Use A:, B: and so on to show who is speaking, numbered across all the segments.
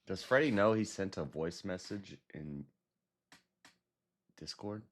A: Does Freddie know he sent a voice message in Discord?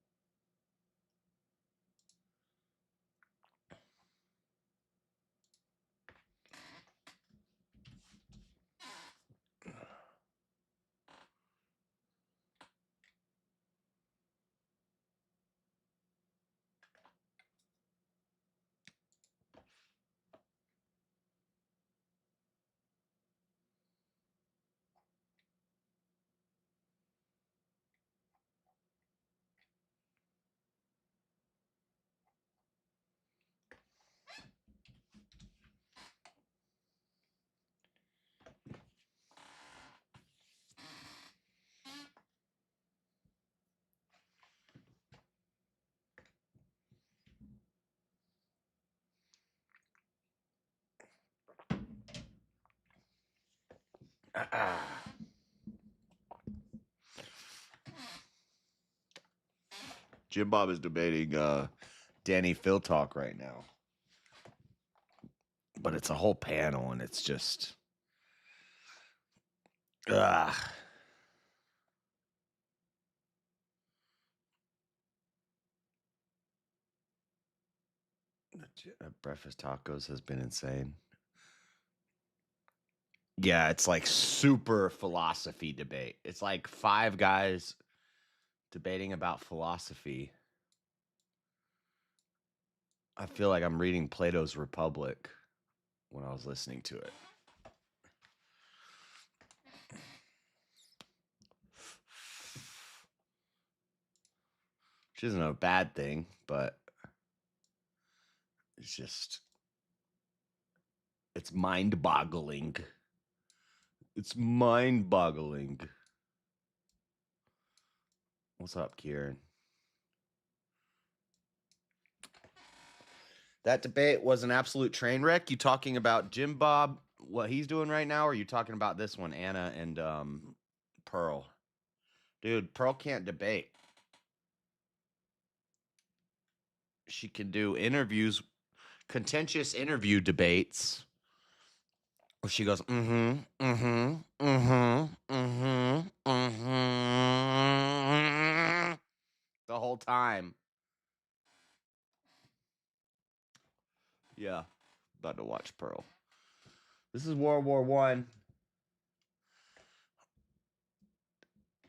A: Jim Bob is debating Danny Phil Talk right now. But it's a whole panel, and it's just... Breakfast tacos has been insane. Yeah, it's like super philosophy debate. It's like 5 guys debating about philosophy. I feel like I'm reading Plato's Republic when I was listening to it. Which isn't a bad thing, but it's just... it's mind-boggling. It's mind-boggling. What's up, Kieran? That debate was an absolute train wreck. You talking about Jim Bob, what he's doing right now, or are you talking about this one, Anna and Pearl? Dude, Pearl can't debate. She can do interviews, contentious interview debates. She goes, the whole time. Yeah, about to watch Pearl. This is World War I.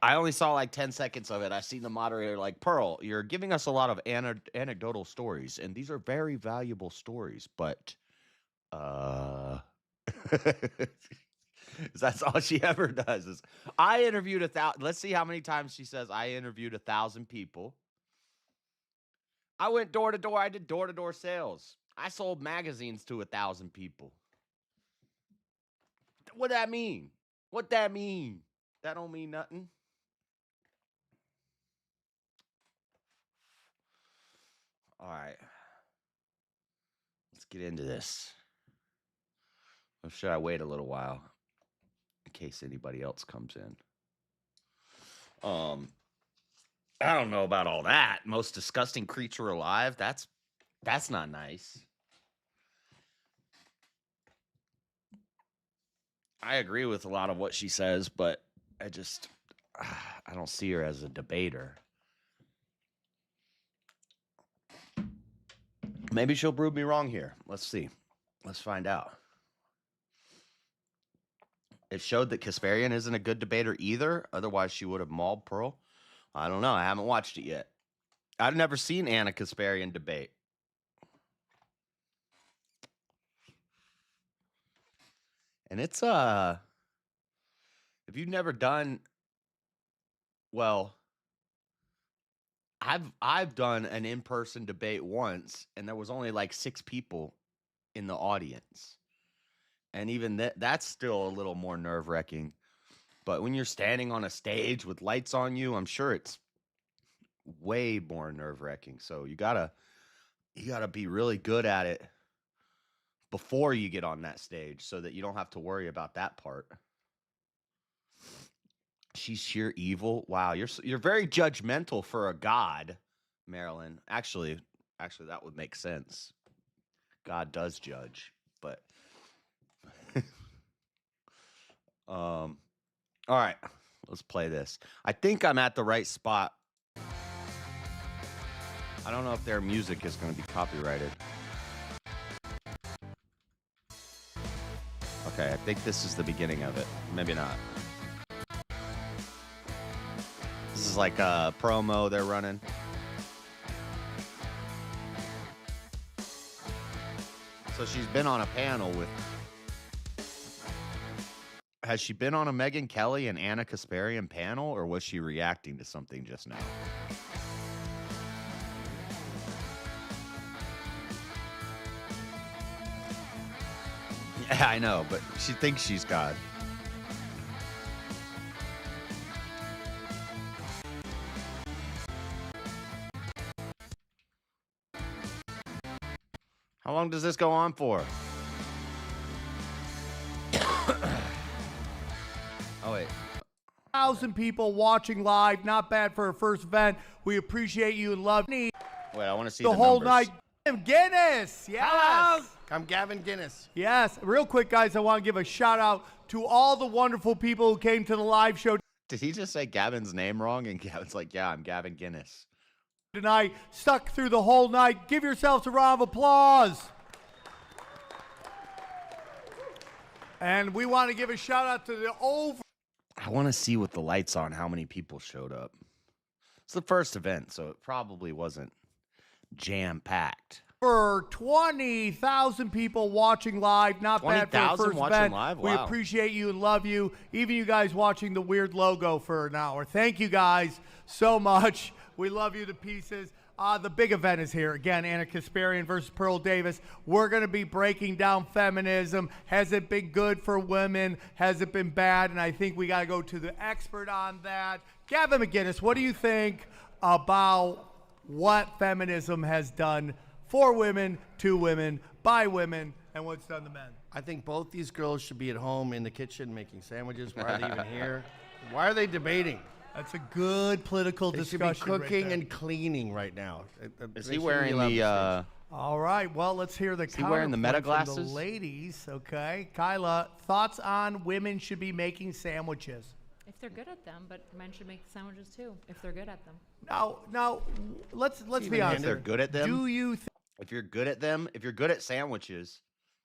A: I only saw like 10 seconds of it. I seen the moderator like, Pearl, you're giving us a lot of anecdotal stories, and these are very valuable stories, but that's all she ever does is, I interviewed 1,000. Let's see how many times she says I interviewed 1,000 people. I went door to door. I did door to door sales. I sold magazines to 1,000 people. What that mean? What that mean? That don't mean nothing. All right. Let's get into this. Or should I wait a little while in case anybody else comes in? I don't know about all that. Most disgusting creature alive. That's not nice. I agree with a lot of what she says, but I don't see her as a debater. Maybe she'll prove me wrong here. Let's see. Let's find out. It showed that Kasparian isn't a good debater either. Otherwise, she would have mauled Pearl. I don't know. I haven't watched it yet. I've never seen Anna Kasparian debate. And it's if you've never done, well, I've done an in-person debate once, and there was only like 6 people in the audience. And even that's still a little more nerve-wracking. But when you're standing on a stage with lights on you, I'm sure it's way more nerve-wracking. So you gotta be really good at it before you get on that stage so that you don't have to worry about that part. She's sheer evil. Wow, you're very judgmental for a god, Marilyn. Actually, that would make sense. God does judge, but All right, let's play this. I think I'm at the right spot. I don't know if their music is going to be copyrighted. Okay, I think this is the beginning of it. Maybe not. This is like a promo they're running. So she's been on a panel with... Has she been on a Megyn Kelly and Anna Kasparian panel, or was she reacting to something just now? Yeah, I know, but she thinks she's God. How long does this go on for? Oh, wait.
B: 1,000 people watching live. Not bad for a first event. We appreciate you and love you.
A: Wait, I want to see
B: The whole
A: numbers.
B: night. Guinness. Yes.
C: Hello. I'm Gavin Guinness.
B: Yes. Real quick, guys, I want to give a shout out to all the wonderful people who came to the live show
A: Did he just say Gavin's name wrong? And Gavin's like, yeah, I'm Gavin Guinness.
B: tonight. Stuck through the whole night. Give yourselves a round of applause. And we want to give a shout out to the
A: I want to see with the lights on how many people showed up. It's the first event, so it probably wasn't jam-packed.
B: over 20,000 people watching live. Not bad for a
A: 20,000
B: first
A: watching
B: event.
A: live?
B: We
A: Wow.
B: appreciate you and love you. Even you guys watching the weird logo for an hour. Thank you guys so much. We love you to pieces. The big event is here. Again, Anna Kasparian versus Pearl Davis. We're going to be breaking down feminism. Has it been good for women? Has it been bad? And I think we got to go to the expert on that. Gavin McGinnis, what do you think about what feminism has done for women, to women, by women, and what's done to men?
C: I think both these girls should be at home in the kitchen making sandwiches. Why are they even here? Why are they debating?
B: That's a good political
C: They should
B: discussion.
C: be cooking
B: right there.
C: and cleaning right now.
A: Is
C: They
A: he
C: shouldn't be
A: wearing
C: allowed
A: the...
C: to
B: All right, well, let's hear the
A: he wearing the meta
B: counterpoint from
A: glasses?
B: the ladies, okay? Kyla, thoughts on women should be making sandwiches?
D: If they're good at them, but men should make sandwiches too, if they're good at them.
B: Now, let's be
C: even
B: honest.
A: If they're good at them?
B: Do you
A: If you're good at them, if you're good at sandwiches,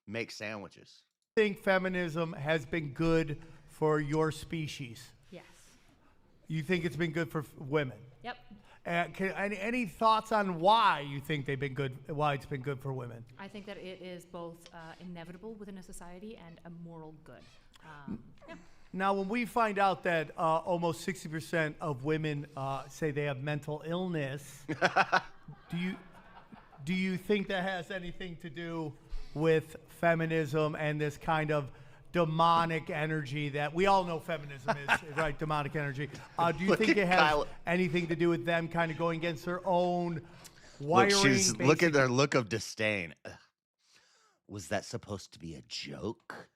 A: make sandwiches.
B: think feminism has been good for your species?
D: Yes.
B: You think it's been good for women?
D: Yep.
B: Any thoughts on why you think they've been good? Why it's been good for women?
D: I think that it is both inevitable within a society and a moral good. Yeah.
B: Now, when we find out that almost 60% of women say they have mental illness, do you think that has anything to do with feminism and this kind of demonic energy that we all know feminism is, right? Demonic energy. Do you
A: Look
B: think
A: at
B: it has
A: Kyle.
B: anything to do with them kind of going against their own
A: Look,
B: wiring?
A: look at their look of disdain. Ugh. Was that supposed to be a joke?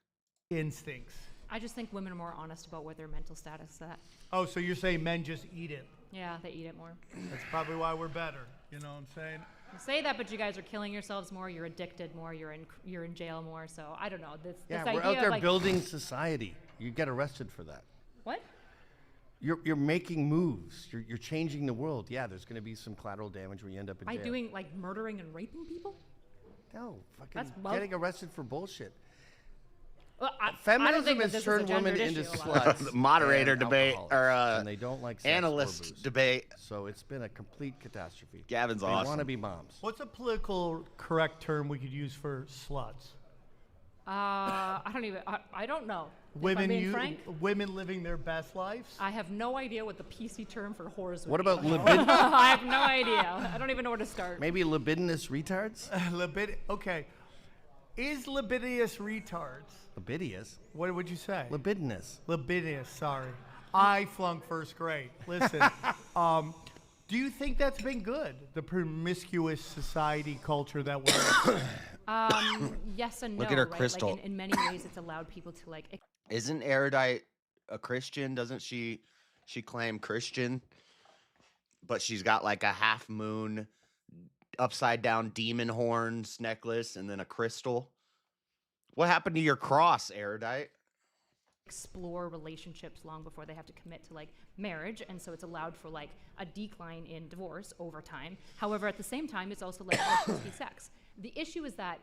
B: instincts.
D: I just think women are more honest about what their mental status is at.
B: Oh, so you're saying men just eat it?
D: Yeah, they eat it more.
B: That's probably why we're better. You know what I'm saying?
D: You say that, but you guys are killing yourselves more. You're addicted more. You're in jail more. So I don't know. This
C: Yeah,
D: this
C: we're
D: idea
C: out there
D: of like,
C: building society. You get arrested for that.
D: what?
C: You're making moves. You're changing the world. Yeah, there's going to be some collateral damage when you end up in
D: By
C: jail.
D: doing like murdering and raping people?
C: No, fucking
D: That's well-
C: getting arrested for bullshit.
D: Well, I don't
C: Feminism
D: think that
C: has
D: this is a
C: turned women
D: gendered
C: into
D: issue a lot.
C: sluts.
A: Moderator
C: and
A: debate,
C: alcoholics,
A: or
C: and they don't like sex or
A: analyst
C: booze.
A: debate.
C: So it's been a complete catastrophe.
A: Gavin's
C: they
A: awesome.
C: want to be moms.
B: What's a political correct term we could use for sluts?
D: I don't know. If I'm
B: Women,
D: being frank,
B: women living their best lives.
D: I have no idea what the PC term for whores would
C: What
D: be.
C: about libid?
D: I have no idea. I don't even know where to start.
C: Maybe libidinous retards?
B: Okay, is libidinous retards?
C: Libidious?
B: What would you say?
C: Libidinous.
B: Libidinous. Sorry, I flunked first grade. Listen, do you think that's been good? The promiscuous society culture that we're in?
D: Yes and
A: Look
D: no.
A: at her
D: right?
A: crystal.
D: Like in many ways, it's allowed people to like.
A: Isn't Erudite a Christian? Doesn't she claim Christian? But she's got like a half moon, upside down demon horns necklace, and then a crystal. What happened to your cross, Erudite?
D: explore relationships long before they have to commit to like marriage, and so it's allowed for like a decline in divorce over time. However, at the same time, it's also led to risky sex. The issue is that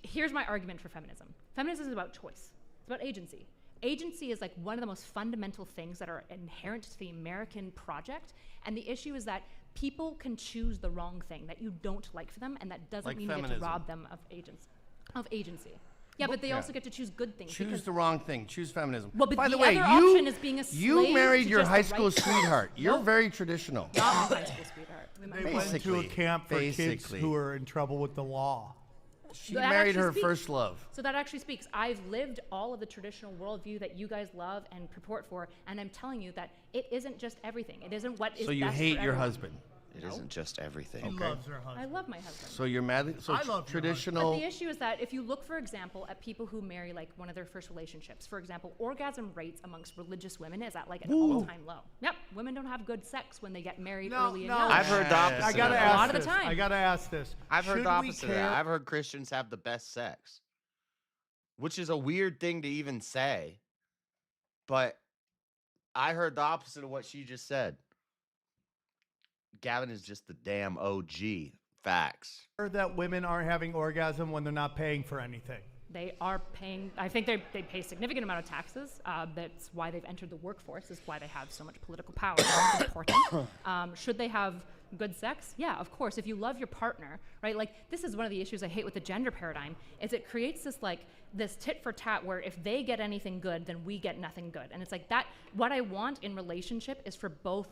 D: here's my argument for feminism. Feminism is about choice. It's about agency. Agency is like one of the most fundamental things that are inherent to the American project, and the issue is that people can choose the wrong thing that you don't like for them, and that doesn't
C: Like
D: mean you get to
C: feminism.
D: rob them of agency. Yeah, but they also get to choose good things.
C: Choose
D: because-
C: the wrong thing. Choose feminism.
D: Well, but
C: By
D: the
C: the way,
D: other option is being a
C: you
D: slave
C: married
D: to
C: your
D: just
C: high
D: the
C: school
D: right thing.
C: sweetheart. You're
D: Nope.
C: very traditional.
D: Not my high school sweetheart. We met
B: They
D: when-
B: went to a
C: Basically.
B: camp for kids
C: Basically.
B: who are in trouble with the law.
C: She
D: That
C: married
D: actually
C: her
D: speaks.
C: first love.
D: So that actually speaks. I've lived all of the traditional worldview that you guys love and purport for, and I'm telling you that it isn't just everything. It isn't what is
C: So you
D: best for
C: hate your
D: everyone.
C: husband.
A: It isn't just everything.
B: She loves her
D: I
B: husband.
D: love my husband.
C: So you're mad. So
B: I love your
C: traditional.
D: But the issue is that if you look, for example, at people who marry like one of their first relationships, for example, orgasm rates amongst religious women is at like an all-time low. Yep, women don't have good sex when they get married early and young.
A: I've heard the opposite.
B: I gotta
A: of
B: ask
A: that.
D: A lot of the
B: this.
D: time.
B: I gotta ask this.
A: I've heard
B: Should
A: the
B: we
A: opposite of that.
B: care-
A: I've heard Christians have the best sex, which is a weird thing to even say, but I heard the opposite of what she just said. Gavin is just the damn OG. Facts.
B: Heard that women aren't having orgasm when they're not paying for anything.
D: They are paying, I think they pay a significant amount of taxes. That's why they've entered the workforce, is why they have so much political power. That's important. Should they have good sex? Yeah, of course. If you love your partner, right? Like, this is one of the issues I hate with the gender paradigm, is it creates this, like, this tit for tat where if they get anything good, then we get nothing good. And it's like that, what I want in relationship is for both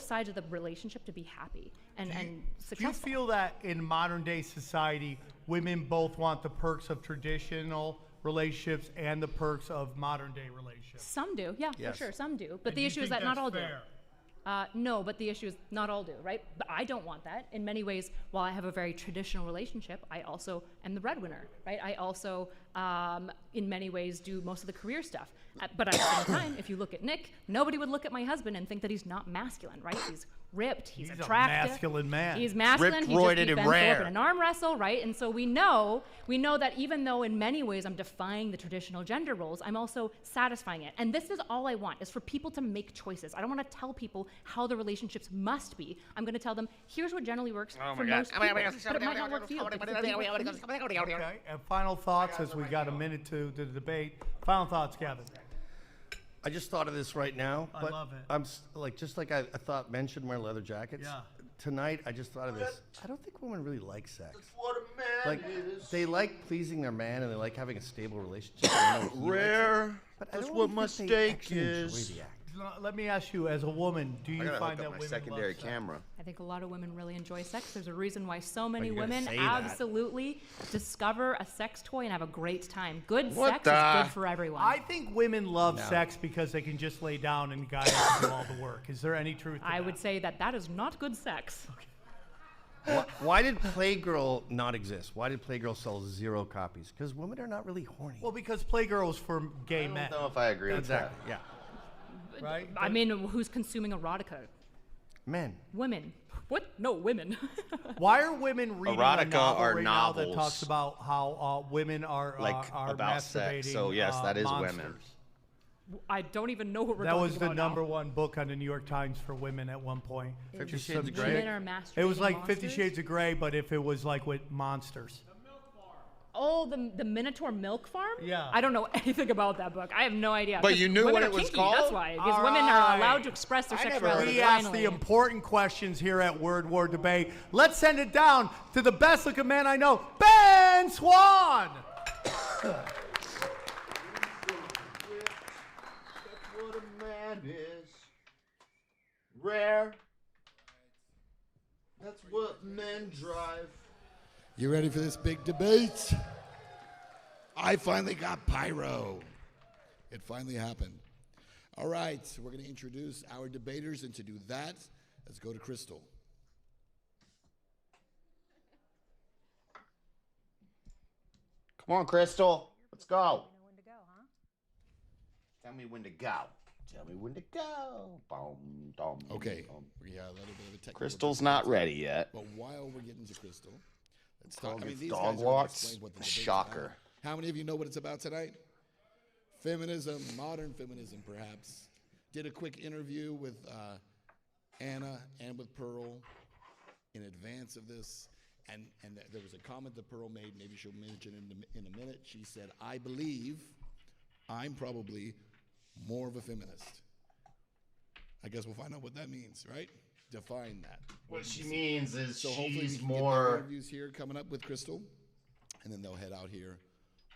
D: sides of the relationship to be happy and
B: Do you
D: successful.
B: feel that in modern day society, women both want the perks of traditional relationships and the perks of modern day relationships?
D: Some do, yeah,
C: Yes.
D: for sure, some do. But
B: And
D: the
B: do you
D: issue is
B: think
D: that not
B: that's
D: all do.
B: fair?
D: No, but the issue is not all do, right? But I don't want that. In many ways, while I have a very traditional relationship, I also am the breadwinner, right? I also, in many ways, do most of the career stuff. But at the same time, if you look at Nick, nobody would look at my husband and think that he's not masculine, right? He's ripped, he's
B: a
D: attractive.
B: masculine man.
D: He's masculine.
A: Ripped,
D: He just
A: roided,
D: beat
A: and
D: Ben Thorpe
A: rare.
D: in an arm wrestle, right? And so we know that even though in many ways I'm defying the traditional gender roles, I'm also satisfying it. And this is all I want, is for people to make choices. I don't want to tell people how the relationships must be. I'm going to tell them, here's what generally works for most people, but it might not work for you. because it didn't work for me.
B: Okay, and final thoughts as we got a minute to the debate. Final thoughts, Gavin.
C: I just thought of this right now.
B: I
C: but
B: love it.
C: I'm like, just like I thought men should wear leather jackets.
B: Yeah.
C: Tonight, I just thought of this. I don't think women really like sex. Like, they like pleasing their man and they like having a stable relationship. and they know he likes it.
A: Rare.
C: But I
A: That's
C: don't
A: what
C: really
A: my
C: think they
A: steak
C: actually enjoy
A: is.
C: the act.
B: Let me ask you, as a woman, do
A: I
B: you
A: gotta
B: find
A: hook
B: that
A: up my
B: women
A: secondary
B: love sex?
A: camera.
D: I think a lot of women really enjoy sex. There's a reason why so many
C: you gotta
D: women
C: say that.
D: absolutely discover a sex toy and have a great time. Good
A: What
D: sex
A: the-
D: is good for everyone.
B: I think women love sex because they can just lay down and guys can do all the work. Is there any truth to
D: I
B: that?
D: would say that is not good sex.
C: Why did Playgirl not exist? Why did Playgirl sell 0 copies? Because women are not really horny.
B: Well, because Playgirl's for gay
A: I
B: men,
A: don't know if I agree with that.
C: exactly. Yeah.
B: right?
D: I mean, who's consuming erotica?
C: Men.
D: Women. What? No, women.
B: Why are women reading a
A: Erotica
B: novel
A: are
B: right now that
A: novels.
B: talks about how women are
A: Like,
B: are
A: about
B: masturbating?
A: sex. So, yes, that is
B: monsters?
A: women.
D: I don't even know what we're
B: That
D: talking
B: was the
D: about now.
B: number one book on the New York Times for women at one point.
C: 50
B: Just
C: Shades
B: some
C: of Grey.
D: Women
B: chick-
D: are masturbating
B: It was like 50
D: monsters?
B: Shades of Grey, but if it was like with monsters.
D: Oh, the Minotaur Milk Farm?
B: Yeah.
D: I don't know anything about that book. I have no idea.
A: But
D: 'Cause
A: you knew
D: women
A: what
D: are
A: it was
D: kinky,
A: called?
D: That's why. Because
B: All
D: women are
B: right.
D: allowed to express their
A: I never
D: sexuality.
B: We ask the
D: finally.
B: important questions here at Word War Debate. Let's send it down to the best looking man I know, Ben Swan.
A: That's what a man is. Rare. That's what men drive.
E: You ready for this big debate? I finally got pyro. It finally happened. All right, so we're going to introduce our debaters, and to do that, let's go to Crystal.
A: Come on, Crystal. Let's go. Tell me when to go. Tell me when to go. Boom, dum,
E: Okay,
A: dum.
E: we got a little bit of a technical
A: Crystal's not ready yet.
E: But while we're getting to Crystal, let's
A: Dog
E: talk.
A: gets
E: these
A: dog
E: guys are gonna
A: walks?
E: explain what the debate's
A: Shocker.
E: about. How many of you know what it's about tonight? feminism, modern feminism, perhaps. Did a quick interview with Anna and with Pearl in advance of this, and there was a comment that Pearl made, maybe she'll mention in a minute. She said, I believe I'm probably more of a feminist. I guess we'll find out what that means, right? Define that.
A: What she means is
E: So hopefully we
A: she's
E: can get
A: more
E: more interviews here coming up with Crystal, and then they'll head out here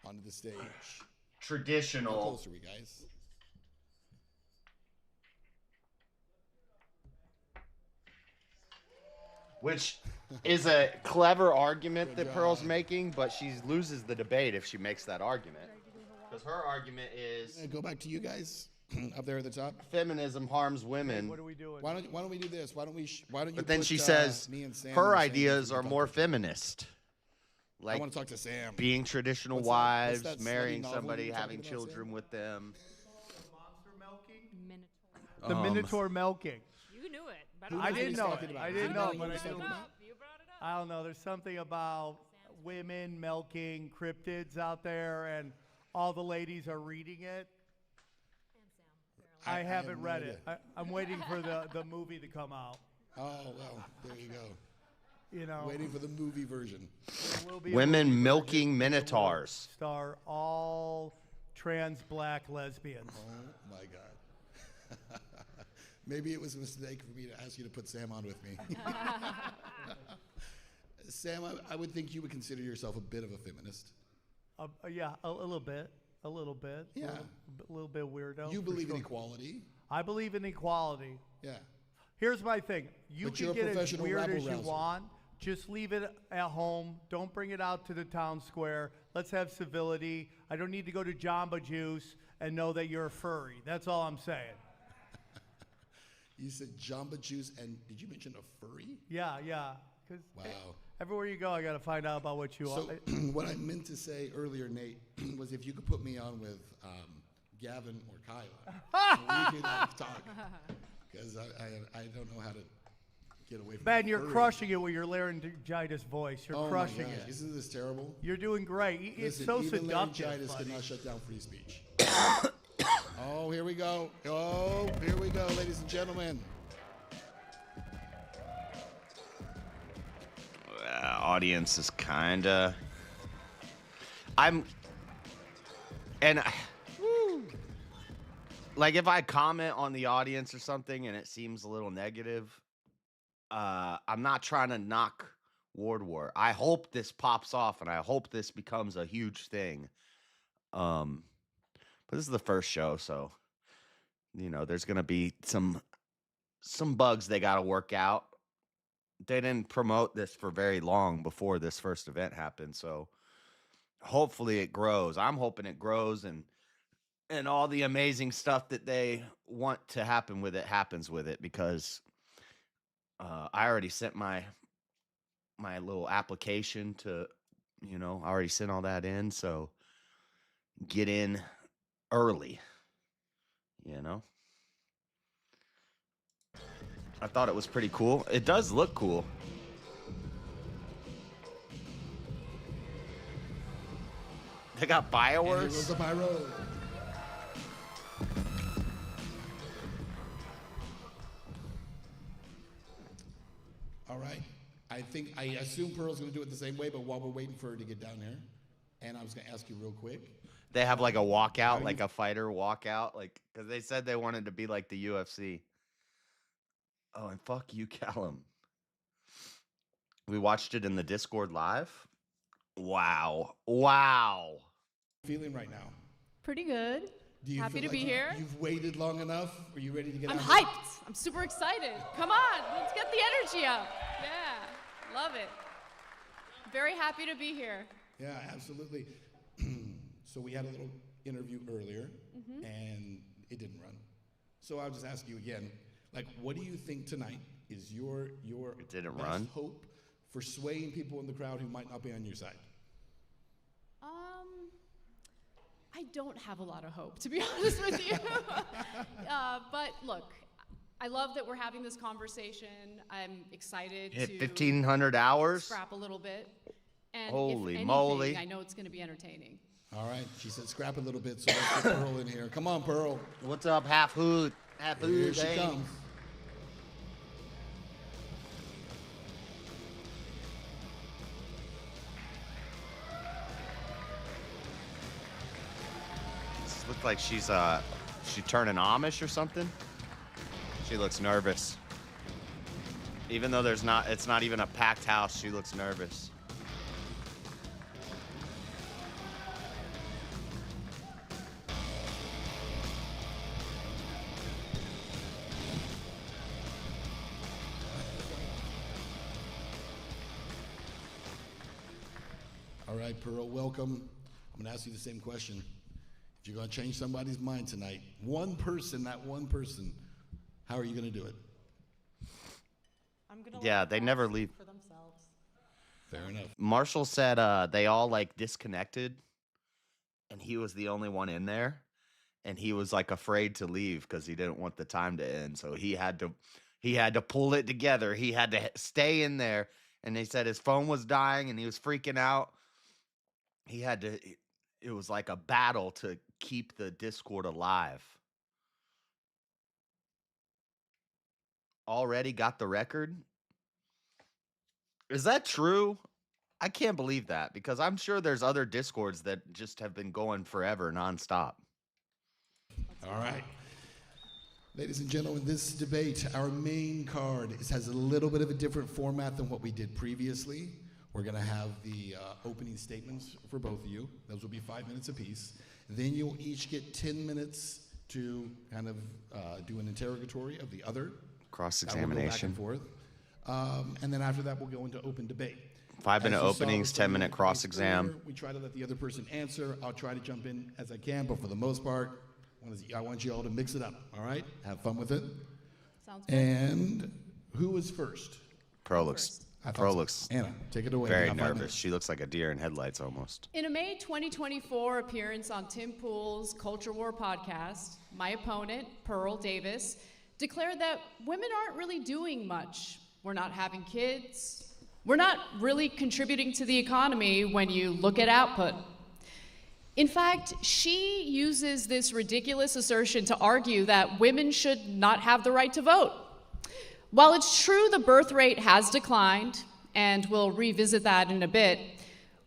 E: onto the stage. How
A: traditional.
E: close are we, guys?
A: Which is a clever argument
E: Good
A: that
E: job.
A: Pearl's making, but she loses the debate if she makes that argument. Because her argument is
E: Go back to you guys up there at the top.
A: feminism harms women.
B: What are we doing?
E: Why don't we do this? Why don't you?
A: But then
E: put,
A: she says
E: me and Sam in
A: her
E: the same
A: ideas
E: group
A: are
E: to
A: more
E: talk to?
A: feminist.
E: I
A: Like
E: want to talk to Sam.
A: being traditional
E: What's that- what's
A: wives,
E: that slutty
A: marrying
E: novel
A: somebody,
E: you were
A: having
E: talking about,
A: children
E: Sam?
A: with them.
B: Monster milking?
D: Minotaur.
B: The Minotaur milking.
D: You knew it. Better
E: Who
B: I
E: was
B: didn't
E: he
B: know
E: talking
B: it.
E: about?
B: I
E: Who
B: didn't
E: was
B: know
E: he
B: it, but I
E: talking
B: knew.
E: about?
D: You brought it up.
B: I don't know. There's something about women milking cryptids out there, and all the ladies are reading it. I
E: have
B: haven't
E: no
B: read
E: idea.
B: it. I'm waiting for the movie to come out.
E: Oh well, there you go.
B: You know,
E: Waiting for the movie version.
B: there will be a
A: Women
B: movie
A: milking
B: version that will
A: minotaurs.
B: Star all trans black lesbians.
E: Oh my God. Maybe it was a mistake for me to ask you to put Sam on with me. Sam, I would think you would consider yourself a bit of a feminist.
B: Yeah, a little bit. A little bit.
E: Yeah.
B: A little bit weirdo.
E: You
B: for
E: believe in
B: sure.
E: equality.
B: I believe in equality.
E: Yeah.
B: Here's my thing. You
E: But you're
B: can
E: a
B: get as
E: professional
B: weird as you
E: rabble-rouser.
B: want. Just leave it at home. Don't bring it out to the town square. Let's have civility. I don't need to go to Jamba Juice and know that you're a furry. That's all I'm saying.
E: You said Jamba Juice, and did you mention a furry?
B: Yeah, yeah. Because
E: Wow.
B: everywhere you go, I got to find out about what you
E: So
B: are.
E: what I meant to say earlier, Nate, was if you could put me on with Gavin or Kyla, we could talk. Because I don't know how to get away from
B: Ben,
E: the
B: you're
E: furry.
B: crushing it with your laryngitis voice. You're
E: Oh
B: crushing
E: my gosh,
B: it.
E: isn't this terrible?
B: You're doing great. It's
E: Listen,
B: so
E: even
B: seductive.
E: laryngitis
B: buddy.
E: cannot shut down free speech. Oh, here we go. Oh, here we go, ladies and gentlemen.
A: Audience is kinda. Like if I comment on the audience or something and it seems a little negative, I'm not trying to knock Ward War. I hope this pops off and I hope this becomes a huge thing. But this is the first show, so there's gonna be some bugs they gotta work out. They didn't promote this for very long before this first event happened, so hopefully it grows. I'm hoping it grows and all the amazing stuff that they want to happen with it happens with it, because I already sent my little application to, I already sent all that in, so get in early, I thought it was pretty cool. It does look cool. They got
E: And here goes
A: fireworks.
E: the pyro. All right. I assume Pearl's going to do it the same way, but while we're waiting for her to get down there, and I was going to ask you real quick.
A: They have like a walkout, like a fighter walkout, like because they said they wanted to be like the UFC. Oh, and fuck you, Callum. We watched it in the Discord live. Wow.
E: Feeling right now?
F: Pretty good.
E: Do you
F: Happy
E: feel
F: to be
E: like
F: here.
E: You've waited long enough? Are you ready to get
F: I'm
E: out there?
F: hyped. I'm super excited. Come on, let's get the energy up. Yeah, love it. Very happy to be here.
E: Yeah, absolutely. So we had a little interview earlier, and it didn't run. So I'll just ask you again, like, what do you think tonight is your
A: It didn't
E: best
A: run?
E: hope for swaying people in the crowd who might not be on your side?
F: I don't have a lot of hope, to be honest with you. But look, I love that we're having this conversation. I'm excited
A: Hit
F: to
A: 1,500 hours.
F: scrap a little bit. And
A: Holy
F: if anything,
A: moly.
F: I know it's going to be entertaining.
E: All right. She said scrap a little bit, so let's get Pearl in here. Come on, Pearl.
A: What's up, half hood? Half
E: Here
A: hood.
E: she comes.
A: This looks like she turning Amish or something. She looks nervous. Even though it's not even a packed house, she looks nervous.
E: All right, Pearl, welcome. I'm going to ask you the same question. If you're going to change somebody's mind tonight, one person, how are you going to do it?
A: Yeah, they never leave.
F: For themselves.
E: Fair enough.
A: Marshall said they all like disconnected, and he was the only one in there, and he was like afraid to leave because he didn't want the time to end. So he had to pull it together. He had to stay in there, and they said his phone was dying and he was freaking out. It was like a battle to keep the Discord alive. Already got the record? Is that true? I can't believe that, because I'm sure there's other Discords that just have been going forever nonstop.
E: All right. Ladies and gentlemen, this debate, our main card, has a little bit of a different format than what we did previously. We're going to have the opening statements for both of you. Those will be 5 minutes apiece. Then you'll each get 10 minutes to kind of do an interrogatory of the other.
A: Cross-examination.
E: We'll go back and forth. And then after that, we'll go into open debate.
A: 5-minute
E: As you saw
A: openings,
E: with some
A: 10-minute
E: of the
A: cross-exam.
E: earlier, we try to let the other person answer. I'll try to jump in as I can, but for the most part, I want you all to mix it up, all right? Have fun with it.
F: Sounds good.
E: And who is first?
A: Pro looks
E: Anna, take it away.
A: very
E: You got 5
A: nervous.
E: minutes.
A: She looks like a deer in headlights almost.
F: In a May 2024 appearance on Tim Pool's Culture War podcast, my opponent, Pearl Davis, declared that women aren't really doing much. We're not having kids. We're not really contributing to the economy when you look at output. In fact, she uses this ridiculous assertion to argue that women should not have the right to vote. While it's true the birth rate has declined, and we'll revisit that in a bit,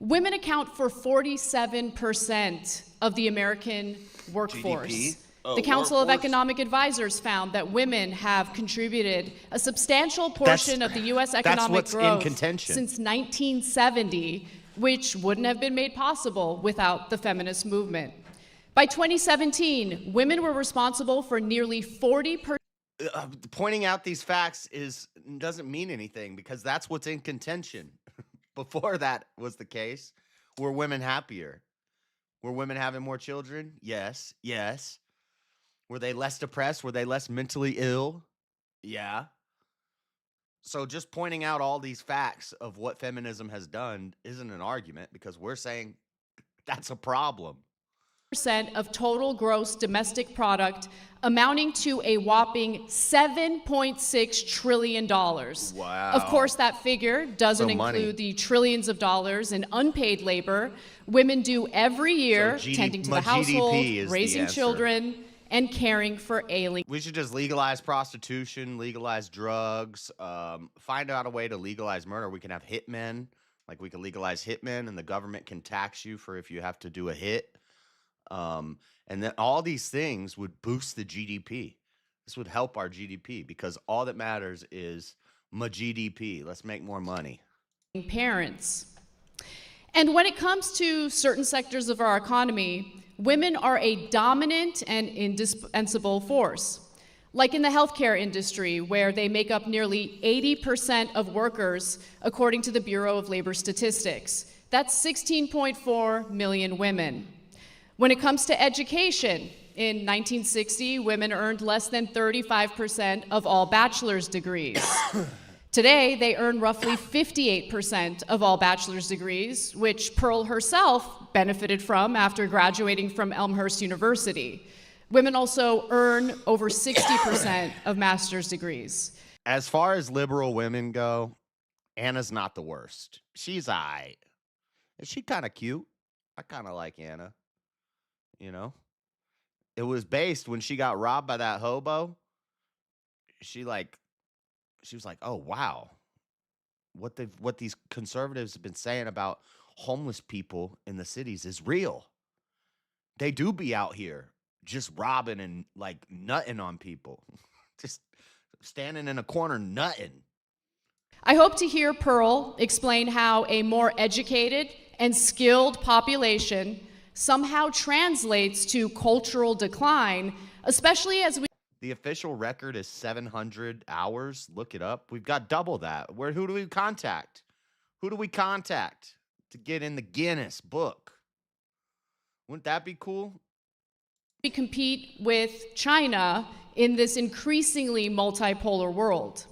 F: women account for 47% of the American workforce.
A: GDP?
F: The Council of
A: Workforce?
F: Economic Advisors found that women have contributed a substantial portion of the U.S. economic
A: what's in
F: growth
A: contention.
F: since 1970, which wouldn't have been made possible without the feminist movement. By 2017, women were responsible for nearly 40%.
A: Pointing out these facts doesn't mean anything, because that's what's in contention. Before that was the case, were women happier? Were women having more children? Yes. Were they less depressed? Were they less mentally ill? Yeah. So just pointing out all these facts of what feminism has done isn't an argument, because we're saying that's a problem.
F: Of total gross domestic product, amounting to a whopping $7.6 trillion.
A: Wow.
F: Of course, that figure doesn't
A: So money.
F: include the trillions of dollars in unpaid labor women do every year,
A: So
F: tending to the
A: GDP
F: household,
A: is the
F: raising
A: answer.
F: children, and caring for ailing.
A: We should just legalize prostitution, legalize drugs, find out a way to legalize murder. We can have hitmen, like we can legalize hitmen, and the government can tax you for if you have to do a hit. And then all these things would boost the GDP. This would help our GDP, because all that matters is my GDP. Let's make more money.
F: Parents. And when it comes to certain sectors of our economy, women are a dominant and indispensable force. Like in the healthcare industry, where they make up nearly 80% of workers, according to the Bureau of Labor Statistics. That's 16.4 million women. When it comes to education, in 1960, women earned less than 35% of all bachelor's degrees. Today, they earn roughly 58% of all bachelor's degrees, which Pearl herself benefited from after graduating from Elmhurst University. Women also earn over 60% of master's degrees.
A: As far as liberal women go, Anna's not the worst. She's aight. And she kind of cute. I kind of like Anna. You know, it was based when she got robbed by that hobo. She was like, oh wow, what these conservatives have been saying about homeless people in the cities is real. They do be out here just robbing and like nutting on people, just standing in a corner nutting.
F: I hope to hear Pearl explain how a more educated and skilled population somehow translates to cultural decline, especially as we...
A: The official record is 700 hours. Look it up. We've got double that. Who do we contact? Who do we contact to get in the Guinness book? Wouldn't that be cool?
F: We compete with China in this increasingly multipolar world.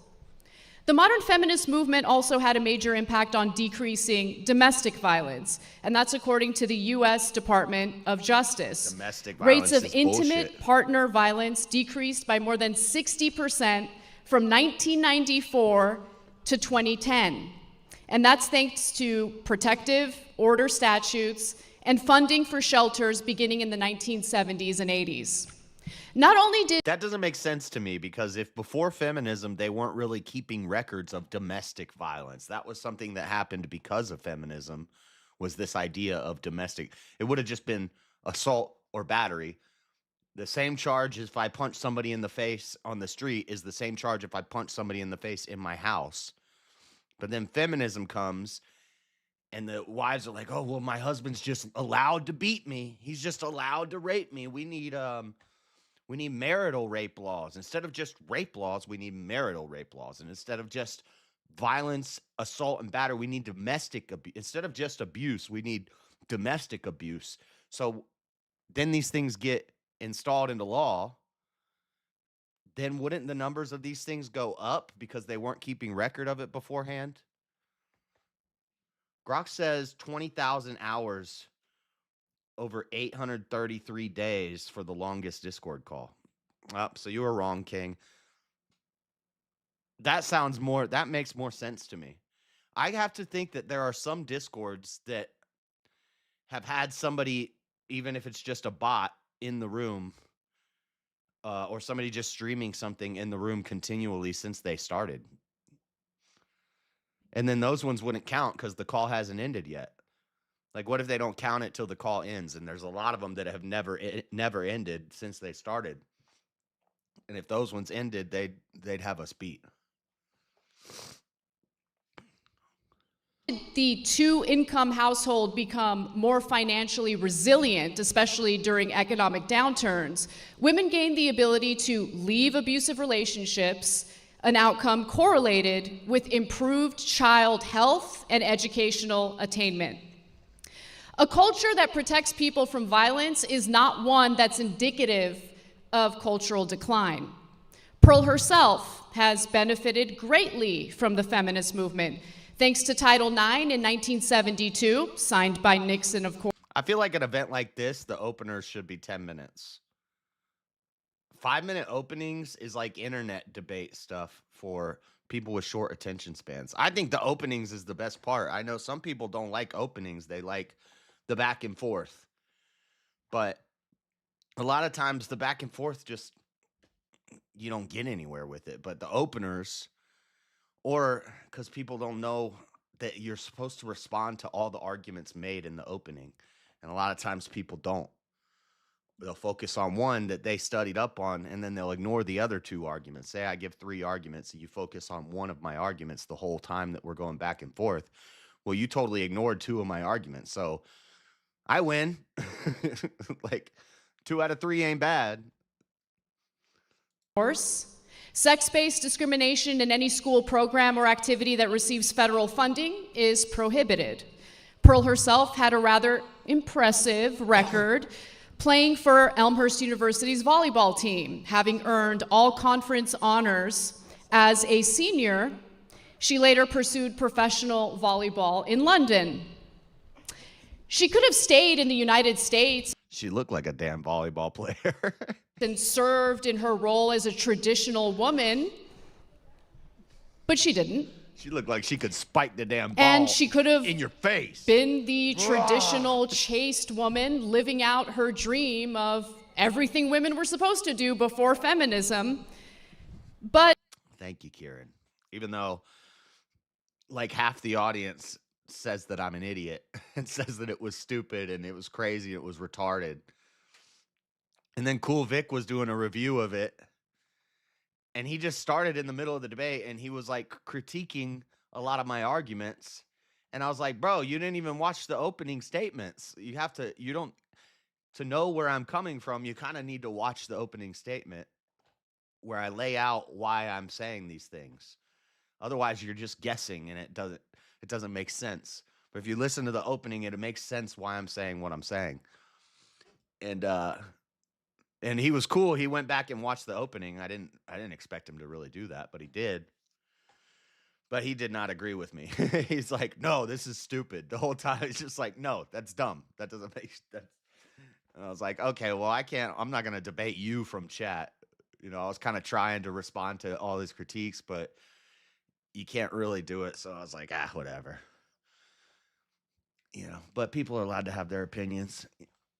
F: The modern feminist movement also had a major impact on decreasing domestic violence, and that's according to the U.S. Department of Justice.
A: Domestic violence
F: Rates of
A: is
F: intimate
A: bullshit.
F: partner violence decreased by more than 60% from 1994 to 2010. And that's thanks to protective order statutes and funding for shelters beginning in the 1970s and 80s. Not only did...
A: That doesn't make sense to me, because if before feminism they weren't really keeping records of domestic violence, that was something that happened because of feminism, was this idea of domestic. It would have just been assault or battery. The same charge as if I punch somebody in the face on the street is the same charge if I punch somebody in the face in my house. But then feminism comes and the wives are like, oh, well, my husband's just allowed to beat me. He's just allowed to rape me. We need marital rape laws. Instead of just rape laws, we need marital rape laws. And instead of just violence, assault, and battery, we need domestic abuse. Instead of just abuse, we need domestic abuse. So then these things get installed into law. Then wouldn't the numbers of these things go up because they weren't keeping record of it beforehand? Grok says 20,000 hours over 833 days for the longest Discord call. So you were wrong, King. That makes more sense to me. I have to think that there are some Discords that have had somebody, even if it's just a bot, in the room, or somebody just streaming something in the room continually since they started. And then those ones wouldn't count because the call hasn't ended yet. Like, what if they don't count it till the call ends? And there's a lot of them that have never ended since they started. And if those ones ended, they'd have us beat.
F: The two-income household become more financially resilient, especially during economic downturns, women gain the ability to leave abusive relationships, an outcome correlated with improved child health and educational attainment. A culture that protects people from violence is not one that's indicative of cultural decline. Pearl herself has benefited greatly from the feminist movement, thanks to Title IX in 1972, signed by Nixon, of course.
A: I feel like an event like this, the openers should be 10 minutes. 5-minute openings is like internet debate stuff for people with short attention spans. I think the openings is the best part. I know some people don't like openings. They like the back and forth. But a lot of times the back and forth just, you don't get anywhere with it. But the openers, or because people don't know that you're supposed to respond to all the arguments made in the opening. And a lot of times people don't. They'll focus on one that they studied up on, and then they'll ignore the other two arguments. Say I give 3 arguments, and you focus on one of my arguments the whole time that we're going back and forth. Well, you totally ignored 2 of my arguments. So I win. Like 2 out of 3 ain't bad.
F: Course. Sex-based discrimination in any school program or activity that receives federal funding is prohibited. Pearl herself had a rather impressive record playing for Elmhurst University's volleyball team, having earned all conference honors as a senior. She later pursued professional volleyball in London. She could have stayed in the United States.
A: She looked like a damn volleyball player.
F: And served in her role as a traditional woman, but she didn't.
A: She looked like she could spike the damn ball
F: And she could have
A: in your face.
F: been the traditional chaste woman living out her dream of everything women were supposed to do before feminism. But
A: Thank you, Kieran. Even though like half the audience says that I'm an idiot and says that it was stupid and it was crazy, it was retarded. And then Cool Vic was doing a review of it. And he just started in the middle of the debate and he was like critiquing a lot of my arguments. And I was like, bro, you didn't even watch the opening statements. To know where I'm coming from, you kind of need to watch the opening statement where I lay out why I'm saying these things. Otherwise, you're just guessing and it doesn't make sense. But if you listen to the opening, it makes sense why I'm saying what I'm saying. And he was cool. He went back and watched the opening. I didn't expect him to really do that, but he did. But he did not agree with me. He's like, no, this is stupid. The whole time he's just like, no, that's dumb. That doesn't make sense. And I was like, okay, well, I'm not going to debate you from chat. You know, I was kind of trying to respond to all his critiques, but you can't really do it. So I was like, whatever. You know, but people are allowed to have their opinions,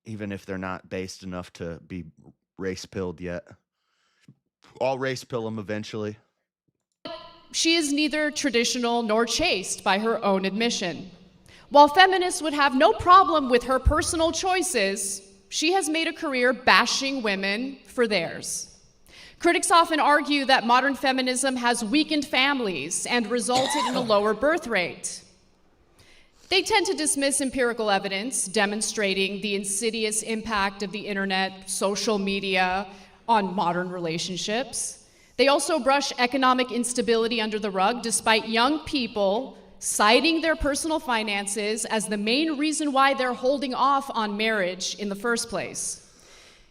A: even if they're not based enough to be race pilled yet. I'll race pill them eventually.
F: she is neither traditional nor chaste by her own admission. While feminists would have no problem with her personal choices, she has made a career bashing women for theirs. Critics often argue that modern feminism has weakened families and resulted in a lower birth rate. They tend to dismiss empirical evidence demonstrating the insidious impact of the internet, social media on modern relationships. They also brush economic instability under the rug, despite young people citing their personal finances as the main reason why they're holding off on marriage in the first place.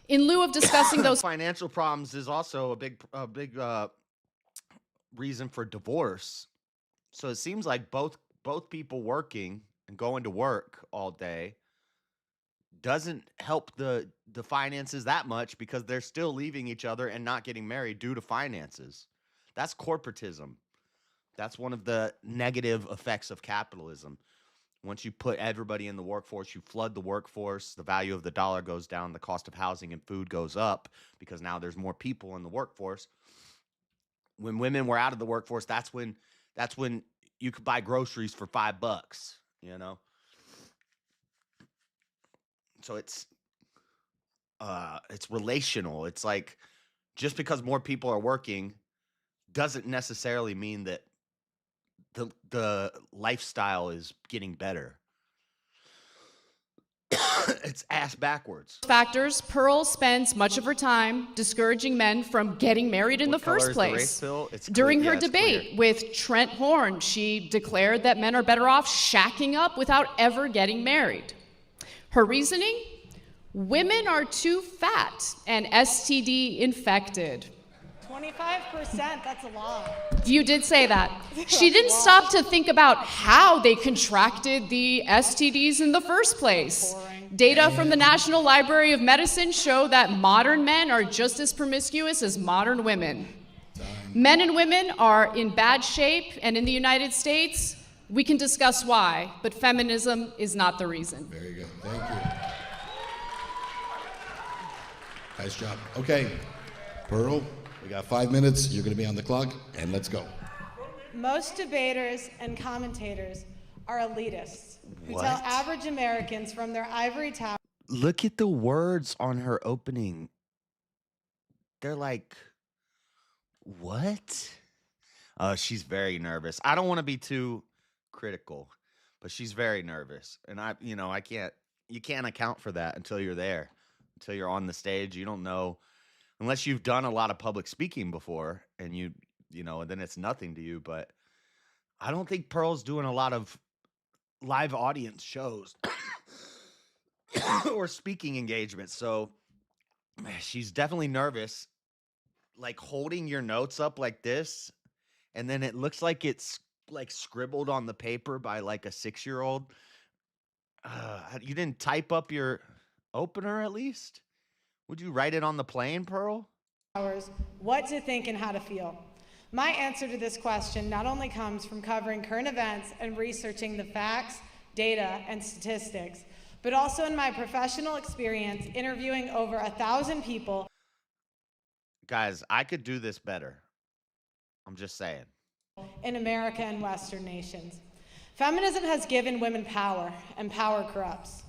F: In lieu of discussing those
A: financial problems is also a big reason for divorce. So it seems like both people working and going to work all day doesn't help the finances that much, because they're still leaving each other and not getting married due to finances. That's corporatism. That's one of the negative effects of capitalism. Once you put everybody in the workforce, you flood the workforce, the value of the dollar goes down, the cost of housing and food goes up because now there's more people in the workforce. When women were out of the workforce, that's when you could buy groceries for $5, you know? So it's relational. It's like, just because more people are working doesn't necessarily mean that the lifestyle is getting better. It's ass backwards.
F: factors, Pearl spends much of her time discouraging men from getting married in the first place. During her debate with Trent Horn, she declared that men are better off shacking up without ever getting married. Her reasoning? Women are too fat and STD infected.
G: 25%, that's a lot.
F: You did say that. She didn't stop to think about how they contracted the STDs in the first place. Data from the National Library of Medicine show that modern men are just as promiscuous as modern women. Men and women are in bad shape, and in the United States, we can discuss why, but feminism is not the reason.
E: Very good. Thank you. Nice job. Okay, Pearl, we got 5 minutes. You're going to be on the clock, and let's go.
G: Most debaters and commentators are elitists who tell average Americans from their ivory tower.
A: Look at the words on her opening. They're like, what? She's very nervous. I don't want to be too critical, but she's very nervous. And you can't account for that until you're there, until you're on the stage. You don't know, unless you've done a lot of public speaking before, and and then it's nothing to you. But I don't think Pearl's doing a lot of live audience shows or speaking engagements. So she's definitely nervous, like holding your notes up like this. And then it looks like it's like scribbled on the paper by like a 6-year-old. You didn't type up your opener at least? Would you write it on the plane, Pearl?
G: What to think and how to feel. My answer to this question not only comes from covering current events and researching the facts, data, and statistics, but also in my professional experience interviewing over 1,000 people.
A: Guys, I could do this better. I'm just saying.
G: In America and Western nations. Feminism has given women power, and power corrupts.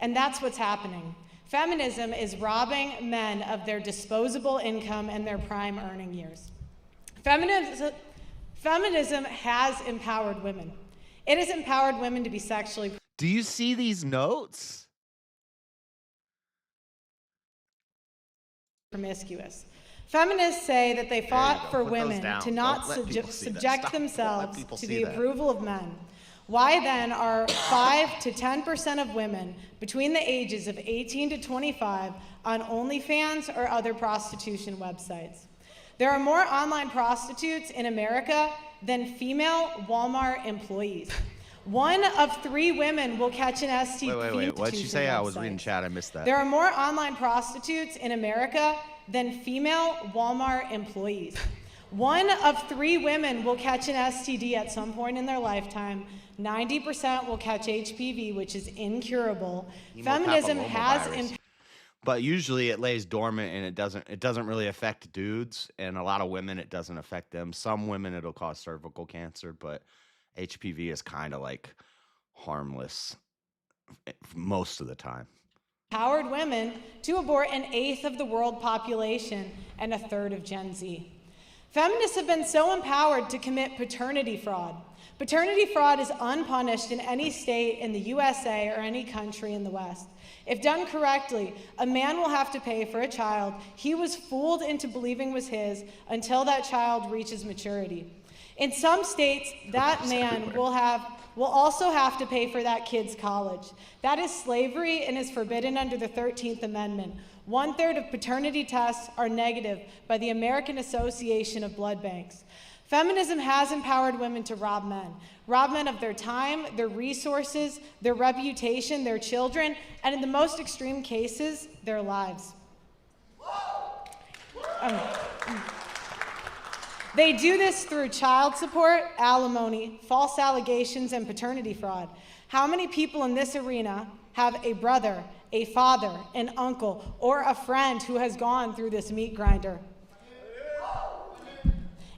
G: And that's what's happening. Feminism is robbing men of their disposable income and their prime earning years. Feminism has empowered women. It has empowered women to be sexually.
A: Do you see these notes?
G: Promiscuous. Feminists say that they fought for
A: Put those
G: women
A: down.
G: to not
A: Don't let people see that.
G: subject
A: Stop. Don't let
G: themselves
A: people
G: to
A: see
G: the
A: that.
G: approval of men. Why then are 5 to 10% of women between the ages of 18 to 25 on OnlyFans or other prostitution websites? There are more online prostitutes in America than female Walmart employees. 1 of 3 women will catch an STD.
A: Wait. What'd you say? I was reading chat. I missed that.
G: There are more online prostitutes in America than female Walmart employees. 1 of 3 women will catch an STD at some point in their lifetime. 90% will catch HPV, which is incurable. Feminism has.
A: But usually it lays dormant and it doesn't really affect dudes, and a lot of women it doesn't affect them. Some women it'll cause cervical cancer, but HPV is kind of like harmless most of the time.
G: Empowered women to abort 1/8 of the world population and 1/3 of Gen Z. Feminists have been so empowered to commit paternity fraud. Paternity fraud is unpunished in any state in the USA or any country in the West. If done correctly, a man will have to pay for a child he was fooled into believing was his until that child reaches maturity. In some states, that man will also have to pay for that kid's college. That is slavery and is forbidden under the 13th Amendment. 1/3 of paternity tests are negative by the American Association of Blood Banks. Feminism has empowered women to rob men of their time, their resources, their reputation, their children, and in the most extreme cases, their lives. They do this through child support, alimony, false allegations, and paternity fraud. How many people in this arena have a brother, a father, an uncle, or a friend who has gone through this meat grinder?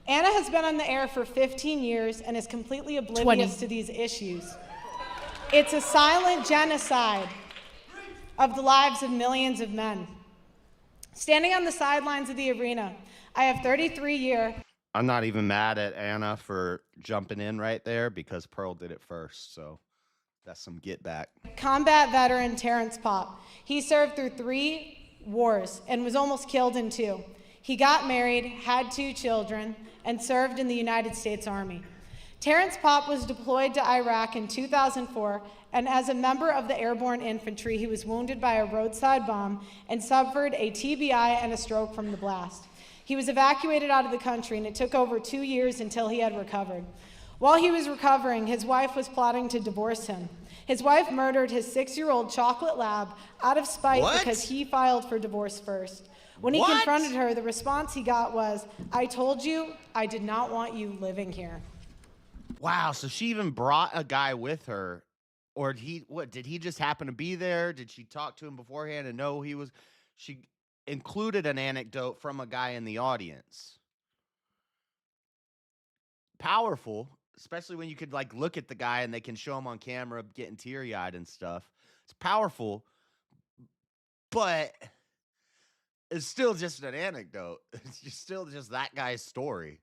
G: Anna has been on the air for 15 years and is completely oblivious to these issues. It's a silent genocide of the lives of millions of men. Standing on the sidelines of the arena, I have 33-year.
A: I'm not even mad at Anna for jumping in right there because Pearl did it first, so that's some get back.
G: Combat veteran Terrence Popp. He served through 3 wars and was almost killed in 2. He got married, had 2 children, and served in the United States Army. Terrence Popp was deployed to Iraq in 2004, and as a member of the airborne infantry, he was wounded by a roadside bomb and suffered a TBI and a stroke from the blast. He was evacuated out of the country, and it took over 2 years until he had recovered. While he was recovering, his wife was plotting to divorce him. His wife murdered his 6-year-old chocolate lab out of spite because he filed for divorce first. When he confronted her, the response he got was, "I told you I did not want you living here."
A: Wow, so she even brought a guy with her, or did he just happen to be there? Did she talk to him beforehand and know he was? She included an anecdote from a guy in the audience. Powerful, especially when you could like look at the guy and they can show him on camera getting teary-eyed and stuff. It's powerful, but it's still just an anecdote. It's still just that guy's story.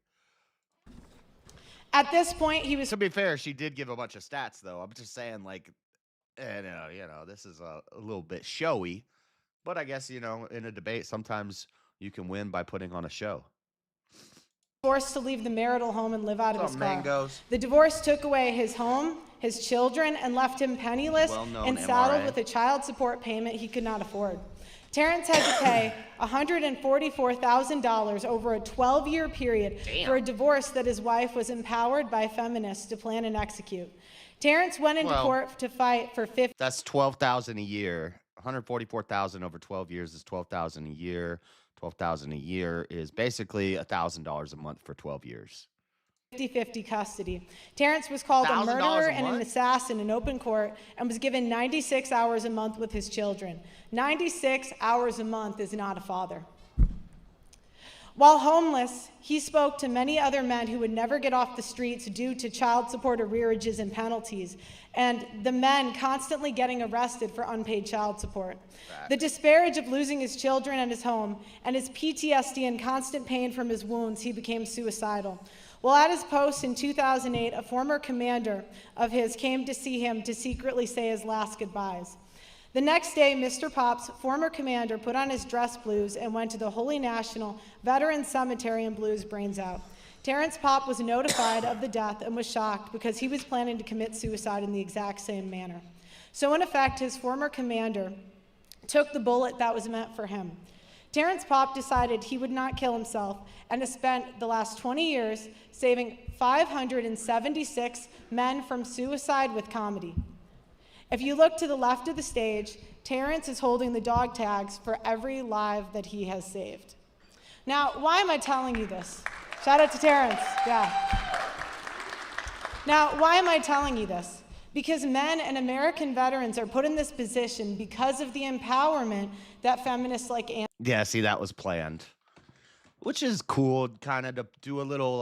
G: At this point, he was.
A: To be fair, she did give a bunch of stats, though. I'm just saying, like, this is a little bit showy. But I guess, in a debate, sometimes you can win by putting on a show.
G: Forced to leave the marital home and live out of his car.
A: Mangoes?
G: The divorce took away his home, his children, and left him penniless and saddled with a child support payment he could not afford. Terrence had to pay $144,000 over a 12-year period for a divorce that his wife was empowered by feminists to plan and execute. Terrence went into court to fight for
A: That's $12,000 a year. $144,000 over 12 years is $12,000 a year. 12,000 a year is basically $1,000 a month for 12 years.
G: 50-50 custody. Terrence was called a
A: $1,000
G: murderer
A: a
G: and an
A: month?
G: assassin in open court and was given 96 hours a month with his children. 96 hours a month is not a father. While homeless, he spoke to many other men who would never get off the streets due to child support arrearages and penalties, and the men constantly getting arrested for unpaid child support. The disparage of losing his children and his home, and his PTSD and constant pain from his wounds, he became suicidal. While at his post in 2008, a former commander of his came to see him to secretly say his last goodbyes. The next day, Mr. Pop's former commander put on his dress blues and went to the Holy National Veterans Cemetery and blew his brains out. Terrence Pop was notified of the death and was shocked because he was planning to commit suicide in the exact same manner. So in effect, his former commander took the bullet that was meant for him. Terrence Pop decided he would not kill himself and has spent the last 20 years saving 576 men from suicide with comedy. If you look to the left of the stage, Terrence is holding the dog tags for every life that he has saved. Now, why am I telling you this? Shout out to Terrence, yeah. Now, why am I telling you this? Because men and American veterans are put in this position because of the empowerment that feminists like Ann.
A: Yeah, see, that was planned. Which is cool, kind of to do a little,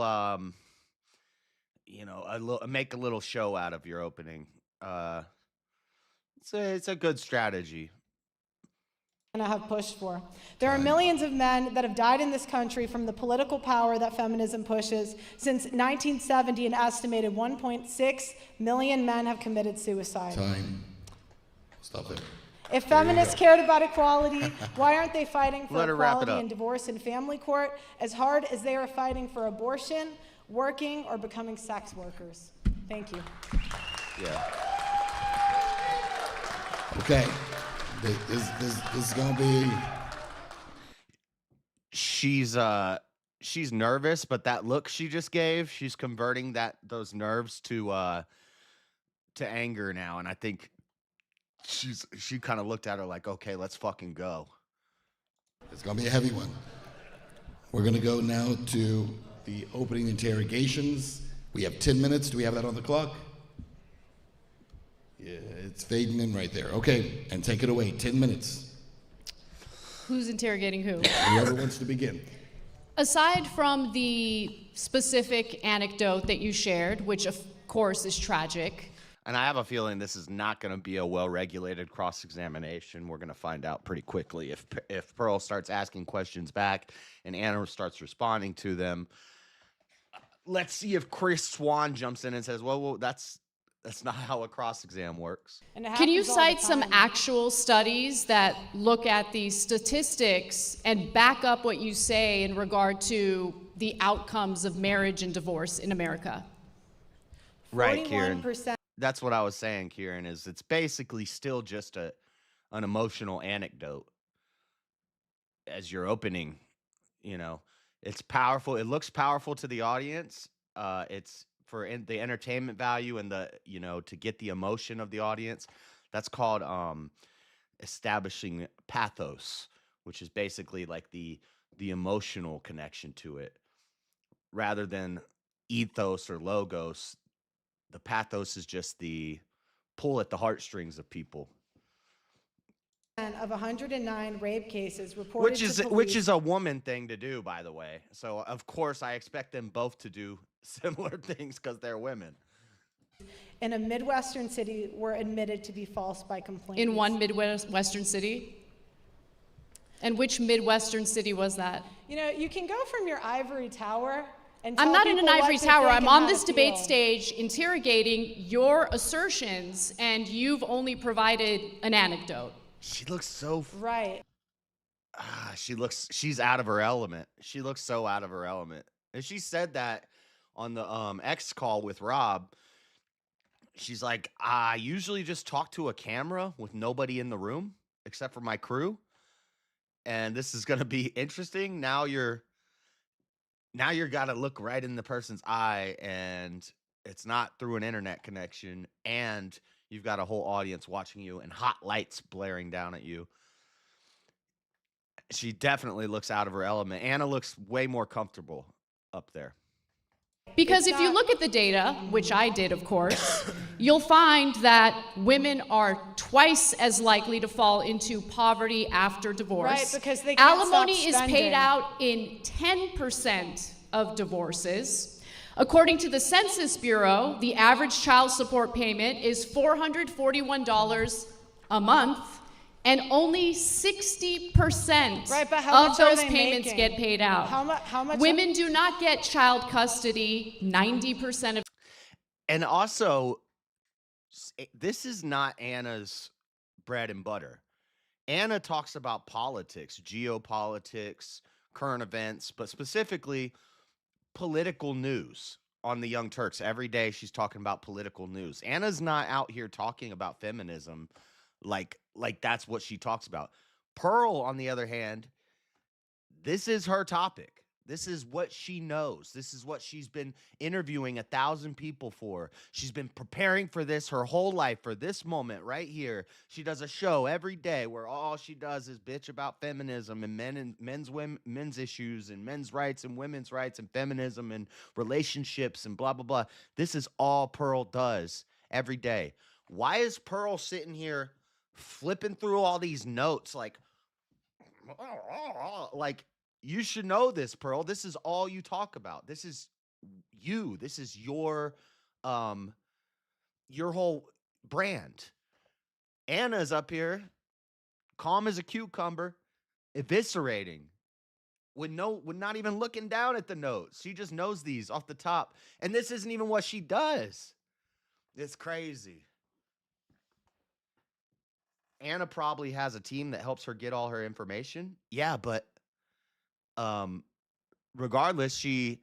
A: make a little show out of your opening. It's a good strategy.
G: And I have pushed for. There are millions of men that have died in this country from the political power that feminism pushes. Since 1970, an estimated 1.6 million men have committed suicide.
E: Time. Stop it.
G: If feminists cared about equality, why aren't they fighting for
A: Let her wrap it
G: equality
A: up.
G: in divorce and family court as hard as they are fighting for abortion, working, or becoming sex workers? Thank you.
A: Yeah.
E: Okay. This is going to be...
A: She's nervous, but that look she just gave, she's converting those nerves to anger now, and I think she kind of looked at her like, okay, let's fucking go.
E: It's going to be a heavy one. We're going to go now to the opening interrogations. We have 10 minutes. Do we have that on the clock? Yeah, it's fading in right there. Okay, and take it away. 10 minutes.
F: Who's interrogating who?
E: Whoever wants to begin.
F: Aside from the specific anecdote that you shared, which of course is tragic,
A: And I have a feeling this is not going to be a well-regulated cross-examination. We're going to find out pretty quickly if Pearl starts asking questions back and Anna starts responding to them. Let's see if Chris Swan jumps in and says, well, that's not how a cross-exam works.
G: And it
F: can you
G: happens all the
F: cite some
G: time.
F: actual studies that look at the statistics and back up what you say in regard to the outcomes of marriage and divorce in America?
A: Right, Kieran.
G: 41%.
A: That's what I was saying, Kieran, is it's basically still just an emotional anecdote as your opening. It's powerful. It looks powerful to the audience. It's for the entertainment value and to get the emotion of the audience. That's called establishing pathos, which is basically like the emotional connection to it, rather than ethos or logos. The pathos is just the pull at the heartstrings of people.
G: Of 109 rape cases reported
A: Which
G: to
A: which
G: police.
A: is a woman thing to do, by the way. So of course I expect them both to do similar things because they're women.
G: In a Midwestern city were admitted to be false by complainants.
F: In one Midwestern city? And which Midwestern city was that?
G: You can go from your ivory tower and
F: I'm
G: tell
F: not in an
G: people what
F: ivory
G: to
F: tower.
G: think
F: I'm
G: and
F: on
G: how
F: this
G: to
F: debate
G: feel.
F: stage interrogating your assertions, and you've only provided an anecdote.
A: She looks so
G: Right.
A: she's out of her element. She looks so out of her element. And she said that on the X call with Rob. She's like, I usually just talk to a camera with nobody in the room except for my crew. And this is gonna be interesting. Now you're gotta look right in the person's eye, and it's not through an internet connection, and you've got a whole audience watching you and hot lights blaring down at you. She definitely looks out of her element. Anna looks way more comfortable up there.
F: Because if you look at the data, which I did, of course, you'll find that women are twice as likely to fall into poverty after divorce.
G: Right, because they can't
F: Alimony
G: stop
F: is paid
G: spending.
F: out in 10% of divorces. According to the Census Bureau, the average child support payment is $441 a month, and only 60%
G: Right, but how
F: of
G: much are
F: those
G: they
F: payments
G: making?
F: get paid out.
G: How much?
F: Women do not get child custody 90% of.
A: And also, this is not Anna's bread and butter. Anna talks about politics, geopolitics, current events, but specifically political news on the Young Turks. Every day she's talking about political news. Anna's not out here talking about feminism like that's what she talks about. Pearl, on the other hand, this is her topic. This is what she knows. This is what she's been interviewing 1,000 people for. She's been preparing for this her whole life, for this moment right here. She does a show every day where all she does is bitch about feminism and men's issues and men's rights and women's rights and feminism and relationships and blah, blah, blah. This is all Pearl does every day. Why is Pearl sitting here flipping through all these notes like you should know this, Pearl. This is all you talk about. This is you. This is your whole brand. Anna's up here, calm as a cucumber, eviscerating, with not even looking down at the notes. She just knows these off the top. And this isn't even what she does. It's crazy. Anna probably has a team that helps her get all her information. Yeah, but regardless, you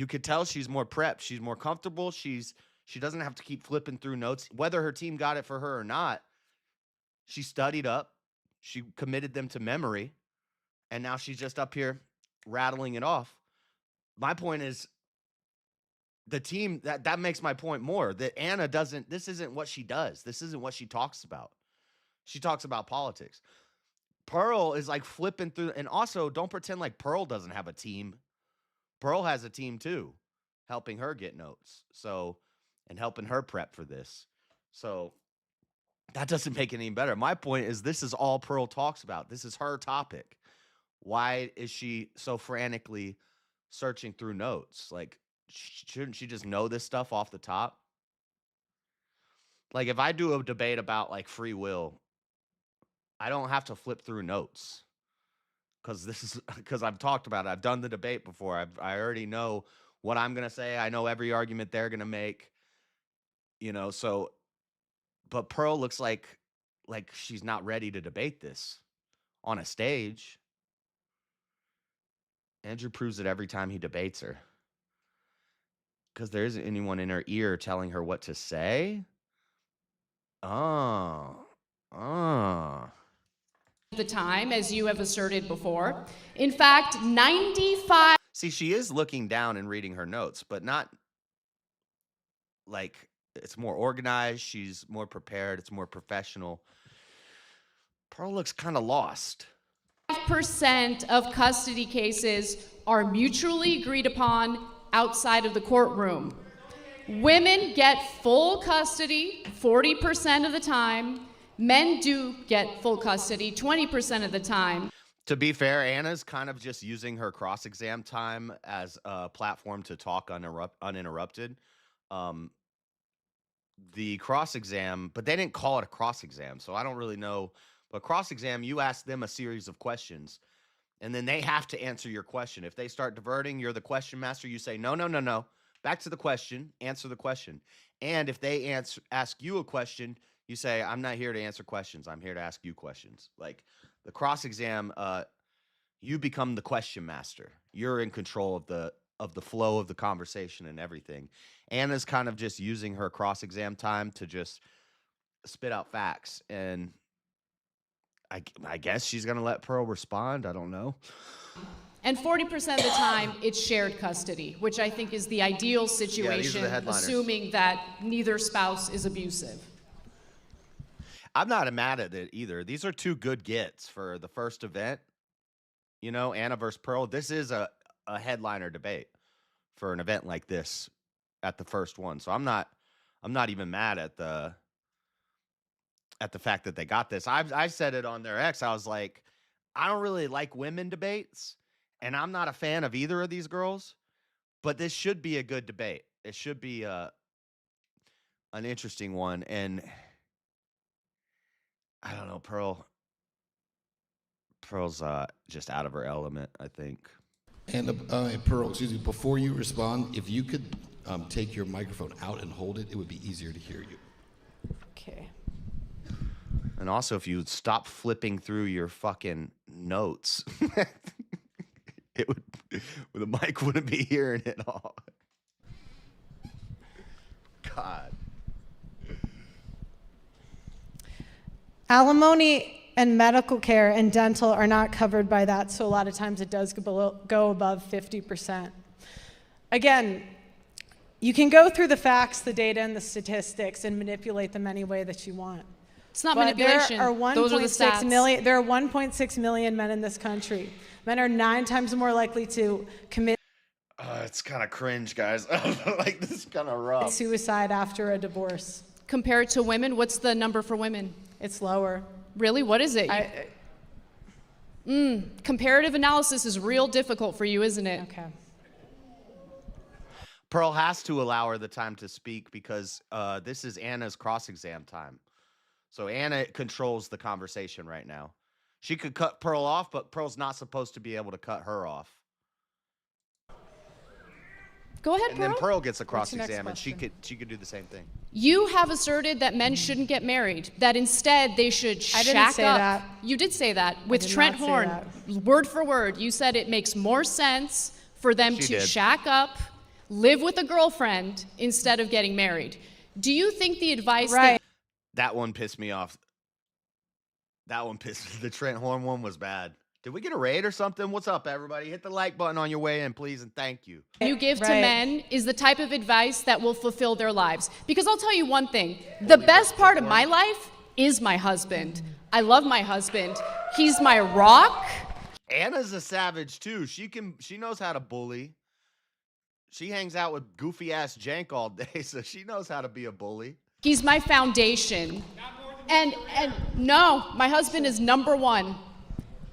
A: could tell she's more prepped. She's more comfortable. She doesn't have to keep flipping through notes. Whether her team got it for her or not, she studied up. She committed them to memory. And now she's just up here rattling it off. My point is, the team, that makes my point more, that Anna doesn't, this isn't what she does. This isn't what she talks about. She talks about politics. Pearl is like flipping through, and also don't pretend like Pearl doesn't have a team. Pearl has a team too, helping her get notes. So, and helping her prep for this. So that doesn't make it any better. My point is, this is all Pearl talks about. This is her topic. Why is she so frantically searching through notes? Like, shouldn't she just know this stuff off the top? Like, if I do a debate about like free will, I don't have to flip through notes, because I've talked about it. I've done the debate before. I already know what I'm gonna say. I know every argument they're gonna make. So, but Pearl looks like she's not ready to debate this on a stage. Andrew proves it every time he debates her. Because there isn't anyone in her ear telling her what to say. The
F: time, as you have asserted before. In fact, 95.
A: See, she is looking down and reading her notes, but not like it's more organized. She's more prepared. It's more professional. Pearl looks kind of lost.
F: 5% of custody cases are mutually agreed upon outside of the courtroom. Women get full custody 40% of the time. Men do get full custody 20% of the time.
A: To be fair, Anna's kind of just using her cross-exam time as a platform to talk uninterrupted. The cross-exam, but they didn't call it a cross-exam, so I don't really know. But cross-exam, you ask them a series of questions, and then they have to answer your question. If they start diverting, you're the question master. You say, no. Back to the question. Answer the question. And if they ask you a question, you say, I'm not here to answer questions. I'm here to ask you questions. Like the cross-exam, you become the question master. You're in control of the flow of the conversation and everything. Anna's kind of just using her cross-exam time to just spit out facts. And I guess she's going to let Pearl respond. I don't know.
F: And 40% of the time, it's shared custody, which I think is the ideal situation,
A: headliners.
F: assuming that neither spouse is abusive.
A: I'm not mad at it either. These are two good gets for the first event. You know, Anna versus Pearl. This is a headliner debate for an event like this at the first one. So I'm not even mad at the fact that they got this. I said it on their X. I was like, I don't really like women debates, and I'm not a fan of either of these girls, but this should be a good debate. It should be an interesting one. And I don't know, Pearl's just out of her element, I think.
E: And Pearl, excuse me, before you respond, if you could take your microphone out and hold it, it would be easier to hear you.
G: Okay.
A: And also, if you would stop flipping through your fucking notes, it would, the mic wouldn't be hearing it all. God.
G: Alimony and medical care and dental are not covered by that, so a lot of times it does go above 50%. Again, you can go through the facts, the data, and the statistics and manipulate them any way that you want.
F: It's not
G: But
F: manipulation.
G: there are
F: Those are the
G: 1.6
F: stats.
G: million. There are 1.6 million men in this country. Men are 9 times more likely to commit
A: It's kind of cringe, guys. Like, this is kind of rough.
G: suicide after a divorce.
F: Compared to women, what's the number for women?
G: It's lower.
F: Really? What is it? Comparative analysis is real difficult for you, isn't it?
G: Okay.
A: Pearl has to allow her the time to speak because this is Anna's cross-exam time. So Anna controls the conversation right now. She could cut Pearl off, but Pearl's not supposed to be able to cut her off.
F: Go ahead,
A: And
F: Pearl.
A: then Pearl gets a
G: What's your next
A: cross-exam, and she
G: question?
A: could do the same thing.
F: You have asserted that men shouldn't get married, that instead they should
G: I didn't
F: shack
G: say
F: up.
G: that.
F: You did say that with
G: did
F: Trent
G: not say
F: Horn.
G: that.
F: Word for word, you said it makes more sense for them
A: She
F: to
A: did.
F: shack up, live with a girlfriend instead of getting married. Do you think the advice
G: Right.
A: That one pissed me off. The Trent Horn one was bad. Did we get a raid or something? What's up, everybody? Hit the like button on your way in, please, and thank you.
F: that you give to
G: Right.
F: men is the type of advice that will fulfill their lives? Because I'll tell you one thing, the best part of my life is my husband. I love my husband. He's my rock.
A: Anna's a savage too. She knows how to bully. She hangs out with goofy ass Jank all day, so she knows how to be a bully.
F: He's my foundation. And no, my husband is number one.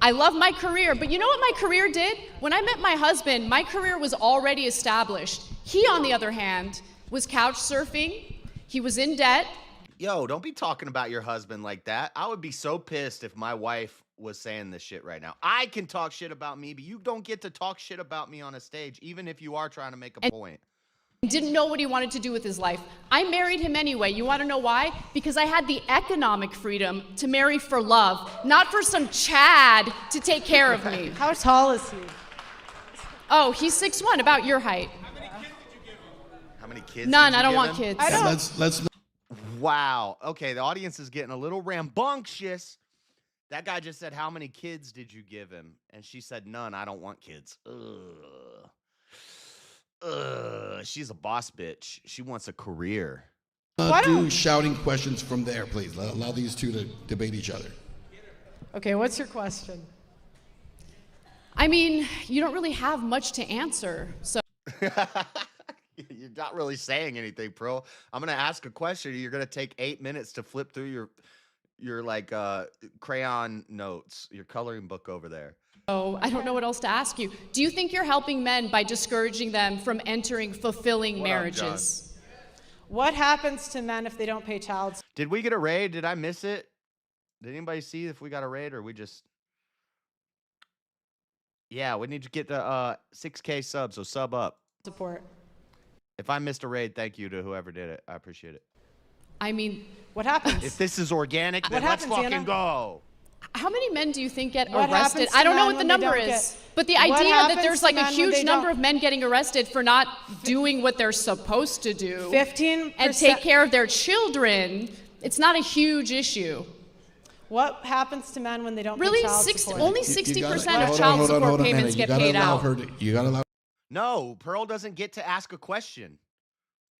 F: I love my career, but you know what my career did? When I met my husband, my career was already established. He, on the other hand, was couch surfing. He was in debt.
A: Yo, don't be talking about your husband like that. I would be so pissed if my wife was saying this shit right now. I can talk shit about me, but you don't get to talk shit about me on a stage, even if you are trying to make a point.
F: Didn't know what he wanted to do with his life. I married him anyway. You want to know why? Because I had the economic freedom to marry for love, not for some Chad to take care of me.
G: How tall is he?
F: Oh, he's 6'1", about your height.
A: How many kids?
F: None,
A: did you
F: I don't
A: give
F: want
A: him?
F: kids.
G: I don't.
E: Let's
A: Wow. Okay, the audience is getting a little rambunctious. That guy just said, "How many kids did you give him?" And she said, "None. I don't want kids." Ugh. She's a boss bitch. She wants a career.
E: do shouting questions from there, please. Allow these two to debate each other.
G: Okay, what's your question?
F: I mean, you don't really have much to answer. So
A: You're not really saying anything, Pearl. I'm gonna ask a question. You're gonna take 8 minutes to flip through your like crayon notes, your coloring book over there.
F: I don't know what else to ask you. Do you think you're helping men by discouraging them from entering fulfilling
A: What up,
F: marriages?
G: What happens to men if they don't pay child support?
A: Did we get a raid? Did I miss it? Did anybody see if we got a raid or we just? Yeah, we need to get to 6K subs, so sub up. If I missed a raid, thank you to whoever did it. I appreciate it.
F: I mean,
G: What happens?
A: If this is organic, then
G: What
A: let's
G: happens,
A: fucking
G: Anna?
A: go.
F: how many men do you think get
G: What
F: arrested?
G: happens to
F: I don't know
G: men
F: what the
G: when they
F: number
G: don't
F: is,
G: get-
F: but the
G: What
F: idea that
G: happens
F: there's
G: to
F: like a
G: men when
F: huge
G: they
F: number
G: don't-
F: of men getting arrested for not doing what they're supposed to do
G: 15%.
F: and take care of their children, it's not a huge issue.
G: What happens to men when they don't
F: Really,
G: pay child support?
F: only
E: You
F: 60%
E: gotta-
F: of
E: hold
F: child
E: on,
F: support
E: hold on,
F: payments
E: Anna.
F: get
E: You gotta
F: paid
E: allow
F: out.
E: her to- you gotta allow.
A: No, Pearl doesn't get to ask a question.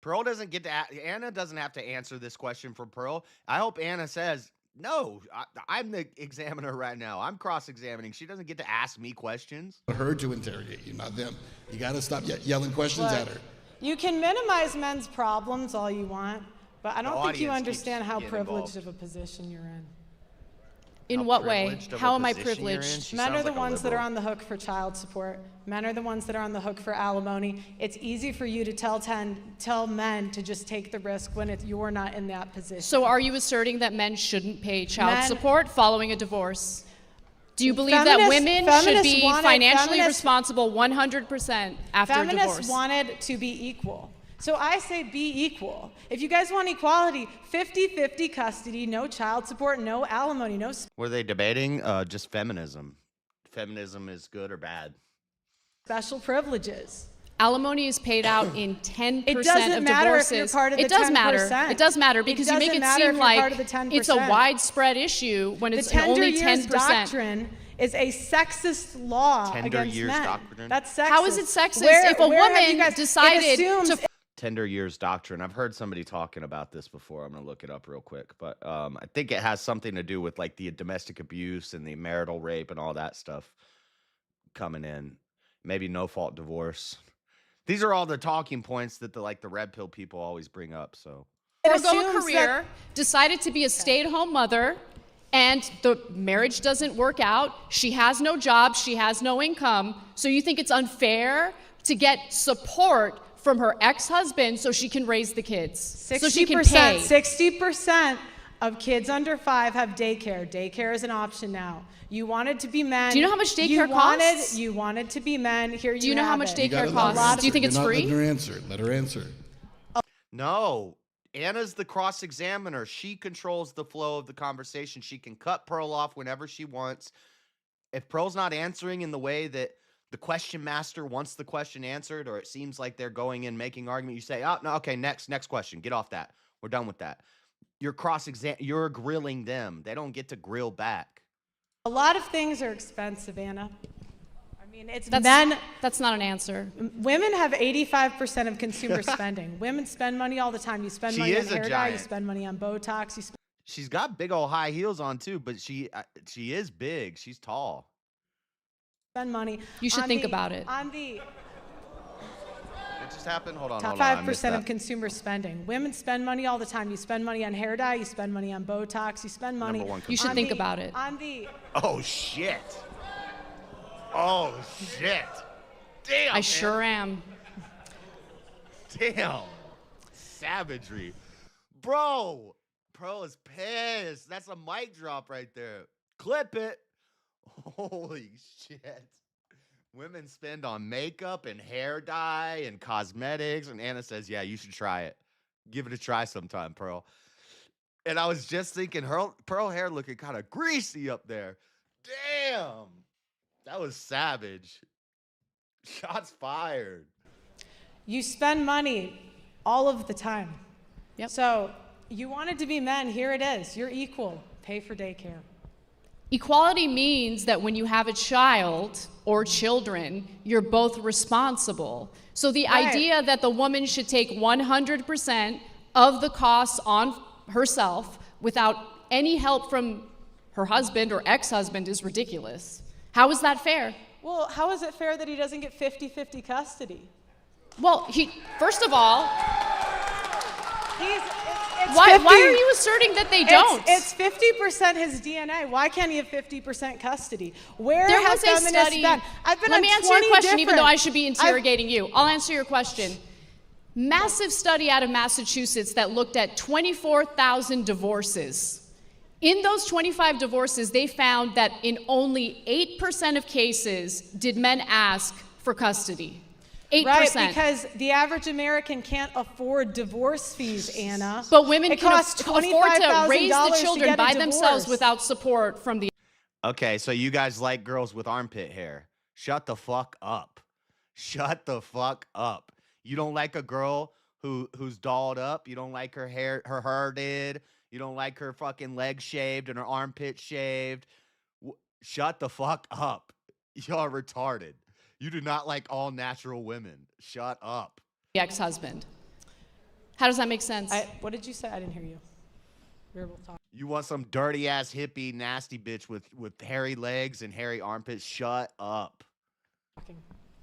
A: Pearl doesn't get to. Anna doesn't have to answer this question for Pearl. I hope Anna says, No, I'm the examiner right now. I'm cross-examining. She doesn't get to ask me questions.
E: Her to interrogate you, not them. You got to stop yelling questions
G: Look,
E: at her.
G: you can minimize men's problems all you want, but I don't think you
A: audience
G: understand
A: keeps
G: how
A: getting
G: privileged
A: involved.
G: of a position you're in.
F: In
A: How
F: what way?
A: privileged of a
F: How am I
A: position you're in?
F: privileged?
A: She
G: Men
A: sounds
G: are the
A: like a
G: ones that are
A: liberal.
G: on the hook for child support. Men are the ones that are on the hook for alimony. It's easy for you to tell men to just take the risk when you're not in that position.
F: So are you asserting that men shouldn't pay child
G: Men-
F: support following a divorce? Do you believe that
G: Feminists-
F: women should
G: feminists
F: be
G: wanted-
F: financially
G: feminists-
F: responsible 100% after a
G: Feminists
F: divorce?
G: wanted to be equal. So I say be equal. If you guys want equality, 50-50 custody, no child support, no alimony, no
A: Were they debating just feminism? Feminism is good or bad?
G: special privileges.
F: Alimony is paid out in 10%
G: It doesn't
F: of
G: matter if
F: divorces.
G: you're part of the
F: It does matter.
G: 10%.
F: It does matter
G: It
F: because you make
G: doesn't
F: it
G: matter if
F: seem
G: you're
F: like
G: part of the 10%.
F: it's a widespread issue when it's
G: The tender
F: only
G: years
F: 10%.
G: doctrine is a sexist law
A: Tender
G: against
A: years
G: men.
A: doctrine?
G: That's sexist.
F: How is it sexist
G: Where-
F: if a
G: where have you
F: woman
G: guys-
F: decided
G: it assumes
F: to
A: Tender years doctrine. I've heard somebody talking about this before. I'm going to look it up real quick. But I think it has something to do with like the domestic abuse and the marital rape and all that stuff coming in. Maybe no fault divorce. These are all the talking points that the red pill people always bring up. So
F: forego a
G: assumes
F: career, decided to be a stay-at-home mother, and the marriage doesn't work out. She has no job, she has no income. So you think it's unfair to get support from her ex-husband so she can raise the kids, so she can pay.
G: 60% of kids under 5 have daycare. Daycare is an option now. You wanted to be men.
F: Do you know how much daycare
G: you wanted,
F: costs?
G: You wanted to be men. Here
F: Do you know how much
G: it.
F: daycare
E: You gotta let
F: costs?
E: her answer.
F: Do you think
E: You're
F: it's
E: not
F: free?
E: letting her answer. Let her answer.
A: no, Anna's the cross-examiner. She controls the flow of the conversation. She can cut Pearl off whenever she wants. If Pearl's not answering in the way that the question master wants the question answered, or it seems like they're going in making argument, you say, "Oh no, okay, next question. Get off that. We're done with that." You're grilling them. They don't get to grill back.
G: A lot of things are expensive, Anna. I mean, it's
F: That's
G: men.
F: that's not an answer.
G: Women have 85% of consumer spending. Women spend money all the time. You spend
A: She
G: money on
A: is a
G: hair dye. You
A: giant.
G: spend money on Botox. You spend
A: She's got big old high heels on too, but she is big. She's tall.
G: money.
F: You should
G: on
F: think
G: the-
F: about it.
G: On the
A: What just happened? Hold on.
G: top
A: hold on. I missed
G: 5% of
A: that.
G: consumer spending. Women spend money all the time. You spend money on hair dye. You spend money on Botox. You spend money.
A: Number one
F: You should
G: on
F: think
G: the-
F: about it.
G: On the
A: Oh shit. Oh shit. Damn.
F: I
A: man.
F: sure am.
A: Damn. Savagery. Bro. Pro is pissed. That's a mic drop right there. Clip it. Holy shit. Women spend on makeup and hair dye and cosmetics. And Anna says, yeah, you should try it. Give it a try sometime, Pearl. And I was just thinking, Pearl hair looking kind of greasy up there. Damn. That was savage. Shots fired.
G: You spend money all of the time.
F: Yep.
G: So you wanted to be men. Here it is. You're equal. Pay for daycare.
F: Equality means that when you have a child or children, you're both responsible. So the
G: Right.
F: idea that the woman should take 100% of the costs on herself without any help from her husband or ex-husband is ridiculous. How is that fair?
G: Well, how is it fair that he doesn't get 50-50 custody?
F: Well, first of all,
G: It's
F: why
G: 50
F: are you asserting that they don't?
G: It's 50% his DNA. Why can't he have 50% custody? Where
F: There
G: have
F: was a
G: feminists
F: study.
G: been? I've been
F: Let
G: on
F: me answer
G: 20
F: your question, even though I
G: different-
F: should be
G: I've-
F: interrogating you. I'll answer your question. Massive study out of Massachusetts that looked at 24,000 divorces. In those 25 divorces, they found that in only 8% of cases did men ask for custody. 8%.
G: Right, because the average American can't afford divorce fees, Anna.
F: But women
G: it
F: can
G: costs
F: afford to raise the
G: $25,000
F: children
G: to get a
F: by themselves
G: divorce.
F: without support from the
A: Okay, so you guys like girls with armpit hair. Shut the fuck up. Shut the fuck up. You don't like a girl who's dolled up. You don't like her hair did. You don't like her fucking legs shaved and her armpit shaved. Shut the fuck up. Y'all retarded. You do not like all natural women. Shut up.
F: ex-husband. How does that make sense?
G: What did you say? I didn't hear you. We were both talking.
A: You want some dirty ass hippie nasty bitch with hairy legs and hairy armpits? Shut up.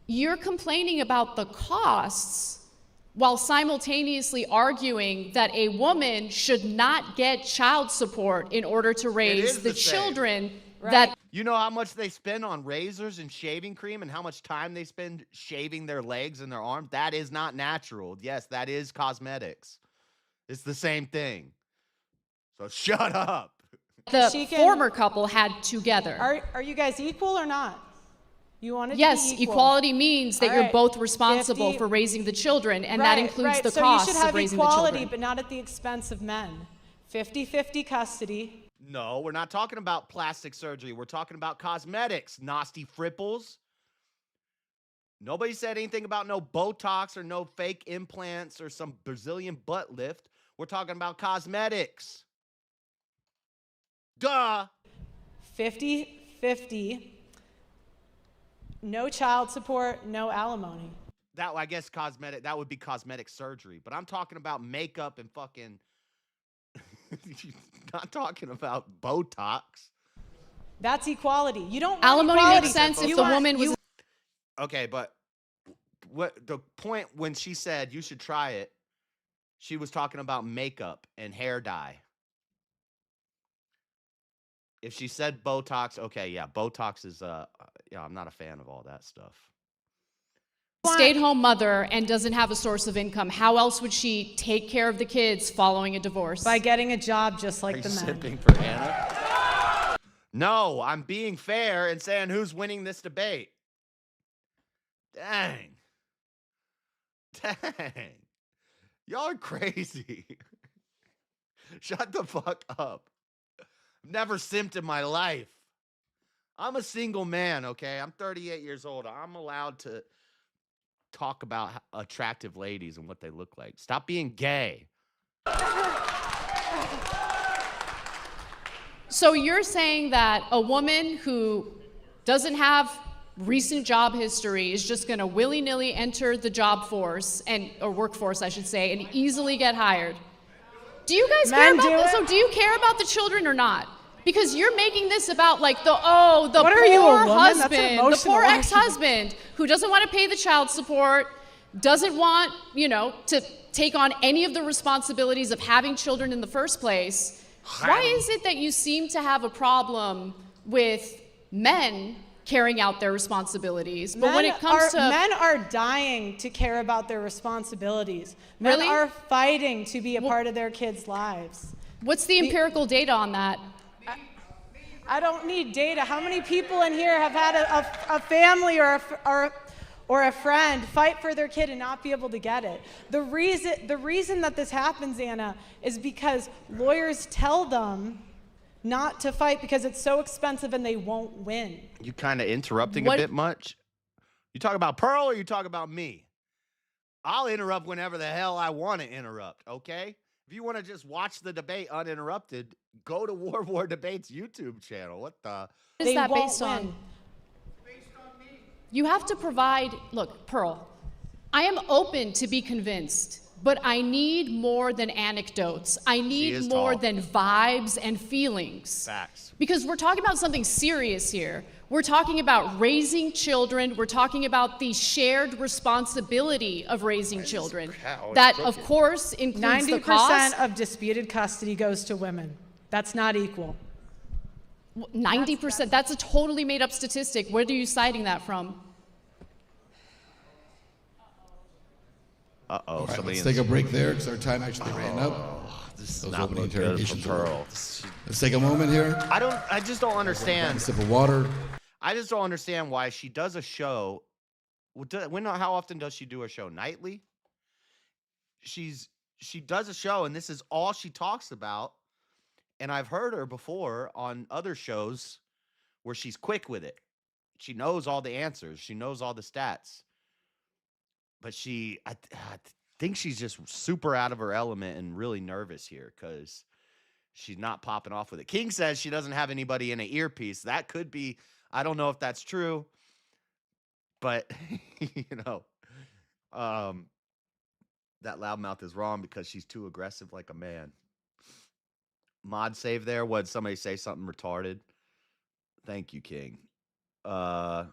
F: You're complaining about the costs while simultaneously arguing that a woman should not get child support in order to raise the children that...
A: You know how much they spend on razors and shaving cream and how much time they spend shaving their legs and their arms? That is not natural. Yes, that is cosmetics. It's the same thing. So shut up.
F: The former couple had together.
G: Are you guys equal or not? You want it
F: Yes,
G: to be equal.
F: equality means that you're
G: right.
F: both responsible
G: 50
F: for raising the children, and that includes the
G: so
F: costs
G: you should have
F: of raising the
G: equality,
F: children.
G: but not at the expense of men. 50-50 custody.
A: No, we're not talking about plastic surgery. We're talking about cosmetics, nasty fripples. Nobody said anything about no Botox or no fake implants or some Brazilian butt lift. We're talking about cosmetics. Duh.
G: 50-50. No child support, no alimony.
A: That, I guess, that would be cosmetic surgery. But I'm talking about makeup and fucking... Not talking about Botox.
G: That's equality. You don't want
F: Alimony
G: equality.
F: makes sense if the woman was...
A: Okay, but what the point when she said you should try it, she was talking about makeup and hair dye. If she said Botox, okay, yeah, Botox is yeah, I'm not a fan of all that stuff.
F: Stay-at-home mother and doesn't have a source of income, how else would she take care of the kids following a divorce?
G: By getting a job just like
A: Are you
G: the men.
A: sipping for Anna? No, I'm being fair and saying who's winning this debate. Dang. Dang. Y'all are crazy. Shut the fuck up. I've never simped in my life. I'm a single man, okay? I'm 38 years old. I'm allowed to talk about attractive ladies and what they look like. Stop being gay.
F: So you're saying that a woman who doesn't have recent job history is just going to willy-nilly enter the job force or workforce, I should say, and easily get hired? Do you guys care about this? So do you care about the children or not? Because you're making this about like the poor husband, the poor ex-husband who doesn't want to pay the child support, doesn't want, to take on any of the responsibilities of having children in the first place. Why is it that you seem to have a problem with men carrying out their responsibilities? But when it comes to...
G: Men are dying to care about their responsibilities. Men
F: Really?
G: are fighting to be a part of their kids' lives.
F: What's the empirical data on that?
G: I don't need data. How many people in here have had a family or a friend fight for their kid and not be able to get it? The reason that this happens, Anna, is because lawyers tell them not to fight because it's so expensive and they won't win.
A: You kind of interrupting a bit much. You talk about Pearl or you talk about me? I'll interrupt whenever the hell I want to interrupt, okay? If you want to just watch the debate uninterrupted, go to War Debates YouTube channel. What the?
F: What is that based on? Based on me. You have to provide, look, Pearl, I am open to be convinced, but I need more than anecdotes. I need more than vibes and feelings.
A: Facts.
F: Because we're talking about something serious here. We're talking about raising children. We're talking about the shared responsibility of raising children. That, of course, includes the cost.
G: 90% of disputed custody goes to women. That's not equal.
F: 90%? That's a totally made-up statistic. Where are you citing that from?
E: Uh-oh. All right, let's take a break there because our time actually ran up.
A: This is not looking good for Pearl.
E: Let's take a moment here.
A: I just don't understand.
E: A sip of water.
A: I just don't understand why she does a show. How often does she do a show? Nightly? She does a show, and this is all she talks about. And I've heard her before on other shows where she's quick with it. She knows all the answers. She knows all the stats. But I think she's just super out of her element and really nervous here because she's not popping off with it. King says she doesn't have anybody in an earpiece. That could be, I don't know if that's true, but, that loudmouth is wrong because she's too aggressive like a man. mod save there. Would somebody say something retarded? Thank you, King. Are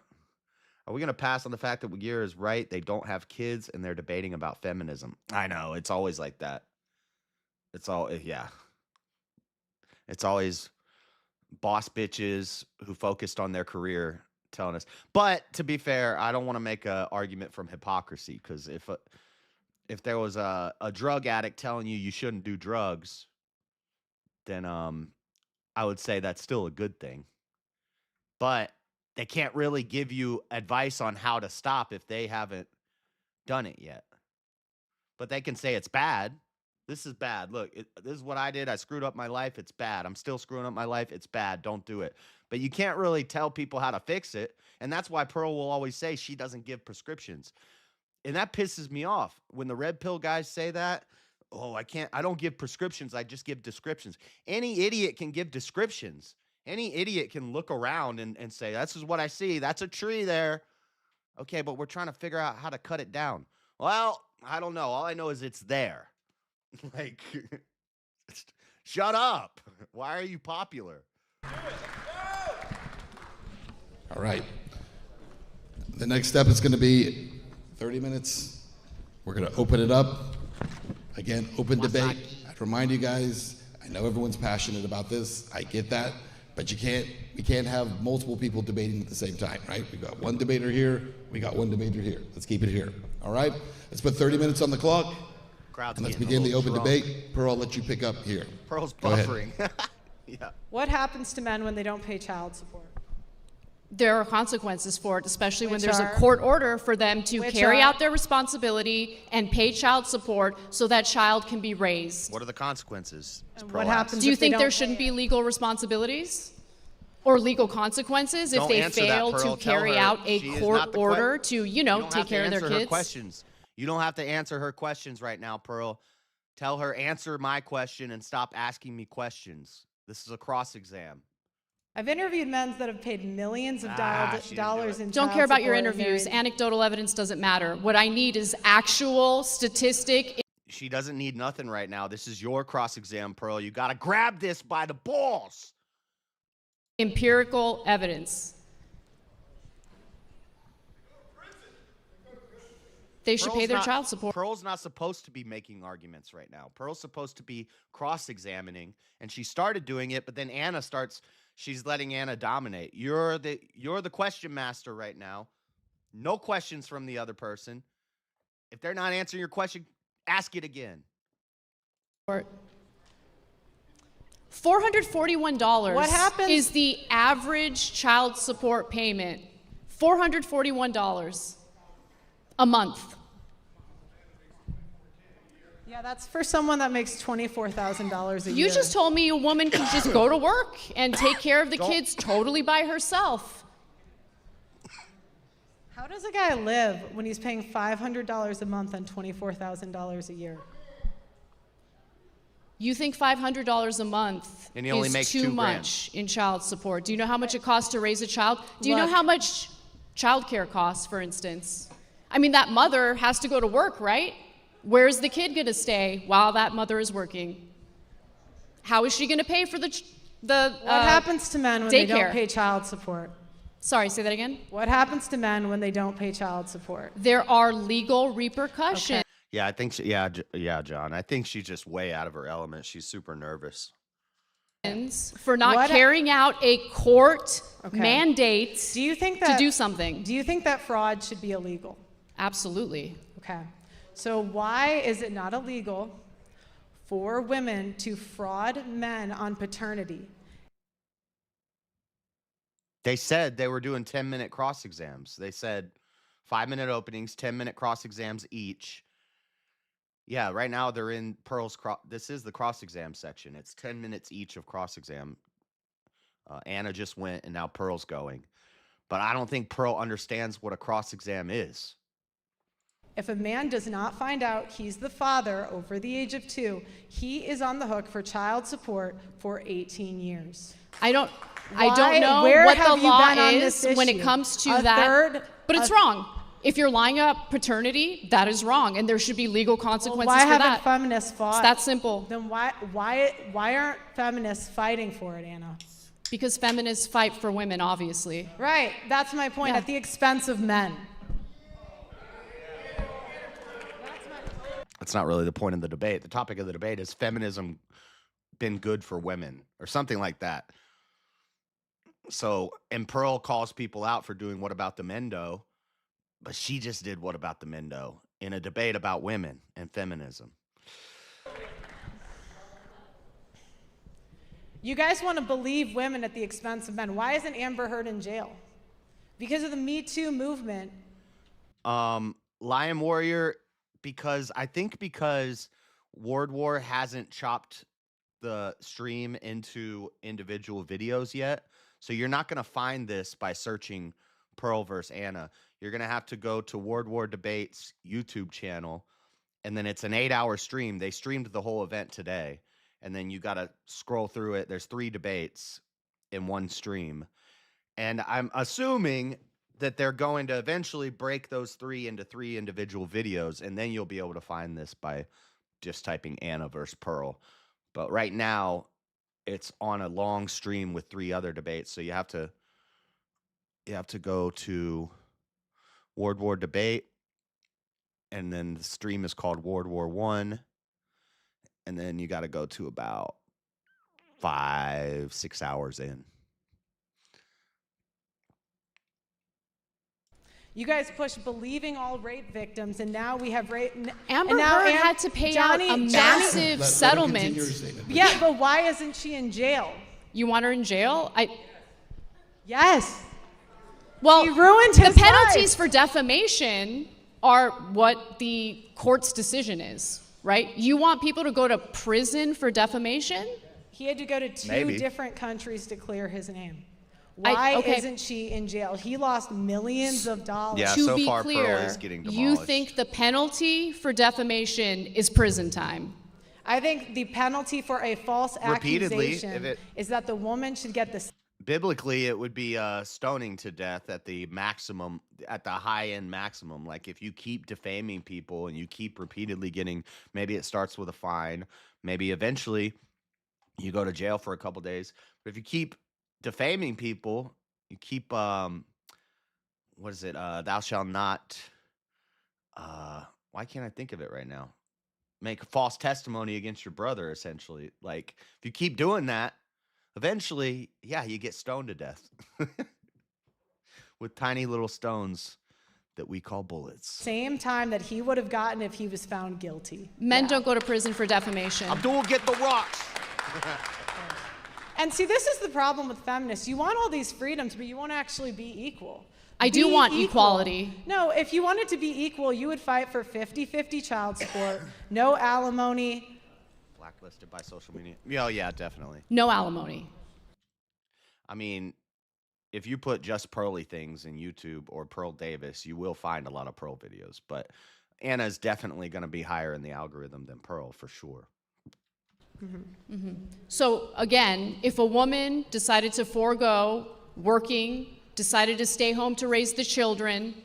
A: we going to pass on the fact that Wagir is right? They don't have kids and they're debating about feminism. I know. It's always like that. It's always boss bitches who focused on their career telling us. But to be fair, I don't want to make an argument from hypocrisy, because if there was a drug addict telling you shouldn't do drugs, then I would say that's still a good thing. But they can't really give you advice on how to stop if they haven't done it yet. But they can say it's bad. This is bad. Look, this is what I did. I screwed up my life. It's bad. I'm still screwing up my life. It's bad. Don't do it. But you can't really tell people how to fix it. And that's why Pearl will always say she doesn't give prescriptions. And that pisses me off when the red pill guys say that. Oh, I don't give prescriptions. I just give descriptions. Any idiot can give descriptions. Any idiot can look around and say, this is what I see. That's a tree there. Okay, but we're trying to figure out how to cut it down. Well, I don't know. All I know is it's there. Like, shut up. Why are you popular?
E: All right. The next step is going to be 30 minutes. We're going to open it up. Again, open debate. I'd remind you guys, I know everyone's passionate about this. I get that. But we can't have multiple people debating at the same time, right? We've got one debater here, we got one debater here. Let's keep it here, all right? Let's put 30 minutes on the clock, and let's begin the open debate. Pearl, I'll let you pick up here.
A: Pearl's buffering. Yeah.
G: What happens to men when they don't pay child support?
F: There are consequences for it, especially when there's a court order for them to carry out their responsibility and pay child support so that child can be raised.
A: What are the consequences?
G: What happens?
F: Do you think there shouldn't be legal responsibilities or legal consequences if they fail to carry out a court order to, take care of their kids?
A: Questions. You don't have to answer her questions right now, Pearl. Tell her, answer my question and stop asking me questions. This is a cross-exam.
G: I've interviewed men that have paid millions of dollars in
F: Don't
G: child
F: care about your
G: support
F: interviews. Anecdotal evidence doesn't matter. What I need is actual statistic.
A: She doesn't need nothing right now. This is your cross-exam, Pearl. You got to grab this by the balls.
F: Empirical evidence. They should pay their child support.
A: Pearl's not supposed to be making arguments right now. Pearl's supposed to be cross-examining, and she started doing it, but then Anna starts. She's letting Anna dominate. You're the question master right now. No questions from the other person. If they're not answering your question, ask it again.
F: $441
G: What happens?
F: is the average child support payment. $441 a month.
G: Yeah, that's for someone that makes $24,000 a year.
F: You just told me a woman can just go to work and take care of the kids totally by herself.
G: How does a guy live when he's paying $500 a month on $24,000 a year?
F: You think $500 a month
A: And he only
F: is
A: makes
F: too
A: $2,000
F: much in child support? Do you know how much it costs to raise a child? Do you know how much childcare costs, for instance? I mean, that mother has to go to work, right? Where's the kid going to stay while that mother is working? How is she going to pay for the
G: What happens to men when they don't
F: daycare?
G: pay child support?
F: Sorry, say that again?
G: What happens to men when they don't pay child support?
F: There are legal repercussions.
A: Yeah, I think John. I think she's just way out of her element. She's super nervous.
F: For not carrying out a court mandate
G: to
F: do something.
G: Do you think that fraud should be illegal?
F: Absolutely.
G: Okay. So why is it not illegal for women to fraud men on paternity?
A: They said they were doing 10-minute cross exams. They said 5-minute openings, 10-minute cross exams each. Yeah, right now they're in Pearl's this is the cross exam section. It's 10 minutes each of cross exam. Anna just went and now Pearl's going. But I don't think Pearl understands what a cross exam is.
G: If a man does not find out he's the father over the age of 2, he is on the hook for child support for 18 years.
F: I don't know what the law is when it comes to that, but it's wrong. If you're lying about paternity, that is wrong, and there should be legal consequences
G: why
F: for
G: haven't
F: that.
G: feminists fought?
F: It's that simple.
G: Then why aren't feminists fighting for it, Anna?
F: Because feminists fight for women, obviously.
G: Right, that's my point,
F: Yeah.
G: at the expense of men.
A: That's not really the point of the debate. The topic of the debate is feminism been good for women or something like that. So, and Pearl calls people out for doing What About the Mendo, but she just did What About the Mendo in a debate about women and feminism.
G: You guys want to believe women at the expense of men. Why isn't Amber Heard in jail? Because of the Me Too movement.
A: Lion Warrior, because Ward War hasn't chopped the stream into individual videos yet. So you're not going to find this by searching Pearl versus Anna. You're going to have to go to Ward War Debates YouTube channel, and then it's an 8-hour stream. They streamed the whole event today, and then you got to scroll through it. There's 3 debates in one stream. And I'm assuming that they're going to eventually break those 3 into 3 individual videos, and then you'll be able to find this by just typing Anna versus Pearl. But right now, it's on a long stream with 3 other debates, so you have to go to Ward War Debate, and then the stream is called Ward War 1, and then you got to go to about 5-6 hours in.
G: You guys push believing all rape victims, and now we have rape.
F: Amber
G: and now
F: Heard had to pay out a massive settlement.
G: Yeah, but why isn't she in jail?
F: You want her in jail?
G: Yes.
F: Well,
G: He ruined
F: the
G: his
F: penalties
G: life.
F: for defamation are what the court's decision is, right? You want people to go to prison for defamation?
G: He had to go to 2
A: Maybe.
G: different countries to clear his name. Why
F: okay.
G: isn't she in jail? He lost millions of dollars.
A: Yeah,
F: To
A: so
F: be
A: far,
F: clear,
A: Pearl is getting
F: you
A: demolished.
F: think the penalty for defamation is prison time?
G: I think the penalty for a false
A: Repeatedly,
G: accusation is that the woman should get the.
A: Biblically, it would be stoning to death at the maximum, at the high-end maximum. Like, if you keep defaming people and you keep repeatedly getting, maybe it starts with a fine, maybe eventually you go to jail for a couple days. But if you keep defaming people, you keep, what is it? Thou shalt not, why can't I think of it right now? Make a false testimony against your brother, essentially. Like, if you keep doing that, eventually, yeah, you get stoned to death with tiny little stones that we call bullets.
G: Same time that he would have gotten if he was found guilty.
F: Men don't go to prison for defamation.
A: Abdul, get the rocks.
G: And see, this is the problem with feminists. You want all these freedoms, but you won't actually be equal.
F: I do want equality.
G: No, if you wanted to be equal, you would fight for 50-50 child support, no alimony.
A: Blacklisted by social media. Oh, yeah, definitely.
F: No alimony.
A: I mean, if you put just Pearly things in YouTube or Pearl Davis, you will find a lot of Pearl videos. But Anna's definitely going to be higher in the algorithm than Pearl, for sure.
F: So again, if a woman decided to forego working, decided to stay home to raise the children,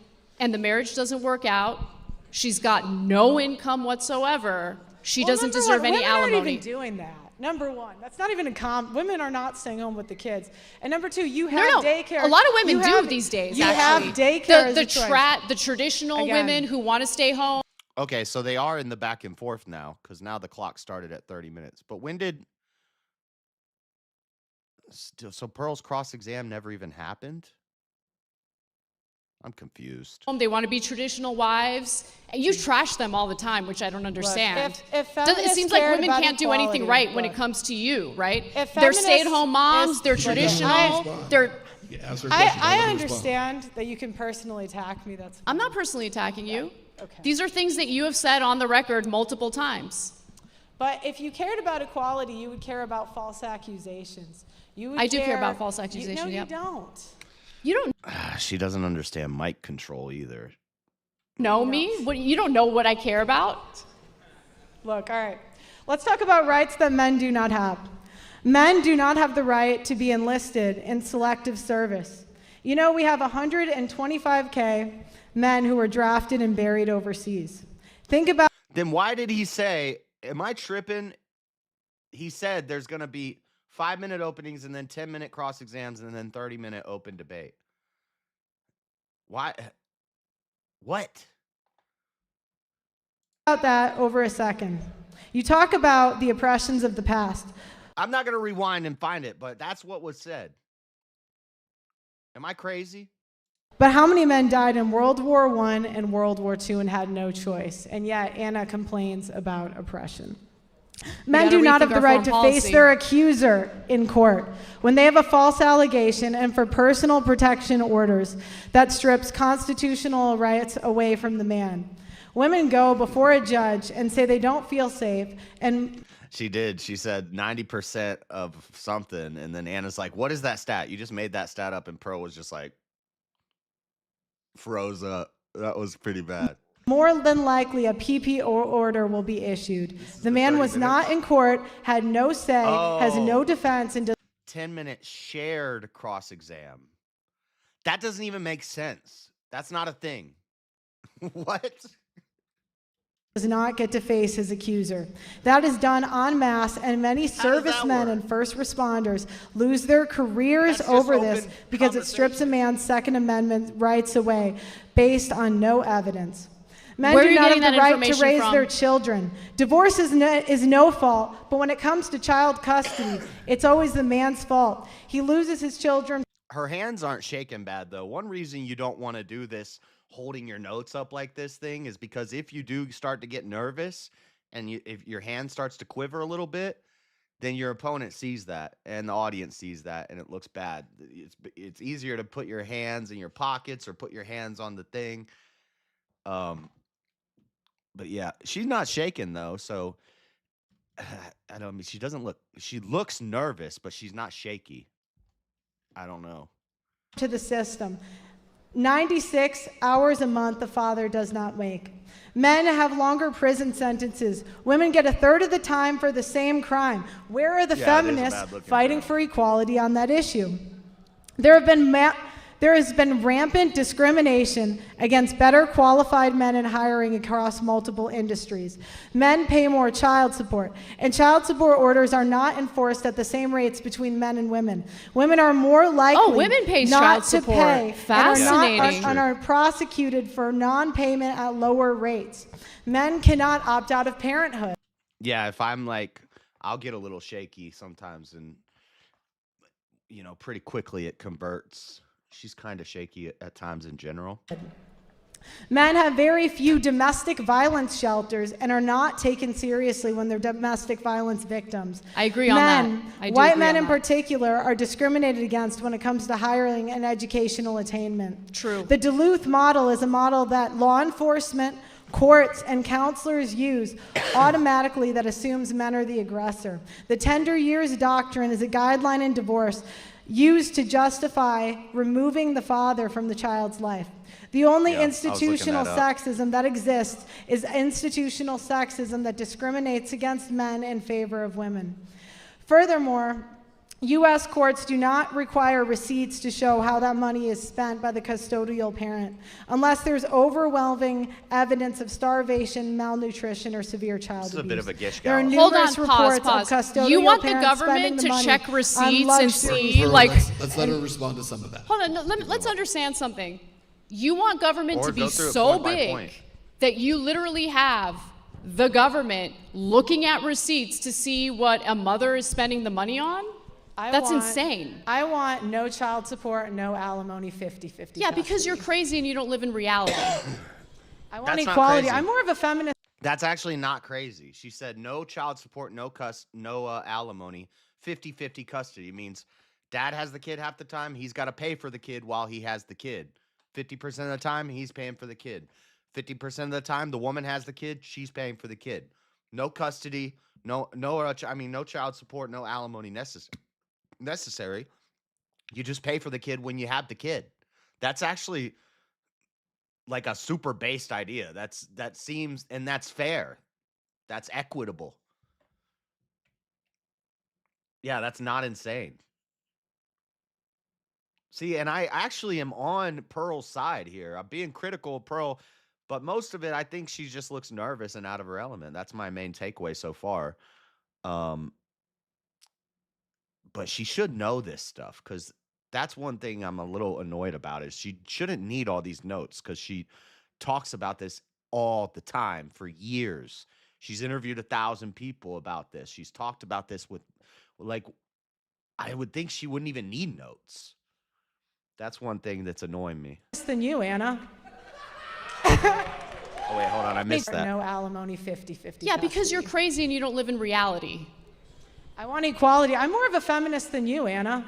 F: and the marriage doesn't work out, she's got no income whatsoever, she doesn't deserve any
G: women
F: alimony.
G: aren't even doing that. Number one, that's not even women are not staying home with the kids. And number two, you have daycare.
F: A lot of women
G: You
F: do
G: have-
F: these days,
G: You
F: actually.
G: have daycare as a choice.
F: The traditional
G: Again.
F: women who want to stay home.
A: Okay, so they are in the back and forth now, because now the clock started at 30 minutes. But when did... So Pearl's cross-exam never even happened? I'm confused.
F: They want to be traditional wives. And you trash them all the time, which I don't understand.
G: if
F: It
G: feminists
F: seems like
G: cared
F: women
G: about
F: can't do anything
G: equality,
F: right when it
G: look.
F: comes to you, right?
G: If
F: They're
G: feminists
F: stay-at-home moms.
G: is-
F: They're
G: Look,
F: traditional. They're.
E: Ask her question,
G: I
E: let her respond.
G: understand that you can personally attack me. That's
F: I'm not personally attacking you.
G: Okay.
F: These are things that you have said on the record multiple times.
G: But if you cared about equality, you would care about false accusations. You would
F: I do care about false accusations,
G: No,
F: yep.
G: you don't.
F: You don't
A: She doesn't understand mic control either.
F: know me. What, you don't know what I care about.
G: Look, all right. Let's talk about rights that men do not have. Men do not have the right to be enlisted in selective service. You know, we have 125K men who were drafted and buried overseas. Think about.
A: Then why did he say, am I tripping? He said there's going to be 5-minute openings and then 10-minute cross exams and then 30-minute open debate. Why? What?
G: About that over a second. You talk about the oppressions of the past.
A: I'm not going to rewind and find it, but that's what was said. Am I crazy?
G: But how many men died in World War I and World War II and had no choice? And yet Anna complains about oppression. Men do not have the right to face their accuser in court when they have a false allegation and for personal protection orders that strips constitutional rights away from the man. Women go before a judge and say they don't feel safe, and
A: she did. She said 90% of something, and then Anna's like, what is that stat? You just made that stat up, and Pearl was just like, froze up. That was pretty bad.
G: More than likely, a PP order will be issued. The man was not in court, had no say, has no defense, and
A: 10-minute shared cross-exam. That doesn't even make sense. That's not a thing. What?
G: Does not get to face his accuser. That is done en masse, and many servicemen and first responders lose their careers over this because it strips a man's Second Amendment rights away based on no evidence. Men do not have the right to raise their children. Divorce is no fault, but when it comes to child custody, it's always the man's fault. He loses his children.
A: Her hands aren't shaking bad, though. One reason you don't want to do this holding your notes up like this thing is because if you do start to get nervous and if your hand starts to quiver a little bit, then your opponent sees that and the audience sees that and it looks bad. It's easier to put your hands in your pockets or put your hands on the thing. But yeah, she's not shaking though, so I don't mean she looks nervous, but she's not shaky. I don't know.
G: To the system. 96 hours a month the father does not make. Men have longer prison sentences. Women get a third of the time for the same crime. Where are the feminists fighting for equality on that issue? There has been rampant discrimination against better qualified men in hiring across multiple industries. Men pay more child support, and child support orders are not enforced at the same rates between men and women. Women are more likely
F: women pay
G: not
F: child
G: to
F: support.
G: pay
F: Fascinating.
G: and are prosecuted for non-payment at lower rates. Men cannot opt out of parenthood.
A: Yeah, if I'm like, I'll get a little shaky sometimes, and pretty quickly it converts. She's kind of shaky at times in general.
G: Men have very few domestic violence shelters and are not taken seriously when they're domestic violence victims.
F: I agree on that.
G: White men in particular are discriminated against when it comes to hiring and educational attainment.
F: True.
G: The Duluth model is a model that law enforcement, courts, and counselors use automatically that assumes men are the aggressor. The tender years doctrine is a guideline in divorce used to justify removing the father from the child's life. The only institutional sexism that exists is institutional sexism that discriminates against men in favor of women. Furthermore, U.S. courts do not require receipts to show how that money is spent by the custodial parent, unless there's overwhelming evidence of starvation, malnutrition, or severe child abuse.
A: This is a bit of a gish
G: There are
A: gallop.
G: numerous reports of custodial
F: You want the
G: parents spending
F: government
G: the
F: to
G: money
F: check
G: on
F: receipts and see,
E: Let's let her respond to some of that.
F: Hold on, let's understand something. You want government
A: Or
F: to
A: go
F: be
A: through it
F: so
A: point by
F: big
A: point.
F: that you literally have the government looking at receipts to see what a mother is spending the money on? That's insane.
G: I want no child support, no alimony, 50-50.
F: Yeah, because you're crazy and you don't live in reality.
G: I want
A: That's not
G: equality.
A: crazy.
G: I'm more of a feminist.
A: That's actually not crazy. She said no child support, no alimony, 50-50 custody. It means dad has the kid half the time. He's got to pay for the kid while he has the kid. 50% of the time, he's paying for the kid. 50% of the time, the woman has the kid. She's paying for the kid. No custody, no child support, no alimony necessary. You just pay for the kid when you have the kid. That's actually like a super based idea. That seems, and that's fair. That's equitable. Yeah, that's not insane. See, and I actually am on Pearl's side here. I'm being critical of Pearl, but most of it, I think she just looks nervous and out of her element. That's my main takeaway so far. Um, but she should know this stuff because that's one thing I'm a little annoyed about is she shouldn't need all these notes because she talks about this all the time for years. She's interviewed 1,000 people about this. She's talked about this with, like, I would think she wouldn't even need notes. That's one thing that's annoying me.
G: Less than you, Anna.
A: Oh, wait, hold on. I missed that.
G: No alimony 50-50.
F: Yeah, because you're
G: custody.
F: crazy and you don't live in reality.
G: I want equality. I'm more of a feminist than you, Anna.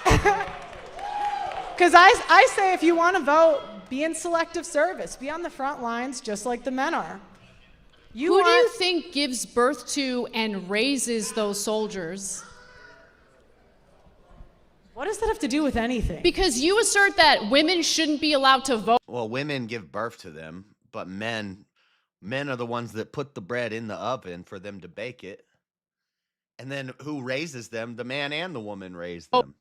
G: Because I say if you want to vote, be in selective service. Be on the front lines just like the men are.
F: Who do you think gives birth to and raises those soldiers?
G: What does that have to do with anything?
F: Because you assert that women shouldn't be allowed to vote.
A: Well, women give birth to them, but men are the ones that put the bread in the oven for them to bake it. And then who raises them? The man and the woman raise them.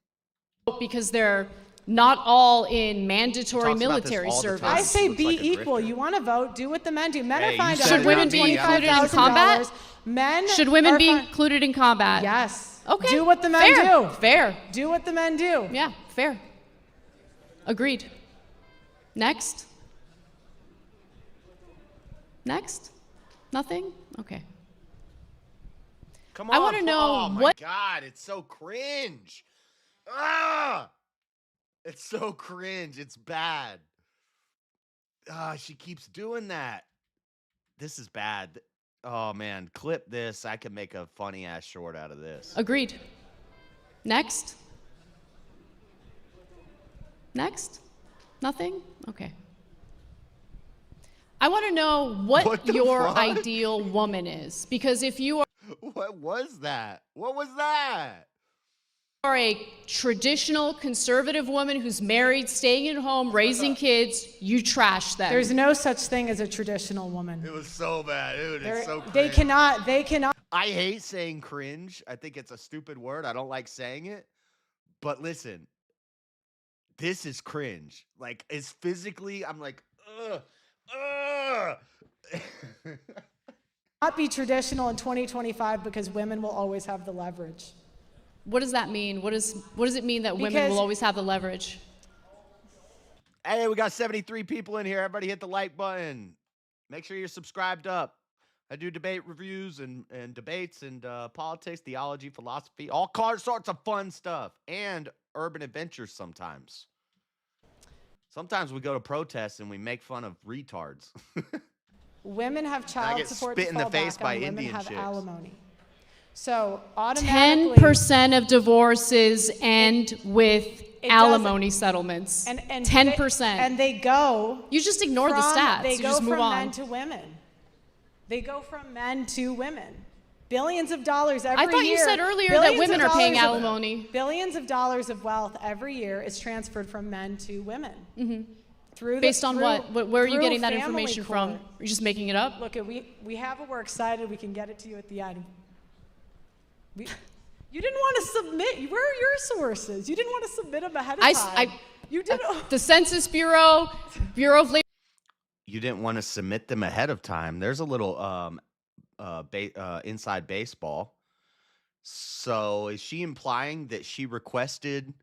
F: Because they're not all in mandatory
A: Talks about this
F: military
A: all the
F: service.
A: time.
G: I say
A: Looks
G: be
A: like a
G: equal.
A: grifter.
G: You want to vote, do what the men do. Men
A: Hey,
G: are
A: you
G: fined
A: said it,
F: Should women
A: not me.
F: be included in combat?
G: Men
F: Should women
G: are
F: be
G: fin-
F: included in combat?
G: Yes.
F: Okay.
G: Do what the men
F: Fair.
G: do.
F: Fair.
G: Do what the men do.
F: Yeah, fair. Agreed. Next? Next? Nothing? Okay.
A: Come on.
F: I wanna know
A: oh my
F: what-
A: God, it's so cringe. Ah! It's so cringe. It's bad. She keeps doing that. This is bad. Oh man, clip this. I could make a funny ass short out of this.
F: Agreed. Next? Next? Nothing? Okay. I want to know what
A: What the
F: your
A: fuck?
F: ideal woman is. Because if you
A: What was that? What was that?
F: are a traditional conservative woman who's married, staying at home, raising kids, you trash them.
G: There's no such thing as a traditional woman.
A: It was so bad, dude.
G: They're-
A: It's so
G: they
A: cringe.
G: cannot.
A: I hate saying cringe. I think it's a stupid word. I don't like saying it. But listen, this is cringe. Like, it's physically, I'm like, ugh, ugh.
G: Not be traditional in 2025 because women will always have the leverage.
F: What does that mean? What does it mean that women
G: Because-
F: will always have the leverage?
A: Hey, we got 73 people in here. Everybody hit the like button. Make sure you're subscribed up. I do debate reviews and debates and politics, theology, philosophy, all sorts of fun stuff, and urban adventures sometimes. Sometimes we go to protests and we make fun of retards.
G: Women have child
A: get
G: support
A: spit
G: to
A: in the
G: fall
A: face
G: back
A: by
G: on. Women
A: Indian
G: have
A: chicks.
G: alimony. So automatically,
F: 10% of divorces end with
G: it
F: alimony settlements.
G: and
F: 10%.
G: and they go.
F: You just ignore the stats.
G: They
F: You
G: go
F: just move
G: from
F: on.
G: men to women. They go from men to women. Billions of dollars every year.
F: I thought you said earlier that
G: billions
F: women
G: of
F: are paying
G: dollars of-
F: alimony.
G: Billions of dollars of wealth every year is transferred from men to women. Through
F: Based on what? Where are you
G: through
F: getting that
G: family
F: information from?
G: court.
F: You're just making it up?
G: Look, we have it. We're excited. We can get it to you at the end. You didn't want to submit. Where are your sources? You didn't want to submit them ahead of time. You did.
F: The Census Bureau, Bureau of Labor.
A: You didn't want to submit them ahead of time. There's a little inside baseball. So is she implying that she requested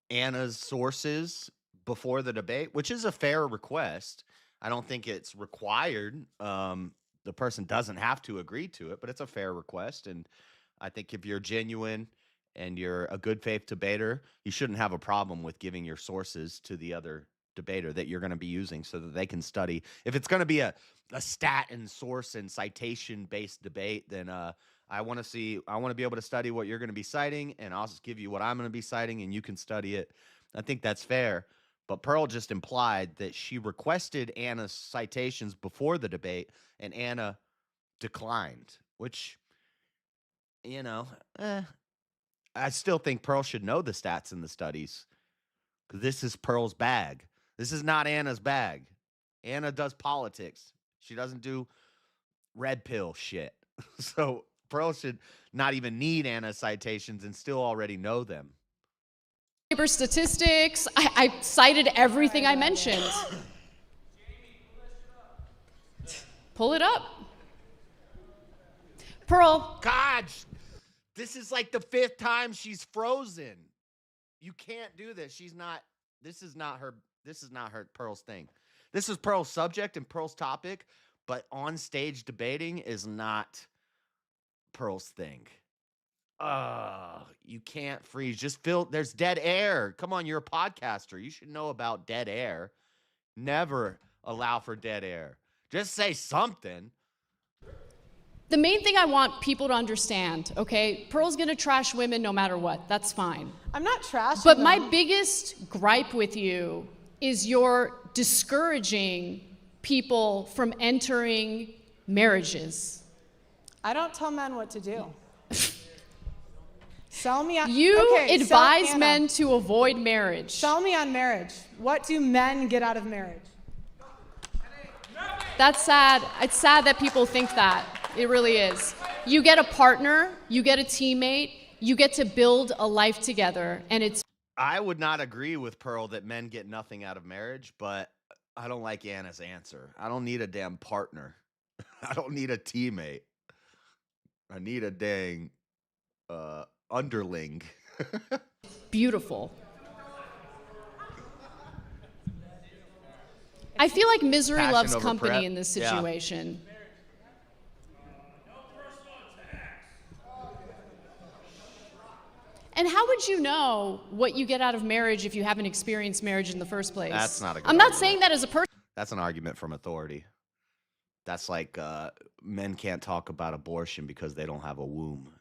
A: Anna's sources before the debate, which is a fair request? I don't think it's required. The person doesn't have to agree to it, but it's a fair request. And I think if you're genuine and you're a good faith debater, you shouldn't have a problem with giving your sources to the other debater that you're going to be using so that they can study. If it's going to be a stat and source and citation based debate, then I want to be able to study what you're going to be citing, and I'll just give you what I'm going to be citing and you can study it. I think that's fair. But Pearl just implied that she requested Anna's citations before the debate and Anna declined, which, I still think Pearl should know the stats and the studies because this is Pearl's bag. This is not Anna's bag. Anna does politics. She doesn't do red pill shit. So Pearl should not even need Anna's citations and still already know them.
F: labor statistics. I cited everything I mentioned. Pull it up. Pearl.
A: God, this is like the 5th time she's frozen. You can't do this. This is not her Pearl's thing. This is Pearl's subject and Pearl's topic, but on stage debating is not Pearl's thing. You can't freeze. Just there's dead air. Come on, you're a podcaster. You should know about dead air. Never allow for dead air. Just say something.
F: The main thing I want people to understand, okay, Pearl's gonna trash women no matter what. That's fine.
G: I'm not trashing
F: But
G: them.
F: my biggest gripe with you is you're discouraging people from entering marriages.
G: I don't tell men what to do. Sell me on.
F: You
G: okay,
F: advise
G: Anna,
F: men to avoid marriage.
G: Sell me on marriage. What do men get out of marriage?
F: That's sad. It's sad that people think that. It really is. You get a partner, you get a teammate, you get to build a life together, and it's.
A: I would not agree with Pearl that men get nothing out of marriage, but I don't like Anna's answer. I don't need a damn partner. I don't need a teammate. I need a dang underling.
F: Beautiful. I feel like misery
A: Passion
F: loves
A: over
F: company
A: prep.
F: in this
A: Yeah.
F: situation. And how would you know what you get out of marriage if you haven't experienced marriage in the first place?
A: That's not a good
F: I'm not
A: argument.
F: saying that as a person.
A: That's an argument from authority. That's like men can't talk about abortion because they don't have a womb.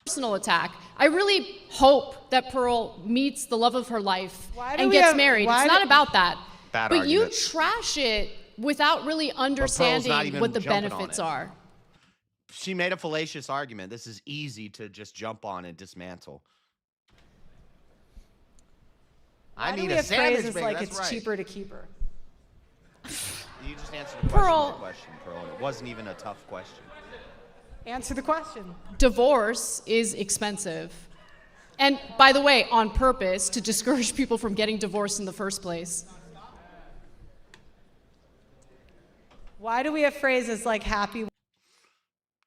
F: Personal attack. I really hope that Pearl meets the love of her life
G: Why do
F: and
G: we
F: gets
G: have-
F: married.
G: why
F: It's
G: do-
F: not about that.
A: Bad
F: but you
A: argument.
F: trash it without really
A: not
F: understanding
A: even
F: what the
A: jumping on
F: benefits
A: it.
F: are.
A: She made a fallacious argument. This is easy to just jump on and dismantle.
G: Why
A: I
G: do
A: need
G: we
A: a
G: have
A: sandwich
G: phrases
A: maker.
G: like
A: That's
G: it's
A: right.
G: cheaper to keep her?
A: You just answered the question.
F: Pearl.
A: with a question, Pearl. And it wasn't even a tough question.
G: Answer the question.
F: Divorce is expensive. And by the way, on purpose to discourage people from getting divorced in the first place.
G: Why do we have phrases like happy?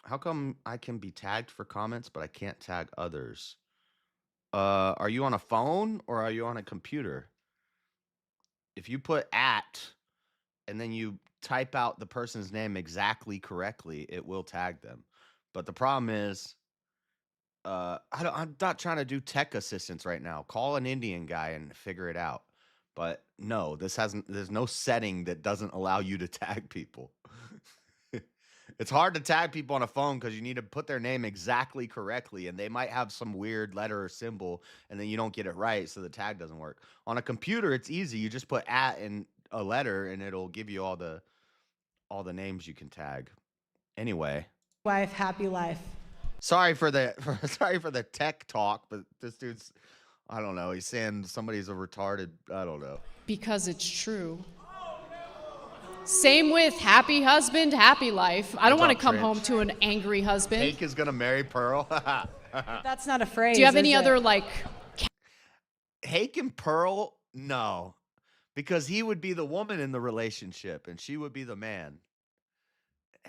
A: How come I can be tagged for comments, but I can't tag others? Are you on a phone or are you on a computer? If you put @ and then you type out the person's name exactly correctly, it will tag them. But the problem is, I'm not trying to do tech assistance right now. Call an Indian guy and figure it out. But no, there's no setting that doesn't allow you to tag people. It's hard to tag people on a phone because you need to put their name exactly correctly, and they might have some weird letter or symbol, and then you don't get it right, so the tag doesn't work. On a computer, it's easy. You just put @ in a letter, and it'll give you all the names you can tag. Anyway,
G: Wife, happy life.
A: sorry for the tech talk, but this dude's, I don't know. He's saying somebody's a retarded. I don't know.
F: Because it's true. Same with happy husband, happy life. I don't
A: What's
F: want
A: up,
F: to come
A: Trench?
F: home to an angry husband.
A: Hank is gonna marry Pearl.
G: That's not a phrase.
F: Do you have
G: is
F: any
G: it?
F: other like
A: Hake and Pearl, no, because he would be the woman in the relationship and she would be the man.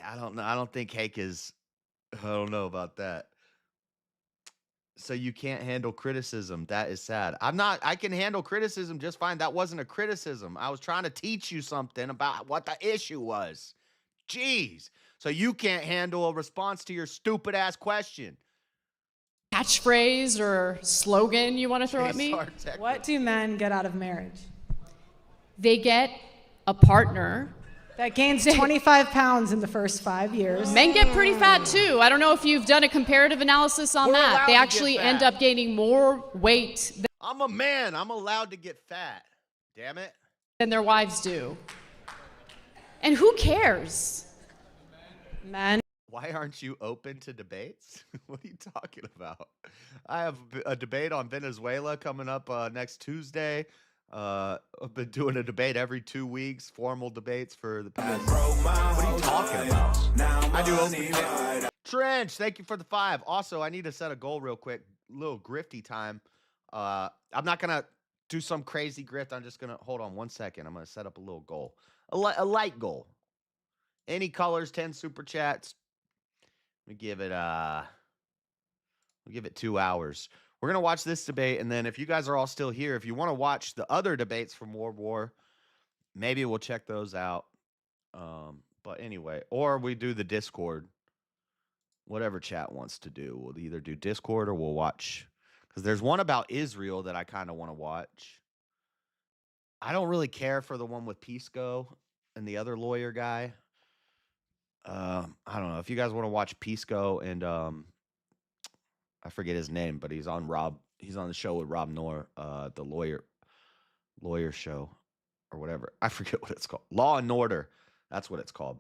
A: I don't know. I don't think Hake is. I don't know about that. So you can't handle criticism. That is sad. I can handle criticism just fine. That wasn't a criticism. I was trying to teach you something about what the issue was. Jeez. So you can't handle a response to your stupid ass question.
F: catchphrase or slogan you want to throw at me?
G: What do men get out of marriage?
F: They get a partner.
G: That gains 25 pounds in the first 5 years.
F: Men get pretty fat too. I don't know if you've done a comparative analysis on
A: We're allowed
F: that. They
A: to get
F: actually end
A: fat.
F: up gaining more weight
A: I'm a man. I'm allowed to get fat. Damn it.
F: than their wives do. And who cares?
G: Men.
A: Why aren't you open to debates? What are you talking about? I have a debate on Venezuela coming up next Tuesday. I've been doing a debate every 2 weeks, formal debates for the past. What are you talking about? I do open. Trench, thank you for the 5. Also, I need to set a goal real quick. Little grifty time. I'm not gonna do some crazy grift. I'm just gonna hold on 1 second. I'm gonna set up a little goal, a light goal. Any colors, 10 super chats. We give it 2 hours. We're gonna watch this debate, and then if you guys are all still here, if you want to watch the other debates from World War, maybe we'll check those out. But anyway, or we do the Discord. Whatever chat wants to do. We'll either do Discord or we'll watch. Because there's one about Israel that I kind of want to watch. I don't really care for the one with Pisco and the other lawyer guy. I don't know. If you guys want to watch Pisco and I forget his name, but he's on the show with Rob Noor, the lawyer show or whatever. I forget what it's called. Law and Order. That's what it's called.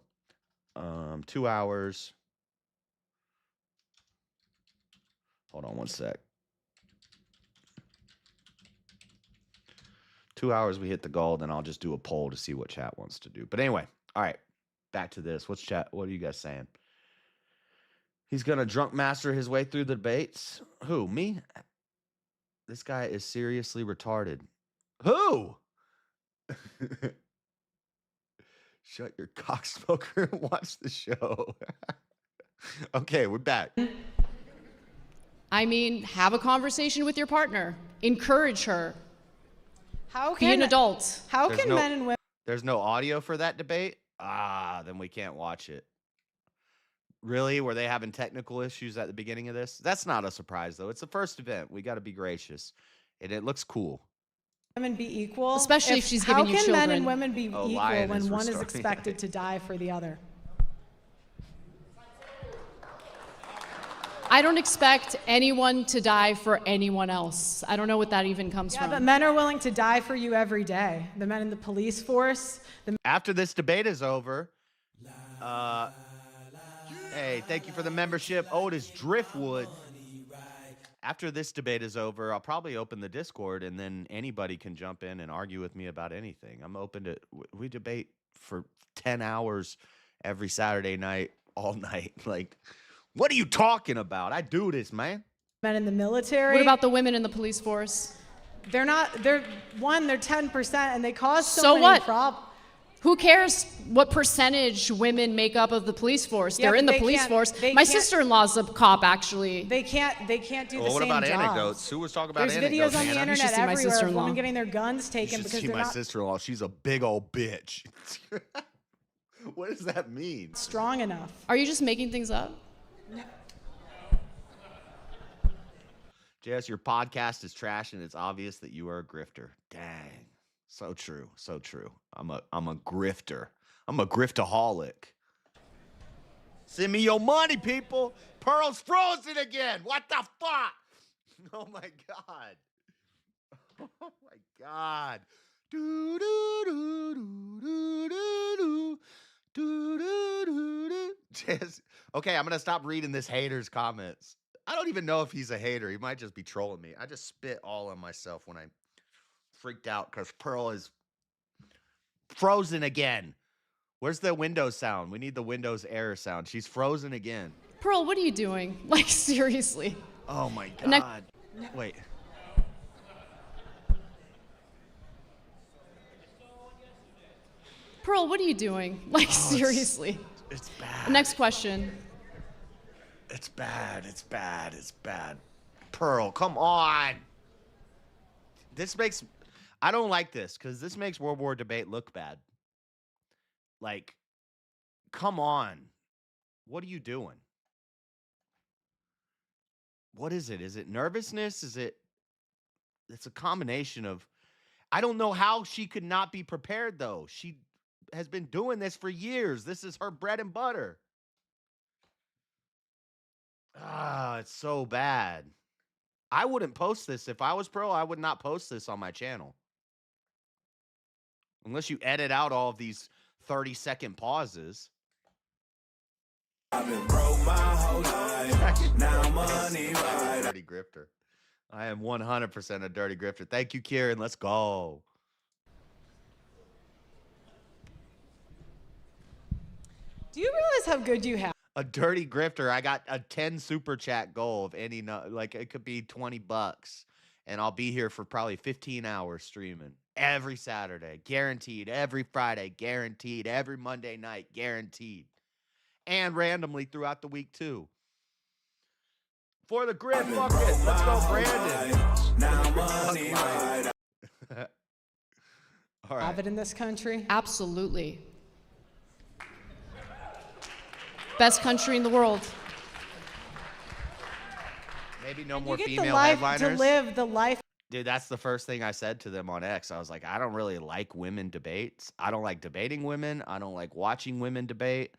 A: 2 hours. Hold on 1 sec. 2 hours, we hit the goal, then I'll just do a poll to see what chat wants to do. But anyway, all right, back to this. What's chat? What are you guys saying? He's going to drunk master his way through the debates? Who, me? This guy is seriously retarded. Who? Shut your cocksmoker and watch the show. Okay, we're back.
F: I mean, have a conversation with your partner. Encourage her. Be an adult.
G: How can men and women?
A: There's no audio for that debate? Then we can't watch it. Really? Were they having technical issues at the beginning of this? That's not a surprise, though. It's the first event. We got to be gracious. And it looks cool.
G: Women be equal?
F: Especially if she's giving you children.
G: How can men and women be equal when one is
A: restoring.
G: expected to die for the other?
F: I don't expect anyone to die for anyone else. I don't know what that even comes from.
G: Yeah, but men are willing to die for you every day. The men in the police force.
A: After this debate is over, hey, thank you for the membership, Otis Driftwood. After this debate is over, I'll probably open the Discord, and then anybody can jump in and argue with me about anything. I'm open to. We debate for 10 hours every Saturday night, all night. Like, what are you talking about? I do this, man.
G: Men in the military.
F: What about the women in the police force?
G: They're 10%, and they cause
F: so
G: many
F: what?
G: problems.
F: Who cares what percentage women make up of the police force?
G: Yeah,
F: They're in the
G: they
F: police
G: can't-
F: force.
G: they
F: My
G: can't-
F: sister-in-law's a cop, actually.
G: They can't do the same
A: Well, what about
G: jobs.
A: anecdotes? Who was talking about
G: There's
A: anecdotes?
G: videos on the
A: Hannah?
F: You should
G: internet
F: see my
G: everywhere of
F: sister-in-law.
G: women getting their guns
A: You
G: taken
A: should
G: because
A: see
G: they're
A: my
G: not
A: sister-in-law. She's a big old bitch. What does that mean?
G: strong enough.
F: Are you just making things up?
A: JS, your podcast is trash, and it's obvious that you are a grifter. Dang, so true, so true. I'm a grifter. I'm a griftaholic. Send me your money, people. Pearl's frozen again. What the fuck? Oh my god. Oh my god. Do do do do do do do do do do. Just okay. I'm gonna stop reading this hater's comments. I don't even know if he's a hater. He might just be trolling me. I just spit all on myself when I freaked out because Pearl is frozen again. Where's the Windows sound? We need the Windows error sound. She's frozen again.
F: Pearl, what are you doing? Like, seriously.
A: Oh my
F: Next-
A: god. Wait.
F: Pearl, what are you doing? Like, seriously.
A: It's bad.
F: Next question.
A: It's bad. It's bad. It's bad. Pearl, come on. I don't like this because this makes World War debate look bad. Like, come on. What are you doing? What is it? Is it nervousness? It's a combination of, I don't know how she could not be prepared though. She has been doing this for years. This is her bread and butter. It's so bad. I wouldn't post this. If I was Pearl, I would not post this on my channel. Unless you edit out all of these 30-second pauses.
H: I've been broke my whole life. Now money right.
A: Dirty grifter. I am 100% a dirty grifter. Thank you, Kieran. Let's go.
G: Do you realize how good you have?
A: A dirty grifter. I got a 10 super chat goal of any, like it could be $20. and I'll be here for probably 15 hours streaming every Saturday, guaranteed, every Friday, guaranteed, every Monday night, guaranteed, and randomly throughout the week too. For the grid, fuck it. Let's go, Brandon.
H: Now money right.
A: All right.
G: Have it in this country.
F: Absolutely. Best country in the world.
A: Maybe no
G: You
A: more
G: get the
A: female
G: life
A: headliners.
G: to live the life.
A: Dude, that's the first thing I said to them on X. I was like, I don't really like women debates. I don't like debating women. I don't like watching women debate.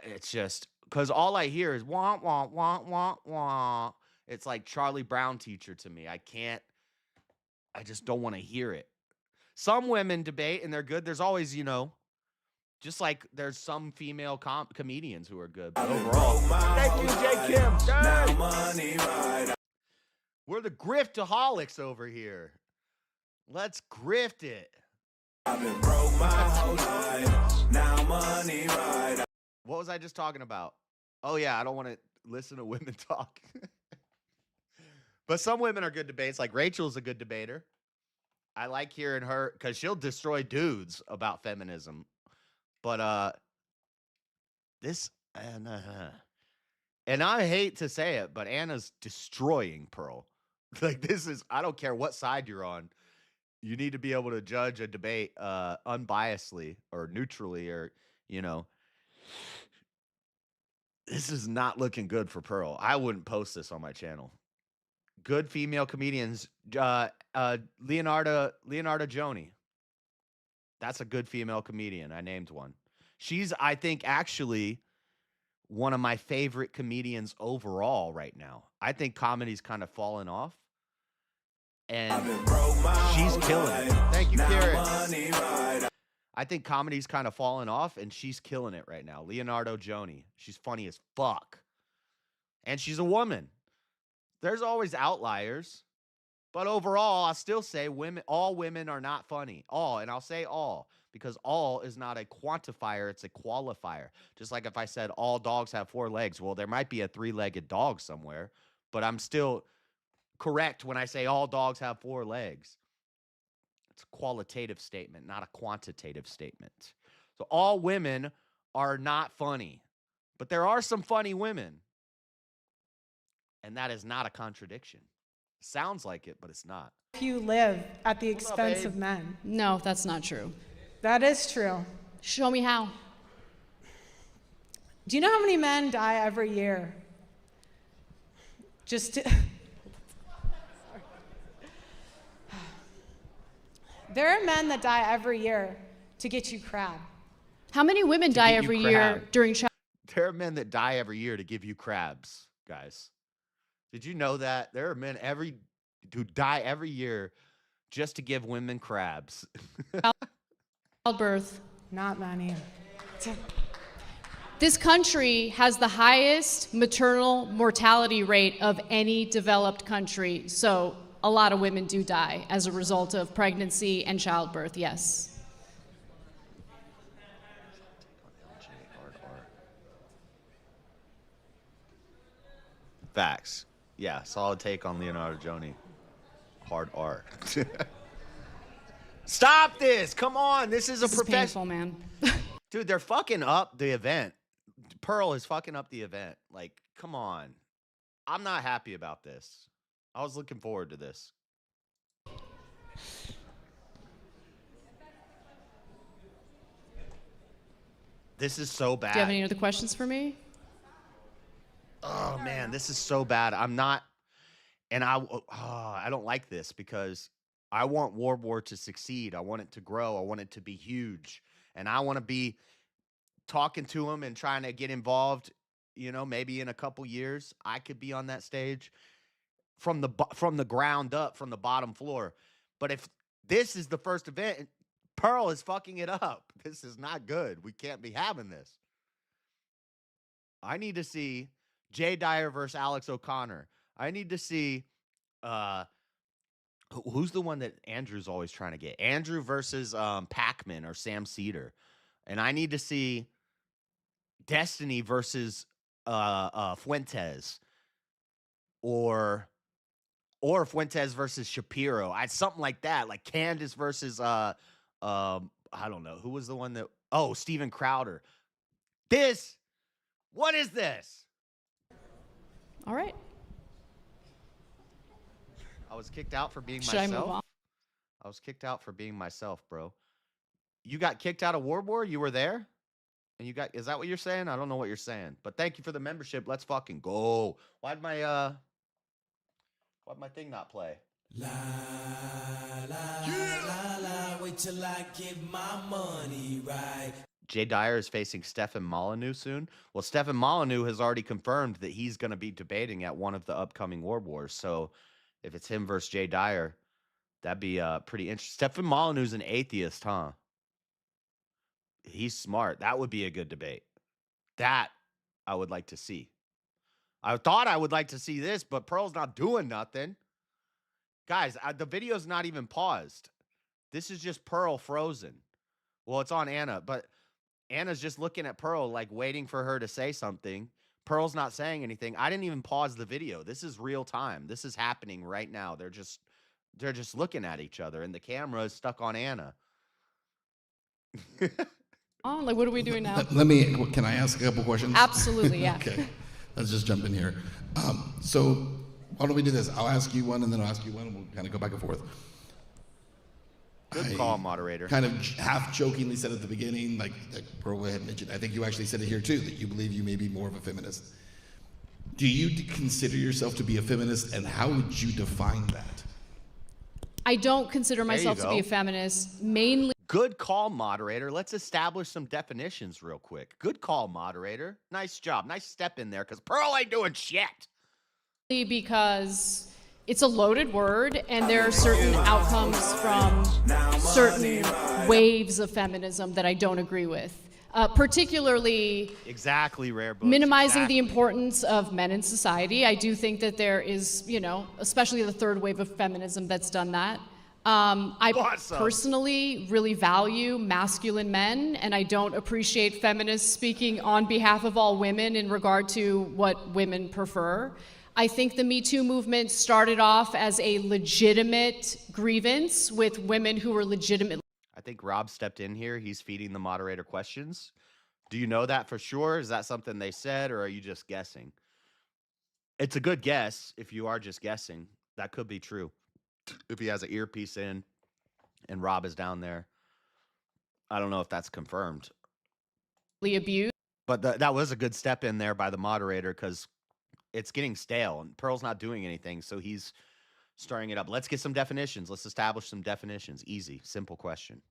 A: It's just because all I hear is wah, wah, wah, wah, wah. It's like Charlie Brown teacher to me. I just don't want to hear it. Some women debate and they're good. There's always, just like there's some female comedians who are good. But overall, thank you, J. Kim.
H: Now money right.
A: We're the griftaholics over here. Let's grift it.
H: I've been broke my whole life. Now money right.
A: What was I just talking about? Oh, yeah, I don't want to listen to women talk. But some women are good debates. Like Rachel's a good debater. I like hearing her because she'll destroy dudes about feminism. But and I hate to say it, but Anna's destroying Pearl. Like I don't care what side you're on. You need to be able to judge a debate unbiasedly or neutrally or, this is not looking good for Pearl. I wouldn't post this on my channel. Good female comedians, Leonardo Joni. That's a good female comedian. I named one. She's, I think, actually one of my favorite comedians overall right now. I think comedy's kind of fallen off. And she's killing it. Thank you, Karen. I think comedy's kind of fallen off, and she's killing it right now. Leonardo Joni. She's funny as fuck. And she's a woman. There's always outliers. But overall, I still say all women are not funny. All, and I'll say all, because all is not a quantifier, it's a qualifier. Just like if I said all dogs have 4 legs, well, there might be a 3-legged dog somewhere, but I'm still correct when I say all dogs have 4 legs. It's a qualitative statement, not a quantitative statement. So all women are not funny, but there are some funny women, and that is not a contradiction. Sounds like it, but it's not.
G: You live at the expense of men.
F: No, that's not true.
G: That is true.
F: Show me how.
G: Do you know how many men die every year? There are men that die every year to get you crab.
F: How many women die
A: get you
F: every year
A: crab.
F: during child?
A: There are men that die every year to give you crabs, guys. Did you know that? There are men who die every year just to give women crabs.
F: Childbirth.
G: Not many.
F: This country has the highest maternal mortality rate of any developed country. So a lot of women do die as a result of pregnancy and childbirth, yes.
A: Facts. Yeah, solid take on Leonardo Joni. Hard R. Stop this! Come on, this is a
F: This is painful, man.
A: Dude, they're fucking up the event. Pearl is fucking up the event. Like, come on. I'm not happy about this. I was looking forward to this. This is so bad.
F: Do you have any other questions for me?
A: Oh man, this is so bad. I'm not, and I don't like this because I want War War to succeed. I want it to grow. I want it to be huge, and I want to be talking to him and trying to get involved. Maybe in a couple years, I could be on that stage from the ground up, from the bottom floor. But if this is the first event, Pearl is fucking it up. This is not good. We can't be having this. I need to see Jay Dyer versus Alex O'Connor. I need to see who's the one that Andrew's always trying to get. Andrew versus Pac-Man or Sam Cedar. And I need to see Destiny versus Fuentes or Or Fuentes versus Shapiro. Something like that. Like Candace versus I don't know. Who was the one that Steven Crowder. What is this?
F: All right.
A: I was kicked out for being
F: Should
A: myself.
F: I move on?
A: I was kicked out for being myself, bro. You got kicked out of War? You were there? And is that what you're saying? I don't know what you're saying. But thank you for the membership. Let's fucking go. Why'd my thing not play?
H: La la la, wait till I get my money right.
A: Jay Dyer is facing Stefan Molyneux soon. Well, Stefan Molyneux has already confirmed that he's going to be debating at one of the upcoming War Wars. So if it's him versus Jay Dyer, that'd be pretty interesting. Stefan Molyneux's an atheist, huh? He's smart. That would be a good debate. That I would like to see. I thought I would like to see this, but Pearl's not doing nothing. Guys, the video's not even paused. This is just Pearl frozen. Well, it's on Anna, but Anna's just looking at Pearl, like waiting for her to say something. Pearl's not saying anything. I didn't even pause the video. This is real time. This is happening right now. They're just looking at each other, and the camera is stuck on Anna.
F: Oh, like what are we doing now?
E: Can I ask a couple questions?
F: Absolutely, yeah.
E: Okay, let's just jump in here. So why don't we do this? I'll ask you one, and then I'll ask you one, and we'll kind of go back and forth.
A: Good call, moderator.
E: Kind of half jokingly said at the beginning, like Pearl had mentioned, I think you actually said it here too, that you believe you may be more of a feminist. Do you consider yourself to be a feminist, and how would you define that?
F: I don't consider myself to be a feminist, mainly.
A: Good call, moderator. Let's establish some definitions real quick. Good call, moderator. Nice job. Nice step in there, because Pearl ain't doing shit.
F: Because it's a loaded word, and there are certain outcomes from certain waves of feminism that I don't agree with. Particularly
A: exactly rare books,
F: minimizing the importance of men in society. I do think that there is, especially the third wave of feminism that's done that. I personally really value masculine men, and I don't appreciate feminists speaking on behalf of all women in regard to what women prefer. I think the Me Too movement started off as a legitimate grievance with women who were legitimately.
A: I think Rob stepped in here. He's feeding the moderator questions. Do you know that for sure? Is that something they said, or are you just guessing? It's a good guess if you are just guessing. That could be true. If he has an earpiece in and Rob is down there. I don't know if that's confirmed.
F: Abused.
A: But that was a good step in there by the moderator, because it's getting stale and Pearl's not doing anything, so he's stirring it up. Let's get some definitions. Let's establish some definitions. Easy, simple question.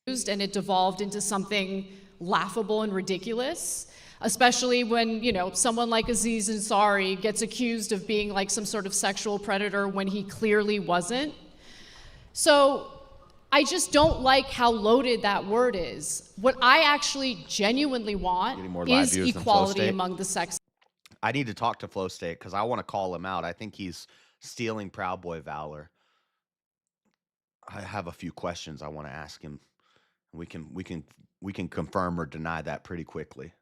F: And it devolved into something laughable and ridiculous, especially when, someone like Aziz Ansari gets accused of being like some sort of sexual predator when he clearly wasn't. So I just don't like how loaded that word is. What I actually genuinely want is equality among the sexes.
A: I need to talk to Flow State, because I want to call him out. I think he's stealing Proud Boy valor. I have a few questions I want to ask him. We can confirm or deny that pretty quickly.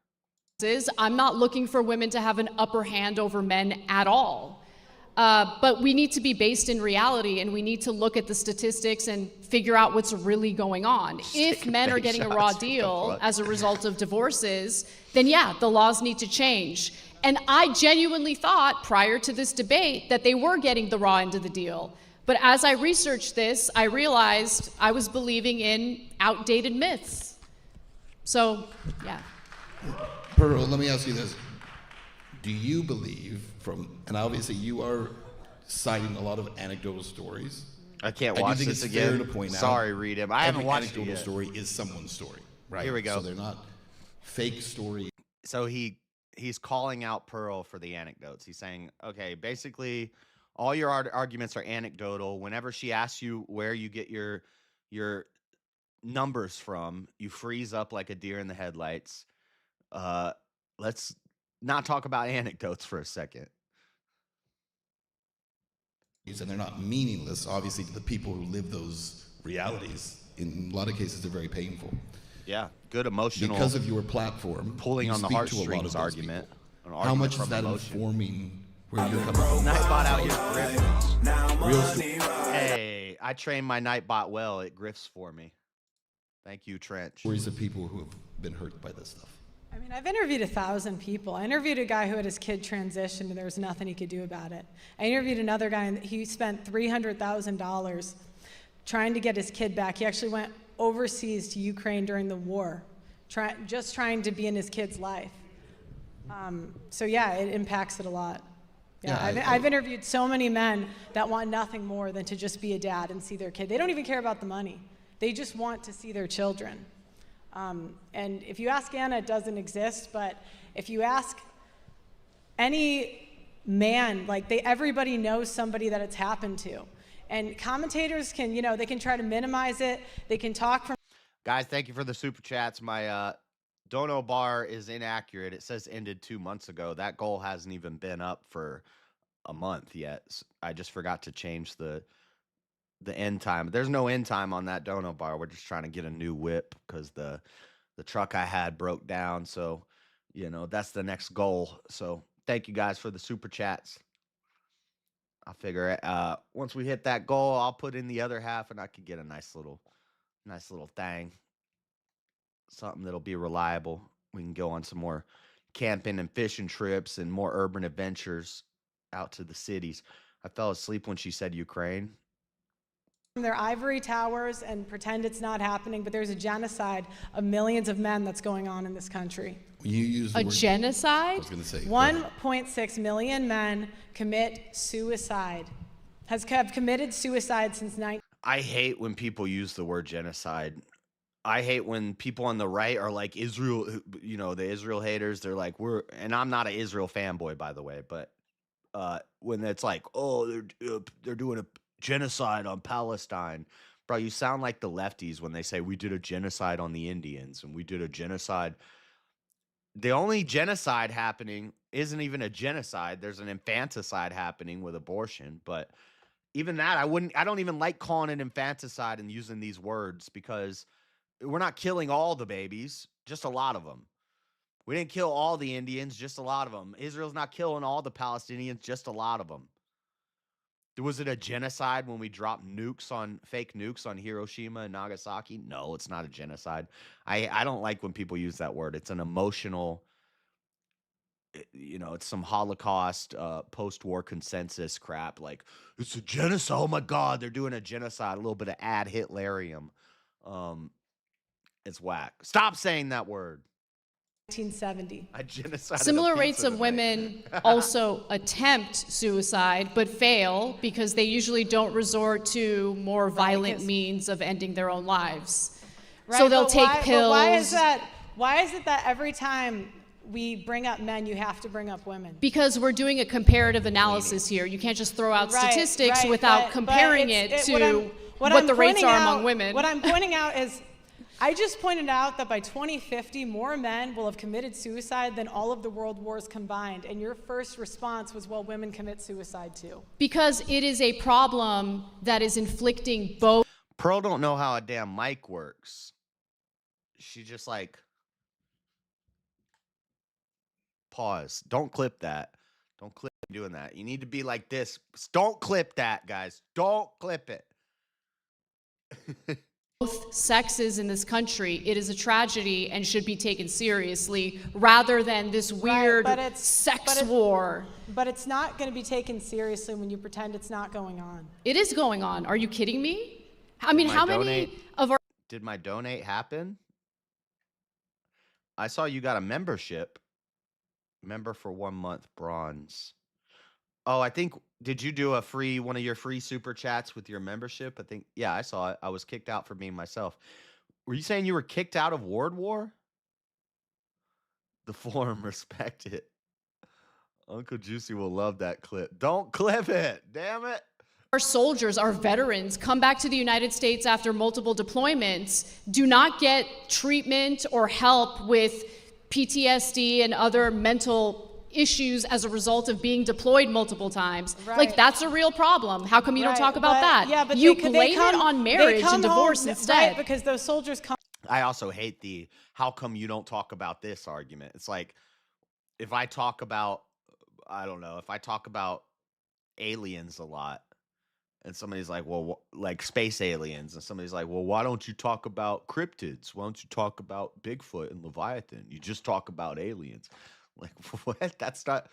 F: I'm not looking for women to have an upper hand over men at all. But we need to be based in reality, and we need to look at the statistics and figure out what's really going on. If men are getting a raw deal as a result of divorces, then yeah, the laws need to change. And I genuinely thought prior to this debate that they were getting the raw end of the deal. But as I researched this, I realized I was believing in outdated myths. So, yeah.
E: Pearl, let me ask you this. Do you believe and obviously you are citing a lot of anecdotal stories.
A: I can't watch this again.
E: Fair to point
A: Sorry,
E: out,
A: read him. I haven't watched it yet.
E: Every anecdotal story is someone's story, right?
A: Here we go.
E: So they're not fake stories.
A: So he's calling out Pearl for the anecdotes. He's saying, okay, basically all your arguments are anecdotal. Whenever she asks you where you get your numbers from, you freeze up like a deer in the headlights. Let's not talk about anecdotes for a second.
E: And they're not meaningless, obviously, to the people who live those realities. In a lot of cases, they're very painful.
A: Yeah, good emotional.
E: Because of your platform,
A: pulling on the heartstrings argument.
E: How much is that informing Where you're coming from.
A: Nightbot out here griffing.
H: Now
E: Real
H: money right.
A: Hey, I trained my Nightbot well. It grifts for me. Thank you, Trench.
E: Stories of people who have been hurt by this stuff.
G: I mean, I've interviewed 1,000 people. I interviewed a guy who had his kid transitioned and there was nothing he could do about it. I interviewed another guy and he spent $300,000 trying to get his kid back. He actually went overseas to Ukraine during the war, just trying to be in his kid's life. So yeah, it impacts it a lot. Yeah, I've interviewed so many men that want nothing more than to just be a dad and see their kid. They don't even care about the money. They just want to see their children. And if you ask Anna, it doesn't exist, but if you ask any man, like everybody knows somebody that it's happened to. And commentators can, they can try to minimize it. They can talk from.
A: Guys, thank you for the super chats. My dono bar is inaccurate. It says ended 2 months ago. That goal hasn't even been up for a month yet. I just forgot to change the end time. There's no end time on that dono bar. We're just trying to get a new whip because the truck I had broke down. So, that's the next goal. So thank you guys for the super chats. I figure once we hit that goal, I'll put in the other half and I could get a nice little thing. Something that'll be reliable. We can go on some more camping and fishing trips and more urban adventures out to the cities. I fell asleep when she said Ukraine.
G: Their ivory towers and pretend it's not happening, but there's a genocide of millions of men that's going on in this country.
E: You use the
F: A
E: word,
F: genocide?
E: I was going to say
G: 1.6 million men commit suicide, have committed suicide since 19.
A: I hate when people use the word genocide. I hate when people on the right are like Israel, the Israel haters. They're like, and I'm not an Israel fanboy, by the way, but when it's like, oh, they're doing a genocide on Palestine. Bro, you sound like the lefties when they say we did a genocide on the Indians and we did a genocide. The only genocide happening isn't even a genocide. There's an infanticide happening with abortion, but even that, I don't even like calling it infanticide and using these words because we're not killing all the babies, just a lot of them. We didn't kill all the Indians, just a lot of them. Israel's not killing all the Palestinians, just a lot of them. Was it a genocide when we dropped fake nukes on Hiroshima and Nagasaki? No, it's not a genocide. I don't like when people use that word. It's an emotional, it's some Holocaust, post-war consensus crap. Like, it's a genocide. Oh my God, they're doing a genocide. A little bit of ad Hitlerium. It's whack. Stop saying that word.
G: 1970.
A: A genocide.
F: Similar rates of women also attempt suicide, but fail because they usually don't resort to more violent means of ending their own lives.
G: Right,
F: so they'll take pills.
G: But why is it that every time we bring up men, you have to bring up women?
F: Because we're doing a comparative analysis here. You can't just throw out statistics without comparing it to what the rates are among women.
G: What I'm pointing out is, I just pointed out that by 2050, more men will have committed suicide than all of the world wars combined. And your first response was, well, women commit suicide too.
F: Because it is a problem that is inflicting both.
A: Pearl don't know how a damn mic works. She just pause. Don't clip that. Don't clip doing that. You need to be like this. Don't clip that, guys. Don't clip it.
F: Both sexes in this country, it is a tragedy and should be taken seriously rather than this weird sex war.
G: But it's not going to be taken seriously when you pretend it's not going on.
F: It is going on. Are you kidding me? I mean, how many of our...
A: Did my donate happen? I saw you got a membership. Member for 1 month, bronze. Oh, I think, did you do one of your free super chats with your membership? I think, yeah, I saw it. I was kicked out for being myself. Were you saying you were kicked out of Ward War? The forum, respect it. Uncle Juicy will love that clip. Don't clip it, damn it.
F: Our soldiers, our veterans, come back to the United States after multiple deployments, do not get treatment or help with PTSD and other mental issues as a result of being deployed multiple times.
G: Right.
F: Like, that's a real problem. How come you don't talk about that?
G: Yeah, but
F: you blame it on marriage and divorce instead.
G: Right, because those soldiers come.
A: I also hate the how come you don't talk about this argument. It's like, if I talk about I don't know, if I talk about aliens a lot and somebody's like, well, like space aliens, and somebody's like, well, why don't you talk about cryptids? Why don't you talk about Bigfoot and Leviathan? You just talk about aliens. Like, what? That's not,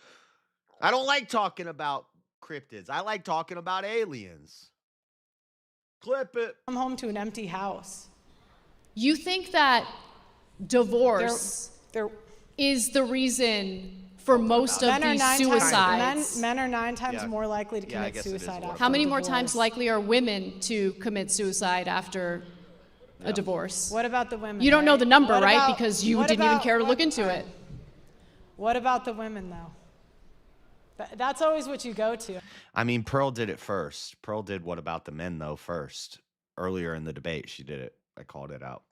A: I don't like talking about cryptids. I like talking about aliens. Clip it.
G: Come home to an empty house.
F: You think that divorce
G: They're
F: is the reason for most of these suicides?
G: Men are 9 times
A: Yeah.
G: more likely to
A: Yeah, I
G: commit
A: guess it is
G: suicide
A: what
G: after
F: How many
G: a
F: more
G: divorce.
F: times likely are women to commit suicide after a divorce?
G: What about the women?
F: You don't know
G: right?
F: the number,
G: What
F: right?
G: about-
F: Because you
G: what
F: didn't even
G: about-
F: care to
G: what-
F: look into it.
G: What about the women, though? That's always what you go to.
A: I mean, Pearl did it first. Pearl did what about the men, though, first. Earlier in the debate, she did it. I called it out.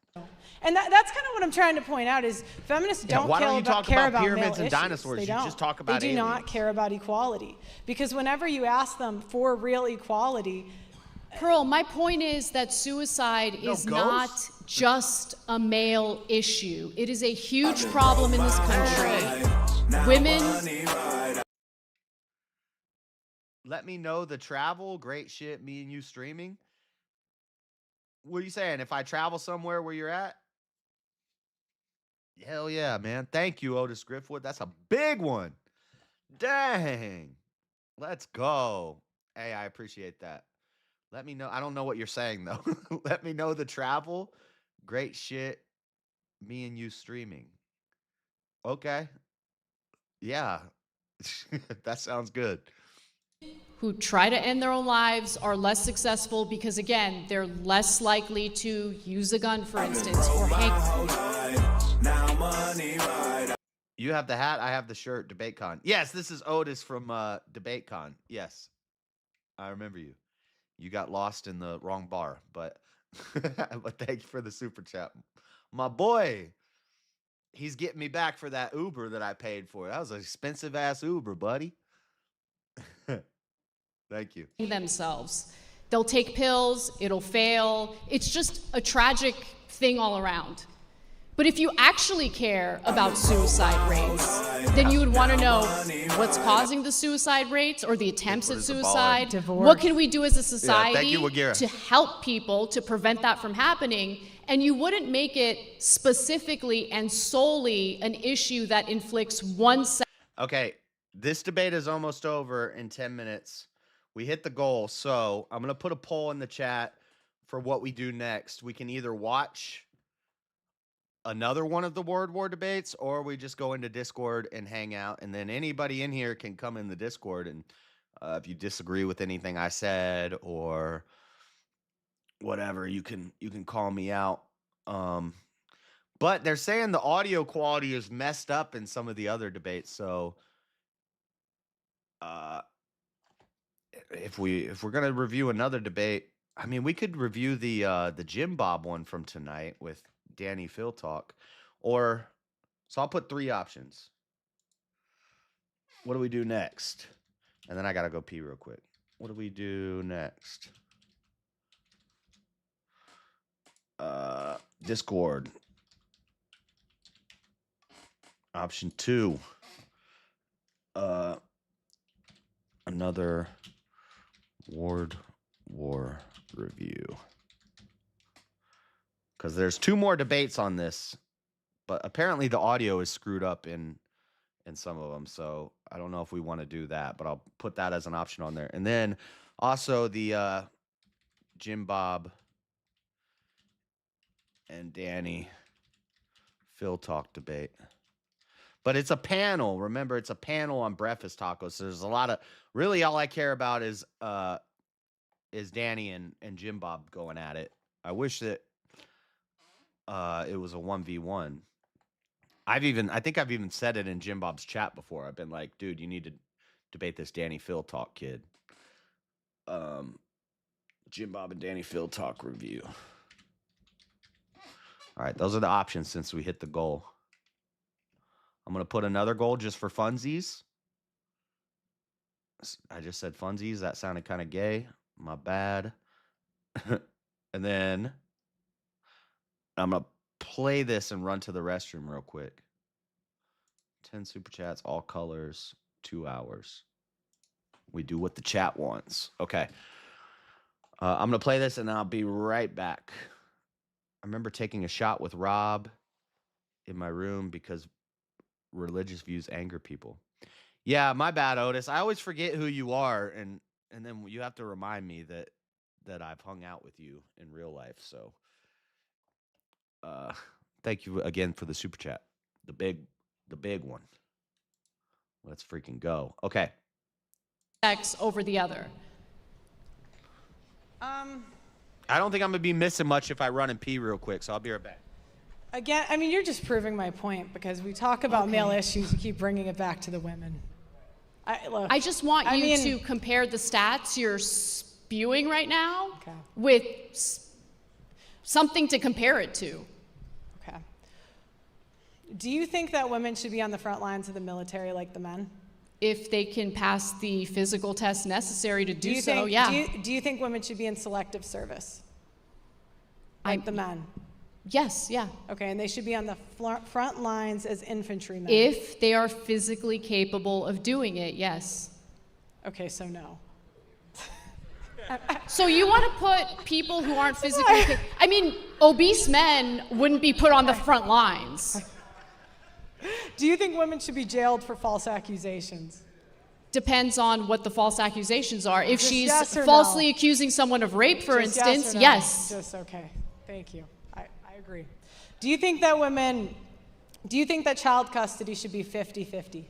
G: And that's kind of what I'm trying to point out is feminists
A: Yeah,
G: don't,
A: why don't you talk
G: care
A: about
G: about
A: pyramids
G: male
A: and
G: issues.
A: dinosaurs?
G: They
A: You
G: don't.
A: just talk about
G: They do not
A: aliens.
G: care about equality. Because whenever you ask them for real equality,
F: Pearl, my point is that suicide is not just a male issue. It is a huge problem in this country. Women.
A: Let me know the travel. Great shit. Me and you streaming. What are you saying? If I travel somewhere where you're at? Hell yeah, man. Thank you, Otis Griffwood. That's a big one. Dang. Let's go. Hey, I appreciate that. Let me know. I don't know what you're saying, though. Let me know the travel. Great shit. Me and you streaming. Okay. Yeah. That sounds good.
F: Who try to end their own lives are less successful because, again, they're less likely to use a gun, for instance, or hang.
A: You have the hat. I have the shirt. DebateCon. Yes, this is Otis from DebateCon. Yes, I remember you. You got lost in the wrong bar, but but thank you for the super chat, my boy. He's getting me back for that Uber that I paid for. That was an expensive ass Uber, buddy. Thank you.
F: Themselves. They'll take pills, it'll fail. It's just a tragic thing all around. But if you actually care about suicide rates, then you would want to know what's causing the suicide rates or the attempts at suicide.
G: Divorce.
F: What can we do as a society
A: thank you, Wagira.
F: to help people to prevent that from happening? And you wouldn't make it specifically and solely an issue that inflicts one side.
A: Okay, this debate is almost over in 10 minutes. We hit the goal, so I'm going to put a poll in the chat for what we do next. We can either watch another one of the World War debates, or we just go into Discord and hang out, and then anybody in here can come in the Discord, and if you disagree with anything I said or whatever, you can call me out. But they're saying the audio quality is messed up in some of the other debates, so if we're gonna review another debate, I mean, we could review the Jim Bob one from tonight with Danny Phil talk, or so I'll put 3 options. What do we do next? And then I gotta go pee real quick. What do we do next? Discord. Option 2. Another World War review. Because there's 2 more debates on this, but apparently the audio is screwed up in some of them, so I don't know if we want to do that, but I'll put that as an option on there. And then also the Jim Bob and Danny Phil talk debate. But it's a panel. Remember, it's a panel on breakfast tacos. So there's a lot of, really all I care about is Danny and Jim Bob going at it. I wish that it was a 1v1. I think I've even said it in Jim Bob's chat before. I've been like, dude, you need to debate this Danny Phil talk, kid. Jim Bob and Danny Phil talk review. All right, those are the options since we hit the goal. I'm going to put another goal just for funsies. I just said funsies. That sounded kind of gay. My bad. And then I'm going to play this and run to the restroom real quick. 10 super chats, all colors. 2 hours. We do what the chat wants. Okay. I'm going to play this and I'll be right back. I remember taking a shot with Rob in my room because religious views anger people. Yeah, my bad, Otis. I always forget who you are, and then you have to remind me that I've hung out with you in real life. So thank you again for the super chat. The big one. Let's freaking go. Okay.
F: Sex over the other.
A: I don't think I'm going to be missing much if I run and pee real quick, so I'll be right back.
G: Again, I mean, you're just proving my point because we talk about male issues, you keep bringing it back to the women.
F: I just want you to compare the stats you're spewing right now with something to compare it to.
G: Okay. Do you think that women should be on the front lines of the military like the men?
F: If they can pass the physical test necessary to do so, yeah.
G: Do you think women should be in selective service? Like the men?
F: Yes, yeah.
G: Okay, and they should be on the front lines as infantrymen?
F: If they are physically capable of doing it, yes.
G: Okay, so no.
F: So you want to put people who aren't physically I mean, obese men wouldn't be put on the front lines.
G: Do you think women should be jailed for false accusations?
F: Depends on what the false accusations are. If
G: Just
F: she's
G: yes or
F: falsely
G: no?
F: accusing someone of rape, for
G: Just
F: instance,
G: yes. Or no?
F: yes.
G: Just okay. Thank you. I agree. Do you think that child custody should be 50-50?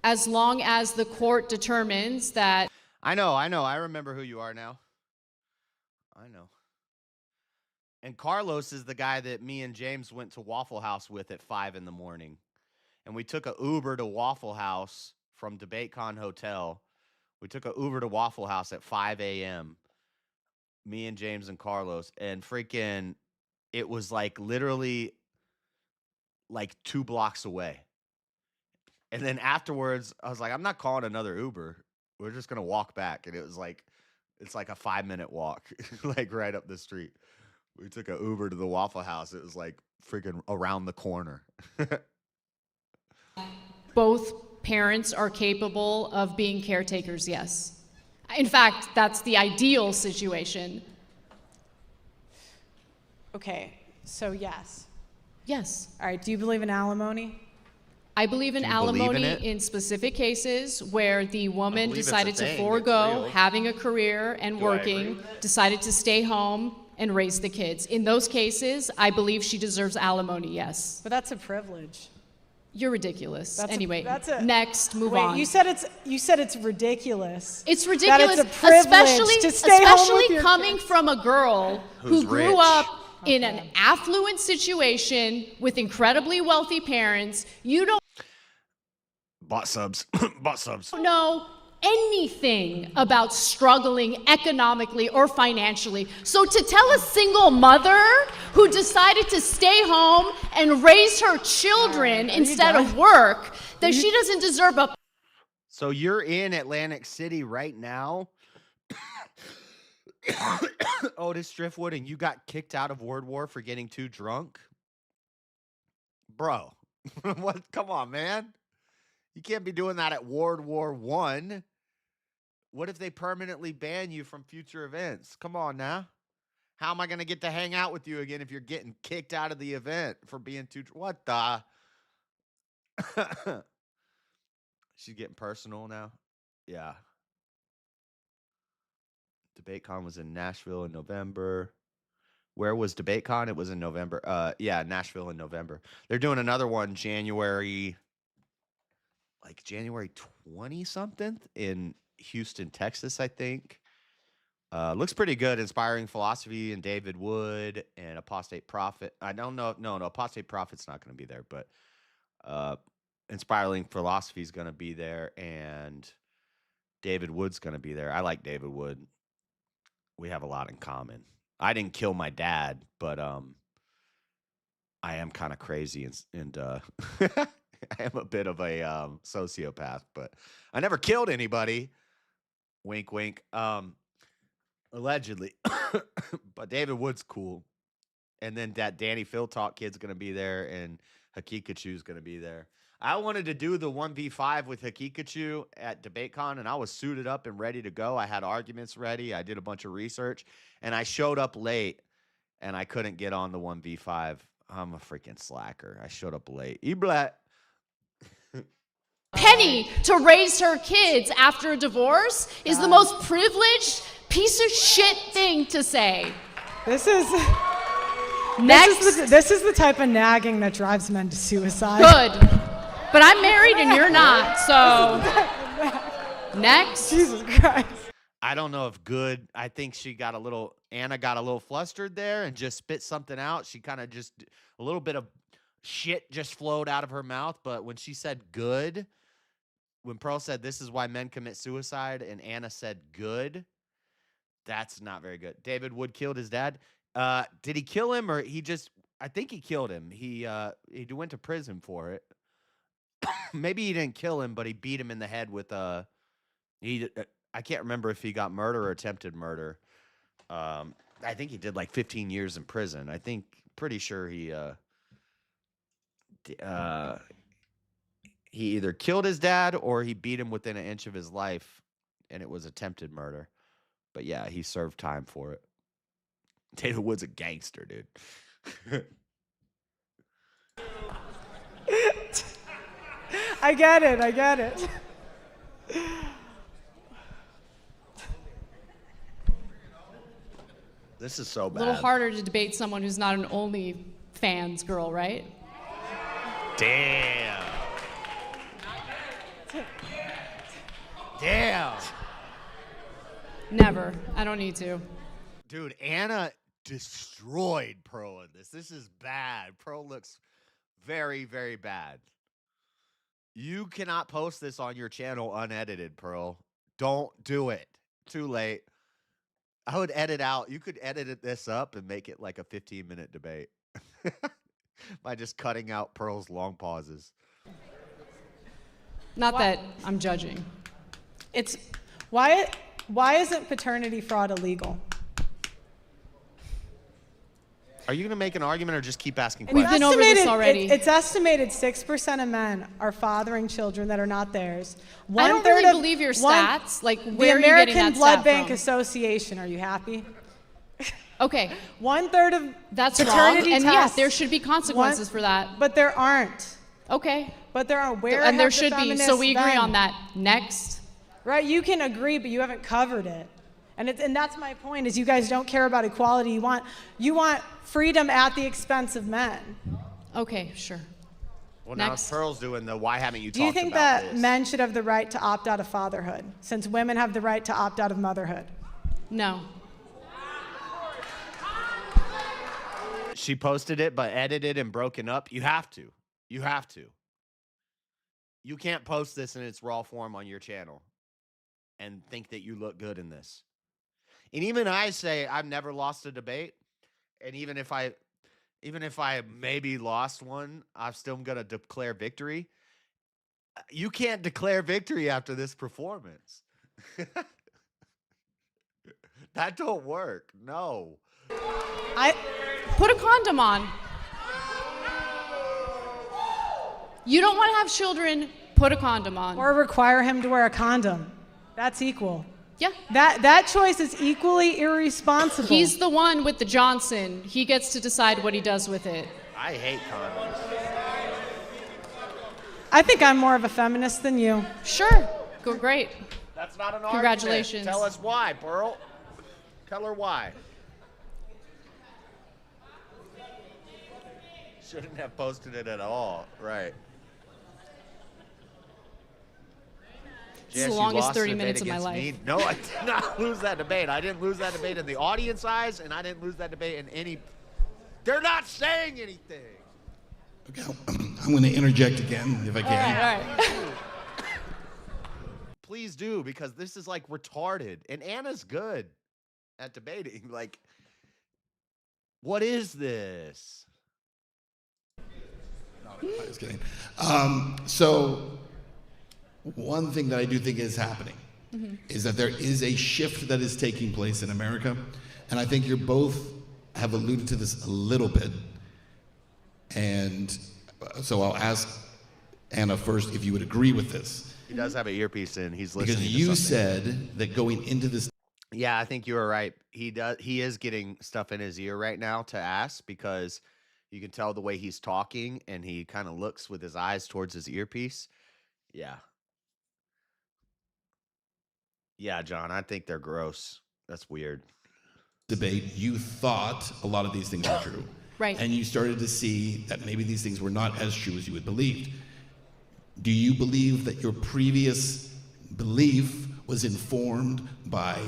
F: As long as the court determines that.
A: I know. I remember who you are now. I know. And Carlos is the guy that me and James went to Waffle House with at 5 in the morning. And we took an Uber to Waffle House from DebateCon Hotel. We took an Uber to Waffle House at 5 a.m. Me and James and Carlos. And freaking, it was like literally like 2 blocks away. And then afterwards, I was like, I'm not calling another Uber. We're just going to walk back. And it was like, it's like a 5-minute walk, like right up the street. We took an Uber to the Waffle House. It was like freaking around the corner.
F: Both parents are capable of being caretakers, yes. In fact, that's the ideal situation.
G: Okay, so yes.
F: Yes.
G: All right, do you believe in alimony?
F: I believe in
A: Do you believe in
F: alimony
A: it?
F: in specific cases where the woman
A: believe it's a
F: decided to
A: thing. It's
F: forego
A: real.
F: having a career and
A: Do I agree
F: working,
A: with it?
F: decided to stay home and raise the kids. In those cases, I believe she deserves alimony, yes.
G: But that's a privilege.
F: You're ridiculous. Anyway, next, move
G: Wait,
F: on.
G: you said it's ridiculous.
F: It's ridiculous,
G: That it's a privilege
F: especially,
G: to stay home with
F: especially
G: your
F: coming
G: kids.
F: from a girl
A: Who's
F: who grew
A: rich.
F: up in an affluent situation with incredibly wealthy parents. You don't
A: Bot subs. Bot subs.
F: know anything about struggling economically or financially. So to tell a single mother who decided to stay home and raise her children instead of work that she doesn't deserve a
A: So you're in Atlantic City right now, Otis Driftwood, and you got kicked out of Word War for getting too drunk? Bro, what? Come on, man. You can't be doing that at World War I. What if they permanently ban you from future events? Come on now. How am I going to get to hang out with you again if you're getting kicked out of the event for being too... What the... She's getting personal now. Yeah. DebateCon was in Nashville in November. Where was DebateCon? It was in November. Yeah, Nashville in November. They're doing another one January 20 something in Houston, Texas, I think. Looks pretty good. Inspiring Philosophy and David Wood and Apostate Prophet. I don't know. No, Apostate Prophet's not going to be there, but Inspiring Philosophy is going to be there, and David Wood's going to be there. I like David Wood. We have a lot in common. I didn't kill my dad, but I am kind of crazy and I am a bit of a sociopath, but I never killed anybody. Wink, wink. Allegedly. But David Wood's cool. And then that Danny Phil Talk kid's going to be there, and Hakikachu's going to be there. I wanted to do the 1v5 with Hakikachu at DebateCon, and I was suited up and ready to go. I had arguments ready. I did a bunch of research, and I showed up late, and I couldn't get on the 1v5. I'm a freaking slacker. I showed up late. Eblat.
F: Penny to raise her kids after a divorce is the most privileged piece of shit thing to say.
G: This is
F: Next.
G: this is the type of nagging that drives men to suicide.
F: Good. But I'm married and you're not, so. Next.
G: Jesus Christ.
A: I don't know if good. I think Anna got a little flustered there and just spit something out. She kind of just, a little bit of shit just flowed out of her mouth. But when she said good, when Pearl said this is why men commit suicide and Anna said good, that's not very good. David Wood killed his dad. Did he kill him or he just, I think he killed him. He went to prison for it. Maybe he didn't kill him, but he beat him in the head with I can't remember if he got murder or attempted murder. I think he did like 15 years in prison. Pretty sure he either killed his dad or he beat him within an inch of his life, and it was attempted murder. But yeah, he served time for it. David Wood's a gangster, dude.
G: I get it.
A: This is so bad.
F: A little harder to debate someone who's not an OnlyFans girl, right?
A: Damn. Damn.
F: Never. I don't need to.
A: Dude, Anna destroyed Pearl in this. This is bad. Pearl looks very, very bad. You cannot post this on your channel unedited, Pearl. Don't do it. Too late. I would edit out. You could edit this up and make it like a 15-minute debate by just cutting out Pearl's long pauses.
F: Not that I'm judging.
G: It's why isn't paternity fraud illegal?
A: Are you going to make an argument or just keep asking
F: We've
A: questions?
F: been over this already.
G: It's estimated 6% of men are fathering children that are not theirs.
F: I don't really believe your stats. Like, where are you getting that
G: The American Blood
F: stat
G: Bank
F: from?
G: Association. Are you happy?
F: Okay.
G: 1/3 of
F: That's wrong.
G: paternity
F: And
G: tests.
F: yeah, there should be consequences for that.
G: But there aren't.
F: Okay.
G: But there are. Where
F: And there
G: have the
F: should be.
G: feminists
F: So we agree
G: been?
F: on that. Next.
G: Right? You can agree, but you haven't covered it. And that's my point, is you guys don't care about equality. You want freedom at the expense of men.
F: Okay, sure.
A: Well, now
F: Next.
A: Pearl's doing the why haven't you
G: Do you
A: talked
G: think
A: about
G: that
A: this?
G: men should have the right to opt out of fatherhood, since women have the right to opt out of motherhood?
F: No.
A: She posted it, but edited and broken up. You have to. You have to. You can't post this in its raw form on your channel and think that you look good in this. And even I say I've never lost a debate. And even if I maybe lost one, I'm still gonna declare victory. You can't declare victory after this performance. That don't work. No.
F: Put a condom on. You don't want to have children, put a condom on.
G: Or require him to wear a condom. That's equal.
F: Yeah.
G: That choice is equally irresponsible.
F: He's the one with the Johnson. He gets to decide what he does with it.
A: I hate condoms.
G: I think I'm more of a feminist than you.
F: Sure. Go great.
A: That's not an argument.
F: Congratulations.
A: Tell us why, Pearl. Tell her why. Shouldn't have posted it at all. Right.
F: This is
A: Jess,
F: the
A: you
F: longest
A: lost
F: 30
A: the
F: minutes
A: debate
F: of my
A: against
F: life.
A: me. No, I did not lose that debate. I didn't lose that debate in the audience eyes, and I didn't lose that debate in any... They're not saying anything.
E: Okay, I'm going to interject again if I can.
F: All right.
A: Please do, because this is like retarded. And Anna's good at debating. Like, what is this?
E: No, I was kidding. So one thing that I do think is happening is that there is a shift that is taking place in America. And I think you both have alluded to this a little bit. And so I'll ask Anna, first, if you would agree with this.
A: He does have an earpiece in. He's listening
E: Because
A: to
E: you
A: something.
E: said that going into this.
A: Yeah, I think you were right. He is getting stuff in his ear right now to ask, because you can tell the way he's talking and he kind of looks with his eyes towards his earpiece. Yeah. Yeah, John, I think they're gross. That's weird.
E: Debate, you thought a lot of these things were true.
F: Right.
E: And you started to see that maybe these things were not as true as you had believed. Do you believe that your previous belief was informed by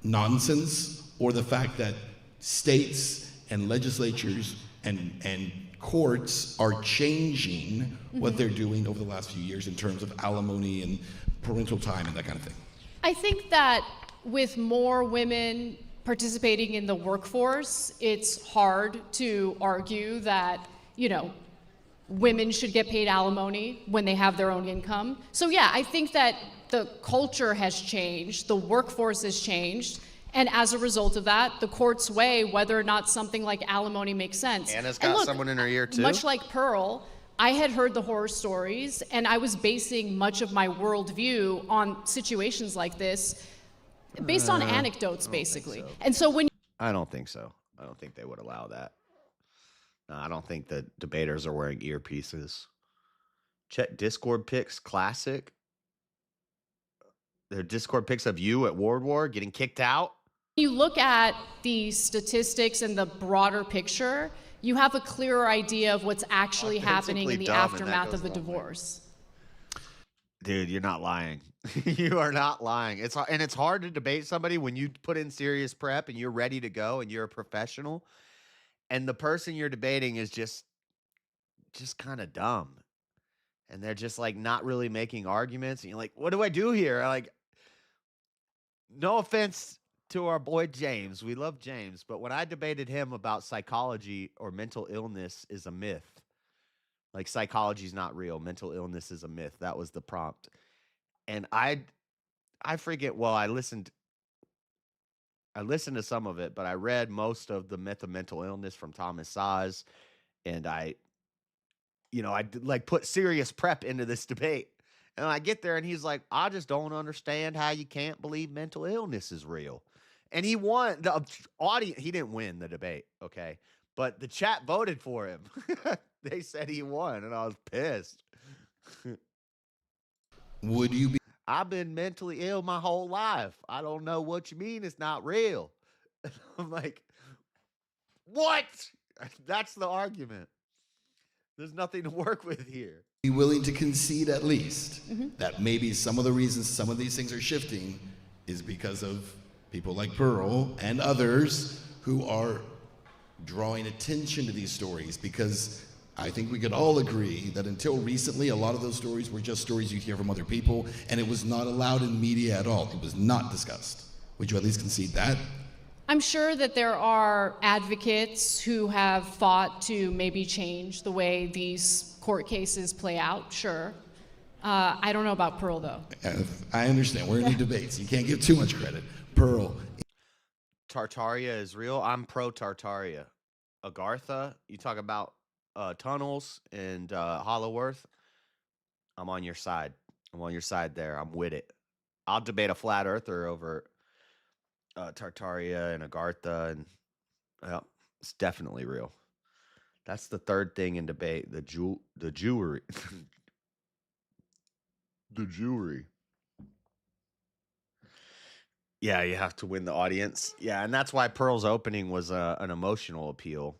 E: nonsense, or the fact that states and legislatures and courts are changing what they're doing over the last few years in terms of alimony and parental time and that kind of thing?
F: I think that with more women participating in the workforce, it's hard to argue that, you know, women should get paid alimony when they have their own income. So yeah, I think that the culture has changed, the workforce has changed, and as a result of that, the courts weigh whether or not something like alimony makes sense.
A: Anna's
F: And
A: got
F: look,
A: someone in her ear too.
F: much like Pearl, I had heard the horror stories, and I was basing much of my worldview on situations like this based on anecdotes, basically. And so when
A: I don't think so. I don't think they would allow that. No, I don't think that debaters are wearing earpieces. Check Discord pics, classic. There are Discord pics of you at World War getting kicked out.
F: you look at the statistics and the broader picture, you have a clearer idea of what's actually happening in the aftermath of a divorce.
A: Dude, you're not lying. You are not lying. It's hard to debate somebody when you put in serious prep and you're ready to go and you're a professional, and the person you're debating is just kind of dumb, and they're just like not really making arguments, and you're like, what do I do here? Like, no offense to our boy James, we love James, but when I debated him about psychology or mental illness is a myth, like psychology is not real, mental illness is a myth, that was the prompt. And I forget, well, I listened to some of it, but I read most of The Myth of Mental Illness from Thomas Saz, and I like put serious prep into this debate. And I get there and he's like, I just don't understand how you can't believe mental illness is real. And he won. The audience, he didn't win the debate, okay? But the chat voted for him. They said he won, and I was pissed.
E: Would you be?
A: I've been mentally ill my whole life. I don't know what you mean it's not real. I'm like, what? That's the argument. There's nothing to work with here.
E: Be willing to concede at least that maybe some of the reasons some of these things are shifting is because of people like Pearl and others who are drawing attention to these stories, because I think we could all agree that until recently, a lot of those stories were just stories you'd hear from other people, and it was not allowed in media at all. It was not discussed. Would you at least concede that?
F: I'm sure that there are advocates who have fought to maybe change the way these court cases play out, sure. I don't know about Pearl, though.
E: I understand. We're in the debates. You can't give too much credit. Pearl.
A: Tartaria is real. I'm pro Tartaria. Agartha, you talk about tunnels and Hollow Earth, I'm on your side. I'm on your side there. I'm with it. I'll debate a flat earther over Tartaria and Agartha, and it's definitely real. That's the third thing in debate, the jewelry. The jewelry. Yeah, you have to win the audience. Yeah, and that's why Pearl's opening was an emotional appeal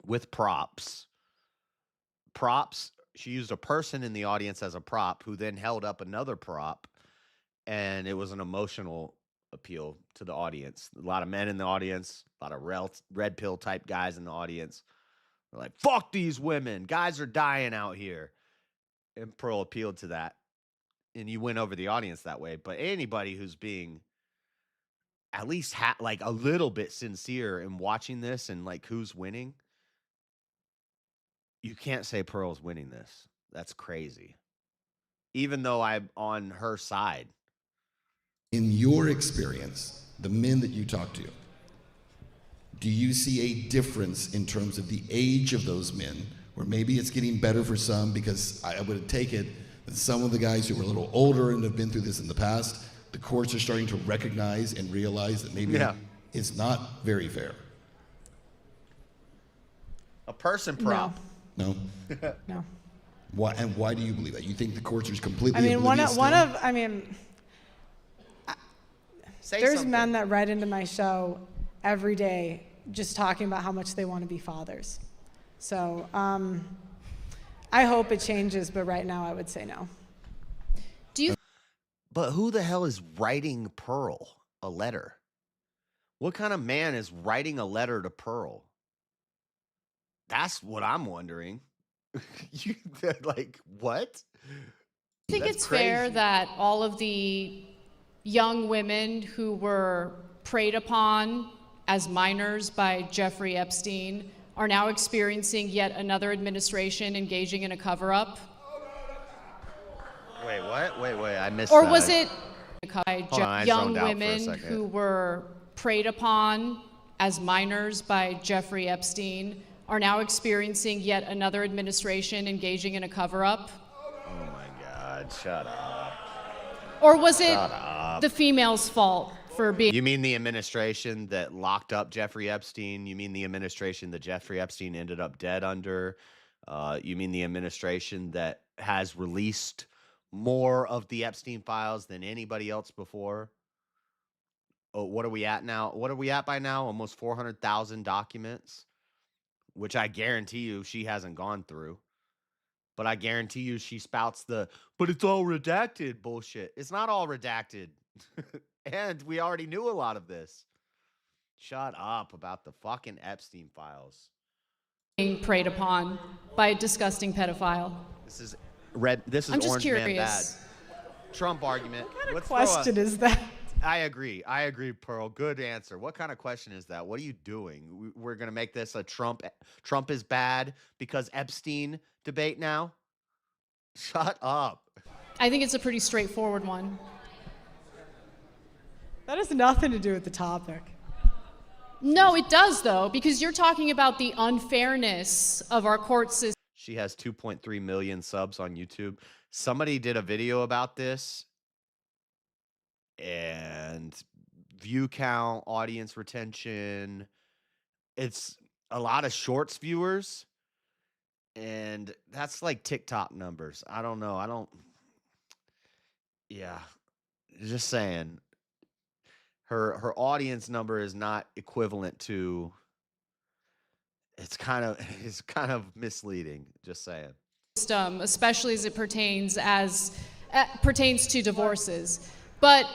A: with props. She used a person in the audience as a prop who then held up another prop, and it was an emotional appeal to the audience. A lot of men in the audience, a lot of red pill type guys in the audience. They're like, fuck these women. Guys are dying out here. And Pearl appealed to that. And you win over the audience that way. But anybody who's being at least like a little bit sincere in watching this and like who's winning, you can't say Pearl's winning this. That's crazy. Even though I'm on her side.
E: In your experience, the men that you talk to, do you see a difference in terms of the age of those men where maybe it's getting better for some, because I would take it that some of the guys who were a little older and have been through this in the past, the courts are starting to recognize and realize that maybe it's not very fair.
A: A person prop.
E: No?
G: No.
E: Why, and why do you believe that? You think the courts are completely
G: I mean,
E: oblivious
A: Say
G: there's
A: something.
G: men that write into my show every day just talking about how much they want to be fathers. So I hope it changes, but right now I would say no.
A: But who the hell is writing Pearl a letter? What kind of man is writing a letter to Pearl? That's what I'm wondering. Like, what?
F: I think
A: That's
F: it's fair
A: crazy.
F: that all of the young women who were preyed upon as minors by Jeffrey Epstein are now experiencing yet another administration engaging in a cover-up.
A: Wait, what? Wait, I missed
F: Or
A: that.
F: was it by
A: Hold on, I
F: young
A: zoned out for a
F: women
A: second.
F: who were preyed upon as minors by Jeffrey Epstein are now experiencing yet another administration engaging in a cover-up?
A: Oh my God, shut up.
F: Or was it
A: Shut up.
F: the female's fault for being...
A: You mean the administration that locked up Jeffrey Epstein? You mean the administration that Jeffrey Epstein ended up dead under? You mean the administration that has released more of the Epstein files than anybody else before? Oh, what are we at now? What are we at by now? Almost 400,000 documents, which I guarantee you she hasn't gone through. But I guarantee you she spouts but it's all redacted bullshit. It's not all redacted. And we already knew a lot of this. Shut up about the fucking Epstein files.
F: being preyed upon by a disgusting pedophile?
A: This is
F: I'm just
A: Orange Man bad.
F: curious.
A: Trump argument.
G: What kind of
A: Let's throw a-
G: question is that?
A: I agree, Pearl. Good answer. What kind of question is that? What are you doing? We're going to make this a Trump is bad because Epstein debate now? Shut up.
F: I think it's a pretty straightforward one.
G: That has nothing to do with the topic.
F: No, it does, though, because you're talking about the unfairness of our court system.
A: She has 2.3 million subs on YouTube. Somebody did a video about this, and view count, audience retention. It's a lot of shorts viewers, and that's like TikTok numbers. I don't know. Yeah, just saying. Her audience number is not equivalent to. It's kind of misleading. Just saying.
F: Especially as it pertains to divorces. But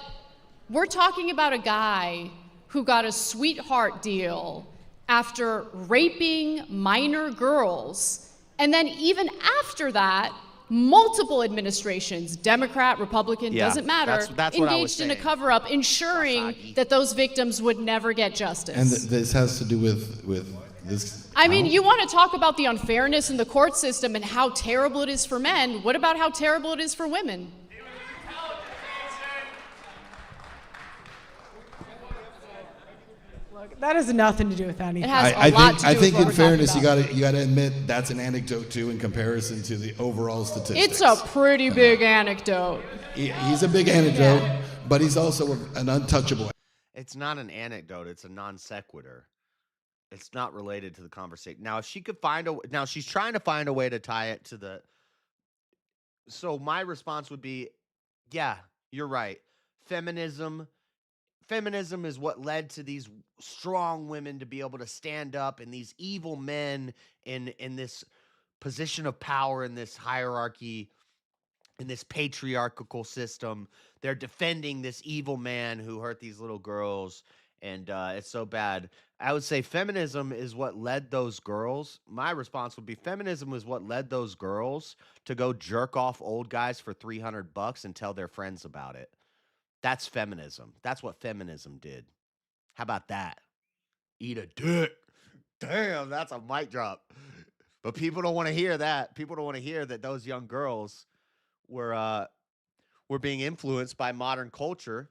F: we're talking about a guy who got a sweetheart deal after raping minor girls, and then even after that, multiple administrations, Democrat, Republican,
A: Yeah,
F: doesn't matter,
A: that's what I was
F: engaged in a
A: saying.
F: cover-up, ensuring that those victims would never get justice.
E: And this has to do with this.
F: I mean, you want to talk about the unfairness in the court system and how terrible it is for men. What about how terrible it is for women?
G: Look, that has nothing to do with anything.
F: It has
E: I
F: a lot
E: think
F: to
E: I
F: do
E: think
F: with what
E: in
F: we're
E: fairness, you
F: talking about.
E: gotta admit that's an anecdote too in comparison to the overall statistics.
F: It's a pretty big anecdote.
E: He's a big anecdote, but he's also an untouchable.
A: It's not an anecdote. It's a non sequitur. It's not related to the conversation. Now, if she could now she's trying to find a way to tie it to the. So my response would be, yeah, you're right. Feminism is what led to these strong women to be able to stand up, and these evil men in this position of power, in this hierarchy, in this patriarchal system. They're defending this evil man who hurt these little girls, and it's so bad. I would say feminism is what led those girls. My response would be feminism was what led those girls to go jerk off old guys for $300 and tell their friends about it. That's feminism. That's what feminism did. How about that? Eat a dick. Damn, that's a mic drop. But people don't want to hear that. People don't want to hear that those young girls were being influenced by modern culture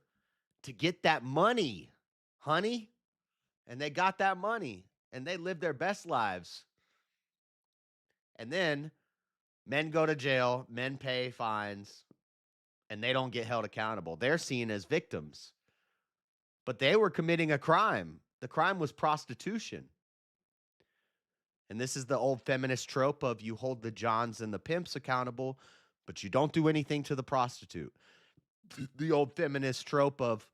A: to get that money, honey. And they got that money, and they lived their best lives. And then men go to jail, men pay fines, and they don't get held accountable. They're seen as victims. But they were committing a crime. The crime was prostitution. And this is the old feminist trope of you hold the Johns and the pimps accountable, but you don't do anything to the prostitute. The old feminist trope of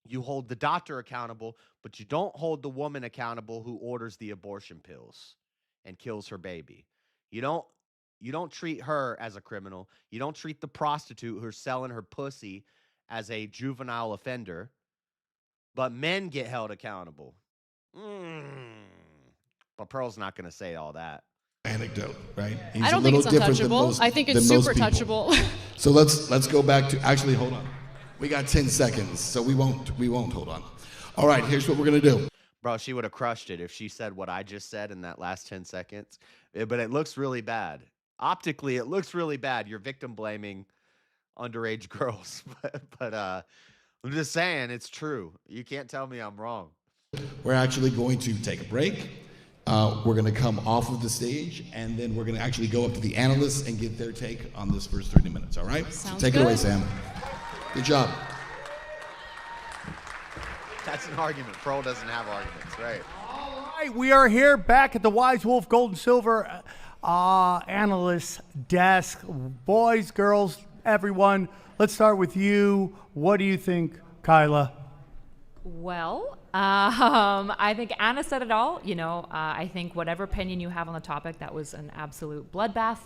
A: you hold the doctor accountable, but you don't hold the woman accountable who orders the abortion pills and kills her baby. You don't treat her as a criminal. You don't treat the prostitute who's selling her pussy as a juvenile offender. But men get held accountable. But Pearl's not going to say all that.
E: Anecdote, right? He's
F: I don't think it's untouchable. I think it's super touchable.
E: So let's go back to, actually, hold on. We got 10 seconds, so we won't hold on. All right, here's what we're going to do.
A: Bro, she would have crushed it if she said what I just said in that last 10 seconds. But it looks really bad. Optically, it looks really bad. You're victim blaming underage girls. but I'm just saying, it's true. You can't tell me I'm wrong.
E: We're actually going to take a break. We're going to come off of the stage, and then we're going to actually go up to the analysts and get their take on this first 30 minutes, all right?
F: Sounds
E: so take it away,
F: good.
E: Sam. Good job.
A: That's an argument. Pearl doesn't have arguments, right?
B: All right, we are here back at the Wise Wolf Gold and Silver analyst desk. Boys, girls, everyone, let's start with you. What do you think, Kyla?
D: Well, I think Anna said it all. I think whatever opinion you have on the topic, that was an absolute bloodbath.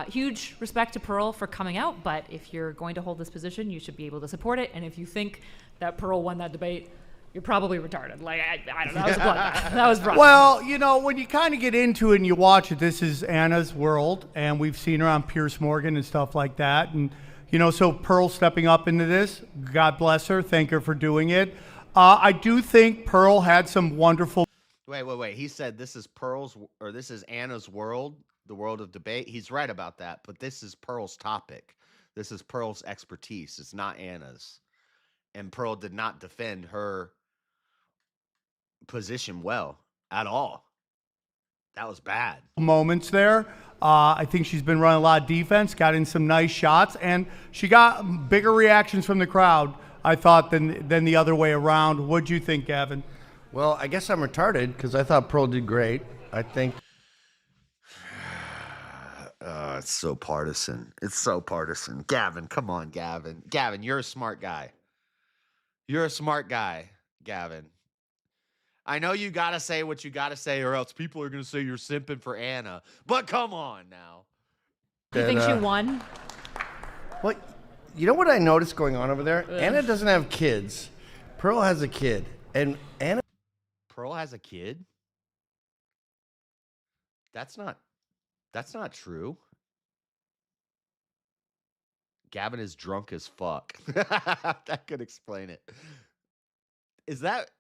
D: Huge respect to Pearl for coming out, but if you're going to hold this position, you should be able to support it. And if you think that Pearl won that debate, you're probably retarded. Like, I don't know. That was a bloodbath. That was rough.
B: Well, when you kind of get into it and you watch it, this is Anna's world, and we've seen her on Piers Morgan and stuff like that. And, so Pearl stepping up into this, God bless her. Thank her for doing it. I do think Pearl had some wonderful.
A: Wait. He said this is this is Anna's world, the world of debate. He's right about that, but this is Pearl's topic. This is Pearl's expertise. It's not Anna's. And Pearl did not defend her position well at all. That was bad.
B: Moments there. I think she's been running a lot of defense, got in some nice shots, and she got bigger reactions from the crowd, I thought, than the other way around. What'd you think, Gavin?
C: Well, I guess I'm retarded because I thought Pearl did great. I think.
A: It's so partisan. It's so partisan. Gavin, come on, Gavin. Gavin, you're a smart guy. You're a smart guy, Gavin. I know you got to say what you got to say, or else people are going to say you're simping for Anna. But come on now.
D: You think she won?
C: What? You know what I noticed going on over there? Anna doesn't have kids. Pearl has a kid. And Anna.
A: Pearl has a kid? That's not true. Gavin is drunk as fuck. That could explain it. Is that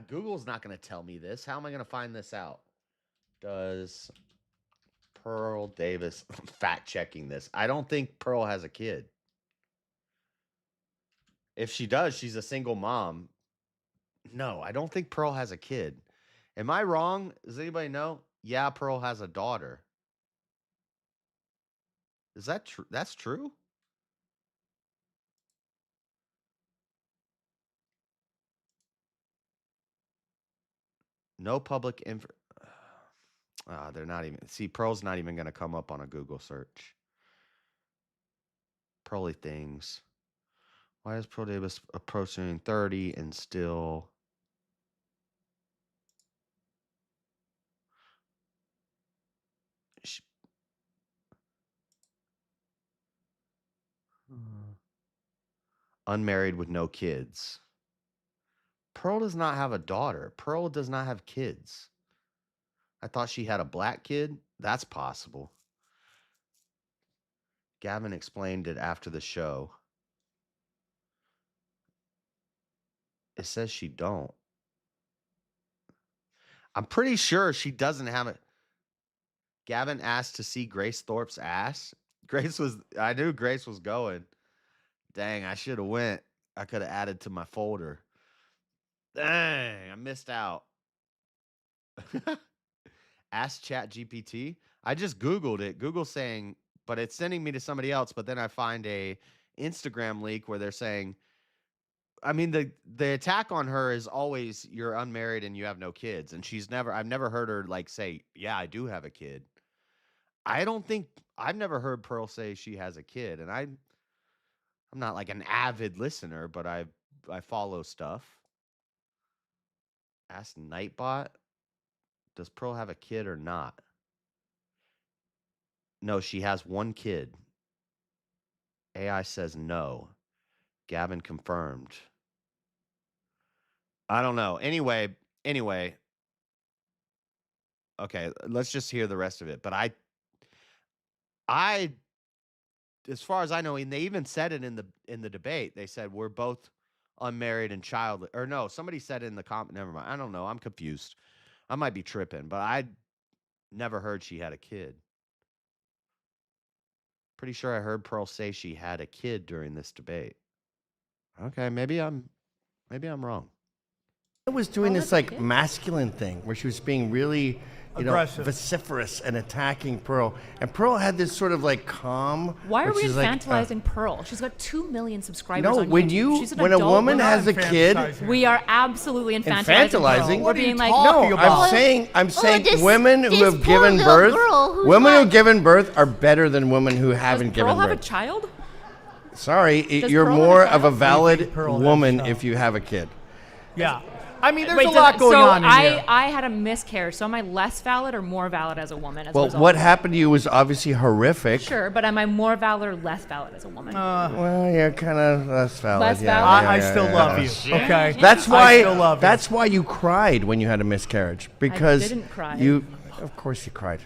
A: Google's not going to tell me this. How am I going to find this out? Does Pearl Davis, fact checking this. I don't think Pearl has a kid. If she does, she's a single mom. No, I don't think Pearl has a kid. Am I wrong? Does anybody know? Yeah, Pearl has a daughter. Is that true? That's true? No public info. They're not even. See, Pearl's not even going to come up on a Google search. Pearly things. Why is Pearl Davis approaching 30 and still? Unmarried with no kids. Pearl does not have a daughter. Pearl does not have kids. I thought she had a black kid. That's possible. Gavin explained it after the show. It says she don't. I'm pretty sure she doesn't have it. Gavin asked to see Grace Thorpe's ass. I knew Grace was going. Dang, I should have went. I could have added to my folder. Dang, I missed out. Ask Chat GPT. I just Googled it. Google saying, but it's sending me to somebody else. But then I find a Instagram leak where they're saying, I mean, the attack on her is always you're unmarried and you have no kids. And I've never heard her like say, yeah, I do have a kid. I've never heard Pearl say she has a kid. And I'm not like an avid listener, but I follow stuff. Ask Nightbot, does Pearl have a kid or not? No, she has one kid. AI says no. Gavin confirmed. I don't know. Anyway. Okay, let's just hear the rest of it. But I as far as I know, and they even said it in the debate. They said we're both unmarried and childless. Or no, somebody said it in the comment. Never mind. I don't know. I'm confused. I might be tripping, but I never heard she had a kid. Pretty sure I heard Pearl say she had a kid during this debate. Okay, maybe I'm wrong.
C: I was doing this like masculine thing where she was being really,
B: Aggressive.
C: vociferous and attacking Pearl. And Pearl had this sort of like calm.
D: Why are
C: where
D: we
C: she's like,
D: infantilizing Pearl? She's got 2 million subscribers
C: no,
D: on
C: when
D: YouTube. She's an
C: when a
D: adult
C: woman
D: woman.
C: has a kid,
B: Fantasizing.
D: We are absolutely infantilizing.
C: Infantilizing?
D: Pearl.
C: What
D: We're
B: are you
D: being like,
B: talking
C: no,
B: about?
C: I'm saying
I: this-
C: women who
I: this
C: have
I: poor
C: given
I: little
C: birth,
I: girl who's
C: women who
I: not-
C: have given birth are better than women who
D: does
C: haven't
D: Pearl
C: given
D: have a
C: birth.
D: child?
C: Sorry,
D: Does
C: you're
D: Pearl have a
C: more
D: child?
C: of a valid
B: think Pearl has a
C: woman
B: child?
C: if you have a kid.
B: Yeah. I mean, there's
D: Wait,
B: a lot going on in here.
D: I had a miscarriage. So am I less valid or more valid as a woman? As a
C: Well,
D: result?
C: what happened to you was obviously horrific.
D: Sure, but am I more valid or less valid as a woman?
C: Well, you're kind of less valid.
D: Less
C: yeah,
D: valid?
C: yeah,
B: I
C: yeah,
B: still
C: yeah,
B: love
C: yeah.
B: you. Okay.
C: That's
B: I
C: why.
B: still love you.
C: That's why you cried when you had a miscarriage because
D: didn't cry.
C: You, of course, you cried.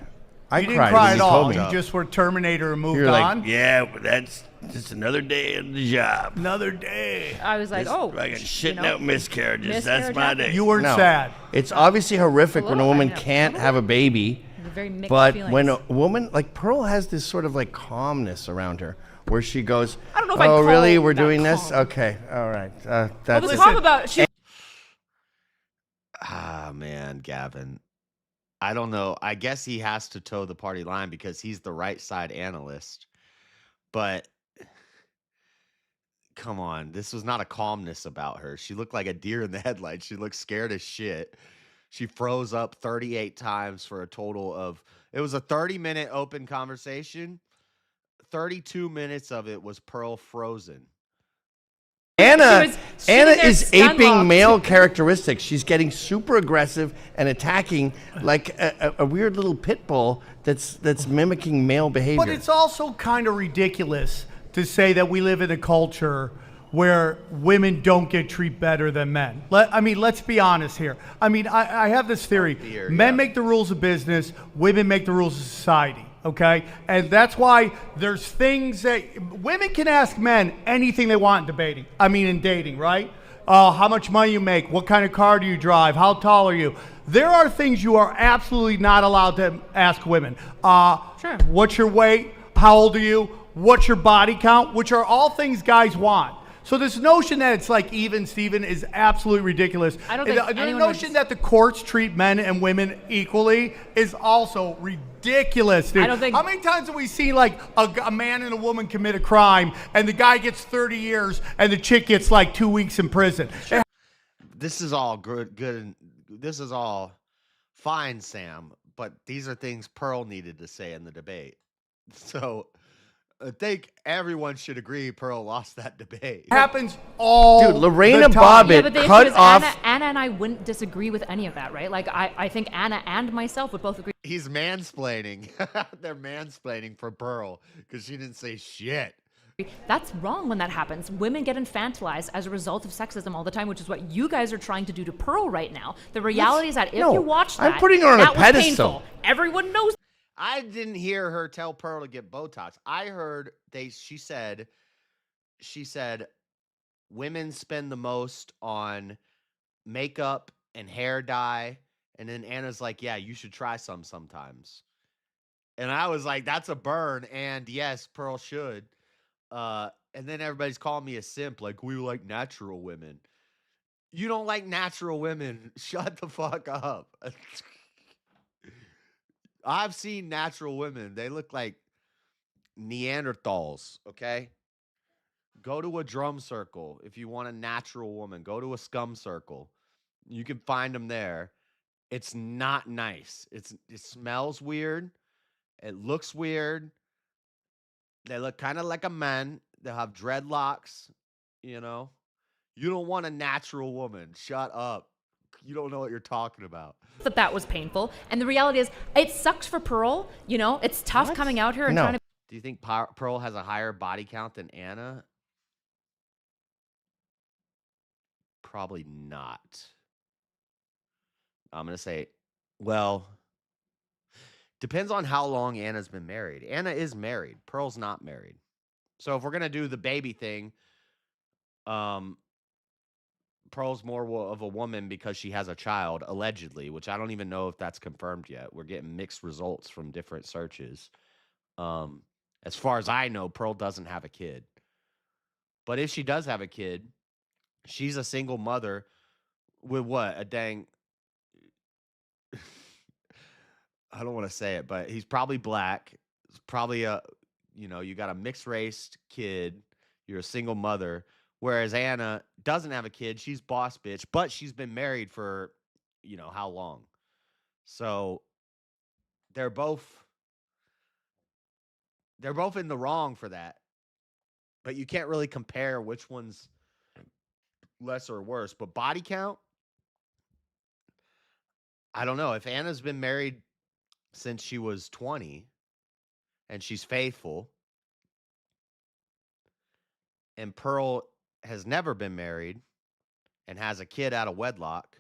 C: I
B: You didn't
C: cried
B: cry
C: when
B: at
C: you
B: all.
C: told me.
B: You just were Terminator and moved
C: You're
B: on.
C: like, yeah, but that's just another day of the job.
B: Another day.
D: I was like, oh,
C: Fucking shitting
D: you know,
C: out miscarriages. That's
D: miscarriage
C: my
D: happens.
C: day.
B: You weren't
C: No.
B: sad.
C: It's obviously horrific when a
D: little,
C: woman
D: I know.
C: can't have a baby.
D: very mixed
C: But
D: feelings.
C: when a woman, like Pearl has this sort of like calmness around her where she goes,
D: I don't know if I'd
C: oh,
D: call
C: really? We're
D: that
C: doing this?
D: calm.
C: Okay. All right.
D: Well,
C: That's
D: the
C: it.
D: calm about she.
A: Ah, man, Gavin. I don't know. I guess he has to toe the party line because he's the right side analyst. But come on, this was not a calmness about her. She looked like a deer in the headlights. She looked scared as shit. She froze up 38 times for a total of, it was a 30-minute open conversation. 32 minutes of it was Pearl frozen.
C: Anna,
D: She was sitting
C: Anna
D: there
C: is aping
D: stunlocked.
C: male characteristics. She's getting super aggressive and attacking like a weird little pit bull that's mimicking male behavior.
B: But it's also kind of ridiculous to say that we live in a culture where women don't get treated better than men. Let's be honest here. I have this theory.
A: Here,
B: Men
A: yeah.
B: make the rules of business, women make the rules of society. Okay? And that's why there's things that women can ask men anything they want in debating. In dating, right? How much money you make, what kind of car do you drive, how tall are you? There are things you are absolutely not allowed to ask women.
D: Sure.
B: What's your weight? How old are you? What's your body count? Which are all things guys want. So this notion that it's like even Steven is absolutely ridiculous.
D: I don't
B: And
D: think
B: the
D: anyone
B: notion
D: would-
B: that the courts treat men and women equally is also ridiculous, dude.
D: I don't think-
B: How many times have we seen like a man and a woman commit a crime and the guy gets 30 years and the chick gets like 2 weeks in prison?
A: This is all good. This is all fine, Sam. But these are things Pearl needed to say in the debate. So I think everyone should agree Pearl lost that debate.
B: It happens all
C: Dude, Lorena
B: the time.
C: Bobbitt
D: Yeah, but the
C: cut
D: issue is
C: off.
D: Anna and I wouldn't disagree with any of that, right? Like I think Anna and myself would both agree.
A: He's mansplaining. They're mansplaining for Pearl because she didn't say shit.
D: That's wrong when that happens. Women get infantilized as a result of sexism all the time, which is what you guys are trying to do to Pearl right now. The reality is that if
C: No,
D: you watch
C: I'm
D: that,
C: putting her on a
D: that was
C: pedestal.
D: painful. Everyone knows.
A: I didn't hear her tell Pearl to get Botox. I heard she said women spend the most on makeup and hair dye. And then Anna's like, yeah, you should try some sometimes. And I was like, that's a burn. And yes, Pearl should. And then everybody's calling me a simp, like we like natural women. You don't like natural women. Shut the fuck up. I've seen natural women. They look like Neanderthals, okay? Go to a drum circle if you want a natural woman. Go to a scum circle. You can find them there. It's not nice. It smells weird. It looks weird. They look kind of like a man. They'll have dreadlocks, you know. You don't want a natural woman. Shut up. You don't know what you're talking about.
D: That was painful. And the reality is, it sucks for Pearl. You know, it's tough coming out here and trying to.
A: Do you think Pearl has a higher body count than Anna? Probably not. I'm going to say, well, depends on how long Anna's been married. Anna is married. Pearl's not married. So if we're going to do the baby thing, Pearl's more of a woman because she has a child, allegedly, which I don't even know if that's confirmed yet. We're getting mixed results from different searches. As far as I know, Pearl doesn't have a kid. But if she does have a kid, she's a single mother with what? A dang... I don't want to say it, but he's probably black. It's probably you got a mixed race kid. You're a single mother. Whereas Anna doesn't have a kid. She's boss bitch, but she's been married for, how long? So they're both in the wrong for that. But you can't really compare which one's less or worse. But body count, I don't know. If Anna's been married since she was 20 and she's faithful, and Pearl has never been married and has a kid out of wedlock,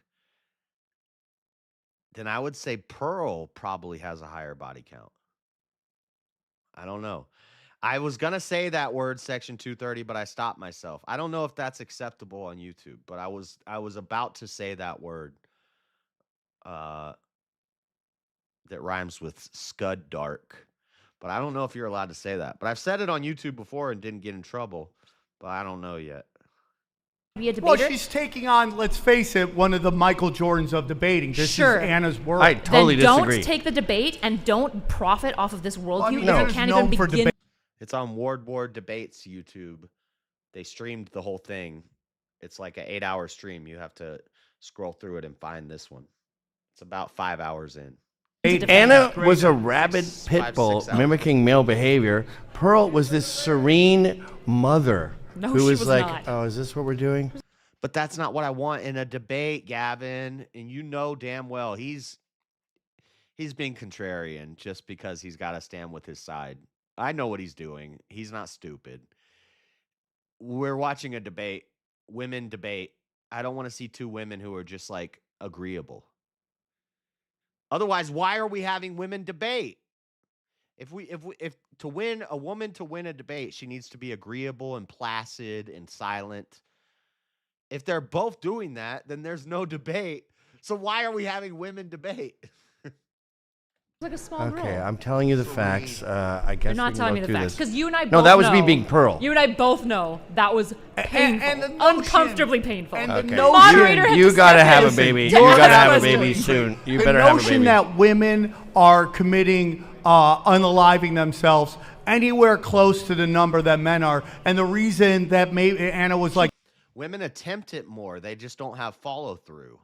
A: then I would say Pearl probably has a higher body count. I don't know. I was going to say that word, Section 230, but I stopped myself. I don't know if that's acceptable on YouTube, but I was about to say that word that rhymes with scud dark. But I don't know if you're allowed to say that. But I've said it on YouTube before and didn't get in trouble. But I don't know yet.
D: Be a debater?
B: Well, she's taking on, let's face it, one of the Michael Jordans of debating. This is Anna's world.
C: I totally disagree.
D: Don't take the debate and don't profit off of this worldview.
B: Well,
D: You can't even begin.
A: It's on Ward Debates YouTube. They streamed the whole thing. It's like an 8-hour stream. You have to scroll through it and find this one. It's about 5 hours in.
C: Anna was a rabid pit bull mimicking male behavior. Pearl was this serene mother who was like,
D: not.
C: oh, is this what we're doing?
A: But that's not what I want in a debate, Gavin. And you know damn well he's being contrarian just because he's got to stand with his side. I know what he's doing. He's not stupid. We're watching a debate, women debate. I don't want to see two women who are just like agreeable. Otherwise, why are we having women debate? If to win a woman to win a debate, she needs to be agreeable and placid and silent. If they're both doing that, then there's no debate. So why are we having women debate?
D: Like a small
C: Okay,
D: girl.
C: I'm telling you the facts. I guess
D: You're not telling me the facts because you and I both know.
C: No, that was me being Pearl.
D: You and I both know that was painful,
B: and the notion-
D: uncomfortably painful.
B: and
C: Okay.
B: the
D: Moderator had
C: You
D: to
C: gotta
D: step
C: have
D: in.
C: a baby. You
D: You're
C: gotta have a
D: supposed to.
C: baby soon. You
B: the
C: better have a
B: notion
C: baby.
B: that women are committing unaliving themselves anywhere close to the number that men are, and the reason that Anna was like,
A: Women attempt it more. They just don't have follow through.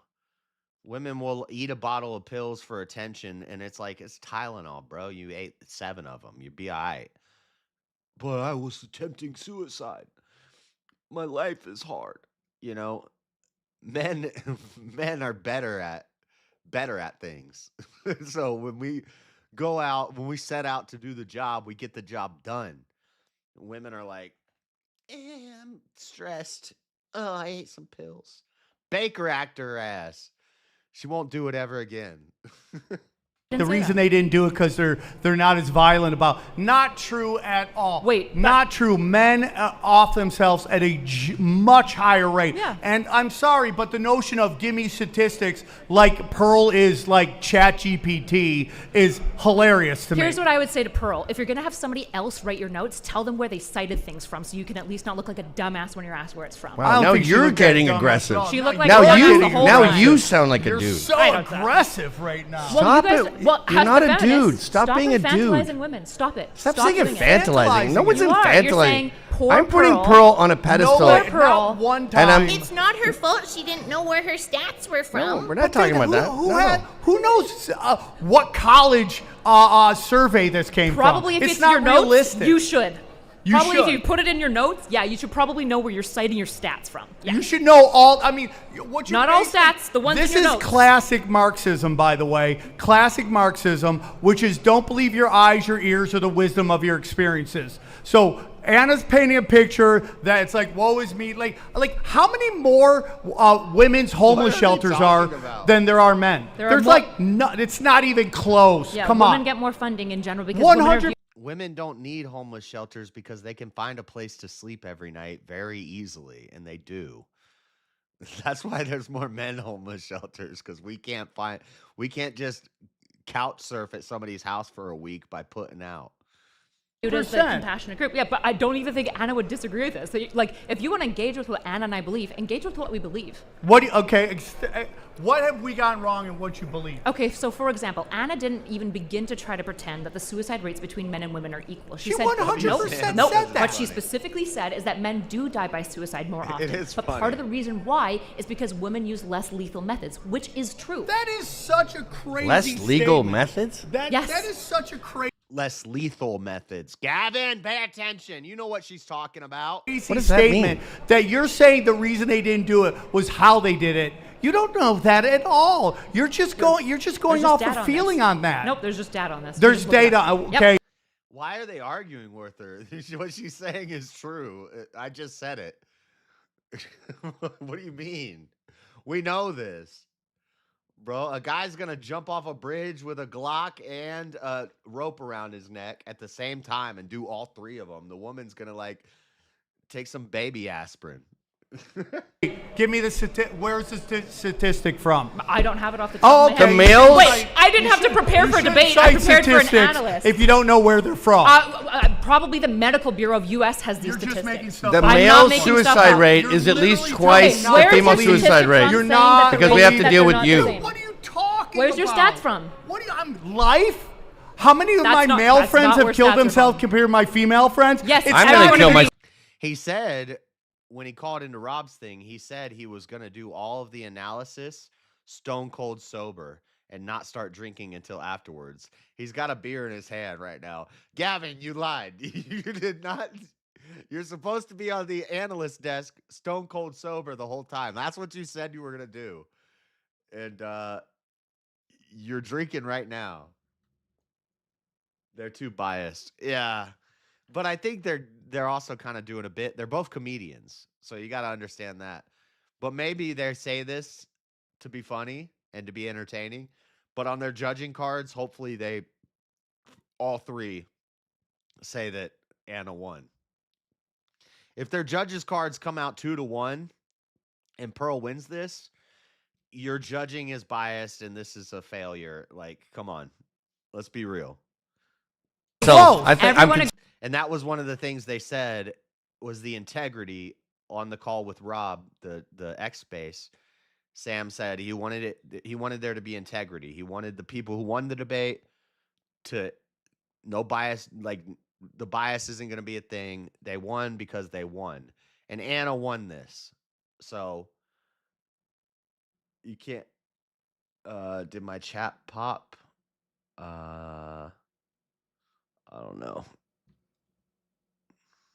A: Women will eat a bottle of pills for attention, and it's like, it's Tylenol, bro. You ate 7 of them. You'd be all right. But I was attempting suicide. My life is hard. Men are better at things. So when we set out to do the job, we get the job done. Women are like, I'm stressed. Oh, I ate some pills. Baker act her ass. She won't do it ever again.
B: the reason they didn't do it because they're not as violent about. Not true at all. Not true. Men off themselves at a much higher rate.
D: Yeah.
B: And I'm sorry, but the notion of give me statistics like Pearl is like ChatGPT is hilarious to me.
D: Here's what I would say to Pearl. If you're going to have somebody else write your notes, tell them where they cited things from so you can at least not look like a dumbass when you're asked where it's from.
C: Wow, now you're getting aggressive.
D: She looked like
C: now
D: a dumbass the whole time.
C: you sound like a
B: You're
C: dude.
B: so aggressive right now.
C: Stop
D: Well, you
C: it.
D: Well,
C: You're
D: as
C: not
D: the
C: a
D: feminist,
C: dude. Stop being a dude.
D: infantilizing women. Stop it.
C: Stop saying
D: doing it.
C: infantilizing. No one's
D: You are. You're
C: infantilizing.
D: saying poor
C: I'm putting
D: Pearl.
C: Pearl on a pedestal.
B: No, way,
D: Pearl.
B: not one
C: And
B: time.
I: It's not her fault she didn't know where her stats were
C: No,
I: from.
C: we're not talking about that.
B: Who knows what college survey this came
D: Probably
B: from?
D: if it's
B: not
D: your notes,
B: realistic.
D: you should.
B: You
D: Probably if
B: should.
D: you put it in your notes, yeah, you should probably know where you're citing your stats from. Yeah.
B: You should know all. I mean, what you
D: Not all stats, the ones in
B: This
D: your
B: is
D: notes.
B: classic Marxism, by the way. Classic Marxism, which is don't believe your eyes, your ears, or the wisdom of your experiences. So Anna's painting a picture that it's like, woe is me. Like how many more women's homeless
A: are they
B: shelters are
A: talking about?
B: than there are men?
D: There are
B: There's
D: more-
B: like no, it's not even close.
D: Yeah,
B: Come
D: women
B: on.
D: get more funding in general because women are
B: 100
A: Women don't need homeless shelters because they can find a place to sleep every night very easily, and they do. That's why there's more men homeless shelters, because we can't just couch surf at somebody's house for a week by putting out.
D: as the compassionate group. Yeah, but I don't even think Anna would disagree with this. So like, if you want to engage with what Anna and I believe, engage with what we believe.
B: What have we gotten wrong in what you believe?
D: Okay, so for example, Anna didn't even begin to try to pretend that the suicide rates between men and women are equal.
B: She
D: said,
B: 100% said
D: nope.
B: that.
D: What she specifically said is that men do die by suicide more often.
A: is
D: but
A: funny.
D: part of the reason why is because women use less lethal methods, which is true.
B: That is such a crazy
C: Less legal
B: statement.
C: methods?
D: Yes.
B: That is such a crazy
A: Less lethal methods. Gavin, pay attention. You know what she's talking about.
C: What does that
B: statement
C: mean?
B: that you're saying the reason they didn't do it was how they did it. You don't know that at all. You're just going
D: There's
B: off
D: data
B: a
D: on
B: feeling
D: this.
B: on that.
D: Nope, there's just data on this.
B: There's
D: Just look it
B: data.
D: up. Yep.
B: Okay.
A: Why are they arguing with her? What she's saying is true. I just said it. What do you mean? We know this. Bro, a guy's going to jump off a bridge with a Glock and a rope around his neck at the same time and do all three of them. The woman's going to, take some baby aspirin.
B: Give me the where's the statistic from?
D: I don't have it off the top of my
B: Okay.
D: head.
C: The males?
D: Wait, I didn't have to prepare for a debate. I prepared for an analyst.
B: If you don't know where they're from.
D: Probably the Medical Bureau of U.S. has these
B: You're just
D: statistics.
B: making stuff
C: The
B: up.
D: I'm not
C: male
D: making stuff
C: suicide
D: up.
C: rate
B: You're
C: is at least
B: literally
C: twice
B: telling
C: the
B: me
C: female
B: not to believe
C: suicide
D: statistic
C: rate.
D: from
B: You're
D: saying
B: not-
D: that the
C: Because we
D: rates
C: have to
D: that
C: deal
D: they're
C: with
D: not
C: you.
D: the same?
B: What are you talking
D: Where's your
B: about?
D: stats from?
B: What do you, I'm life? How many of
D: That's
B: my
D: not-
B: male
D: that's
B: friends
D: not
B: have
D: where
B: killed
D: stats are
B: themselves
D: from.
B: compared to my female friends?
D: Yes,
B: It's
C: I'm going to
B: everyone
C: kill
B: agrees.
C: myself.
A: He said, when he called into Rob's thing, he said he was going to do all of the analysis stone cold sober and not start drinking until afterwards. He's got a beer in his hand right now. Gavin, you lied. You did not. You're supposed to be on the analyst desk stone cold sober the whole time. That's what you said you were going to do. And you're drinking right now. They're too biased. Yeah. But I think they're also kind of doing a bit. They're both comedians, so you got to understand that. But maybe they say this to be funny and to be entertaining. But on their judging cards, hopefully they all three say that Anna won. If their judges' cards come out 2-1 and Pearl wins this, your judging is biased and this is a failure. Come on, let's be real.
C: So I think
D: Everyone
A: And that was one of the things they said was the integrity on the call with Rob, the X Space. Sam said he wanted there to be integrity. He wanted the people who won the debate to no bias, the bias isn't going to be a thing. They won because they won. And Anna won this. So you can't did my chat pop? I don't know.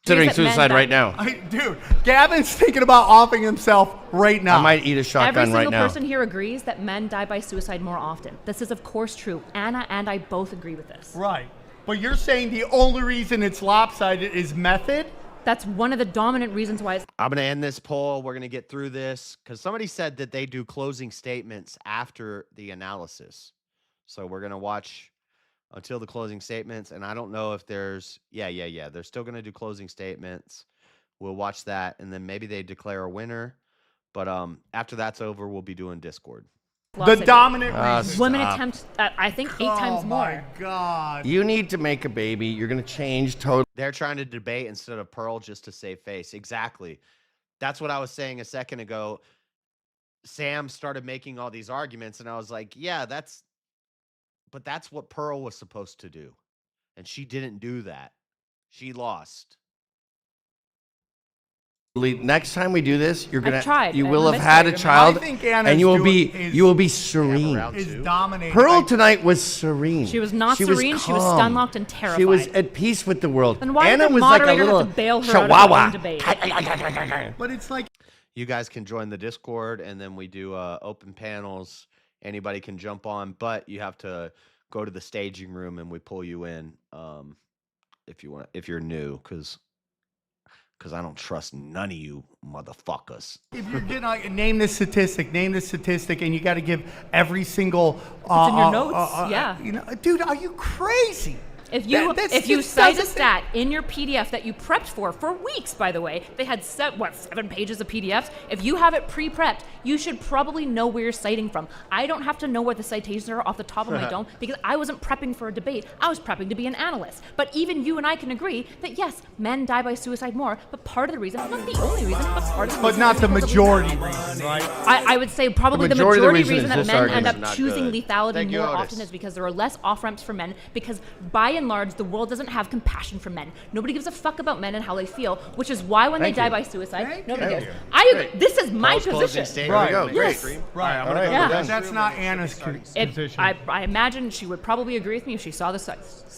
C: considering
D: that men
C: suicide
D: die.
C: right now.
B: Dude, Gavin's thinking about offing himself right now.
C: I might eat a
D: Every
C: shotgun
D: single
C: right now.
D: person here agrees that men die by suicide more often. This is, of course, true. Anna and I both agree with this.
B: Right. But you're saying the only reason it's lopsided is method?
D: That's one of the dominant reasons why it's
A: I'm going to end this poll. We're going to get through this because somebody said that they do closing statements after the analysis. So we're going to watch until the closing statements. And I don't know if there's, yeah. They're still going to do closing statements. We'll watch that. And then maybe they declare a winner. But after that's over, we'll be doing Discord.
B: The dominant reason.
D: women attempt, I think, 8 times
B: Oh
D: more.
B: my God.
C: You need to make a baby. You're going to change totally.
A: They're trying to debate instead of Pearl just to save face. Exactly. That's what I was saying a second ago. Sam started making all these arguments, and I was like, yeah, that's But that's what Pearl was supposed to do. And she didn't do that. She lost.
C: Next time we do this, you're gonna
D: tried,
C: you
D: and
C: will
D: the
C: have had a
D: mystery-
C: child,
B: I think Anna's
C: and you will
B: doing-
C: be serene.
B: Is dominating.
C: Pearl tonight was serene.
D: She was not serene, she was
C: calm.
D: stun-locked and
C: She was
D: terrified.
C: at peace with the world.
D: Then why
C: Anna
D: did the
C: was like a
D: moderator
C: little
D: have to bail her
C: chihuahua.
D: out of the debate?
B: But it's like
A: You guys can join the Discord, and then we do open panels. Anybody can jump on, but you have to go to the staging room, and we pull you in if you're new, because I don't trust none of you motherfuckers.
B: if you're getting name this statistic, and you got to give every single.
D: It's in your notes, yeah.
B: You know, dude, are you crazy?
D: If you
B: That's
D: if you
B: just
D: cite a
B: doesn't-
D: stat in your PDF that you prepped for weeks, by the way, they had 7 pages of PDFs. If you have it pre-prepped, you should probably know where you're citing from. I don't have to know where the citations are off the top of my dome because I wasn't prepping for a debate. I was prepping to be an analyst. But even you and I can agree that yes, men die by suicide more. But part of the reason, not the only reason, but part of the
B: But
D: reason
B: not
D: is
B: the
D: because of
B: majority
D: lethality.
B: reason, right?
D: I would say probably the
C: majority of the
D: majority
C: reason
D: reason
C: is
D: that
C: this
D: men end
C: argument.
D: up
A: Not
D: choosing
A: good.
D: lethality
A: Thank you,
D: more
A: Otis.
D: often is because there are less off-ramps for men, because by and large the world doesn't have compassion for men. Nobody gives a fuck about men and how they feel, which is why when they die by suicide, nobody cares. This is my
A: Pearl's closing
D: position.
A: statement.
B: Right.
A: There we go.
D: Yes.
A: Great.
B: Right.
C: All right,
D: Yeah.
C: we're done.
B: That's not Anna's
D: If,
B: position.
D: I imagine she would probably agree with me if she saw the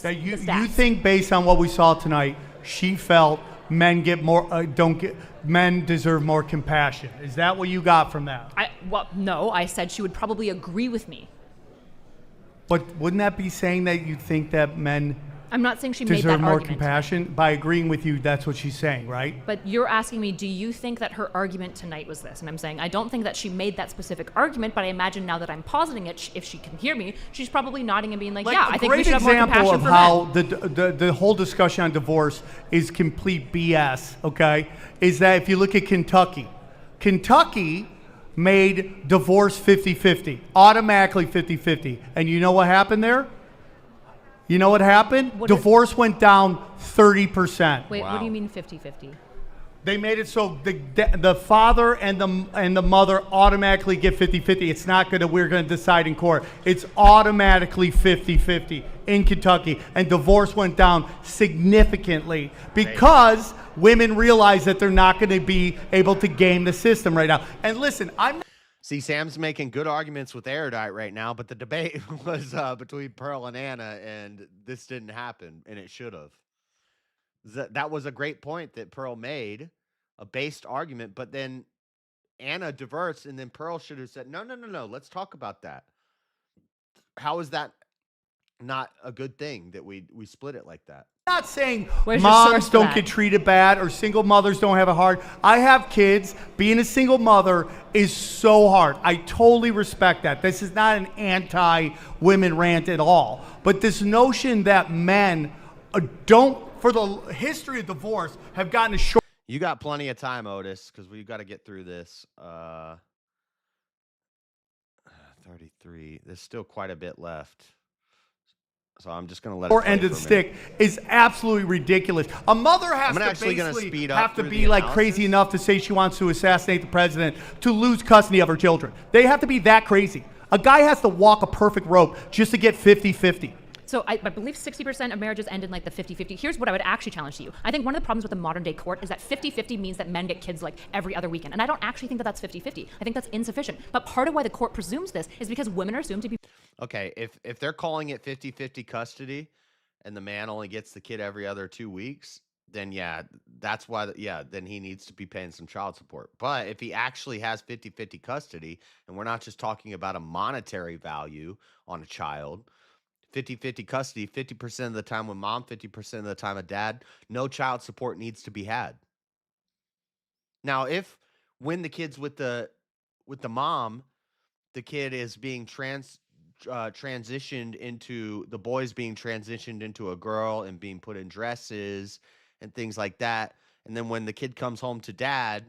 B: That you
D: stats.
B: think based on what we saw tonight, she felt men get more men deserve more compassion. Is that what you got from that?
D: Well, no, I said she would probably agree with me.
B: But wouldn't that be saying that you think that men
D: I'm not saying she made
B: deserve
D: that
B: more
D: argument.
B: compassion? By agreeing with you, that's what she's saying, right?
D: But you're asking me, do you think that her argument tonight was this? And I'm saying, I don't think that she made that specific argument, but I imagine now that I'm positing it, if she can hear me, she's probably nodding and being like, yeah, I think we should have more compassion
B: of
D: for
B: how
D: men.
B: the whole discussion on divorce is complete BS, okay, is that if you look at Kentucky made divorce 50-50, automatically 50-50. And you know what happened there? You know what happened? Divorce went down 30%.
D: Wait, what do you mean 50-50?
B: They made it so the father and the mother automatically get 50-50. It's not we're gonna decide in court. It's automatically 50-50 in Kentucky. And divorce went down significantly because women realize that they're not gonna be able to game the system right now. And listen,
A: See, Sam's making good arguments with Erudite right now, but the debate was between Pearl and Anna, and this didn't happen, and it should have. That was a great point that Pearl made, a based argument, but then Anna diverts, and then Pearl should have said, no, let's talk about that. How is that not a good thing that we split it like that?
B: I'm not saying
D: Where's your
B: moms
D: source for
B: don't
D: that?
B: get treated bad or single mothers don't have it hard. I have kids. Being a single mother is so hard. I totally respect that. This is not an anti-women rant at all. But this notion that men for the history of divorce, have gotten a short.
A: You got plenty of time, Otis, because we've got to get through this. 33. There's still quite a bit left. So I'm just going to let it
B: Or
A: play
B: end of
A: for
B: the
A: a
B: stick is absolutely ridiculous. A mother has to
A: actually gonna
B: basically
A: speed up
B: have to
A: through
B: be
A: the
B: like
A: analysis.
B: crazy enough to say she wants to assassinate the president to lose custody of her children. They have to be that crazy. A guy has to walk a perfect rope just to get 50-50.
D: So I believe 60% of marriages end in like the 50-50. Here's what I would actually challenge to you. I think one of the problems with the modern day court is that 50-50 means that men get kids like every other weekend. And I don't actually think that that's 50-50. I think that's insufficient. But part of why the court presumes this is because women are assumed to be.
A: Okay, if they're calling it 50-50 custody and the man only gets the kid every other 2 weeks, then yeah, that's why, then he needs to be paying some child support. But if he actually has 50-50 custody, and we're not just talking about a monetary value on a child, 50-50 custody, 50% of the time with mom, 50% of the time with dad, no child support needs to be had. Now, when the kid's with the mom, the kid is being transitioned into, the boy's being transitioned into a girl and being put in dresses and things like that. And then when the kid comes home to dad,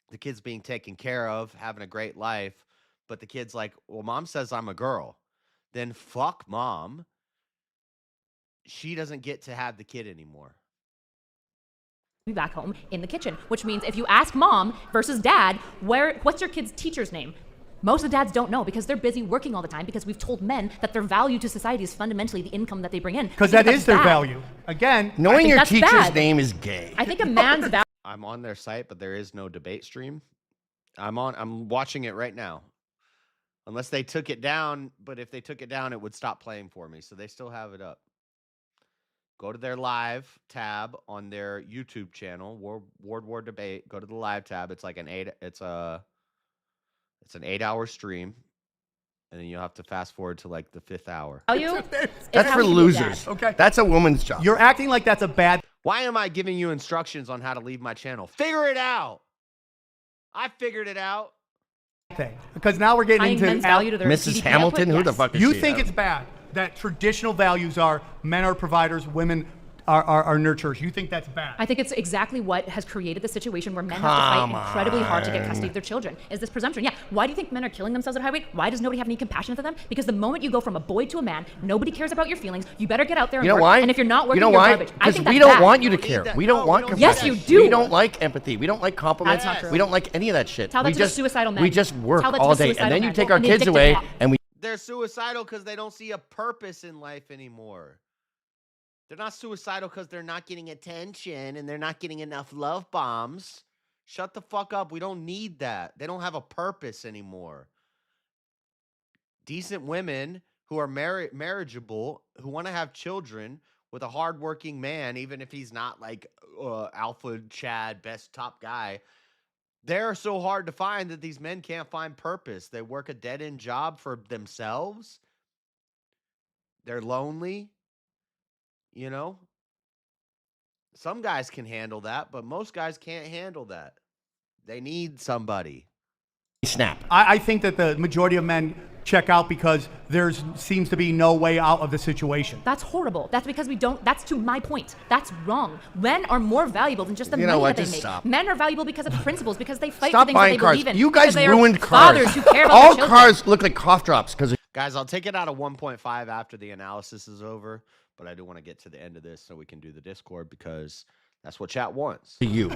A: the kid's being taken care of, having a great life. But the kid's like, well, mom says I'm a girl. Then fuck mom. She doesn't get to have the kid anymore.
D: Back home in the kitchen, which means if you ask mom versus dad, what's your kid's teacher's name? Most of the dads don't know because they're busy working all the time because we've told men that their value to society is fundamentally the income that they bring in.
B: Because that is their value. Again,
C: knowing your
D: that's
C: teacher's
D: bad.
C: name is gay.
D: I think a man's value.
A: I'm on their site, but there is no debate stream. I'm watching it right now. Unless they took it down, but if they took it down, it would stop playing for me. So they still have it up. Go to their live tab on their YouTube channel, World War Debate. Go to the live tab. It's like an 8-hour stream. And then you'll have to fast forward to like the 5th hour.
C: That's for losers.
B: Okay.
C: That's a woman's job.
B: You're acting like that's a bad
A: Why am I giving you instructions on how to leave my channel? Figure it out. I figured it out.
B: thing. Because now we're getting into
C: Mrs. Hamilton. Who the fuck is
B: you
C: she?
B: think it's bad that traditional values are men are providers, women are nurturers. You think that's bad?
D: I think it's exactly what has created the situation where men have to fight incredibly hard to get custody of their children. Is this presumption? Yeah. Why do you think men are killing themselves at a high rate? Why does nobody have any compassion for them? Because the moment you go from a boy to a man, nobody cares about your feelings. You better get out there and work.
C: Why?
D: And if you're not working,
C: you know
D: you're
C: why?
D: garbage. I think that's
C: we don't
D: bad.
C: want you to care. We don't want compassion.
D: Yes, you do.
C: We don't like empathy. We don't like compliments.
D: That's not true.
C: We don't like any of that shit.
D: Tell that
C: we
D: to
C: just
D: the suicidal men.
C: We just work
D: Tell that to
C: all
D: the
C: day,
D: suicidal
C: and then you
D: men.
C: take our
D: And the
C: kids
D: addicted
C: away,
D: men.
C: and we.
A: They're suicidal because they don't see a purpose in life anymore. They're not suicidal because they're not getting attention and they're not getting enough love bombs. Shut the fuck up. We don't need that. They don't have a purpose anymore. Decent women who are marriageable, who want to have children with a hardworking man, even if he's not like alpha Chad, best top guy, they're so hard to find that these men can't find purpose. They work a dead-end job for themselves. They're lonely. You know, some guys can handle that, but most guys can't handle that. They need somebody.
C: Snap.
B: I think that the majority of men check out because there seems to be no way out of the situation.
D: That's horrible. That's because we don't. That's to my point. That's wrong. Men are more valuable than just the
C: You know
D: money
C: what?
D: that they
C: Just
D: make.
C: stop.
D: Men are valuable because of principles, because they fight
C: Stop
D: for things that
C: buying
D: they
C: cars.
D: believe in.
C: You
D: because
C: guys
D: they are
C: ruined cars.
D: fathers who care about
C: All
D: their children.
C: cars look like cough drops because.
A: Guys, I'll take it out of 1.5 after the analysis is over, but I do want to get to the end of this so we can do the Discord because that's what chat wants.
C: To you.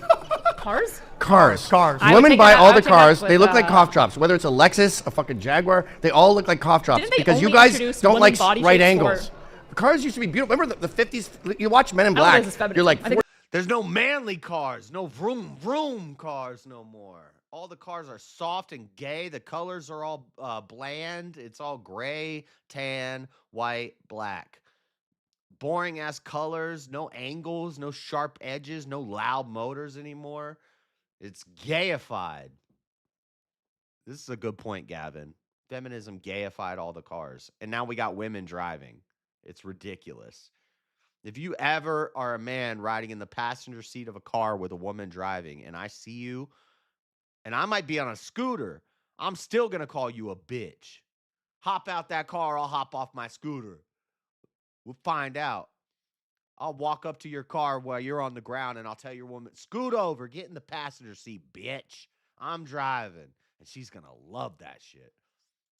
D: Cars?
B: Cars.
D: I would
C: Women
D: take
C: buy
D: it out- I
C: all the
D: would take it out
C: cars.
D: with,
C: They look like cough drops. Whether it's a Lexus, a fucking Jaguar, they all look like cough drops
D: Didn't they
C: because you
D: only
C: guys
D: introduce
C: don't
D: women
C: like
D: body
C: right
D: shapes
C: angles. Cars used to be beautiful. Remember the 50s? You watch Men in
D: I don't think
C: Black.
D: this is feminism.
C: You're like,
D: I think
A: There's no manly cars, no vroom cars no more. All the cars are soft and gay. The colors are all bland. It's all gray, tan, white, black. Boring ass colors, no angles, no sharp edges, no loud motors anymore. It's gayified. This is a good point, Gavin. Feminism gayified all the cars. And now we got women driving. It's ridiculous. If you ever are a man riding in the passenger seat of a car with a woman driving and I see you and I might be on a scooter, I'm still going to call you a bitch. Hop out that car, I'll hop off my scooter. We'll find out. I'll walk up to your car while you're on the ground and I'll tell your woman, scoot over, get in the passenger seat, bitch. I'm driving. And she's going to love that shit.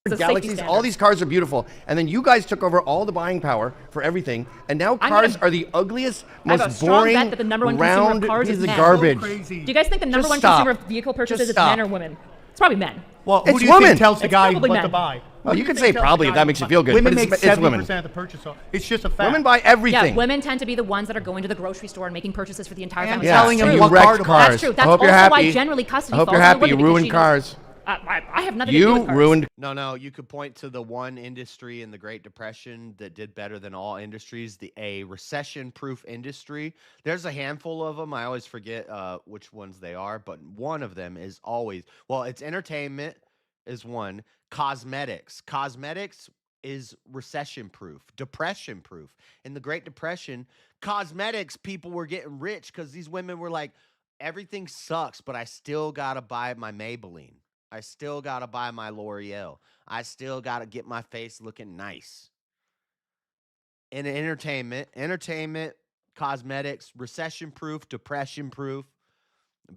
D: It's a safety
C: Galaxies,
D: standard.
C: all these cars are beautiful. And then you guys took over all the buying power for everything. And now cars are the ugliest,
D: I have a
C: most
D: strong
C: boring,
D: bet that the number one consumer
C: round
D: of cars
C: piece
D: is
C: of
D: men.
C: garbage.
B: Crazy.
D: Do you guys think the number
C: Just
D: one
C: stop.
D: consumer of vehicle purchases
C: Just
D: is men
C: stop.
D: or women? It's probably men.
B: Well, who
C: It's
B: do you
C: women.
B: think tells the
D: It's
B: guy
D: probably
B: what
D: men.
B: to buy?
C: Well, you
B: Who
C: can
B: do
C: say
B: think tells
C: probably
B: the
C: if
B: guy
C: that makes you
B: what to
C: feel
B: buy?
C: good,
B: Women
C: but
B: make
C: it's women.
B: 70% of the purchase. It's just a fact.
C: Women buy everything.
D: Yeah, women tend to be the ones that are going to the grocery store and making purchases for the entire
B: And
D: family.
C: Yeah,
B: telling
D: That's
B: him
C: and
D: true.
C: you
B: what car
C: wrecked
B: to buy.
C: cars.
D: That's true.
C: I
D: That's
C: hope you're
D: also
C: happy.
D: why generally custody
C: I hope
D: falls
C: you're
D: on the
C: happy.
D: women
C: You
D: because
C: ruined
D: she
C: cars.
D: I have nothing to do with
C: You
D: cars.
C: ruined.
A: No, you could point to the one industry in the Great Depression that did better than all industries, a recession-proof industry. There's a handful of them. I always forget which ones they are, but one of them is always, well, it's entertainment is one. Cosmetics. Cosmetics is recession-proof, depression-proof. In the Great Depression, cosmetics, people were getting rich because these women were like, everything sucks, but I still got to buy my Maybelline. I still got to buy my L'Oreal. I still got to get my face looking nice. In entertainment, cosmetics, recession-proof, depression-proof.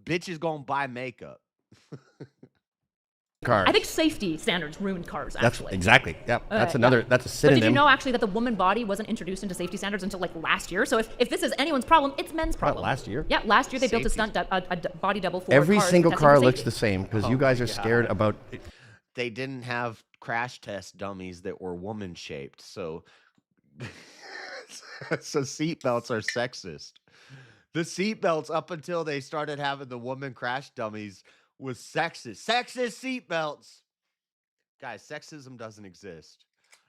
A: Bitches gonna buy makeup.
C: Cars.
D: I think safety standards ruined cars,
C: That's
D: actually.
C: exactly. Yep. That's another.
D: Yeah.
C: That's a
D: But
C: synonym.
D: did you know actually that the woman body wasn't introduced into safety standards until like last year? So if this is anyone's problem, it's men's problem.
C: last year?
D: Yeah, last year they built a
A: Safety.
D: body double for
C: Every
D: cars
C: single
D: testing
C: car
D: for
C: looks
D: safety.
C: the same because you guys are scared about.
A: they didn't have crash test dummies that were woman shaped. So, so seatbelts are sexist. The seatbelts up until they started having the woman crash dummies was sexist. Sexist seatbelts. Guys, sexism doesn't exist,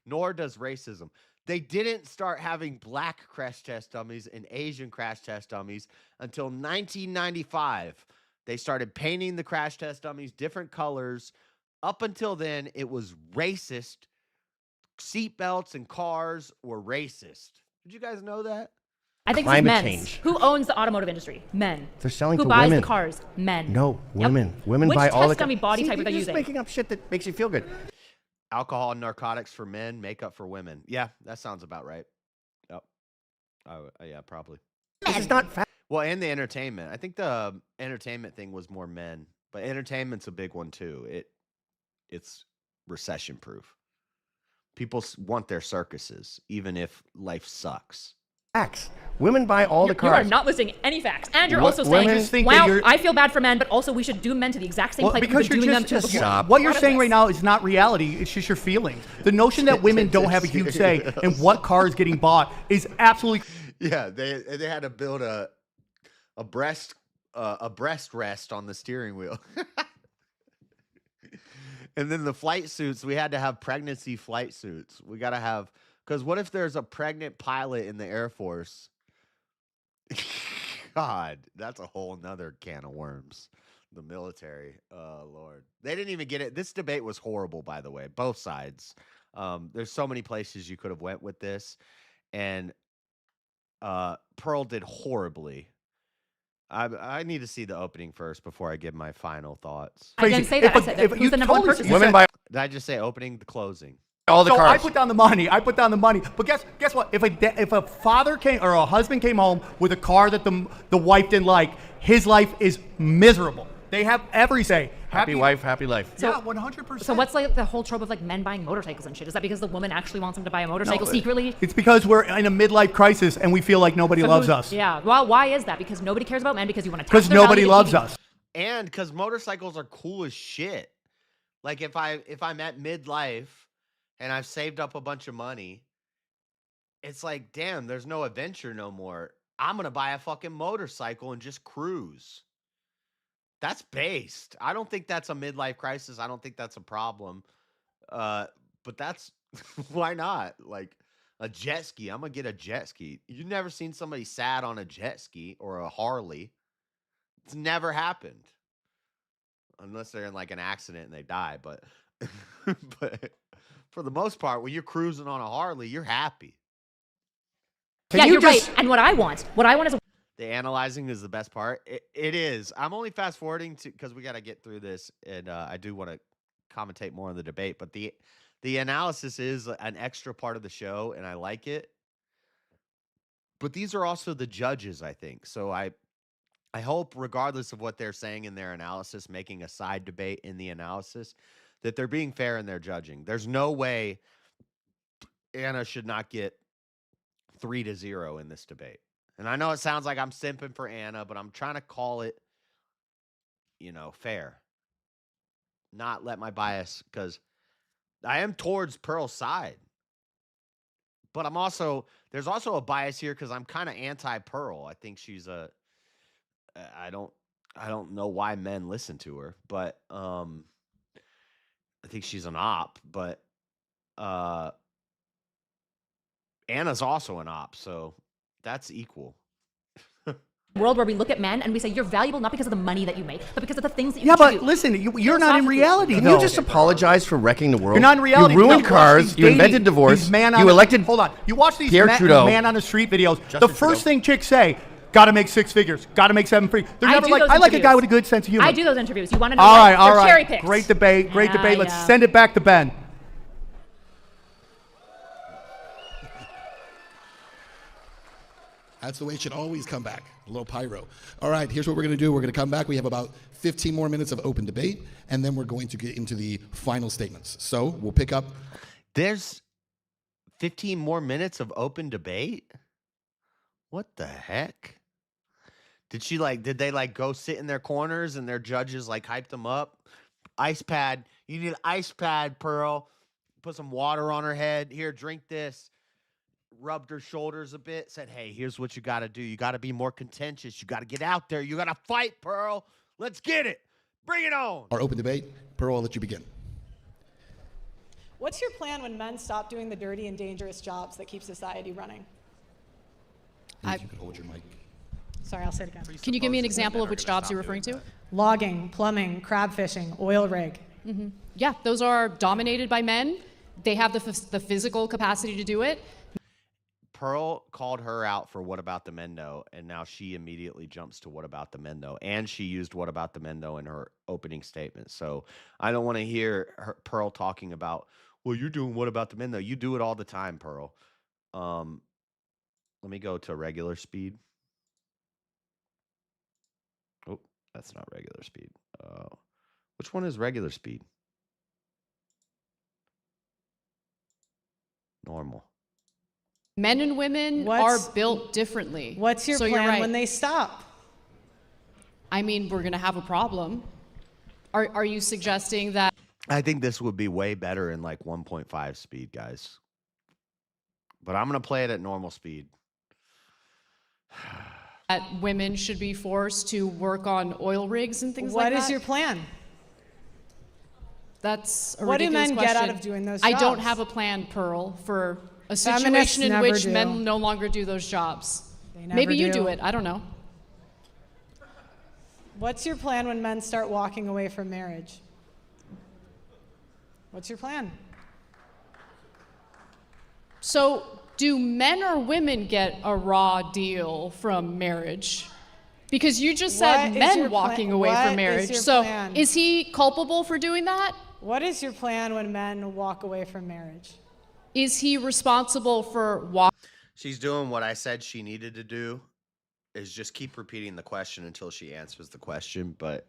A: nor does racism. They didn't start having black crash test dummies and Asian crash test dummies until 1995. They started painting the crash test dummies different colors. Up until then, it was racist. Seatbelts and cars were racist. Did you guys know that?
D: I think
C: Climate
D: it's men's.
C: change.
D: Who owns the automotive industry? Men.
C: They're selling
D: Who
C: to
D: buys
C: women.
D: the cars? Men.
C: No, women. Women
D: Which
C: buy all the
D: test dummy body
C: See,
D: type are they
C: you're just
D: using?
C: making up shit that makes you feel good.
A: Alcohol and narcotics for men, makeup for women. Yeah, that sounds about right. Yep. Yeah, probably.
C: This is not fact.
A: Well, and the entertainment. I think the entertainment thing was more men, but entertainment's a big one too. It's recession proof. People want their circuses, even if life sucks.
C: Facts. Women buy all the
D: You
C: cars.
D: are not listing any facts, and you're
C: Wo-
D: also saying,
C: women
B: just think that
D: "Wow,
B: you're-
D: I feel bad for men, but also we should doom men to the exact same
B: Well,
D: place we've
B: because
D: been
B: you're
D: dooming them
B: just
D: to before."
C: Stop.
B: what you're
D: What is
B: saying
D: this?
B: right now is not reality. It's just your feelings. The notion that women don't have a huge say in what car is getting bought is absolutely.
A: Yeah, they had to build a breast rest on the steering wheel. And then the flight suits, we had to have pregnancy flight suits. We got to have, because what if there's a pregnant pilot in the Air Force? God, that's a whole nother can of worms. The military. Oh, Lord. They didn't even get it. This debate was horrible, by the way, both sides. There's so many places you could have went with this. And Pearl did horribly. I need to see the opening first before I give my final thoughts.
D: I didn't say that. I said that. Who's the number one
B: totally
D: person?
B: said-
C: Women buy
A: Did I just say opening, the closing?
C: all the
B: So I
C: cars.
B: put down the money. But guess what? If a father came or a husband came home with a car that the wife didn't like, his life is miserable. They have every say.
C: Happy wife, happy life.
B: Yeah, 100%.
D: So what's like the whole trope of like men buying motorcycles and shit? Is that because the woman actually wants them to buy a motorcycle secretly?
B: It's because we're in a midlife crisis and we feel like nobody
D: So
B: loves
D: who-
B: us.
D: Yeah. Well, why is that? Because nobody cares about men because you want to.
B: Because nobody loves us.
A: And because motorcycles are cool as shit. Like if I'm at midlife and I've saved up a bunch of money, it's like, damn, there's no adventure no more. I'm gonna buy a fucking motorcycle and just cruise. That's based. I don't think that's a midlife crisis. I don't think that's a problem. But that's why not? Like a jet ski. I'm gonna get a jet ski. You've never seen somebody sad on a jet ski or a Harley. It's never happened. Unless they're in like an accident and they die. But but for the most part, when you're cruising on a Harley, you're happy.
D: Yeah, you're right. And what I want is
A: The analyzing is the best part. It is. I'm only fast forwarding to because we got to get through this, and I do want to commentate more on the debate. But the analysis is an extra part of the show, and I like it. But these are also the judges, I think. So I hope, regardless of what they're saying in their analysis, making a side debate in the analysis, that they're being fair in their judging. There's no way Anna should not get 3-0 in this debate. And I know it sounds like I'm simping for Anna, but I'm trying to call it, fair. Not let my bias, because I am towards Pearl's side. But there's also a bias here because I'm kind of anti-Pearl. I think she's I don't know why men listen to her, but I think she's an op, but Anna's also an op, so that's equal.
D: world where we look at men and we say you're valuable not because of the money that you make, but because of the things that you
B: Yeah,
D: contribute.
B: but listen, you're not in reality,
C: Can
B: though.
C: you just apologize for wrecking the world?
B: You're not in reality.
C: You ruined
B: watch
C: cars.
B: these
C: You invented
B: dating-
C: divorce.
B: these man on
C: You
B: the-
C: elected.
B: Hold on. You watch these
C: Pierre Trudeau.
B: man on the street videos.
C: Justin
B: The first
C: Trudeau.
B: thing chicks say, got to make 6 figures, got to make 7 figures. They're
D: I
B: never
D: do
B: like,
D: those
B: I like a guy
D: interviews.
B: with a good sense of humor.
D: I do those interviews. You want to know
B: All
D: why?
B: right, all
D: They're
B: right.
D: cherry picked.
B: Great debate. Great
D: Yeah,
B: debate. Let's
D: yeah.
B: send it back to Ben.
E: That's the way it should always come back. A little pyro. All right, here's what we're going to do. We're going to come back. We have about 15 more minutes of open debate, and then we're going to get into the final statements. So we'll pick up.
A: There's 15 more minutes of open debate? What the heck? Did they go sit in their corners and their judges hyped them up? Ice pad. You need an ice pad, Pearl. Put some water on her head. Here, drink this. Rubbed her shoulders a bit. Said, hey, here's what you got to do. You got to be more contentious. You got to get out there. You got to fight, Pearl. Let's get it. Bring it on.
E: Our open debate. Pearl, I'll let you begin.
G: What's your plan when men stop doing the dirty and dangerous jobs that keep society running?
E: If you could hold your mic.
G: Sorry, I'll say it again.
F: Can you give me an example of which jobs you're referring to?
G: Logging, plumbing, crab fishing, oil rig.
F: Yeah, those are dominated by men. They have the physical capacity to do it.
A: Pearl called her out for What About the Men Know, and now she immediately jumps to What About the Men Know, and she used What About the Men Know in her opening statement. So I don't want to hear Pearl talking about, well, you're doing What About the Men Know. You do it all the time, Pearl. Let me go to regular speed. Oh, that's not regular speed. Which one is regular speed? Normal.
F: Men and women are built differently.
G: What's your plan when they stop?
F: I mean, we're going to have a problem. Are you suggesting that?
A: I think this would be way better in like 1.5 speed, guys. But I'm going to play it at normal speed.
F: That women should be forced to work on oil rigs and things like that?
G: What is your plan?
F: That's a
G: What do
F: ridiculous
G: men
F: question.
G: get out of doing those
F: I don't
G: jobs?
F: have a plan, Pearl, for a
G: Feminists
F: situation in
G: never
F: which
G: do.
F: men no longer do those jobs.
G: They never
F: Maybe you do it. I don't know.
G: What's your plan when men start walking away from marriage? What's your plan?
F: So, do men or women get a raw deal from marriage? Because you just said
G: What is
F: men
G: your
F: walking
G: plan-
F: away
G: what
F: from
G: is
F: marriage.
G: your
F: So,
G: plan?
F: is he culpable for doing that?
G: What is your plan when men walk away from marriage?
F: Is he responsible for walking?
A: She's doing what I said she needed to do, is just keep repeating the question until she answers the question, but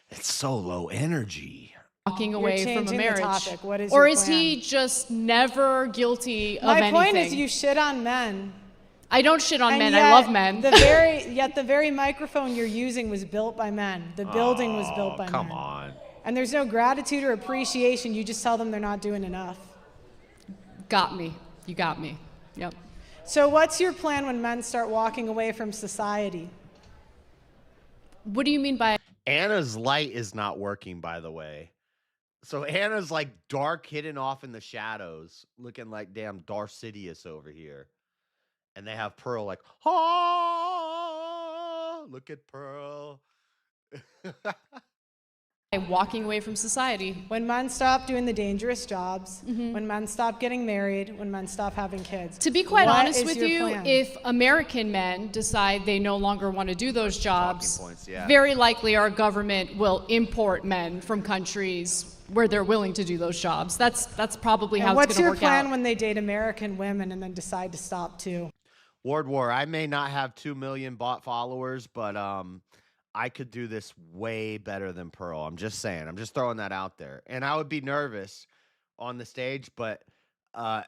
A: it's so low energy.
F: Walking away from a
G: changing the
F: marriage,
G: topic. What is
F: or
G: your
F: is he
G: plan?
F: just never guilty of
G: My
F: anything?
G: point is you shit on men.
F: I don't shit on
G: and
F: men.
G: Yet
F: I love men.
G: Yet the very microphone you're using was built by men. The building was built by men.
A: Come on.
G: And there's no gratitude or appreciation. You just tell them they're not doing enough.
F: Got me. You got me. Yep.
G: So what's your plan when men start walking away from society?
F: What do you mean by?
A: Anna's light is not working, by the way. So Anna's like dark, hidden off in the shadows, looking like damn Darth Sidious over here. And they have Pearl like, oh, look at Pearl.
F: Walking away from society.
G: When men stop doing the dangerous jobs, when men stop getting married, when men stop having kids.
F: To be quite
G: What
F: honest
G: is
F: with
G: your
F: you,
G: plan?
F: if American men decide they no longer want to do those jobs,
A: points, yeah.
F: very likely our government will import men from countries where they're willing to do those jobs. That's probably how
G: And
F: it's
G: what's
F: going to
G: your
F: work
G: plan
F: out.
G: when they date American women and then decide to stop too?
A: War, I may not have 2 million bot followers, but I could do this way better than Pearl. I'm just saying. I'm just throwing that out there. And I would be nervous on the stage, but I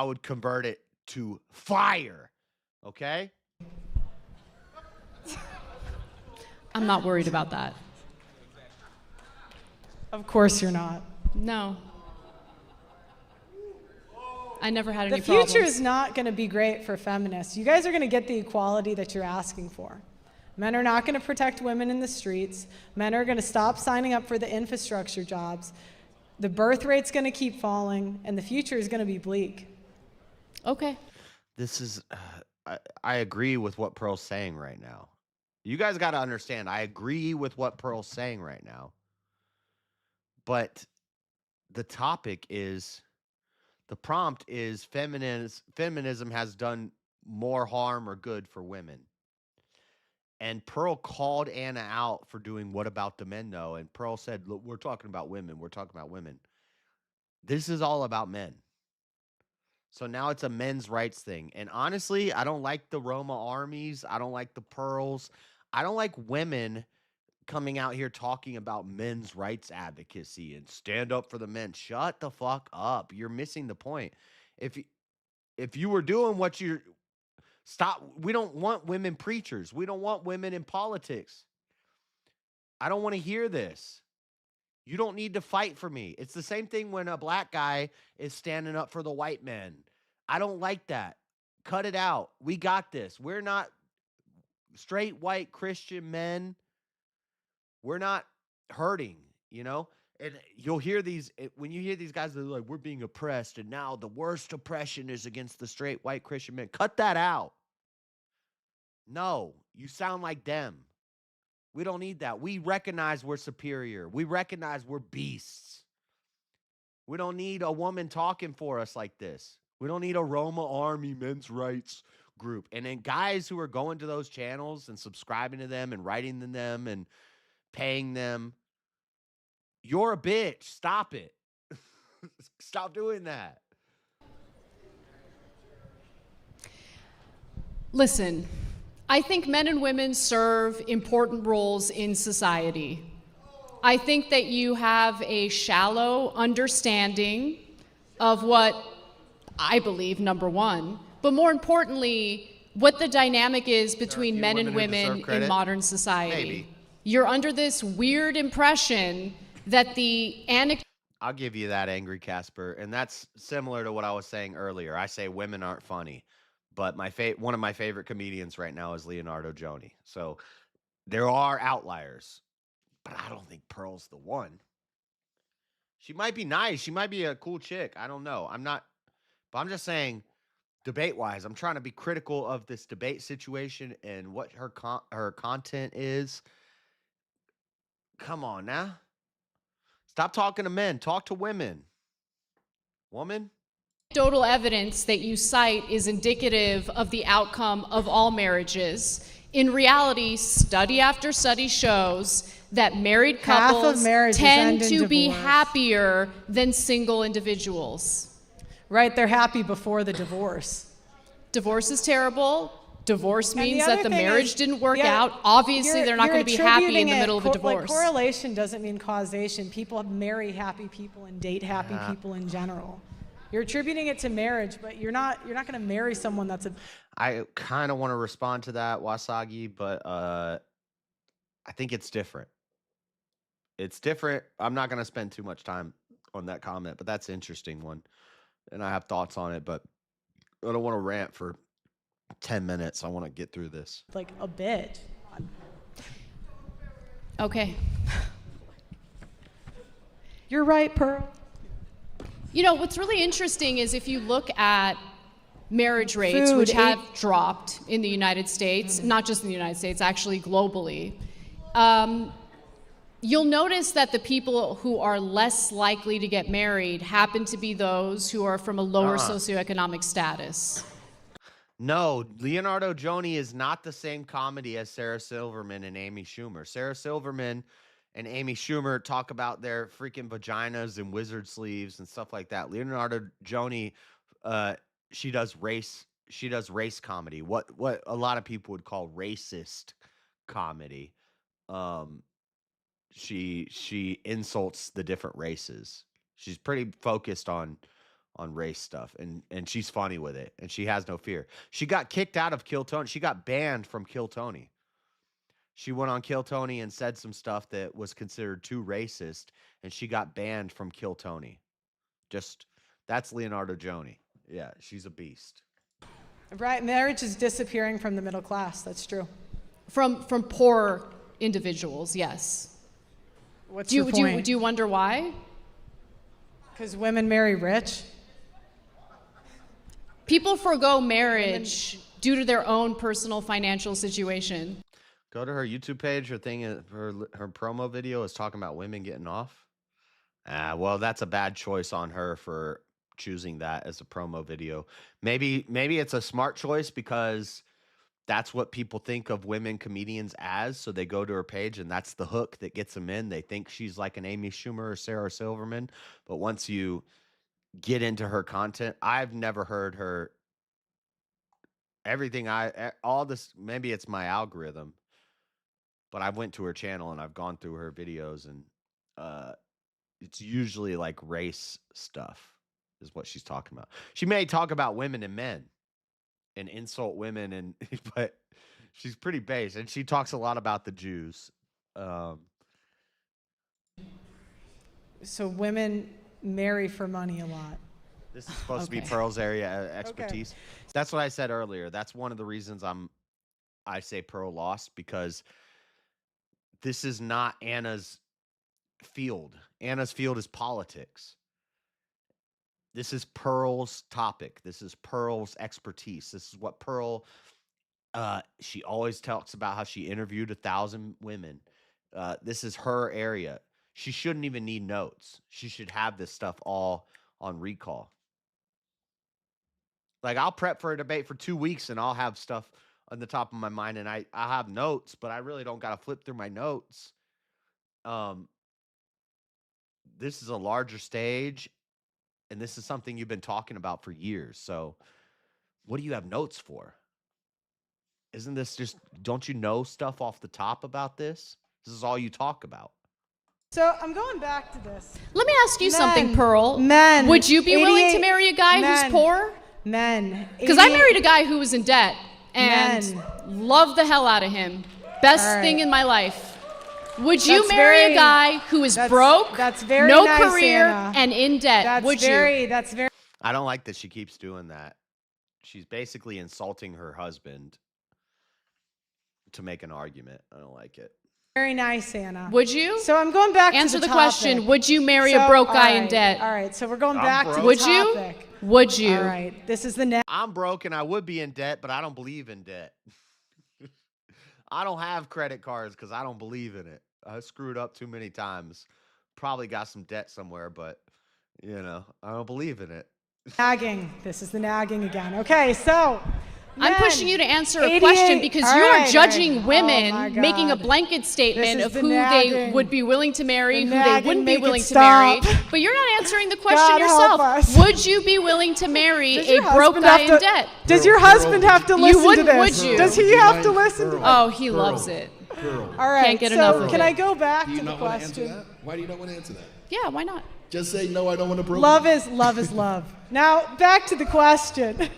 A: would convert it to fire. Okay?
F: I'm not worried about that.
G: Of course you're not.
F: No. I never had any
G: The future
F: problems.
G: is not going to be great for feminists. You guys are going to get the equality that you're asking for. Men are not going to protect women in the streets. Men are going to stop signing up for the infrastructure jobs. The birth rate's going to keep falling, and the future is going to be bleak.
F: Okay.
A: This is, I agree with what Pearl's saying right now. You guys got to understand, I agree with what Pearl's saying right now. But the topic is, the prompt is feminism has done more harm or good for women. And Pearl called Anna out for doing What About the Men Know? And Pearl said, look, we're talking about women. We're talking about women. This is all about men. So now it's a men's rights thing. And honestly, I don't like the Roma armies. I don't like the Pearls. I don't like women coming out here talking about men's rights advocacy and stand up for the men. Shut the fuck up. You're missing the point. If you were doing what you're... Stop. We don't want women preachers. We don't want women in politics. I don't want to hear this. You don't need to fight for me. It's the same thing when a black guy is standing up for the white men. I don't like that. Cut it out. We got this. We're not straight white Christian men. We're not hurting, you know? And you'll hear these, when you hear these guys, they're like, we're being oppressed, and now the worst oppression is against the straight white Christian men. Cut that out. No, you sound like them. We don't need that. We recognize we're superior. We recognize we're beasts. We don't need a woman talking for us like this. We don't need a Roma Army men's rights group. And then guys who are going to those channels and subscribing to them and writing to them and paying them, you're a bitch. Stop it. Stop doing that.
F: Listen, I think men and women serve important roles in society. I think that you have a shallow understanding of what I believe, number one, but more importantly, what the dynamic is between men and women in modern society.
A: Maybe.
F: You're under this weird impression that
A: I'll give you that, Angry Casper, and that's similar to what I was saying earlier. I say women aren't funny, but one of my favorite comedians right now is Leonardo Joni. So there are outliers, but I don't think Pearl's the one. She might be nice. She might be a cool chick. I don't know. But I'm just saying, debate-wise, I'm trying to be critical of this debate situation and what her content is. Come on now. Stop talking to men. Talk to women. Woman?
F: anecdotal evidence that you cite is indicative of the outcome of all marriages. In reality, study after study shows that married couples tend to be happier than single individuals.
G: Right, they're happy before the divorce.
F: Divorce is terrible. Divorce means that the marriage didn't work out. Obviously, they're not going to be happy in the middle of a divorce.
G: Like, correlation doesn't mean causation. People marry happy people and date happy people in general. You're attributing it to marriage, but you're not going to marry someone that's a...
A: I kind of want to respond to that, Wasagi, but I think it's different. It's different. I'm not going to spend too much time on that comment, but that's an interesting one. And I have thoughts on it, but I don't want to rant for 10 minutes. I want to get through this.
G: Like a bit.
F: Okay.
G: You're right, Pearl.
F: You know, what's really interesting is if you look at marriage rates, which have dropped in the United States, not just in the United States, actually globally, you'll notice that the people who are less likely to get married happen to be those who are from a lower socioeconomic status.
A: No, Leonardo Joni is not the same comedy as Sarah Silverman and Amy Schumer. Sarah Silverman and Amy Schumer talk about their freaking vaginas and wizard sleeves and stuff like that. Leonardo Joni, she does race comedy. What a lot of people would call racist comedy. She insults the different races. She's pretty focused on race stuff, and she's funny with it, and she has no fear. She got kicked out of Kill Tony. She got banned from Kill Tony. She went on Kill Tony and said some stuff that was considered too racist, and she got banned from Kill Tony. That's Leonardo Joni. Yeah, she's a beast.
G: Right, marriage is disappearing from the middle class. That's true.
F: From poor individuals, yes.
G: What's your point?
F: Do you wonder why?
G: Because women marry rich.
F: People forego marriage due to their own personal financial situation.
A: Go to her YouTube page. Her promo video is talking about women getting off. Well, that's a bad choice on her for choosing that as a promo video. Maybe it's a smart choice because that's what people think of women comedians as. So they go to her page, and that's the hook that gets them in. They think she's like an Amy Schumer or Sarah Silverman. But once you get into her content, I've never heard her. All this, maybe it's my algorithm, but I went to her channel and I've gone through her videos, and it's usually like race stuff is what she's talking about. She may talk about women and men and insult women, but she's pretty base, and she talks a lot about the Jews.
G: So women marry for money a lot.
A: This is supposed to be Pearl's area of expertise. That's what I said earlier. That's one of the reasons I say Pearl lost, because this is not Anna's field. Anna's field is politics. This is Pearl's topic. This is Pearl's expertise. This is what Pearl, she always talks about how she interviewed 1,000 women. This is her area. She shouldn't even need notes. She should have this stuff all on recall. Like, I'll prep for a debate for 2 weeks and I'll have stuff on the top of my mind, and I have notes, but I really don't got to flip through my notes. This is a larger stage, and this is something you've been talking about for years. So what do you have notes for? Isn't this just, don't you know stuff off the top about this? This is all you talk about.
G: So I'm going back to this.
F: Let me ask you something, Pearl.
G: Men.
F: Would you be willing to marry a guy who's poor?
G: Men.
F: Because I married a guy who was in debt and loved the hell out of him. Best thing in my life. Would you marry a guy who is broke, no
G: nice,
F: career,
G: Anna.
F: and in debt? Would you?
G: That's very.
A: I don't like that she keeps doing that. She's basically insulting her husband to make an argument. I don't like it.
G: Very nice, Anna.
F: Would you?
G: So I'm going back
F: Answer
G: to the
F: the question.
G: topic.
F: Would you marry a broke guy in debt?
G: All right, so we're going back to the
F: Would
G: topic.
F: you? Would you?
G: All right, this is the next.
A: I'm broke and I would be in debt, but I don't believe in debt. I don't have credit cards because I don't believe in it. I screwed up too many times. Probably got some debt somewhere, but, you know, I don't believe in it.
G: Nagging. This is the nagging again. Okay, so.
F: I'm pushing you to answer a question because you are judging women, making a blanket statement of who they would be willing to marry, who they wouldn't be willing to marry. But you're not answering the question yourself. Would you be willing to marry a broke guy in debt?
G: Does your husband have to listen to this?
F: Would you?
G: Does he have to listen to this?
F: Oh, he loves it.
G: All right,
F: Can't get enough of it.
G: Can I go back to the
E: not want to answer
G: question?
E: that? Why do you not want to answer that?
F: Yeah, why not?
E: Just say, no, I don't want to broke.
G: Love is love. Now, back to the question.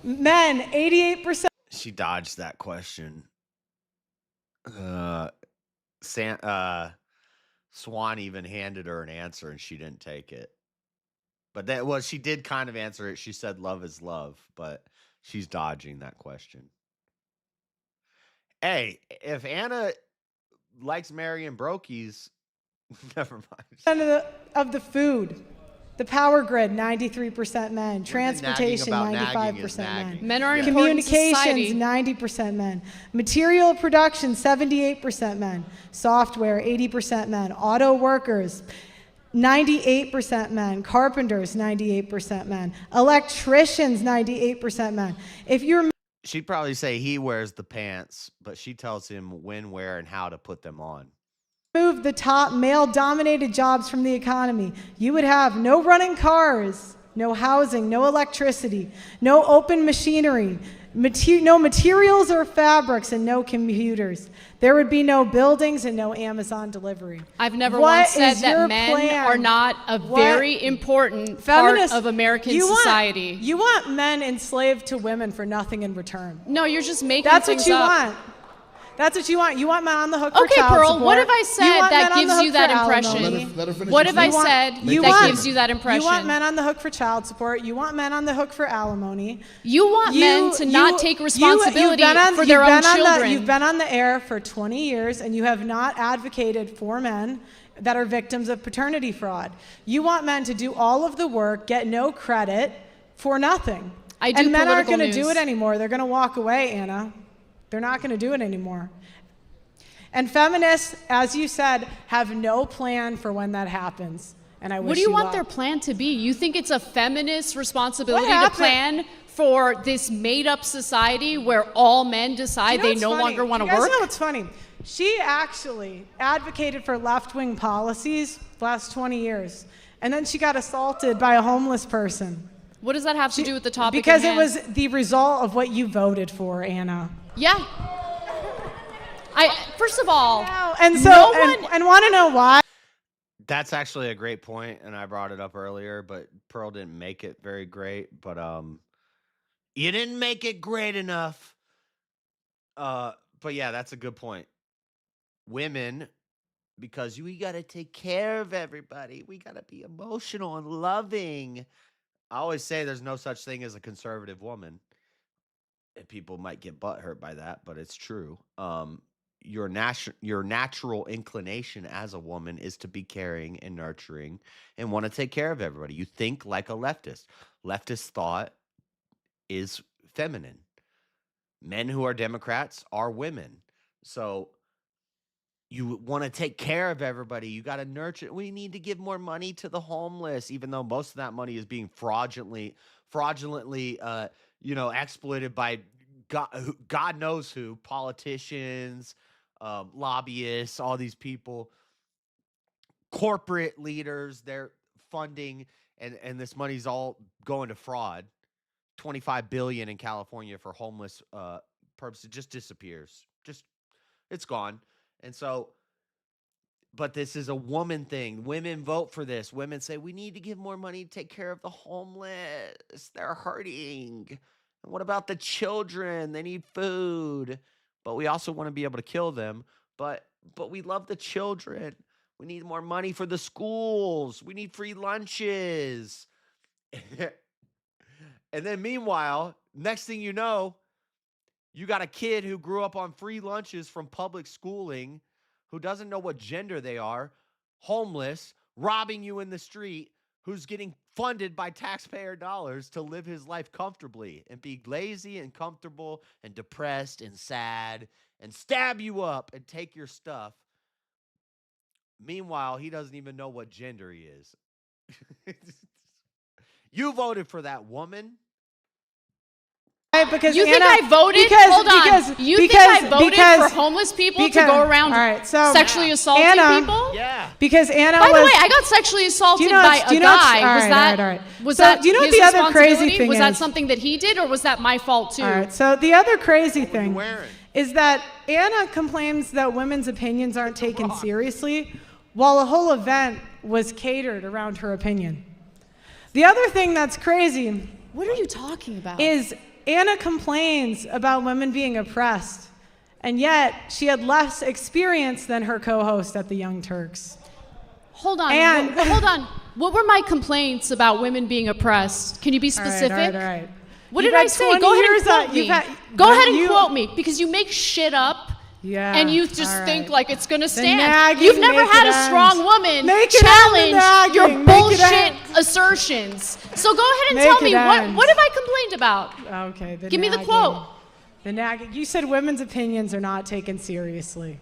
G: Men, 88%.
A: She dodged that question. Swan even handed her an answer and she didn't take it. But she did kind of answer it. She said love is love, but she's dodging that question. Hey, if Anna likes marrying brokies, never mind.
G: Of the food. The power grid, 93% men. Transportation, 95% men.
F: Men are in important society.
G: Communications, 90% men. Material production, 78% men. Software, 80% men. Auto workers, 98% men. Carpenters, 98% men. Electricians, 98% men. If you're
A: She'd probably say he wears the pants, but she tells him when, where, and how to put them on.
G: Remove the top male-dominated jobs from the economy, you would have no running cars, no housing, no electricity, no open machinery, no materials or fabrics, and no computers. There would be no buildings and no Amazon delivery.
F: I've never once said that men are not a very important part of American society.
G: You want men enslaved to women for nothing in return.
F: No, you're just making
G: That's
F: things
G: what you
F: up.
G: want. That's what you want. You want men on the hook for
F: Okay,
G: child
F: Pearl,
G: support.
F: what have I said that gives you that
G: alimony.
F: impression?
E: Let her finish
F: What
E: her
F: have I
E: statement.
F: said
G: You
F: that
G: want-
F: gives you that impression?
G: You want men on the hook for child support. You want men on the hook for alimony.
F: You want men to not take responsibility for their own children.
G: You've been on the air for 20 years, and you have not advocated for men that are victims of paternity fraud. You want men to do all of the work, get no credit for nothing.
F: And
G: men aren't
F: going
G: to do it anymore. They're going to walk away, Anna. They're not going to do it anymore. And feminists, as you said, have no plan for when that happens. And I wish
F: What do you want
G: luck.
F: their plan to be? You think it's a feminist responsibility to plan for this made-up society where all men decide they no longer want to work?
G: You guys know what's funny? She actually advocated for left-wing policies the last 20 years. And then she got assaulted by a homeless person.
F: What does that have to do with the topic
G: Because
F: at
G: it
F: hand?
G: was the result of what you voted for, Anna.
F: Yeah. First of all,
G: and so, and want to know why?
A: That's actually a great point, and I brought it up earlier, but Pearl didn't make it very great. But you didn't make it great enough. But yeah, that's a good point. Women because we got to take care of everybody. We got to be emotional and loving. I always say there's no such thing as a conservative woman. And people might get butthurt by that, but it's true. Your natural inclination as a woman is to be caring and nurturing and want to take care of everybody. You think like a leftist. Leftist thought is feminine. Men who are Democrats are women. So you want to take care of everybody. You got to nurture. We need to give more money to the homeless, even though most of that money is being fraudulently, exploited by God knows who, politicians, lobbyists, all these people, corporate leaders. They're funding, and this money's all going to fraud. $25 billion in California for homeless purposes just disappears. It's gone. And so, but this is a woman thing. Women vote for this. Women say, we need to give more money to take care of the homeless. They're hurting. And what about the children? They need food. But we also want to be able to kill them. But we love the children. We need more money for the schools. We need free lunches. And then meanwhile, next thing you know, you got a kid who grew up on free lunches from public schooling, who doesn't know what gender they are, homeless, robbing you in the street, who's getting funded by taxpayer dollars to live his life comfortably and be lazy and comfortable and depressed and sad and stab you up and take your stuff. Meanwhile, he doesn't even know what gender he is. You voted for that woman.
G: Because
F: you
G: Anna,
F: think I voted? Hold on. You think I voted for homeless people to go around sexually assaulting people?
G: Yeah. Because Anna
F: By the way, I got sexually assaulted by a guy. Was that
G: do you know
F: his
G: what the other crazy thing
F: was
G: is?
F: that something that he did, or was that my fault too?
G: All right. So the other crazy thing is that Anna complains that women's opinions aren't taken seriously, while a whole event was catered around her opinion. The other thing that's crazy.
F: What are you talking about?
G: Is Anna complains about women being oppressed, and yet she had less experience than her co-host at the Young Turks.
F: Hold on. What were my complaints about women being oppressed? Can you be specific?
G: All right.
F: What did I say? Go ahead and quote me. Go ahead and quote me, because you make shit up.
G: Yeah.
F: And you just think like it's going to stand. You've never had a strong woman challenge your bullshit assertions. So go ahead and tell me, what have I complained about?
G: Okay.
F: Give me the quote.
G: The nagging. You said women's opinions are not taken seriously.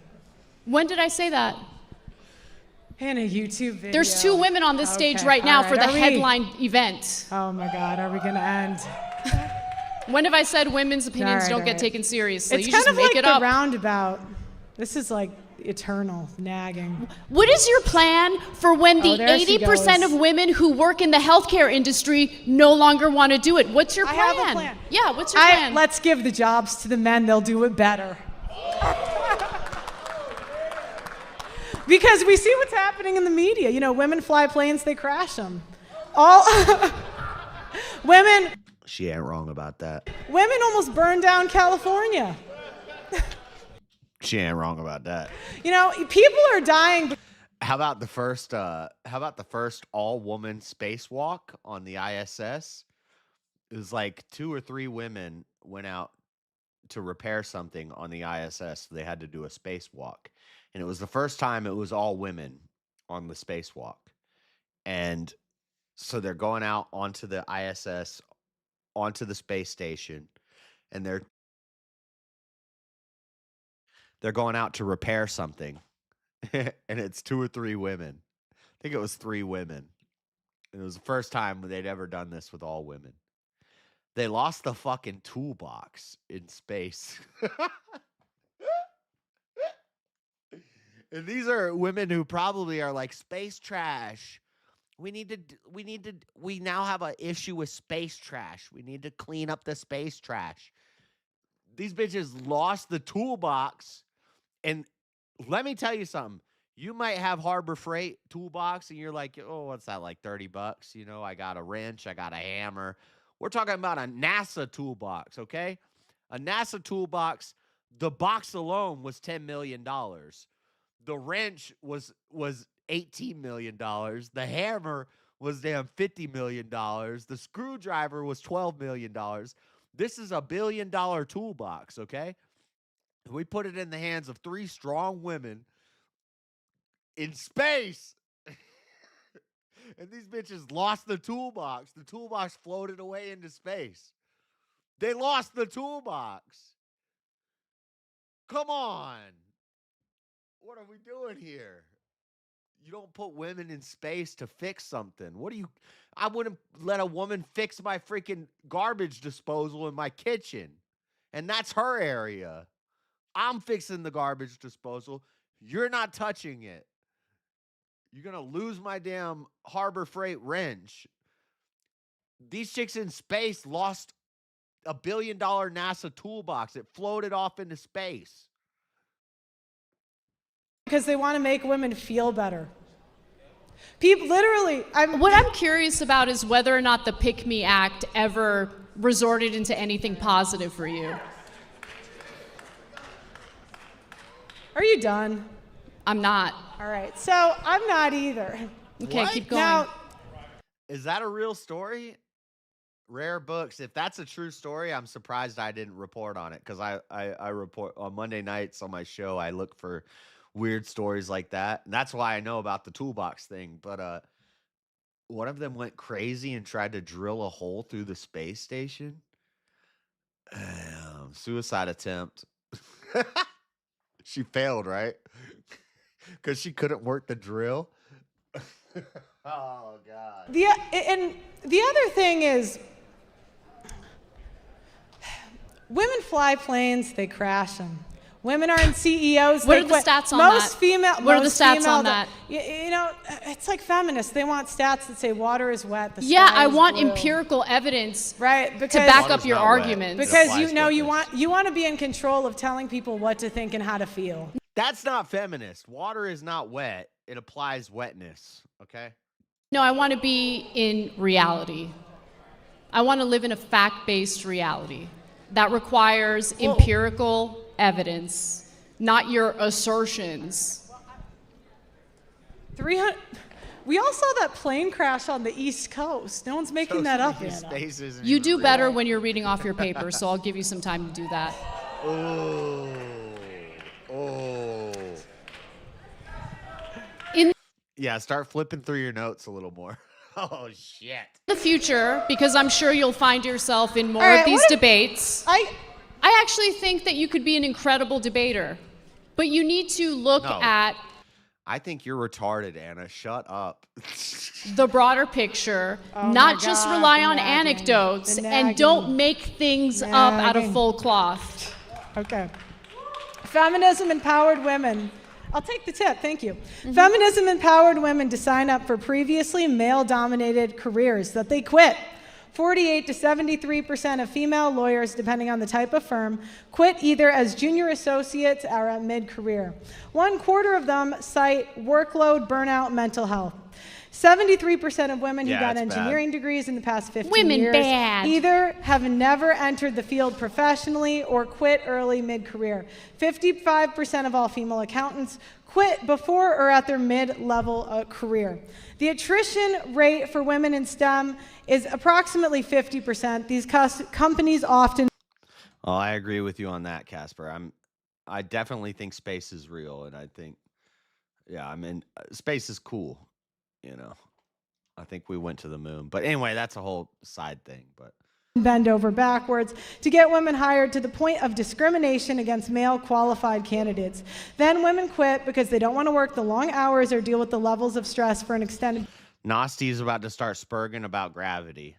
F: When did I say that?
G: In a YouTube video.
F: There's 2 women on this stage right now for the headline event.
G: Oh my God, are we going to end?
F: When have I said women's opinions don't get taken seriously?
G: It's
F: you
G: kind
F: just
G: of
F: make
G: like
F: it
G: the
F: up.
G: roundabout. This is like eternal nagging.
F: What is your plan for when the 80% of women who work in the healthcare industry no longer want to do it? What's your plan?
G: I have a plan.
F: Yeah, what's your plan?
G: Let's give the jobs to the men. They'll do it better. Because we see what's happening in the media. You know, women fly planes, they crash them. All women.
A: She ain't wrong about that.
G: Women almost burned down California.
A: She ain't wrong about that.
G: You know, people are dying.
A: How about the first all-woman spacewalk on the ISS? It was like 2 or 3 women went out to repair something on the ISS. So they had to do a spacewalk. And it was the first time it was all women on the spacewalk. And so they're going out onto the ISS, onto the space station, and they're going out to repair something. And it's 2 or 3 women. I think it was 3 women. And it was the first time they'd ever done this with all women. They lost the fucking toolbox in space. And these are women who probably are like, space trash. We now have an issue with space trash. We need to clean up the space trash. These bitches lost the toolbox. And let me tell you something. You might have Harbor Freight toolbox and you're like, oh, what's that, like $30? You know, I got a wrench, I got a hammer. We're talking about a NASA toolbox, okay? A NASA toolbox, the box alone was $10 million. The wrench was $18 million. The hammer was damn $50 million. The screwdriver was $12 million. This is $1 billion toolbox, okay? We put it in the hands of 3 strong women in space. And these bitches lost the toolbox. The toolbox floated away into space. They lost the toolbox. Come on. What are we doing here? You don't put women in space to fix something. I wouldn't let a woman fix my freaking garbage disposal in my kitchen. And that's her area. I'm fixing the garbage disposal. You're not touching it. You're going to lose my damn Harbor Freight wrench. These chicks in space lost $1 billion NASA toolbox. It floated off into space.
G: Because they want to make women feel better. People literally.
F: What I'm curious about is whether or not the Pick Me Act ever resorted into anything positive for you.
G: Are you done?
F: I'm not.
G: All right. So I'm not either.
F: Okay,
A: What?
F: keep going.
G: Now,
A: Is that a real story? Rare Books. If that's a true story, I'm surprised I didn't report on it, because I report on Monday nights on my show. I look for weird stories like that. And that's why I know about the toolbox thing. But one of them went crazy and tried to drill a hole through the space station. Suicide attempt. She failed, right? Because she couldn't work the drill. Oh, God.
G: and the other thing is, women fly planes, they crash them. Women are in CEOs.
F: What are the stats on
G: most
F: that?
G: Female.
F: What are the
G: most
F: stats
G: female
F: on
G: that-
F: that?
G: You know, it's like feminists. They want stats that say water is wet. The
F: Yeah,
G: sky
F: I
G: is
F: want
G: blue.
F: empirical evidence
G: Right,
F: to
G: because
F: back
A: Water's
F: up your
A: not wet.
F: arguments.
G: because
A: applies
G: you know
A: with
G: you
A: this.
G: want to be in control of telling people what to think and how to feel.
A: That's not feminist. Water is not wet. It applies wetness, okay?
F: No, I want to be in reality. I want to live in a fact-based reality that requires empirical evidence, not your assertions.
G: 300. We all saw that plane crash on the East Coast. No one's making that up, Anna.
A: Space isn't
F: You
A: even
F: do
A: real.
F: better when you're reading off your paper, so I'll give you some time to do that.
A: Oh.
F: In
A: Yeah, start flipping through your notes a little more. Oh, shit.
F: the future, because I'm sure you'll find yourself in more
G: All right,
F: of these
G: what if-
F: debates, I actually think that you could be an incredible debater, but you need to look
A: No.
F: at
A: I think you're retarded, Anna. Shut up.
F: the broader picture,
G: Oh my
F: not just
G: God,
F: rely
G: the
F: on
G: nagging,
F: anecdotes,
G: the
F: and
G: nagging.
F: don't make things up out of
G: Nagging.
F: full cloth.
G: Okay. Feminism empowered women. I'll take the tip, thank you. Feminism empowered women to sign up for previously male-dominated careers that they quit. 48 to 73% of female lawyers, depending on the type of firm, quit either as junior associates or at mid-career. 1/4 of them cite workload, burnout, mental health. 73% of women who
A: Yeah,
G: got
A: it's bad.
G: engineering degrees in the past 15
F: Women
G: years
F: bad.
G: either have never entered the field professionally or quit early mid-career. 55% of all female accountants quit before or at their mid-level career. The attrition rate for women in STEM is approximately 50%. These companies often.
A: Oh, I agree with you on that, Casper. I definitely think space is real, and I think, yeah, I mean, space is cool. You know, I think we went to the moon, but anyway, that's a whole side thing. But
G: bend over backwards to get women hired to the point of discrimination against male qualified candidates. Then women quit because they don't want to work the long hours or deal with the levels of stress for an extended
A: Nasty's about to start spurging about gravity.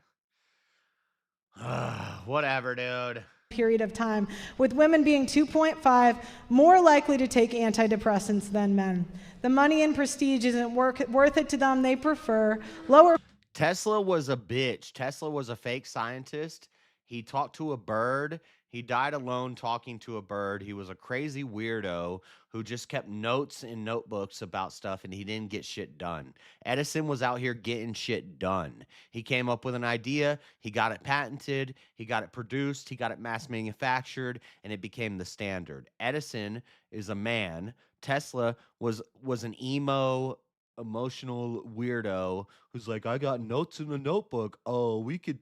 A: Whatever, dude.
G: period of time, with women being 2.5 more likely to take antidepressants than men. The money and prestige isn't worth it to them. They prefer lower.
A: Tesla was a bitch. Tesla was a fake scientist. He talked to a bird. He died alone talking to a bird. He was a crazy weirdo who just kept notes in notebooks about stuff, and he didn't get shit done. Edison was out here getting shit done. He came up with an idea. He got it patented. He got it produced. He got it mass manufactured, and it became the standard. Edison is a man Tesla was an emo, emotional weirdo who's like, I got notes in the notebook. Oh, we can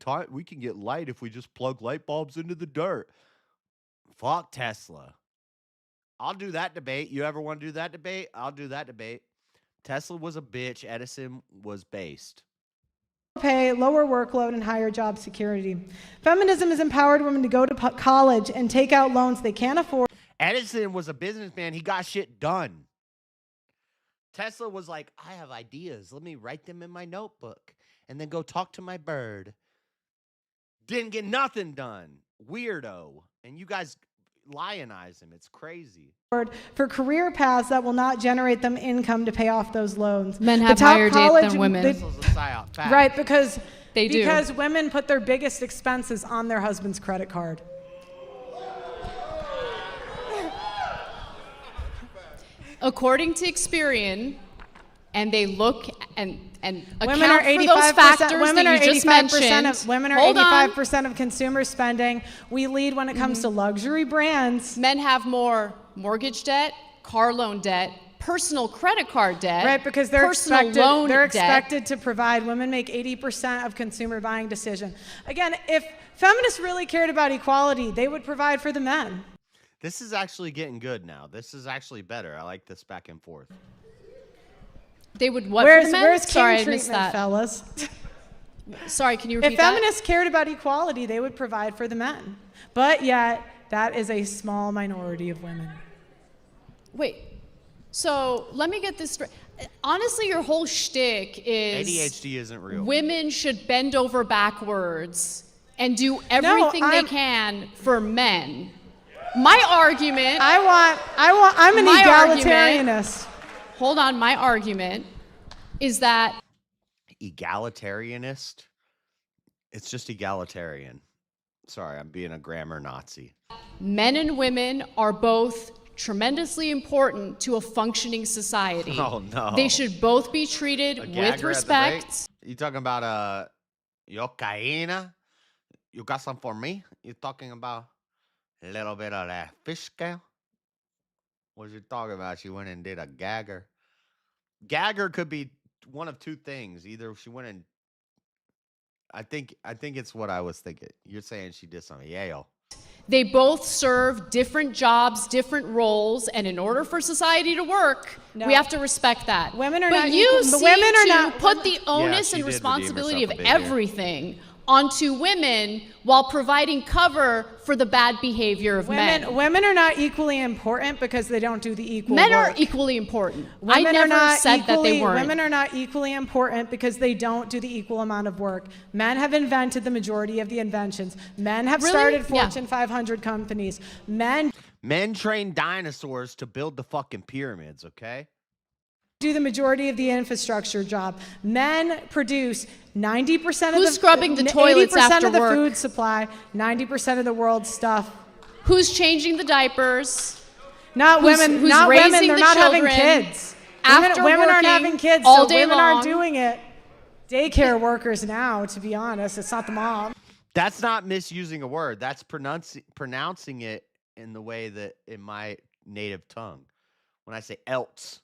A: get light if we just plug light bulbs into the dirt. Fuck Tesla. I'll do that debate. You ever want to do that debate? I'll do that debate. Tesla was a bitch. Edison was based.
G: Pay, lower workload, and higher job security. Feminism has empowered women to go to college and take out loans they can't afford.
A: Edison was a businessman. He got shit done. Tesla was like, I have ideas. Let me write them in my notebook and then go talk to my bird. Didn't get nothing done. Weirdo. And you guys lionize him. It's crazy.
G: For career paths that will not generate them income to pay off those loans.
F: Men have higher debt than women.
G: Right, because
F: they do.
G: Because women put their biggest expenses on their husband's credit card.
F: According to Experian, and they look and
G: women are
F: account for those factors
G: women
F: that
G: are
F: you just
G: 85%
F: mentioned.
G: of women are
F: Hold
G: 85% of consumer spending. We lead when it comes to luxury brands.
F: Men have more mortgage debt, car loan debt, personal credit card debt,
G: right? Because they're
F: personal
G: expected,
F: loan
G: they're
F: debt.
G: expected to provide. Women make 80% of consumer buying decision. Again, if feminists really cared about equality, they would provide for the men.
A: This is actually getting good now. This is actually better. I like this back and forth.
F: They would what for the men?
G: Where's king
F: Sorry, I
G: treatment,
F: missed that.
G: fellas?
F: Sorry, can you repeat
G: If
F: that?
G: feminists cared about equality, they would provide for the men. But yet, that is a small minority of women.
F: Wait, so let me get this straight. Honestly, your whole shtick is
A: ADHD isn't real.
F: Women should bend over backwards and do everything they can for men. My argument.
G: I'm an egalitarianist.
F: Hold on, my argument is that
A: egalitarianist. It's just egalitarian. Sorry, I'm being a grammar Nazi.
F: Men and women are both tremendously important to a functioning society.
A: Oh no.
F: They should both be treated with respect.
A: You talking about Yokaina? You got some for me? You talking about a little bit of that fish scale? What you talking about? She went and did a gagger. Gagger could be one of two things. Either she went and I think it's what I was thinking. You're saying she did some Yale.
F: They both serve different jobs, different roles, and in order for society to work, we have to respect that.
G: Women are
F: but
G: not
F: you
G: equal,
F: seem
G: but women are
F: to
G: not
F: put the onus and responsibility of everything onto women while providing cover for the bad behavior of men.
G: Women are not equally important because they don't do the equal
F: Men
G: work.
F: are equally important.
G: Women
F: I never said that they weren't.
G: Women are not equally important because they don't do the equal amount of work. Men have invented the majority of the inventions. Men have started Fortune 500 companies. Men
A: train dinosaurs to build the fucking pyramids, okay?
G: Do the majority of the infrastructure job. Men produce 90%
F: Who's scrubbing the toilets
G: 80%
F: after
G: of the
F: work?
G: food supply, 90% of the world's stuff.
F: Who's changing the diapers?
G: Not women.
F: Who's
G: not
F: raising
G: women. They're
F: the
G: not having
F: children
G: kids.
F: after
G: women aren't
F: working
G: having kids,
F: all
G: so
F: day
G: women
F: long?
G: aren't doing it. Daycare workers now, to be honest. It's not the mom.
A: That's not misusing a word. That's pronouncing it in the way that in my native tongue. When I say else,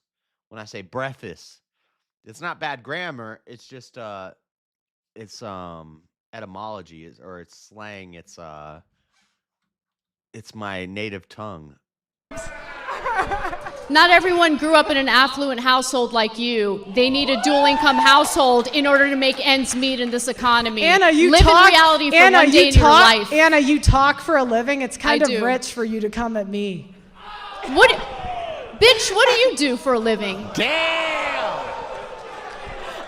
A: when I say breakfast, it's not bad grammar. It's just it's etymology or it's slang. It's my native tongue.
F: Not everyone grew up in an affluent household like you. They need a dual income household in order to make ends meet in this economy.
G: Anna, you
F: live
G: talk,
F: in reality for
G: Anna,
F: one day in your life.
G: Anna, you talk for a living. It's kind
F: I
G: of
F: do.
G: rich for you to come at me.
F: What, bitch? What do you do for a living?
A: Damn.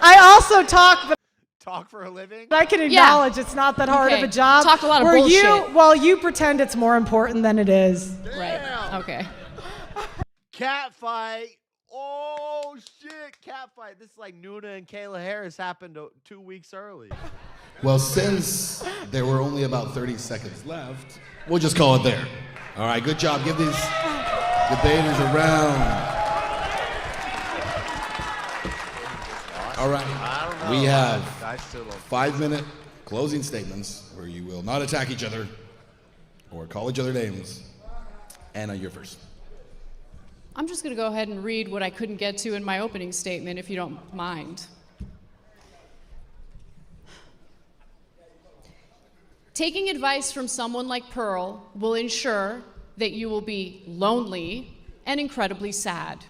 G: I also talk, but
A: Talk for a living?
G: I can acknowledge it's not that hard of a job.
F: Talk a lot of
G: where
F: bullshit.
G: While you pretend it's more important than it is.
F: Right. Okay.
A: Cat fight. Oh, shit. Cat fight. This is like Nuna and Kayla Harris happened 2 weeks early.
E: Well, since there were only about 30 seconds left, we'll just call it there. All right, good job. Give these debaters a round. All right, we have 5-minute closing statements where you will not attack each other or call each other names. Anna, you're first.
F: I'm just going to go ahead and read what I couldn't get to in my opening statement, if you don't mind. Taking advice from someone like Pearl will ensure that you will be lonely and incredibly sad.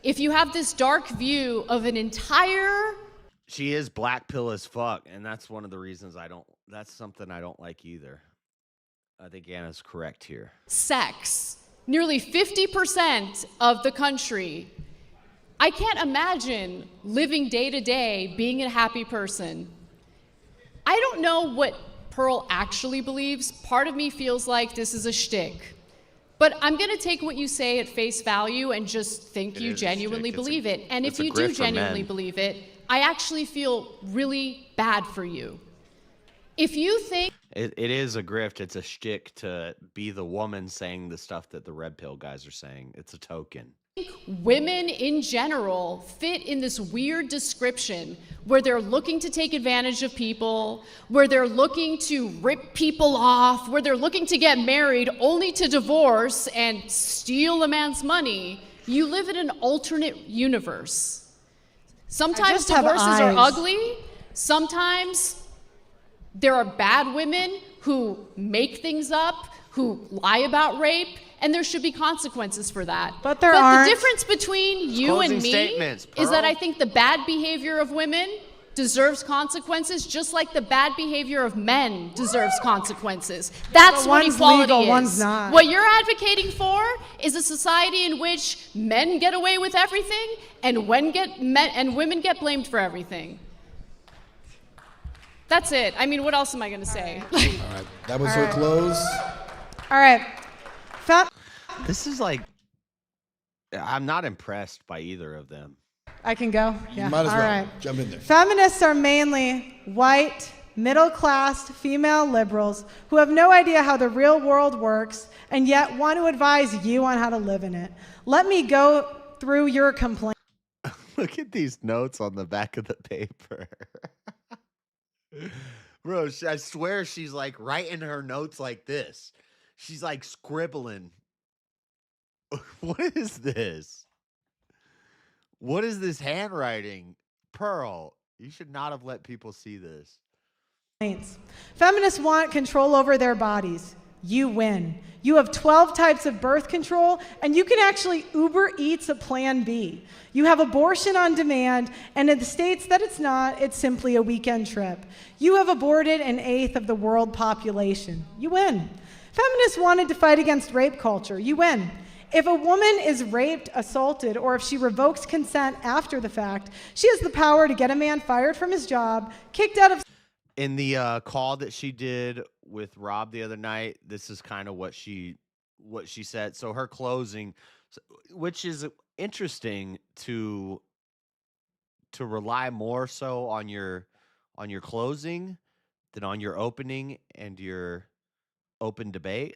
F: If you have this dark view of an entire...
A: She is black pill as fuck, and that's one of the reasons that's something I don't like either. I think Anna's correct here.
F: Sex. Nearly 50% of the country. I can't imagine living day to day being a happy person. I don't know what Pearl actually believes. Part of me feels like this is a shtick. But I'm going to take what you say at face value and just think you genuinely believe it. And if you do genuinely believe it, I actually feel really bad for you. If you think...
A: It is a grift. It's a shtick to be the woman saying the stuff that the red pill guys are saying. It's a token.
F: Women in general fit in this weird description where they're looking to take advantage of people, where they're looking to rip people off, where they're looking to get married only to divorce and steal a man's money. You live in an alternate universe. Sometimes divorces are ugly. Sometimes there are bad women who make things up, who lie about rape, and there should be consequences for that.
G: But there aren't.
F: The difference between you and me is that I think the bad behavior of women deserves consequences, just like the bad behavior of men deserves consequences. That's what equality is.
G: One's not.
F: What you're advocating for is a society in which men get away with everything and women get blamed for everything. That's it. I mean, what else am I going to say?
E: All right, that was her close.
G: All right.
A: This is like, I'm not impressed by either of them.
G: I can go? Yeah.
E: You might as
G: All
E: well.
G: right.
E: Jump in there.
G: Feminists are mainly white, middle-class, female liberals who have no idea how the real world works and yet want to advise you on how to live in it. Let me go through your complaint.
A: Look at these notes on the back of the paper. Bro, I swear she's like writing her notes like this. She's like scribbling. What is this? What is this handwriting? Pearl, you should not have let people see this.
G: Feminists want control over their bodies. You win. You have 12 types of birth control, and you can actually Uber Eats a Plan B. You have abortion on demand, and in the states that it's not, it's simply a weekend trip. You have aborted an eighth of the world population. You win. Feminists wanted to fight against rape culture. You win. If a woman is raped, assaulted, or if she revokes consent after the fact, she has the power to get a man fired from his job, kicked out of...
A: In the call that she did with Rob the other night, this is kind of what she said. So her closing, which is interesting to rely more so on your closing than on your opening and your open debate.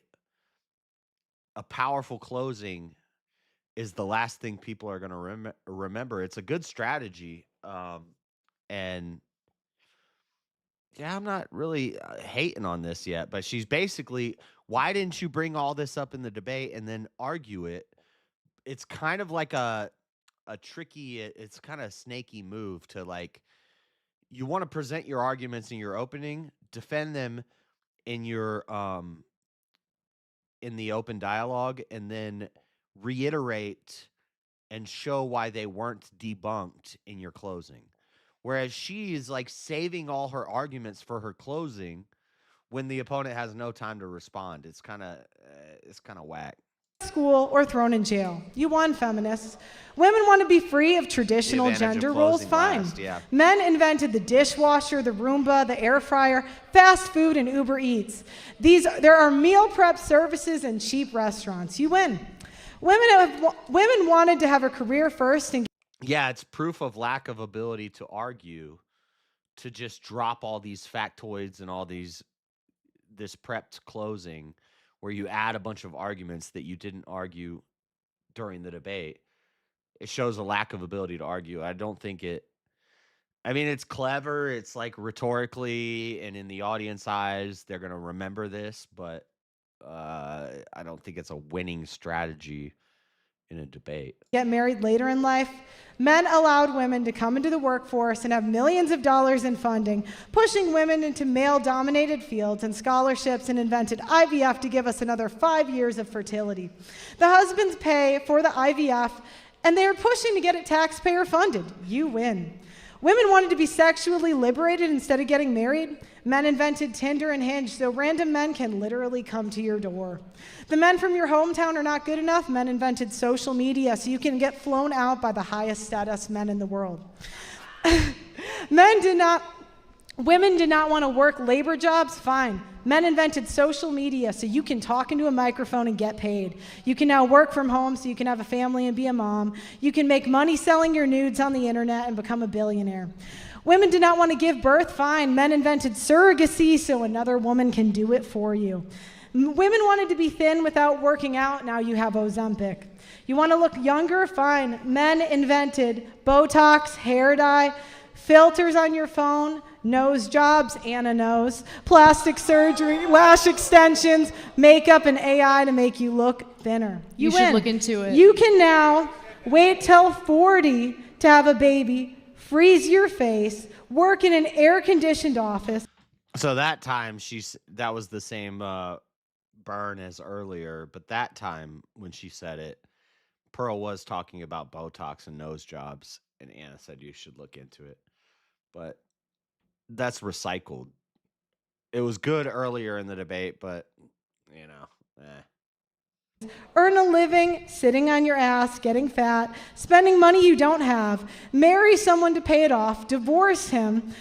A: A powerful closing is the last thing people are going to remember. It's a good strategy. And yeah, I'm not really hating on this yet, but she's basically, why didn't you bring all this up in the debate and then argue it? It's kind of like a tricky, it's kind of a snaky move to like, you want to present your arguments in your opening, defend them in your, in the open dialogue, and then reiterate and show why they weren't debunked in your closing. Whereas she is like saving all her arguments for her closing when the opponent has no time to respond. It's kind of whack.
G: School or thrown in jail. You won, feminists. Women want to be free of traditional gender roles. Fine.
A: Yeah.
G: Men invented the dishwasher, the Roomba, the air fryer, fast food, and Uber Eats. There are meal prep services and cheap restaurants. You win. Women wanted to have a career first and...
A: Yeah, it's proof of lack of ability to argue, to just drop all these factoids and all this prepped closing where you add a bunch of arguments that you didn't argue during the debate. It shows a lack of ability to argue. I don't think it's clever. It's like rhetorically and in the audience eyes, they're going to remember this, but I don't think it's a winning strategy in a debate.
G: Get married later in life. Men allowed women to come into the workforce and have millions of dollars in funding, pushing women into male-dominated fields and scholarships, and invented IVF to give us another 5 years of fertility. The husbands pay for the IVF, and they are pushing to get it taxpayer funded. You win. Women wanted to be sexually liberated instead of getting married. Men invented Tinder and Hinge so random men can literally come to your door. The men from your hometown are not good enough. Men invented social media so you can get flown out by the highest status men in the world. Women did not want to work labor jobs. Fine. Men invented social media so you can talk into a microphone and get paid. You can now work from home so you can have a family and be a mom. You can make money selling your nudes on the internet and become a billionaire. Women did not want to give birth. Fine. Men invented surrogacy so another woman can do it for you. Women wanted to be thin without working out. Now you have Ozempic. You want to look younger? Fine. Men invented Botox, hair dye, filters on your phone, nose jobs, Anna knows, plastic surgery, lash extensions, makeup, and AI to make you look thinner.
F: You
G: win.
F: should look into it.
G: You can now wait till 40 to have a baby, freeze your face, work in an air-conditioned office.
A: So that time that was the same burn as earlier, but that time when she said it, Pearl was talking about Botox and nose jobs, and Anna said you should look into it. But that's recycled. It was good earlier in the debate, but
G: Earn a living, sitting on your ass, getting fat, spending money you don't have, marry someone to pay it off, divorce him,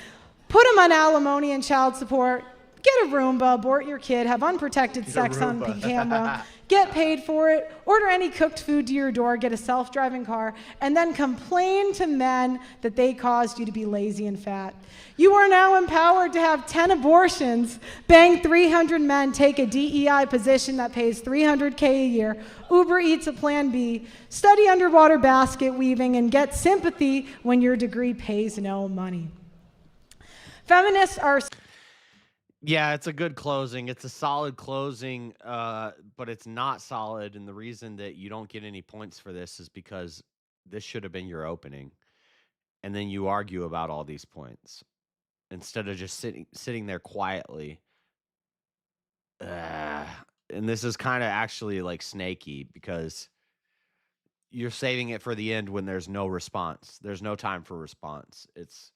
G: put him on alimony and child support, get a Roomba, abort your kid, have unprotected sex on camera, get paid for it, order any cooked food to your door, get a self-driving car, and then complain to men that they caused you to be lazy and fat. You are now empowered to have 10 abortions, bang 300 men, take a DEI position that pays $300K a year, Uber Eats a Plan B, study underwater basket weaving, and get sympathy when your degree pays no money. Feminists are...
A: Yeah, it's a good closing. It's a solid closing, but it's not solid. And the reason that you don't get any points for this is because this should have been your opening. And then you argue about all these points instead of just sitting there quietly. And this is kind of actually like snaky because you're saving it for the end when there's no response. There's no time for response. It's...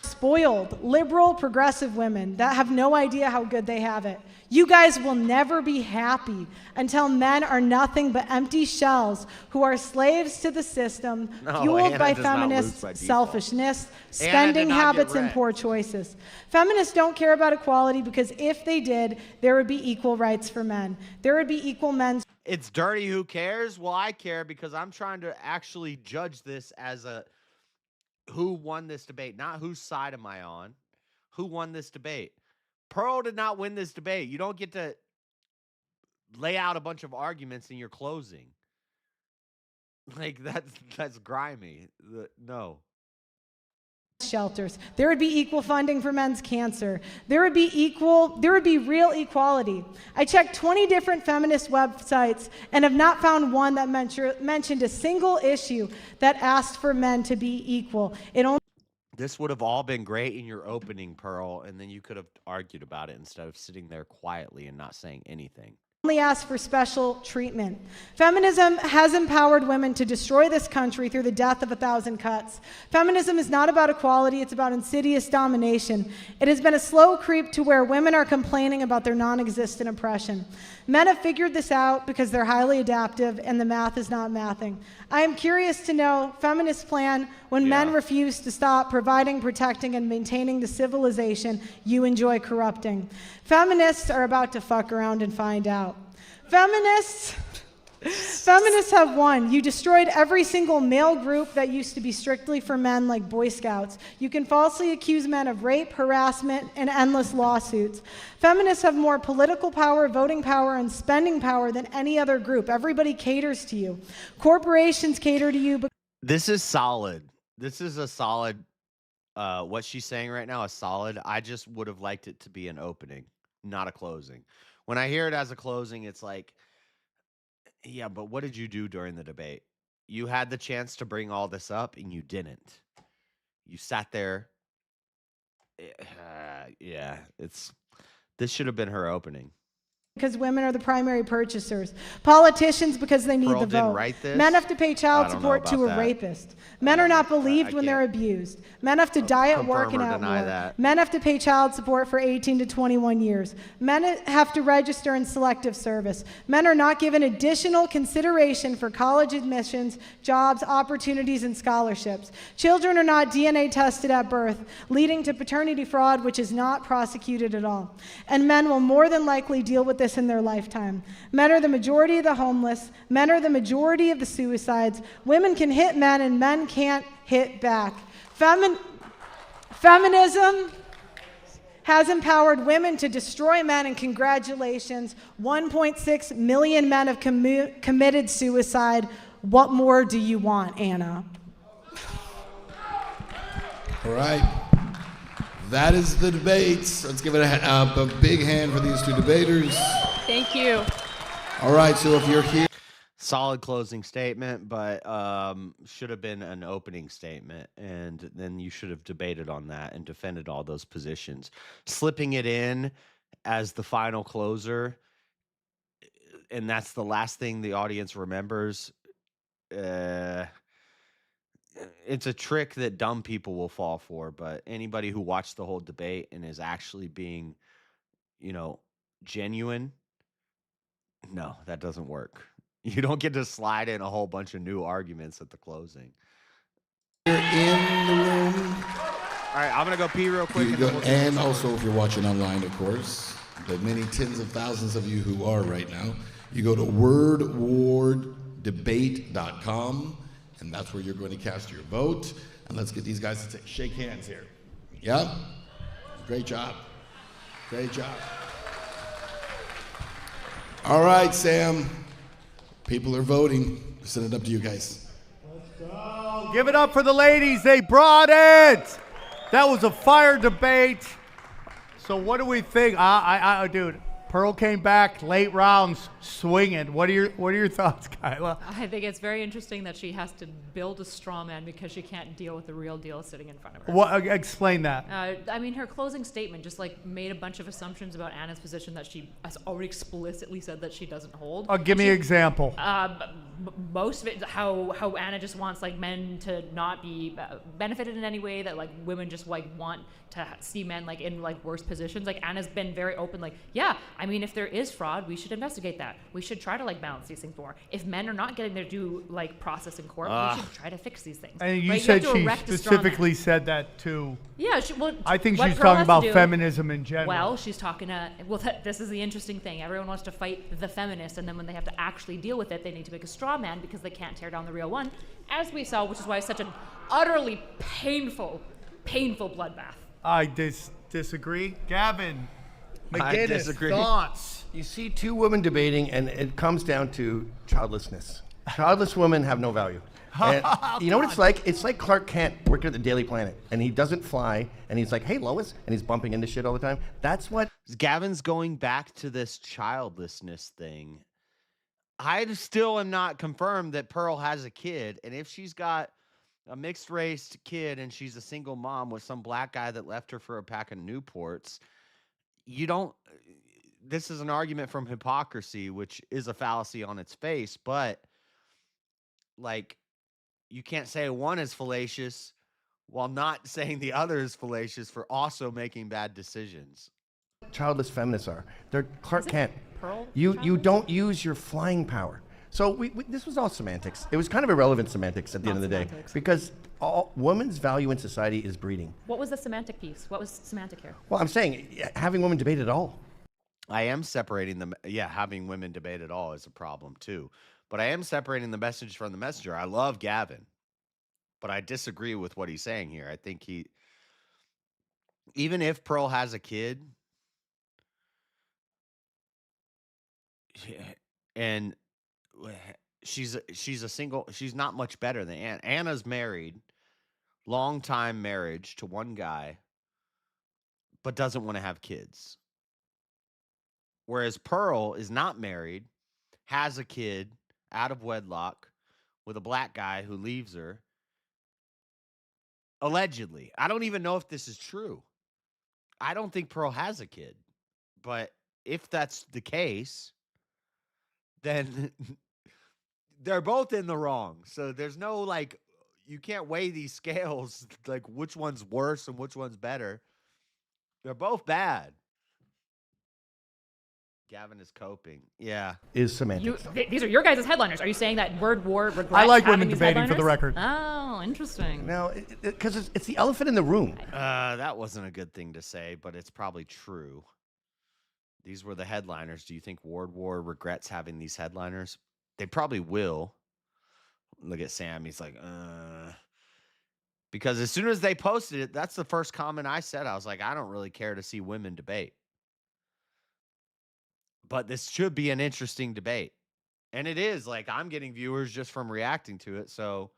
G: spoiled, liberal, progressive women that have no idea how good they have it. You guys will never be happy until men are nothing but empty shells who are slaves to the system, fueled by feminists' selfishness, spending habits, and poor choices. Feminists don't care about equality because if they did, there would be equal rights for men. There would be equal men's...
A: It's dirty, who cares? Well, I care because I'm trying to actually judge this as a... who won this debate, not whose side am I on, who won this debate. Pearl did not win this debate. You don't get to lay out a bunch of arguments in your closing. Like, that's grimy. No.
G: Shelters. There would be equal funding for men's cancer. There would be real equality. I checked 20 different feminist websites and have not found one that mentioned a single issue that asked for men to be equal.
A: This would have all been great in your opening, Pearl, and then you could have argued about it instead of sitting there quietly and not saying anything.
G: Only ask for special treatment. Feminism has empowered women to destroy this country through the death of 1,000 cuts. Feminism is not about equality, it's about insidious domination. It has been a slow creep to where women are complaining about their non-existent oppression. Men have figured this out because they're highly adaptive and the math is not mathing. I am curious to know feminists' plan when men refuse to stop providing, protecting, and maintaining the civilization you enjoy corrupting. Feminists are about to fuck around and find out. Feminists have won. You destroyed every single male group that used to be strictly for men, like Boy Scouts. You can falsely accuse men of rape, harassment, and endless lawsuits. Feminists have more political power, voting power, and spending power than any other group. Everybody caters to you. Corporations cater to you.
A: This is solid. This is a solid, what she's saying right now is solid. I just would have liked it to be an opening, not a closing. When I hear it as a closing, it's like, Yeah, but what did you do during the debate? You had the chance to bring all this up and you didn't. You sat there. Yeah, this should have been her opening.
G: Because women are the primary purchasers. Politicians because they need
A: Pearl
G: the
A: didn't
G: vote.
A: write this?
G: Men have to pay
A: I
G: child
A: don't know
G: support to a
A: about that.
G: rapist. Men are not believed when they're abused. Men have to die at work
A: confirm
G: and
A: or
G: at
A: deny
G: war.
A: that.
G: Men have to pay child support for 18 to 21 years. Men have to register in selective service. Men are not given additional consideration for college admissions, jobs, opportunities, and scholarships. Children are not DNA tested at birth, leading to paternity fraud, which is not prosecuted at all. And men will more than likely deal with this in their lifetime. Men are the majority of the homeless. Men are the majority of the suicides. Women can hit men and men can't hit back. Feminism has empowered women to destroy men, and congratulations, 1.6 million men have committed suicide. What more do you want, Anna?
E: All right. That is the debates. Let's give it a big hand for these two debaters.
F: Thank you.
E: All right, so if you're here.
A: Solid closing statement, but should have been an opening statement, and then you should have debated on that and defended all those positions. Slipping it in as the final closer, and that's the last thing the audience remembers. It's a trick that dumb people will fall for, but anybody who watched the whole debate and is actually being, genuine, no, that doesn't work. You don't get to slide in a whole bunch of new arguments at the closing.
E: You're in the room.
A: All right, I'm going to go pee real quick.
E: And also, if you're watching online, of course, the many tens of thousands of you who are right now, you go to wordwardebate.com, and that's where you're going to cast your vote. And let's get these guys to shake hands here. Yeah? Great job. Great job. All right, Sam. People are voting. Send it up to you guys.
B: Let's go. Give it up for the ladies. They brought it. That was a fire debate. So what do we think? Dude, Pearl came back late rounds swinging. What are your thoughts, Kyla?
D: I think it's very interesting that she has to build a straw man because she can't deal with the real deal sitting in front of her.
B: What? Explain that.
D: Her closing statement just made a bunch of assumptions about Anna's position that she has already explicitly said that she doesn't hold.
B: Give me an example.
D: Most of it, how Anna just wants men to not be benefited in any way, that women just want to see men in worse positions. Anna's been very open, if there is fraud, we should investigate that. We should try to balance these things more. If men are not getting their due process in court, we should try to fix these things.
B: And you said she specifically said that too.
D: Yeah,
B: I think she's talking about feminism in general.
D: Well, she's talking to. This is the interesting thing. Everyone wants to fight the feminists, and then when they have to actually deal with it, they need to make a straw man because they can't tear down the real one, as we saw, which is why it's such an utterly painful bloodbath.
B: I disagree. Gavin McGinnis,
A: disagree.
B: Thoughts?
C: You see two women debating, and it comes down to childlessness. Childless women have no value. And you know what it's like? It's like Clark Kent working at the Daily Planet, and he doesn't fly, and he's like, "Hey, Lois," and he's bumping into shit all the time. That's what
A: Gavin's going back to this childlessness thing. I still am not confirmed that Pearl has a kid, and if she's got a mixed race kid and she's a single mom with some black guy that left her for a pack of Newports, this is an argument from hypocrisy, which is a fallacy on its face, but you can't say one is fallacious while not saying the other is fallacious for also making bad decisions.
C: childless feminists are. They're Clark Kent.
D: Pearl
C: You don't use your flying power. So this was all semantics. It was kind of irrelevant semantics at the end of the day, because women's value in society is breeding.
D: What was the semantic piece? What was semantic here?
C: Well, I'm saying having women debate at all.
A: I am separating them. Yeah, having women debate at all is a problem too. But I am separating the message from the messenger. I love Gavin, but I disagree with what he's saying here. I think even if Pearl has a kid, and she's a single, she's not much better than Anna. Anna's married, long time marriage to one guy, but doesn't want to have kids. Whereas Pearl is not married, has a kid, out of wedlock with a black guy who leaves her. Allegedly. I don't even know if this is true. I don't think Pearl has a kid. But if that's the case, then they're both in the wrong. So there's no, like, you can't weigh these scales, like, which one's worse and which one's better. They're both bad. Gavin is coping. Yeah.
C: Is semantics.
D: These are your guys' headliners. Are you saying that word war regrets
B: I like
D: having
B: women
D: these
B: debating, for the
D: headliners?
B: record.
D: Oh, interesting.
C: No, because it's the elephant in the room.
A: That wasn't a good thing to say, but it's probably true. These were the headliners. Do you think Word War regrets having these headliners? They probably will. Look at Sam. He's like, because as soon as they posted it, that's the first comment I said. I was like, I don't really care to see women debate. But this should be an interesting debate. And it is. Like, I'm getting viewers just from reacting to it. So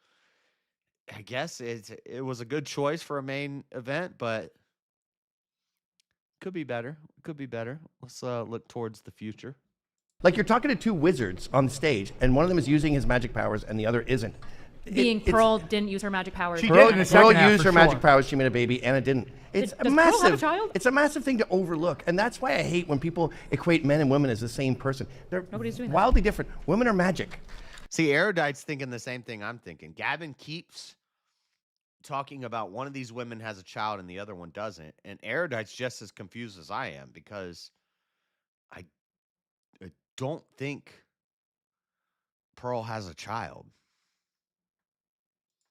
A: I guess it was a good choice for a main event, but could be better. Could be better. Let's look towards the future.
C: Like, you're talking to two wizards on stage, and one of them is using his magic powers, and the other isn't.
D: Pearl didn't use her magic powers.
B: She did in the second half,
C: Pearl used
B: for
C: her magic
B: sure.
C: powers. She made a baby. Anna didn't. It's
D: Does Pearl have a
C: massive.
D: child?
C: It's a massive thing to overlook, and that's why I hate when people equate men and women as the same person. They're
D: Nobody's doing that.
C: wildly different. Women are magic.
A: See, Erudite's thinking the same thing I'm thinking. Gavin keeps talking about one of these women has a child and the other one doesn't. And Erudite's just as confused as I am because I don't think Pearl has a child.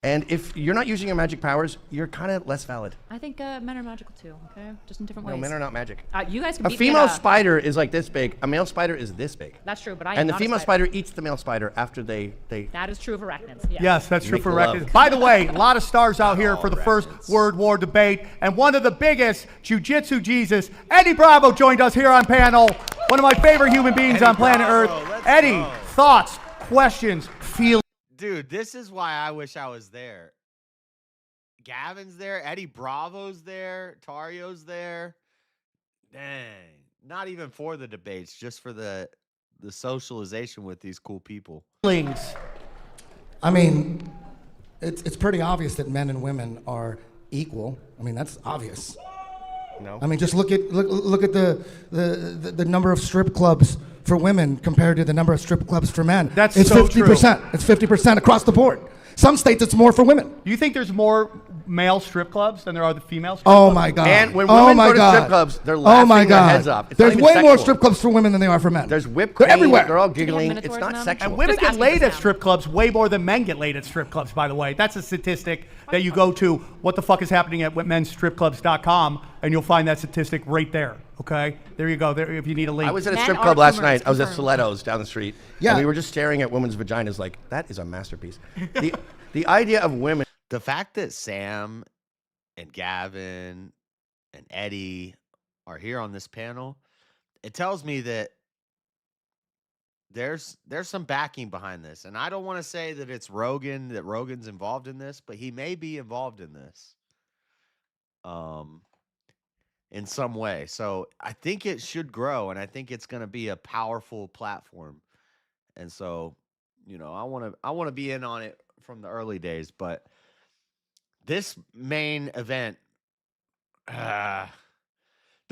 C: And if you're not using your magic powers, you're kind of less valid.
D: I think men are magical too, okay? Just in different
C: No,
D: ways.
C: men are not magic.
D: You guys can
C: A
D: beat me
C: female
D: at
C: spider is like this big. A male spider is this big.
D: That's true, but I am
C: And the
D: not a
C: female
D: spider.
C: spider eats the male spider after they
D: That is true of arachnids. Yes.
B: Yes, that's true
C: Make
B: for
C: love.
B: records. By the way, a lot of stars out here for the first
A: records.
B: Word War debate. And one of the biggest, Jiu-Jitsu Jesus, Eddie Bravo joined us here on panel. One of my favorite human beings
A: Eddie
B: on planet
A: Bravo,
B: Earth.
A: let's
B: Eddie,
A: go.
B: thoughts, questions, feelings.
A: Dude, this is why I wish I was there. Gavin's there. Eddie Bravo's there. Tario's there. Dang. Not even for the debates, just for the socialization with these cool people.
J: I mean, it's pretty obvious that men and women are equal. I mean, that's obvious.
C: No.
J: I mean, just look at the number of strip clubs for women compared to the number of strip clubs for men.
B: That's
J: it's
B: so
J: 50%. It's 50% across the board. Some states it's more for women.
B: Do you think there's more male strip clubs than there are the female strip
J: Oh
B: clubs?
J: my God.
C: And when
J: oh
C: women
J: my
C: go to
J: God.
C: strip clubs, they're
J: oh
C: laughing
J: my
C: their
J: God.
C: heads off. It's not
J: There's
C: even
J: way more
C: sexual.
J: strip clubs for women than there are for men.
C: There's whipped
J: They're
C: cream.
J: everywhere.
C: They're all
D: Do you have
C: giggling.
D: minutes
C: It's
D: worth
C: not
D: now?
C: sexual.
B: And women
D: Just
B: get
D: asking
B: laid
D: for
B: at
D: Sam.
B: strip clubs way more than men get laid at strip clubs, by the way. That's a statistic that you go to what the fuck is happening at mensstripclubs.com, and you'll find that statistic right there. Okay? There you go. There, if you need a link.
C: I was at a
D: Men
C: strip
D: are
C: club last
D: boomers,
C: night. I was at
D: confirmed.
C: Stilettos down the street.
J: Yeah.
C: And we were just staring at women's vaginas like, that is a masterpiece. The idea of women.
A: The fact that Sam and Gavin and Eddie are here on this panel, it tells me that there's some backing behind this. And I don't want to say that it's Rogan, that Rogan's involved in this, but he may be involved in this in some way. So I think it should grow, and I think it's going to be a powerful platform. And so, you know, I want to be in on it from the early days, but this main event, the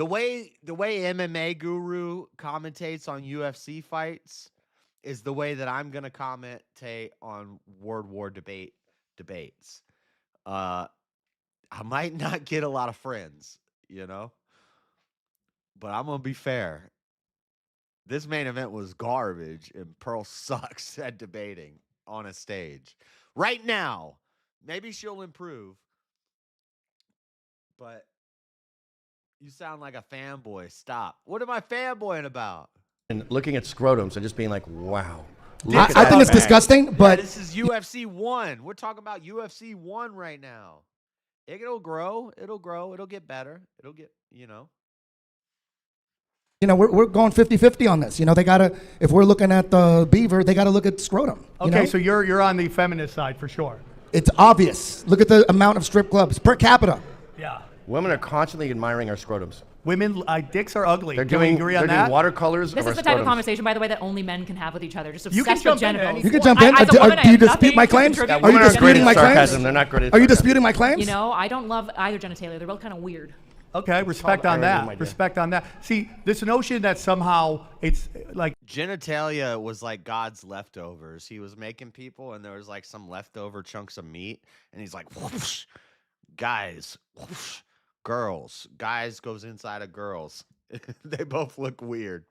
A: way MMA Guru commentates on UFC fights is the way that I'm gonna commentate on World War debates. I might not get a lot of friends, you know, but I'm gonna be fair. This main event was garbage, and Pearl sucks at debating on a stage right now. Maybe she'll improve, but you sound like a fanboy. Stop. What am I fanboying about?
C: And looking at scrotums and just being like, wow.
J: I think it's disgusting, but
A: This is UFC 1. We're talking about UFC 1 right now. It'll grow. It'll grow. It'll get better. It'll get, you know.
J: you know, we're going 50-50 on this. You know, they gotta, if we're looking at the beaver, they gotta look at scrotum. You
B: Okay,
J: know?
B: so you're on the feminist side for sure.
J: It's obvious. Look at the amount of strip clubs per capita.
B: Yeah.
C: Women are constantly admiring our scrotums.
B: Women, dicks are ugly.
C: They're
B: Can we
C: doing,
B: agree on
C: they're
B: that?
C: doing watercolors
D: This
C: of our
D: is the type of
C: scrotums.
D: conversation, by the way, that only men can have with each other. Just
B: You can
D: obsessed
B: jump
D: with
B: in
D: genitals.
J: You can jump in.
D: As a woman, I
J: Do you
D: have nothing
J: dispute my
D: to
J: claims?
D: contribute.
C: Yeah, women
J: you
C: are great
J: disputing
C: at
J: my claims?
C: sarcasm. They're not great at
J: Are you
C: sarcasm.
J: disputing my claims?
D: You know, I don't love either genitalia. They're both kind of weird.
B: Okay, respect on
C: irony, my
B: that.
C: dear.
B: Respect on that. See, this notion that somehow it's like
A: Genitalia was like God's leftovers. He was making people, and there was like some leftover chunks of meat, and he's like, whoosh, guys, whoosh, girls. Guys goes inside of girls. They both look weird.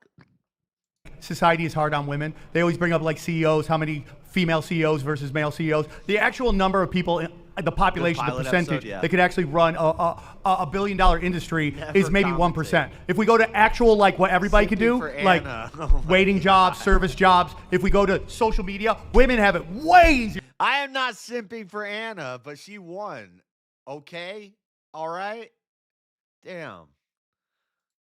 B: society is hard on women. They always bring up like CEOs, how many female CEOs versus male CEOs. The actual number of people in the population, the
A: pilot
B: percentage
A: episode, yeah.
B: that could actually run a $1 billion industry
A: Never
B: is maybe 1%. If we go to actual like what everybody could do,
A: Simping for
B: like
A: Anna. Oh my
B: waiting jobs, service jobs. If we go to social media, women have it way easier.
A: I am not simping for Anna, but she won. Okay? All right? Damn.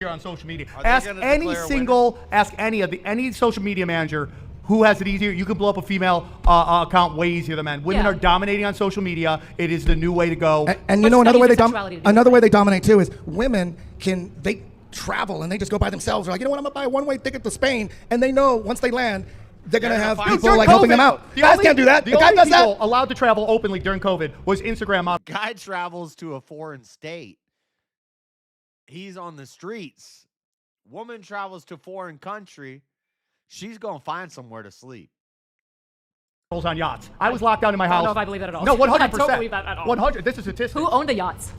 B: On social media.
A: Are they
B: Ask
A: gonna
B: any
A: declare a
B: single, ask any social media manager who has it easier. You can blow up a female account way easier than men. Women
D: Yeah.
B: are dominating on social media. It is the new way to go.
J: And you
D: But
J: know another way they
D: studies of sexuality to do
J: another
D: with
J: way they dominate too is women they travel and they just go by themselves. They're like, you know what, I'm gonna buy a one-way ticket to Spain, and they know once they land, they're gonna
A: They're
J: have
A: gonna find
J: people like helping them out. Guys can't do that.
B: The
J: The guy
B: only
J: does
B: people
J: that.
B: allowed to travel openly during COVID was Instagram models.
A: Guy travels to a foreign state. He's on the streets. Woman travels to foreign country. She's gonna find somewhere to sleep.
B: on yachts. I was locked down in my
D: I don't
B: house.
D: know if I believe that at all.
B: No, 100%.
D: I don't believe that at all.
B: 100. This is statistic.
D: Who owned the yachts?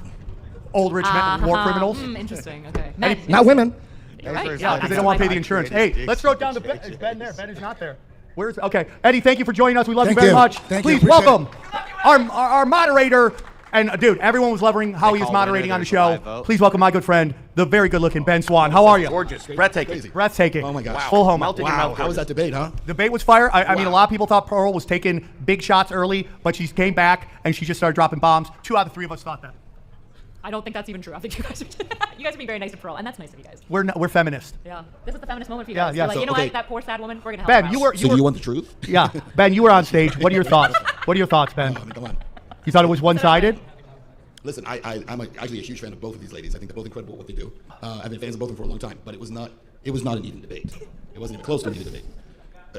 B: Old rich men, war criminals.
D: Interesting. Okay. Men.
J: Not women.
D: You're right.
B: Yeah, because they don't want to pay the insurance. Hey, let's throw it down to Ben. Is Ben there? Ben is not there. Where's okay? Eddie, thank you for joining us. We love
J: Thank
B: you very
J: you.
B: much.
J: Thank you.
B: Please
J: Appreciate
B: welcome our moderator. And dude, everyone was loving how he is
A: call
B: moderating
A: winner,
B: on the
A: there's a live
B: show.
A: vote.
B: Please welcome my good friend, the very good-looking Ben Swan. How are you?
C: Gorgeous, breathtaking.
B: Breathtaking.
E: Oh my gosh.
B: Full homo.
C: Melted in your
E: Wow,
C: mouth.
E: how was that debate, huh?
B: Debate was fire. I mean, a lot of people thought Pearl was taking big shots early, but she came back and she just started dropping bombs. 2 out of 3 of us thought that.
D: I don't think that's even true. I think you guys are being very nice to Pearl, and that's nice of you guys.
B: We're feminist.
D: Yeah. This is the feminist moment for you
B: Yeah,
D: guys.
B: yeah,
D: You're like,
B: so-
D: you know
E: okay.
D: what? That poor sad woman. We're gonna help
B: Ben,
D: her
B: you
D: out.
B: were
E: So you want the truth?
B: yeah. Ben, you were on stage. What are your thoughts? What are your thoughts, Ben?
E: I mean, come on.
B: You thought it was one-sided?
E: Listen, I'm actually a huge fan of both of these ladies. I think they're both incredible at what they do. I've been fans of both of them for a long time, but it was not an even debate. It wasn't even close to an even debate.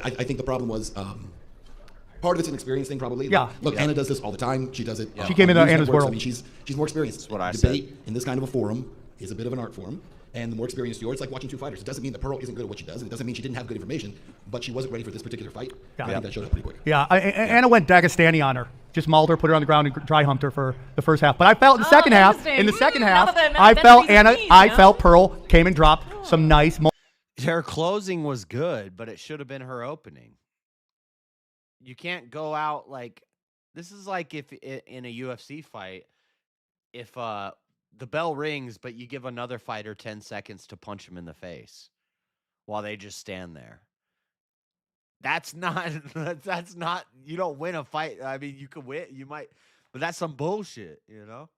E: I think the problem was part of it's an experience thing, probably.
B: Yeah.
E: Look, Anna does this all the time. She does it.
B: She came
E: on
B: into
E: news
B: Anna's
E: networks.
B: world.
E: I mean, she's more experienced.
A: That's what I
E: Debate in this kind of a forum is a bit of an art form. And the more experienced you are, it's like watching two fighters. It doesn't mean that Pearl isn't good at what she does, and it doesn't mean she didn't have good information, but she wasn't ready for this particular fight.
B: Yeah.
E: I think that showed up pretty quick.
B: Yeah, Anna went Dagestani on her. Just mauled her, put her on the ground, and dry humped her for the first half. But I felt in the second half,
D: interesting. Now
B: half,
D: that the
B: I
D: men
B: felt
D: reason
B: Anna,
D: means,
B: I
D: you know?
B: felt Pearl came and dropped some nice.
A: Her closing was good, but it should have been her opening. You can't go out like this is like if in a UFC fight, if the bell rings, but you give another fighter 10 seconds to punch him in the face while they just stand there. That's not, you don't win a fight. I mean, you could win, you might, but that's some bullshit, you know?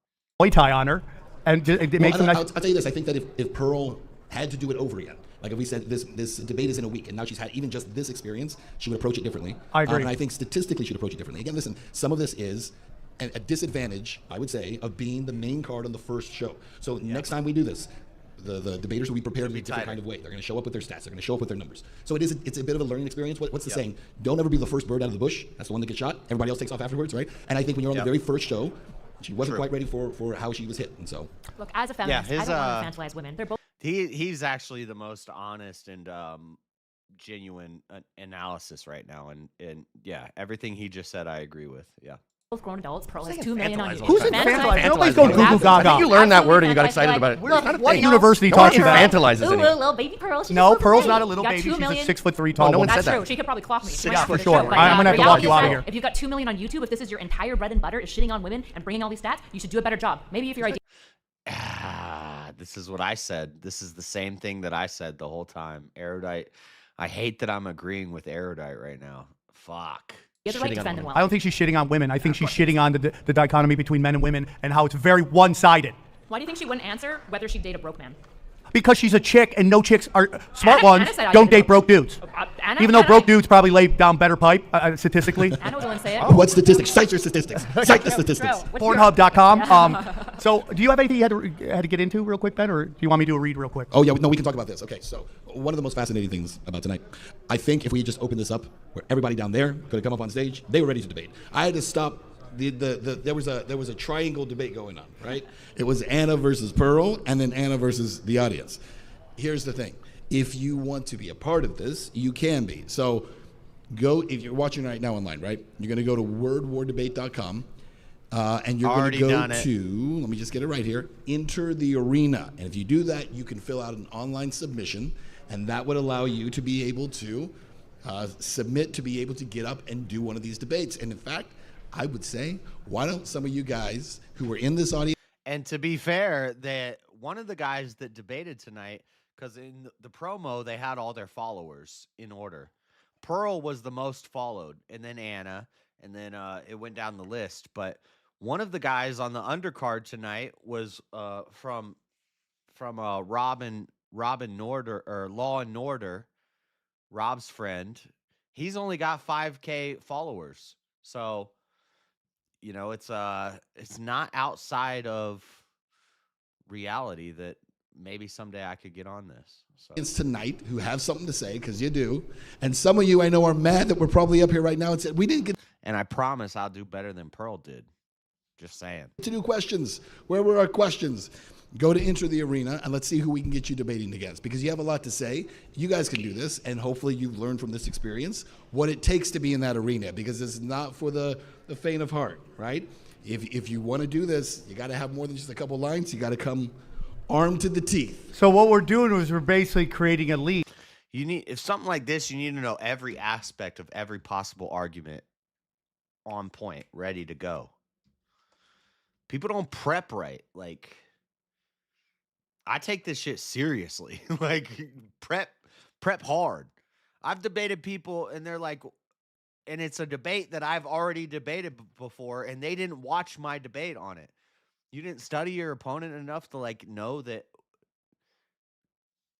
B: Muay Thai on her, and it makes some nice.
E: I'll tell you this. I think that if Pearl had to do it over again, like if we said this debate is in a week, and now she's had even just this experience, she would approach it differently.
B: I agree.
E: And I think statistically she'd approach it differently. Again, listen, some of this is a disadvantage, I would say, of being the main card on the first show. So next time we do this, the debaters will be prepared in a different kind of way. They're going to show up with their stats. They're going to show up with their numbers. So it's a bit of a learning experience. What's the saying? Don't ever be the first bird out of the bush. That's the one that gets shot. Everybody else takes off afterwards, right? And I think when you're on the very first show, she wasn't quite ready for how she was hit, and so.
D: Look, as a feminist, I don't want to infantilize women. They're both
A: He's actually the most honest and genuine analysis right now, and yeah, everything he just said I agree with. Yeah.
D: grown adults. Pearl has 2 million on YouTube.
B: Who's infantilized? Nobody's going Google
C: I
B: Gaga.
C: think you learned that word and you got excited about it.
B: What university taught you that?
C: Infantilizes
D: Ooh,
C: anyone.
D: little baby Pearl. She's
B: No,
D: just so
B: Pearl's
D: great.
B: not a little
D: You got
B: baby.
D: 2
B: She's a
D: million.
B: 6'3" tall
C: no one
B: woman.
D: That's
C: said
D: true.
C: that.
D: She could probably clock me.
B: Yeah, for sure. I'm gonna have to walk you out of here.
D: If you've got 2 million on YouTube, if this is your entire bread and butter is shitting on women and bringing all these stats, you should do a better job. Maybe if your idea.
A: This is what I said. This is the same thing that I said the whole time. Erudite. I hate that I'm agreeing with Erudite right now. Fuck.
D: You have the right to
C: Shitting on
D: defend and
B: I
D: well.
B: don't think she's shitting on women. I think she's shitting on the dichotomy between men and women and how it's very one-sided.
D: Why do you think she wouldn't answer whether she'd date a broke man?
B: Because she's a chick and no chicks are smart
D: Anna
B: ones
D: said I
B: don't
D: dated
B: date broke dudes.
D: Anna,
B: Even though
D: Anna-
B: broke dudes probably lay down better pipe, statistically.
D: Anna was the one say it.
E: What statistics? Cite your statistics. Cite the statistics.
D: True. What's your-
B: Pornhub.com. So, do you have anything you had to get into real quick, Ben, or do you want me to do a read real quick?
E: Oh, yeah, no, we can talk about this. Okay, so one of the most fascinating things about tonight, I think if we just open this up, where everybody down there could have come up on stage, they were ready to debate. I had to stop. There was a triangle debate going on, right? It was Anna versus Pearl, and then Anna versus the audience. Here's the thing. If you want to be a part of this, you can be. So if you're watching right now online, right? You're going to go to wordwardebate.com. And you're going to go to, let me just get it right here, enter the arena. And if you do that, you can fill out an online submission, and that would allow you to be able to submit to be able to get up and do one of these debates. And in fact, I would say, why don't some of you guys who were in this audience.
A: And to be fair, that one of the guys that debated tonight, because in the promo, they had all their followers in order. Pearl was the most followed, and then Anna, and then it went down the list. But one of the guys on the undercard tonight was from Robin Norder, or Law and Norder, Rob's friend. He's only got 5K followers. So, you know, it's not outside of reality that maybe someday I could get on this. So.
E: Tonight who have something to say, because you do. And some of you I know are mad that we're probably up here right now and said, we didn't get.
A: And I promise I'll do better than Pearl did. Just saying.
E: To do questions. Where were our questions? Go to Enter the Arena and let's see who we can get you debating against, because you have a lot to say. You guys can do this, and hopefully you've learned from this experience what it takes to be in that arena, because it's not for the faint of heart, right? If you want to do this, you got to have more than just a couple lines. You got to come armed to the teeth.
B: So what we're doing is we're basically creating a league.
A: If something like this, you need to know every aspect of every possible argument on point, ready to go. People don't prep right. Like, I take this shit seriously. Like, prep hard. I've debated people, and they're like, and it's a debate that I've already debated before, and they didn't watch my debate on it. You didn't study your opponent enough to, like, know that,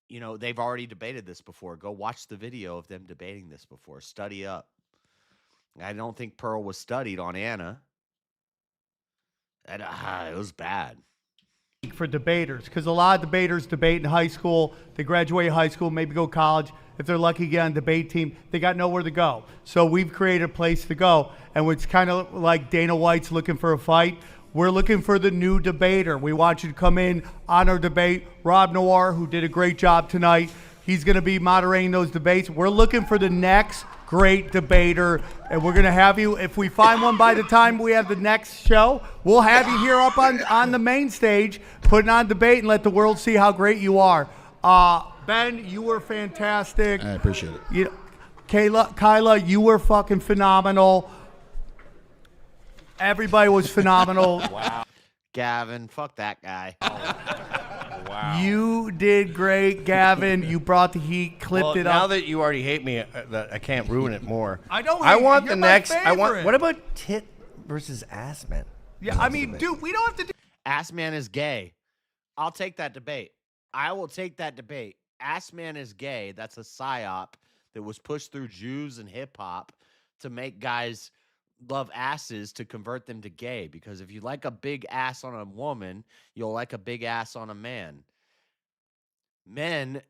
A: you know, they've already debated this before. Go watch the video of them debating this before. Study up. I don't think Pearl was studied on Anna. And, it was bad.
B: For debaters, because a lot of debaters debate in high school. They graduate high school, maybe go to college. If they're lucky to get on a debate team, they got nowhere to go. So we've created a place to go. And it's kind of like Dana White's looking for a fight. We're looking for the new debater. We want you to come in on our debate. Rob Noir, who did a great job tonight, he's going to be moderating those debates. We're looking for the next great debater, and we're going to have you. If we find one by the time we have the next show, we'll have you here up on the main stage, putting on debate and let the world see how great you are. Ben, you were fantastic.
E: I appreciate it.
B: Kyla, you were fucking phenomenal. Everybody was phenomenal.
A: Wow. Gavin, fuck that guy.
C: Wow.
B: You did great, Gavin. You brought the heat, clipped it up.
C: Now that you already hate me, I can't ruin it more.
B: I don't.
C: I want
B: you're
C: the
B: my
C: next.
B: favorite.
C: What about tit versus ass man?
B: Yeah, I mean, dude, we don't have to do.
A: Ass man is gay. I'll take that debate. I will take that debate. Ass man is gay. That's a psyop that was pushed through Jews and hip hop to make guys love asses, to convert them to gay. Because if you like a big ass on a woman, you'll like a big ass on a man. Men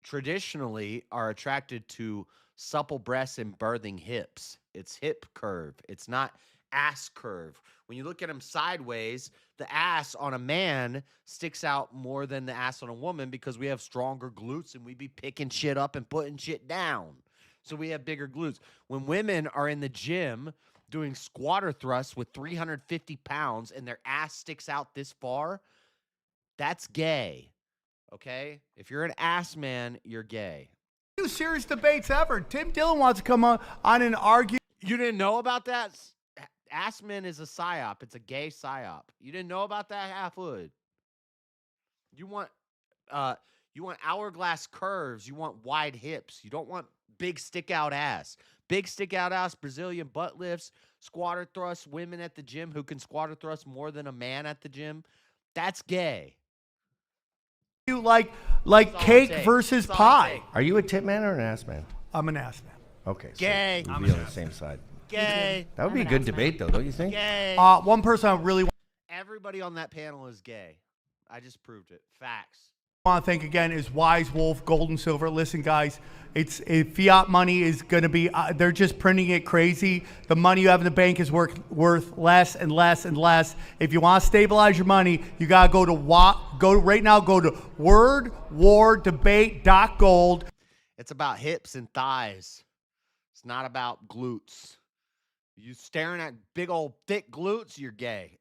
A: traditionally are attracted to supple breasts and birthing hips. It's hip curve. It's not ass curve. When you look at them sideways, the ass on a man sticks out more than the ass on a woman, because we have stronger glutes and we be picking shit up and putting shit down. So we have bigger glutes. When women are in the gym doing squatter thrusts with 350 pounds and their ass sticks out this far, that's gay. Okay? If you're an ass man, you're gay.
B: Do serious debates ever. Tim Dillon wants to come on and argue.
A: You didn't know about that? Ass men is a psyop. It's a gay psyop. You didn't know about that, Halfwood? You want hourglass curves. You want wide hips. You don't want big stick out ass. Big stick out ass, Brazilian butt lifts, squatter thrusts, women at the gym who can squatter thrust more than a man at the gym. That's gay.
B: You like cake versus pie.
C: Are you a tit man or an ass man?
B: I'm an ass man.
C: Okay.
A: Gay.
C: So we'll be on the same side.
A: Gay.
C: That would be a good debate, though, don't you think?
A: Gay.
B: One person I really
A: Everybody on that panel is gay. I just proved it. Facts.
B: want to thank again is Wise Wolf, Gold and Silver. Listen, guys, fiat money is going to be, they're just printing it crazy. The money you have in the bank is worth less and less and less. If you want to stabilize your money, you got to go to wordwardebate.gold.
A: It's about hips and thighs. It's not about glutes. You staring at big old thick glutes, you're gay.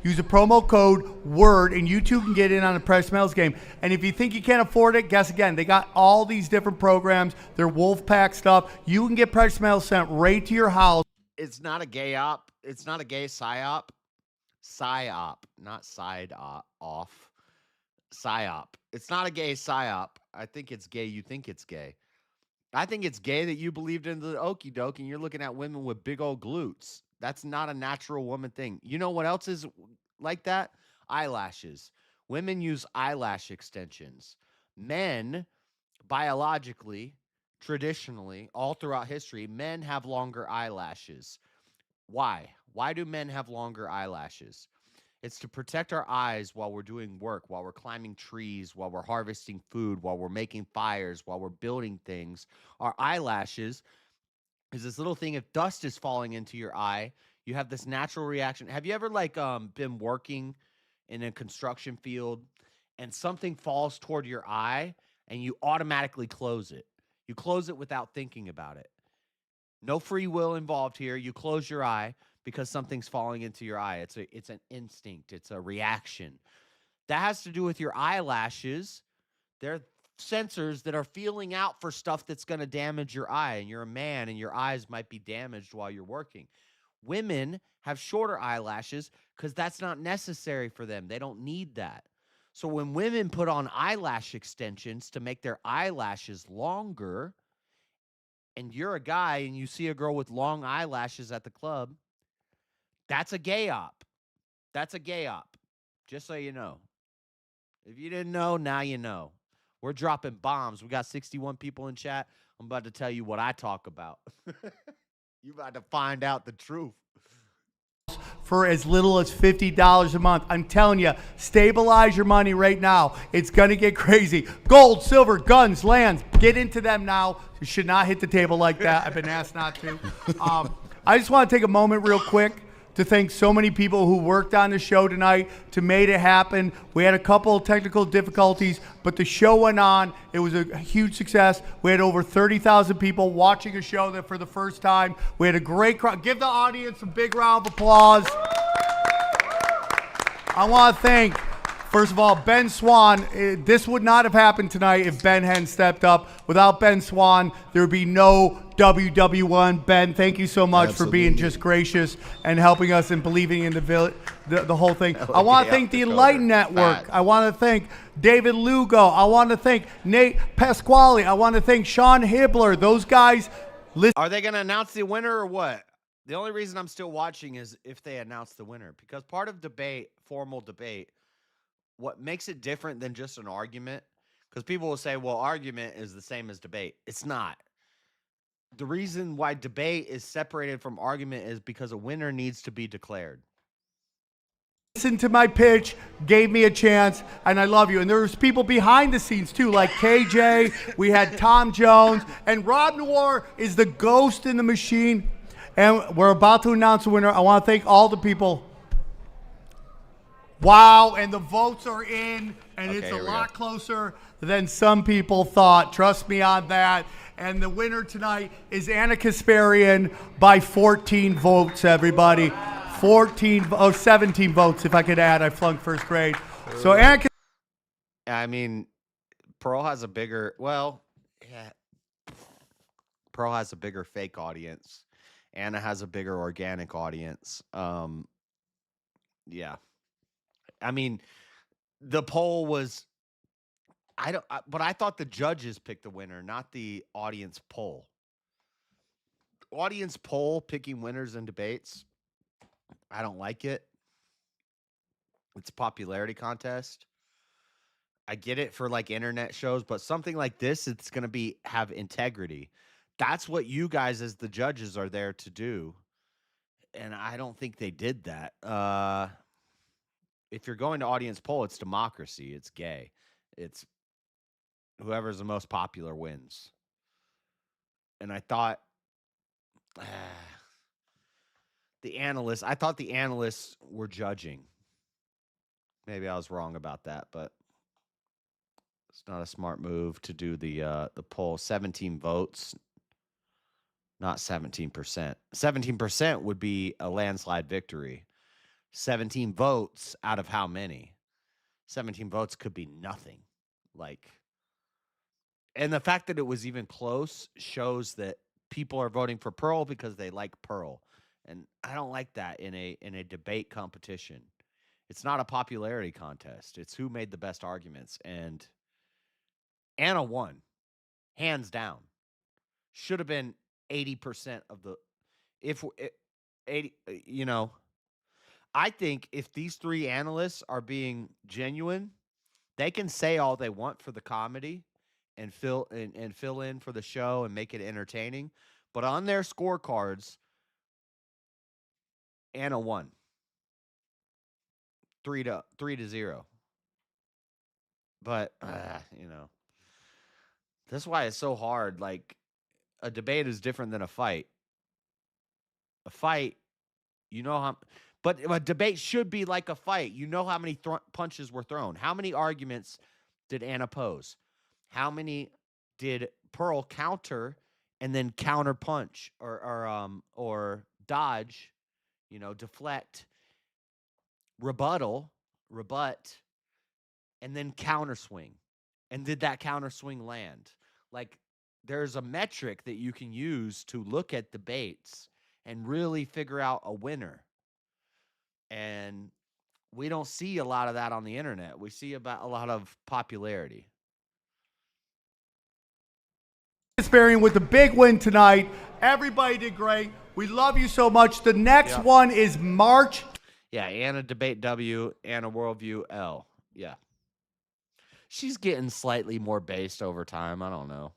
B: Use a promo code WORD, and you too can get in on the Press Smells game. And if you think you can't afford it, guess again. They got all these different programs. They're Wolfpack stuff. You can get Press Smells sent right to your house.
A: It's not a gay op. It's not a gay psyop. Psyop, not side off. Psyop. It's not a gay psyop. I think it's gay. You think it's gay. I think it's gay that you believed in the okie doke and you're looking at women with big old glutes. That's not a natural woman thing. You know what else is like that? Eyelashes. Women use eyelash extensions. Men, biologically, traditionally, all throughout history, men have longer eyelashes. Why? Why do men have longer eyelashes? It's to protect our eyes while we're doing work, while we're climbing trees, while we're harvesting food, while we're making fires, while we're building things. Our eyelashes is this little thing. If dust is falling into your eye, you have this natural reaction. Have you ever been working in a construction field and something falls toward your eye and you automatically close it? You close it without thinking about it. No free will involved here. You close your eye because something's falling into your eye. It's an instinct. It's a reaction. That has to do with your eyelashes. They're sensors that are feeling out for stuff that's going to damage your eye, and you're a man and your eyes might be damaged while you're working. Women have shorter eyelashes because that's not necessary for them. They don't need that. So when women put on eyelash extensions to make their eyelashes longer, and you're a guy and you see a girl with long eyelashes at the club, that's a gay op. That's a gay op. Just so you know. If you didn't know, now you know. We're dropping bombs. We got 61 people in chat. I'm about to tell you what I talk about. You about to find out the truth.
B: For as little as $50 a month. I'm telling you, stabilize your money right now. It's going to get crazy. Gold, silver, guns, lands. Get into them now. You should not hit the table like that. I've been asked not to. I just want to take a moment real quick to thank so many people who worked on the show tonight to make it happen. We had a couple of technical difficulties, but the show went on. It was a huge success. We had over 30,000 people watching a show that for the first time. We had a great crowd. Give the audience a big round of applause. I want to thank, first of all, Ben Swan. This would not have happened tonight if Ben hadn't stepped up. Without Ben Swan, there would be no WW1. Ben, thank you so much for being just gracious and helping us and believing in the whole thing. I want to thank the Enlightened Network. I want to thank David Lugo. I want to thank Nate Pasquale. I want to thank Sean Hibbler. Those guys.
A: Are they going to announce the winner or what? The only reason I'm still watching is if they announce the winner. Because part of debate, formal debate, what makes it different than just an argument, because people will say, well, argument is the same as debate. It's not. The reason why debate is separated from argument is because a winner needs to be declared.
B: Listened to my pitch, gave me a chance, and I love you. And there's people behind the scenes too, like KJ, we had Tom Jones, and Rob Noir is the ghost in the machine. And we're about to announce the winner. I want to thank all the people. Wow, and the votes are in, and it's a lot closer than some people thought. Trust me on that. And the winner tonight is Anna Kasparian by 14 votes, everybody. 17 votes, if I could add. I flunked first grade. So Anna
A: I mean, Pearl has a bigger, Pearl has a bigger fake audience. Anna has a bigger organic audience. Yeah. I mean, the poll was, but I thought the judges picked the winner, not the audience poll. Audience poll picking winners in debates, I don't like it. It's a popularity contest. I get it for like internet shows, but something like this, it's going to have integrity. That's what you guys as the judges are there to do. And I don't think they did that. If you're going to audience poll, it's democracy. It's gay. It's whoever's the most popular wins. And I thought I thought the analysts were judging. Maybe I was wrong about that, but it's not a smart move to do the poll. 17 votes, not 17%. 17% would be a landslide victory. 17 votes out of how many? 17 votes could be nothing. And the fact that it was even close shows that people are voting for Pearl because they like Pearl. And I don't like that in a debate competition. It's not a popularity contest. It's who made the best arguments. And Anna won, hands down. Should have been 80% of the, 80, I think if these three analysts are being genuine, they can say all they want for the comedy and fill in for the show and make it entertaining. But on their scorecards, Anna won 3-0. But that's why it's so hard. Like, a debate is different than a fight. A fight, but a debate should be like a fight. You know how many punches were thrown. How many arguments did Anna pose? How many did Pearl counter and then counter punch or dodge, deflect, rebut, and then counter swing? And did that counter swing land? Like, there's a metric that you can use to look at debates and really figure out a winner. And we don't see a lot of that on the internet. We see about a lot of popularity.
B: Kasparian with the big win tonight. Everybody did great. We love you so much. The next one is March.
A: Yeah, Anna Debate W, Anna Worldview L. Yeah. She's getting slightly more based over time. I don't know.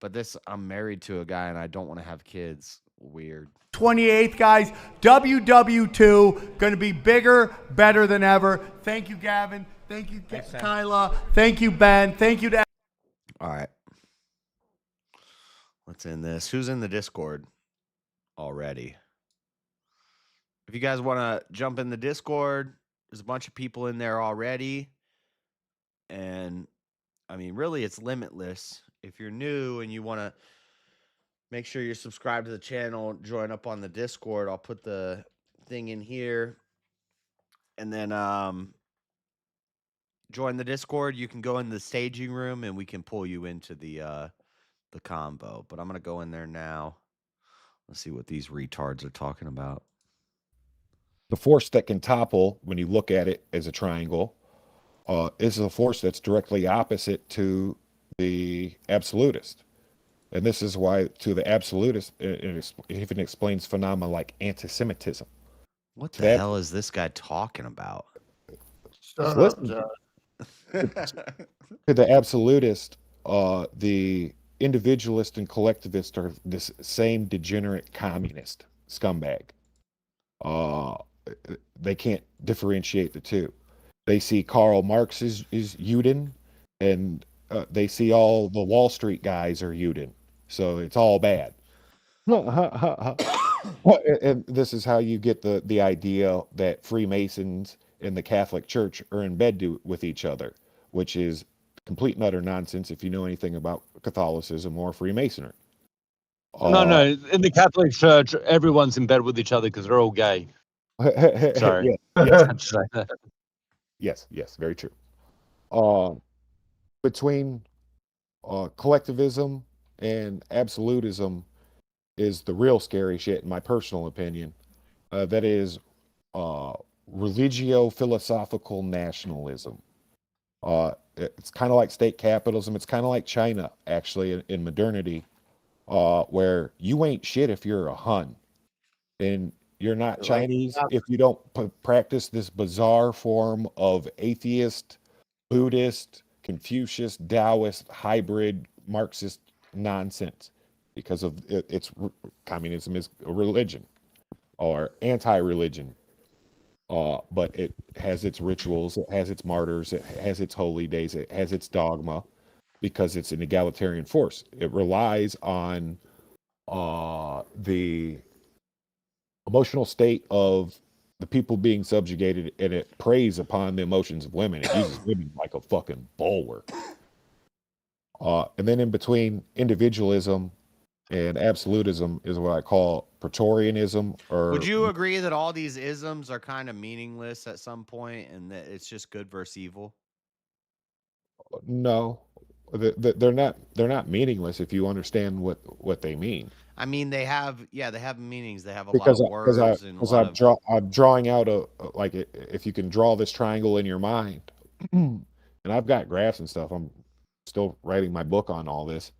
A: But I'm married to a guy and I don't want to have kids. Weird.
B: 28th, guys. WW2 going to be bigger, better than ever. Thank you, Gavin. Thank you, Kyla. Thank you, Ben. Thank you to.
A: All right. Let's end this. Who's in the Discord already? If you guys want to jump in the Discord, there's a bunch of people in there already. And I mean, really, it's limitless. If you're new and you want to make sure you're subscribed to the channel, join up on the Discord. I'll put the thing in here. And then join the Discord. You can go in the staging room and we can pull you into the combo. But I'm going to go in there now. Let's see what these retards are talking about.
K: The force that can topple, when you look at it as a triangle, is a force that's directly opposite to the absolutist. And this is why, to the absolutist, it even explains phenomena like anti-Semitism.
A: What the hell is this guy talking about?
K: To the absolutist, the individualist and collectivist are this same degenerate communist scumbag. They can't differentiate the two. They see Karl Marx is Juden, and they see all the Wall Street guys are Juden. So it's all bad. And this is how you get the idea that Freemasons and the Catholic Church are in bed with each other, which is complete and utter nonsense if you know anything about Catholicism or Freemasonry.
L: No. In the Catholic Church, everyone's in bed with each other because they're all gay. Sorry.
K: Yes, very true. Between collectivism and absolutism is the real scary shit, in my personal opinion. That is religio-philosophical nationalism. It's kind of like state capitalism. It's kind of like China, actually, in modernity, where you ain't shit if you're a Hun. And you're not Chinese if you don't practice this bizarre form of atheist Buddhist, Confucius, Taoist, hybrid, Marxist nonsense because of communism is a religion or anti-religion. But it has its rituals, it has its martyrs, it has its holy days, it has its dogma because it's an egalitarian force. It relies on the emotional state of the people being subjugated, and it preys upon the emotions of women. It uses women like a fucking bulwark. And then in between individualism and absolutism is what I call Praetorianism. Or
A: would you agree that all these isms are kind of meaningless at some point, and that it's just good versus evil?
K: No, they're not. They're not meaningless if you understand what they mean.
A: I mean, they have meanings. They have a
K: Because
A: lot of words and a lot of.
K: I'm drawing out like if you can draw this triangle in your mind, and I've got graphs and stuff. I'm still writing my book on all this.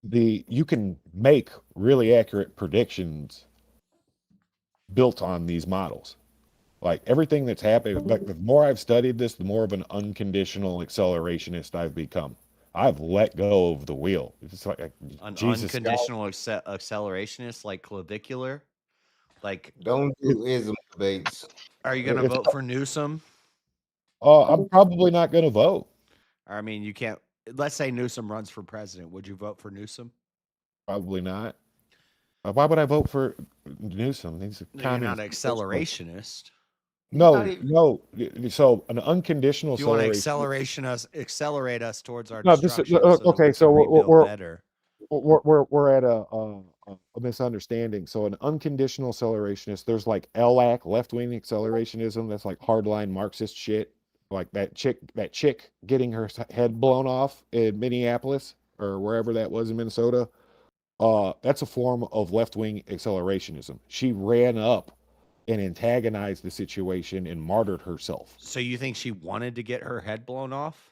K: You can make really accurate predictions built on these models. Like everything that's happened, like the more I've studied this, the more of an unconditional accelerationist I've become. I've let go of the wheel. It's like
A: An
K: Jesus
A: unconditional accelerationist, like clavicular. Like,
M: don't do ism debates.
A: Are you going to vote for Newsom?
K: I'm probably not going to vote.
A: I mean, you can't. Let's say Newsom runs for president. Would you vote for Newsom?
K: Probably not. Why would I vote for Newsom? He's a
A: You're not an accelerationist.
K: No. So an unconditional
A: You want to accelerate us towards our destruction.
K: Okay. So we're
A: better.
K: We're at a misunderstanding. So an unconditional accelerationist, there's like LAC, left-wing accelerationism. That's like hardline Marxist shit. Like that chick getting her head blown off in Minneapolis or wherever that was in Minnesota. That's a form of left-wing accelerationism. She ran up and antagonized the situation and martyred herself.
A: So you think she wanted to get her head blown off?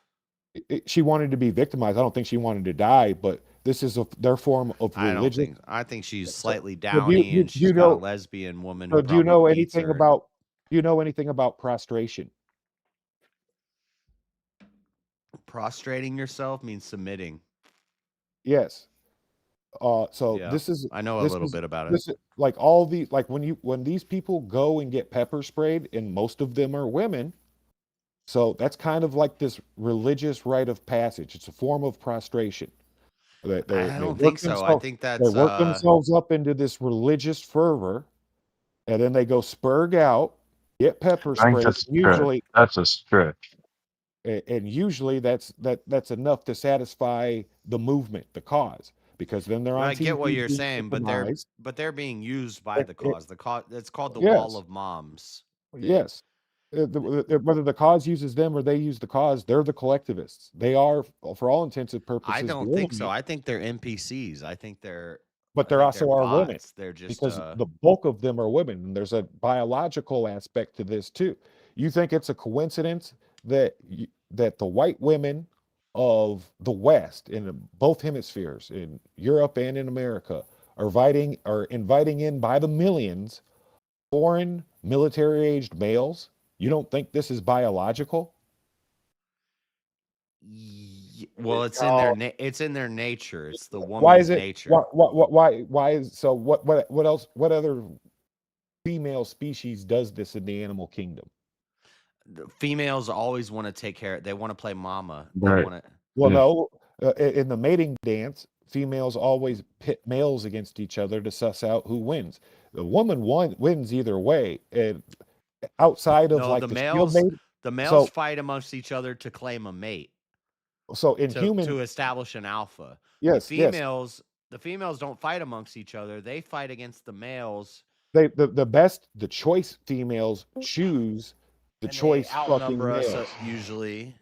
K: She wanted to be victimized. I don't think she wanted to die, but this is their form of religion.
A: I think she's slightly downy, and she's got a lesbian woman.
K: So do you know anything about? Do you know anything about prostration?
A: Prostrating yourself means submitting.
K: Yes. So
A: Yeah,
K: this is.
A: I know a little bit about it.
K: Like when these people go and get pepper sprayed, and most of them are women. So that's kind of like this religious rite of passage. It's a form of prostration.
A: I don't think so. I think that's
K: they work themselves up into this religious fervor, and then they go spurg out, get pepper sprayed. Usually,
L: that's a stretch.
K: And usually that's enough to satisfy the movement, the cause, because then they're on.
A: I get what you're saying, but they're being used by the cause. The cause, it's called the wall of moms.
K: Yes. Whether the cause uses them or they use the cause, they're the collectivists. They are, for all intents and purposes.
A: I don't think so. I think they're NPCs. I think they're.
K: But there also are women.
A: They're just
K: because the bulk of them are women, and there's a biological aspect to this too. You think it's a coincidence that the white women of the West in both hemispheres, in Europe and in America, are inviting in by the millions foreign military-aged males? You don't think this is biological?
A: Well, it's in their it's in their nature. It's the woman's
K: why is it,
A: nature.
K: Why is so? What else? What other female species does this in the animal kingdom?
A: The females always want to take care. They want to play mama.
L: Right.
K: No. In the mating dance, females always pit males against each other to suss out who wins. The woman wins either way. And outside of like
A: the males fight amongst each other to claim a mate.
K: So to
A: establish an alpha.
K: Yes,
A: the females don't fight amongst each other. They fight against the males.
K: The choice females choose the choice fucking males.
A: Usually,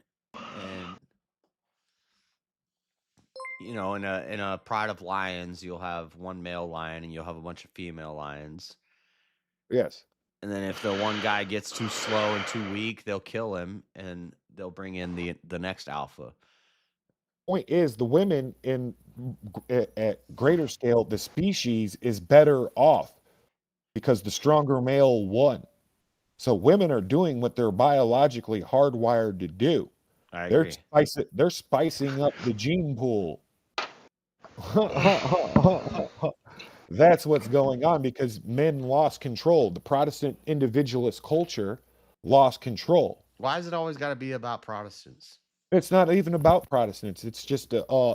A: and in a pride of lions, you'll have one male lion and you'll have a bunch of female lions.
K: Yes.
A: And then if the one guy gets too slow and too weak, they'll kill him and they'll bring in the next alpha.
K: Point is, the women at greater scale, the species is better off because the stronger male won. So women are doing what they're biologically hardwired to do.
A: I
K: They're
A: agree.
K: they're spicing up the gene pool. That's what's going on because men lost control. The Protestant individualist culture lost control.
A: Why is it always got to be about Protestants?
K: It's not even about Protestants. It's just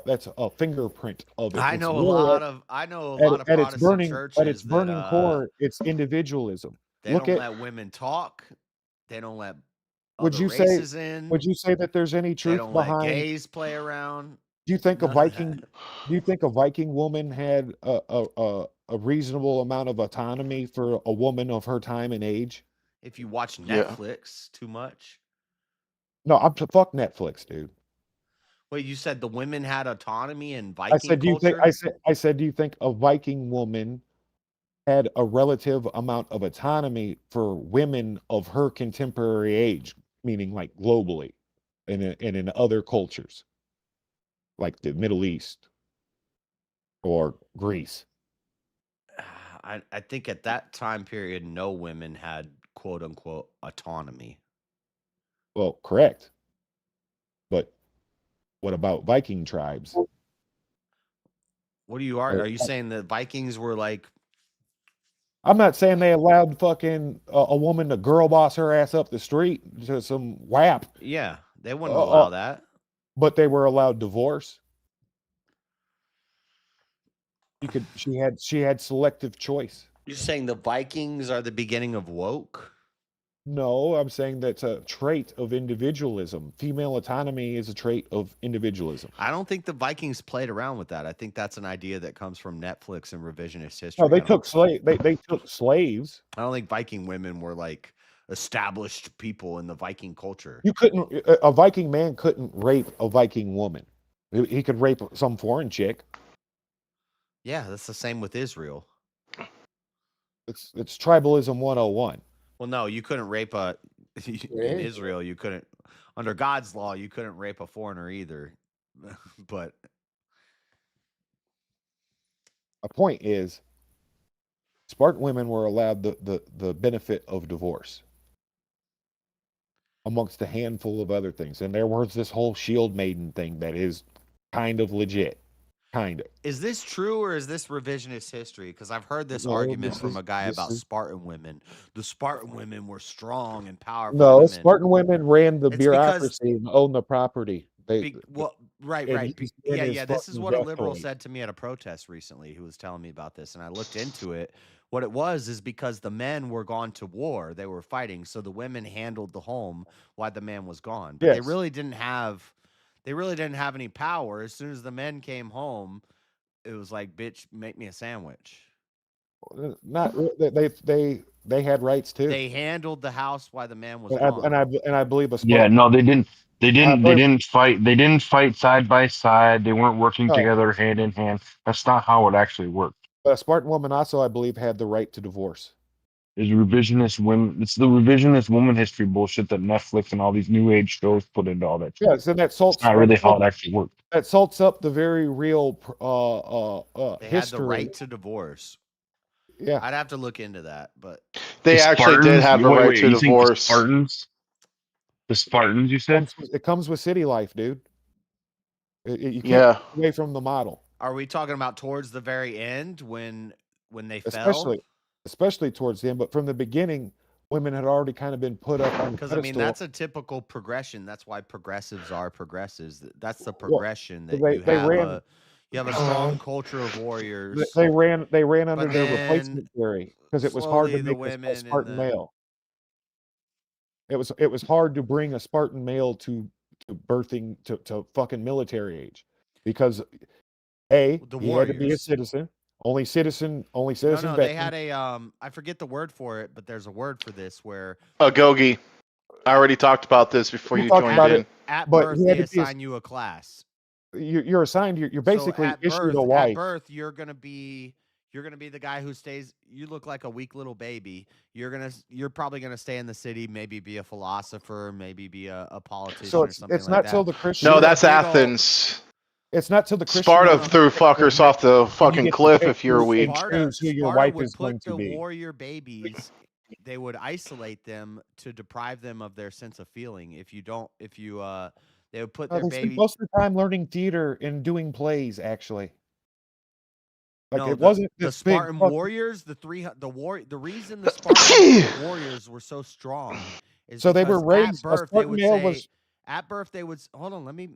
K: that's a fingerprint of it.
A: I
K: It's
A: know a
K: more
A: lot of
K: at its
A: Protestant churches
K: at its
A: that
K: burning core. It's individualism.
A: they
K: Look
A: don't
K: at.
A: let women talk. They don't let
K: Would
A: other
K: you say?
A: races in.
K: Would you say that there's any
A: They
K: truth
A: don't let
K: behind?
A: gays play around.
K: Do you think a
A: None of
K: Viking?
A: that.
K: Do you think a Viking woman had a reasonable amount of autonomy for a woman of her time and age?
A: If you watch
N: Yeah.
A: Netflix too much.
K: No, fuck Netflix, dude.
A: Wait, you said the women had autonomy in
K: I
A: Viking
K: said, do you think?
A: culture?
K: I said, do you think a Viking woman had a relative amount of autonomy for women of her contemporary age, meaning like globally, and in other cultures, like the Middle East or Greece?
A: I think at that time period, no women had quote unquote autonomy.
K: Well, correct. But what about Viking tribes?
A: What are you saying that Vikings were like?
K: I'm not saying they allowed fucking a woman to girl boss her ass up the street to some WAP.
A: Yeah, they wouldn't allow that.
K: But they were allowed divorce. She had selective choice.
A: You're saying the Vikings are the beginning of woke?
K: No, I'm saying that's a trait of individualism. Female autonomy is a trait of individualism.
A: I don't think the Vikings played around with that. I think that's an idea that comes from Netflix and revisionist history.
K: No, they took slaves.
A: I don't think Viking women were like established people in the Viking culture.
K: A Viking man couldn't rape a Viking woman. He could rape some foreign chick.
A: Yeah, that's the same with Israel.
K: It's tribalism 101.
A: Well, no, you couldn't rape in Israel. You couldn't, under God's law, you couldn't rape a foreigner either. But
K: a point is, Spartan women were allowed the benefit of divorce, amongst a handful of other things, and there was this whole shield maiden thing that is kind of legit. Kind of.
A: Is this true or is this revisionist history? Because I've heard this argument from a guy about Spartan women. The Spartan women were strong and powerful.
K: No,
A: women.
K: Spartan women ran the
A: It's
K: bureaucracy and owned the property.
A: Right. Yeah. This is what a liberal
K: definitely
A: said to me at a protest recently, who was telling me about this, and I looked into it. What it was is because the men were gone to war, they were fighting, so the women handled the home while the man was gone. But they really didn't have any power. As soon as the men came home, it was like, bitch, make me a sandwich.
K: Not they had rights too.
A: They handled the house while the man was
K: and
A: gone.
K: I believe a Spartan.
N: Yeah, no, they didn't. They didn't fight. They didn't fight side by side. They weren't working together hand in hand. That's not how it actually worked.
K: But a Spartan woman also, I believe, had the right to divorce.
N: It's revisionist women. It's the revisionist woman history bullshit that Netflix and all these new age shows put into all that shit.
K: Yes, and that salts.
N: It's not really how it actually worked.
K: That salts up the very real
A: They
K: history.
A: had the right to divorce.
K: Yeah,
A: I'd have to look into that, but
N: They actually did have a right to divorce. The Spartans, you said?
K: It comes with city life, dude. You can't get away from the model.
A: Are we talking about towards the very end when they fell?
K: Especially towards the end, but from the beginning, women had already kind of been put up on the pedestal.
A: Because I mean, that's a typical progression. That's why progressives are progressives. That's the progression that you have a strong culture of warriors.
K: They ran under their replacement theory because it was hard to make a Spartan male. It was hard to bring a Spartan male to birthing to fucking military age because he had to be a citizen. Only citizen.
A: No, they had a I forget the word for it, but there's a word for this where
N: Agogi. I already talked about this before you joined in.
A: At birth, they assign you a class.
K: You're assigned. You're basically issued a wife.
A: At birth, you're gonna be the guy who stays. You look like a weak little baby. You're probably gonna stay in the city. Maybe be a philosopher. Maybe be a politician.
K: So
A: or something
K: it's
A: like
K: not
A: that.
K: till the Christian.
N: No, that's Athens.
K: It's not till the Christian.
N: Sparta threw fuckers off the fucking cliff if you're weak.
K: Choose who your wife is going to be.
A: The warrior babies they would isolate them to deprive them of their sense of feeling. They would put
K: No,
A: their
K: they spent
A: baby.
K: most of the time learning theater and doing plays, actually. Like
A: No,
K: it wasn't
A: the
K: this big
A: Spartan
K: fucking-
A: warriors, the reason the Spartan warriors were so strong is
K: So they were
A: because
K: raised. A Spartan male was
A: at birth they would hold on, let me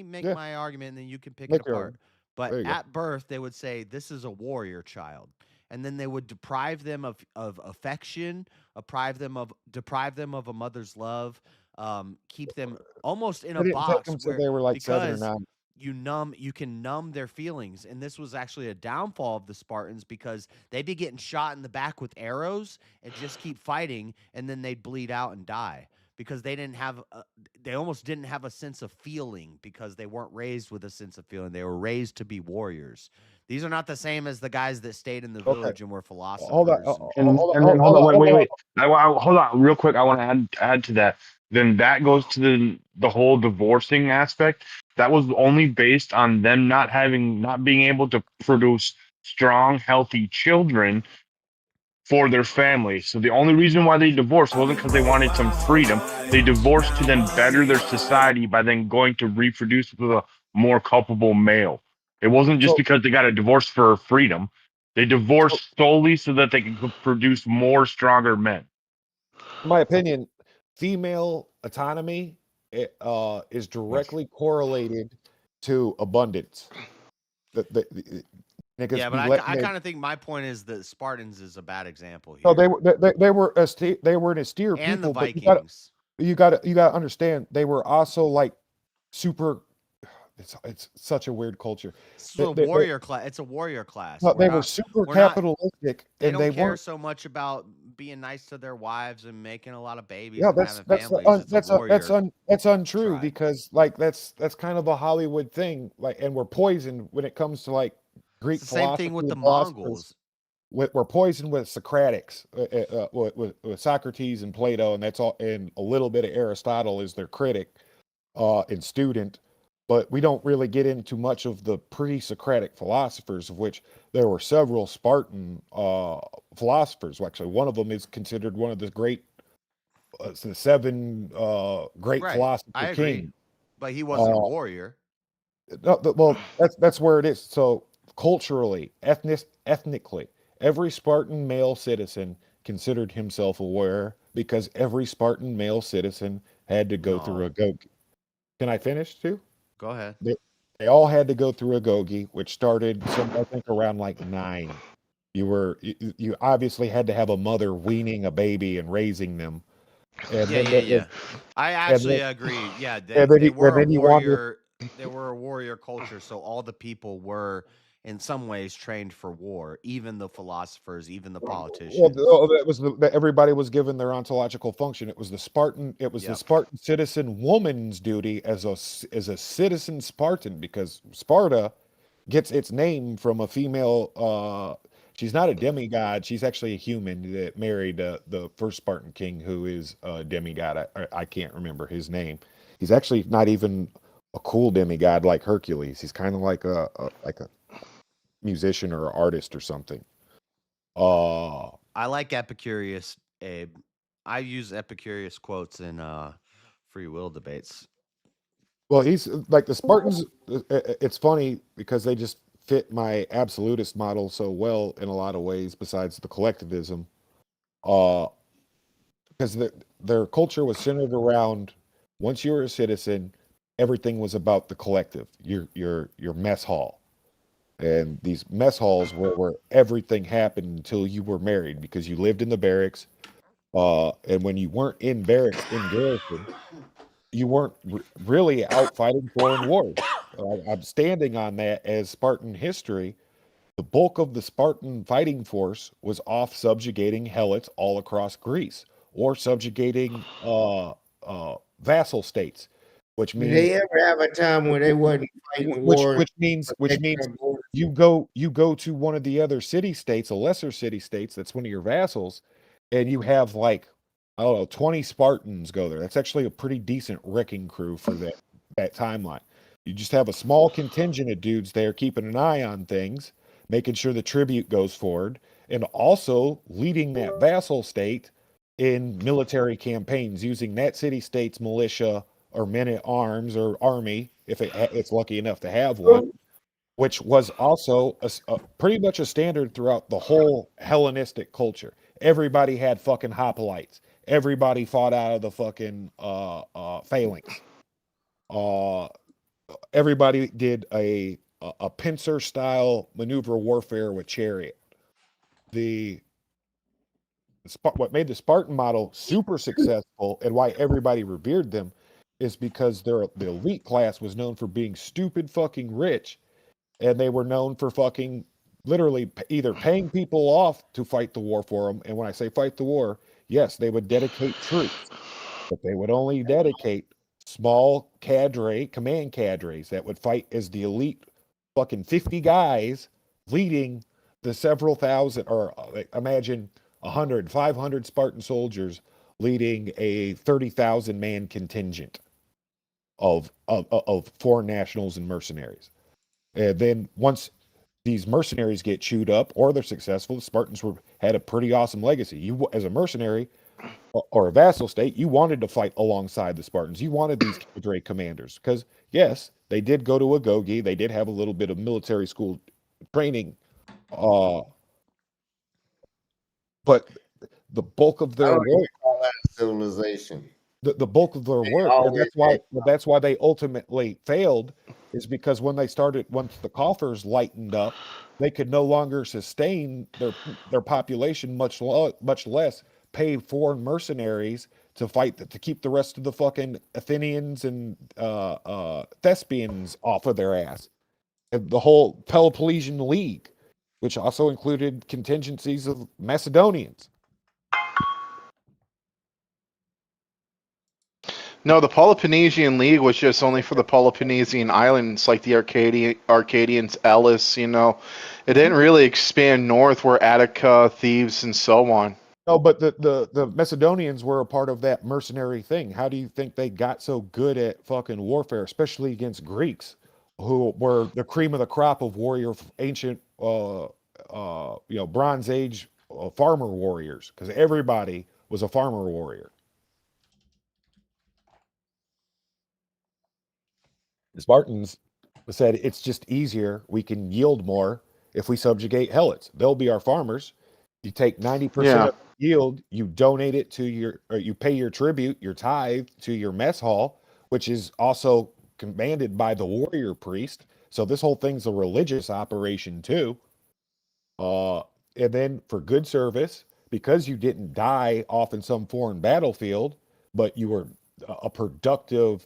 A: make
K: Yeah.
A: my argument and then you can pick
K: Make
A: it
K: your
A: apart.
K: argument.
A: But
K: There you go.
A: at birth they would say this is a warrior child. And then they would deprive them of affection, deprive them of a mother's love, keep them almost in
K: They
A: a
K: didn't take
A: box
K: them till
A: where
K: they were like 7 or
A: because
K: 9.
A: you can numb their feelings. And this was actually a downfall of the Spartans because they'd be getting shot in the back with arrows and just keep fighting, and then they'd bleed out and die because they almost didn't have a sense of feeling because they weren't raised with a sense of feeling. They were raised to be warriors. These are not the same as the guys that stayed in the village and were philosophers.
K: Hold on.
N: And hold on, wait. Hold on, real quick. I want to add to that. Then that goes to the whole divorcing aspect. That was only based on them not being able to produce strong, healthy children for their family. So the only reason why they divorced wasn't because they wanted some freedom. They divorced to then better their society by then going to reproduce with a more culpable male. It wasn't just because they got a divorce for freedom. They divorced solely so that they could produce more stronger men.
K: In my opinion, female autonomy is directly correlated to abundance.
A: Yeah, but I kind of think my point is that Spartans is a bad example here.
K: No, they were an austere
A: And
K: people,
A: the
K: but
A: Vikings.
K: you got to understand they were also like super. It's such a weird culture.
A: It's a warrior class. It's a warrior class.
K: No, they were super capitalistic,
A: They
K: and
A: don't
K: they
A: care
K: weren't.
A: so much about being nice to their wives and making a lot of babies.
K: Yeah,
A: and having families.
K: that's untrue because like that's kind of a Hollywood thing. Like, and we're poisoned when it comes to like Greek
A: It's the same thing with the
K: philosophy and philosophers.
A: Mongols.
K: We're poisoned with Socratics, with Socrates and Plato, and that's all, and a little bit of Aristotle is their critic and student. But we don't really get into much of the pre-Socratic philosophers, of which there were several Spartan philosophers. Actually, one of them is considered one of the great, the 7 great philosopher
A: I agree.
K: king.
A: But he wasn't a warrior.
K: No, well, that's where it is. So culturally, ethnically, every Spartan male citizen considered himself a warrior because every Spartan male citizen had to go through a Gogi. Can I finish too?
A: Go ahead.
K: They all had to go through a Gogi, which started I think around like 9. You obviously had to have a mother weaning a baby and raising them. And
A: Yeah. I actually agree. Yeah, they were a warrior culture, so all the people were in some ways trained for war, even the philosophers, even the politicians.
K: Well, that was everybody was given their ontological function. It was the Spartan. It was the Spartan citizen woman's duty as a citizen Spartan, because Sparta gets its name from a female. She's not a demigod. She's actually a human that married the first Spartan king, who is a demigod. I can't remember his name. He's actually not even a cool demigod like Hercules. He's kind of like a musician or artist or something.
A: I like Epicurus, Abe. I use Epicurus quotes in free will debates.
K: Well, he's like the Spartans. It's funny because they just fit my absolutist model so well in a lot of ways, besides the collectivism. Because their culture was centered around, once you were a citizen, everything was about the collective, your mess hall. And these mess halls were where everything happened until you were married, because you lived in the barracks. And when you weren't in barracks in garrison, you weren't really out fighting foreign wars. I'm standing on that as Spartan history. The bulk of the Spartan fighting force was off subjugating helots all across Greece, or subjugating vassal states, which means
M: Did they ever have a time where they wasn't fighting wars?
K: Which means you go to one of the other city states, a lesser city states, that's one of your vassals, and you have like, I don't know, 20 Spartans go there. That's actually a pretty decent wrecking crew for that timeline. You just have a small contingent of dudes there keeping an eye on things, making sure the tribute goes forward, and also leading that vassal state in military campaigns using that city-state's militia or men-at-arms or army, if it's lucky enough to have one, which was also pretty much a standard throughout the whole Hellenistic culture. Everybody had fucking hoplites. Everybody fought out of the fucking phalanx. Everybody did a pincer-style maneuver warfare with chariot. What made the Spartan model super successful and why everybody revered them is because the elite class was known for being stupid fucking rich, and they were known for fucking literally either paying people off to fight the war for them. And when I say fight the war, yes, they would dedicate troops, but they would only dedicate small command cadres that would fight as the elite fucking 50 guys leading the several thousand, or imagine 100, 500 Spartan soldiers leading a 30,000 man contingent of foreign nationals and mercenaries. And then once these mercenaries get chewed up or they're successful, the Spartans had a pretty awesome legacy. You, as a mercenary or a vassal state, you wanted to fight alongside the Spartans. You wanted these cadre commanders because, yes, they did go to Agoge. They did have a little bit of military school training, but the bulk of their work,
M: call that civilization.
K: the bulk of their work, and that's why they ultimately failed, is because once the coffers lightened up, they could no longer sustain their population, much less pay foreign mercenaries to fight to keep the rest of the fucking Athenians and Thespians off of their ass. And the whole Peloponnesian League, which also included contingencies of Macedonians.
O: No, the Peloponnesian League was just only for the Peloponnesian islands, like the Arcadians, Elis, It didn't really expand north where Attica, Thebes, and so on.
K: No, but the Macedonians were a part of that mercenary thing. How do you think they got so good at fucking warfare, especially against Greeks, who were the cream of the crop of ancient, Bronze Age farmer warriors? Because everybody was a farmer warrior. The Spartans said it's just easier. We can yield more if we subjugate helots. They'll be our farmers. You take 90% of yield, you donate it to you pay your tribute, your tithe to your mess hall, which is also commanded by the warrior priest. So this whole thing's a religious operation too. And then for good service, because you didn't die off in some foreign battlefield, but you were a productive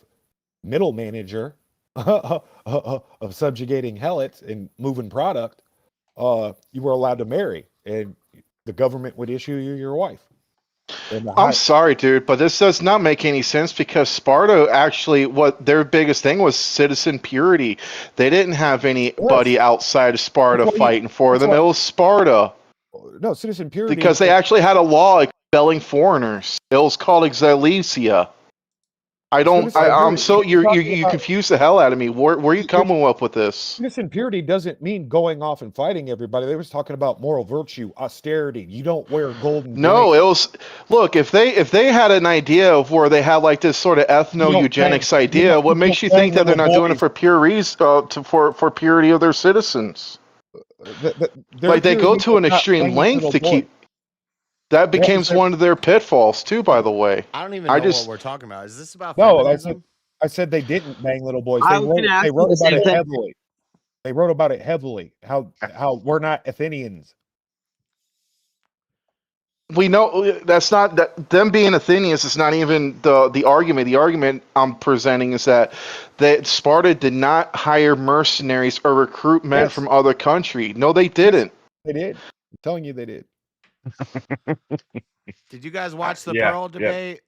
K: middle manager of subjugating helots and moving product, you were allowed to marry, and the government would issue you your wife.
O: I'm sorry, dude, but this does not make any sense because Sparta actually, what their biggest thing was citizen purity. They didn't have anybody outside of Sparta fighting for them. It was Sparta.
K: No, citizen purity.
O: Because they actually had a law expelling foreigners. It was called Exilicia. You confuse the hell out of me. Where are you coming up with this?
K: Citizen purity doesn't mean going off and fighting everybody. They was talking about moral virtue, austerity. You don't wear golden.
O: No, it was, look, if they had an idea of where they had like this sort of ethno-eugenics idea, what makes you think that they're not doing it for pure reason, for purity of their citizens? Like they go to an extreme length to keep. That becomes one of their pitfalls too, by the way.
A: I don't even know what we're talking about. Is this about
K: No,
A: feminism?
K: I said they didn't bang little boys. They wrote about it heavily. They wrote about it heavily. How we're not Athenians.
O: We know that's not that them being Athenians is not even the argument. The argument I'm presenting is that Sparta did not hire mercenaries or recruit men from other country. No, they didn't.
K: They did. I'm telling you, they did.
A: Did you guys watch the Pearl debate?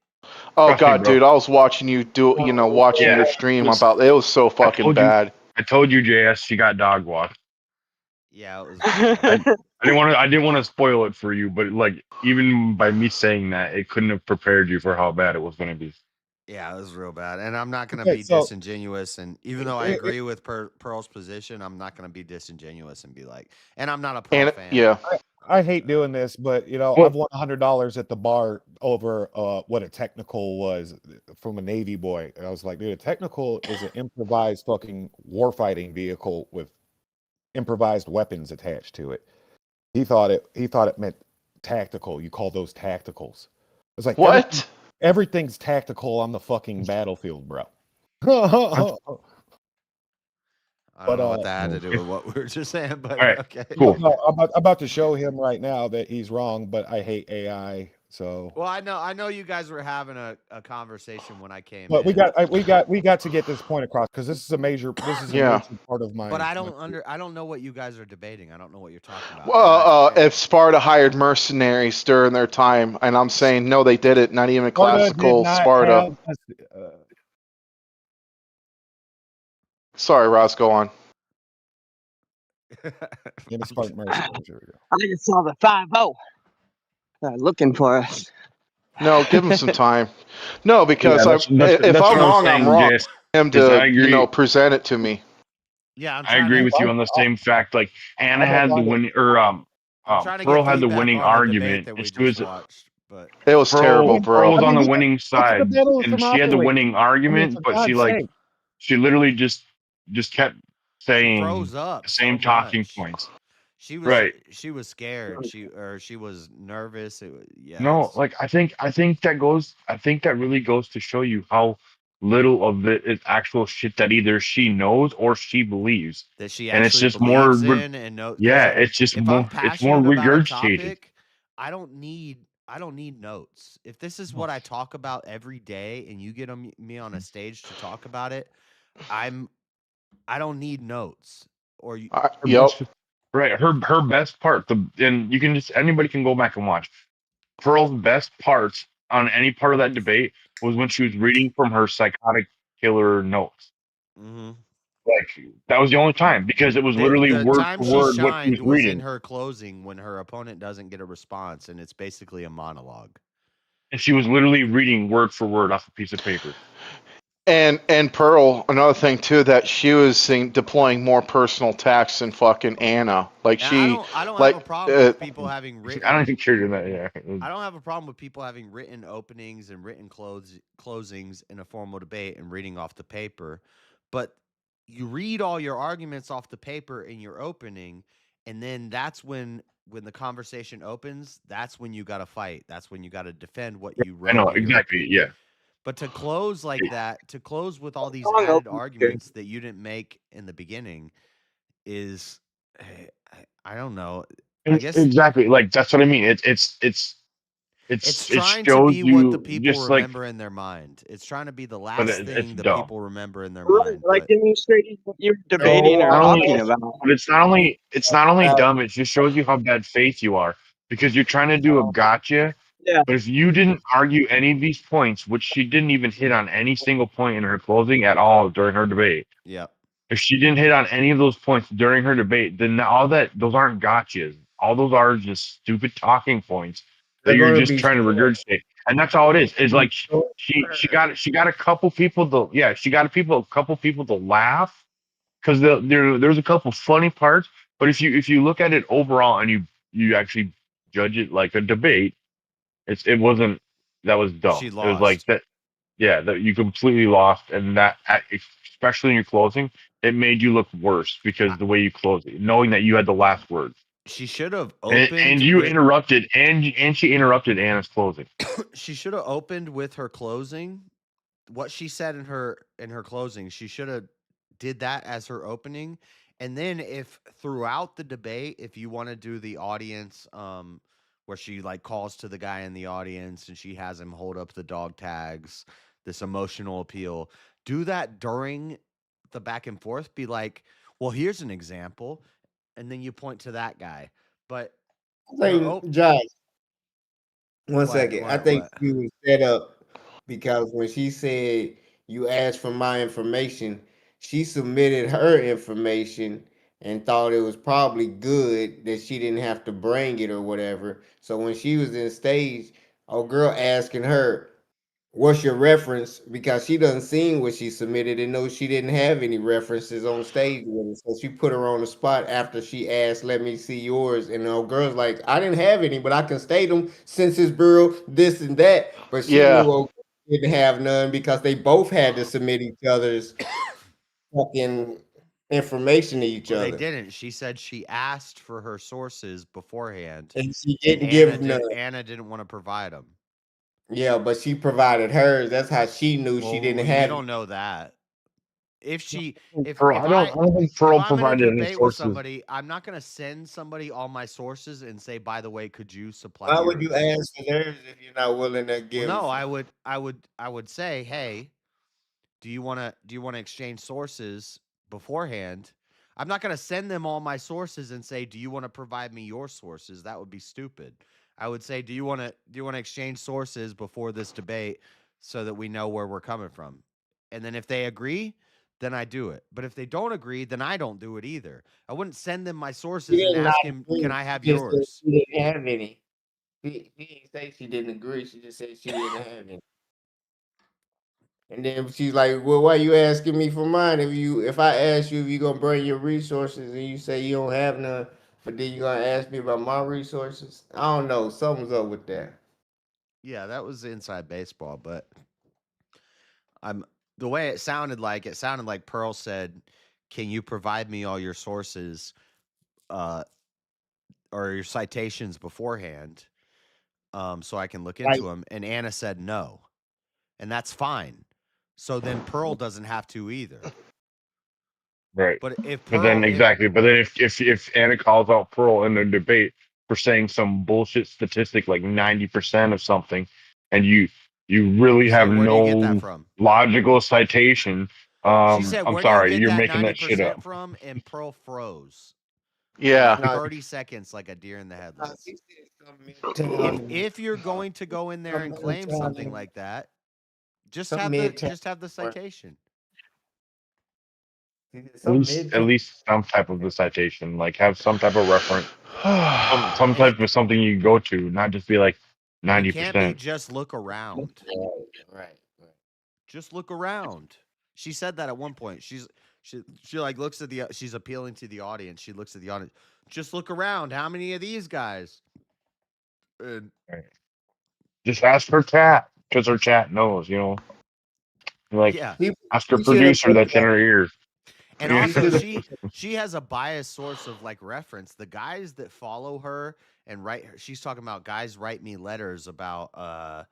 O: Oh God, dude, I was watching you watching your stream about it. Was so fucking bad.
N: I told you, JS, you got dog walked.
A: Yeah, it was.
N: I didn't want to spoil it for you, but like even by me saying that, it couldn't have prepared you for how bad it was going to be.
A: Yeah, it was real bad, and I'm not going to be disingenuous. And even though I agree with Pearl's position, I'm not going to be disingenuous and be like, and I'm not a Pearl fan.
O: Yeah,
K: I hate doing this, but you know,
N: Well,
K: I've won $100 at the bar over what a technical was from a Navy boy, and I was like, dude, a technical is an improvised fucking warfighting vehicle with improvised weapons attached to it. He thought it meant tactical. You call those tacticals? It's like
O: What?
K: everything's tactical on the fucking battlefield, bro.
A: I don't
K: But
A: know what that had to do with what we were just saying, but
N: all right,
A: okay.
N: cool.
K: no, I'm about to show him right now that he's wrong, but I hate AI. So,
A: Well, I know you guys were having a conversation when I came
K: but
A: in.
K: we got to get this point across because this is a major
O: Yeah.
K: part of my.
A: But I don't know what you guys are debating. I don't know what you're talking about.
O: Well, if Sparta hired mercenaries during their time, and I'm saying no, they did it. Not even
K: Sparta did
O: classical
K: not
O: Sparta.
K: have.
O: Sorry, Ross, go on.
K: In the Spartan mercenaries. Here we go.
P: I just saw the 5-0 looking for us.
O: No, give him some time. No, because
N: Yeah,
O: if
N: that's
O: I'm
N: what
O: wrong, I'm
N: saying,
O: wrong.
N: Jace,
O: Him
N: is
O: to
N: I agree.
O: present it to me.
A: Yeah,
N: I agree with you on the same fact. Like Anna had the winning, or
A: trying to
N: Pearl
A: get
N: had the
A: feedback
N: winning
A: on the debate
N: argument,
A: that
N: and
A: we
N: she
A: just
N: was
A: watched, but
O: It was terrible,
N: Pearl
O: bro.
N: was on the
K: we got-
N: winning
K: look at the
N: side,
K: battle of
N: and she had the
K: Thermopylae.
N: winning argument,
K: for
N: but she
K: God's sake.
N: she literally just kept saying
A: froze up
N: the same
A: so
N: talking
A: much.
N: points.
A: She was
N: Right.
A: she was scared. She was nervous.
N: No, like I think that really goes to show you how little of it is actual shit that either she knows or she believes.
A: that she
N: And it's
A: actually
N: just more
A: believes in and know. 'Cause
N: yeah, it's just
A: if I'm
N: more
A: passionate about a
N: regurgitated.
A: topic, I don't need notes. If this is what I talk about every day, and you get me on a stage to talk about it, I don't need notes. Or you,
O: Yep.
N: Right. Her best part, and you can just anybody can go back and watch. Pearl's best parts on any part of that debate was when she was reading from her psychotic killer notes. Like that was the only time because it was literally
A: the
N: word
A: time
N: for
A: she
N: word what she
A: shined
N: was
A: was in
N: reading,
A: her closing when her opponent doesn't get a response, and it's basically a monologue.
N: and she was literally reading word for word off a piece of paper.
O: And Pearl, another thing too, that she was deploying more personal attacks than fucking Anna. Like
A: And
O: she,
A: I don't
O: like
A: have a problem with people having written.
N: I don't even care to that. Yeah,
A: I don't have a problem with people having written openings and written closings in a formal debate and reading off the paper, but you read all your arguments off the paper in your opening, and then that's when the conversation opens. That's when you got to fight. That's when you got to defend what you wrote.
N: I know
A: in your
N: exactly.
A: opening.
N: Yeah.
A: But to close like that, to close with all these added arguments that you didn't make in the beginning, is I don't know. I guess
N: Exactly. Like that's what I mean.
A: it's
N: it
A: trying to
N: shows
A: be what the
N: you
A: people
N: just like,
A: remember in their mind. It's trying to be the
N: but
A: last
N: it's
A: thing the
N: dumb.
A: people remember in their
P: Right,
A: mind.
P: like
A: But
P: demonstrating what you're debating or
N: Not only,
P: talking about.
N: but it's not only dumb. It just shows you how bad faith you are because you're trying to do a gotcha.
P: Yeah.
N: But if you didn't argue any of these points, which she didn't even hit on any single point in her closing at all during her debate,
A: yeah,
N: if she didn't hit on any of those points during her debate, then those aren't gotchas. All those are just stupid talking points that
M: They're
N: you're
M: gonna
N: just
M: be
N: trying to regurgitate, and that's all it is. Is like she got a couple people to a couple people to laugh because there's a couple funny parts. But if you look at it overall and you actually judge it like a debate, it wasn't, that was dumb.
A: she
N: It was like
A: lost.
N: that. Yeah, that you completely lost, and that especially in your closing, it made you look worse because the way you closed it, knowing that you had the last word,
A: She should have
N: and
A: opened
N: you
A: with
N: interrupted, and she interrupted Anna's closing.
A: she should have opened with her closing. What she said in her closing, she should have did that as her opening. And then if throughout the debate, if you want to do the audience where she like calls to the guy in the audience and she has him hold up the dog tags, this emotional appeal, do that during the back and forth. Be like, well, here's an example, and then you point to that guy. But
M: I think, Josh, one
A: What?
M: second. I
A: What?
M: think
A: What?
M: she was set up because when she said you asked for my information, she submitted her information and thought it was probably good that she didn't have to bring it or whatever. So when she was in stage, old girl asking her, what's your reference? Because she doesn't seen what she submitted and knows she didn't have any references on stage with her. So she put her on the spot after she asked, let me see yours. And the old girl's like, I didn't have any, but I can state them, Census Bureau, this and that. But she
O: Yeah.
M: knew old girl didn't have none because they both had to submit each other's fucking information to each
A: Well, they
M: other.
A: didn't. She said she asked for her sources beforehand,
M: And she
A: and
M: didn't give none.
A: Anna didn't want to provide them.
M: Yeah, but she provided hers. That's how she knew she didn't
A: You
M: have
A: don't know that. If
N: Pearl, I don't think Pearl
A: if I'm in a
N: provided any
A: debate with
N: sources.
A: somebody, I'm not going to send somebody all my sources and say, by the way, could you supply
M: Why
A: yours?
M: would you ask for theirs if you're not willing to give?
A: Well, no, I would say, hey, do you want to exchange sources beforehand? I'm not going to send them all my sources and say, do you want to provide me your sources? That would be stupid. I would say, do you want to exchange sources before this debate so that we know where we're coming from? And then if they agree, then I do it. But if they don't agree, then I don't do it either. I wouldn't send them my sources and ask him, can I have yours?
M: She didn't have any. She didn't say she didn't agree. She just said she didn't have any. And then she's like, "Well, why you asking me for mine? If I ask you if you're gonna bring your resources and you say you don't have none, but then you're gonna ask me about my resources? I don't know. Something's up with that."
A: Yeah, that was inside baseball, but the way it sounded like Pearl said, "Can you provide me all your sources or your citations beforehand so I can look into them?" And Anna said no. And that's fine. So then Pearl doesn't have to either.
N: Right.
A: But
N: But then if Anna calls out Pearl in a debate for saying some bullshit statistic like 90% of something, and you really have
A: where do you get that
N: no
A: from?
N: logical citation,
A: She said,
N: I'm
A: where do you
N: sorry,
A: get
N: you're
A: that
N: making that shit
A: 90%
N: up.
A: from? And Pearl froze.
O: Yeah.
A: For like 30 seconds like a deer in the headlights. If you're going to go in there and claim something like that, just have the citation.
N: At least some type of the citation, like have some type of reference, some type of something you go to, not just be like 90%.
A: It can't be just look around.
M: Right.
A: Just look around. She said that at one point. She like looks at she's appealing to the audience. She looks at the audience. Just look around. How many of these guys? And
N: just ask her chat, because her chat knows, Like, ask her producer that's in her ear.
A: And also, she has a biased source of like reference. The guys that follow her and write her, she's talking about guys write me letters about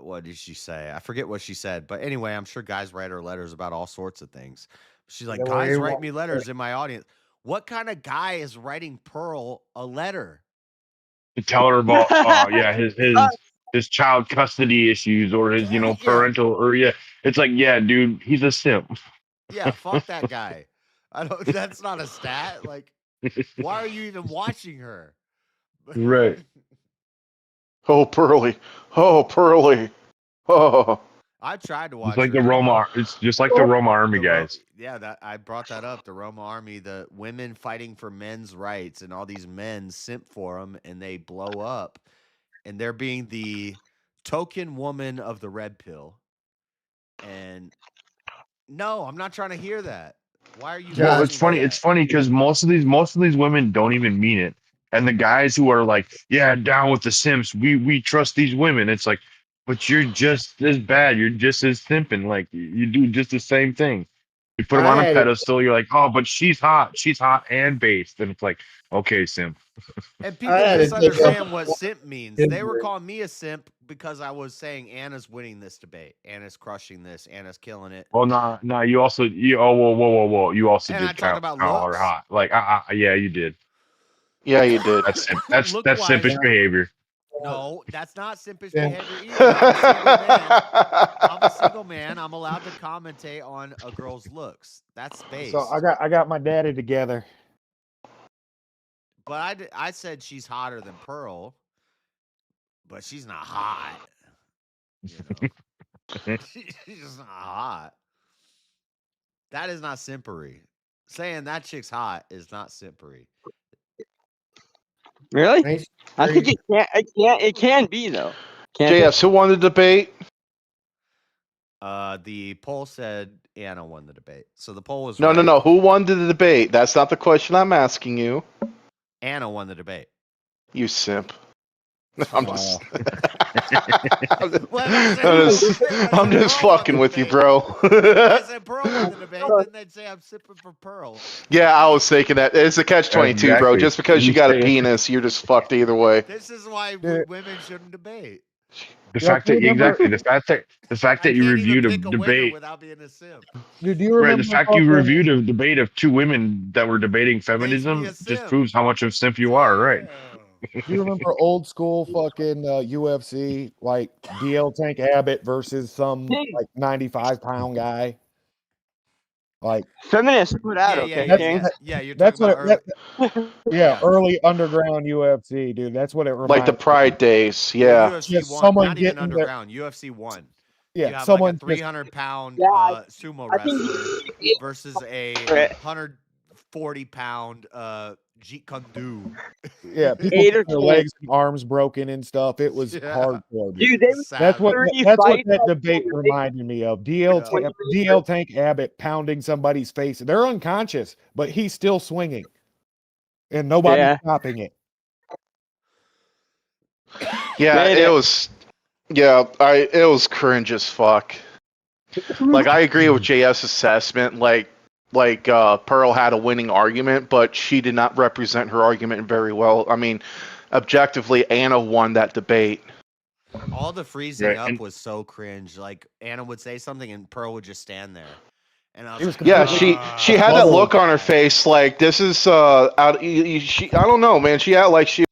A: what did she say? I forget what she said, but anyway, I'm sure guys write her letters about all sorts of things. She's like, guys write me letters in my audience. What kind of guy is writing Pearl a letter?
N: To tell her about his child custody issues or his parental or it's like, yeah, dude, he's a simp.
A: Yeah, fuck that guy. That's not a stat. Like, why are you even watching her?
N: Right.
O: Oh, Pearly. Oh, Pearly. Oh.
A: I tried to watch.
N: It's like the Roma. It's just like the Roma Army guys.
A: Yeah, I brought that up. The Roma Army, the women fighting for men's rights, and all these men simp for them, and they blow up, and they're being the token woman of the red pill. And no, I'm not trying to hear that. Why are you?
N: Well, it's funny. It's funny because most of these women don't even mean it, and the guys who are like, yeah, down with the simps, we trust these women. It's like, but you're just as bad. You're just as simping. Like you do just the same thing. You put them on a pedestal. You're like, oh, but she's hot and based. And it's like, okay, simp.
A: And people misunderstand what simp means. They were calling me a simp because I was saying Anna's winning this debate. Anna's crushing this. Anna's killing it.
N: Well, nah. You also whoa. You also
A: and
N: did count her hot. Like, yeah, you did.
O: Yeah, you did.
N: That's simpish behavior.
A: No, that's not simpish behavior either. I'm a single man. I'm allowed to commentate on a girl's looks. That's based.
Q: So I got my daddy together.
A: But I said she's hotter than Pearl, but she's not hot. She's not hot. That is not simpery. Saying that chick's hot is not simpery.
P: Really? I think it can be though.
O: JS, who won the debate?
A: The poll said Anna won the debate, so the poll was
O: No,
A: right.
O: no. Who won the debate? That's not the question I'm asking you.
A: Anna won the debate.
O: You simp. I'm just,
A: Well, if
O: I'm just fucking with you, bro.
A: I said Pearl won the debate, then they'd say I'm sipping for Pearl.
O: Yeah, I was thinking that. It's a catch-22, bro.
K: Exactly.
O: Just because you got a penis, you're just fucked either way.
A: This is why women shouldn't debate.
K: The fact that the fact that you reviewed a
A: Pick a winner
K: debate,
A: without being a simp.
Q: Dude, do you
K: right?
Q: remember
K: The fact you reviewed a debate of two women that were debating feminism just proves how much of a simp you are, right?
Q: Do you remember old school fucking UFC, like DL Tank Abbott versus some like 95-pound guy? Like
P: Feminists put out, okay, King?
A: You're
Q: that's
A: talking
Q: what
A: about
Q: early underground UFC, dude. That's what it reminds
O: Like the Pride days, yeah.
A: UFC won,
Q: someone
A: not even
Q: getting there-
A: underground. UFC won.
Q: Yeah,
A: you have
Q: someone
A: like a
Q: just-
A: 300-pound sumo
P: I think
A: wrestler versus a 140-pound Jeet Kune Do.
Q: Yeah, people get their legs and arms broken and stuff. It was hardcore, dude.
P: Dude, they
Q: that's what
P: 30
Q: that
P: fights.
Q: debate reminded me of. DL Tank Abbott pounding somebody's face. They're unconscious, but he's still swinging, and nobody's stopping it.
O: Yeah, it was. Yeah, it was cringe as fuck. Like, I agree with JS' assessment. Like Pearl had a winning argument, but she did not represent her argument very well. I mean, objectively, Anna won that debate.
A: All the freezing up was so cringe. Like Anna would say something and Pearl would just stand there. And I was like,
O: Yeah, she had that look on her face, like this is out. I don't know, man. She had like she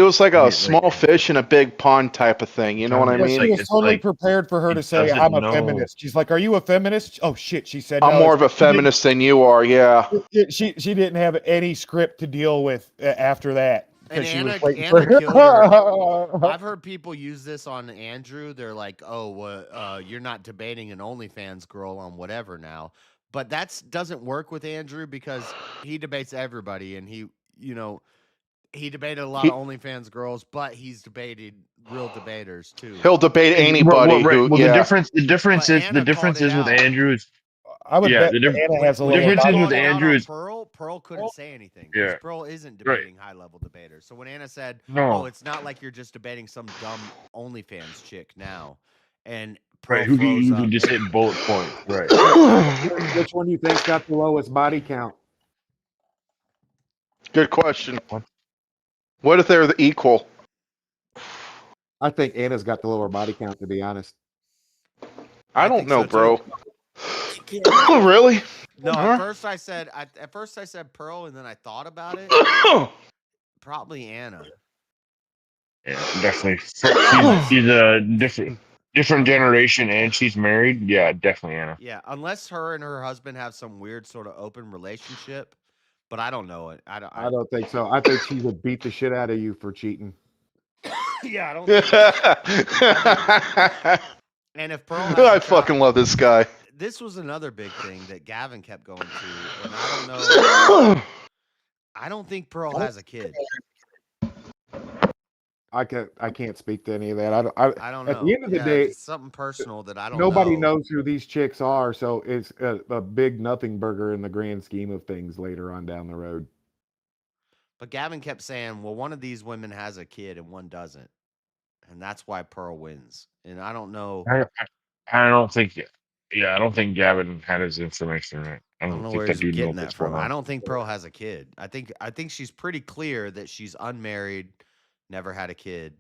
O: was like a small fish in a big pond type of thing. You know what I mean?
Q: She was totally prepared for her to say, "I'm a feminist." She's like, "Are you a feminist?" Oh shit, she said,
O: I'm
Q: no.
O: more of a feminist than you are. Yeah.
Q: She didn't have any script to deal with after that.
A: And
Q: She was
A: Anna
Q: waiting for
A: killed her. I've heard people use this on Andrew. They're like, "Oh, you're not debating an OnlyFans girl on whatever now." But that doesn't work with Andrew because he debates everybody, and he debated a lot of OnlyFans girls, but he's debated real debaters too.
O: He'll debate anybody.
K: Well,
O: Who, yeah.
K: the difference is with Andrew's.
Q: I would bet Anna has a little.
K: The difference is with Andrew's.
A: Pearl couldn't say anything.
K: Yeah.
A: Pearl isn't debating high-level debaters. So when Anna said,
K: No.
A: "Oh, it's not like you're just debating some dumb OnlyFans chick now," and Pearl
K: Right, who
A: froze
K: can
A: up.
K: just hit bullet points, right?
Q: Which one do you think's got the lowest body count?
O: Good question. What if they're the equal?
Q: I think Anna's got the lower body count, to be honest.
O: I don't know, bro. Really?
A: No,
O: Huh?
A: at first I said Pearl, and then I thought about it. Probably Anna.
K: Yeah, definitely. She's a different generation, and she's married. Yeah, definitely Anna.
A: Yeah, unless her and her husband have some weird sort of open relationship, but I don't know it. I
Q: don't think so. I think she would beat the shit out of you for cheating.
A: Yeah, I don't. And if Pearl,
O: I fucking love this guy.
A: This was another big thing that Gavin kept going to, and I don't know. I don't think Pearl has a kid.
Q: I can't speak to any of that. I don't know. At the end of the
A: Yeah,
Q: day,
A: it's something personal that I don't know.
Q: nobody knows who these chicks are, so it's a big nothing burger in the grand scheme of things later on down the road.
A: But Gavin kept saying, well, one of these women has a kid and one doesn't. And that's why Pearl wins. And I don't know.
K: I don't think. Yeah, I don't think Gavin had his information right. I don't
A: know
K: think
A: where
K: that
A: he's
K: dude
A: getting
K: knows
A: that
K: what's
A: from.
K: going on.
A: I don't think Pearl has a kid. I think she's pretty clear that she's unmarried, never had a kid.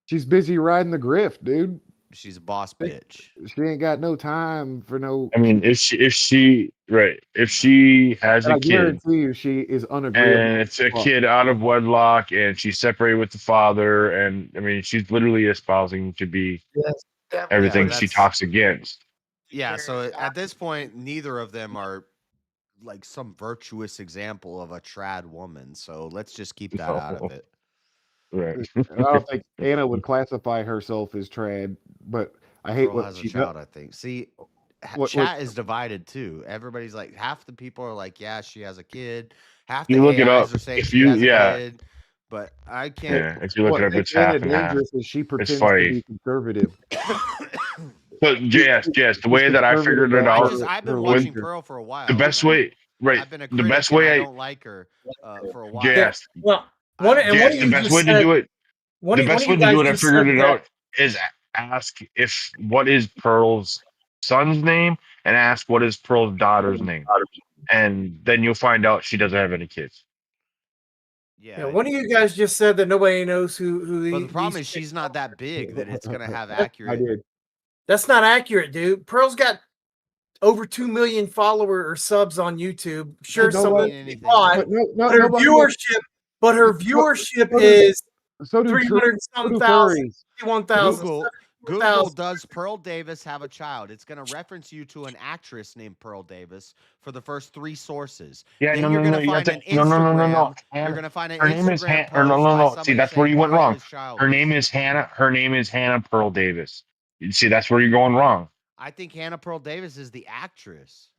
Q: She's busy riding the grift, dude.
A: She's a boss bitch.
Q: She ain't got no time for no.
K: I mean, if she has
Q: I
K: a kid,
Q: guarantee you, she is unagreeable.
K: and it's a kid out of wedlock, and she's separated with the father, and I mean, she's literally espousing to be everything she talks against.
A: Yeah, so at this point, neither of them are like some virtuous example of a trad woman. So let's just keep that out of it.
K: Right.
Q: I don't think Anna would classify herself as trad, but I hate
A: Pearl
Q: what
A: has
Q: she
A: a child,
Q: does.
A: I think. See,
Q: What-
A: chat is divided too. Everybody's like, half the people are like, yeah, she has a kid. Half
K: You
A: the
K: look it
A: AIs
K: up.
A: are saying
K: If
A: she
K: you-
A: has a
K: yeah.
A: kid. But I can't.
N: Yeah, if you look
Q: What
N: it up,
Q: makes
N: it's half
Q: Anna
N: and half.
Q: dangerous is she
N: It's
Q: pretends to
N: funny.
Q: be conservative.
N: So JS, the way that I figured it out,
A: I've been
N: when
A: watching Pearl for a while.
N: the best way, right?
A: I've been a
N: The
A: critic
N: best
A: and
N: way
A: I
N: I
A: don't like her for a while.
N: JS,
R: Well, one of
N: JS, the
R: you
N: best
R: just
N: way to
R: said.
N: do it.
R: One
N: The
R: of
N: best
R: you
N: way to
R: guys
N: do it, I
R: just
N: figured
R: said
N: it
R: that.
N: out, is ask if what is Pearl's son's name and ask what is Pearl's daughter's name, and then you'll find out she doesn't have any kids.
R: Yeah, one of you guys just said that nobody knows who
A: But the problem
R: these
A: is she's not that big that it's gonna have
Q: I
A: accurate.
Q: did.
R: That's not accurate, dude. Pearl's got over 2 million follower or subs on YouTube. Sure,
A: That doesn't
R: someone
A: mean anything.
R: bought, but her viewership is
Q: so do
R: 300
Q: so
R: some
Q: do
R: thousand,
Q: furries.
R: 51,000.
A: Google does Pearl Davis have a child? It's going to reference you to an actress named Pearl Davis for the first 3 sources.
N: Yeah,
A: Then
N: no,
A: you're
N: no,
A: going
N: no.
A: to
N: You have
A: find
N: to,
A: an
N: no, no, no, no, no.
A: Instagram. You're going to find an
N: Her name is
A: Instagram
N: or no,
A: post
N: no,
A: by
N: no. See,
A: somebody
N: that's where
A: saying
N: you went
A: Pearl
N: wrong.
A: is childless.
N: Her name is Hannah. Her name is Hannah Pearl Davis. You see, that's where you're going wrong.
A: I think Hannah Pearl Davis is the actress.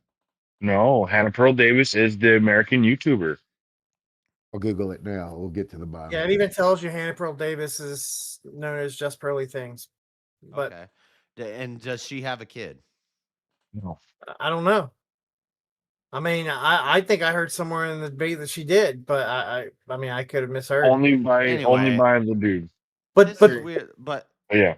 N: No, Hannah Pearl Davis is the American YouTuber.
Q: I'll Google it now. We'll get to the bottom.
R: Yeah, it even tells you Hannah Pearl Davis is known as Just Pearly Things. But
A: Okay. And does she have a kid?
N: No.
R: I don't know. I mean, I think I heard somewhere in the debate that she did, but I mean, I could have misheard.
N: Only by the dude.
R: But
A: weird. But
N: yeah.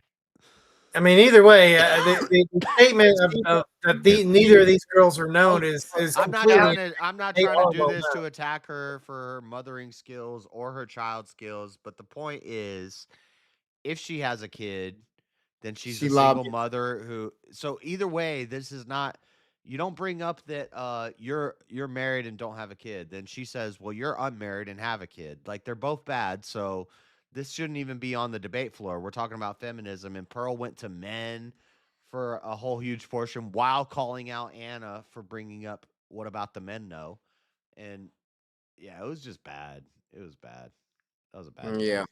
R: I mean, either way, the statement of that neither of these girls are known is
A: I'm not
R: completely.
A: trying to do this to attack her for her mothering skills or her child skills, but the point is, if she has a kid, then she's
M: She
A: a
M: loved
A: single mother who. So either way, this is not. You don't bring up that you're married and don't have a kid. Then she says, "Well, you're unmarried and have a kid." Like they're both bad. So this shouldn't even be on the debate floor. We're talking about feminism, and Pearl went to men for a whole huge portion while calling out Anna for bringing up what about the men know. And yeah, it was just bad. It was bad. That was a bad.
M: Yeah.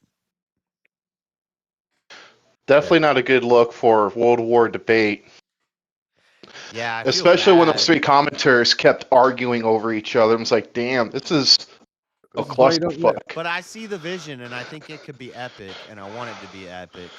O: Definitely not a good look for World War debate.
A: Yeah, I feel
O: especially when
A: bad.
O: those 3 commenters kept arguing over each other. I was like, damn, this is a clusterfuck.
A: But I see the vision, and I think it could be epic, and I want it to be epic.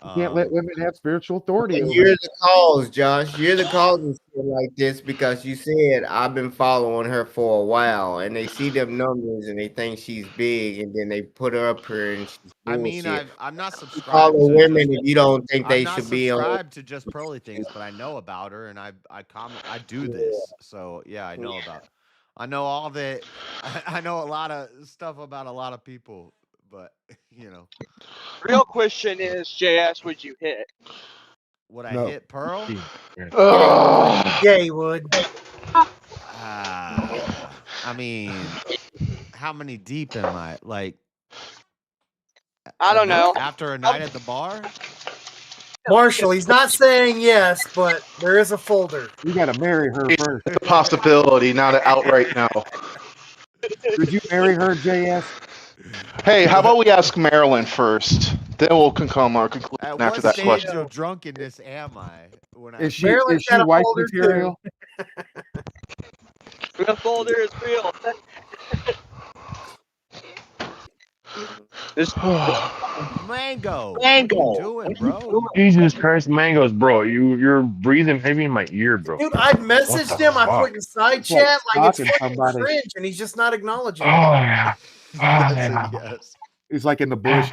Q: You can't let women have spiritual authority.
M: And
Q: over
M: you're
Q: them.
M: the cause, Josh. You're the cause of shit like this because you said I've been following her for a while, and they see them numbers and they think she's big, and then they put her up here and she's
A: I mean,
M: bullshit.
A: I'm not subscribed
M: Follow
A: to
M: women
A: just,
M: if you don't think they
A: I'm not
M: should be on.
A: subscribed to just Pearly things, but I know about her, and I do this. So yeah, I know about. I know all the. I know a lot of stuff about a lot of people, but you know.
S: Real question is, JS, would you hit?
A: Would I hit Pearl?
R: Yeah, he would.
A: I mean, how many deep am I? Like,
S: I don't know.
A: After a night at the bar?
R: Marshall, he's not saying yes, but there is a folder.
Q: You got to marry her first.
O: It's a possibility, not an outright no.
Q: Would you marry her, JS?
O: Hey, how about we ask Marilyn first? Then we'll come our conclusion
A: At
O: after
A: what
O: that
A: stage
O: question.
A: of drunkenness am I? When
Q: Is she white material?
S: The folder is real.
A: Mango. What are you doing, bro?
N: Jesus Christ, mangoes, bro. You're breathing heavy in my ear, bro.
R: Dude, I messaged him. I put in side
N: It's like
R: chat like it's
N: stalking
R: fucking
N: somebody.
R: cringe, and he's just not acknowledging.
N: Oh yeah.
A: Yes.
Q: He's like in the bush.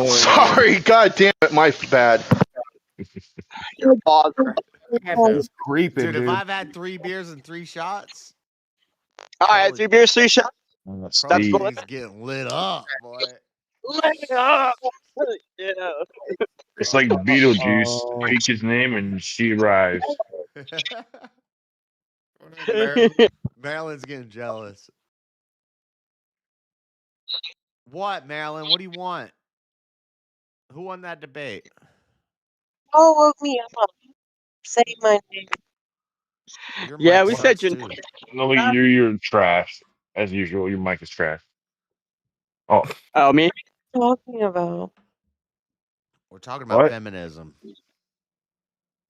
O: Sorry, god damn it, my bad.
S: You're bothered.
Q: That's creeping,
A: Dude,
Q: dude.
A: if I've had 3 beers and 3 shots,
S: All right, 3 beers, 3 shots.
N: That's
A: probably
N: deep.
A: he's getting lit up, boy.
S: Let it up. Yeah.
N: It's like Beetlejuice. Speak his name and she arrives.
A: Marilyn's getting jealous. What, Marilyn? What do you want? Who won that debate?
T: Oh, woke me up. Say my name.
A: Your
S: Yeah,
A: mic
S: we said
A: sucks,
S: you.
A: too.
N: No, you're trash as usual. Your mic is trash. Oh,
S: Me?
T: Talking about
A: We're talking about
N: What?
A: feminism.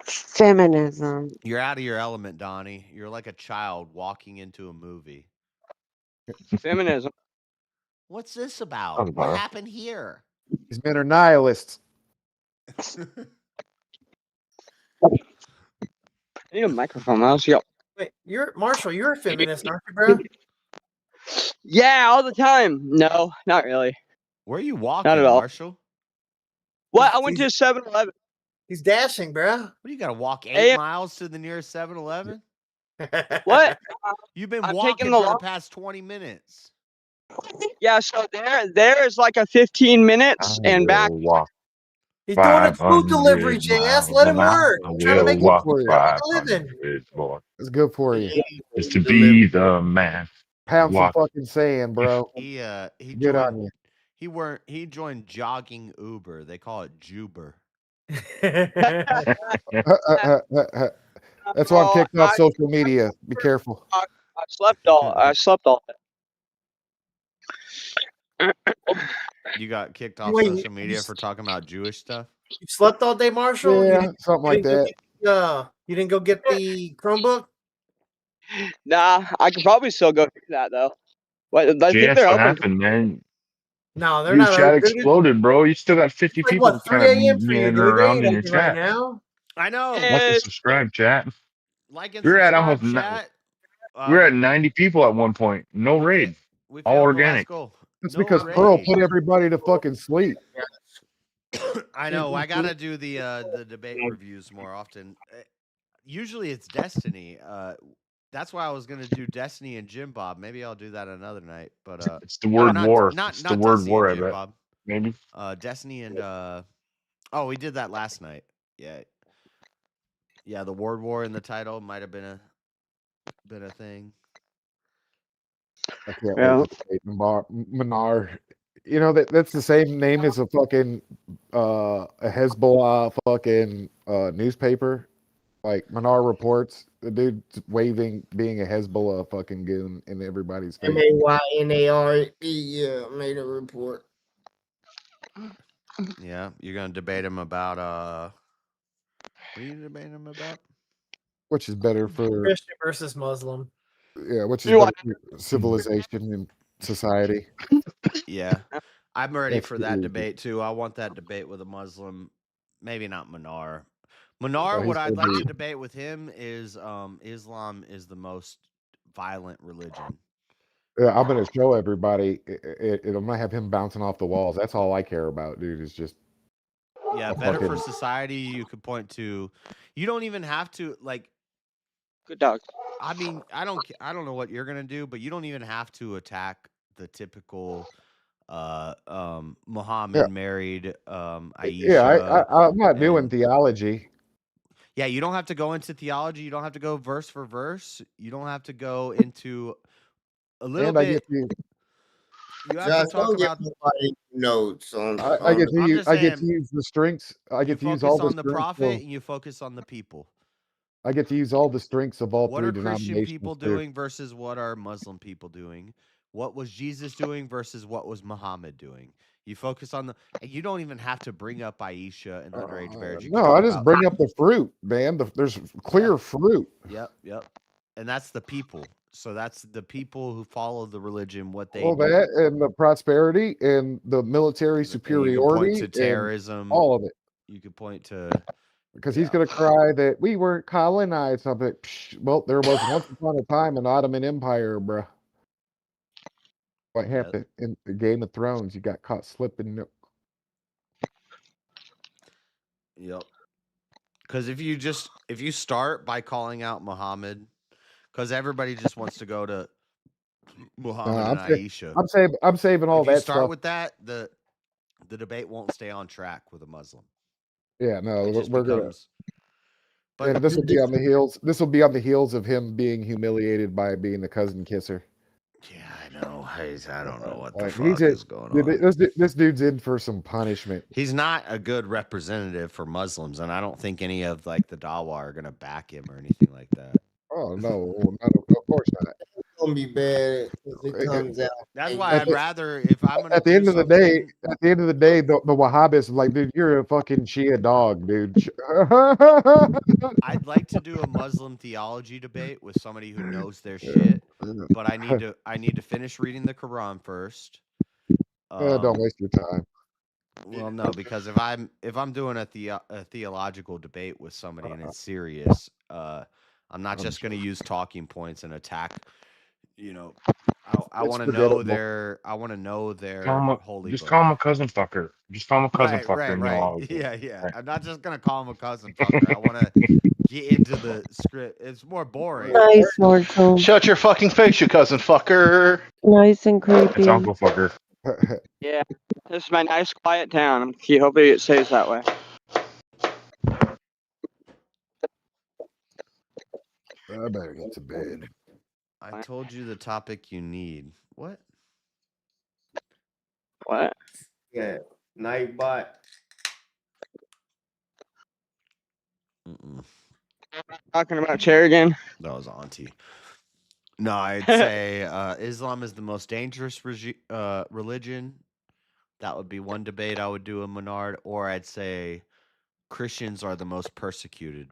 T: feminism.
A: You're out of your element, Donnie. You're like a child walking into a movie.
S: Feminism.
A: What's this about?
K: Sounds
A: What
K: better.
A: happened here?
Q: These men are nihilists.
S: I need a microphone mouse. Yo.
R: Wait, Marshall. You're a feminist, aren't you, bro?
S: Yeah, all the time. No, not really.
A: Where are you walking,
S: Not at all.
A: Marshall?
S: What? I went to 7-Eleven.
R: He's dashing, bro.
A: What do you got to walk 8
S: Hey.
A: miles to the nearest 7-Eleven?
S: What?
A: You've been
S: I'm
A: walking
S: taking
A: for
S: the
A: the
S: long-
A: past 20 minutes.
S: Yeah, so there is like a 15 minutes and back.
N: Walk
R: He's doing a food
N: 500
R: delivery, JS. Let him
N: miles.
R: work.
N: I
R: He's trying to
N: will
R: make
N: walk
Q: for you.
R: a living.
N: 500 more.
Q: It's good for you.
N: Just to be the man.
Q: Pound some
N: Walk.
Q: fucking sand, bro.
A: He
Q: Good on you.
A: he joined jogging Uber. They call it Juber.
Q: That's why I'm kicked off social media. Be careful.
S: I slept all
A: You got kicked off
R: Wait,
A: social media for talking about Jewish stuff?
R: You slept all day, Marshall?
Q: Yeah, something like that.
R: You didn't go get the Chromebook?
S: Nah, I could probably still go do that though. What? I think
N: JS,
S: they're
N: what
S: open.
N: happened, man?
R: No, they're
N: Your
R: not.
N: chat
R: Dude,
N: exploded, bro. You still got 50
R: it's like
N: people
R: what, 3
N: kind
R: a.m.
N: of
R: for you,
N: meandering
R: dude? They
N: around
R: ain't
N: in your
R: open right
N: chat.
R: now.
A: I know.
N: Like and subscribe, chat.
A: Like and
N: We're at
A: subscribe,
N: almost
A: chat.
N: we're at 90 people at one point. No raid.
A: We
N: All
A: failed the
N: organic.
A: last goal.
Q: It's
A: No
Q: because
A: raid.
Q: Pearl put everybody to fucking sleep.
A: I know. I gotta do the debate reviews more often. Usually it's Destiny. That's why I was gonna do Destiny and Jim Bob. Maybe I'll do that another night. But
N: It's the word war.
A: Not
N: It's the word
A: Destiny
N: war,
A: and
N: I
A: Jim
N: bet.
A: Bob.
N: Maybe.
A: Destiny and oh, we did that last night. Yeah, the word war in the title might have been a thing.
Q: I can't wait to debate Manar. You know that's the same name as a fucking a Hezbollah fucking newspaper. Like Manar Reports, the dude's waving being a Hezbollah fucking goon in everybody's face.
M: MAYNARE. Yeah, made a report.
A: Yeah, you're gonna debate him about what are you debating him about?
Q: Which is better for
R: Christian versus Muslim.
Q: Yeah, which is better for civilization and society.
A: Yeah, I'm ready
Q: That's
A: for that
Q: easy.
A: debate too. I want that debate with a Muslim. Maybe not Manar.
Q: Oh,
A: Manar,
Q: he's
A: what I'd
Q: gonna
A: like
Q: be-
A: to debate with him is Islam is the most violent religion.
Q: Yeah, I'm gonna show everybody. I'm gonna have him bouncing off the walls. That's all I care about, dude. Is just
A: Yeah,
Q: a
A: better for
Q: fucking-
A: society. You could point to. You don't even have to like.
S: Good dog.
A: I mean, I don't know what you're gonna do, but you don't even have to attack the typical. Muhammad
Q: Yeah.
A: married Aisha.
Q: Yeah, I'm not doing
A: and-
Q: theology.
A: Yeah, you don't have to go into theology. You don't have to go verse for verse. You don't have to go into a little
Q: And I
A: bit.
Q: get to
A: You have
M: Josh,
A: to talk
M: don't give
A: about.
M: nobody notes on.
Q: I get to
A: I'm
Q: use
A: just
Q: I get to
A: saying,
Q: use the strengths. I
A: You
Q: get to use
A: focus
Q: all the
A: on the
Q: strengths
A: prophet
Q: of,
A: and you focus on the people.
Q: I get to use all the strengths of all
A: What
Q: three
A: are Christian
Q: denominations.
A: people
Q: too.
A: doing versus what are Muslim people doing? What was Jesus doing versus what was Muhammad doing? You focus on and you don't even have to bring up Aisha and underage marriage. You can
Q: No, I
A: talk
Q: just
A: about-
Q: bring up the fruit, man. There's clear fruit.
A: Yep. And that's the people. So that's the people who follow the religion, what they
Q: Well,
A: do.
Q: that and the prosperity and the military
A: And you can
Q: superiority,
A: point to
Q: and
A: terrorism.
Q: all of it.
A: You could point to
Q: Because he's going to cry that we weren't colonized. Something. Well, there was once upon a time an Ottoman Empire, bruh. What happened in the Game of Thrones? You got caught slipping.
A: Yep. Because if you start by calling out Muhammad, because everybody just wants to go to Muhammad and Aisha.
Q: I'm saving all
A: if you
Q: that
A: start
Q: stuff.
A: with that, the debate won't stay on track with a Muslim.
Q: Yeah, no,
A: It just
Q: we're
A: becomes.
Q: gonna. And this will be on the heels. This will be on the heels of him being humiliated by being the cousin kisser.
A: I know. I don't know what the
Q: Like,
A: fuck is going
Q: dude,
A: on.
Q: This dude's in for some punishment.
A: He's not a good representative for Muslims, and I don't think any of like the Dawa are gonna back him or anything like that.
Q: Oh no, of course not.
M: It's gonna be bad if it comes out.
A: That's why I'd rather if I'm gonna
Q: At the
A: do
Q: end of the day, the Wahhabis are like, dude, you're a fucking Shia dog, dude.
A: I'd like to do a Muslim theology debate with somebody who knows their shit, but I need to finish reading the Quran first,
Q: Don't waste your time.
A: Well, no, because if I'm doing a theological debate with somebody and it's serious, I'm not just going to use talking points and attack. You know, I
Q: It's
A: want to know
Q: forgettable.
A: their holy
N: Just
A: book.
N: call him a cousin fucker. Just call him a cousin
A: Right,
N: fucker, and you'll
A: right.
N: always win.
A: Yeah.
N: Right.
A: I'm not just gonna call him a cousin fucker. I want to get into the script. It's more boring.
T: Nice, Marshall.
O: Shut your fucking face, you cousin fucker.
T: Nice and
N: It's
T: creepy.
N: Uncle fucker.
S: Yeah, this is my nice, quiet town. Hopefully it stays that way.
Q: I better get to bed.
A: I told you the topic you need. What?
S: What?
M: Yeah, Nightbot.
S: Talking about chair again?
A: That was Auntie. No, I'd say Islam is the most dangerous religion. That would be one debate I would do in Menard. Or I'd say Christians are the most persecuted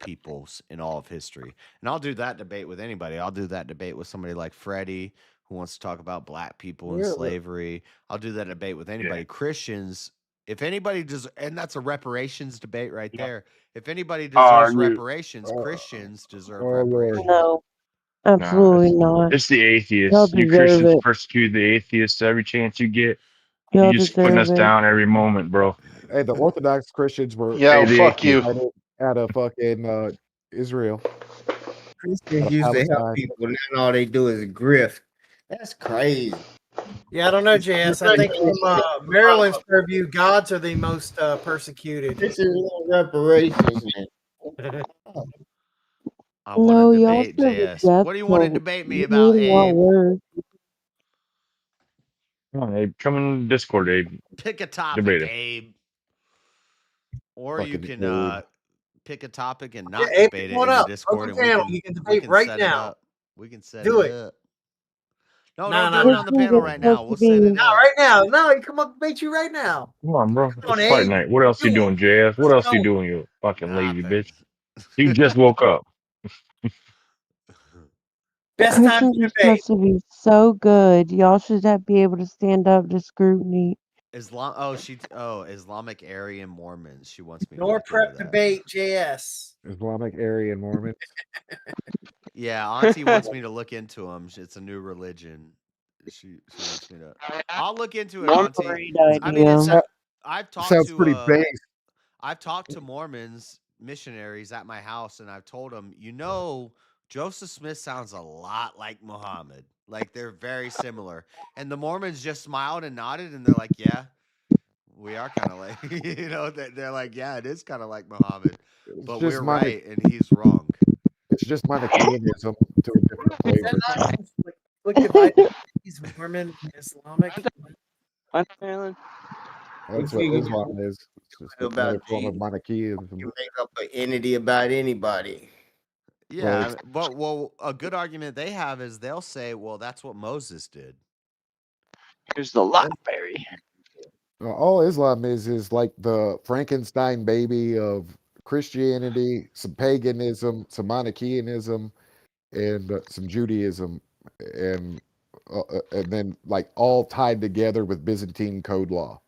A: peoples in all of history. And I'll do that debate with anybody. I'll do that debate with somebody like Freddie, who wants to talk about black people and slavery. I'll do that debate with anybody. Christians, if anybody does, and that's a reparations debate right there. If anybody deserves reparations, Christians deserve reparations.
T: No, absolutely not.
N: It's the
T: Y'all
N: atheists. You
T: deserve
N: Christians
T: it.
N: persecute the atheists every chance you get.
T: Y'all
N: You just putting us
T: deserve it.
N: down every moment, bro.
Q: Hey, the Orthodox Christians were
O: Yeah, fuck you.
Q: out of fucking Israel.
M: Christians used to help people. Now all they do is grift. That's crazy.
R: Yeah, I don't know, JS. I think from Maryland's purview, gods are the most persecuted.
M: This is reparations, man.
A: I
T: No,
A: want to
T: y'all
A: debate
T: serve a
A: JS.
T: death
A: What do you want to
T: cult.
A: debate me
T: You
A: about,
T: need a lot
A: Abe?
T: worse.
N: Come on, Abe. Come in Discord, Abe.
A: Pick a topic,
N: Debate it.
A: Abe. Or you
N: Fucking
A: can pick a topic and not
R: Abe,
A: debate it
R: come on
A: in the
R: up.
A: Discord,
R: Open
A: and
R: channel. You can debate right
A: set
R: now.
A: it up. We can set
R: Do
A: it
R: it.
A: up. No,
R: No,
A: don't
R: no,
A: do it
R: no.
A: on the panel right now. We'll set it
R: Not
A: up.
R: right now. No, you come up and debate you right now.
N: Come on, bro.
R: Come on,
N: It's fight
R: Abe.
N: night. What else you doing, JS? What else you doing, you fucking lazy bitch? You just woke up.
R: Best time
T: Christians
R: to
T: are
R: debate.
T: supposed to be so good. Y'all should be able to stand up to scrutiny.
A: Islamic Aryan Mormons. She wants me to
R: Nor
A: look
R: prep
A: into that.
R: debate, JS.
Q: Islamic Aryan Mormons.
A: Yeah, Auntie wants me to look into them. It's a new religion. She wants me to. I'll look into it, Auntie.
T: Great
A: I mean,
T: idea.
A: I've talked
Q: Sounds
A: to
Q: pretty base.
A: I've talked to Mormons missionaries at my house, and I've told them, Joseph Smith sounds a lot like Muhammad. Like they're very similar. And the Mormons just smiled and nodded, and they're like, "Yeah, we are kind of like," they're like, "Yeah, it is kind of like Muhammad, but we're right and he's wrong."
Q: It's just Manichaeanism to a different flavor.
R: Look divided. He's Mormon, Islamic.
Q: That's what Islam is. It's just another form of Manichaeism.
M: You make up an entity about anybody.
A: Yeah, but a good argument they have is they'll say, "Well, that's what Moses did."
S: Here's the library.
Q: All Islam is like the Frankenstein baby of Christianity, some paganism, some Manichaeanism, and some Judaism, and then like all tied together with Byzantine code law.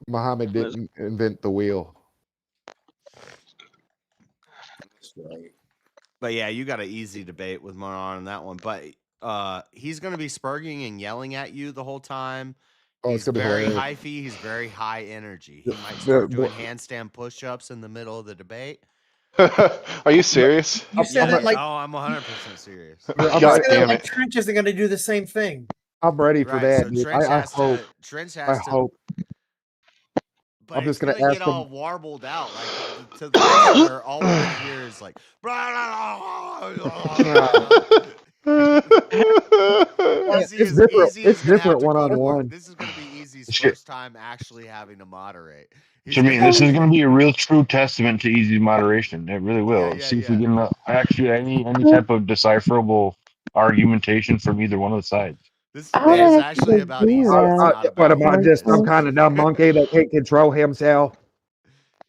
Q: Muhammad didn't invent the wheel.
A: But yeah, you got an easy debate with Monon on that one. But he's going to be spurging and yelling at you the whole time. He's very hyphy. He's very high energy. He might start doing handstand push-ups in the middle of the debate.
O: Are you serious?
R: You said it like.
A: Oh, I'm 100% serious.
O: God damn it!
R: Trench isn't going to do the same thing.
Q: I'm ready for that.
A: So
Q: Dude.
A: Trench has
Q: I
A: to.
Q: hope.
A: But
Q: I'm just
A: gonna
Q: ask
A: get all
Q: him.
A: warbled out, like to the point where all we can hear is like.
Q: It's different. It's different one-on-one.
A: This is gonna be Easy's first time actually having to moderate.
N: I mean, this is going to be a real true testament to easy moderation. It really will. See if we get actually any type of decipherable argumentation from either one of the sides.
A: This debate is actually about Easy.
Q: What about just some kind of dumb monkey that can't control himself?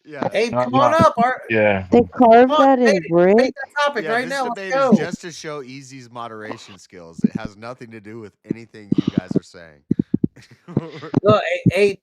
A: Yeah.
R: Abe, come on up.
N: Yeah.
T: They carved
R: Come on,
T: that in
R: make
T: brick.
R: that topic
A: Yeah,
R: right
A: this
R: now. Let's
A: debate
R: go.
A: is just to show Easy's moderation skills. It has nothing to do with anything you guys are saying.
R: Look, Abe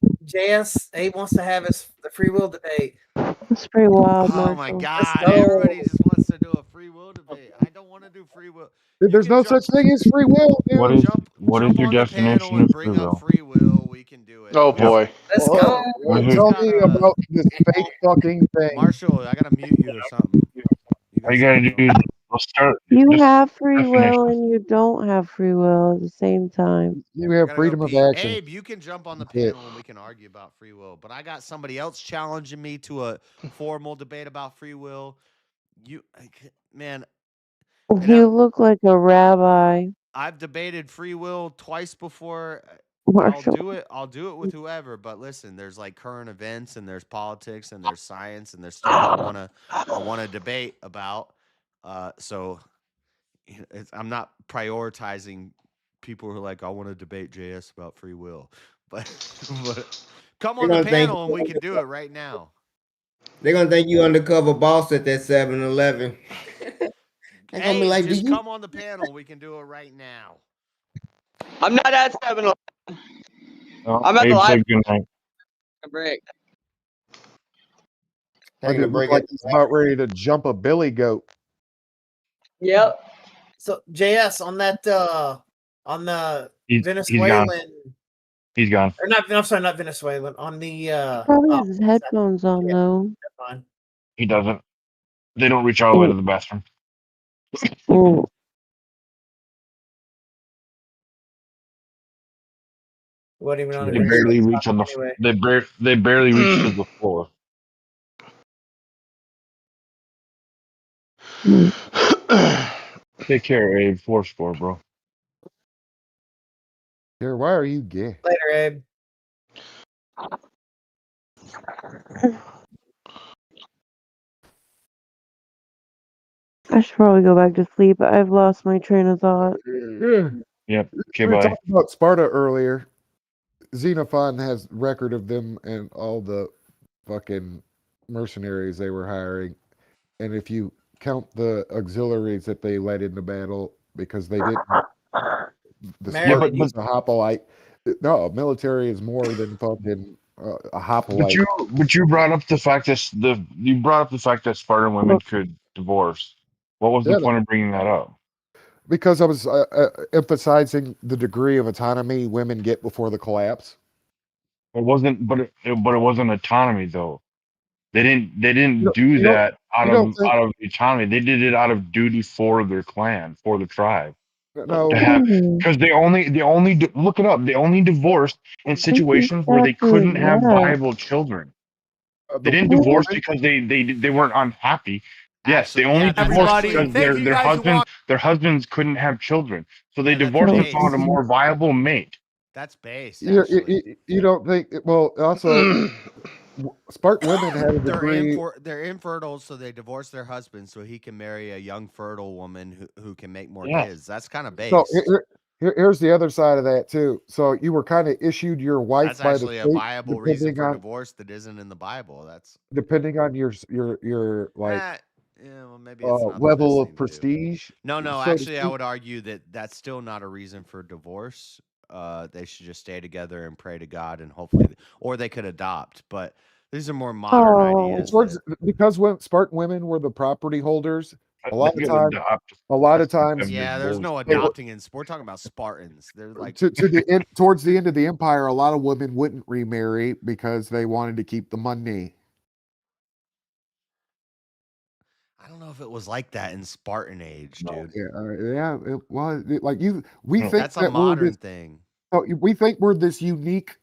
R: wants to have the free will debate.
T: That's pretty wild,
A: Oh my
T: Marshall.
A: God!
R: go.
A: Everybody just wants to do a free will debate. I don't want to do free will.
Q: There's no such thing as free will, dude.
N: What is
A: Jump
N: your
A: on the panel
N: definition
A: and
N: of
A: bring
N: free
A: up
N: will?
A: free will. We can do it.
O: Oh boy.
R: Let's go.
Q: Tell me about this fake fucking thing.
A: Marshall, I gotta mute you or something.
N: All you gotta do is let's start.
T: You
N: just
T: have free will
N: definition.
T: and you don't have free will at the same time.
Q: You have freedom of action.
A: Abe, you can jump on the
Q: That's it.
A: panel and we can argue about free will. But I got somebody else challenging me to a formal debate about free will. Man,
T: You look like a rabbi,
A: I've debated free will twice before.
T: Marshall.
A: I'll do it with whoever. But listen, there's like current events and there's politics and there's science and there's stuff I wanna debate about. So I'm not prioritizing people who are like, I want to debate JS about free will. But come on the panel and we can do it right now.
M: They're gonna think you undercover boss at that 7-Eleven. They're gonna be like,
A: just come on the panel. We can do it right now.
S: I'm not at 7-Eleven.
N: Oh,
S: I'm at the
N: Abe said
S: library.
N: good night.
S: A break.
Q: I could look like he's about ready to jump a billy goat.
S: Yep.
R: So JS on the
N: He's
R: Venezuelan.
N: gone. He's gone.
R: Or not? I'm sorry, not Venezuelan. On the
T: Probably has his headphones on though.
R: fine.
N: He doesn't. They don't reach all the way to the bathroom.
T: Mm.
R: What even on
N: They barely reach on the.
R: anyway.
N: They barely reach to the floor. Take care, Abe. 4-4, bro.
Q: Here, why are you gay?
R: Later, Abe.
T: I should probably go back to sleep. I've lost my train of thought.
N: Yep. Okay,
Q: We were
N: bye.
Q: talking about Sparta earlier. Xenophon has record of them and all the fucking mercenaries they were hiring. And if you count the auxiliaries that they led into battle, because they didn't, the Spartans was a hoplite. No, military is more than fucking a hoplite.
N: But you brought up the fact that Spartan women could divorce. What was the point of bringing that up?
Q: Because I was emphasizing the degree of autonomy women get before the collapse.
N: It wasn't, but it wasn't autonomy though. They didn't do that out of autonomy. They did it out of duty for their clan, for the tribe.
Q: No,
N: because they only look it up. They only divorced in situations where they couldn't have viable children. They didn't divorce because they weren't unhappy. Yes, they only divorced because their husbands couldn't have children, so they divorced and found a more viable mate.
A: That's base.
Q: You don't think? Well, also, Spartan women had a degree.
A: They're infertile, so they divorce their husband so he can marry a young, fertile woman who can make more kids. That's kind of base.
Q: So here's the other side of that too. So you were kind of issued your wife
A: That's
Q: by the
A: actually
Q: state,
A: a viable reason for
Q: on,
A: divorce that isn't in the Bible. That's
Q: depending on your like
A: well, maybe it's not
Q: level of prestige.
A: No,
Q: so
A: actually, I would argue that that's still not a reason for divorce. They should just stay together and pray to God, and hopefully, or they could adopt. But these are more modern ideas.
Q: Because when Spartan women were the property holders, a lot of times,
A: yeah, there's no adopting in. We're talking about Spartans. They're like
Q: towards the end of the empire, a lot of women wouldn't remarry because they wanted to keep the money.
A: I don't know if it was like that in Spartan age, dude.
Q: Yeah, it was like we think
A: that's a modern thing.
Q: We think we're this unique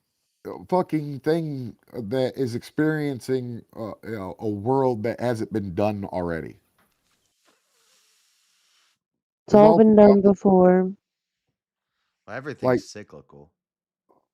Q: fucking thing that is experiencing a world that hasn't been done already.
T: It's all been done before.
A: Well, everything's cyclical.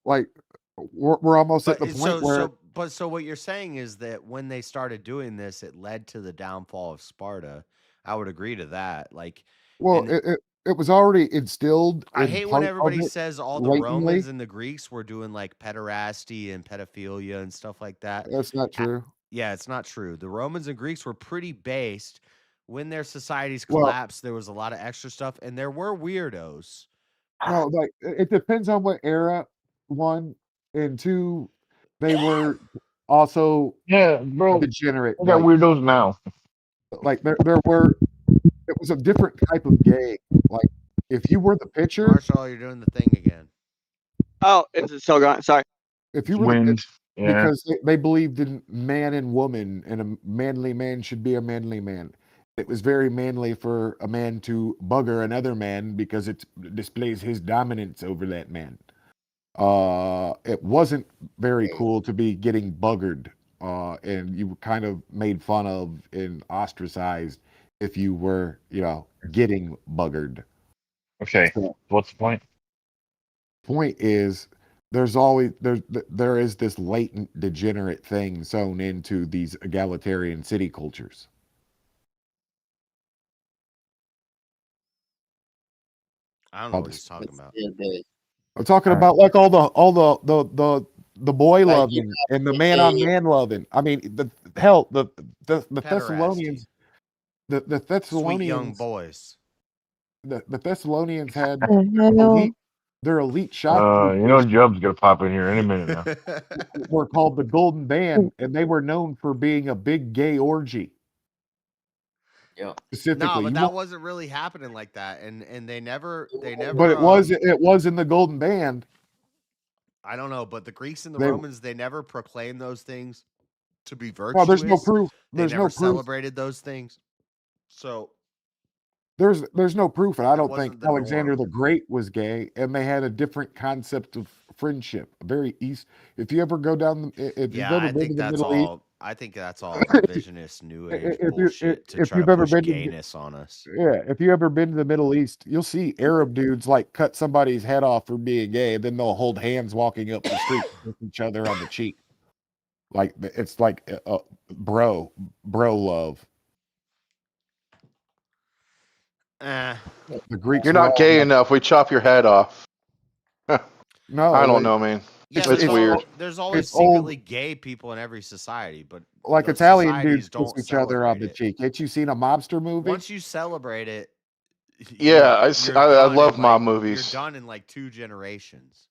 Q: Like we're almost at the point where.
A: So what you're saying is that when they started doing this, it led to the downfall of Sparta. I would agree to that. Like,
Q: it was already instilled.
A: I hate when everybody says all the Romans and the Greeks were doing like pederasty and pedophilia and stuff like that.
Q: That's not true.
A: Yeah, it's not true. The Romans and Greeks were pretty based. When their societies
Q: Well,
A: collapsed, there was a lot of extra stuff, and there were weirdos.
Q: no, like it depends on what era. One and two, they were also
N: Yeah, bro.
Q: degenerate.
N: I got weirdos now.
Q: Like there were. It was a different type of gay. Like if you were the pitcher,
A: Marshall, you're doing the thing again.
S: Oh, it's still going. Sorry.
Q: if you were
N: Wind. Yeah.
Q: because they believed in man and woman, and a manly man should be a manly man. It was very manly for a man to bugger another man because it displays his dominance over that man. It wasn't very cool to be getting buggered, and you were kind of made fun of and ostracized if you were, getting buggered.
N: Okay.
Q: So,
N: What's the point?
Q: point is, there is this latent degenerate thing sewn into these egalitarian city cultures.
A: I don't know what he's talking about.
Q: I'm talking about like all the boy loving and the man on man loving. I mean, the Thessalonians, the
A: Sweet young
Q: Thessalonians,
A: boys.
Q: the Thessalonians had
T: The hell?
Q: their elite shot
N: You know Jub's gonna pop in here any minute now.
Q: were called the Golden Band, and they were known for being a big gay orgy.
M: Yeah.
Q: Specifically,
A: No, but
Q: You
A: that
Q: want-
A: wasn't really happening like that, and they never.
Q: but it was in the Golden Band.
A: I don't know, but the Greeks and the
Q: They-
A: Romans, they never proclaimed those things to be virtuous.
Q: Well, there's no proof.
A: They
Q: There's
A: never
Q: no proof.
A: celebrated those things. So
Q: There's no proof, and I don't
A: wasn't
Q: think
A: the
Q: Alexander
A: norm.
Q: the Great was gay, and they had a different concept of friendship. Very east. If you ever go down, if
A: yeah,
Q: you've ever
A: I
Q: been
A: think
Q: to the
A: that's
Q: Middle East,
A: all. I think that's all revisionist New Age bullshit to
Q: if
A: try
Q: you've
A: to
Q: ever
A: push
Q: been to,
A: gayness on us.
Q: yeah, if you ever been to the Middle East, you'll see Arab dudes like cut somebody's head off for being gay, and then they'll hold hands walking up the street with each other on the cheek, like it's like bro love. The Greeks.
O: You're
Q: were
O: not
Q: all
O: gay
Q: about-
O: enough. We chop your head off.
Q: No,
O: I don't know, man.
A: Yeah,
O: It's weird.
A: There's always
Q: It's old.
A: secretly gay people in every society, but
Q: Like
A: those
Q: Italian
A: societies
Q: dudes kiss
A: don't
Q: each other on
A: celebrate
Q: the
A: it.
Q: cheek. Ain't you seen a mobster movie?
A: Once you celebrate it,
O: Yeah, I
A: you're
O: I
A: done
O: love
A: in,
O: mob
A: like-
O: movies.
A: You're done in like 2 generations.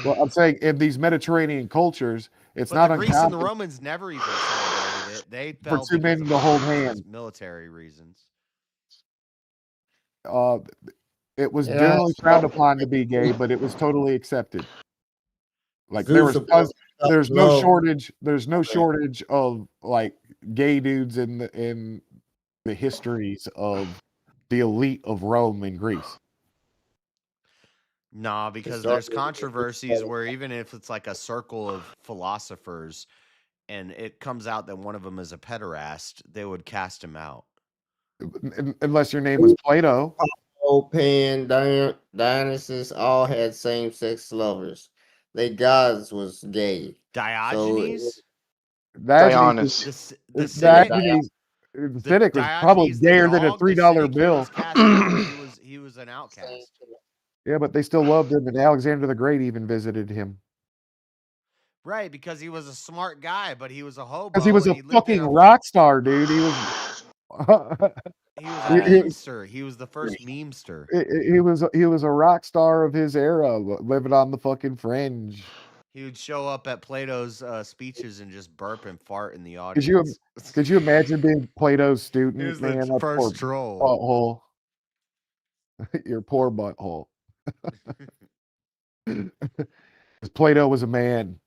Q: Well, I'm saying in these Mediterranean cultures, it's
A: But
Q: not
A: the Greeks and the
Q: uncommon
A: Romans never even celebrated it. They
Q: for
A: fell
Q: two
A: because
Q: men
A: of
Q: to hold
A: military-
Q: hands.
A: military reasons.
Q: It was
M: Yeah.
Q: generally frowned upon to be gay, but it was totally accepted. Like there was,
M: Zeus above
Q: there's no
M: below.
Q: shortage. There's no shortage of like gay dudes in the histories of the elite of Rome and Greece.
A: Nah, because
M: It's
A: there's
M: not-
A: controversies where even if it's like a circle of philosophers and it comes out that one of them is a pederast, they would cast him out.
Q: Unless your name was Plato.
M: Pan, Dionysus all had same-sex lovers. They gods was gay.
A: Diogenes?
Q: Diogenes.
A: The cynic,
Q: Diogenes. The cynic was probably
A: Diogenes the
Q: gayer than a
A: dog, the
Q: $3
A: cynic, he
Q: bill.
A: was cast out. He was an outcast.
Q: Yeah, but they still loved him, and Alexander the Great even visited him
A: Right, because he was a smart guy, but he was a hobo.
Q: because he was
A: and
Q: a
A: lived in
Q: fucking rock star, dude. He was.
A: He was a memester. He was the first memester.
Q: He was a rock star of his era, living on the fucking fringe.
A: He would show up at Plato's speeches and just burp and fart in the
Q: Could you
A: audience.
Q: could you imagine being Plato's student,
A: He was the
Q: man? That
A: first
Q: poor
A: troll.
Q: butthole. Your poor butthole. 'Cause Plato was a man,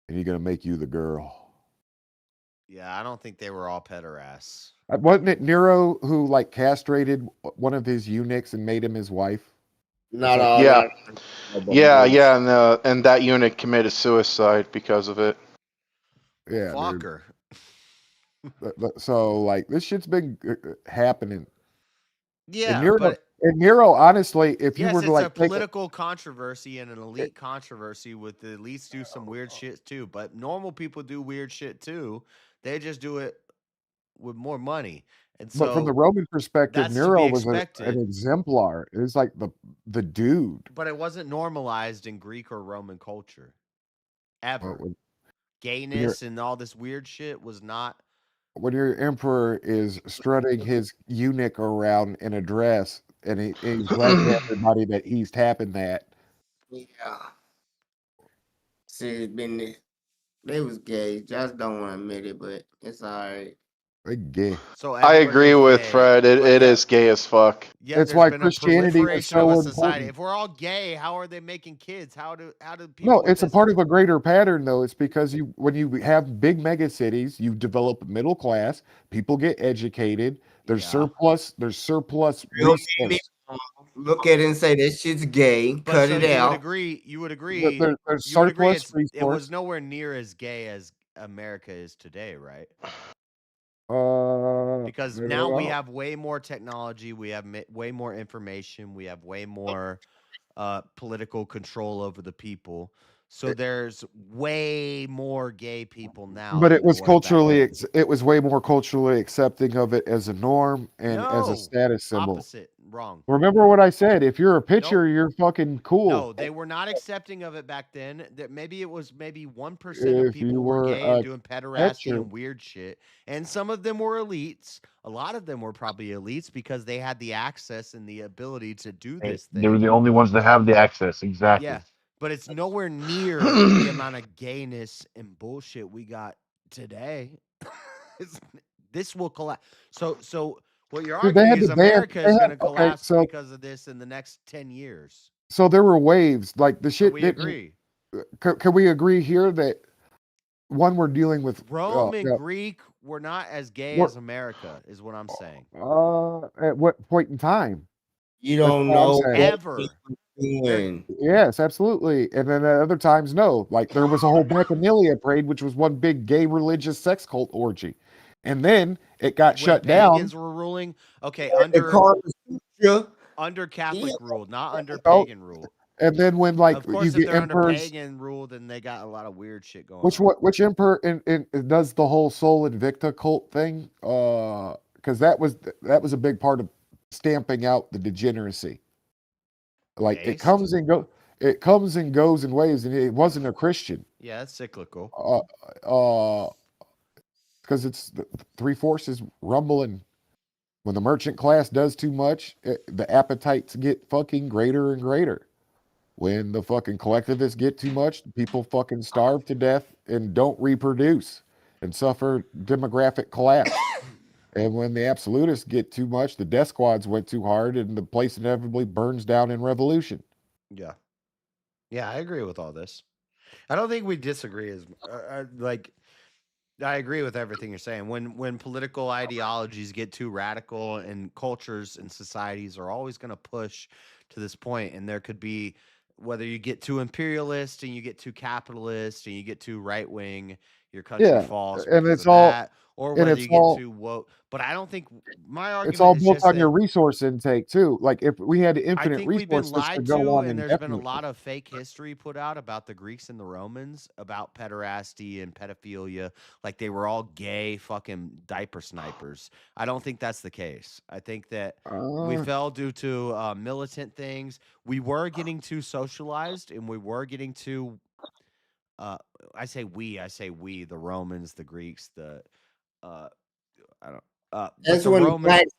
Q: and he's gonna make you the girl.
A: Yeah, I don't think they were all pederasts.
Q: Wasn't it Nero who like castrated one of his eunuchs and made him his wife?
M: Not all.
O: Yeah,
M: that.
O: yeah, and that eunuch committed suicide because of it.
Q: Yeah, dude.
A: Fucker.
Q: So like this shit's been happening.
A: Yeah,
Q: And Nero, honestly, if you
A: yes,
Q: were to
A: it's
Q: like
A: a
Q: take
A: political controversy and an elite controversy with the elites do some weird shit too. But normal people do weird shit too. They just do it with more money. And so
Q: but from the Roman perspective,
A: that's to
Q: Nero
A: be
Q: was
A: expected.
Q: an exemplar. It was like the dude.
A: But it wasn't normalized in Greek or Roman culture. Ever. gayness and all this weird shit was not.
Q: When your emperor is strutting his eunuch around in a dress and he's bragging to everybody that he's tapping that.
M: Yeah. See, they was gay. Just don't want to admit it, but it's all right.
Q: Gay.
A: So
O: I agree with Fred. It is gay as fuck.
A: Yeah,
Q: It's
A: there's
Q: why
A: been a
Q: Christianity was
A: proliferation of
Q: so
A: a society.
Q: important.
A: If we're all gay, how are they making kids? How do people?
Q: No,
A: with
Q: it's a
A: this-
Q: part of a greater pattern, though. It's because when you have big mega cities, you develop a middle class. People get educated. There's surplus. There's surplus
M: Real
Q: resource.
M: Look at it and say this shit's gay.
A: But
M: Cut
A: so
M: it
A: you
M: out.
A: would agree? You would agree?
Q: There's
A: You would agree?
Q: surplus
A: It was
Q: resource.
A: nowhere near as gay as America is today, right? Because now we have way more technology, we have way more information, we have way more political control over the people. So there's way more gay people now.
Q: But
A: than
Q: it was
A: there back
Q: culturally,
A: then.
Q: it was way more culturally accepting of it as a norm and as a
A: No,
Q: status symbol.
A: opposite, wrong.
Q: Remember what I said? If you're a pitcher, you're fucking cool.
A: No, they were not accepting of it back then. That maybe it was maybe 1% of
Q: If
A: people
Q: you
A: were
Q: were
A: gay and
Q: a
A: doing pederasty
Q: catcher,
A: and weird shit, and some of them were elites. A lot of them were probably elites because they had the access and the ability to do this thing.
N: They were the only ones that have the access. Exactly.
A: Yeah, but it's nowhere near the amount of gayness and bullshit we got today. This will collapse. So what you're
Q: Dude, they
A: arguing
Q: had
A: is
Q: to ban-
A: America
Q: they
A: is
Q: had-
A: going to
Q: okay,
A: collapse
Q: so-
A: because of this in the next 10 years.
Q: So there were waves. Like the shit
A: we
Q: didn't.
A: agree.
Q: Can we agree here that one we're dealing with
A: Rome and Greek were not as gay
Q: What-
A: as America, is what I'm saying.
Q: at what point in time?
M: You
Q: That's
M: don't
Q: what I'm
M: know
Q: saying.
A: Ever.
Q: Yes, absolutely. And then at other times, no. Like there was a whole Bacchanalia parade, which was one big gay religious sex cult orgy. And then it got
A: When
Q: shut down.
A: pagans were ruling, okay, under Catholic rule, not under
Q: Oh,
A: pagan rule.
Q: And then when like
A: Of course,
Q: you
A: if
Q: get
A: they're under
Q: emperors,
A: pagan rule, then they got a lot of weird shit going
Q: which
A: on.
Q: which emperor does the whole Sol Invicta cult thing? Because that was a big part of stamping out the degeneracy. Like it
A: Based?
Q: comes and goes in waves, and it wasn't a Christian.
A: Yeah, it's cyclical.
Q: Because it's the three forces rumbling. When the merchant class does too much, the appetites get fucking greater and greater. When the fucking collectivists get too much, people fucking starve to death and don't reproduce and suffer demographic collapse. And when the absolutists get too much, the death squads went too hard and the place inevitably burns down in revolution.
A: Yeah. Yeah, I agree with all this. I don't think we disagree as like I agree with everything you're saying. When political ideologies get too radical and cultures and societies are always going to push to this point, and there could be whether you get too imperialist and you get too capitalist and you get too right wing, your country
Q: Yeah,
A: falls
Q: and
A: because
Q: it's
A: of
Q: all-
A: that, or
Q: and
A: whether
Q: it's
A: you get
Q: all-
A: too woke. But I don't think my argument
Q: It's all
A: is
Q: built
A: just
Q: on
A: that
Q: your resource intake too. Like if we had
A: I
Q: infinite
A: think we've been
Q: resources to
A: lied
Q: go
A: to,
Q: on
A: and there's been a
Q: indefinitely.
A: lot of fake history put out about the Greeks and the Romans about pederasty and pedophilia, like they were all gay fucking diaper snipers. I don't think that's the case. I think that we
Q: Uh.
A: fell due to militant things. We were getting too socialized, and we were getting too. I say we, the Romans, the Greeks, the I don't. But
M: That's
A: the
M: when the
A: Romans.
M: blacks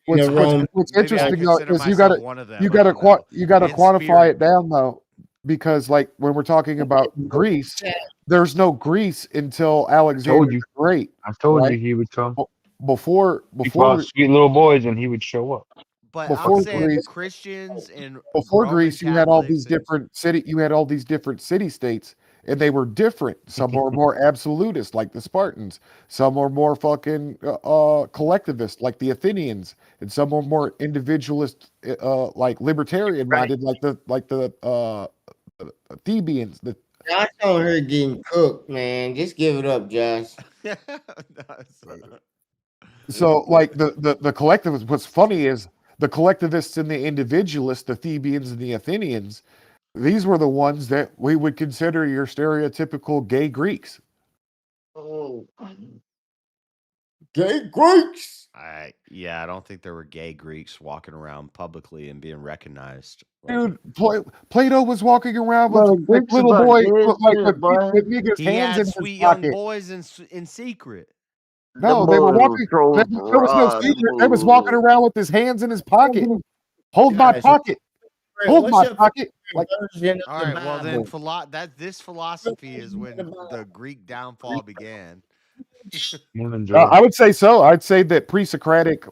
M: in the Rome.
Q: What's
A: Maybe I
Q: interesting though
A: consider
Q: is you
A: myself
Q: gotta
A: one of them.
Q: you
A: I
Q: gotta
A: don't know.
Q: you gotta
A: In
Q: quantify
A: spirit.
Q: it down though, because like when we're talking about Greece, there's no Greece until Alexander
N: you.
Q: the Great.
N: I told
Q: right?
N: you he would come.
Q: Before
N: He called
Q: before
N: sweet little boys, and he would show up.
A: But
Q: before
A: I'm saying
Q: Greece,
A: Christians and
Q: before
A: Roman
Q: Greece, you had all
A: Catholics
Q: these different city states, and they were different. Some were more absolutist, like the Spartans. Some were more fucking collectivist, like the Athenians, and some were more individualist, like libertarian minded, like the Thebans.
M: Josh on her getting cooked, man. Just give it up, Josh.
Q: So, like the collectivists. What's funny is the collectivists and the individualists, the Thebans and the Athenians. These were the ones that we would consider your stereotypical gay Greeks.
M: Oh. Gay Greeks.
A: Yeah, I don't think there were gay Greeks walking around publicly and being recognized.
Q: Dude, Plato was walking around with
M: Well,
Q: like
M: Greeks
Q: little
M: about
Q: boy,
M: gay
Q: like
M: shit, boy.
Q: with niggas'
A: He
Q: hands in
A: had
Q: his
A: sweet young
Q: pocket.
A: boys in secret.
M: Them
Q: No, they were
M: boys were
Q: walking.
M: trolling
Q: There was no
M: broad.
Q: secret. They was walking around with his hands in his pocket. Hold my
M: Guys,
Q: pocket. Hold
M: what's
Q: my
M: your
Q: pocket. Like,
M: version
A: All
M: of the
A: right, well then,
M: Bible?
A: this philosophy is when the Greek downfall began.
N: Morning, Joe.
Q: I would say so. I'd say that pre-Socratic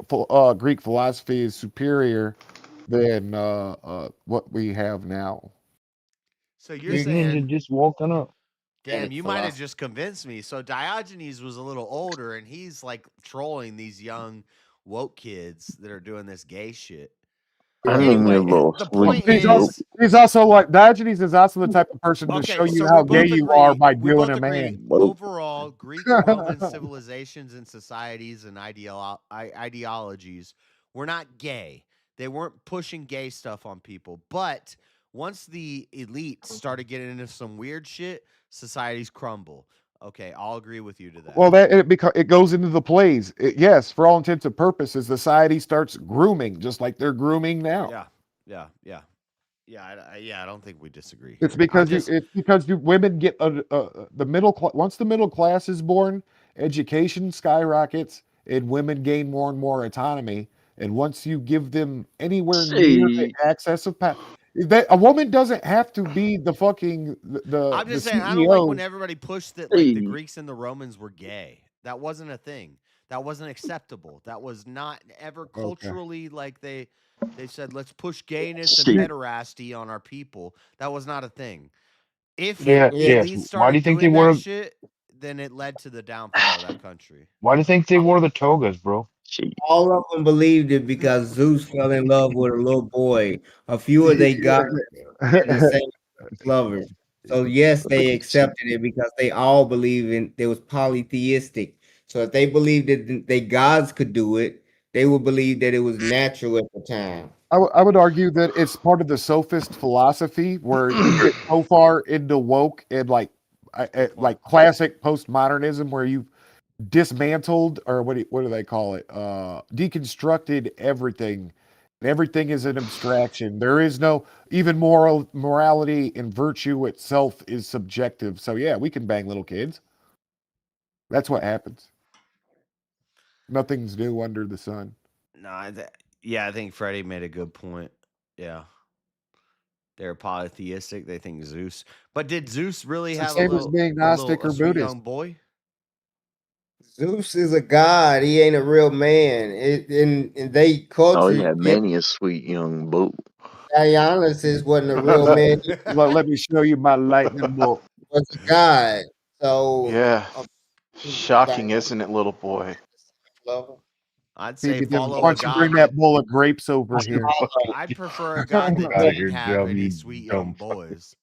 Q: Greek philosophy is superior than what we have now.
A: So you're saying,
N: just walking up.
A: damn, you might have just convinced me. So Diogenes was a little older, and he's like trolling these young woke kids that are doing this gay shit. Anyway, the point is,
Q: He's also like Diogenes is also the type of person to show
A: okay,
Q: you
A: so
Q: how gay you are by doing a man.
A: Overall, Greek and Roman civilizations and societies and ideologies were not gay. They weren't pushing gay stuff on people. But once the elite started getting into some weird shit, societies crumble. Okay, I'll agree with you to that.
Q: Well, it goes into the plays. Yes, for all intents and purposes, society starts grooming just like they're grooming now.
A: Yeah. I don't think we disagree.
Q: It's
A: Here.
Q: because women get the middle class. Once the middle class is born, education skyrockets, and women gain more and more autonomy. And once you give them anywhere near the access of power, a woman doesn't have to be the fucking
A: I'm just saying,
Q: CEO.
A: I don't like when everybody pushed that like the Greeks and the Romans were gay. That wasn't a thing. That wasn't acceptable. That was not ever culturally like they said, let's push gayness and pederasty on our people. That was not a thing. If the elites
N: Why do you
A: started
N: think they
A: doing
N: wore?
A: that shit, then it led to the downfall of that country.
N: Why do you think they wore the togas, bro?
M: All of them believed it because Zeus fell in love with a little boy. A few of they got the same lovers. So yes, they accepted it because they all believe in it was polytheistic. So if they believed that they gods could do it, they would believe that it was natural at the time.
Q: I would argue that it's part of the sophist philosophy where you get so far into woke and like classic postmodernism where you dismantled or what do they call it? Deconstructed everything. Everything is an abstraction. There is no even morality and virtue itself is subjective. So yeah, we can bang little kids. That's what happens. Nothing's new under the sun.
A: No, I think Freddie made a good point. Yeah. They're polytheistic. They think Zeus. But did Zeus really
Q: It's
A: have
Q: the same as being Gnostic or
A: sweet
Q: Buddhist.
A: young boy?
M: Zeus is a god. He ain't a real man. In they culture.
U: Oh yeah, many a sweet young boy.
M: Dionysus wasn't a real man.
Q: Let me show you my lightning bolt.
M: Was a god. So
O: yeah, shocking, isn't it, little boy?
A: I'd say
Q: Why
A: follow a
Q: don't you bring
A: god.
Q: that bowl of grapes over here?
A: I'd prefer a god that didn't have any sweet young boys.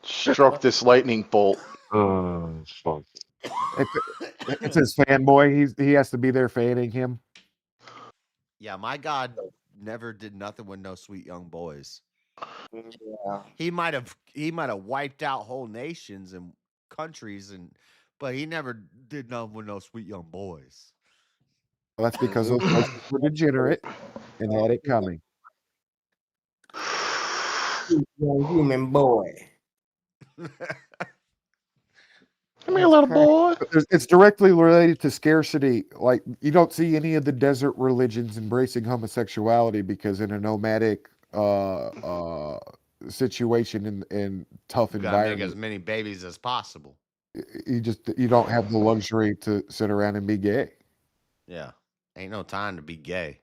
O: Stroke this lightning bolt.
N: Fuck.
Q: It's his fanboy. He has to be there fanning him.
A: Yeah, my god never did nothing with no sweet young boys.
M: Yeah.
A: He might have wiped out whole nations and countries but he never did nothing with no sweet young boys.
Q: Well, that's because those folks were degenerate and had it coming.
M: Human boy.
O: Come here, little boy.
Q: It's directly related to scarcity. Like you don't see any of the desert religions embracing homosexuality because in a nomadic situation in tough
A: You gotta make as
Q: environment,
A: many babies as possible.
Q: you don't have the luxury to sit around and be gay.
A: Yeah, ain't no time to be gay.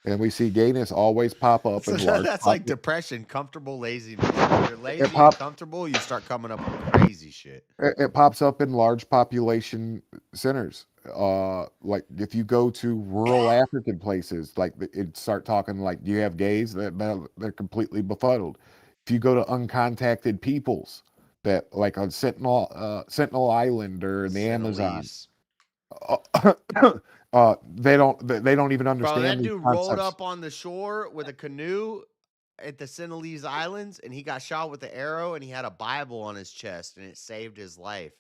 Q: And we see gayness always pop up in large.
A: That's like depression, comfortable laziness. When you're lazy and comfortable, you start coming up with crazy shit.
Q: It pops up in large population centers. Like if you go to rural African places, like it start talking like, do you have gays? They're completely befuddled. If you go to uncontacted peoples, that like on Sentinel Island or in the Amazon, they don't even understand.
A: Bro, that
Q: these
A: dude rolled
Q: concepts.
A: up on the shore with a canoe at the Sinhalese Islands, and he got shot with an arrow, and he had a Bible on his chest, and it saved his life.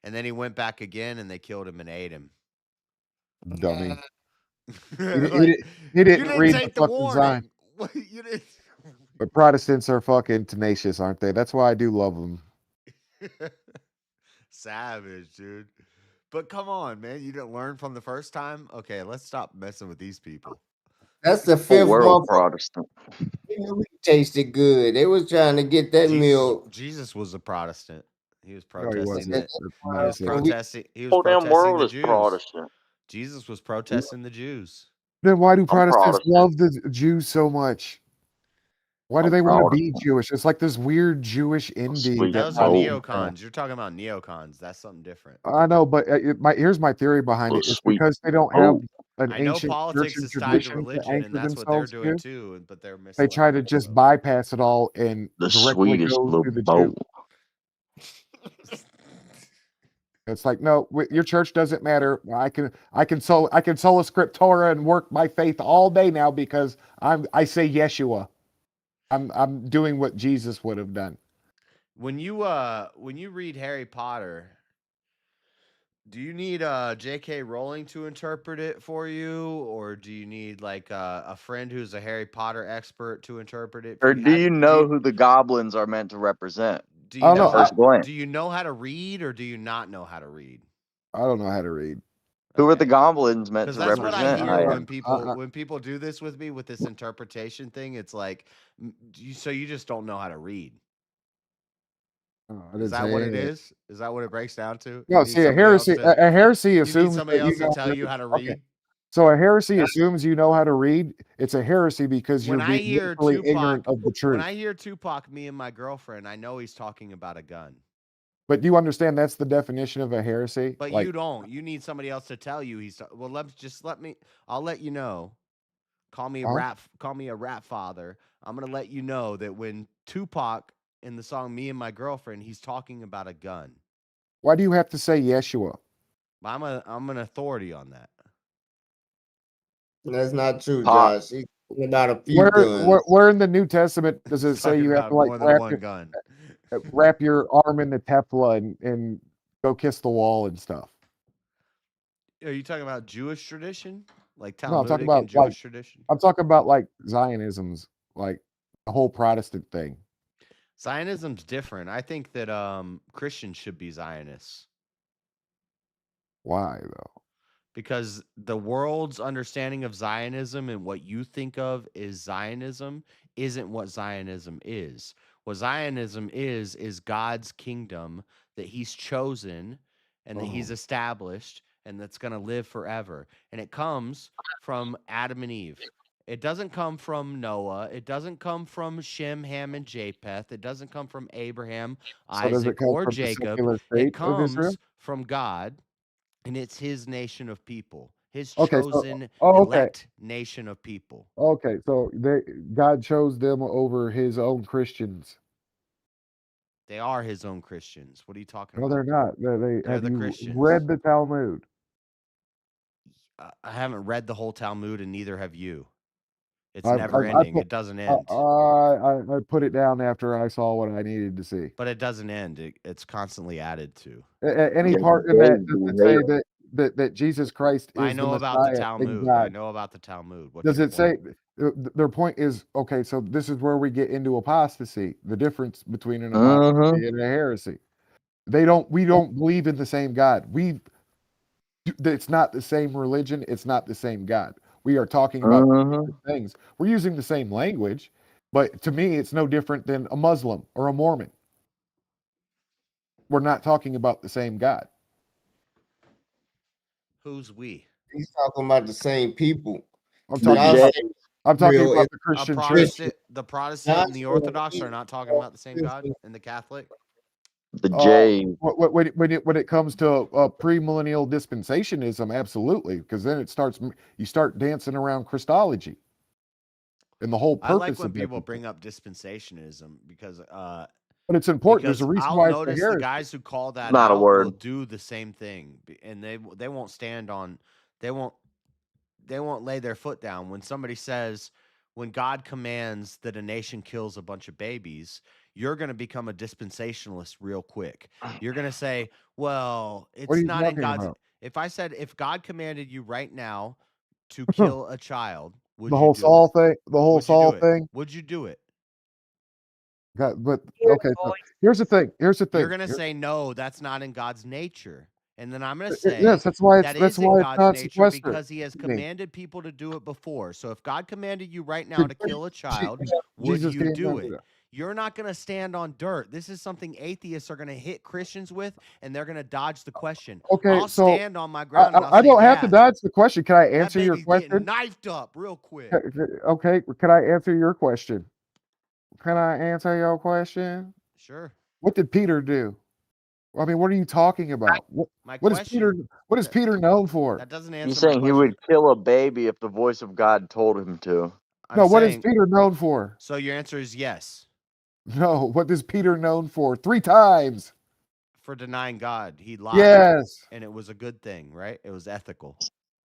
A: And then he went back again, and they killed him and ate him.
Q: Dummy.
A: Like,
Q: He
A: you
Q: didn't
A: didn't
Q: read the
A: take the
Q: fucking sign.
A: warning. What, you didn't.
Q: But Protestants are fucking tenacious, aren't they? That's why I do love them.
A: Savage, dude. But come on, man. You didn't learn from the first time? Okay, let's stop messing with these people.
M: That's the
U: Full
M: fifth
U: world
M: motherfucker.
U: Protestant.
M: They knew he tasted good. They was trying to get that milk.
A: Jesus was a Protestant. He was
Q: No, he
A: protesting
Q: wasn't.
A: that. He was
U: Whole damn
A: protesting
U: world
A: the
U: is
A: Jews.
U: Protestant.
A: Jesus was protesting the Jews.
Q: Then why do Protestants
U: Protestant.
Q: love the Jews so much? Why do
U: I'm
Q: they want to be
U: Protestant.
Q: Jewish? It's like this weird Jewish envy.
U: Sweet
A: Those
Q: that
A: are
U: boat.
A: neocons. You're talking about neocons. That's something different.
Q: I know, but here's my theory behind
U: Oh,
Q: it. It's
U: sweet
Q: because they don't have
U: boat.
Q: an
A: I know
Q: ancient church
A: politics
Q: and
A: is tied to
Q: tradition to
A: religion, and
Q: anchor
A: that's what they're
Q: themselves
A: doing
Q: to.
A: too, but they're
Q: They try to
A: misled.
Q: just bypass it all and
U: The
Q: directly
U: sweetest
Q: go
U: little
Q: to the
U: boat.
Q: Jew. It's like, no, your church doesn't matter. I can sola scriptura and work my faith all day now because I say Yeshua. I'm doing what Jesus would have done.
A: When you read Harry Potter, do you need J.K. Rowling to interpret it for you, or do you need like a friend who's a Harry Potter expert to interpret it for
U: Or
A: you?
U: do you know who the goblins are meant to represent?
A: Do you know
U: First glance.
A: do you know how to read, or do you not know how to read?
Q: I don't know how to read.
U: Who are the goblins meant
A: Because
U: to
A: that's what I
U: represent?
A: hear when people do this with me with this interpretation thing. It's like, so you just don't know how to read. Is that what it is? Is that what it breaks down to?
Q: No, see, a heresy
A: You need
Q: assumes
A: somebody
Q: that
A: else
Q: you
A: to
Q: know
A: tell you how to read.
Q: Okay. So a heresy assumes you know how to read. It's a heresy because you're
A: When I
Q: being
A: hear
Q: willfully ignorant
A: Tupac,
Q: of the truth.
A: when I hear Tupac, me and my girlfriend, I know he's talking about a gun.
Q: But do you understand that's the definition of a heresy?
A: But you don't. You need somebody else to tell you he's. Well, let me. I'll let you know. Call me a rap father. I'm gonna let you know that when Tupac in the song "Me and My Girlfriend," he's talking about a gun.
Q: Why do you have to say Yeshua?
A: I'm an authority on that.
M: That's not true, Josh. He's talking about a few
Q: Where,
M: guns.
Q: where in the New Testament does it say
A: Talking
Q: you have
A: about
Q: to like
A: more than one gun.
Q: wrap your arm in the Tefla and go kiss the wall and stuff?
A: Are you talking about Jewish tradition, like
Q: No, I'm talking
A: Talmudic
Q: about
A: and Jewish tradition?
Q: I'm talking about like Zionism's, like the whole Protestant thing.
A: Zionism's different. I think that Christians should be Zionists.
Q: Why though?
A: Because the world's understanding of Zionism and what you think of is Zionism isn't what Zionism is. What Zionism is God's kingdom that he's chosen and that he's established and that's going to live forever. And it comes from Adam and Eve. It doesn't come from Noah. It doesn't come from Shem, Ham, and Japheth. It doesn't come from Abraham,
Q: So does it
A: Isaac,
Q: come
A: or
Q: from the
A: Jacob.
Q: secular
A: It
Q: state of Israel?
A: comes from God. And it's his nation of people, his
Q: Okay,
A: chosen
Q: okay.
A: elect nation of people.
Q: Okay, so God chose them over his own Christians.
A: They are his own Christians. What are you talking
Q: No,
A: about?
Q: they're not.
A: They're
Q: Have
A: the
Q: you
A: Christians.
Q: read the Talmud?
A: I haven't read the whole Talmud, and neither have you. It's
Q: I
A: never ending. It doesn't end.
Q: I put it down after I saw what I needed to see.
A: But it doesn't end. It's constantly added to.
Q: Any part in that does it say that Jesus Christ is
A: I know
Q: the
A: about the
Q: Messiah and
A: Talmud.
Q: God?
A: I know about the Talmud. What's
Q: Does
A: your
Q: it say
A: point?
Q: their point is okay? So this is where we get into apostasy. The difference between an apostasy and a heresy. We don't believe in the same God. It's not the same religion. It's not the same God. We are talking about different things. We're using the same language, but to me, it's no different than a Muslim or a Mormon. We're not talking about the same God.
A: Who's we?
M: He's talking about the same people.
Q: I'm talking about the Christian church.
A: The Protestant and the Orthodox are not talking about the same God, and the Catholic.
U: The J.
Q: When it comes to premillennial dispensationism, absolutely, because then you start dancing around Christology and the whole purpose.
A: I like when
Q: of
A: people
Q: everything.
A: bring up dispensational because
Q: But it's important. There's a reason
A: I'll
Q: why
A: notice
Q: it's
A: the
Q: heresy.
A: guys who call that
U: Not a
A: out
U: word.
A: will do the same thing, and they won't stand on. They won't lay their foot down when somebody says, when God commands that a nation kills a bunch of babies, you're going to become a dispensationalist real quick. You're going to say, well,
Q: What are
A: it's
Q: you
A: not in
Q: talking
A: God's.
Q: about?
A: If I said if God commanded you right now to kill a child, would
Q: The
A: you
Q: whole
A: do
Q: Saul
A: it?
Q: thing. The whole
A: Would you
Q: Saul
A: do it?
Q: thing.
A: Would you do it?
Q: But okay. So here's the thing. Here's the thing.
A: You're gonna say no. That's not in God's nature. And then I'm going to
Q: Yes,
A: say
Q: that's why
A: that is in
Q: it's
A: God's
Q: not
A: nature
Q: sequestered.
A: because he has
Q: I mean,
A: commanded people to do it before. So if God commanded you right now to kill a child, would
Q: Jesus
A: you
Q: came
A: do
Q: down
A: it?
Q: to that.
A: You're not going to stand on dirt. This is something atheists are going to hit Christians with, and they're going to dodge the question.
Q: Okay,
A: I'll
Q: so
A: stand on my ground and I'll
Q: I
A: say,
Q: don't have to
A: yeah,
Q: dodge the question. Can I
A: that
Q: answer your
A: baby's getting
Q: question?
A: knifed up real quick.
Q: Okay, can I answer your question? Can I answer your question?
A: Sure.
Q: What did Peter do? I mean, what are you talking about?
A: My
Q: What is Peter?
A: question,
Q: What is Peter known for?
A: that doesn't
U: He's
A: answer my
U: saying he
A: question.
U: would kill a baby if the voice of God told him to.
A: I'm
Q: No, what is
A: saying,
Q: Peter known for?
A: so your answer is yes.
Q: No, what is Peter known for? 3 times.
A: For denying God. He lied.
Q: Yes.
A: And it was a good thing, right? It was ethical.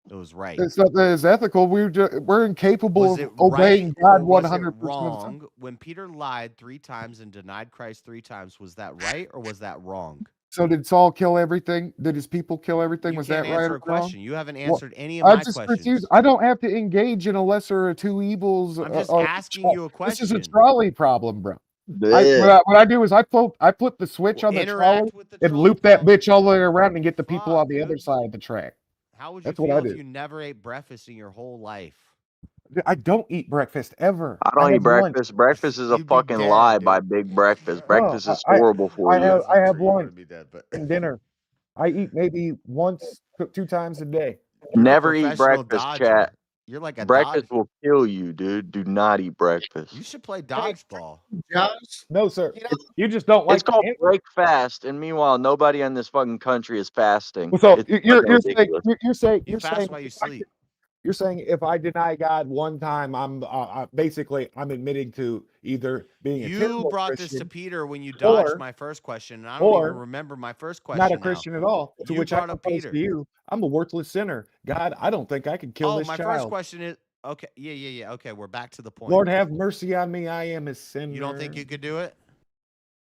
A: It was right.
Q: It's not that it's ethical. We're incapable
A: Was
Q: of
A: it
Q: obeying
A: right
Q: God
A: or was
Q: 100%
A: it
Q: of the time.
A: wrong when Peter lied 3 times and denied Christ 3 times? Was that right or was that wrong?
Q: So did Saul kill everything? Did his people kill everything?
A: You
Q: Was
A: can't
Q: that right
A: answer
Q: or
A: a
Q: wrong?
A: question. You haven't
Q: Well,
A: answered any of
Q: I'm
A: my
Q: just
A: questions.
Q: confused. I don't have to engage in a lesser of 2 evils.
A: I'm just asking you a
Q: This is a
A: question.
Q: trolley problem, bro.
U: Yeah.
Q: What I do is I flip the switch on the trolley
A: Interact with the
Q: and
A: trolley
Q: loop that
A: problem.
Q: bitch all the way around and get the people on
A: Fuck,
Q: the other
A: dude.
Q: side of the track.
A: How would you
Q: That's what I
A: feel if
Q: do.
A: you never ate breakfast in your whole life?
Q: I don't eat breakfast ever.
U: I don't eat
Q: have lunch.
U: breakfast. Breakfast is a
A: You'd be
U: fucking
A: dead,
U: lie
A: dude.
U: by Big Breakfast.
Q: No,
U: Breakfast is horrible for you.
A: That's
Q: I
A: not
Q: have
A: true. You
Q: lunch
A: wouldn't be dead, but
Q: and dinner. I eat maybe once, 2 times a day.
A: you're a
U: Never eat
A: professional
U: breakfast,
A: dodger.
U: chat.
A: You're like a
U: Breakfast
A: dodge.
U: will kill you, dude. Do not eat breakfast.
A: You should play dodgeball.
R: Josh,
Q: No, sir.
R: you know,
Q: You just don't like
U: It's called
Q: the answer.
U: break fast, and meanwhile, nobody in this fucking country is fasting.
Q: So
U: It's fucking ridiculous.
Q: you're saying
A: You fast while you sleep.
Q: You're saying if I deny God one time, I'm basically I'm admitting to either being a
A: You
Q: terrible
A: brought this to
Q: Christian,
A: Peter when you dodged
Q: or
A: my first question, and I don't even
Q: or
A: remember my first question.
Q: not a
A: now.
Q: Christian at all. To
A: You
Q: which I
A: brought up
Q: propose
A: Peter.
Q: to you, I'm a worthless sinner. God, I don't think I could kill
A: Oh,
Q: this
A: my first
Q: child.
A: question is okay. Yeah. Okay, we're back to the point.
Q: Lord, have mercy on me. I am a sinner.
A: You don't think you could do it?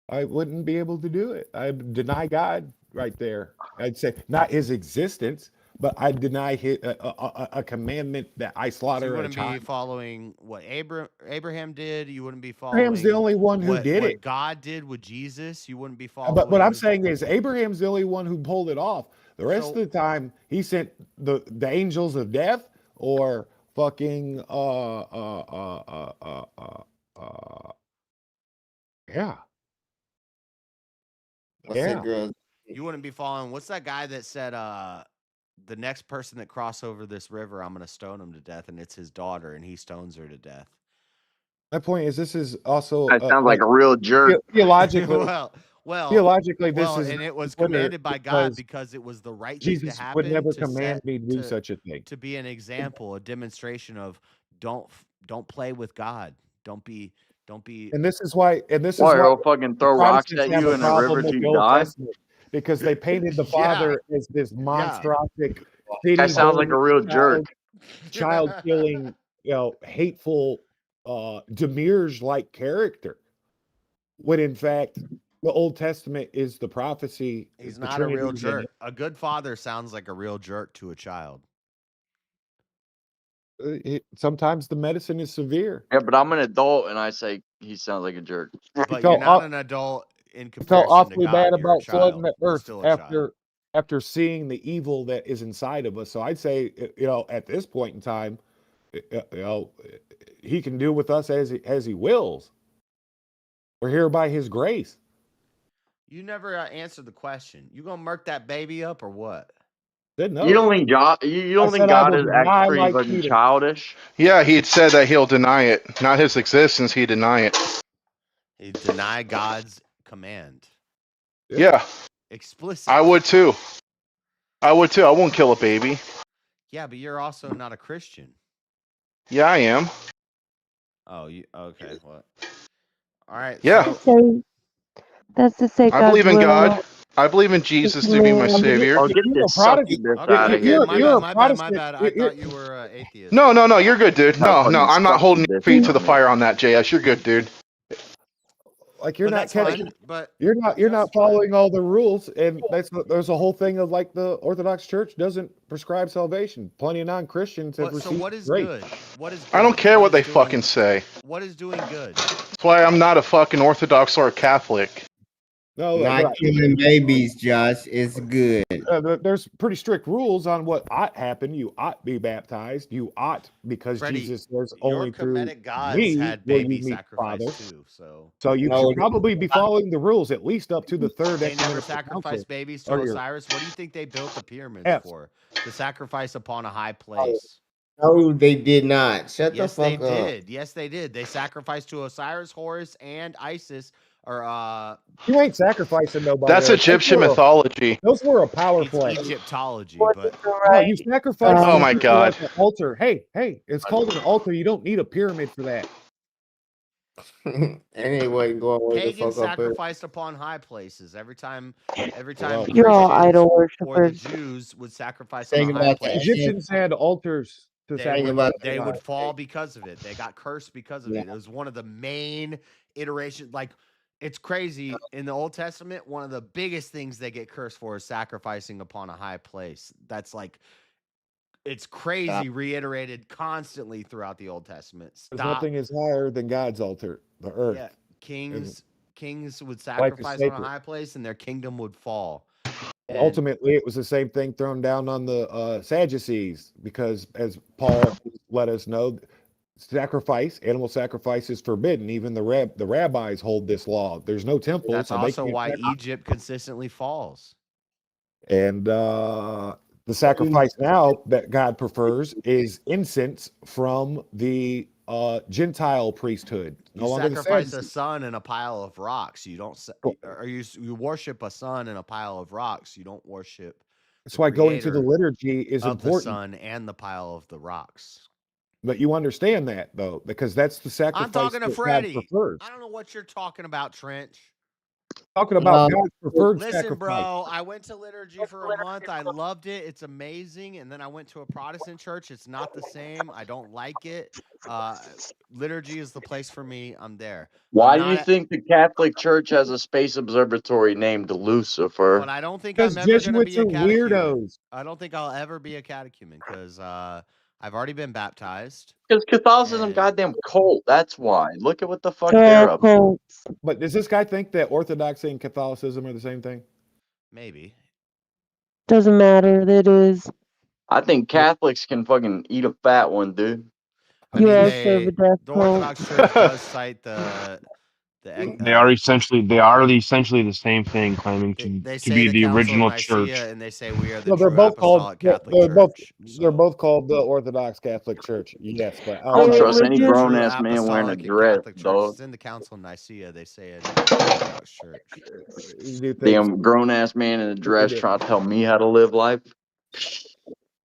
Q: I wouldn't be able to do it. I deny God right there. I'd say not his existence, but I deny his, a commandment that I
A: So
Q: slaughter
A: you
Q: a
A: wouldn't be
Q: child.
A: following what Abraham did. You wouldn't be following.
Q: Abraham's the only one who
A: what,
Q: did
A: what
Q: it.
A: God did with Jesus. You wouldn't be following.
Q: But what I'm saying is Abraham's the only one who pulled it off. The rest
A: So-
Q: of the time, he sent the angels of death or fucking yeah.
M: What's that girl?
A: You wouldn't be following. What's that guy that said, the next person that cross over this river, I'm going to stone him to death, and it's his daughter, and he stones her to death.
Q: My point is, this is also
U: That sounds like a real jerk.
Q: theologically.
A: well,
Q: theologically, this is
A: and it was
Q: Twitter
A: commanded by God
Q: because
A: because it was the right thing
Q: Jesus
A: to happen.
Q: would never
A: to
Q: command
A: set-
Q: me to do
A: to-
Q: such a thing.
A: To be an example, a demonstration of don't play with God. Don't be.
Q: And this is why. And this
U: Boy,
Q: is why
U: he'll fucking throw rocks
Q: Protestants
U: at
Q: have
U: you
Q: a
U: in a river
Q: problem with
U: till
Q: the
U: you
Q: Old
U: die.
Q: Testament because they painted the Father as this monstrostic,
U: That sounds like a real jerk.
Q: child killing, hateful, Demirge-like character. When in fact, the Old Testament is the prophecy.
A: He's
Q: the
A: not a real
Q: Trinity's in
A: jerk.
Q: it.
A: A good father sounds like a real jerk to a child.
Q: Sometimes the medicine is severe.
U: Yeah, but I'm an adult, and I say he sounds like a jerk.
A: But you're not an adult in
Q: I
A: comparison
Q: felt awfully
A: to God.
Q: bad
A: You're a
Q: about flooding
A: child.
Q: the
A: You're
Q: earth
A: still a child.
Q: after seeing the evil that is inside of us. So I'd say, at this point in time, he can do with us as he wills. We're here by his grace.
A: You never answered the question. You gonna murk that baby up or what?
U: You don't think God? You don't think God is actually fucking childish?
O: Yeah, he had said that he'll deny it, not his existence. He deny it.
A: He denied God's command.
O: Yeah,
A: Explicit.
O: I would too. I won't kill a baby.
A: Yeah, but you're also not a Christian.
O: Yeah, I am.
A: Oh, you okay? What? All right.
O: Yeah.
T: So that's to say,
O: I
T: God's
O: believe in
T: will.
O: God. I believe in Jesus to be my savior.
U: Oh, get this succubus out of here,
A: my
U: dude.
A: bad. I thought you were atheist.
O: No, you're good, dude. No,
U: fucking
O: I'm not holding your
U: succubus
O: feet
U: out
O: to the
U: here.
O: fire on that, JS. You're good, dude.
K: Like you're
A: But
K: not
A: that's fine,
K: catching,
A: but
K: you're not following all the rules, and there's a whole thing of like the Orthodox Church doesn't prescribe salvation. Plenty of non-Christians have
A: But so
K: received
A: what is
K: grace.
A: good? What is
O: I don't
A: good?
O: care what
A: is
O: they
A: doing-
O: fucking say.
A: What is doing good?
O: That's why I'm not a fucking Orthodox or a Catholic.
K: No,
M: Not killing babies, Josh. It's good.
K: There's pretty strict rules on what ought happen. You ought be baptized. You ought, because
A: Freddie,
K: Jesus says
A: your
K: only through
A: Kemetic gods
K: me
A: had
K: will you
A: baby
K: meet
A: sacrifice
K: Father.
A: too, so
K: You
M: No,
K: should probably be following the rules at least up to the third
A: they never
K: ecumenical
A: sacrificed
K: council.
A: babies to
K: Or your-
A: Osiris. What do you think they built the pyramids
K: Yes.
A: for? To sacrifice upon a high place.
M: No, they did not. Shut
A: Yes,
M: the
A: they
M: fuck up.
A: did. Yes, they did. They sacrificed to Osiris, Horus, and Isis, or
K: You ain't sacrificing nobody.
O: That's
K: else.
O: Egyptian mythology.
K: Those were a power
A: it's
K: play.
A: Egyptology, but
K: No, you sacrifice.
O: Oh my
K: to
O: God.
K: like an altar. Hey, it's called an altar. You don't need a pyramid for that.
M: Anyway, going way the
A: pagans
M: fuck up here.
A: sacrificed upon high places. Every time
T: You're all idol
A: Christians or the
T: worshippers.
A: Jews would sacrifice
M: Think
A: on a high
M: about
A: place.
M: that.
K: Egyptians had altars to
A: They
K: sacrifice.
A: would,
M: about
A: they
M: that.
A: would fall because of it. They got cursed because of
M: Yeah.
A: it. It was one of the main iterations. Like, it's crazy. In the Old Testament, one of the biggest things they get cursed for is sacrificing upon a high place. That's like, it's crazy, reiterated constantly throughout the Old Testament.
K: Because
A: Stop.
K: nothing is higher than God's altar, the earth.
A: Yeah, kings would
K: Life is
A: sacrifice on a
K: sacred.
A: high place, and their kingdom would fall. And
K: Ultimately, it was the same thing thrown down on the Sadducees, because as Paul let us know, animal sacrifice is forbidden. Even the rabbis hold this law. There's no temple.
A: that's
K: so they
A: also
K: can't
A: why
K: sacrifice.
A: Egypt consistently falls.
K: And the sacrifice now that God prefers is incense from the Gentile priesthood. No
A: You
K: longer the
A: sacrifice a
K: Sadducees.
A: son in a pile of rocks. You don't, or you worship a son in a pile of rocks. You don't worship.
K: That's
A: the
K: why going to the
A: creator
K: liturgy is
A: of the
K: important.
A: sun and the pile of the rocks.
K: But you understand that, though, because that's the sacrifice
A: I'm talking to
K: that God
A: Freddie.
K: prefers.
A: I don't know what you're talking about, Trench.
K: Talking about God's preferred
A: Listen,
K: sacrifice.
A: bro, I went to liturgy for a month. I loved it. It's amazing. And then I went to a Protestant church. It's not the same. I don't like it. Liturgy is the place for me. I'm there.
U: Why
A: I'm
U: do you
A: not
U: think the Catholic Church has a space observatory named Lucifer?
A: But I don't think
K: Because
A: I'm ever going to
K: Jesuits
A: be a
K: are
A: catechumen.
K: weirdos.
A: I don't think I'll ever be a catechumen because I've already been baptized.
U: Because Catholicism, goddamn cult. That's why. Look at what the fuck
T: They're
U: they're
T: all
U: up to.
T: cults.
K: But does this guy think that Orthodoxy and Catholicism are the same thing?
A: Maybe.
T: Doesn't matter. It is.
U: I think Catholics can fucking eat a fat one, dude.
A: I
T: You
A: mean,
T: all serve a death
A: the
T: cult.
A: Orthodox Church does cite the
N: They are essentially the same thing, claiming
A: they
N: to
A: say
N: be
A: the
N: the
A: Council of
N: original
A: Nicaea,
N: church.
A: and they say we are the
K: No, they're
A: true
K: both called.
A: apostolic Catholic Church.
K: They're both called the Orthodox Catholic Church. Yes, but
U: I don't
T: Their
U: trust any
T: religion.
U: grown
A: True
U: ass man wearing a
A: apostolic and
U: dress,
A: Catholic Church.
U: dog.
A: It's in the Council of Nicaea. They say it in the Orthodox Church.
K: you do things.
U: Damn grown ass man in a dress trying to tell me how to live life.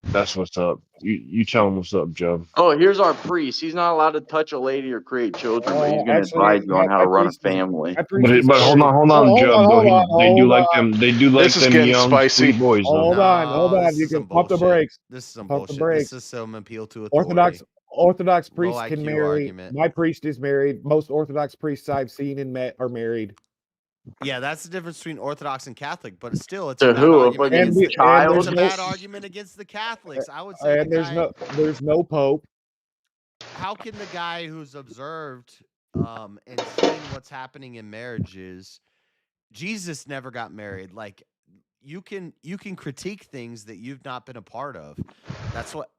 N: That's what's up. You tell him what's up, Joe.
U: Oh, here's our priest. He's not allowed to touch a lady or create children, but he's gonna advise you on how to run a family.
N: But hold on, Joe. Though they do like them. They do like
O: This is
N: them
O: getting
N: young,
O: spicy.
N: sweet boys. Though.
K: Hold on.
A: this
K: You
A: is
K: can
A: some
K: pump the
A: bullshit.
K: brakes.
A: This is some
K: Pump the
A: bullshit.
K: brakes.
A: This is some appeal to authority.
K: Orthodox
A: Low
K: priests can
A: IQ
K: marry.
A: argument.
K: My priest is married. Most Orthodox priests I've seen and met are married.
A: Yeah, that's the difference between Orthodox and Catholic, but still, it's
U: To
A: a bad
U: who? A
A: argument
U: fucking
A: against the,
U: child?
A: it's a bad argument against the Catholics. I would say
K: And there's no pope.
A: how can the guy who's observed and seen what's happening in marriages, Jesus never got married. Like you can critique things that you've not been a part of. That's what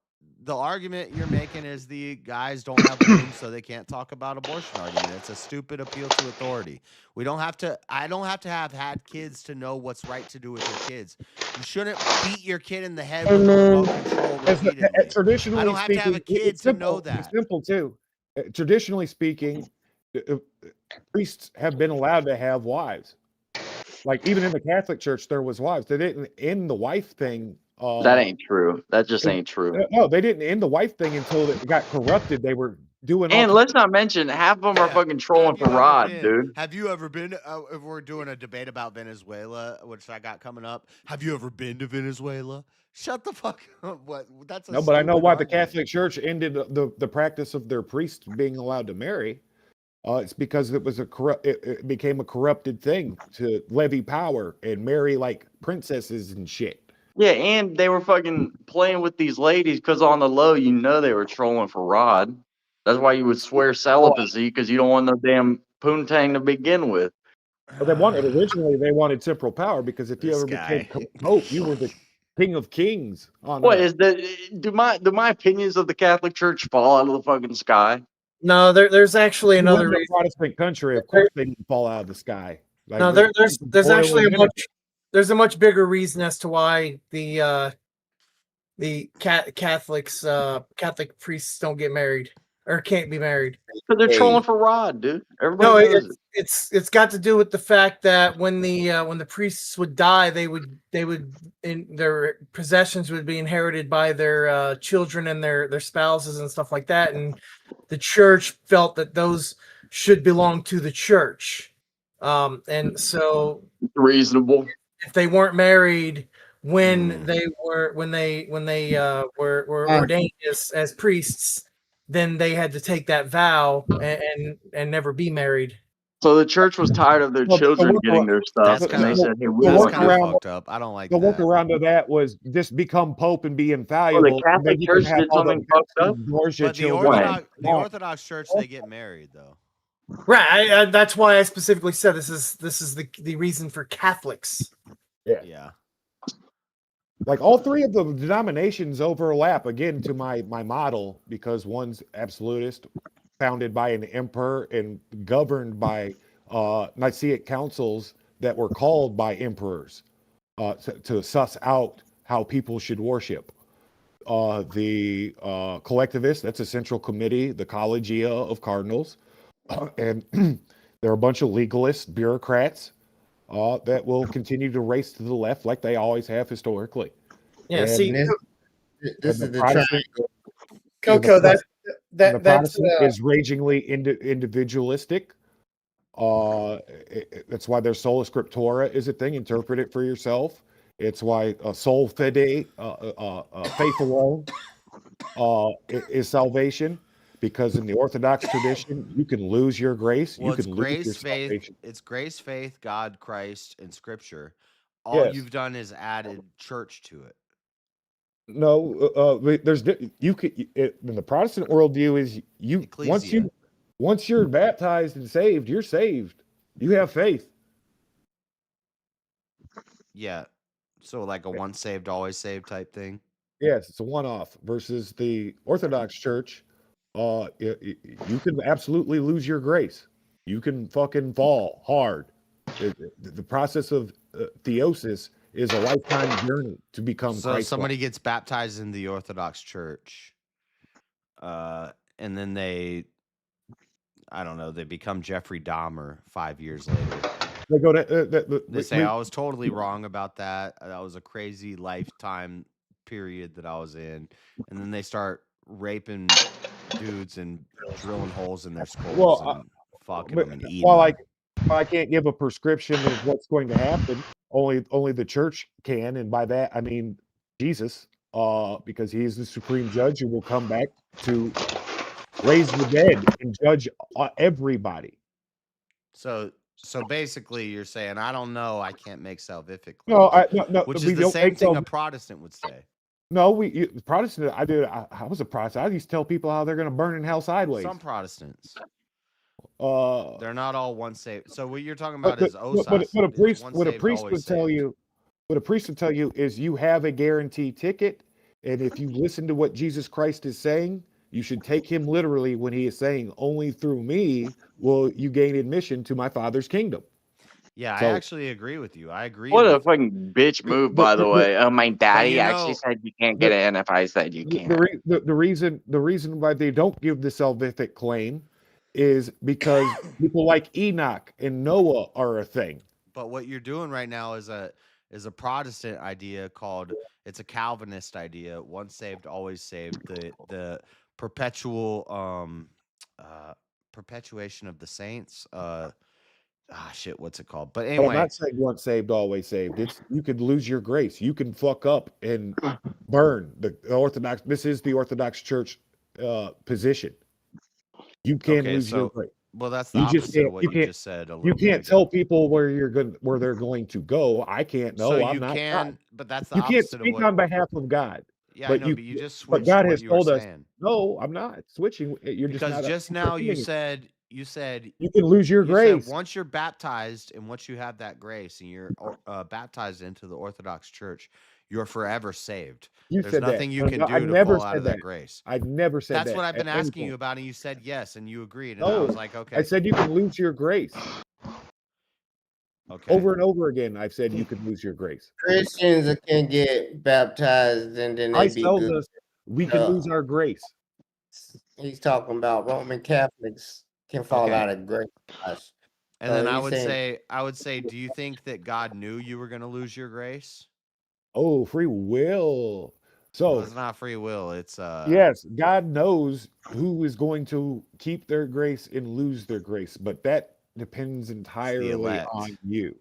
A: the argument you're making is the guys don't have room, so they can't talk about abortion argument. It's a stupid appeal to authority. I don't have to have had kids to know what's right to do with your kids. You shouldn't beat your kid in the head with remote control repeatedly.
K: Traditionally
A: I don't have to have a
K: speaking,
A: kid
K: it's
A: to
K: simple.
A: know that.
K: It's simple too. Traditionally speaking, priests have been allowed to have wives. Like even in the Catholic Church, there was wives. They didn't end the wife thing.
U: That ain't true. That just ain't true.
K: No, they didn't end the wife thing until it got corrupted. They were doing.
U: And let's not mention half of them are fucking trolling for Rod, dude.
A: Have you ever been? If we're doing a debate about Venezuela, which I got coming up, have you ever been to Venezuela? Shut the fuck up. What? That's a
K: no, but I know why
A: argument.
K: the Catholic Church ended the practice of their priests being allowed to marry. It's because it was it became a corrupted thing to levy power and marry like princesses and shit.
U: Yeah, and they were fucking playing with these ladies because on the low, they were trolling for Rod. That's why you would swear celibacy because you don't want no damn poontang to begin with.
K: Well, originally they wanted temporal power because if you ever became pope, you were the king of kings on
U: What
K: earth.
U: is that? Do my opinions of the Catholic Church fall out of the fucking sky?
R: No, there's actually
K: You
R: another
K: live in a
R: reason.
K: Protestant country, of course they didn't fall out of the sky. Like,
R: No, there's
K: oil
R: actually
K: and
R: there's a much bigger reason as to why the Catholic priests don't get married or can't be married.
U: Because they're trolling for Rod, dude. Everybody
R: No,
U: knows it.
R: it's got to do with the fact that when the priests would die, they would in their possessions would be inherited by their children and their spouses and stuff like that, and the church felt that those should belong to the church, and so
U: reasonable.
R: If they weren't married when they were were ordained as priests, then they had to take that vow and never be married.
U: So the church was tired of their children getting their stuff, and they said, "Hey, we want
A: kind of
U: this."
A: fucked up. I don't like
K: the
A: that.
K: workaround of that was just become pope and be infallible.
U: Well, the Catholic Church did something fucked up.
A: But the Orthodox Church, they get married though.
R: Right. That's why I specifically said this is the reason for Catholics.
A: Yeah.
K: Like all three of the denominations overlap again to my model because one's absolutist, founded by an emperor and governed by Nicaic councils that were called by emperors to suss out how people should worship. The collectivist, that's a central committee, the Collegia of Cardinals, and there are a bunch of legalists, bureaucrats that will continue to race to the left like they always have historically.
R: Yeah,
K: and
R: see,
K: this is the Protestant,
R: Coco,
K: the
R: that's
K: Protestant is ragingly individualistic. That's why their sola scriptura is a thing. Interpret it for yourself. It's why sol fide, faith alone, is salvation. Because in the Orthodox tradition, you can lose your grace.
A: Well,
K: you can lose your
A: faith.
K: salvation.
A: It's grace, faith, God, Christ, and Scripture. All you've done is added church to it.
K: No, there's you could in the Protestant worldview is once you're baptized and saved, you're saved. You have faith.
A: Yeah, so like a once saved, always saved type thing.
K: Yes, it's a one-off versus the Orthodox Church. You can absolutely lose your grace. You can fucking fall hard. The process of theosis is a lifetime journey to become
A: So
K: Christ-like.
A: somebody gets baptized in the Orthodox Church, and then they become Jeffrey Dahmer 5 years later.
K: They go to
A: they say I was totally wrong about that. That was a crazy lifetime period that I was in, and then they start raping dudes and drilling holes in their skulls and fucking them and eating them.
K: I can't give a prescription of what's going to happen. Only the church can, and by that I mean Jesus, because he is the supreme judge who will come back to raise the dead and judge everybody.
A: So basically, you're saying I don't know. I can't make salvific claims.
K: No,
A: which is the same thing a Protestant would say.
K: No, Protestant. I was a Protestant. I used to tell people how they're going to burn in hell sideways.
A: Some Protestants. They're not all once saved. So what you're talking about is osas.
K: What a priest would tell you. What a priest would tell you is you have a guaranteed ticket, and if you listen to what Jesus Christ is saying, you should take him literally when he is saying, "Only through me will you gain admission to my Father's kingdom."
A: Yeah, I actually agree with you. I agree.
U: What a fucking bitch move, by the way. My daddy actually said you can't get in if I said you can't.
K: The reason why they don't give the salvific claim is because people like Enoch and Noah are a thing.
A: But what you're doing right now is a Protestant idea called, it's a Calvinist idea, once saved, always saved. The perpetual perpetuation of the saints. What's it called? But anyway,
K: I'm not saying once saved, always saved. It's you could lose your grace. You can fuck up and burn. The Orthodox. This is the Orthodox Church position. You can lose your grace.
A: Well, that's the
K: You just
A: opposite of
K: can't.
A: what
K: You
A: you
K: can't.
A: just said a
K: You
A: little bit
K: can't tell
A: ago.
K: people where they're going to go. I can't
A: So
K: know. I'm
A: you
K: not God.
A: can, but that's the
K: You can't
A: opposite of
K: speak
A: what.
K: on behalf of God.
A: Yeah, I
K: But
A: know, but you just
K: but
A: switched
K: God
A: what
K: has
A: you were
K: told us,
A: saying.
K: no, I'm not switching. You're just
A: Because
K: not
A: just now you said
K: you can lose your
A: you said
K: grace.
A: once you're baptized and once you have that grace and you're baptized into the Orthodox Church, you're forever saved.
K: You
A: There's
K: said that.
A: nothing you
K: No,
A: can
K: I
A: do to
K: never
A: fall out
K: said
A: of that
K: that.
A: grace.
K: I never said
A: That's
K: that
A: what I've
K: at
A: been
K: any
A: asking you
K: point.
A: about, and you said yes, and you agreed, and I
K: No,
A: was like,
K: I
A: okay,
K: said you can lose your grace.
A: okay.
K: Over and over again, I've said you can lose your grace.
M: Christians can get baptized and then they
K: Christ
M: be
K: tells
M: good.
K: us we can lose our grace.
M: He's talking about Roman Catholics can fall
A: Okay.
M: out of grace.
A: And then I would say, do you think that God knew you were going to lose your grace?
K: Oh, free will.
A: Well,
K: So
A: it's not free will. It's
K: yes, God knows who is going to keep their grace and lose their grace, but that depends entirely
A: elect.
K: on you.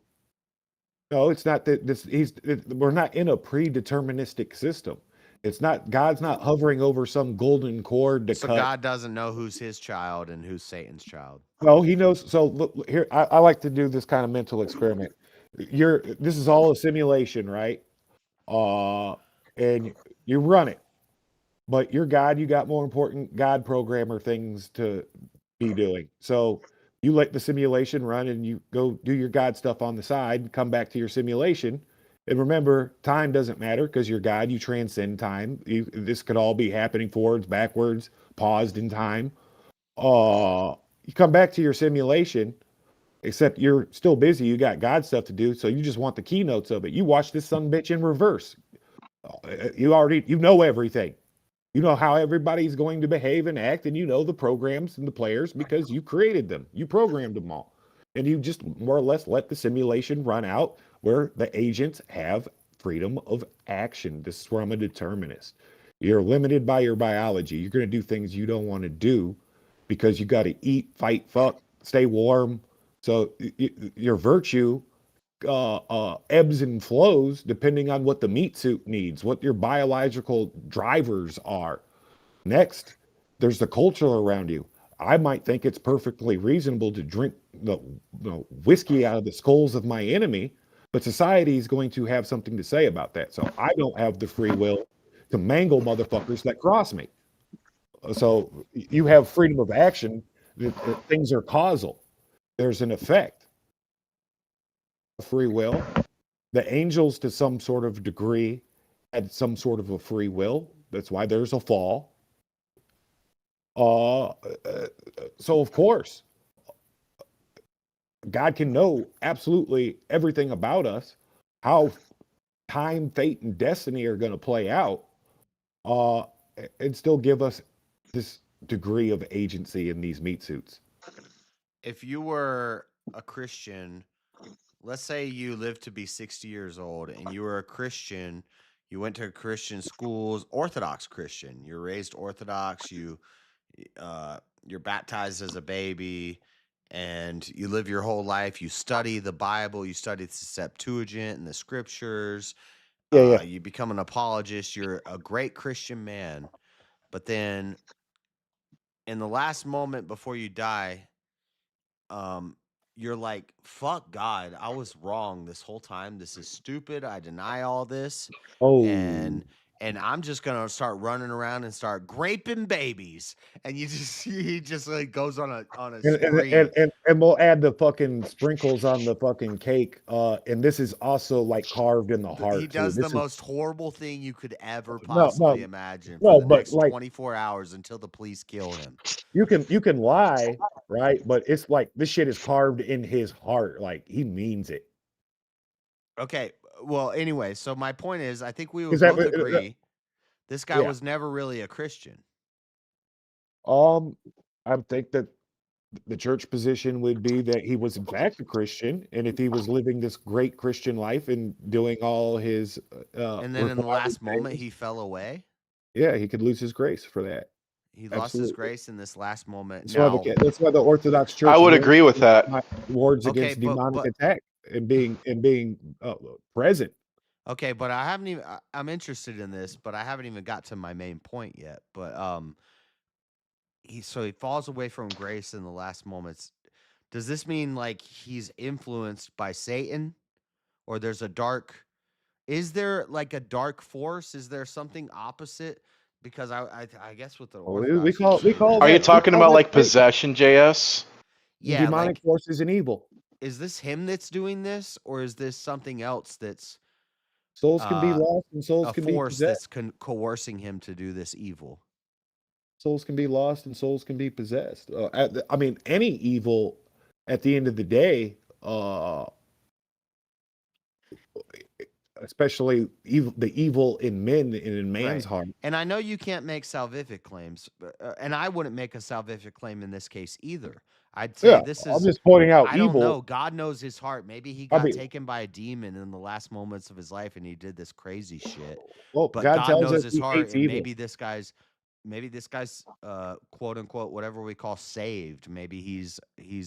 K: No, it's not that we're not in a predeterministic system. It's not God's not hovering over some golden cord to
A: So
K: cut.
A: God doesn't know who's his child and who's Satan's child.
K: No, he knows. So look, here, I like to do this kind of mental experiment. This is all a simulation, right? And you run it, but you're God. You got more important God programmer things to be doing. So you let the simulation run, and you go do your God stuff on the side. Come back to your simulation, and remember, time doesn't matter because you're God. You transcend time. This could all be happening forwards, backwards, paused in time. You come back to your simulation, except you're still busy. You got God stuff to do, so you just want the keynotes of it. You watch this son bitch in reverse. You know everything. You know how everybody's going to behave and act, and you know the programs and the players because you created them. You programmed them all. And you just more or less let the simulation run out where the agents have freedom of action. This is where I'm a determinist. You're limited by your biology. You're going to do things you don't want to do because you got to eat, fight, fuck, stay warm. So your virtue ebbs and flows depending on what the meat suit needs, what your biological drivers are. Next, there's the culture around you. I might think it's perfectly reasonable to drink the whiskey out of the skulls of my enemy, but society is going to have something to say about that. So I don't have the free will to mangle motherfuckers that cross me. So you have freedom of action. Things are causal. There's an effect. Free will. The angels, to some sort of degree, had some sort of a free will. That's why there's a fall. So of course, God can know absolutely everything about us, how time, fate, and destiny are going to play out, and still give us this degree of agency in these meat suits.
A: If you were a Christian, let's say you lived to be 60 years old and you were a Christian, you went to Christian schools, Orthodox Christian, you're raised Orthodox, you're baptized as a baby, and you live your whole life, you study the Bible, you study the Septuagint and the scriptures,
K: Yeah.
A: you become an apologist, you're a great Christian man, but then in the last moment before you die, you're like, fuck God, I was wrong this whole time. This is stupid. I deny all this.
K: Oh.
A: And I'm just gonna start running around and start graping babies. And he just like goes on a spree.
K: And we'll add the fucking sprinkles on the fucking cake. And this is also like carved in the heart.
A: He does
K: too.
A: the most horrible thing you could ever
K: No,
A: possibly imagine for the
K: but
A: next
K: like
A: 24 hours until the police kill him.
K: you can lie, right? But it's like this shit is carved in his heart. Like he means it.
A: Okay. Well, anyway, so my point is, I think we would
K: Is that-
A: both agree this guy
K: Yeah.
A: was never really a Christian.
K: I think that the church position would be that he was in fact a Christian, and if he was living this great Christian life and doing all his
A: And then in the last
K: required
A: moment,
K: things,
A: he fell away.
K: yeah, he could lose his grace for that.
A: He lost his grace in this last moment.
K: That's why the Orthodox Church
O: I would agree with that.
K: wards
A: Okay,
K: against demonic
A: but
K: attack and being present.
A: okay, but I haven't even. I'm interested in this, but I haven't even got to my main point yet. But he falls away from grace in the last moments. Does this mean like he's influenced by Satan, or there's a dark? Is there like a dark force? Is there something opposite? Because I guess with the
Q: We
A: Orthodox,
Q: call
O: Are you
Q: that
O: talking about like possession, JS?
A: yeah,
Q: demonic
A: like
Q: forces and evil.
A: is this him that's doing this, or is this something else that's
Q: Souls can be lost and souls
A: a
Q: can be
A: force
Q: possessed.
A: that's coercing him to do this evil?
Q: Souls can be lost and souls can be possessed. I mean, any evil at the end of the day, especially the evil in men and in man's
A: Right.
Q: heart.
A: And I know you can't make salvific claims, and I wouldn't make a salvific claim in this case either. I'd say
Q: Yeah,
A: this
Q: I'm
A: is.
Q: just pointing out
A: I don't
Q: evil.
A: know. God knows his heart. Maybe he
Q: I
A: got
Q: mean-
A: taken by a demon in the last moments of his life, and he did this crazy shit.
Q: Well,
A: But
Q: God
A: God
Q: tells
A: knows
Q: us
A: his
Q: he
A: heart,
Q: hates
A: and
Q: evil.
A: maybe this guy's quote unquote whatever we call saved. Maybe he's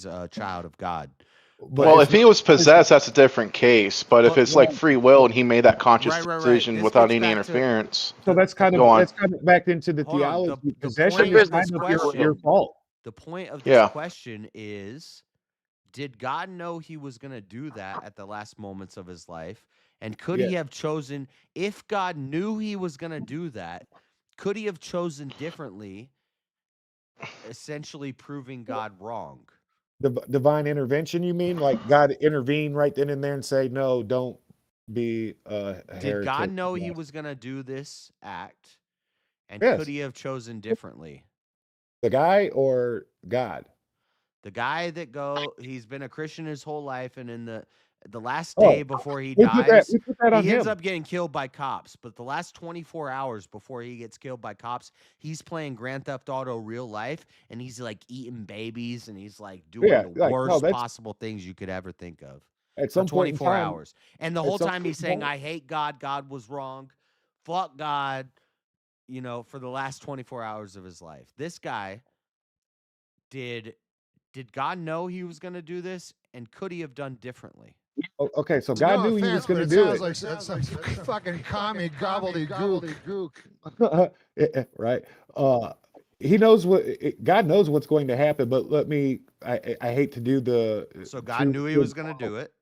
A: a child of God.
O: Well, if he was possessed, that's a different case. But if it's like free will and he made that conscious
A: Right.
O: decision
A: This
O: without
A: gets
O: any
A: back to-
O: interference,
Q: So that's kind
O: go on.
Q: of back into the
A: Hold on,
Q: theology.
A: the
Q: Possession
A: point
Q: is
A: of
Q: kind
A: this
Q: of
A: question.
Q: your fault.
A: The point of this question is, did God know he was going to do that at the last moments of his life? And could he
Q: Yeah.
A: have chosen, if God knew he was going to do that, could he have chosen differently, essentially proving God wrong?
Q: Divine intervention, you mean? Like God intervene right then and there and say, no, don't be a heretic.
A: Did God know he
Q: Yeah.
A: was going to do this act? And
Q: Yes.
A: could he have chosen differently?
Q: The guy or God?
A: The guy that he's been a Christian his whole life, and in the last
Q: Oh,
A: day before he
Q: we put that-
A: dies,
Q: we put that on
A: he ends
Q: him.
A: up getting killed by cops. But the last 24 hours before he gets killed by cops, he's playing Grand Theft Auto real life, and he's like eating babies, and he's like doing
Q: Yeah,
A: the
Q: like, no,
A: worst
Q: that's-
A: possible things you could ever think of.
Q: At
A: For
Q: some point in
A: 24
Q: time-
A: hours. And the
Q: at
A: whole
Q: some
A: time he's
Q: point in
A: saying,
Q: time-
A: I hate God, God was wrong, fuck God, for the last 24 hours of his life. This guy, did God know he was going to do this, and could he have done differently?
Q: Okay, so God knew he was going to do it.
H: Sounds like some fucking commie gobbledygook.
Q: Right. He knows God knows what's going to happen, but I hate to do the.
A: So God knew he was going to do it.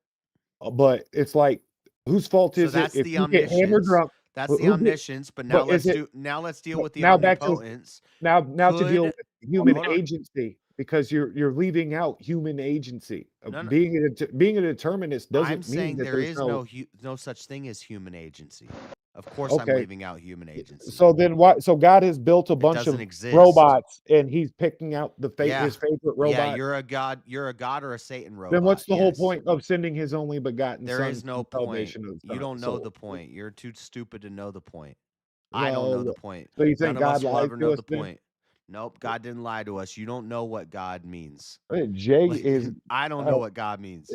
Q: But it's like, whose fault
A: So
Q: is
A: that's
Q: it if
A: the
Q: you get hammered
A: omniscience.
Q: drunk?
A: That's the omniscience. But now let's deal with the
Q: now back to
A: omnipotence.
Q: now to deal with human
A: Hold on.
Q: agency, because you're leaving out human agency.
A: No, no.
Q: Being a determinist doesn't
A: I'm
Q: mean
A: saying
Q: that
A: there
Q: there's
A: is no such thing as human agency. Of course, I'm
Q: Okay.
A: leaving out human agency.
Q: So then why? So God has built a bunch
A: doesn't
Q: of
A: exist.
Q: robots, and He's picking out
A: Yeah.
Q: his favorite robot.
A: Yeah, you're a god. You're a god or a Satan robot.
Q: Then what's the whole
A: yes.
Q: point of sending His only begotten
A: There
Q: Son?
A: is no
Q: for
A: point.
Q: salvation of
A: You don't know
Q: souls?
A: the point. You're too stupid to know the point. I don't know
Q: No.
A: the point.
Q: So you
A: None
Q: think
A: of us
Q: God
A: will
Q: lies
A: ever
Q: to
A: know
Q: us
A: the
Q: then?
A: point. Nope, God didn't lie to us. You don't know what God means.
Q: Jay
A: Like,
Q: is.
A: I don't know what God means.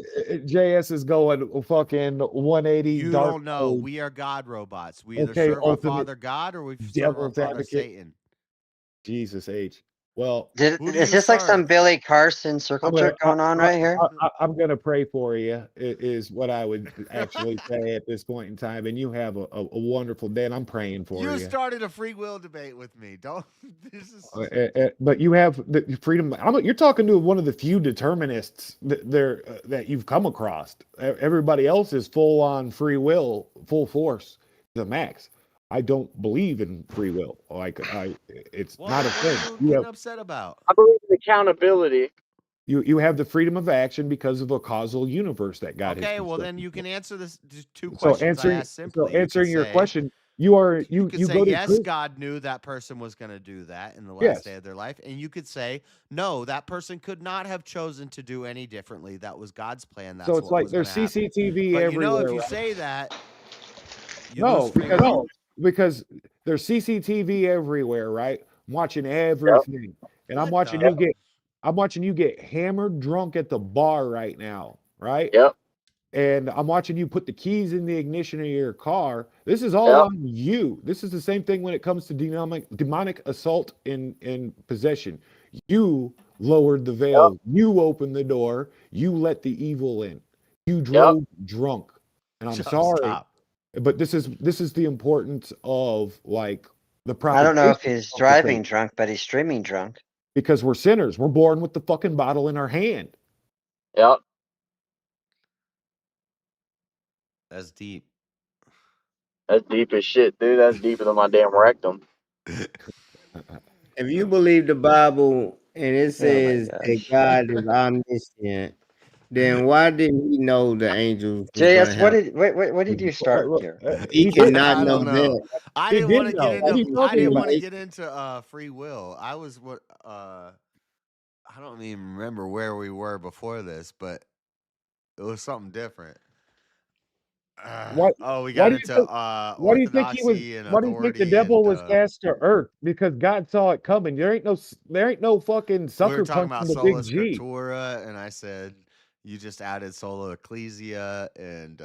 Q: JS is going fucking 180.
A: You
Q: dark
A: don't know.
Q: mode.
A: We are God robots. We either
Q: Okay,
A: serve our
Q: ultimate
A: Father God or we serve our
Q: devil's
A: Father
Q: advocate.
A: Satan.
Q: Jesus H. Well,
A: Who do
V: Is
A: you
V: this like some
A: serve?
V: Billy Carson circle jerk going on right here?
Q: I'm gonna pray for you. Is what I would actually say at this point in time. And you have a wonderful day. And I'm praying for
A: You
Q: you.
A: started a free will debate with me. Don't. This is.
Q: But you have the freedom. You're talking to one of the few determinists that you've come across. Everybody else is full on free will, full force, the max. I don't believe in free will. It's not a thing.
A: What are you getting upset about?
S: I believe in accountability.
Q: You have the freedom of action because of a causal universe that God has.
A: Okay, well then
Q: constructed.
A: you can answer this two
Q: So
A: questions I asked simply. You
Q: answering
A: could
Q: your
A: say-
Q: question, you
A: could
Q: you
A: say
Q: go to
A: yes,
Q: Chris-
A: God knew that person was going to do that in the last
Q: Yes.
A: day of their life, and you could say no, that person could not have chosen to do any differently. That was God's plan. That's
Q: So it's
A: what
Q: like
A: was
Q: there's
A: gonna happen.
Q: CCTV
A: But
Q: everywhere.
A: you know, if you
Q: right?
A: say that, you
Q: No,
A: lose free will.
Q: because there's CCTV everywhere, right? I'm watching everything, and I'm watching you get hammered drunk at the bar right now, right?
S: Yep.
Q: And I'm watching you put the keys in the ignition of your car. This is all
S: Yep.
Q: on you. This is the same thing when it comes to demonic assault in possession. You lowered the veil. You opened the door. You let the evil in. You drove drunk. And I'm
A: Just
Q: sorry,
A: stop.
Q: but this is the importance of like the proper.
V: I don't know if he's driving drunk, but he's streaming drunk.
K: because we're sinners. We're born with the fucking bottle in our hand.
U: Yep.
A: That's deep.
U: That's deep as shit, dude. That's deeper than my damn rectum.
M: If you believe the Bible and it
V: Oh my
M: says that
V: gosh.
M: God is omniscient, then why didn't he know the angels was gonna
V: JS,
M: have?
V: what did you start here?
M: He
K: He did
M: cannot
A: I
K: know.
M: know
A: don't know.
M: that.
A: I
K: He
A: didn't
K: did
A: want to get
K: know. What are you
A: into. I
K: talking
A: didn't
K: about?
A: want to get into free will. I was what. I don't even remember where we were before this, but it was something different.
K: Why?
A: Oh, we
K: Why
A: got
K: do you
A: into
K: think? Why do you think he was?
A: orthodoxy and
K: Why do you think the
A: authority,
K: devil
A: and
K: was cast to earth? Because God saw it coming. There ain't no fucking
A: we were
K: sucker
A: talking
K: punch
A: about
K: from the
A: sola
K: big G.
A: scriptura, and I said you just added sola ecclesia, and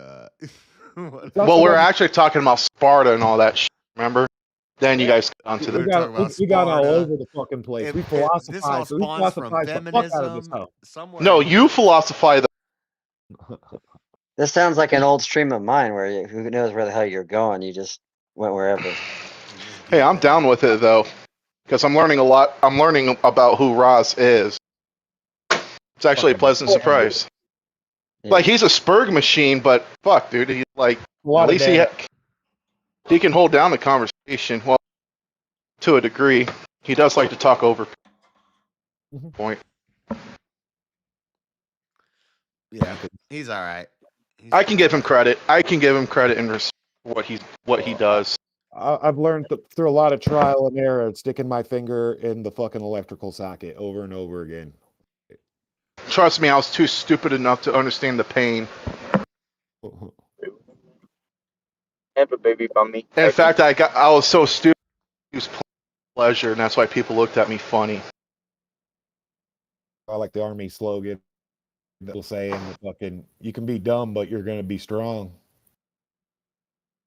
A: what
K: Talk
O: Well, we're
K: about
O: actually talking about Sparta and all that shit, remember? Then you guys got onto
A: we
O: the.
A: were talking about
K: we got all
A: Sparta.
K: over the fucking place. We
A: This all
K: philosophized. So we
A: spawns from
K: philosophized the fuck out of this
A: feminism
K: hoe.
A: somewhere.
O: No, you philosophize.
V: This sounds like an old stream of mine where who knows where the hell you're going. You just went wherever.
O: Hey, I'm down with it though, because I'm learning a lot. I'm learning about who Roz is. It's actually a pleasant surprise. Like he's a Spurg machine, but fuck, dude, he's like at least he can hold down the conversation. Well, to a degree, he does like to talk over. Point.
A: Yeah, he's all right.
O: I can give him credit. I can give him credit in what he does.
K: I've learned through a lot of trial and error, sticking my finger in the fucking electrical socket over and over again.
O: Trust me, I was too stupid enough to understand the pain.
U: Have a baby from me.
O: In fact, I was so stupid. It was pleasure, and that's why people looked at me funny.
K: I like the Army slogan that will say, "In the fucking, you can be dumb, but you're gonna be strong.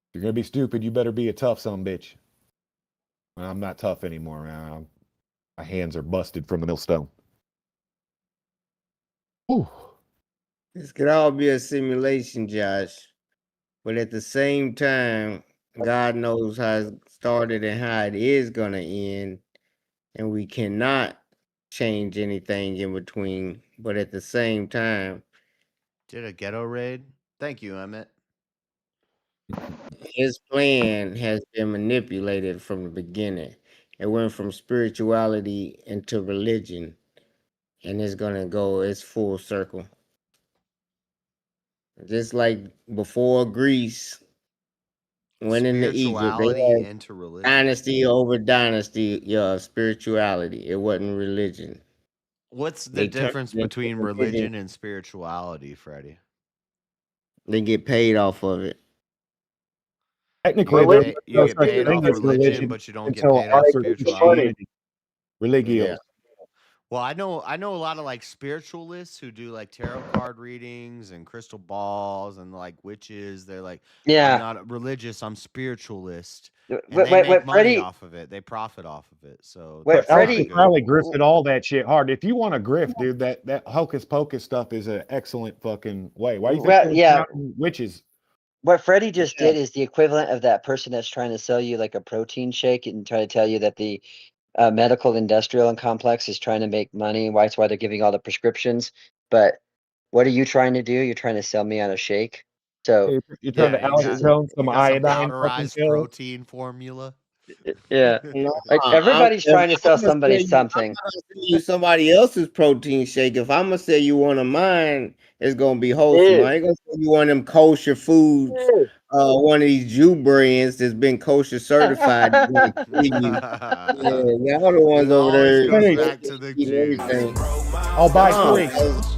K: If you're gonna be stupid, you better be a tough son bitch." Well, I'm not tough anymore, man. My hands are busted from the millstone. Ooh.
M: This could all be a simulation, Josh. But at the same time, God knows how it started and how it is gonna end, and we cannot change anything in between. But at the same time,
A: Did a ghetto raid? Thank you, Emmett.
M: his plan has been manipulated from the beginning. It went from spirituality into religion, and it's gonna go its full circle. Just like before Greece went into Egypt, they
A: Spirituality
M: had
A: into religion.
M: dynasty over dynasty, spirituality. It wasn't religion.
A: What's the
M: They turned
A: difference
M: it into
A: between religion and spirituality, Freddie?
M: They get paid off of it.
K: Technically,
A: You
K: there's
A: get
K: no such
A: paid
K: thing
A: off
K: as
A: religion, but you don't get
K: until
A: paid off
K: artificial
A: spirituality.
K: Religio.
M: Yeah.
A: Well, I know a lot of like spiritualists who do like tarot card readings and crystal balls and like witches. They're like,
V: Yeah.
A: I'm not religious, I'm spiritualist. And
V: Wait,
A: they make money
V: Freddie-
A: off of it. They profit off of it. So
V: Wait,
A: that's
V: Freddie-
A: not good.
K: Probably grifted all that shit hard. If you want to grift, dude, that hocus pocus stuff is an excellent fucking way. Why do you think
V: Well,
K: they're
V: yeah.
K: counting witches?
V: What Freddie just did is the equivalent of that person that's trying to sell you like a protein shake and try to tell you that the medical industrial and complex is trying to make money. That's why they're giving all the prescriptions. But what are you trying to do? You're trying to sell me on a shake. So
K: You're trying to Alex Jones some
A: some
K: iodine fucking
A: powderized
K: pills.
A: protein formula.
V: yeah,
M: No,
V: like everybody's trying to sell somebody something.
M: I'm gonna sell you somebody else's protein shake. If I'm gonna sell you one of mine, it's gonna be wholesome. I ain't gonna sell you one of them kosher foods. One of these Jew brands that's been kosher certified. Yeah, y'all the ones over there.
A: Goes back to the
M: eating
A: Jews.
M: everything.
K: I'll buy
M: No,
K: three.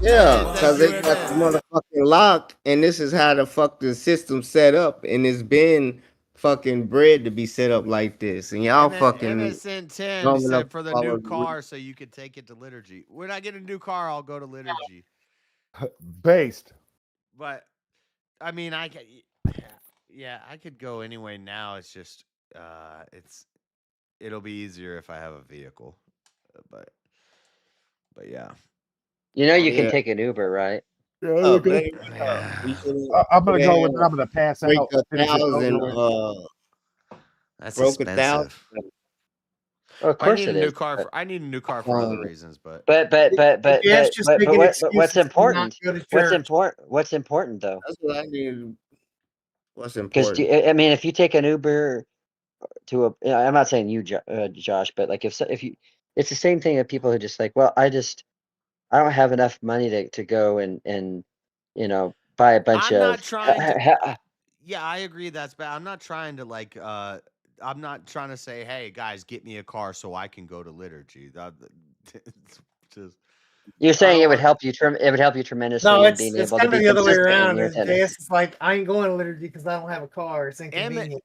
M: yeah, because they got the motherfucking locked, and this is how the fuck the system set up, and it's been fucking bred to be set up like this, and y'all fucking.
A: Emmett sent 10. He
M: dumb enough
A: said for the
M: to
A: new
M: follow
A: car so you could take it to liturgy. When I get a new car, I'll go to liturgy.
K: Based.
A: But I mean, I could, yeah, I could go anyway now. It's just, it'll be easier if I have a vehicle. But yeah.
V: You know, you can
M: Yeah.
V: take an Uber, right?
M: Oh, man,
K: I'm gonna go with. I'm gonna pass out.
M: break 1,000.
A: That's
M: Broke
A: expensive.
M: 1,000.
V: Of
A: I
V: course
A: need a
V: it
A: new
V: is.
A: car. I need a new car for other reasons, but
R: Dad's just making
V: what's
R: excuses to not
V: important?
R: go to
V: What's
R: church.
V: important? What's important though?
M: That's what I need. What's
V: Because
M: important?
V: I mean, if you take an Uber to a, I'm not saying you, Josh, but like if you, it's the same thing that people who just like, well, I don't have enough money to go and buy a bunch
A: I'm not
V: of.
A: trying to. Yeah, I agree that's bad. I'm not trying to like. I'm not trying to say, hey guys, get me a car so I can go to liturgy. It's just.
V: You're
A: I
V: saying
A: don't
V: it would
A: want.
V: help you. It would help you tremendously
R: No,
V: in
R: it's
V: being
R: it's
V: able to
R: kind of
V: be
R: the other way
V: consistent in
R: around.
V: your
R: Is
V: attendance.
R: JS is like, I ain't going to liturgy because I don't have a car. It's inconvenient.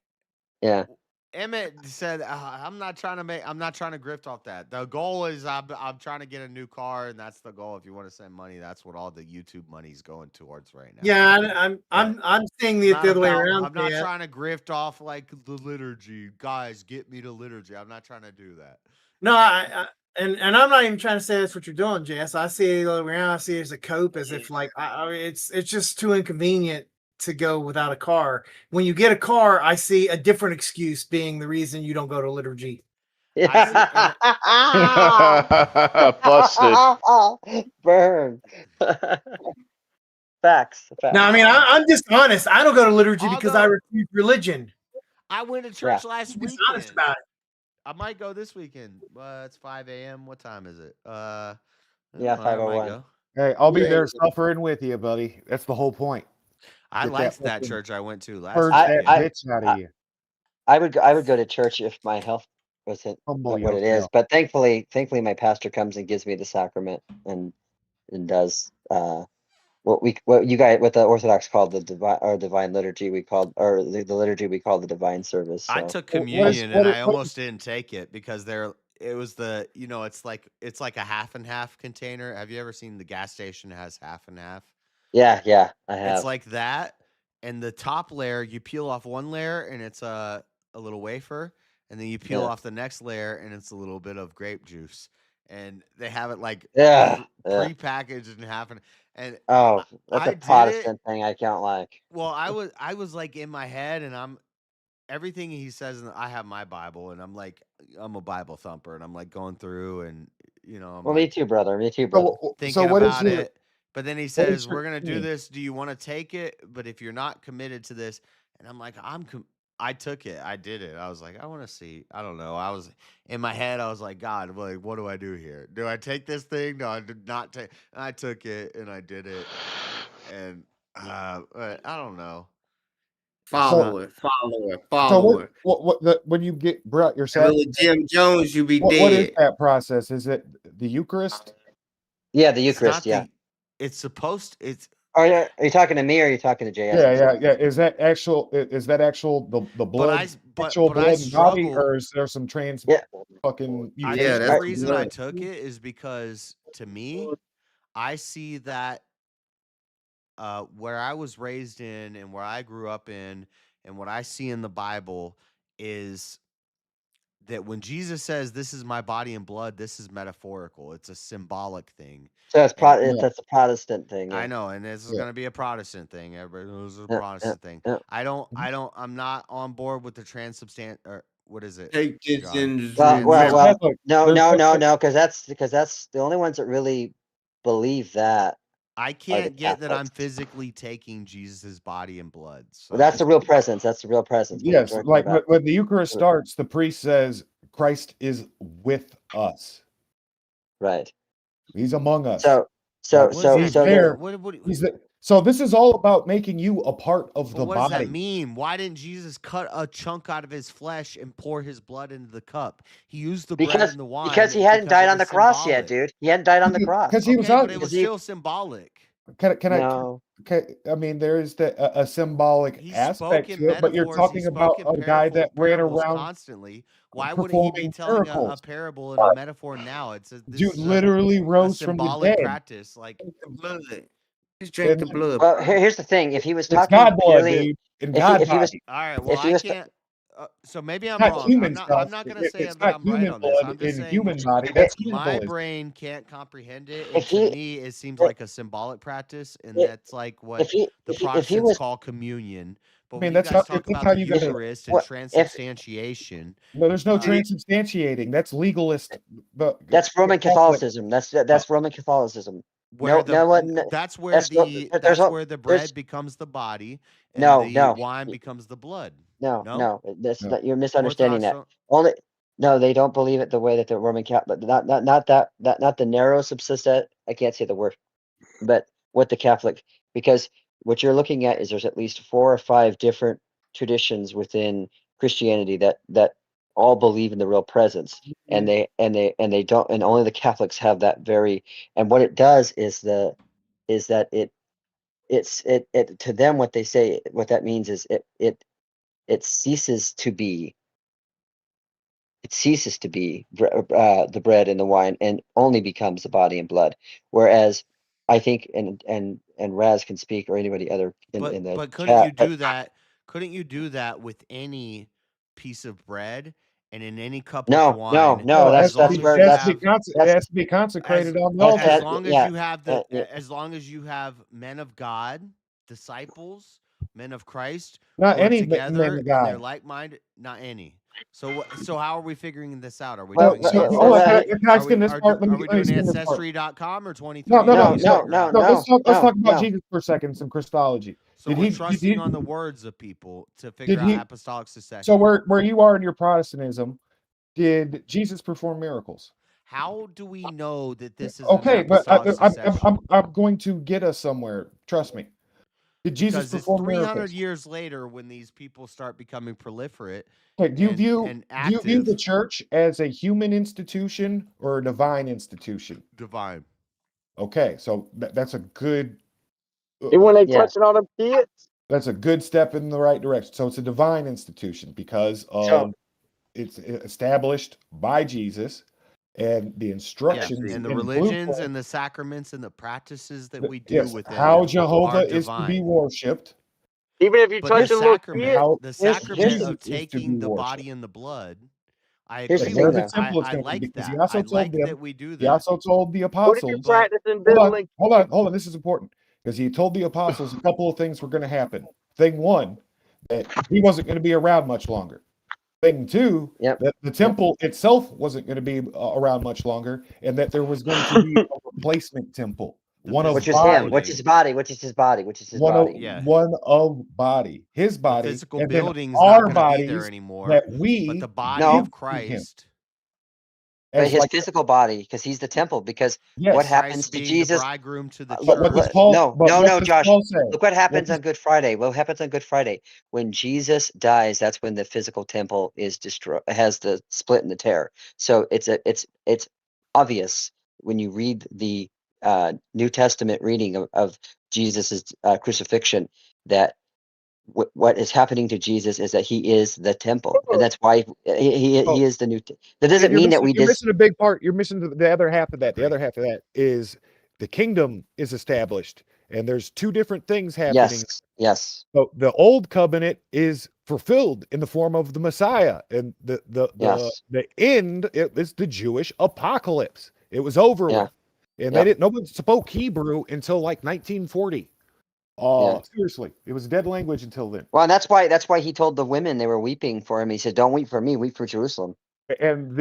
V: Yeah.
A: Emmett said, I'm not trying to grift off that. The goal is I'm trying to get a new car, and that's the goal. If you want to send money, that's what all the YouTube money's going towards right now.
R: Yeah, I'm seeing it the other way around.
A: I'm not
R: JS.
A: trying to grift off like the liturgy. Guys, get me to liturgy. I'm not trying to do that.
R: No, and I'm not even trying to say that's what you're doing, Jess. I see it the other way around. I see it as a cope, as if like it's just too inconvenient to go without a car. When you get a car, I see a different excuse being the reason you don't go to liturgy.
O: Busted.
V: Burn. Facts.
R: No, I mean I'm just honest. I don't go to liturgy because I refuse religion.
A: I went to church last
R: I'm just
A: weekend.
R: honest about it.
A: I might go this weekend. It's 5 a.m. What time is it?
V: Yeah,
A: I might
V: 5:01.
A: go.
Q: Hey, I'll be there suffering with you, buddy. That's the whole point.
A: I
Q: Get
A: liked that
Q: fucking
A: church I went to last
Q: purge
A: weekend.
Q: that bitch out of you.
V: I would go to church if my health wasn't
Q: Humble
V: what it is.
Q: yourself.
V: But thankfully my pastor comes and gives me the sacrament and does what the Orthodox called the divine liturgy. We called or the liturgy we call the divine service. So.
A: I took communion and I almost didn't take it because it was it's like a half and half container. Have you ever seen the gas station has half and half?
V: Yeah, I have.
A: It's like that, and the top layer you peel off one layer and it's a little wafer, and then you peel off the next layer and it's a little bit of grape juice, and they have it like pre-packaged in half and
V: oh, that's
A: I
V: a Protestant thing. I can't like.
A: Well, I was like in my head, and everything he says. I have my Bible, and I'm a Bible thumper, and I'm like going through, and I'm
V: well,
A: like,
V: me too, brother. Me too, brother.
A: thinking about it. But then he says, "We're gonna do this. Do you want to take it? But if you're not committed to this," and I'm like, I took it. I did it. I was like, I want to see. I don't know. I was in my head. I was like, God, like, what do I do here? Do I take this thing? No, I did not take. And I took it and I did it. And I don't know.
M: Follow it.
Q: So when you brought your sacrament,
M: Jim Jones, you be dead.
Q: What is that process? Is it the Eucharist?
V: Yeah, the Eucharist.
A: It's supposed.
V: Are you talking to me or are you talking to JS?
Q: Yeah. Is that actual the blood? Actual blood and body, or is there some trans fucking?
A: The reason I took it is because to me, I see that where I was raised in and where I grew up in, and what I see in the Bible is that when Jesus says, "This is my body and blood," this is metaphorical. It's a symbolic thing.
V: So that's a Protestant thing. Yeah.
A: I know, and this is going to be a Protestant thing. Everybody knows it's a Protestant thing. I'm not on board with the transubstant or what is it?
M: Take this in.
V: Well, no, because that's the only ones that really believe that.
A: I can't get that I'm physically taking Jesus' body and blood. So.
V: Well, that's the real presence. That's the real presence.
Q: Yes, like when the Eucharist starts, the priest says, "Christ is with us."
V: Right.
Q: He's among us.
V: He's
Q: there. So this is all about making you a part of the
A: what
Q: body.
A: What does that mean? Why didn't Jesus cut a chunk out of his flesh and pour his blood into the cup? He used the bread and the wine
V: because he hadn't died on the cross yet, dude. He hadn't died on the cross
Q: because he was out.
A: But it was still symbolic.
Q: I mean, there is a symbolic aspect to it, but you're talking about a guy that ran around
A: constantly. Why would he be telling a parable and a metaphor now? It's
Q: dude literally rose from the dead.
A: Practice, like
M: blood. He's drinking blood.
V: Well, here's the thing: if he was talking
Q: God blood,
V: purely,
Q: dude. If he was,
A: all right. Well, I can't. So maybe I'm wrong. I'm not going to say that I'm right on this. I'm just saying
Q: human body. That's
A: my brain can't comprehend it. And to me, it seems like a symbolic practice, and that's like what the Protestants call communion. But
C: I
A: when
C: mean,
A: you
C: that's
A: guys
C: how,
A: talk
C: that's
A: about
C: how
A: the
C: you got to.
A: Eucharist and
V: What if
A: transubstantiation,
C: No, there's no
A: uh,
C: transubstantiating. That's legalist. But
V: that's Roman
C: Catholic.
V: Catholicism? That's Roman Catholicism.
A: where
V: No one.
A: that's where
V: That's
A: that's where the
V: there's
A: bread becomes the body and
V: no
A: the
V: no
A: wine becomes the blood.
V: no
A: No,
V: no. That's
C: No.
V: not, you're misunderstanding
A: Orthodox
V: that.
A: don't.
V: Only no, they don't believe it the way that the Roman Catholic. Not the narrow subsistent. I can't say the word, but what the Catholic, because what you're looking at is there's at least 4 or 5 different traditions within Christianity that all believe in the real presence, and they don't, and only the Catholics have that very. And what it does is that it to them, what they say, what that means is it ceases to be. It ceases to be the bread and the wine, and only becomes the body and blood. Whereas I think, and Raz can speak, or anybody other in the
A: But couldn't you
V: chat, but
A: do that? Couldn't you do that with any piece of bread and in any cup of
V: no,
A: wine,
V: no,
C: No, it has
A: as
C: to
V: that's
A: long
C: be.
A: as
V: where
C: It
A: you
C: has to be.
A: have
C: It
V: that's
C: has to be consecrated on the
V: that's
C: altar.
V: that,
A: as long as
V: yeah,
A: you have as long as you have men of God, disciples, men of Christ
C: Not
A: who are
C: any men
A: together
C: of
A: and they're
C: God.
A: like-minded, not any. So how are we figuring this out? Are we
V: well,
A: doing
C: So
A: it
C: hold on,
V: well,
C: can I extend this part?
A: are we
C: Let me
A: doing
C: extend this part.
A: ancestry.com or
C: No, no,
A: 23andMe
C: no.
A: or
C: So
A: Instagram?
C: no, let's talk about
V: no.
C: Jesus for a second. Some Christology.
A: So
C: Did
A: we're
C: he? Did
A: trusting
C: he?
A: on the words of people to figure
C: Did
A: out
C: he?
A: apostolic
C: So
A: succession.
C: where you are in your Protestantism, did Jesus perform miracles?
A: How do we know that this is an
C: Okay, but
A: apostolic succession?
C: I'm going to get us somewhere. Trust me. Did Jesus
A: Because it's
C: perform
A: 300
C: miracles?
A: years later when these people start becoming proliferate
C: Okay,
A: and
C: do you view
A: active.
C: the church as a human institution or a divine institution?
A: Divine.
C: Okay, so that's a good
S: And when they
V: Yeah.
S: touching on them kids,
C: that's a good step in the right direction. So it's a divine institution because
V: So
C: of it's established by Jesus and the
A: Yeah,
C: instructions
A: and the
C: and
A: religions
C: blueprint.
A: and the sacraments and the practices that we do
C: Yes,
A: within
C: how
A: it are
C: Jehovah is to be
A: divine.
C: worshipped
S: even if you
A: But the
S: touching little
A: sacrament,
S: kids,
C: how
A: the
V: here's
A: sacrament
C: Jesus
A: of
C: is to be
A: taking the
C: worshipped.
A: body and the blood, I
V: here's the
C: Like
A: agree
V: thing
C: where
A: with.
C: the
V: though.
C: temple is
A: I
C: going to be,
A: like
C: because he
A: that.
C: also
A: I
C: told
A: like
C: them,
A: that we do
C: he
A: that.
C: also told the
S: what if you
C: apostles,
A: But
S: practicing diddling?
C: hold on, this is important. Because he told the apostles a couple of things were going to happen. Thing one, that he wasn't going to be around much longer. Thing two,
V: Yep.
C: that the temple itself wasn't going to be around much longer, and that there was going to be a replacement temple,
A: the
C: one of
V: Which
A: physical
V: is him, which
C: body,
V: is
A: building,
V: his body, which is his body, which is his body.
A: yeah,
C: one of body, his
A: the
C: body,
A: physical
C: and then
A: building's not
C: our
A: going to be there
C: bodies
A: anymore,
C: that
A: but the
C: we
A: body
C: give
V: No,
A: of
C: to him
A: Christ,
V: but
C: as
V: his
C: like
V: physical body, because he's the temple. Because what
C: yes.
V: happens
A: Christ
V: to
A: being the
V: Jesus?
A: bridegroom to the
C: What does
A: church.
C: Paul?
V: No,
C: But
V: no,
C: what
V: no,
C: does
V: Josh.
C: Paul say?
V: Look what
C: What
V: happens
C: does
V: on Good Friday. What happens on Good Friday? When Jesus dies, that's when the physical temple is destroyed, has the split and the tear. So it's obvious when you read the New Testament reading of Jesus's crucifixion that what is happening to Jesus is that he is the temple, and that's why he is the new. That doesn't mean that we
C: you're
V: just
C: missing a big part. You're missing the other half of that. The other half of that is the kingdom is established, and there's two different things happening.
V: yes.
C: So the old covenant is fulfilled in the form of the Messiah, and
V: Yes.
C: the end it is the Jewish apocalypse. It was over
V: Yeah.
C: with, and
V: Yep.
C: no one spoke Hebrew until like 1940.
V: Yeah.
C: Seriously, it was a dead language until then.
V: Well, and that's why he told the women they were weeping for him. He said, "Don't weep for me, weep for Jerusalem."
C: And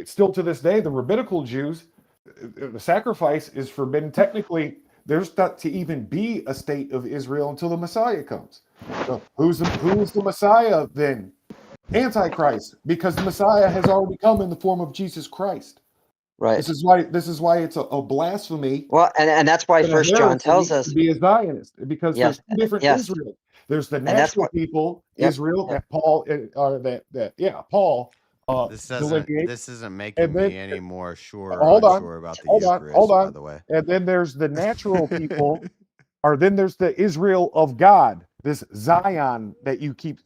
C: still to this day, the rabbinical Jews, the sacrifice is forbidden. Technically, there's not to even be a state of Israel until the Messiah comes. So who is the Messiah then? Antichrist, because the Messiah has already come in the form of Jesus Christ.
V: Right.
C: This is why it's a blasphemy.
V: Well, and that's why
C: And a
V: First John tells
C: heresy
V: us.
C: to be a Zionist, because
V: Yes.
C: there's two different
V: Yes.
C: Israel. There's the
V: And that's
C: natural
V: what.
C: people,
V: Yep.
C: Israel,
V: Yep.
C: that Paul, Paul
A: This
C: delineates,
A: isn't making
C: and then
A: me any more sure or
C: hold on,
A: unsure about the
C: hold
A: Eucharist, by
C: on,
A: the way.
C: and then there's the natural people, or then there's the Israel of God, this Zion that you keep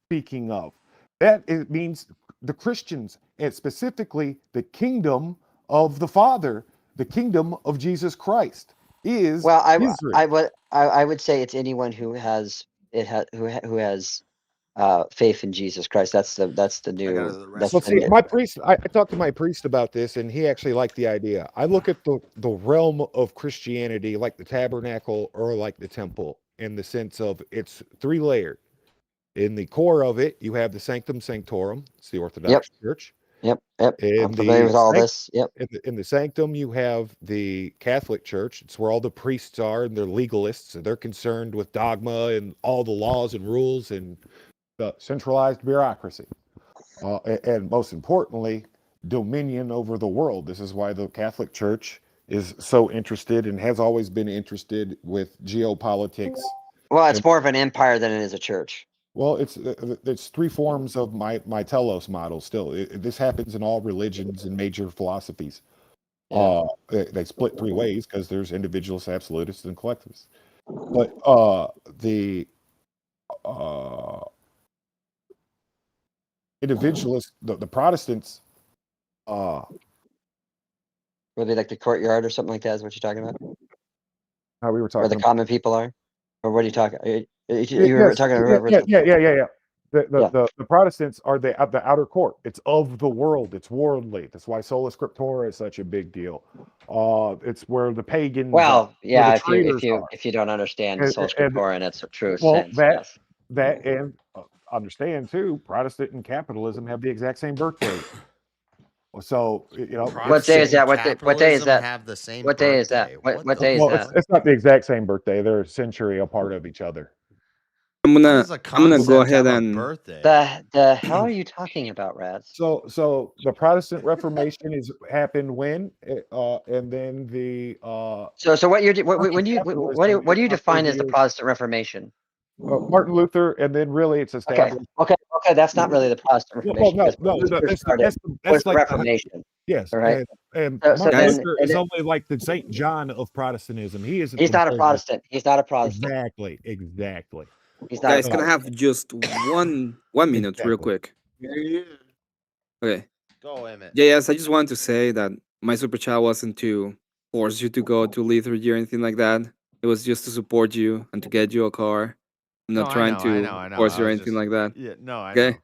C: speaking of. That it means the Christians, and specifically the kingdom of the Father, the kingdom of Jesus Christ is
V: Well,
C: Israel.
V: I would say it's anyone who has who has faith in Jesus Christ. That's the new. That's
C: Well,
V: the
C: see,
V: new.
C: my priest, I talked to my priest about this, and he actually liked the idea. I look at the realm of Christianity like the tabernacle or like the temple.
K: in the sense of it's 3-layered. In the core of it, you have the Sanctum Sanctorum. It's the Orthodox Church.
V: Yep.
K: In
V: I'm familiar with all this. Yep.
K: In the Sanctum, you have the Catholic Church. It's where all the priests are, and they're legalists, and they're concerned with dogma and all the laws and rules and the centralized bureaucracy. And most importantly, dominion over the world. This is why the Catholic Church is so interested and has always been interested with geopolitics.
V: Well, it's more of an empire than it is a church.
K: Well, it's 3 forms of my telos model still. This happens in all religions and major philosophies. They split 3 ways because there's individualists, absolutists, and collectivists. But the individualists, the Protestants,
V: Would be like the courtyard or something like that is what you're talking about?
K: how we were talking
V: Where the
K: about.
V: common people are? Or what are you talking? You were talking about
K: Yeah. The Protestants are the outer court. It's of the world. It's worldly. That's why sola scriptura is such a big deal. It's where the pagans.
V: Well,
K: where the
V: yeah.
K: traders
V: If you don't understand
K: And-
V: sola
K: and-
V: scriptura in its true
K: well,
V: sense, yes.
K: that and understand too, Protestant and capitalism have the exact same birth rate. So
V: What day is that? What day is
A: Capitalism
V: that?
A: have the same
V: What day is that?
A: birthday.
V: What day is
K: well,
V: that?
K: it's not the exact same birthday. They're a century apart of each other.
G: I'm gonna
A: Does a
G: I'm gonna go
A: concept
G: ahead
A: have a
G: and
A: birthday?
V: The hell are you talking about, Rads?
K: So the Protestant Reformation happened when, and then the
V: So what do you define as the Protestant Reformation?
K: Martin Luther, and then really it's established.
V: Okay. That's not really the Protestant Reformation.
K: No,
V: because
K: that's
V: was the
K: like
V: Reformation.
K: Yes,
V: All right.
K: and
V: So
K: Martin
V: then-
K: Luther is only like the Saint John of Protestantism. He's
V: not a Protestant. He's not a Protestant.
K: Exactly.
V: He's not
G: guys,
V: a
G: can I
V: Protestant.
G: have just one minute real quick? Okay.
A: Go, Emmett.
G: Yes, I just wanted to say that my super chat wasn't to force you to go to liturgy or anything like that. It was just to support you and to get you a car. I'm not
A: No, I
G: trying
A: know, I
G: to
A: know.
G: force you
A: I
G: or
A: was
G: anything
A: just-
G: like that.
A: Yeah, no, I
G: Okay.
A: know.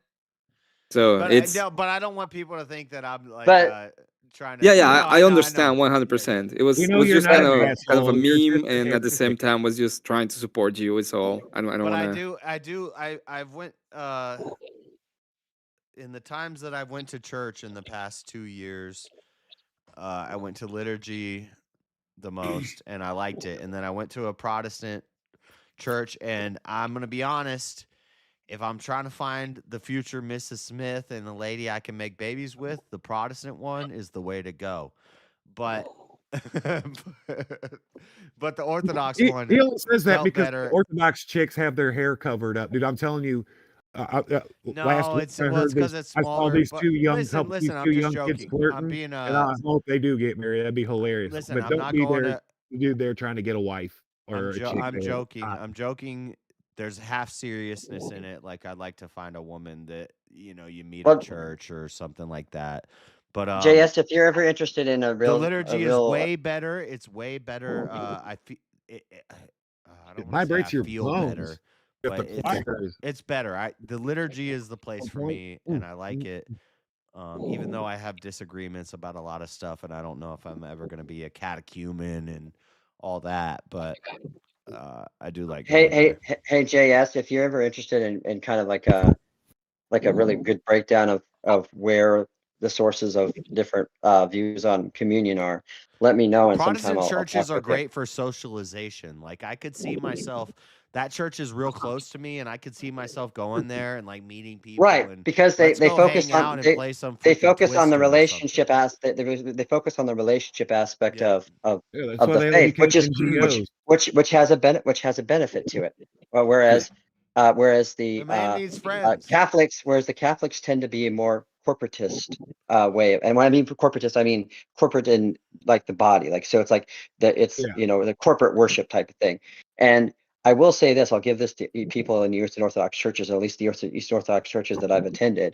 G: So
A: But
G: it's
A: but I don't want people to think that I'm like
V: But-
A: trying to.
G: yeah,
A: No,
G: I
A: know,
G: understand 100%. It was
K: We
G: it
K: know
G: was
K: you're
G: just
K: not
G: kind
K: an
G: of a
K: asshole, you're
G: meme,
K: just
G: and at the same
K: interested.
G: time was just trying to support you. It's all. I don't
A: But
G: want to.
A: I went in the times that I went to church in the past 2 years. I went to liturgy the most, and I liked it. And then I went to a Protestant church, and I'm gonna be honest. If I'm trying to find the future Mrs. Smith and the lady I can make babies with, the Protestant one is the way to go. But but the Orthodox one
K: He only says that
A: felt
K: because
A: better.
K: the Orthodox chicks have their hair covered up, dude. I'm telling you. Last
A: No,
K: week
A: it's
K: I
A: well,
K: heard
A: it's because
K: this.
A: it's
K: I saw
A: smaller.
K: these
A: But
K: 2 young
A: listen,
K: couples, these
A: I'm
K: 2
A: just
K: young kids
A: joking.
K: flirting,
A: I'm being
K: and I hope they do get married. That'd be hilarious.
A: Listen,
K: But
A: I'm
K: don't
A: not
K: be
A: going
K: there,
A: to.
K: dude. They're trying to get a wife or a chick.
A: I'm
K: that-
A: joking. I'm joking. There's half seriousness in it. Like I'd like to find a woman that you meet
V: Well-
A: at church or something like that. But
V: JS, if you're ever interested in a
A: the
V: real,
A: liturgy
V: a real,
A: is way better. It's way better. I feel. I don't
K: It
A: wanna say
K: vibrates
A: I
K: your
A: feel
K: bones.
A: better,
K: If
A: but
K: the choir is-
A: it's better. The liturgy is the place for me, and I like it. Even though I have disagreements about a lot of stuff, and I don't know if I'm ever going to be a catechumen and all that, but I do like.
V: hey, JS, if you're ever interested in kind of like a really good breakdown of where the sources of different views on communion are, let me know. And sometime
A: Protestant
V: I'll
A: churches
V: talk
A: are
V: with you.
A: great for socialization. Like I could see myself. That church is real close to me, and I could see myself going there and like meeting people.
V: Right,
A: and
V: because they
A: let's go
V: focus
A: hang out
V: on
A: and
V: they,
A: play some
V: they
A: freaking
V: focus on the
A: Twister or
V: relationship aspect. They focus on the relationship aspect of
K: Yeah, that's
V: of
K: why
V: the
K: they
V: faith,
K: became
V: which is
K: NGOs.
V: which has a benefit to it. Whereas the
A: man needs friends.
V: Catholics tend to be a more corporatist way of, and when I mean corporatist, I mean corporate in like the body, like so it's like it's the corporate worship type of thing. And I will say this, I'll give this to people in the Eastern Orthodox churches, or at least the Eastern Orthodox churches that I've attended.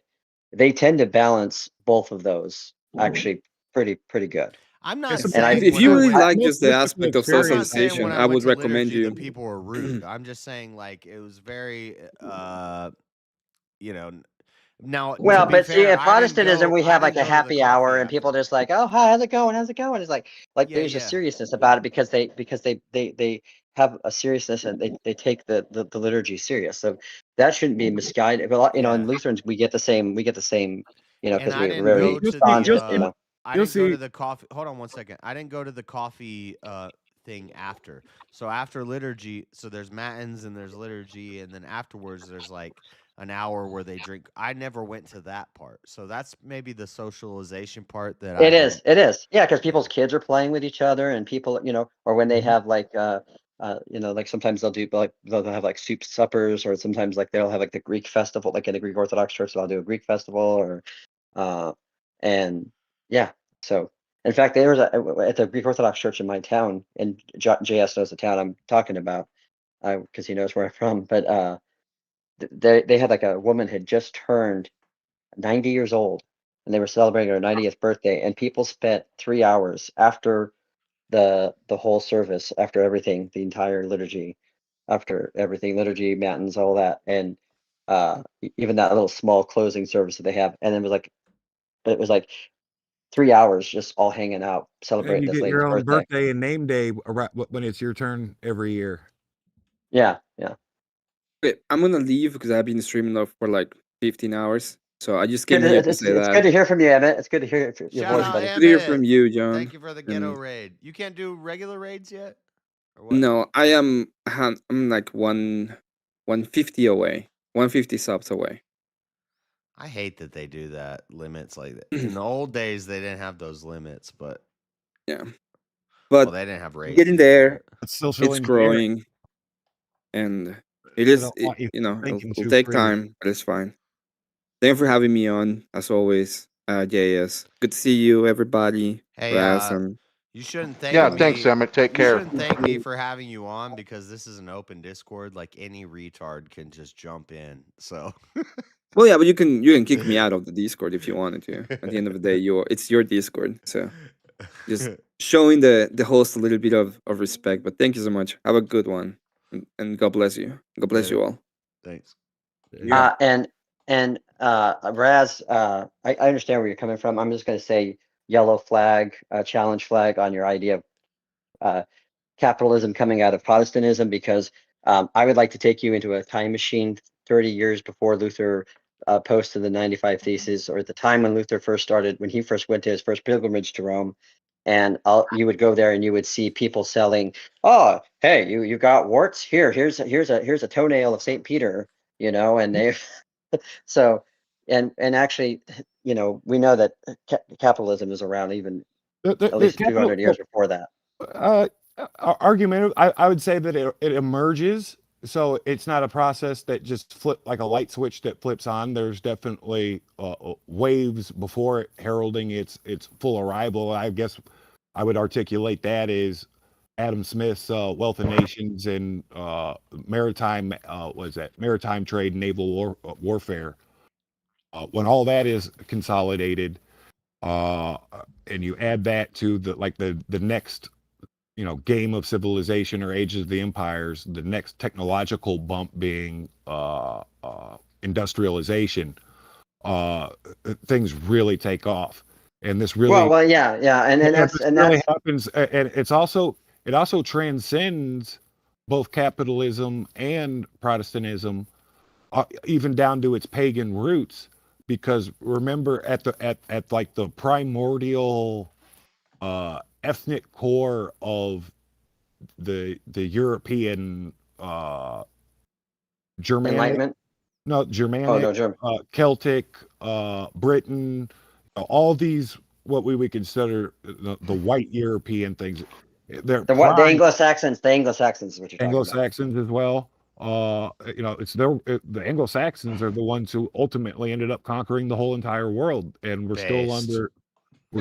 V: They tend to balance both of those actually pretty good.
A: I'm not
V: And
A: saying
G: if you
A: when I
G: really
A: went-
G: like just the aspect of
A: I'm not saying
G: socialization,
A: when
G: I
A: went
G: would
A: to
G: recommend
A: liturgy
G: you.
A: that people were rude. I'm just saying like it was very now
V: Well,
A: to be
V: but see,
A: fair,
V: in
A: I
V: Protestantism,
A: didn't
V: we
A: go-
V: have
A: I
V: like a
A: didn't go to the
V: happy hour,
A: coffee
V: and people just like, oh, hi, how's it going? How's it going? It's like
A: Yeah,
V: there's a
A: yeah.
V: seriousness about it because they have a seriousness and they take the liturgy serious. So that shouldn't be misguided. But, in Lutherans we get the same,
A: And
V: because
A: I
V: we're
A: didn't
V: very
A: go to
V: conscious,
A: the I didn't go to the coffee. Hold on one second. I didn't go to the coffee thing after. So after liturgy, so there's matins and there's liturgy, and then afterwards there's like an hour where they drink. I never went to that part. So that's maybe the socialization part that I didn't.
V: It is. Yeah, because people's kids are playing with each other, and people, or when they have like, like sometimes they'll have like soup suppers, or sometimes like they'll have like the Greek festival, like in the Greek Orthodox Church, they'll do a Greek festival, or, and yeah. So in fact, there was at the Greek Orthodox Church in my town, and JS knows the town I'm talking about, because he knows where I'm from. But they had like a woman had just turned 90 years old, and they were celebrating her 90th birthday, and people spent 3 hours after the whole service, after everything, the entire liturgy, liturgy, matins, all that, and even that little small closing service that they have, and it was like 3 hours just all hanging out
K: And
V: celebrating
K: you
V: this
K: get
V: lady's
K: your own
V: birthday.
K: birthday and name day when it's your turn every year.
V: Yeah.
G: Okay, I'm gonna leave because I've been streaming now for like 15 hours. So I just
V: Good
G: came here to
V: it's
G: say that.
V: good to hear from you, Emmett. It's good to hear your
A: Shout
V: voice,
A: out
V: buddy.
G: Good to hear from
A: Emmett.
G: you, John.
A: Thank you for the ghetto
G: And
A: raid. You can't do regular raids yet? Or what?
G: no, I'm like 150 away. 150 subs away.
A: I hate that they do that limits like that. In the old days, they didn't have those limits, but
G: Yeah. But
A: they didn't have raids.
G: getting
A: either,
G: there,
K: It's still
G: it's
K: showing
G: growing, and it
K: They
G: is,
K: don't want you
G: it'll
K: thinking too
G: take
K: freely.
G: time, but it's fine. Thank you for having me on, as always, JS. Good to see you, everybody.
A: Hey,
G: Raz and
A: you shouldn't thank
O: Yeah,
A: me.
O: thanks, Emmett. Take
A: You
O: care.
A: shouldn't thank me for having you on because this is an open Discord. Like any retard can just jump in. So
G: well, yeah, but you can kick me out of the Discord if you wanted to. At the end of the day, it's your Discord, so just showing the host a little bit of respect. But thank you so much. Have a good one, and God bless you. God bless you all.
A: Thanks.
V: And Raz, I understand where you're coming from. I'm just going to say yellow flag, challenge flag on your idea of capitalism coming out of Protestantism, because I would like to take you into a time machine 30 years before Luther posted the 95 Theses, or at the time when Luther first started, when he first went to his first pilgrimage to Rome. And you would go there and you would see people selling, oh, hey, you got warts? Here's a toenail of St. Peter, and they so, and actually, we know that capitalism is around even at least 200 years before that.
K: Argumentative. I would say that it emerges, so it's not a process that just flip like a light switch that flips on. There's definitely waves before it heralding its full arrival. I guess I would articulate that as Adam Smith's Wealth of Nations and maritime maritime trade and naval warfare. When all that is consolidated, and you add that to the next game of civilization or ages of the empires, the next technological bump being industrialization, things really take off. And this really happens. And it also transcends both capitalism and Protestantism, even down to its pagan roots. Because remember, at like the primordial ethnic core of the European Germanic,
V: Enlightenment?
K: Germanic, Celtic, Britain, all these what we would consider the white European things.
V: The Anglo-Saxons. The Anglo-Saxons is what you're talking about.
K: Anglo-Saxons as well. It's the Anglo-Saxons are the ones who ultimately ended up conquering the whole entire world, and we're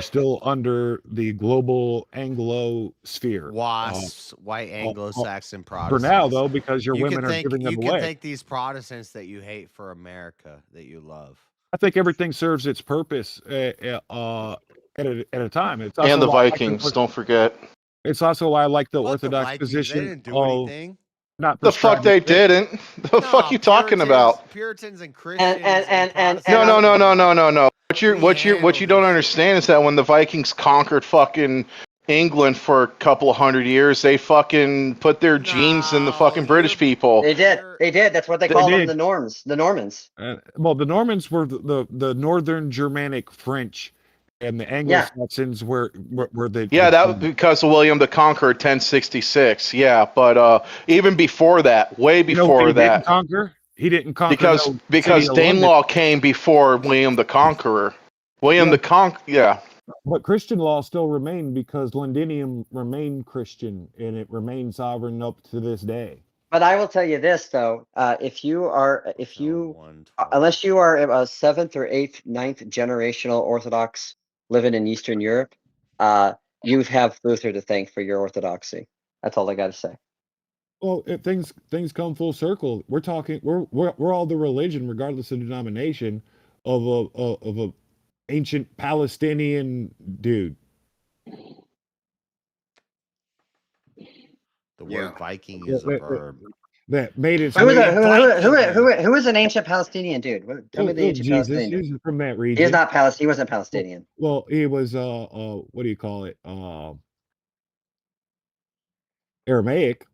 K: still under the global Anglo sphere.
A: WASPs, white Anglo-Saxon
K: For
A: Protestants.
K: now, though, because your women are giving them
A: you
K: away.
A: can thank these Protestants that you hate for America that you love.
K: I think everything serves its purpose at a time. It's
O: And the Vikings, don't forget.
K: It's also why I like the Orthodox
A: Vikings,
K: position.
A: they didn't do anything.
K: Not
O: the fuck they didn't. The fuck you talking about?
A: Puritans and Christians.
O: No. What you don't understand is that when the Vikings conquered fucking England for a couple of 100 years. They fucking put their genes in the fucking British people.
V: They did. They did. That's what they called them,
K: did.
V: the Norms. The Normans.
K: Well, the Normans were the Northern Germanic French, and the Anglo-Saxons were the
O: That was because of William the Conqueror, 1066. Yeah, but even before that, way before
K: he
O: that,
K: didn't conquer. He didn't conquer
O: because Danelaw came before William the Conqueror. Yeah.
K: But Christian law still remained because Londinium remained Christian, and it remained sovereign up to this day.
V: But I will tell you this though, unless you are a 7th or 8th, 9th generational Orthodox living in Eastern Europe, you have Luther to thank for your orthodoxy. That's all I got to say.
K: Well, things come full circle. We're talking. We're all the religion, regardless of denomination, of a ancient Palestinian dude.
A: The word Viking is a verb.
K: That made it.
V: Who is an ancient Palestinian dude? Tell me the ancient Palestinian dude.
K: He's from that region.
V: He's not Palestinian. He wasn't Palestinian.
K: Well, he was what do you call it? Aramaic.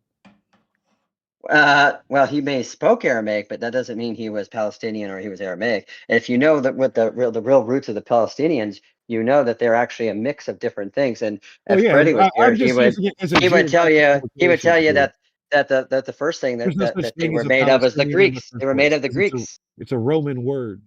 V: Well, he may spoke Aramaic, but that doesn't mean he was Palestinian or he was Aramaic. And if you know that what the real roots of the Palestinians, you know that they're actually a mix of different things. And if Freddie was here, he would tell you that the first thing that they were made of was the Greeks. They were made of the Greeks.
K: It's a Roman word.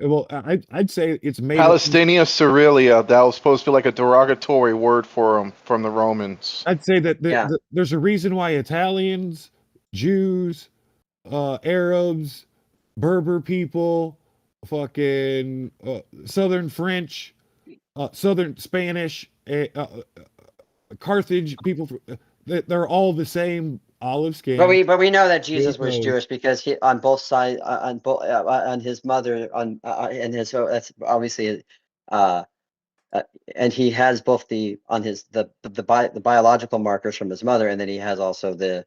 K: Well, I'd say it's made
O: Palestinia Cyrilia. That was supposed to be like a derogatory word for them from the Romans.
K: I'd say that there's a reason why Italians, Jews, Arabs, Berber people, fucking Southern French, Southern Spanish, Carthage people, they're all the same olive skin.
V: But we know that Jesus was Jewish because he on both sides on his mother and his so that's obviously and he has both the biological markers from his mother, and then he has also the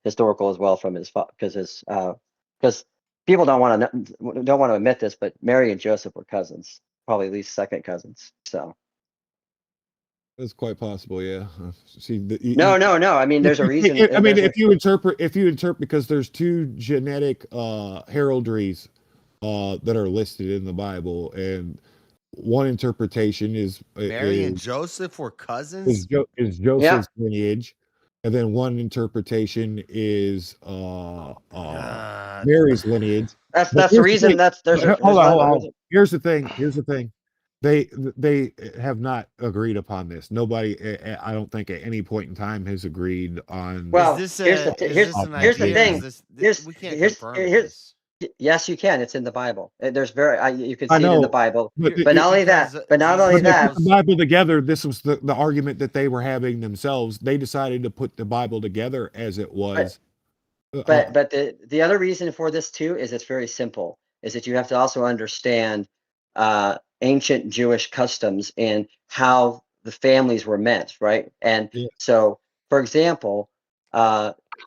V: historical as well from his because people don't want to admit this, but Mary and Joseph were cousins, probably at least second cousins. So
K: it's quite possible, yeah. See,
V: no. I mean, there's a reason.
K: If you interpret, because there's two genetic heraldries that are listed in the Bible, and one interpretation is
A: Mary and Joseph were cousins.
K: Is Joseph's lineage. And then one interpretation is Mary's lineage.
V: That's the reason.
K: Hold on. Here's the thing. They have not agreed upon this. Nobody, I don't think, at any point in time has agreed on.
V: Well, here's the thing. Yes, you can. It's in the Bible. There's you can see it in the Bible. But not only that.
K: The Bible together. This was the argument that they were having themselves. They decided to put the Bible together as it was.
V: But the other reason for this too is it's very simple. Is that you have to also understand ancient Jewish customs and how the families were met, right? And so, for example,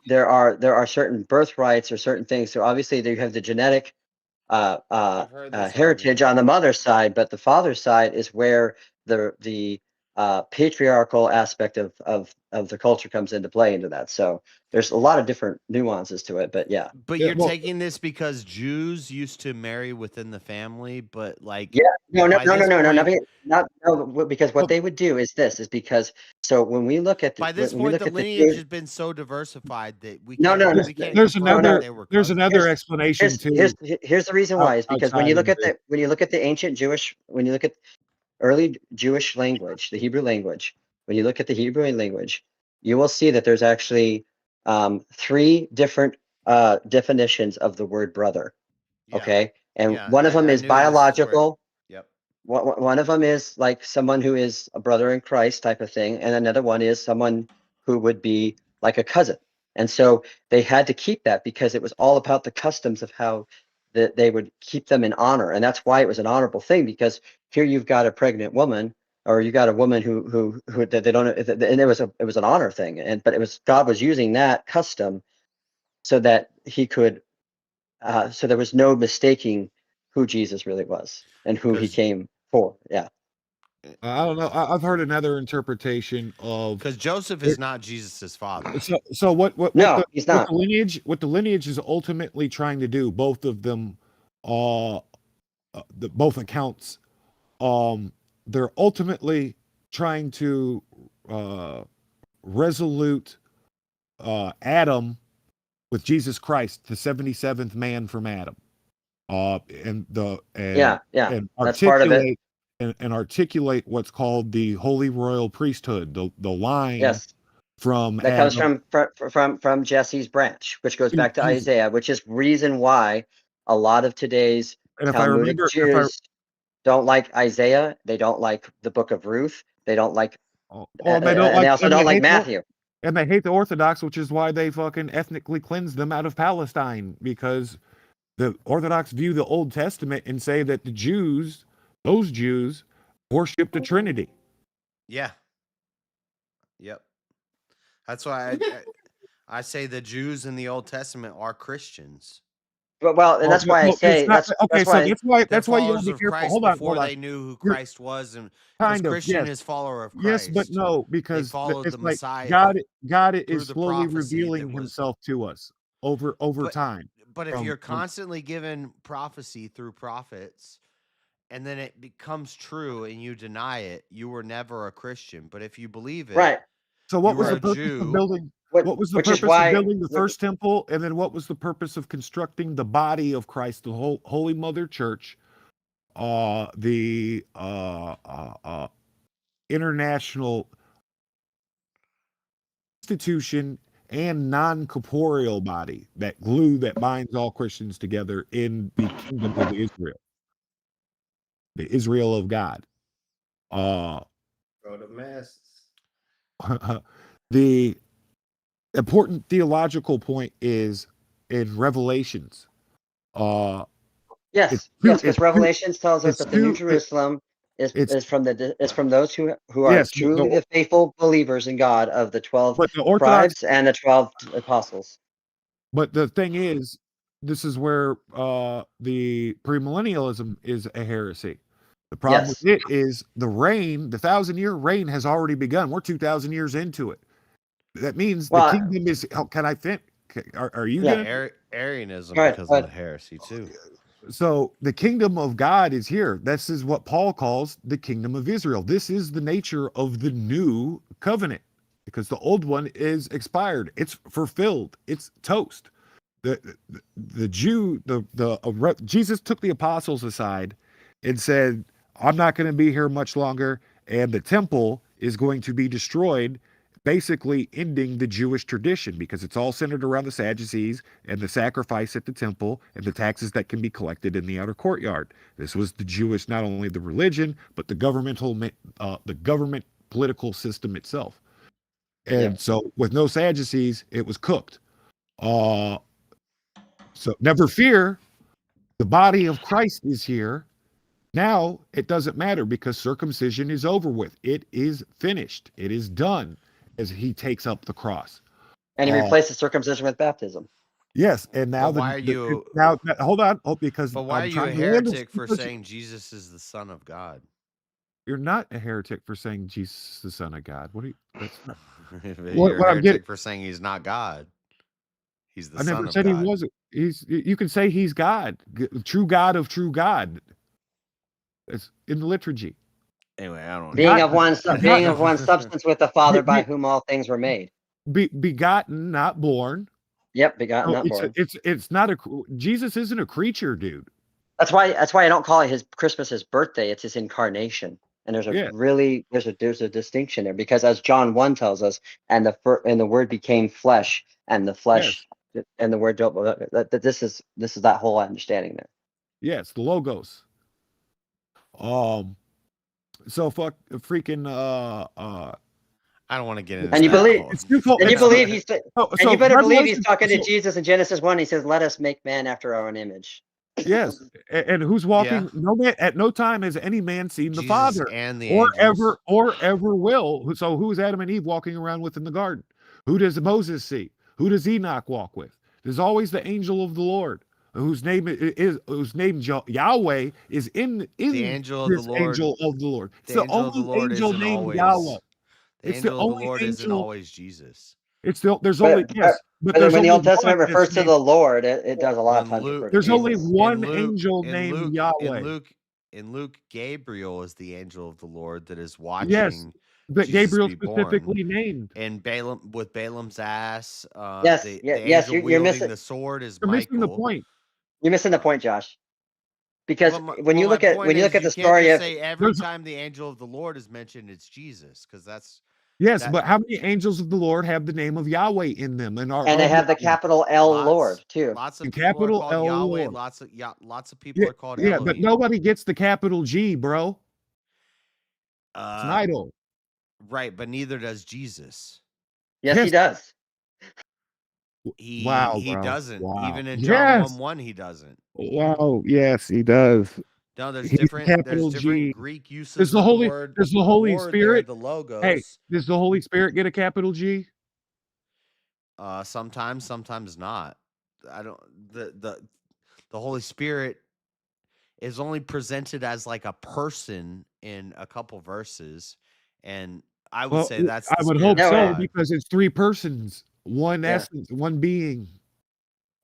V: there are certain birthrights or certain things. So obviously, you have the genetic heritage on the mother's side, but the father's side is where the patriarchal aspect of the culture comes into play into that. So there's a lot of different nuances to it, but yeah.
A: But you're taking this because Jews used to marry within the family, but like
V: no, because what they would do is because so when we look at
A: by this point the lineage has been so diversified that we can't
K: there's another explanation too.
V: Here's the reason why is because when you look at the ancient Jewish, when you look at early Jewish language, the Hebrew language, when you look at the Hebrew language, you will see that there's actually 3 different definitions of the word brother. Okay. And one of them is biological.
A: Yep.
V: One of them is like someone who is a brother in Christ type of thing. And another one is someone who would be like a cousin. And so they had to keep that because it was all about the customs of how that they would keep them in honor. And that's why it was an honorable thing, because here you've got a pregnant woman, or you got a woman who that they don't, and it was an honor thing. But it was, God was using that custom so that he could, so there was no mistaking who Jesus really was and who he came for. Yeah.
K: I don't know. I've heard another interpretation of
A: because Joseph is not Jesus's father.
K: So what
V: No, he's not.
K: what the lineage is ultimately trying to do, both of them, both accounts, they're ultimately trying to resolute Adam with Jesus Christ, the 77th man from Adam, and
V: that's part of it.
K: And articulate what's called the holy royal priesthood, the line from
V: that
K: Adam.
V: comes from Jesse's branch, which goes back to Isaiah, which is reason why a lot of today's Talmudic Jews don't like Isaiah. They don't like the Book of Ruth. They don't like, and they also don't like Matthew.
K: And they hate the Orthodox, which is why they fucking ethnically cleansed them out of Palestine, because the Orthodox view the Old Testament and say that the Jews, those Jews, worship the Trinity.
A: Yeah. Yep. That's why I say the Jews in the Old Testament are Christians.
V: Well, and that's why I say that's why
A: you have to be careful. Hold on, before they knew who Christ was, and Christian is follower of Christ.
K: Yes, but no, because
A: they followed the Messiah.
K: God is slowly revealing Himself to us over time.
A: But if you're constantly given prophecy through prophets, and then it becomes true and you deny it, you were never a Christian. But if you believe it,
V: right?
K: So what was the purpose of building? What was the purpose of building the first temple, and then what was the purpose of constructing the body of Christ, the whole Holy Mother Church, the international institution and non-corporeal body, that glue that binds all Christians together in the kingdom of Israel, the Israel of God.
M: Bro, the masses.
K: The important theological point is in Revelations.
V: Because Revelations tells us that the New Jerusalem is from those who are truly the faithful believers in God of the 12 tribes and the 12 apostles.
K: But the thing is, this is where the premillennialism is a heresy. The problem with it is the 1,000-year reign has already begun. We're 2,000 years into it. That means the kingdom is. Can I think? Are you?
A: Arianism because of the heresy too.
K: So the kingdom of God is here. This is what Paul calls the kingdom of Israel. This is the nature of the new covenant, because the old one is expired. It's fulfilled. It's toast. Jesus took the apostles aside and said, "I'm not going to be here much longer, and the temple is going to be destroyed." Basically ending the Jewish tradition, because it's all centered around the Sadducees and the sacrifice at the temple and the taxes that can be collected in the outer courtyard. This was the Jewish, not only the religion, but the government political system itself. And so with no Sadducees, it was cooked. So never fear, the body of Christ is here. Now it doesn't matter, because circumcision is over with. It is finished. It is done. As He takes up the cross,
V: and He replaces circumcision with baptism.
K: Yes, and now
A: why are you
K: now? Hold on, because
A: but why are you a heretic for saying Jesus is the Son of God?
K: You're not a heretic for saying Jesus is the Son of God. What are you? That's not.
A: You're a heretic for saying He's not God. He's the Son of God. I never said
K: He wasn't. You can say He's God, true God of true God. It's in the liturgy.
A: Anyway, I don't.
V: Being of one substance with the Father, by whom all things were made.
K: Begotten, not born.
V: Yep, begotten, not born.
K: It's not Jesus isn't a creature, dude.
V: That's why I don't call it his Christmas his birthday. It's his incarnation, and there's a distinction there, because as John 1 tells us, and the Word became flesh, and the flesh and the Word that this is that whole understanding there.
K: Yes, the Logos. So freaking
A: I don't want to get into
V: and you believe he's talking to Jesus in Genesis 1. He says, "Let us make man after our own image."
K: Yes, and who's walking? No man at no time has any man seen the Father,
A: and the
K: or ever will. So who is Adam and Eve walking around with in the garden? Who does Moses see? Who does Enoch walk with? There's always the angel of the Lord. whose name Yahweh is in
A: The angel of the
K: this
A: Lord.
K: angel of the Lord. It's
A: The
K: the
A: angel of the
K: only
A: Lord
K: angel
A: isn't
K: named
A: always.
K: Yahweh.
A: The
K: It's the
A: angel of the
K: only
A: Lord isn't
K: angel.
A: always Jesus.
K: It's still there's
V: But,
K: only yes, but
V: but
K: there's
V: when the
K: only
V: Old Testament
K: one that's
V: refers to
K: named.
V: the Lord, it does a lot of
A: When
V: times
A: Luke,
V: refer to
K: There's only
V: Jesus.
K: one angel named Yahweh.
A: In Luke, Gabriel is the angel of the Lord that is
K: Yes,
A: watching
K: but
A: Jesus
K: Gabriel
A: be born.
K: specifically named.
A: And Balaam with Balaam's ass.
V: Yes,
A: The
V: yes,
A: angel
V: you're
A: wielding
V: missing.
A: the sword is
K: You're missing the
A: Michael.
K: point.
V: You're missing the point, Josh. Because when you
A: my
V: look at
A: point
V: the
A: is you can't
V: story
A: just
V: of
A: say every time the angel of the Lord is mentioned, it's Jesus, because that's
K: Yes,
A: that-
K: but how many angels of the Lord have the name of Yahweh in them and are
V: and they
K: of
V: have the
K: Yahweh?
V: capital L
A: lots,
V: Lord too.
A: Lots of
K: The
A: people are
K: capital
A: called
K: L
A: Yahweh.
K: Lord.
A: Lots of people are called
K: Yeah,
A: Elohim.
K: but nobody gets the capital G, bro. It's an idol.
A: Right, but neither does Jesus.
V: Yes, he does.
A: He
K: bro.
A: doesn't.
K: Wow.
A: Even in John
K: Yes.
A: 1:1, he doesn't.
K: Wow. Yes, he does.
A: No, there's
K: He's
A: different
K: capital G.
A: Greek uses
K: Does the
A: of
K: Holy
A: the word.
K: does the Holy
A: word
K: Spirit
A: there, the logos.
K: Hey, does the Holy Spirit get a capital G?
A: Sometimes not. I don't. The Holy Spirit is only presented as like a person in a couple verses, and I would say that's the
K: I would
A: Spirit
K: hope
A: of
K: so
A: God.
K: because it's three persons, one
V: Yeah.
K: essence, one being.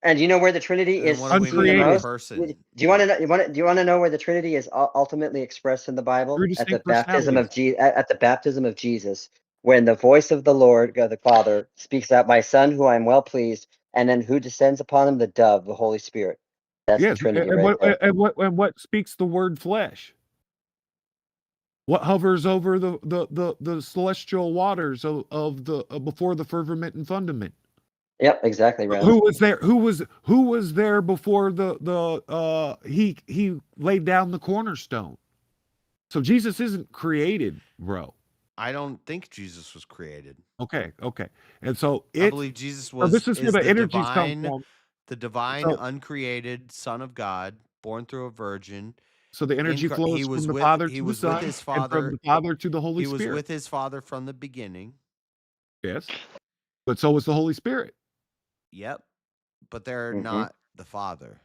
V: And you know where the Trinity
A: And
V: is
A: what do we
V: seen the
A: mean by
V: most?
A: person?
V: Do you want to know? Do you want to know where the Trinity is ultimately expressed in the Bible?
K: Three
V: At the
K: distinct
V: baptism of
K: personalities.
V: at the baptism of Jesus, when the voice of the Lord, God the Father, speaks out, "My Son, who I am well pleased," and then who descends upon him? The dove, the Holy Spirit. That's the
K: Yes,
V: Trinity
K: and
V: right there.
K: what speaks the word flesh? What hovers over the celestial waters of the before the firmament and fundament?
V: Yep, exactly, Ram.
K: Who was there? Who was there before he laid down the cornerstone? So Jesus isn't created, bro.
A: I don't think Jesus was created.
K: Okay, and so
A: I believe Jesus was
K: this is where the
A: the
K: energies come
A: divine,
K: from.
A: the divine,
K: So-
A: uncreated Son of God, born through a virgin.
K: So the energy flows
A: he was
K: from the
A: with,
K: Father
A: he
K: to the
A: was
K: Son,
A: with his
K: and
A: Father.
K: from the Father to the Holy
A: He was
K: Spirit.
A: with his Father from the beginning.
K: Yes, but so was the Holy Spirit.
A: Yep, but they're
V: Mhm.
A: not the Father.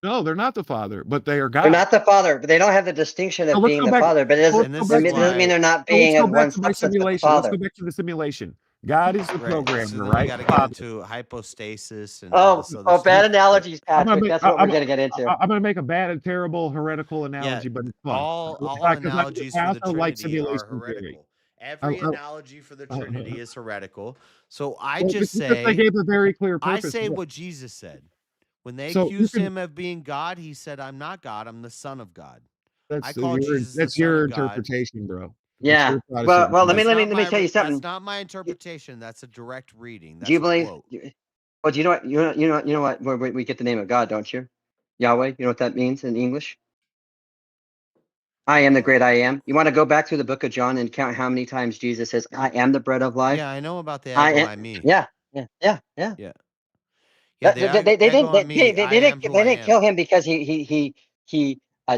K: No, they're not the Father, but they are God.
V: They're not the Father, but they don't have the distinction
K: So
V: of
K: let's
V: being
K: go
V: the
K: back-
V: Father. But it
K: so let's
V: doesn't,
K: go back
V: it
K: to my-
V: doesn't mean they're not
K: so let's
V: being
K: go
V: in
K: back
V: one
K: to my
V: substance with the
K: simulation. Let's
V: Father.
K: go back to the simulation. God is the
A: Right.
K: programmer,
A: So then
K: right?
A: we got to get
K: Father.
A: into hypostasis and all
V: Oh,
A: this other
V: oh,
A: stuff.
V: bad analogies,
K: I'm gonna
V: Patrick.
K: make-
V: That's what
K: I'm-
V: we're gonna get into.
K: I'm going to make a bad and terrible heretical analogy, but it's fun.
A: All
K: Because
A: analogies
K: I
A: for the
K: also like
A: Trinity are
K: simulation theory.
A: heretical. Every
K: I-
A: analogy for the Trinity is heretical. So I
K: Well,
A: just
K: because
A: say,
K: I gave a very clear
A: I
K: purpose.
A: say what Jesus said. When they
K: So you
A: accused
K: can-
A: him of being God, he said, "I'm not God. I'm the Son of God." I
K: That's
A: call Jesus the
K: that's
A: Son
K: your
A: of God.
K: interpretation, bro.
V: Yeah.
K: That's your
V: Well,
K: Protestant
V: let me
K: view.
V: tell you something.
A: That's not my interpretation. That's a direct reading. That's
V: Do you
A: a
V: believe?
A: quote.
V: Well, do you know what? You know what? Where we get the name of God, don't you? Yahweh. You know what that means in English? I am the great I am. You want to go back through the book of John and count how many times Jesus says, "I am the bread of life."
A: Yeah, I know about the
V: I
A: ego
V: am.
A: I me.
V: Yeah.
A: Yeah.
V: Yeah,
A: Yeah,
V: they
A: ego I
V: didn't
A: me. I am who
V: they
A: I
V: didn't
A: am.
V: kill him because he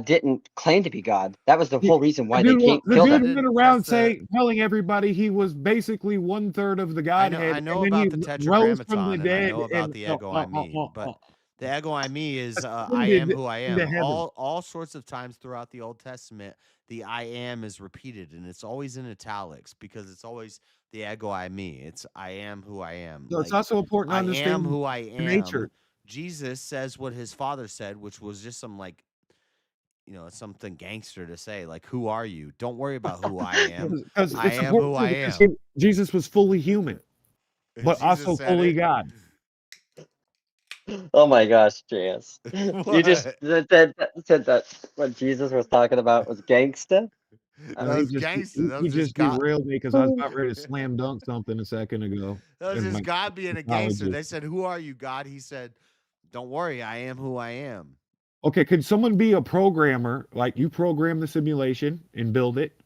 V: didn't claim to be God. That was the whole reason why they
K: The
V: killed
K: dude
V: him.
K: went around telling everybody he was basically 1/3 of the Godhead.
A: I know
K: and then
A: about the
K: he rose from the
A: tetragrammaton, and I
K: dead
A: know about the ego I me. But the ego I me is I am who I
K: into
A: am.
K: heaven.
A: All sorts of times throughout the Old Testament, the I am is repeated, and it's always in italics because it's always the ego I me. It's I am who I am.
K: So it's also important to
A: I
K: understand
A: am who I
K: the
A: am.
K: nature.
A: Jesus says what his Father said, which was just some something gangster to say, like, "Who are you?" Don't worry about who I am.
K: Because
A: I
K: it's
A: am who I
K: important
A: am.
K: because Jesus was fully human, but
A: Jesus
K: also
A: said
K: fully
A: it.
K: God.
V: Oh my gosh, JS. You just
A: What?
V: said that what Jesus was talking about was gangsta.
K: No,
A: That was gangster. That
K: he
A: was just
K: just
A: God.
K: derailed me because I was about ready to slam dunk something a second ago.
A: That was
K: in
A: just
K: my
A: God being a gangster.
K: apology.
A: They said, "Who are you, God?" He said, "Don't worry, I am who I am."
K: Okay, could someone be a programmer, like you program the simulation and build it,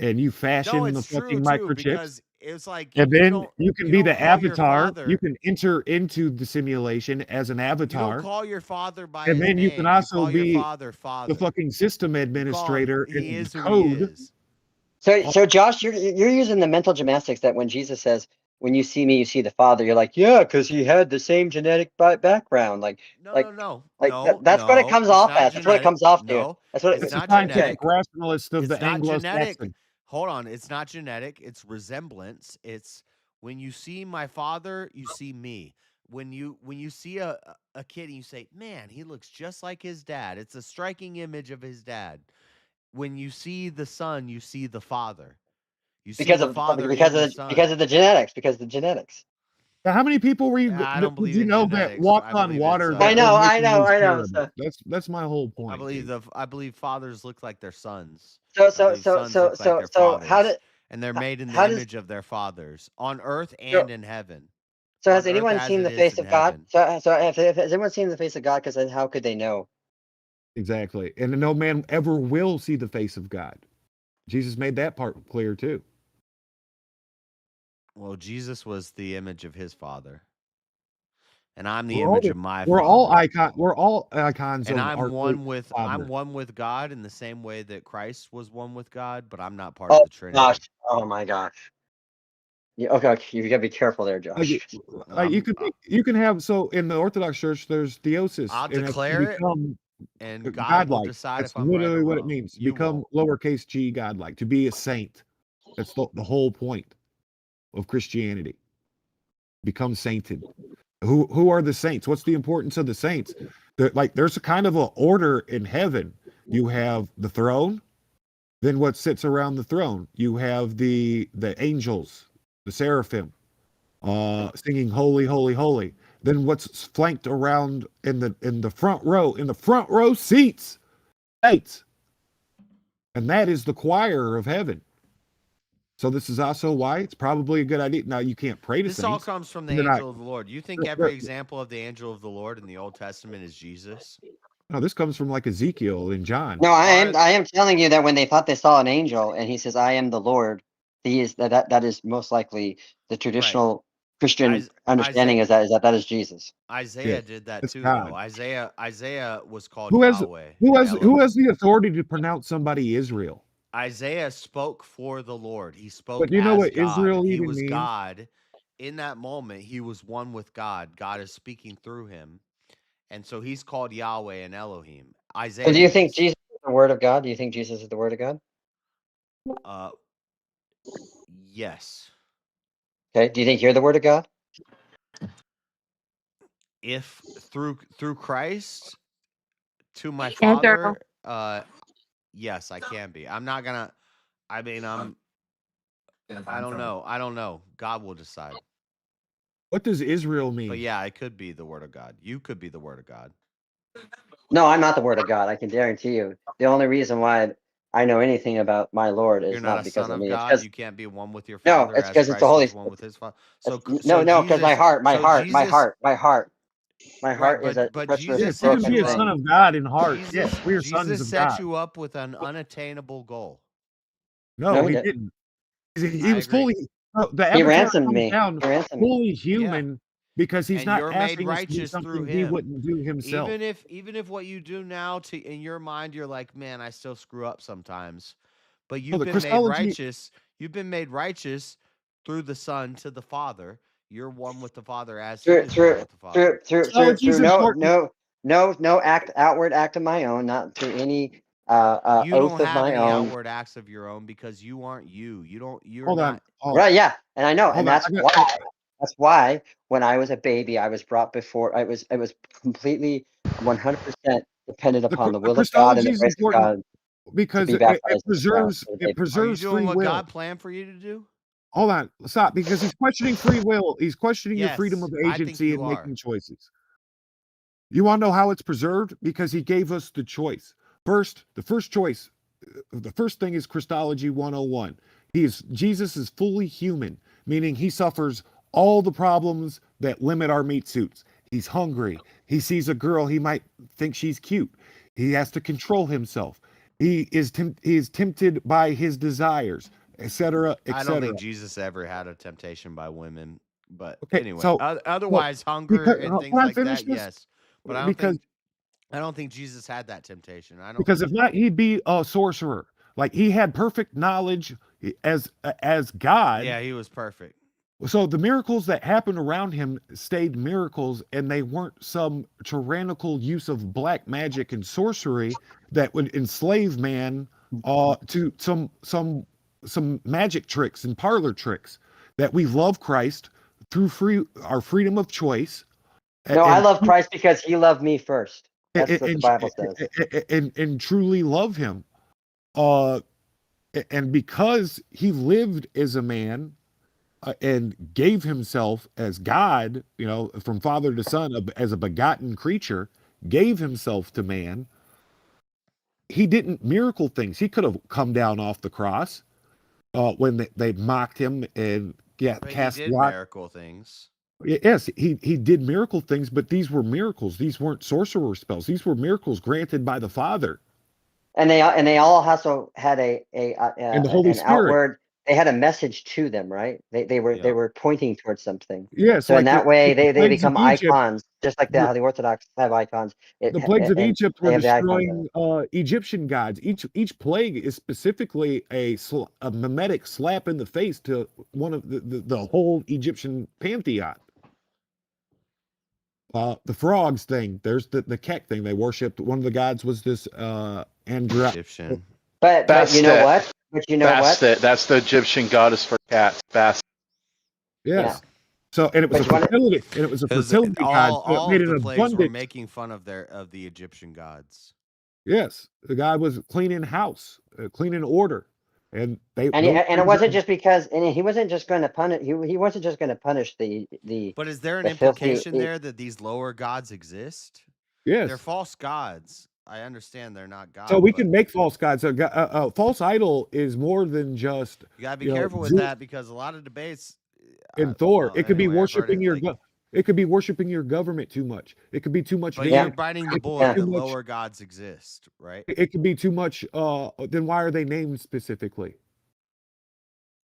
K: and you
A: No,
K: fashion the
A: it's true
K: fucking
A: too
K: microchips,
A: because it's like
K: and
A: you
K: then
A: don't
K: you can
A: you
K: be
A: don't
K: the
A: call your
K: avatar. You
A: father.
K: can enter into the simulation as an
A: You don't
K: avatar,
A: call your father by
K: and
A: his
K: then you can
A: name. You
K: also
A: call your
K: be
A: father
K: the
A: Father.
K: fucking system
A: You call him.
K: administrator
A: He
K: and
A: is who he
K: code.
A: is.
V: So Josh, you're using the mental gymnastics that when Jesus says, when you see me, you see the Father. You're like, yeah, because he had the same genetic background.
A: No.
V: That's what it comes
A: It's
V: off
A: not
V: as. That's what it
A: genetic.
V: comes off to.
A: No,
V: That's what
A: it's
V: it,
A: not
V: okay.
A: genetic.
K: rationalist of
A: It's
K: the
A: not genetic.
K: Anglo-Saxon.
A: Hold on. It's not genetic. It's resemblance. It's when you see my father, you see me. When you see a kid and you say, man, he looks just like his dad. It's a striking image of his dad. When you see the son, you see the father. You see
V: Because
A: the
V: of
A: father
V: because
A: in the
V: of
A: son.
V: because of the genetics. Because of the genetics.
K: Now, how many people
A: I don't
K: did
A: believe
K: you
A: in
K: know that
A: genetics.
K: walk
A: I
K: on
A: believe
K: water
A: it's,
K: that were
V: I
K: making these
V: know.
K: pyramids? That's my whole
A: I
K: point.
A: believe
K: dude.
A: I believe fathers look like their sons.
V: So
A: I believe sons look like their
V: how
A: fathers,
V: did
A: and they're made in the
V: how does
A: image of their fathers on earth
V: so,
A: and in heaven.
V: so
A: On
V: has
A: earth
V: anyone
A: as
V: seen
A: it
V: the
A: is
V: face
A: in
V: of God?
A: heaven.
V: So has anyone seen the face of God? Because then how could they know?
K: Exactly, and no man ever will see the face of God. Jesus made that part clear too.
A: Well, Jesus was the image of his father, and I'm the
K: We're all
A: image of my
K: we're
A: father.
K: all icon. We're all icons
A: And
K: of our great Father.
A: I'm one with God in the same way that Christ was one with God, but I'm not part
V: Oh
A: of the Trinity.
V: gosh! Oh my gosh! Yeah, okay, you gotta be careful there, Josh.
K: You can have so in the Orthodox Church there's theosis,
A: I'll
K: and it's to
A: declare it,
K: become
A: and God will
K: godlike.
A: decide
K: That's
A: if I'm right
K: literally
A: or
K: what it
A: wrong.
K: means.
A: You
K: Become lowercase g godlike, to be a saint. That's the whole point of Christianity. Become sainted. Who are the saints? What's the importance of the saints? There's a kind of an order in heaven. You have the throne, then what sits around the throne. You have the angels, the seraphim, singing holy, holy, holy. Then what's flanked around in the front row seats, saints, and that is the choir of heaven. So this is also why it's probably a good idea. Now you can't pray to
A: This
K: saints.
A: all comes from the angel of the Lord. You think every example of the angel of the Lord in the Old Testament is Jesus?
K: No, this comes from like Ezekiel and John.
V: No, I am telling you that when they thought they saw an angel and he says, "I am the Lord," he is that is most likely the traditional Christian understanding is that is Jesus.
A: Isaiah did that
K: it's
A: too,
K: God.
A: though. Isaiah was called
K: Who has
A: Yahweh.
K: who has
A: Elohim.
K: who has the authority to pronounce somebody Israel?
A: Isaiah spoke for the Lord. He spoke
K: But do you know
A: as
K: what
A: God.
K: Israel
A: He
K: even
A: was
K: means?
A: God. In that moment, he was one with God. God is speaking through him. And so he's called Yahweh and Elohim. Isaiah.
V: So do you think Jesus is the Word of God? Do you think Jesus is the Word of God?
A: Yes.
V: Okay. Do you think you're the Word of God?
A: If through Christ to my Father, yes, I can be. I'm not gonna. I mean, I don't know. I don't know. God will decide.
K: What does Israel mean?
A: But yeah, it could be the Word of God. You could be the Word of God.
V: No, I'm not the Word of God. I can guarantee you. The only reason why I know anything about my Lord is
A: You're not a
V: because
A: son
V: of
A: of
V: me. It's
A: God.
V: because
A: You can't be one with your
V: no,
A: Father
V: it's
A: as
V: because it's the
A: Christ
V: Holy.
A: was one with his Father. So
V: No, because my heart
A: Right,
V: is a
A: but
V: treacherous,
A: Jesus
K: Yes, you can
A: set
V: broken
K: be
A: you
K: a
A: up.
K: son
V: thing.
K: of God in heart.
A: Jesus,
K: Yes, we are sons
A: Jesus
K: of
A: set
K: God.
A: you up with an unattainable goal.
K: No,
V: he
K: he
V: didn't.
K: didn't. He
A: I
K: was
A: agree.
K: fully. The
V: He
K: avatar
V: ransomed
K: comes
V: me.
K: down
V: He ransomed me.
K: fully human because he's
A: And
K: not
A: you're made
K: asking us to do
A: righteous through
K: something he
A: him.
K: wouldn't do himself.
A: Even if what you do now to in your mind you're like, man, I still screw up sometimes. But
K: No,
A: you've
K: the
A: been made
K: Christology.
A: righteous. You've been made righteous through the Son to the Father. You're one with the Father as he is one with the Father.
K: Christology is important.
V: No outward act of my own, not through any
A: You
V: oath
A: don't
V: of
A: have
V: my
A: any
V: own.
A: outward acts of your own because you aren't you. You're
K: Hold
A: not.
K: on.
V: Right, yeah, and I know, and
K: Hold on.
V: that's why when I was a baby, I was brought before. I was completely 100% dependent upon the
K: The
V: will of God and
K: Christology
V: the
K: is
V: grace of
K: important
V: God to
K: because
V: be
K: it
V: baptized in the ground as a baby.
A: Are you
K: preserves
A: doing
K: free
A: what
K: will.
A: God planned for you to do?
K: Hold on, stop, because he's questioning free will. He's questioning your freedom
A: Yes,
K: of
A: I think
K: agency
A: you
K: and
A: are.
K: making choices. You want to know how it's preserved? Because he gave us the choice. The first choice, the first thing is Christology 101. Jesus is fully human, meaning he suffers all the problems that limit our meat suits. He's hungry. He sees a girl, he might think she's cute. He has to control himself. He is tempted by his desires, etc.,
A: I don't
K: etc.
A: think Jesus ever had a temptation by women. But
K: Okay,
A: anyway,
K: so
A: otherwise, hunger
K: because
A: and things
K: can I
A: like
K: finish
A: that,
K: this?
A: yes. But I
K: Because
A: don't think Jesus had that temptation. I don't.
K: because if not, he'd be a sorcerer. Like he had perfect knowledge as God.
A: Yeah, he was perfect.
K: So the miracles that happened around him stayed miracles, and they weren't some tyrannical use of black magic and sorcery that would enslave man to some magic tricks and parlor tricks. That we love Christ through our freedom of choice.
V: No, I love Christ because he loved me first. That's what the Bible says.
K: And truly love him. And because he lived as a man and gave himself as God, from father to son, as a begotten creature, gave himself to man, he didn't miracle things. He could have come down off the cross when they mocked him and cast
A: he did miracle things.
K: Yes, he did miracle things, but these were miracles. These weren't sorcerer spells. These were miracles granted by the Father.
V: And they all also had
K: and the Holy Spirit.
V: outward. They had a message to them, right? They were pointing towards something.
K: Yes.
V: So
K: like
V: in that way, they become
K: Egypt,
V: icons, just like how the Orthodox have icons.
K: The plagues of Egypt were
V: they have the icons
K: destroying Egyptian gods. Each plague is specifically a mimetic slap in the face to one of the whole Egyptian pantheon. The frogs thing. There's the Kek thing. They worshipped. One of the gods was this
A: Egyptian.
V: But you know what? But you know what?
O: That's the Egyptian goddess for cats. Bastet.
K: Yes.
V: Yeah.
K: So and it was a fertility, god. So
A: All
K: it made
A: of the
K: an
A: plagues were
K: abundance.
A: making fun of the Egyptian gods.
K: Yes, the god was cleaning house, cleaning order, and
V: And it wasn't just because, and he wasn't just going to punish. He wasn't just going to punish the.
A: But is there an
V: the filthy-
A: implication there that these lower gods exist?
K: Yes.
A: They're false gods. I understand they're not gods.
K: So we
A: but
K: can make false gods. A false idol is more than just.
A: you gotta be careful with that because a lot of debates.
K: In Thor, it could be
A: anyway, I've heard
K: worshiping
A: it,
K: your. It could be worshiping your government too much. It could be too much.
A: But you're biting the bullet that lower gods exist, right?
K: It could be too much. Then why are they named specifically?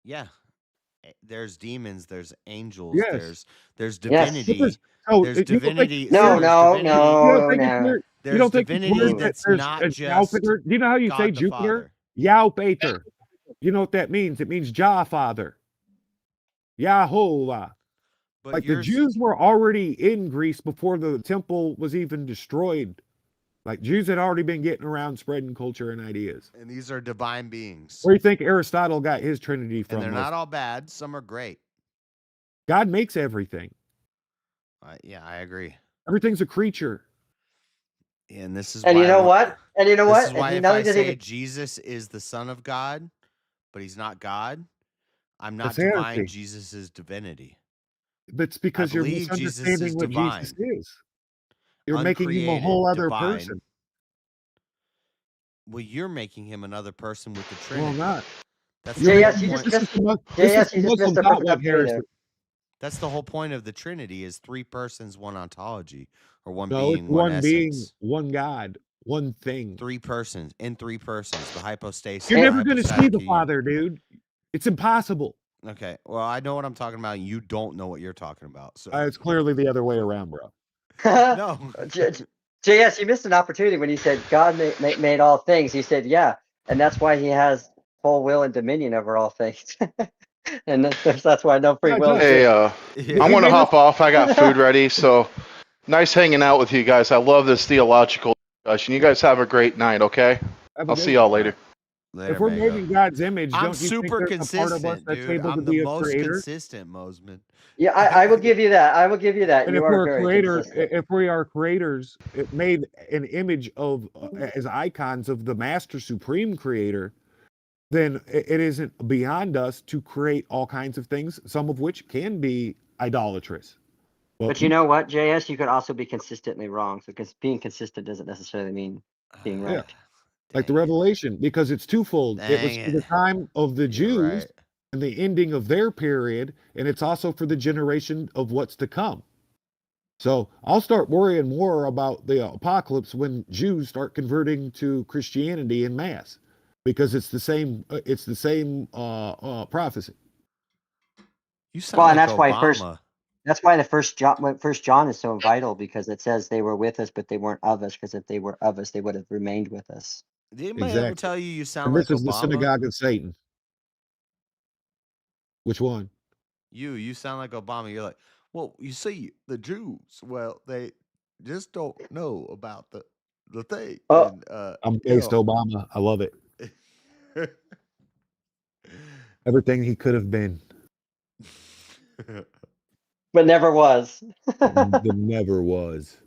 A: Yeah. There's demons, there's angels,
K: Yes.
A: there's
V: Yes.
A: divinity.
K: Oh,
A: There's
K: you don't think-
A: divinity.
V: No,
A: there's
V: no,
A: divinity.
V: no.
A: There's
K: You don't think
A: divinity
K: word
A: that's
K: there's
A: not
K: a
A: just
K: Jupiter? Do you know how you
A: God
K: say
A: the
K: Jupiter?
A: Father.
K: Yaupater. You know what that means? It means Jah Father. Yahovah.
A: But
K: Like the Jews were already in Greece before the temple was even destroyed. Like Jews had already been getting around spreading culture and ideas.
A: And these are divine beings.
K: Where do you think Aristotle got his Trinity from?
A: And they're not all bad. Some are great.
K: God makes everything.
A: Yeah, I agree.
K: Everything's a creature.
A: And this is
V: And
A: why
V: you know what? And you know
A: this
V: what?
A: is why
V: And
A: if
V: not
A: I
V: only does
A: say
V: he-
A: Jesus is the Son of God, but he's not God, I'm not
K: That's heresy.
A: denying Jesus' divinity.
K: That's because you're
A: believe Jesus is
K: misunderstanding what
A: divine.
K: Jesus is. You're making him a
A: Uncreated,
K: whole other
A: divine.
K: person.
A: Well, you're making him another person with the
K: Well,
A: Trinity.
K: not.
A: That's
K: You're
A: the
V: JS,
A: whole
V: you
A: point.
V: just missed.
K: This is
V: JS,
K: the
V: you just
K: Muslim
V: missed a
K: thought
V: perfect
K: web
V: opportunity
K: heresy.
V: there.
A: That's the whole point of the Trinity is three persons, one ontology, or one
K: No,
A: being,
K: it's
A: one
K: one being,
A: essence.
K: one God, one thing.
A: Three persons, the hypostasis.
K: You're
A: the
K: never going to see
A: hypostatic
K: the
A: union.
K: Father, dude. It's impossible.
A: Okay, well, I know what I'm talking about. You don't know what you're talking about. So
K: It's clearly the other way around, bro.
A: no.
V: JS, you missed an opportunity when you said God made all things. He said, yeah, and that's why he has full will and dominion over all things. And that's why no free will.
O: Hey,
V: exists.
O: I want to hop off. I got food ready. So nice hanging out with you guys. I love this theological discussion. You guys have a great night, okay?
K: Have a
O: I'll
K: good
O: see y'all
K: one.
O: later.
K: If we're made in God's image,
A: I'm
K: don't you think
A: super
K: there's a part of us
A: consistent,
K: that's
A: dude.
K: able to
A: I'm
K: be
A: the
K: a
A: most
K: creator?
A: consistent, Mosman.
V: Yeah, I will give you that. I will give you that.
K: And
V: You
K: if
V: are
K: we're a
V: very
K: creator,
V: consistent.
K: if we are creators, it made an image of as icons of the Master Supreme Creator, then it isn't beyond us to create all kinds of things, some of which can be idolatrous.
V: But you know what, JS, you could also be consistently wrong. So because being consistent doesn't necessarily mean being right.
K: Like the Revelation, because it's twofold. It was
A: Dang
K: for the
A: it.
K: time of the Jews
A: right.
K: and the ending of their period, and it's also for the generation of what's to come. So I'll start worrying more about the apocalypse when Jews start converting to Christianity in mass, because it's the same. It's the same prophecy.
A: You sound
V: Well,
A: like
V: and that's
A: Obama.
V: why that's why the first John is so vital, because it says they were with us, but they weren't of us. Because if they were of us, they would have remained with us.
A: Did anybody ever tell you sound
K: And
A: like
K: this is the
A: Obama?
K: synagogue of Satan. Which one?
A: You sound like Obama. You're like, well, you see, the Jews, well, they just don't know about the thing.
V: Oh,
A: And
K: I'm
A: you
K: based
A: know,
K: Obama. I love it. Everything he could have been.
V: but never was.
K: There never was.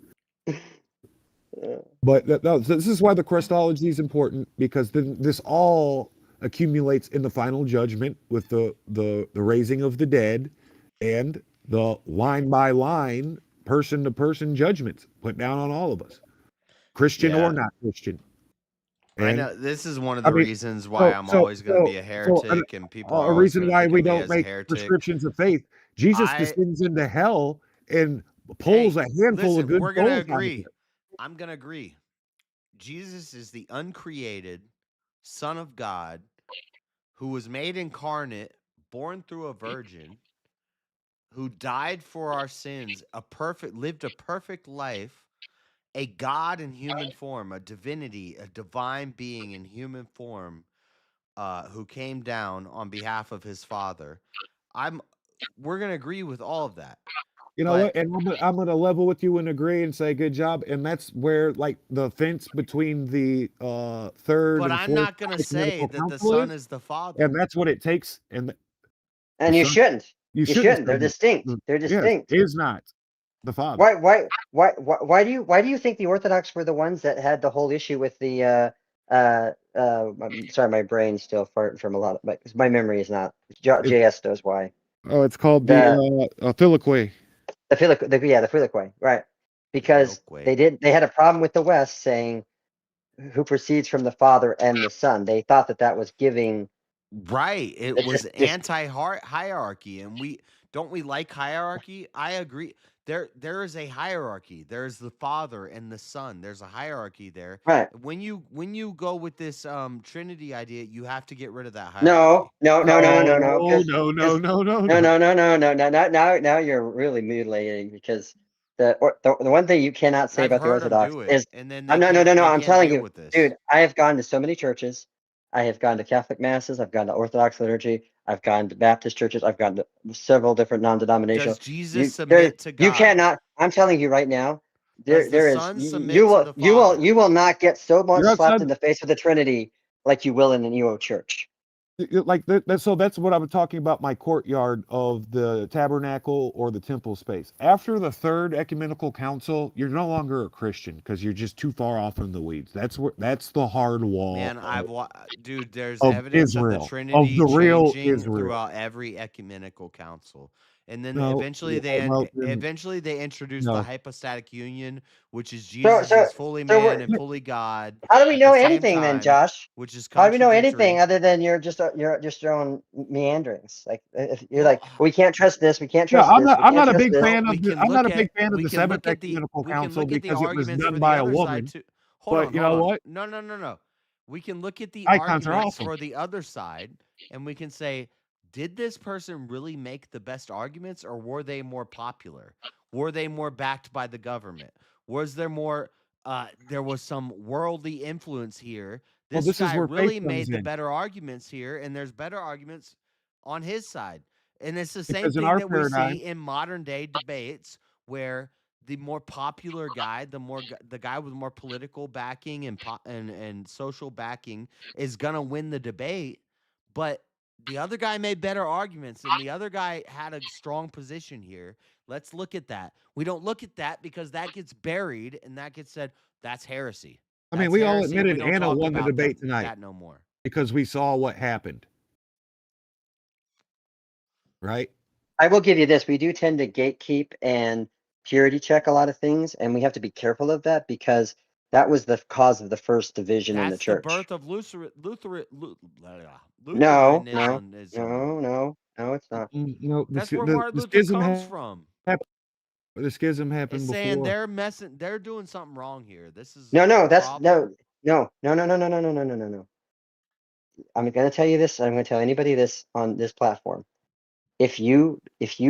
K: But no, this is why the Christology is important, because then this all accumulates in the final judgment with the raising of the dead and the line by line, person to person judgments put down on all of us, Christian
A: yeah.
K: or not Christian.
A: I
K: And
A: know this is one of
K: I
A: the
K: mean,
A: reasons why I'm always going to be a heretic, and people are
K: a
A: always
K: reason
A: going to
K: why
A: think
K: we
A: of me
K: don't
A: as a
K: make
A: heretic.
K: prescriptions of faith. Jesus
A: I
K: descends into hell and
A: hey,
K: pulls a handful of
A: listen,
K: good
A: we're going to
K: souls out of
A: agree.
K: it.
A: I'm going to agree. Jesus is the uncreated Son of God who was made incarnate, born through a virgin, who died for our sins, lived a perfect life, a God in human form, a divinity, a divine being in human form, who came down on behalf of his Father. We're gonna agree with all of that.
K: You know what? And I'm gonna level with you and agree and say good job. And that's where like the fence between the third
A: But
K: and
A: I'm
K: fourth
A: not gonna say
K: ecumenical
A: that the
K: council
A: Son
K: is,
A: is the Father.
K: and that's what it takes. And the
V: And you
K: son,
V: shouldn't.
K: you
V: You
K: shouldn't
V: shouldn't. They're
K: say that.
V: distinct. They're
K: Yes,
V: distinct.
K: is not the Father.
V: Why do you think the Orthodox were the ones that had the whole issue with the I'm sorry, my brain's still farting from a lot of my memory is not. JS knows why.
K: Oh, it's called
V: The
K: the Filioque.
V: the Filioque, right? Because they had a problem with the West saying who proceeds from the Father and the Son. They thought that was giving
A: Right. It was
V: just
A: anti-hierarchy, and we like hierarchy? I agree. There is a hierarchy. There's the Father and the Son. There's a hierarchy there.
V: right.
A: When you go with this Trinity idea, you have to get rid of that
V: No,
A: hierarchy.
V: no, no, no, no, no, no.
K: No,
V: 'Cause-
K: no, no,
V: 'cause-
K: no, no,
V: no,
K: no.
V: no, no, no, no, no. Now you're really mutilating because the one thing you cannot say
A: I've
V: about the
A: heard 'em
V: Orthodox
A: do it,
V: is
A: and then
V: I'm no, no, no, no.
A: they
V: I'm
A: can't
V: telling
A: deal
V: you,
A: with this.
V: dude. I have gone to so many churches. I have gone to Catholic masses. I've gone to Orthodox liturgy. I've gone to Baptist churches. I've gone to several different non-denominational.
A: Does Jesus submit to
V: You
A: God?
V: cannot. I'm telling you right now.
A: Does the
V: There is
A: Son
V: you
A: submit to the Father?
V: you will not get so much
K: You're
V: slapped
K: outside.
V: in the face with the Trinity like you will in the Neo Church.
K: Like so that's what I was talking about, my courtyard of the tabernacle or the temple space. After the third ecumenical council, you're no longer a Christian because you're just too far off in the weeds. That's the hard wall.
A: Man, dude, there's
K: of
A: evidence of the
K: Israel,
A: Trinity
K: of the real
A: changing
K: Israel.
A: throughout every ecumenical council. And then
K: No,
A: eventually
K: well,
A: eventually they introduced the
K: no.
A: hypostatic union, which is
V: So
A: Jesus
V: so
A: is fully
V: so
A: man
V: we're,
A: and fully God
V: how do we
A: at
V: know
A: the same
V: anything then,
A: time,
V: Josh?
A: which is
V: How do we know anything
A: contradictory.
V: other than you're just throwing meanderings? Like if you're
A: Well,
V: like, we can't trust this, we can't
K: Yeah,
V: trust this, we
K: I'm
V: can't
K: not a
V: trust
K: big
V: this.
K: fan
A: we
K: of the
A: can
K: I'm not
A: look
K: a big
A: at
K: fan of
A: we
K: the
A: can
K: seventh
A: look at the
K: ecumenical
A: we can
K: council
A: look at the
K: because it was
A: arguments
K: done
A: for the
K: by a
A: other side
K: woman.
A: too.
K: But you know what?
A: No. We can look at the
K: Icons are
A: arguments
K: awesome.
A: for the other side, and we can say, did this person really make the best arguments, or were they more popular? Were they more backed by the government? Was there more there was some worldly influence here?
K: Well,
A: This
K: this is
A: guy
K: where faith
A: really
K: comes
A: made the
K: in.
A: better arguments here, and there's better arguments on his side. And it's the same
K: Because in
A: thing
K: our
A: that we
K: paradigm,
A: see in modern day debates where the more popular guy, the guy with more political backing and social backing is gonna win the debate, but the other guy made better arguments, and the other guy had a strong position here. Let's look at that. We don't look at that because that gets buried and that gets said that's heresy.
K: I mean,
A: That's
K: we all
A: heresy, and we
K: admitted
A: don't
K: Anna
A: talk
K: won the
A: about
K: debate
A: them,
K: tonight
A: that no more.
K: because we saw what happened. Right?
V: I will give you this. We do tend to gatekeep and purity check a lot of things, and we have to be careful of that because that was the cause of the first division in the
A: That's the
V: church.
A: birth of
V: No,
A: Lutheranism.
V: no, it's not.
K: No,
A: That's where Martin Luther comes from.
K: The schism
A: It's
K: happened
A: saying
K: before.
A: they're doing something wrong here. This is
V: No,
A: the
V: that's
A: problem.
V: no. I'm going to tell you this. I'm going to tell anybody this on this platform. If you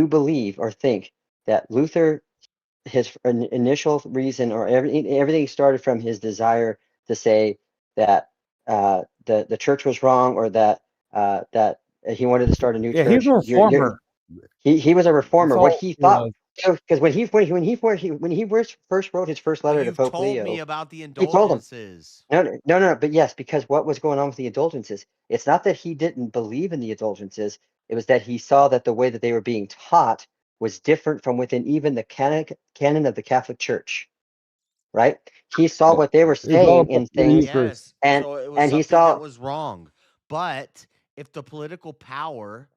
V: believe or think that Luther, his initial reason or everything started from his desire to say that the church was wrong or that that he wanted to start a new
K: Yeah, he's
V: church,
K: a reformer.
V: He was a reformer.
K: That's
V: What
K: all
V: he
K: it
V: thought,
K: was.
V: because when he first wrote his first letter to
A: You've
V: Pope
A: told me
V: Leo,
A: about the
V: he told him,
A: indulgences.
V: no. But yes, because what was going on with the indulgences? It's not that he didn't believe in the indulgences. It was that he saw that the way that they were being taught was different from within even the canon of the Catholic Church. Right? He saw what they were
K: It was all
V: saying
K: about
V: in
K: the
V: things,
K: Eucharist.
A: Yes,
V: and
A: so it was
V: and he
A: something that
V: saw.
A: was wrong. But if the political power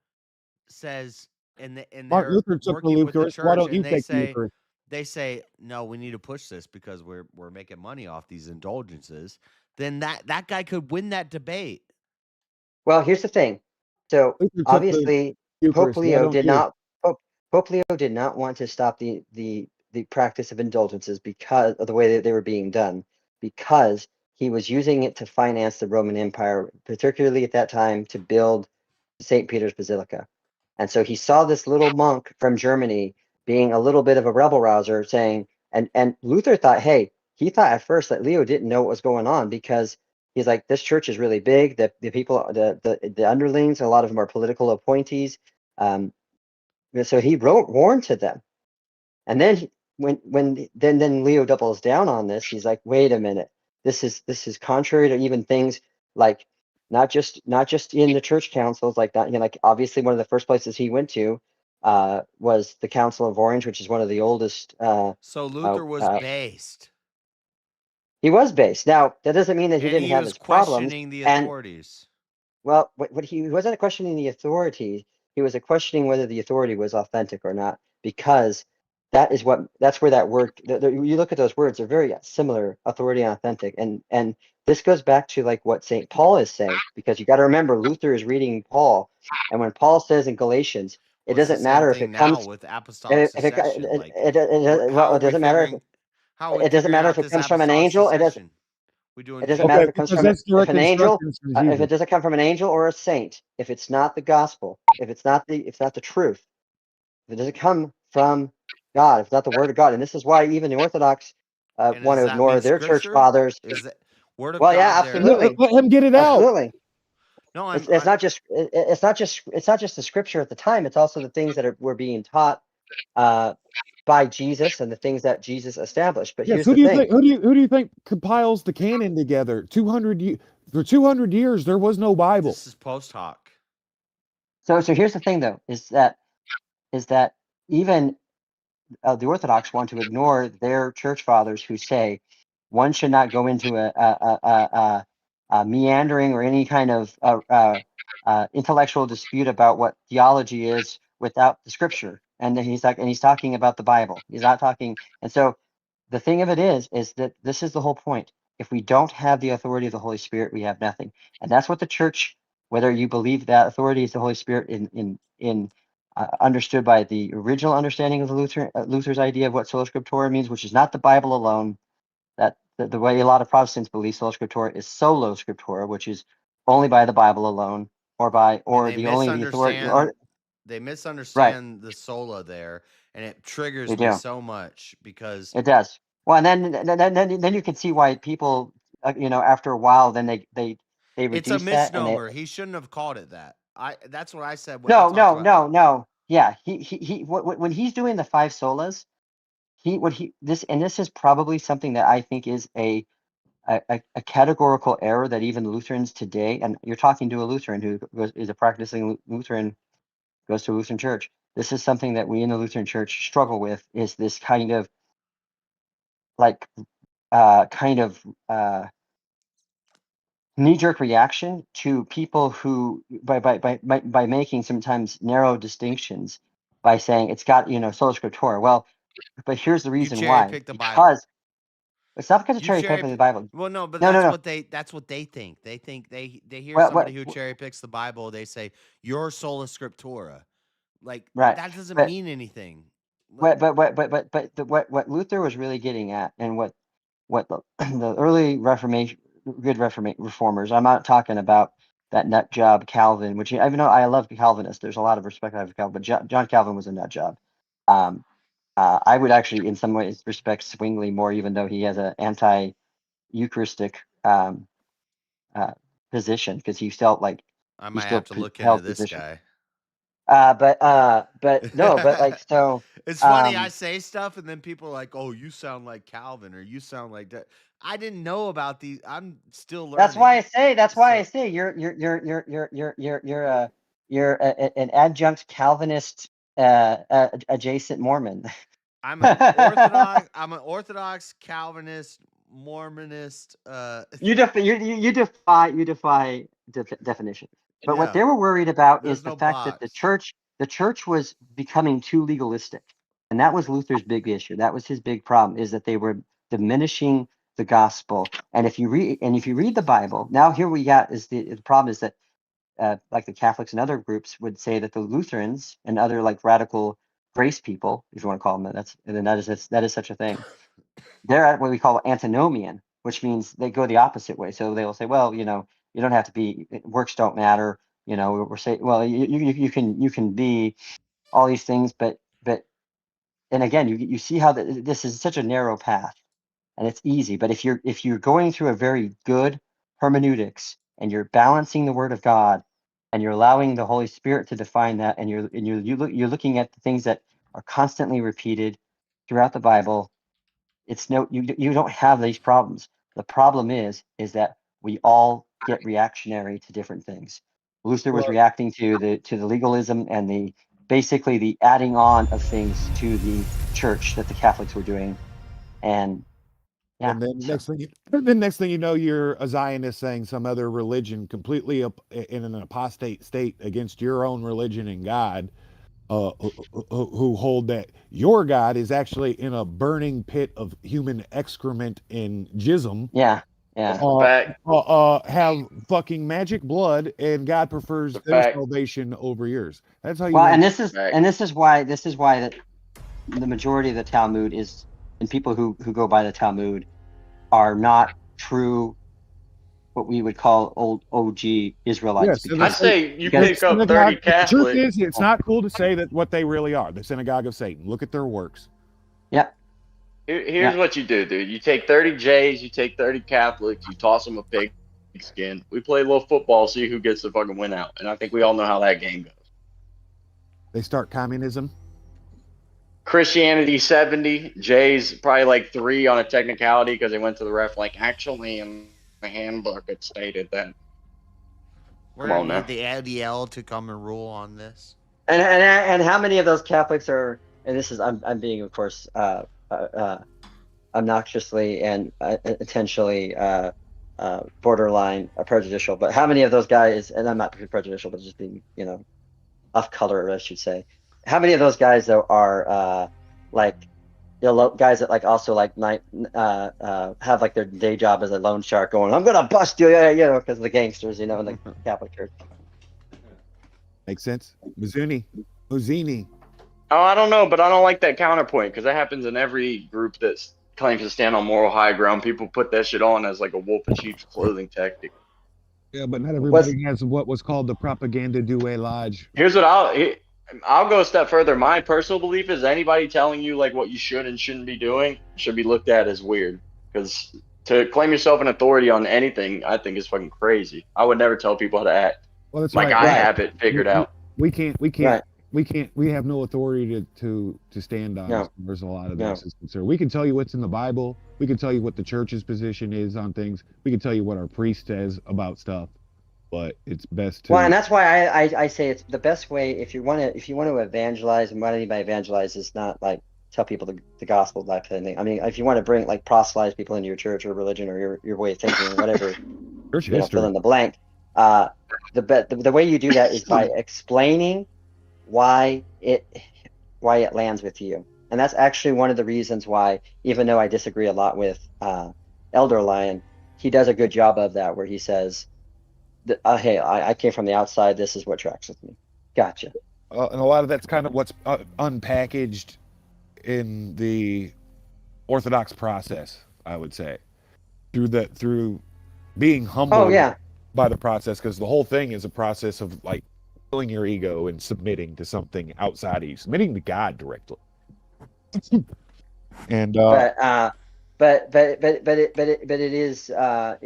A: says, and
K: Martin
A: they're
K: Luther took the
A: working with the
K: Eucharist. Why
A: church,
K: don't you
A: and
K: take the Eucharist?
A: they say no, we need to push this because we're making money off these indulgences, then that guy could win that debate.
V: Well, here's the thing. So
K: Luther took the
V: obviously, Pope
K: Eucharist. Why
V: Leo
K: don't
V: did
K: you?
V: not. Pope Leo did not want to stop the practice of indulgences because of the way that they were being done, because he was using it to finance the Roman Empire, particularly at that time to build St. Peter's Basilica. And so he saw this little monk from Germany being a little bit of a rebel rouser, saying, and Luther thought, hey, he thought at first that Leo didn't know what was going on because he's like, this church is really big. The people, the underlings, a lot of them are political appointees. So he warned to them, and then then Leo doubles down on this. He's like, wait a minute, this is contrary to even things like not just in the church councils, like that. Like obviously one of the first places he went to was the Council of Orange, which is one of the oldest.
A: So Luther was based,
V: He was based. Now that doesn't mean that he
A: and
V: didn't
A: he
V: have
A: was
V: his problems.
A: questioning the
V: And
A: authorities.
V: well, what he wasn't questioning the authority. He was questioning whether the authority was authentic or not, because that's where that word. You look at those words; they're very similar, authority and authentic. And this goes back to like what Saint Paul is saying, because you got to remember Luther is reading Paul, and when Paul says in Galatians, it
A: Well, it's the
V: doesn't
A: same
V: matter if
A: thing
V: it
A: now
V: comes.
A: with apostolic succession. Like, how
V: Well,
A: are
V: it
A: we
V: doesn't matter.
A: figuring? How are we
V: It doesn't
A: figuring
V: matter
A: out
V: if it
A: this
V: comes from an
A: apostolic
V: angel.
A: succession? We
V: It
A: doing
V: doesn't matter
K: Okay,
V: if it comes
K: because
V: from
K: that's
V: if
K: direct
V: an angel,
K: instructions from
V: if it
K: Jesus.
V: doesn't come from an angel or a saint, if it's not the gospel, if it's not the truth, if it doesn't come from God, if it's not the word of God, and this is why even the Orthodox
A: And
V: want
A: does
V: to
A: that
V: ignore
A: mean
V: their church
A: scripture?
V: fathers.
A: Is that word of
V: Well, yeah,
A: God there?
V: absolutely,
K: Let him get it out.
V: absolutely.
A: No,
V: It's not just the scripture at the time. It's also the things that were being taught by Jesus and the things that Jesus established. But
K: Yes.
V: here's
K: Who
V: the
K: do you
V: thing.
K: think? Who do you think compiles the canon together? 200 for 200 years there was no Bible.
A: This is post hoc.
V: So here's the thing, though, is that even the Orthodox want to ignore their church fathers who say one should not go into a meandering or any kind of intellectual dispute about what theology is without the scripture. And then he's talking about the Bible. He's not talking. And so the thing of it is that this is the whole point. If we don't have the authority of the Holy Spirit, we have nothing. And that's what the church, whether you believe that authority is the Holy Spirit in understood by the original understanding of the Luther's idea of what sola scriptura means, which is not the Bible alone. That the way a lot of Protestants believe sola scriptura is solo scriptura, which is only by the Bible alone, or
A: They
V: the only the authority.
A: They
V: Right,
A: misunderstand the sola there, and it triggers
V: they
A: me
V: do.
A: so much because
V: It does. Well, and then you can see why people, after a while, then they
A: it's a
V: reduce that and they.
A: misnomer. He shouldn't have called it that. That's what I said when I
V: No,
A: talked
V: no,
A: about.
V: no, no. Yeah, when he's doing the five solas, this is probably something that I think is a categorical error that even Lutherans today, and you're talking to a Lutheran who is a practicing Lutheran, goes to a Lutheran church. This is something that we in the Lutheran church struggle with, is this kind of like knee-jerk reaction to people who by making sometimes narrow distinctions by saying it's got sola scriptura. Well, but here's the
A: You
V: reason
A: cherry
V: why.
A: pick the Bible.
V: Because it's not because of
A: You
V: cherry
A: cherry
V: picking the
A: pick.
V: Bible.
A: Well, no, but
V: No, no, no.
A: that's what they think. They think they hear
V: Well,
A: somebody who cherry picks the Bible. They say you're sola scriptura. Like
V: right.
A: that doesn't
V: But
A: mean anything.
V: what Luther was really getting at, and what the early Reformation, reformers. I'm not talking about that nut job Calvin, which even though I love Calvinists, there's a lot of respect I have for Calvin, but John Calvin was a nut job. I would actually, in some ways, respect Zwingli more, even though he has an anti-Eucharistic position, because he felt like
A: I
V: he
A: might
V: still
A: have to look into
V: held
A: this
V: position.
A: guy.
V: But no, but like so.
A: It's funny. I say stuff, and then people are like, "Oh, you sound like Calvin," or "You sound like that." I didn't know about these. I'm still learning.
V: That's why I say. That's why I say you're an adjunct Calvinist adjacent Mormon.
A: I'm an Orthodox Calvinist Mormonist.
V: You defy definition. But what
A: Yeah.
V: they were worried about
A: There's
V: is the
A: no
V: fact that
A: box.
V: the church was becoming too legalistic, and that was Luther's big issue. That was his big problem, is that they were diminishing the gospel. And if you read the Bible, now here we got is the problem is that like the Catholics and other groups would say that the Lutherans and other like radical grace people, if you want to call them that is such a thing. They're at what we call antinomian, which means they go the opposite way. So they will say, well, you don't have to be, works don't matter. We're saying, well, you can be all these things, but and again, you see how this is such a narrow path, and it's easy. But if you're going through a very good hermeneutics and you're balancing the Word of God, and you're allowing the Holy Spirit to define that, and you're looking at the things that are constantly repeated throughout the Bible, you don't have these problems. The problem is that we all get reactionary to different things. Luther was reacting to the legalism and basically the adding on of things to the church that the Catholics were doing. And yeah.
K: And then next thing you know, you're a Zionist saying some other religion completely in an apostate state against your own religion and God, who hold that your God is actually in a burning pit of human excrement and jism.
V: Yeah.
K: Have fucking magic blood, and God prefers their salvation over yours. That's how you.
V: Well, and this is why that the majority of the Talmud is, and people who go by the Talmud are not true, what we would call old OG Israelites.
K: Yes,
U: I'd say you pick up 30 Catholics.
K: The truth is, it's not cool to say that what they really are, the synagogue of Satan. Look at their works.
V: Yep.
U: Here's what you do, dude. You take 30 Jays, you take 30 Catholics, you toss them a pig skin. We play a little football, see who gets the fucking win out. And I think we all know how that game goes.
K: They start communism.
U: Christianity 70, Jays probably like 3 on a technicality because they went to the ref like, actually in the handbook it stated that.
A: We're going to need the ADL to come and rule on this.
V: And how many of those Catholics are, and this is, I'm being, of course, obnoxiously and intentionally borderline prejudicial, but how many of those guys, and I'm not prejudicial, but just being, off color, I should say, how many of those guys though are guys that also have like their day job as a loan shark going, I'm gonna bust you, because of the gangsters, in the Catholic Church.
K: Makes sense. Muzzini.
U: Oh, I don't know, but I don't like that counterpoint because that happens in every group that claims to stand on moral high ground. People put that shit on as like a wolf in sheep's clothing tactic.
K: Yeah, but not everybody has what was called the propaganda du lage.
U: Here's what I'll go a step further. My personal belief is anybody telling you like what you should and shouldn't be doing should be looked at as weird. Because to claim yourself an authority on anything, I think is fucking crazy. I would never tell people how to act.
K: Well, that's
U: like
K: right.
U: I have it figured out.
K: We have no authority to stand on as far as a lot of this is concerned. We can tell you what's in the Bible. We can tell you what the church's position is on things. We can tell you what our priest says about stuff. But it's best to.
V: Well, and that's why I say it's the best way if you want to evangelize, and what I mean by evangelize is not like tell people the gospel, that kind of thing. I mean, if you want to bring like proselytize people into your church or religion or your way of thinking or whatever, fill in the blank. The way you do that is by explaining why it lands with you, and that's actually one of the reasons why, even though I disagree a lot with Elder Lion, he does a good job of that, where he says, hey, I came from the outside. This is what tracks with me. Gotcha.
K: And a lot of that's kind of what's unpackaged in the Orthodox process, I would say, through being humbled by the process, because the whole thing is a process of like killing your ego and submitting to something outside of you, submitting to God directly. And
V: but it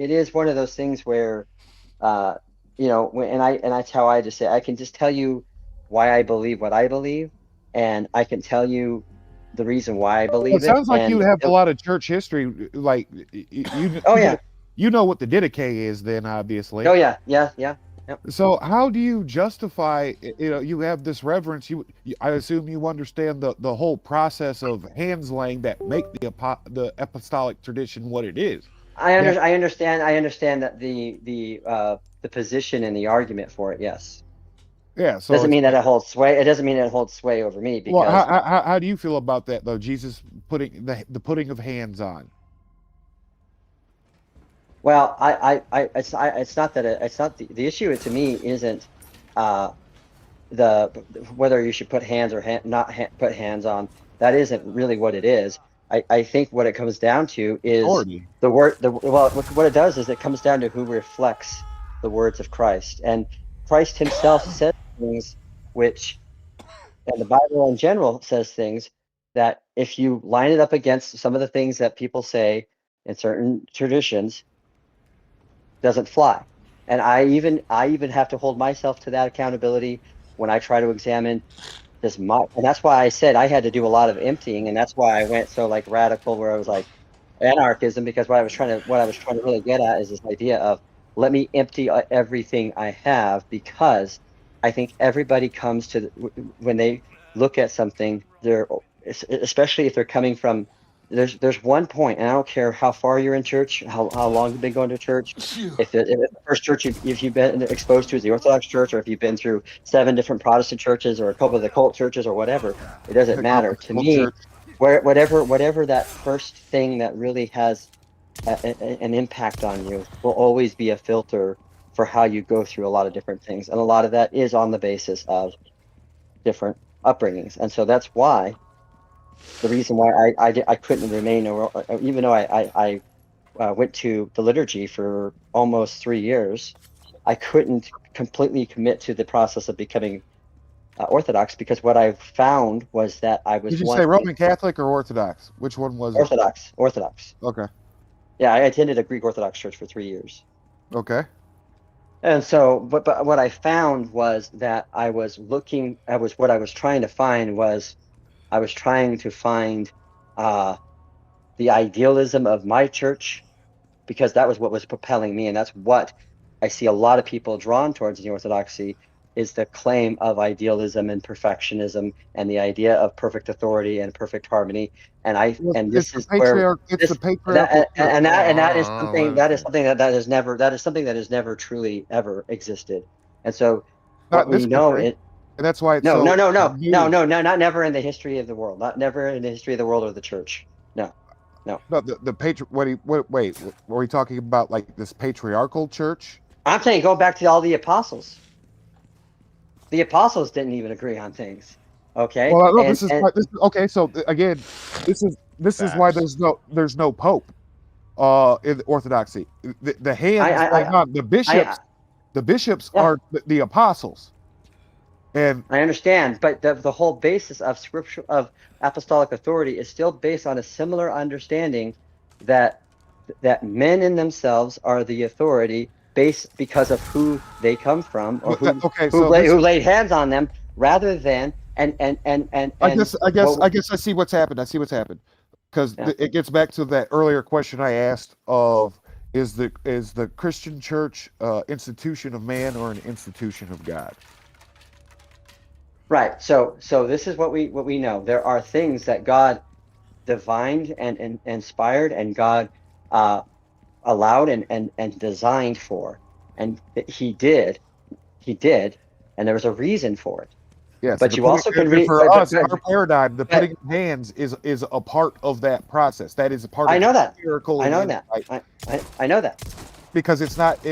V: is one of those things where. And that's how I just say, I can just tell you why I believe what I believe, and I can tell you the reason why I
K: Well,
V: believe
K: it sounds like you
V: and
K: have a lot of church history. Like
V: oh yeah,
K: you know what the Didache is, then obviously.
V: oh yeah, yeah. Yep.
K: So how do you justify? You have this reverence. I assume you understand the whole process of hands laying that make the apostolic tradition what it is.
V: I understand. I understand that the position and the argument for it. Yes.
K: Yeah. So
V: Doesn't mean that it holds sway. It doesn't mean it holds sway over me
K: well,
V: because
K: how do you feel about that though? Jesus putting the putting of hands on.
V: well, it's not that it's not the issue to me isn't the whether you should put hands or not put hands on. That isn't really what it is. I think what it comes down to is
K: Authority.
V: the word. Well, what it does is it comes down to who reflects the words of Christ, and Christ Himself says things which, and the Bible in general says things that if you line it up against some of the things that people say in certain traditions, doesn't fly. And I even have to hold myself to that accountability when I try to examine and that's why I said I had to do a lot of emptying, and that's why I went so like radical where I was like anarchism, because what I was trying to really get at is this idea of let me empty everything I have, because I think everybody comes to when they look at something, they're especially if they're coming from there's one point, and I don't care how far you're in church, how long you've been going to church. If the first church if you've been exposed to is the Orthodox Church, or if you've been through 7 different Protestant churches or a couple of the cult churches or whatever, it doesn't matter to me. Whatever that first thing that really has an impact on you will always be a filter for how you go through a lot of different things, and a lot of that is on the basis of different upbringings, and so that's why. The reason why I couldn't remain, even though I went to the liturgy for almost 3 years, I couldn't completely commit to the process of becoming Orthodox, because what I found was that I was
K: Did you say Roman Catholic or Orthodox? Which one was
V: Orthodox.
K: it?
V: Orthodox.
K: Okay.
V: Yeah, I attended a Greek Orthodox church for 3 years.
K: Okay.
V: And so, but what I found was that what I was trying to find was, I was trying to find the idealism of my church, because that was what was propelling me, and that's what I see a lot of people drawn towards in the Orthodoxy, is the claim of idealism and perfectionism and the idea of perfect authority and perfect harmony. And this is where
K: it's the patriarchal,
V: and that is something that has never truly ever existed. And so what we know
K: and that's why it's
V: no, not never in the history of the world, not never in the history of the world or the church. No.
K: Wait, were we talking about like this patriarchal church?
V: I'm saying go back to all the apostles. The apostles didn't even agree on things. Okay.
K: Well, no, okay. So again, this is why there's no pope in the Orthodoxy. The hands, the bishops are the apostles. And
V: I understand, but the whole basis of scripture of apostolic authority is still based on a similar understanding that men in themselves are the authority based because of who they come from, or who laid hands on them, rather than
K: I guess I see what's happened. Because it gets back to that earlier question I asked of is the Christian church institution of man or an institution of God?
V: Right. So this is what we know. There are things that God divined and inspired, and God allowed and designed for, and He did, and there was a reason for it.
K: Yeah,
V: but you also can read
K: for us, our paradigm. The putting of hands is a part of that process. That is a part.
V: I know
K: of
V: that.
K: miracle.
V: I know that. I know that.
K: Because it's not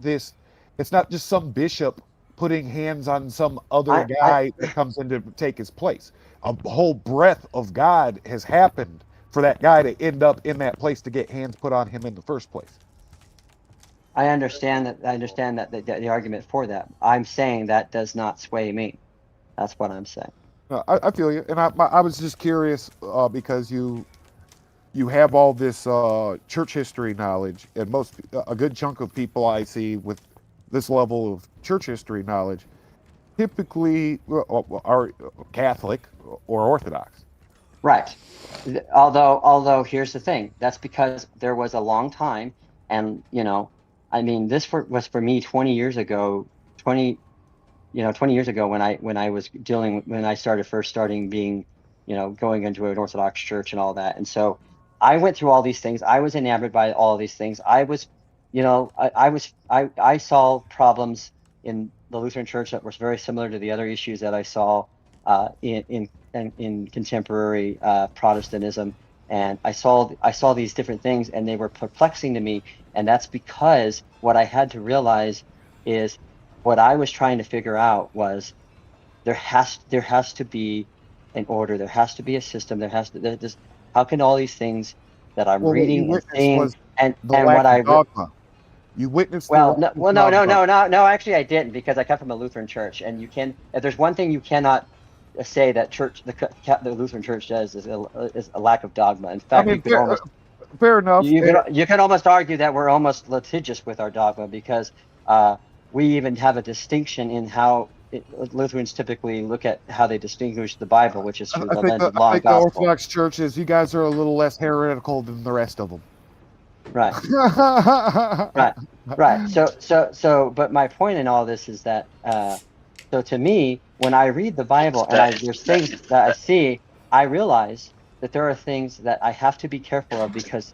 K: just some bishop putting hands on some other guy that comes in to take his place. A whole breath of God has happened for that guy to end up in that place to get hands put on him in the first place.
V: I understand that. The argument for that. I'm saying that does not sway me. That's what I'm saying.
K: I feel you, and I was just curious because you have all this church history knowledge, and a good chunk of people I see with this level of church history knowledge typically are Catholic or Orthodox.
V: Right. Although here's the thing. That's because there was a long time, and I mean, was for me 20 years ago. 20 years ago when I was when I starting being, going into an Orthodox church and all that. And so I went through all these things. I was enamored by all of these things. I was, I saw problems in the Lutheran Church that was very similar to the other issues that I saw in contemporary Protestantism. And I saw these different things, and they were perplexing to me. And that's because what I had to realize is what I was trying to figure out was there has to be an order. There has to be a system. How can all these things that I'm
K: Well, what you
V: reading and
K: witnessed
V: seeing
K: was
V: and
K: the
V: what
K: lack
V: I
K: of dogma. You witnessed the
V: well,
K: lack of
V: no,
K: dogma.
V: no. Actually, I didn't, because I come from a Lutheran church, and if there's one thing you cannot say that the Lutheran Church does is a lack of dogma. In fact, you could almost
K: fair enough.
V: you can almost argue that we're almost litigious with our dogma, because we even have a distinction in how Lutherans typically look at how they distinguish the Bible, which is through the lens of law
K: I
V: and
K: think the
V: gospel.
K: Orthodox churches, you guys are a little less heretical than the rest of them.
V: Right. Right. So, but my point in all this is that, so to me, when I read the Bible and there's things that I see, I realize that there are things that I have to be careful of, because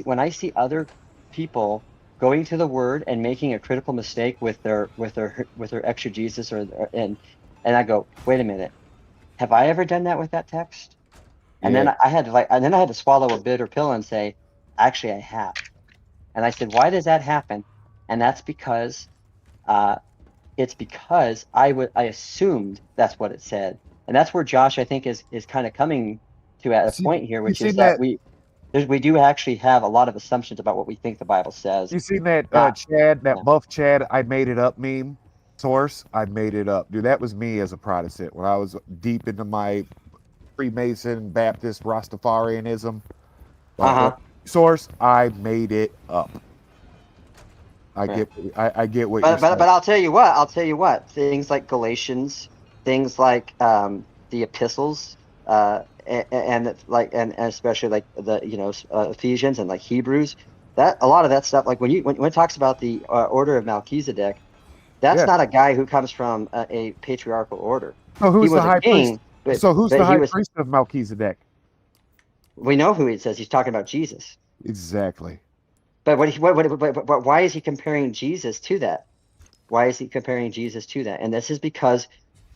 V: when I see other people going to the Word and making a critical mistake with their exegesis and I go, wait a minute, have I ever done that with that text? And
K: Yeah.
V: then I had to swallow a bitter pill and say, actually, I have. And I said, why does that happen? And that's because it's because I assumed that's what it said. And that's where Josh, I think, is kind of coming to at a point here, which is that we do actually have a lot of assumptions about what we think the Bible says.
K: You seen that
V: Not-
K: buff Chad, I made it up meme source? I made it up. Dude, that was me as a Protestant when I was deep into my Freemason, Baptist, Rastafarianism. Source, I made it up. I get what you're saying.
V: But I'll tell you what. Things like Galatians, things like the epistles, and especially like the Ephesians and like Hebrews, that a lot of that stuff, like when it talks about the order of Melchizedek, that's not a guy who comes from a patriarchal order.
K: So who's the high
V: king,
K: priest? Who's the high priest of Melchizedek?
V: We know who it says. He's talking about Jesus.
K: Exactly.
V: But but why is he comparing Jesus to that? Why is he comparing Jesus to that? And this is because,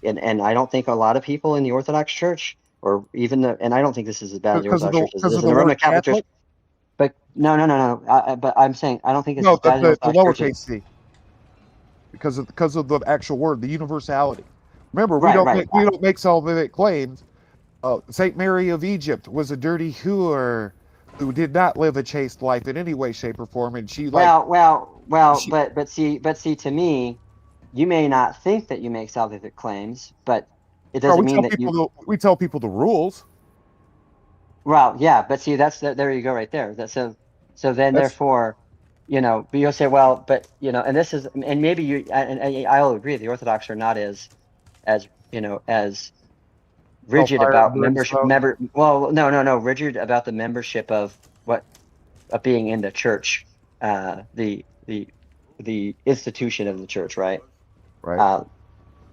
V: and I don't think a lot of people in the Orthodox Church, or even and I don't think this is as bad as the Orthodox Church as in the Roman Catholic Church. But no. But I'm saying I don't think it's as bad as the Orthodox Church.
K: C. Because of the actual word, the universality. Remember, we don't make salvific claims. Saint Mary of Egypt was a dirty whore who did not live a chaste life in any way, shape, or form, and she
V: but see, to me, you may not think that you make salvific claims, but it doesn't mean that
K: we tell people the rules.
V: Well, yeah, but see, there you go, right there. So then, therefore, you'll say, well, but and this is, and maybe I'll agree, the Orthodox are not as rigid about membership. Rigid about the membership of being in the church, the institution of the church, right?
K: Right.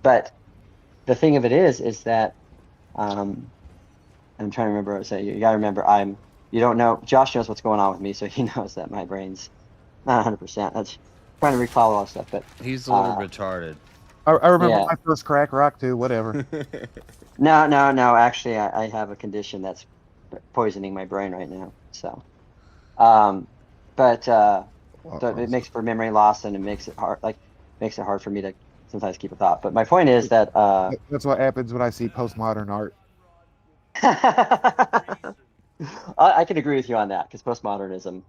V: But the thing of it is that I'm trying to remember what I say. You got to remember, you don't know. Josh knows what's going on with me, so he knows that my brain's not 100%. That's trying to recall all stuff, but
A: he's a little retarded.
K: I remember my first crack rock too. Whatever.
V: No. Actually, I have a condition that's poisoning my brain right now. So, so it makes for memory loss, and it makes it hard for me to sometimes keep a thought. But my point is that
K: that's what happens when I see postmodern art.
V: I can agree with you on that, because postmodernism,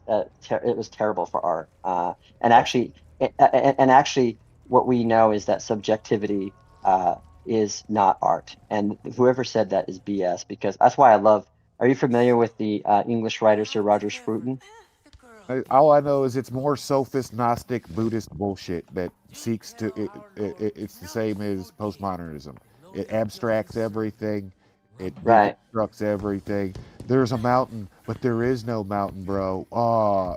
V: it was terrible for art. And actually, what we know is that subjectivity is not art, and whoever said that is BS. Because that's why I love. Are you familiar with the English writer Sir Roger Scruton?
Q: All I know is it's more sophist Gnostic Buddhist bullshit that seeks to. It's the same as postmodernism. It abstracts everything. It
V: Right.
Q: deconstructs everything. There's a mountain, but there is no mountain, bro.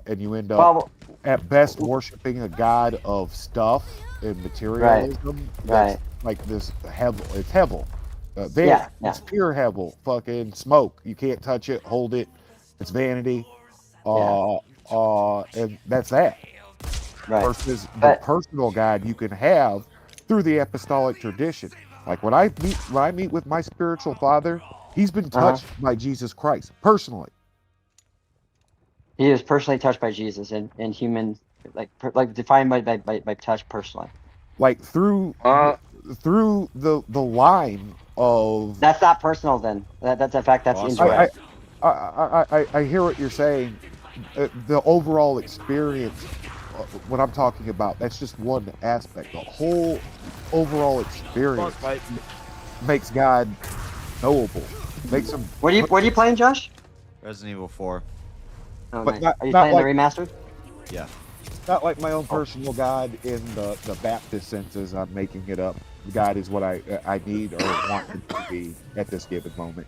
Q: And you end up
V: Well,
Q: at best worshiping a god of stuff and materialism. That's like this hevel. It's hevel. It's pure hevel. Fucking smoke. You can't touch it. Hold it. It's vanity. And that's that.
V: Right.
Q: Versus the personal God you can have through the apostolic tradition. Like when I meet with my spiritual father, he's been touched by Jesus Christ personally.
V: He is personally touched by Jesus and human, like defined by touch personally.
Q: Like through the line of.
V: That's not personal then. That's a fact. That's indirect.
Q: I hear what you're saying. The overall experience, what I'm talking about, that's just one aspect. The whole overall experience makes God knowable. Makes him.
V: What are you playing, Josh?
A: Resident Evil 4.
V: Oh,
Q: But
V: nice. Are you playing the remastered?
A: Yeah.
Q: Not like my own personal God in the Baptist senses. I'm making it up. God is what I need or want him to be at this given moment.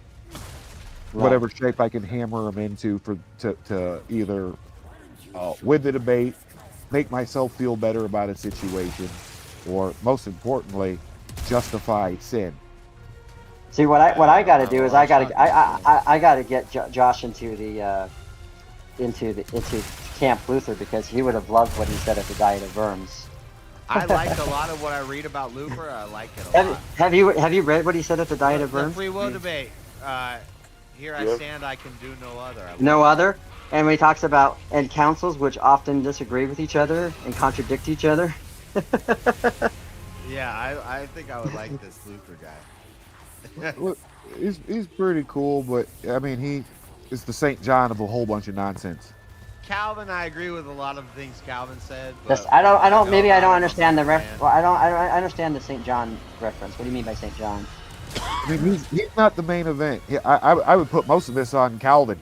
V: Right.
Q: Whatever shape I can hammer him into to either win the debate, make myself feel better about a situation, or most importantly, justify sin.
V: See, what I got to do is I got to get Josh into Camp Luther, because he would have loved what he said at the Diet of Worms.
A: I like a lot of what I read about Luther. I like it a lot.
V: Have you read what he said at the Diet of
A: The
V: Worms?
A: free will debate. Here I stand, I can do no other.
V: No other? And when he talks about and councils which often disagree with each other and contradict each other.
A: Yeah, I think I would like this Luther guy.
Q: Look, he's pretty cool, but I mean he is the St. John of a whole bunch of nonsense.
A: Calvin, I agree with a lot of things Calvin said.
V: Yes,
A: But
V: I don't understand the Well, I understand the St. John reference. What do you mean by St. John?
Q: I mean, he's not the main event. Yeah, I would put most of this on Calvin,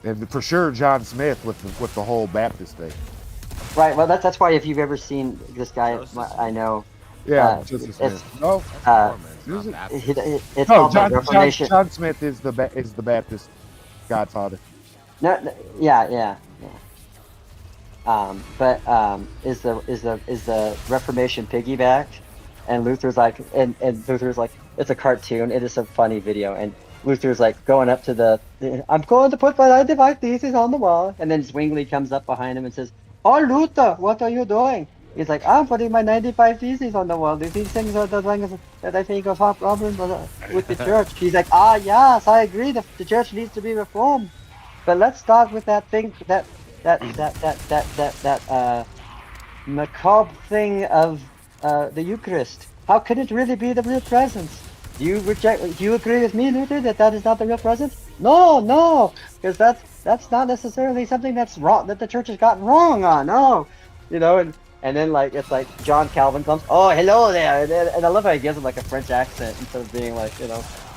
Q: and for sure John Smith with the whole Baptist thing.
V: Right. Well, that's why if you've ever seen this guy, I know.
Q: Yeah, Joseph Smith. No,
V: it's called the Reformation.
Q: John Smith is the Baptist Godfather.
V: No, yeah. Is the Reformation piggybacked? And Luther's like, and Luther's like, it's a cartoon. It is a funny video. And Luther's like going up to I'm going to put my 95 theses on the wall. And then Zwingli comes up behind him and says, "Oh, Luther, what are you doing?" He's like, "I'm putting my 95 theses on the wall. These things are the things that I think of have problems with the church." He's like, yes, I agree. The church needs to be reformed. But let's start with that thing, that macabre thing of the Eucharist. How can it really be the real presence? Do you agree with me, Luther, that is not the real presence? No, because that's not necessarily something that's wrong, that the church has gotten wrong on. No, and then it's like John Calvin comes. "Oh, hello there," and I love how he gives him like a French accent instead of being like,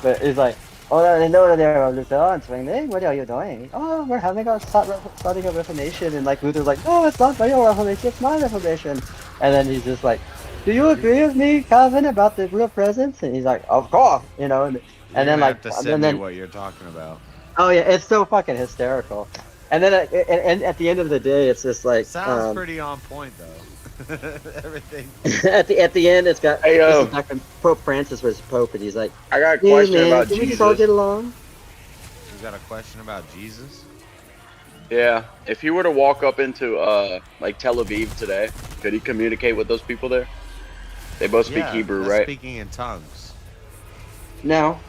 V: but he's like, "Oh, hello there, Luther and Zwingli. What are you doing?" "Oh, we're having starting a Reformation." And like Luther's like, "No, it's not your Reformation, it's my Reformation." And then he's just like, "Do you agree with me, Calvin, about the real presence?" And he's like, "Of course," and then
A: have to send me what you're talking about.
V: Oh yeah, it's so fucking hysterical. And then and at the end of the day, it's just like
A: sounds pretty on point though. Everything.
V: at the end, it's got
N: Hey,
V: this is back when Pope Francis was Pope, and he's like,
N: I got a
V: "Hey,
N: question
V: man,
N: about
V: can we
N: Jesus.
V: just all get along?"
A: You got a question about Jesus?
U: Yeah, if he were to walk up into like Tel Aviv today, could he communicate with those people there? They both speak Hebrew,
A: they're
U: right?
A: Speaking in tongues.
V: No,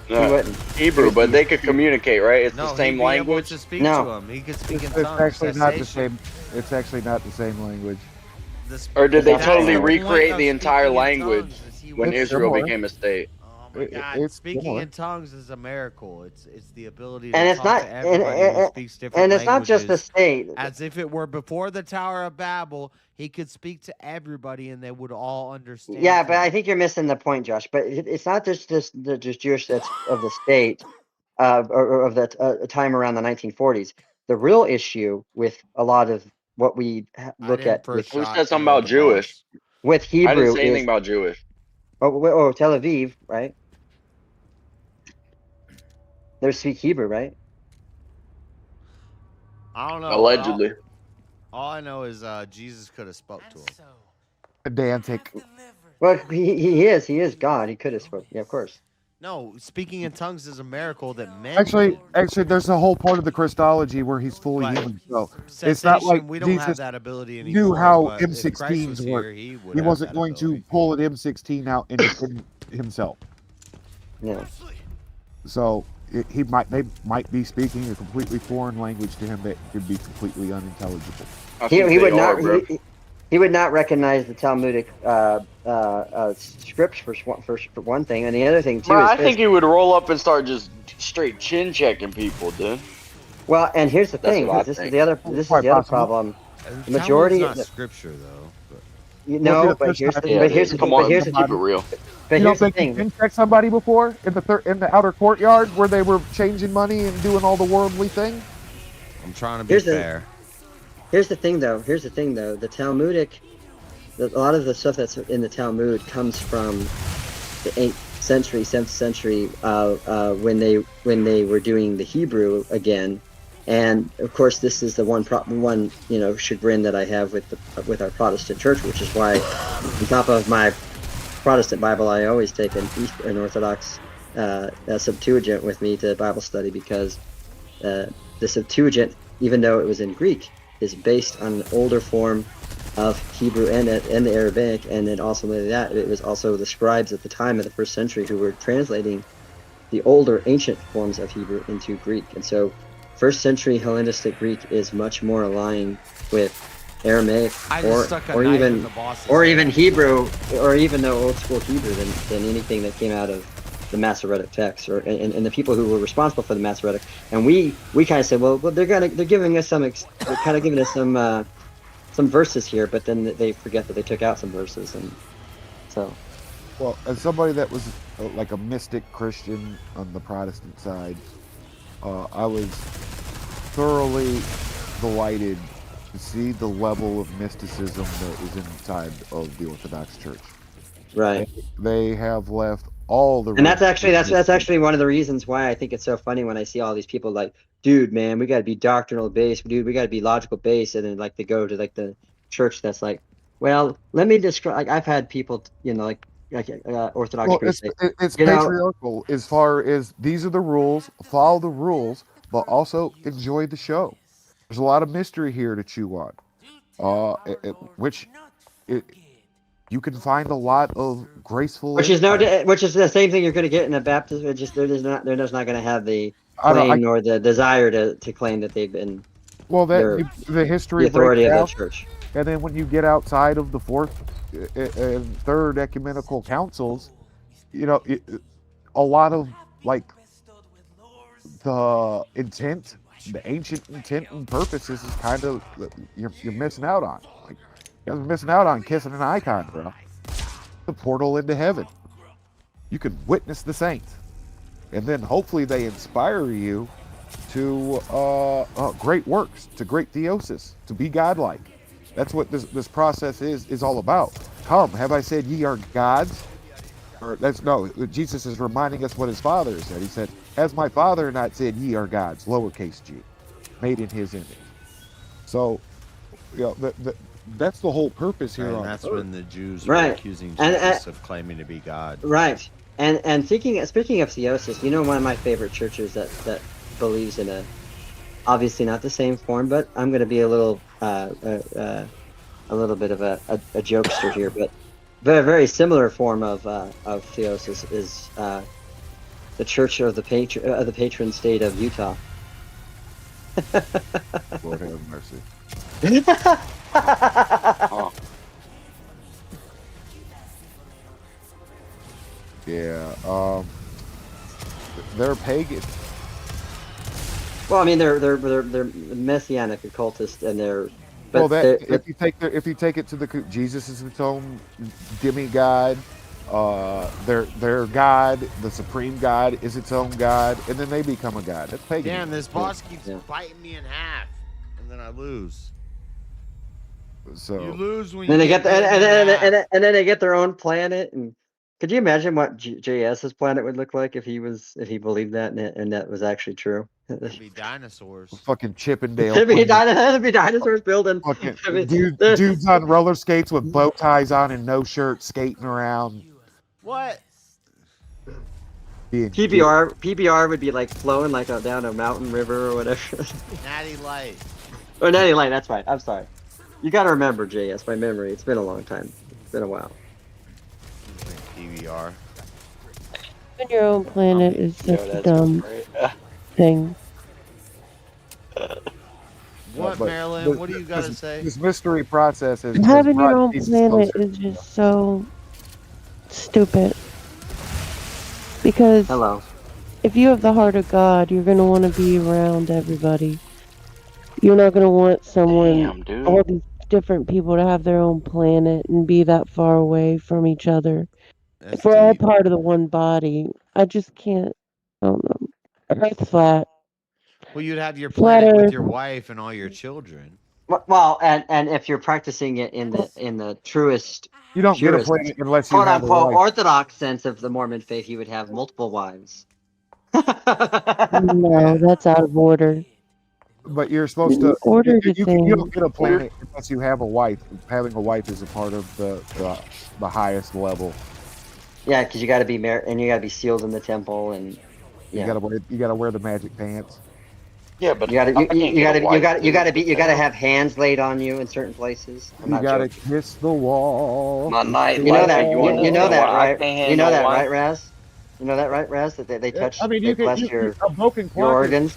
V: he wouldn't.
U: Hebrew, but they could communicate, right? It's the same
A: he'd be able
U: language.
A: to speak to him. He could speak in tongues.
Q: It's actually not the same. It's actually not the same language.
U: Or did they
A: That's
U: totally
A: the point
U: recreate
A: of
U: the entire
A: speaking in
U: language
A: tongues, is he
U: when
A: was-
U: Israel
Q: similar.
U: became a state?
A: Oh my God! Speaking in tongues is a miracle. It's the ability to
V: And it's
A: talk
V: not,
A: to everybody who speaks different
V: and it's not just the
A: languages.
V: state.
A: As if it were before the Tower of Babel, he could speak to everybody and they would all understand.
V: Yeah, but
A: him.
V: I think you're missing the point, Josh. But it's not just the Jewish that's of the state, or of that time around the 1940s. The real issue with a lot of what we look at with
U: Who said something about Jewish?
V: with
U: I didn't
V: Hebrew
U: say anything
V: is
U: about Jewish.
V: Tel Aviv, right? They speak Hebrew, right?
A: I don't know.
U: Allegedly.
A: All I know is Jesus could have spoke to him.
Q: Pedantic.
V: Well, he is God. He could have spoken. Yeah, of course.
A: No, speaking in tongues is a miracle that men
Q: Actually,
A: did.
Q: there's a whole part of the Christology where he's fully
A: But
Q: human. So it's not like
A: cessation, we don't have
Q: Jesus
A: that ability
Q: knew
A: anymore,
Q: how
A: but if Christ was
Q: M16s
A: here,
Q: work.
A: he would
Q: He
A: have
Q: wasn't
A: that
Q: going to pull an M16 out and defend himself.
V: Yeah.
Q: So he might be speaking a completely foreign language to him that could be completely unintelligible.
V: He would not. He would not recognize the Talmudic scripts for one thing, and the other thing too
U: Bro,
V: is
U: I
V: this.
U: think he would roll up and start just straight chin checking people, dude.
V: Well, and here's the
U: That's
V: thing.
U: what I
V: This is
U: think.
V: the other. This is the other problem. The majority
A: Talmud's
V: of
A: not
V: the,
A: scripture though. But.
V: but here's the
U: Yeah,
V: but here's
U: come
V: the
U: on,
V: but here's the
U: keep it real.
V: but
Q: You
V: here's
Q: don't
V: the
Q: think you
V: thing.
Q: can check somebody before in the outer courtyard where they were changing money and doing all the worldly things?
A: I'm trying to be fair.
V: Here's the thing, though. The Talmudic, a lot of the stuff that's in the Talmud comes from the 8th century, 7th century, when they were doing the Hebrew again, and of course this is the one chagrin that I have with our Protestant church, which is why, on top of my Protestant Bible, I always take an Orthodox Septuagint with me to Bible study, because the Septuagint, even though it was in Greek, is based on an older form of Hebrew and the Arabic, and then also that it was also the scribes at the time of the 1st century who were translating the older ancient forms of Hebrew into Greek. And so 1st century Hellenistic Greek is much more aligned with Aramaic or even Hebrew, or even the old school Hebrew than anything that came out of the Masoretic text, and the people who were responsible for the Masoretic. And we kind of said, well, they're giving us some verses here, but then they forget that they took out some verses, and so.
Q: Well, as somebody that was like a mystic Christian on the Protestant side, I was thoroughly delighted to see the level of mysticism that is inside of the Orthodox Church.
V: Right.
Q: They have left all the.
V: And that's actually one of the reasons why I think it's so funny when I see all these people like, dude, man, we got to be doctrinal based, dude, we got to be logical based, and then like they go to like the church that's like, well, let me describe. Like I've had people, Orthodox priests.
Q: It's patriarchal as far as these are the rules, follow the rules, but also enjoy the show. There's a lot of mystery here to chew on, you can find a lot of graceful.
V: Which is the same thing you're going to get in a Baptist. They're just not going to have the claim nor the desire to claim that they've been.
Q: Well, the history,
V: the authority of the church.
Q: And then when you get outside of the 4th and 3rd ecumenical councils, a lot of like the intent, the ancient intent and purposes is kind of you're missing out on. Like you're missing out on kissing an icon, bro. The portal into heaven. You can witness the saints, and then hopefully they inspire you to great works, to great theosis, to be godlike. That's what this process is all about. Come, have I said ye are gods? Or Jesus is reminding us what his Father said. He said, has my Father not said ye are gods, lowercase g, made in his image. So, that's the whole purpose here.
A: And that's when the Jews were accusing Jesus of claiming to be God.
V: Right. And speaking of theosis, one of my favorite churches that believes in obviously not the same form, but I'm going to be a little bit of a jokester here, but a very similar form of theosis is the Church of the Patron State of Utah.
Q: Lord have mercy. Yeah, they're pagan.
V: Well, I mean, they're messianic occultists, and they're.
Q: If you take it to Jesus is its own demigod, their god, the supreme god, is its own god, and then they become a god. That's pagan.
A: Damn, this boss keeps biting me in half, and then I lose.
Q: So
A: you lose when
V: Then
A: you
V: they get
A: bitten in half.
V: and then they get their own planet. And could you imagine what JS's planet would look like if he believed that and that was actually true?
A: It'd be dinosaurs.
Q: Fucking Chippendale.
V: It'd be dinosaurs building. I mean,
Q: Dudes on roller skates with bow ties on and no shirt skating around.
A: What?
V: PBR would be like flowing like down a mountain river or whatever.
A: Natty Light.
V: Oh, Natty Light. That's right. I'm sorry. You got to remember, JS. My memory. It's been a long time. It's been a while.
A: PBR.
T: Having your own planet is such a dumb thing.
A: What,
Q: But
A: Marilyn? What do you got to say?
Q: This mystery process is
T: Having your own planet is just so stupid. Because if you have the heart of God, you're going to want to be around everybody. You're not going to want someone, all these different people to have their own planet and be that far away from each other. If we're all part of the one body, I just can't, I don't know. Earth's flat.
A: Well, you'd have your
T: Flat
A: planet with
T: Earth.
A: your wife and all your children.
V: Well, and if you're practicing it in the truest,
Q: You don't get a
V: purest,
Q: planet unless you
V: quote
Q: have a
V: unquote
Q: wife.
V: orthodox sense of the Mormon faith, you would have multiple wives.
T: No, that's out of order.
Q: But you're supposed to.
T: Order
Q: You,
T: the
Q: you
T: thing.
Q: don't get a planet unless you have a wife. Having a wife is a part of the highest level.
V: Yeah, because you got to be married and you got to be sealed in the temple, and
Q: You gotta wear the magic pants.
U: Yeah, but
V: you got to have hands laid on you in certain places. I'm
Q: You
V: not
Q: gotta
V: joking.
Q: kiss the wall.
V: You know that, you know that, right? You know that, right, Raz? You know that, right, Raz? That they touch,
Q: I mean,
V: they bless
Q: a broken
V: your
Q: clock.
V: organs.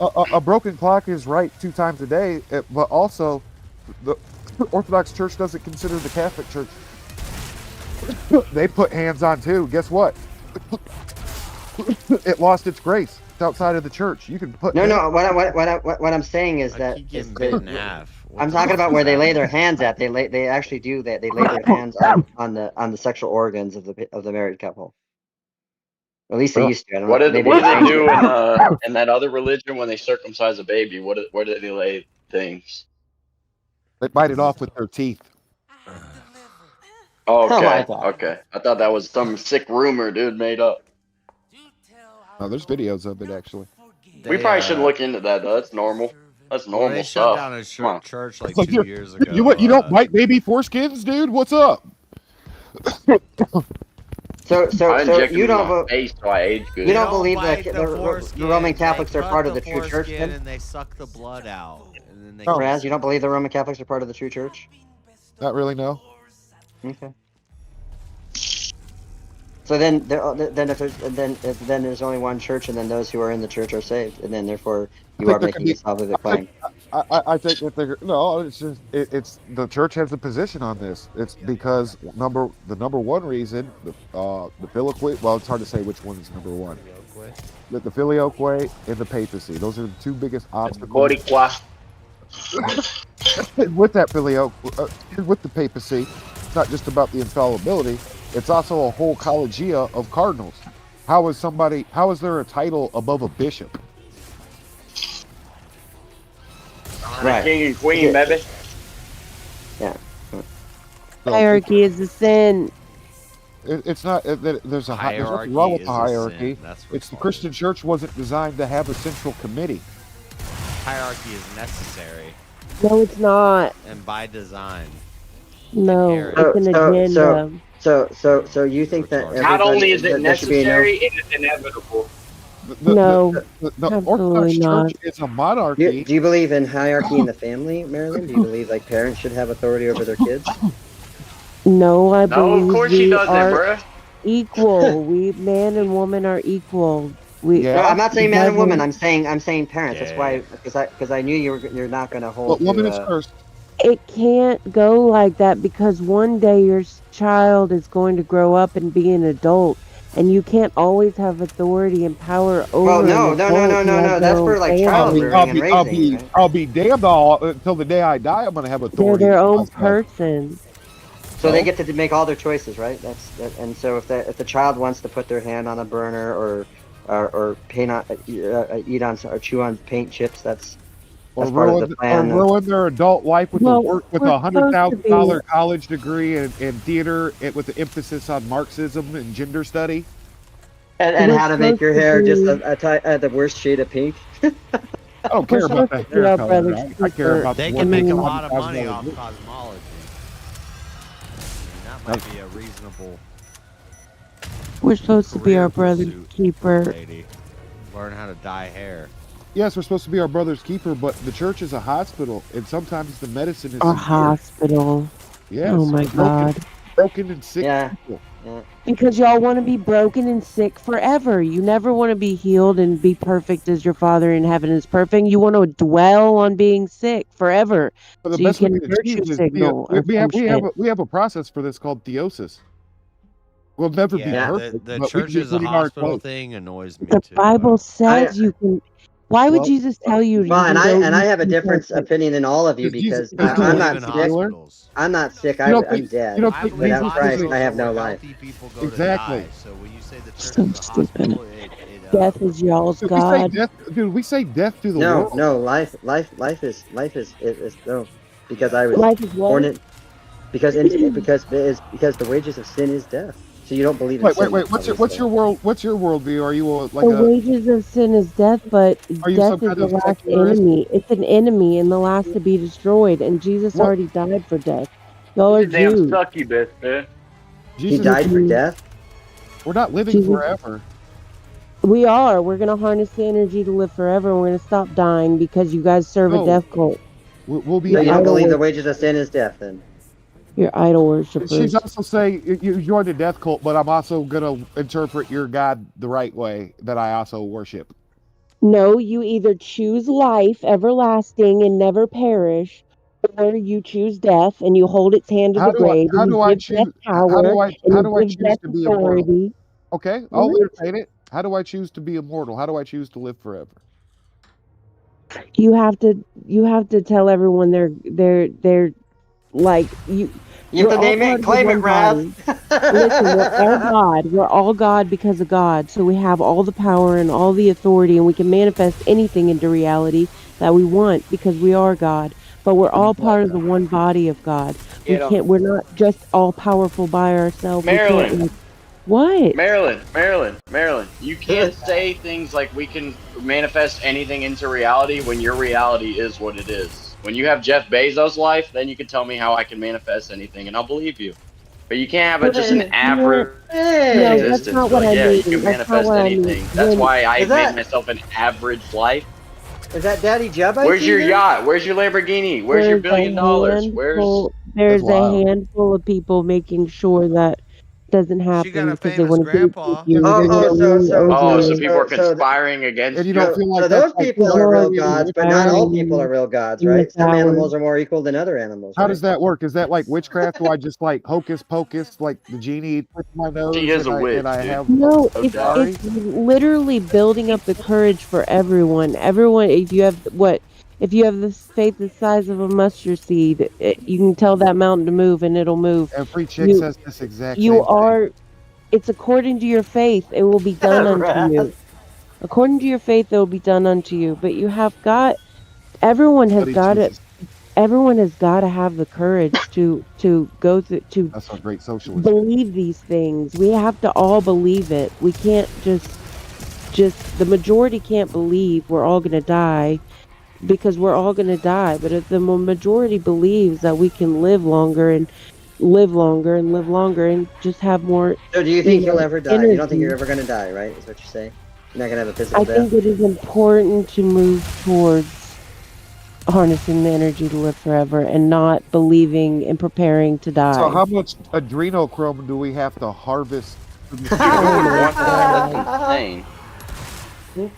Q: A broken clock is right 2 times a day, but also the Orthodox Church doesn't consider the Catholic Church. They put hands on too. Guess what? It lost its grace. It's outside of the church. You can put
V: No. What I'm saying is that
A: Getting bit in half.
V: I'm talking about where they lay their hands at. They actually do that. They lay their hands on the sexual organs of the married couple. Or at least they used to. I don't
U: What
V: know.
U: did
V: Maybe
U: they
V: changed
U: do
V: it.
U: in that other religion when they circumcise a baby? Where did they lay things?
Q: They bite it off with their teeth.
U: Oh,
V: Oh my
U: okay,
V: God.
U: okay. I thought that was some sick rumor, dude, made up.
Q: No, there's videos of it actually.
U: We probably should look into that, though. That's normal. That's normal
A: they
U: stuff.
A: shut down a
U: Come on.
A: church like
Q: It's like
A: 2 years ago.
Q: You don't bite baby foreskins, dude? What's up?
V: So
U: I injected
V: you
U: it in
V: don't
U: my face so I age good.
V: you don't believe that
A: bite
V: the Roman Catholics are part of the true church?
A: Then?
V: Then?
A: And they suck the blood out. And then they
V: Raz, you don't believe the Roman Catholics are part of the true church?
Q: Not really, no.
V: Okay. So then there's only one church, and then those who are in the church are saved, and then therefore you are making a salvific claim.
Q: I think that they're no. It's just it's the church has a position on this. It's because the number one reason the filioque. Well, it's hard to say which one is number one. The filioque and the papacy. Those are the 2 biggest obstacles.
U: Boricua.
Q: With that filioque, with the papacy, it's not just about the infallibility. It's also a whole collegia of cardinals. How is there a title above a bishop?
V: Right.
U: King and queen, baby.
V: Yeah.
T: Hierarchy is a sin.
Q: It's not. There's
A: Hierarchy
Q: nothing wrong with
A: is
Q: the
A: a
Q: hierarchy.
A: sin. That's what
Q: It's the Christian church wasn't designed to have a central committee.
A: Hierarchy is necessary
T: No, it's not.
A: and by design.
T: No, it's an agenda.
V: So you think that
U: Not only is
V: everybody-
U: it
V: there should be
U: necessary, it is inevitable.
T: No,
Q: The
T: absolutely
Q: Orthodox
T: not.
Q: Church is a monarchy.
V: Do you believe in hierarchy in the family, Marilyn? Do you believe like parents should have authority over their kids?
T: No, I
U: No,
T: believe
U: of course
T: we
U: she doesn't,
T: are
U: bruh.
T: equal. We man and woman are equal. We.
V: No, I'm not saying man and
T: Bible-
V: woman. I'm saying parents. That's why because I knew you're not going to hold.
Q: But woman
V: to,
Q: is first.
T: It can't go like that because one day your child is going to grow up and be an adult, and you can't always have authority and power over.
V: Well, no.
T: an adult who has
V: That's
T: their
V: for
T: own
V: like
T: family.
V: child rearing and raising. Right?
Q: I'll be damned all until the day I die. I'm going to have
T: They're
Q: authority.
T: their own person.
V: So they get to make all their choices, right? And so if the child wants to put their hand on a burner or paint on eat on or chew on paint chips, that's part of the plan.
Q: Or ruin their adult life with
T: Well,
Q: a
T: we're supposed to
Q: $100,000 college degree in theater, with the emphasis on Marxism and gender study.
V: And
T: We're
V: how to make
T: supposed
V: your
T: to
V: hair just
T: be-
V: the worst shade of pink.
Q: I don't care
T: We're
Q: about
T: supposed
Q: that
T: to be
Q: hair
T: our
Q: color.
T: brother's
Q: I care
T: keeper.
Q: about
A: They
Q: the
A: can make a
Q: $100,000
A: lot of money off
Q: degree.
A: cosmology. I mean, that might be a reasonable
T: We're supposed to be
A: career
T: our brother's
A: pursuit,
T: keeper.
A: lady. Learn how to dye hair.
Q: Yes, we're supposed to be our brother's keeper, but the church is a hospital, and sometimes the medicine is
T: A
Q: severe.
T: hospital.
Q: Yes,
T: Oh my God.
Q: broken and sick people.
T: Because y'all want to be broken and sick forever. You never want to be healed and be perfect as your Father in heaven is perfect. You want to dwell on being sick forever.
Q: But the
T: So you
Q: best we
T: can
Q: can
T: virtue
Q: achieve is
T: signal or some shit.
Q: we have a process for this called theosis. We'll never be
A: Yeah,
Q: perfect.
A: the
Q: but we
A: church
Q: can
A: is a
Q: put in our
A: hospital
Q: clothes.
A: thing annoys me
T: The
A: too.
T: Bible says you can. Why would
Q: Well,
T: Jesus tell you?
V: Well,
T: you
V: and
T: can go
V: I
T: eat
V: have a
T: and
V: different
T: perfect?
V: opinion than all of you
Q: Because
V: because
A: I
V: I'm
A: believe
V: not
A: in
V: sick.
A: hospitals.
V: I'm not sick.
Q: You don't
V: I'm
Q: think-
V: dead.
Q: you don't
A: I
Q: think
A: believe
V: Without Christ,
A: hospitals
V: I have
A: are
V: no
A: where
V: life.
A: healthy people go
Q: Exactly.
A: to die. So when you say the church
T: So
A: is a
T: stupid.
A: hospital,
T: Death is y'all's
Q: Dude, we say
T: God.
Q: death, dude. We say death to the
V: No,
Q: world.
V: no, life is no, because I was
T: Life is
V: born
T: what?
V: in because the wages of sin is death. So you don't believe in
Q: Wait.
V: sin.
Q: What's
V: obviously.
Q: your world? What's your worldview? Are you
T: The wages of sin is death, but
Q: Are you
T: death
Q: some
T: is
Q: kind
T: the
Q: of
T: last
Q: secularist?
T: enemy. It's an enemy and the last to be destroyed. And Jesus
Q: What?
T: already died for death. Y'all are
U: You're a damn
T: Jews.
U: succubus, man.
V: He
Q: Jesus,
V: died for death.
Q: we're not living
T: Jesus,
Q: forever.
T: we are. We're gonna harness the energy to live forever, and we're gonna stop dying because you guys serve a
Q: No,
T: death cult.
Q: we'll be
V: So
T: You're
V: you don't
T: idol
V: believe the
T: wor-
V: wages of sin is death, then?
T: You're idol
Q: She's
T: worshippers.
Q: also saying you joined a death cult, but I'm also gonna interpret your God the right way that I also worship.
T: No, you either choose life everlasting and never perish, or you choose death and you hold its hand to the grave
Q: How
T: and
Q: do
T: you
Q: I
T: give death
Q: choose?
T: power and
Q: How
T: you
Q: do I
T: give
Q: choose
T: death
Q: to be immortal?
T: authority.
Q: Okay, I'll
T: What?
Q: entertain it. How do I choose to be immortal? How do I choose to live forever?
T: You have to tell everyone they're like you.
V: You have
T: We're
V: to
T: all
V: name
T: part
V: it,
T: of the
V: claim it,
T: one
V: Raz.
T: body. Listen, we're all God. We're all God because of God. So we have all the power and all the authority, and we can manifest anything into reality that we want because we are God. But we're all part of the one body of God.
U: Get 'em.
T: We're not just all powerful by ourselves. We can't
U: Maryland.
T: like what?
U: Maryland. You can't say things like we can manifest anything into reality when your reality is what it is. When you have Jeff Bezos' life, then you can tell me how I can manifest anything and I'll believe you. But you can't have just an average
T: No, that's
U: existence.
T: not
U: Be
T: what
U: like,
T: I
U: yeah, you
T: mean.
U: can
T: That's not
U: manifest
T: what I mean.
U: anything. That's why I
V: Is
U: made
V: that
U: myself an average life.
V: is that Daddy Jeb? I
U: Where's
V: see
U: your
V: there?
U: yacht? Where's your Lamborghini? Where's your $1 billion? Where's
T: There's a
Q: wild.
T: handful of people making sure that doesn't
A: She got
T: happen
A: a
T: because they
A: famous
T: want to gatekeep
A: grandpa.
T: you. They want to rule over
U: so
T: you.
U: people are conspiring against
Q: And you
U: you?
Q: don't feel like
V: So
Q: that's
V: those
Q: like
V: people are real
T: Majority is
V: gods, but not all
T: conspiring
V: people are
T: you
V: real gods,
T: in the
V: right? Some
T: tower.
V: animals are more equal than other animals,
Q: how
V: right?
Q: does that work? Is that like witchcraft? Do I just like hocus pocus, like the genie puts my
U: She
Q: nose
U: is a witch,
Q: and I
U: dude.
Q: have
T: No,
U: No
T: it's
U: doubt.
Q: sorry?
T: it's literally building up the courage for everyone. Everyone, if you have if you have this faith the size of a mustard seed, you can tell that mountain to move and it'll move.
Q: Every chick
T: You
Q: says this exact
T: you
Q: same thing.
T: are. It's according to your faith. It will be done unto you. According to your faith, it will be done unto you. But you have got. Everyone has
Q: Bloody
T: got it.
Q: Jesus.
T: Everyone has got to have the courage to go through to
Q: That's a great socialist.
T: believe these things. We have to all believe it. We can't just the majority can't believe we're all going to die because we're all going to die. But if the majority believes that we can live longer and live longer and live longer and just have more,
V: So do you think you'll ever die? You don't think you're
T: energy.
V: ever going to die, right? Is what you're saying? You're not going to have a
T: I
V: physical death?
T: think it is important to move towards harnessing the energy to live forever and not believing and preparing to die.
Q: So how much adrenochrome do we have to harvest?
U: Dude, who would want that? That's insane.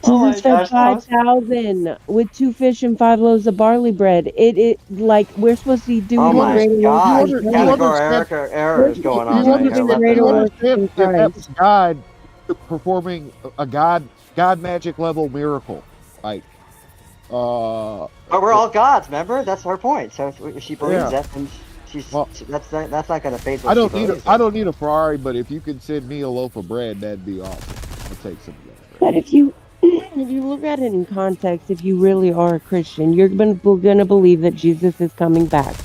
T: Jesus fed 5,000 with 2 fish and 5 loaves of barley bread. It like we're supposed to be doing
V: Oh my
T: greater
V: God!
T: works than
V: Categorical error is going on right here.
T: doing
V: Left
T: greater
V: and
T: works
V: right.
T: than
Q: If that
T: Christ.
Q: was God performing a God magic level miracle, like
V: But we're all gods, remember? That's her point. So if she believes
Q: Yeah.
V: that, then That's not gonna phase
Q: I
V: what
Q: don't
V: she
Q: need
V: believes
Q: I
V: in.
Q: don't need a Ferrari, but if you could send me a loaf of bread, that'd be awesome. I'll take some of that.
T: But if you look at it in context, if you really are a Christian, you're gonna believe that Jesus is coming back.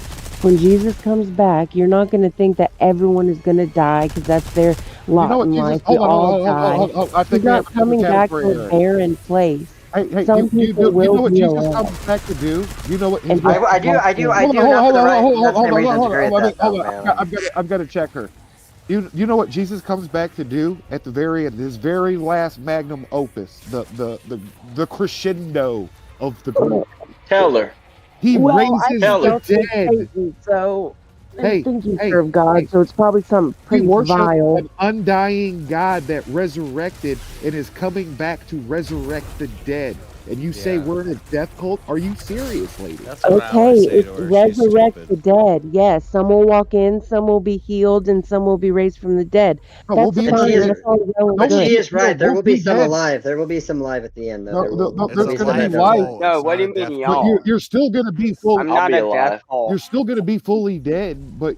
T: When Jesus comes back, you're not gonna think that everyone is gonna die because that's their
Q: You know
T: lot
Q: what,
T: in
Q: Jesus?
T: life. We all die.
Q: I
T: He's
Q: think we have
T: not
Q: another
T: coming back to
Q: category
T: a
Q: here.
T: barren place.
Q: Hey,
T: Some people
Q: you know
T: will
Q: what
T: be
Q: Jesus
T: alive.
Q: comes back to do? You know what his
T: And
Q: back
V: I do not for the right, not the same reasons agree with that though, Marilyn.
Q: I've got to check her. You know what Jesus comes back to do at the very end, his very last magnum opus, the crescendo of the group.
U: Tell her.
Q: He
T: Well, I
Q: raises
T: think
Q: the
T: y'all serve
Q: dead.
T: Satan, so I
Q: Hey,
T: think you
Q: hey,
T: serve God,
Q: hey.
T: so it's probably something
Q: We
T: pretty
Q: worship
T: vile.
Q: an undying God that resurrected and is coming back to resurrect the dead. And you say we're in a death cult? Are you serious, lady?
A: That's what I
T: Okay,
A: always say
T: it
A: to her. She's
T: resurrects
A: stupid.
T: the dead. Yes, some will walk in, some will be healed, and some will be raised from the dead.
Q: No, we'll
T: That's
Q: be
V: And she
T: fine.
V: is,
T: That's all well and
V: but
T: good.
V: she is right. There
Q: we'll
V: will be
Q: be
V: some
Q: dead.
V: alive. There will be some alive at the end, though.
Q: No,
V: There will
Q: there's
V: be
Q: going to
V: some
Q: be
V: that
Q: life.
V: are.
S: No, what do you mean,
Q: But
S: y'all?
Q: you're still going to be full.
S: I'm
U: I'll
S: not
U: be
S: a death
U: alive.
S: cult.
Q: You're still going to be fully dead, but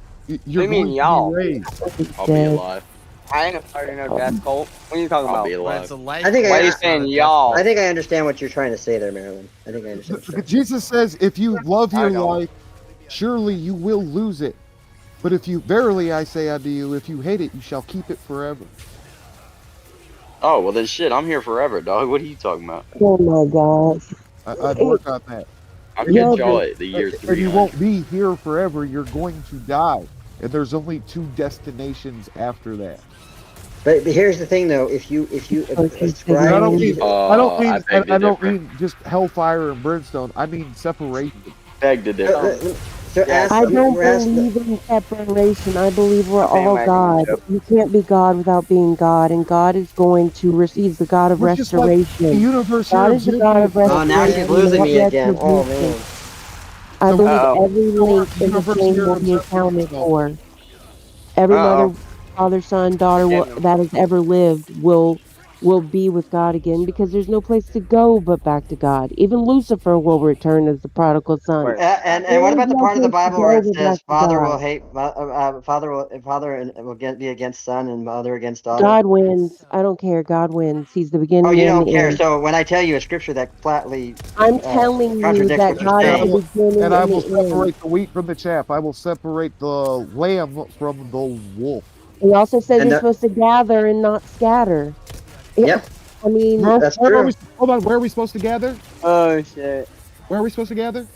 S: What do
Q: you're
S: you mean,
Q: going to
S: y'all?
Q: be raised.
U: I'll be
T: Dead.
U: alive.
S: I ain't a part of no death cult. What are you talking
U: I'll
S: about?
U: be
A: But
U: alive.
A: it's a life
V: I think
A: cult.
S: Why are you
A: It's not
S: saying
A: a death
S: y'all?
V: I
A: cult.
V: think I understand what you're trying to say there, Marilyn. I think I understand what you're trying to say.
Q: Jesus says, if you love
S: I
Q: your
S: don't.
Q: life, surely you will lose it. But if you, verily I say unto you, if you hate it, you shall keep it forever.
U: Oh, well then shit, I'm here forever, dog. What are you talking about?
T: Oh my gosh.
Q: I'd work on that.
U: I'll
Q: And you
U: catch
T: Y'all
U: y'all
T: just
U: at the year
Q: and you
U: 300.
Q: won't be here forever. You're going to die. And there's only 2 destinations after that.
V: But here's the thing, though. If you ascribe,
Q: I don't mean
U: I beg to
Q: I don't
U: differ.
Q: mean just hellfire and brimstone. I mean separation.
U: Beg to differ.
V: so
S: Yeah,
V: ask.
T: I don't
V: We're asked.
T: believe in separation. I believe we're all
S: bandwagon
T: God.
S: joke.
T: You can't be God without being God, and God is going to receive the God of
Q: We're just like the
T: restoration.
Q: universe here
T: God is the God
Q: observing
T: of
V: Oh, now she's
T: restoration,
V: losing
T: not
V: me
T: yet
V: again. Oh
T: existence.
V: man.
T: I
Q: the
T: believe
S: Uh-oh.
T: every link in the
Q: universe
T: chain
Q: here
T: will be
Q: observing
T: accounted
Q: itself.
T: for. Every
S: Uh-oh.
T: mother, father, son, daughter
S: Damn.
T: that has ever lived will be with God again because there's no place to go but back to God. Even Lucifer will return as the prodigal son.
S: Word.
V: And what
T: There is
V: about the
T: no
V: part of the
T: place to
V: Bible where
T: go
V: it
T: but
V: says
T: back to
V: father will
T: God.
V: hate father will be against son and mother against daughter?
T: God wins. I don't care. God wins. He's the
V: Oh,
T: beginning
V: you
T: and
V: don't
T: the
V: care.
T: end.
V: So when I tell you a scripture that flatly
T: I'm telling you
V: contradicts
T: that
V: what you're
T: God
Q: And
T: is
Q: I
T: the
V: saying,
Q: will
T: beginning
Q: and I
T: and
Q: will
T: the end.
Q: separate the wheat from the chaff. I will separate the lamb from the wolf.
T: He also says
V: and
T: you're supposed to gather and not scatter. Yeah,
V: yep,
T: I mean,
V: that's
Q: Where are we?
V: true.
Q: Hold on. Where are we supposed to gather?
S: Oh shit.
Q: Where are we supposed to gather?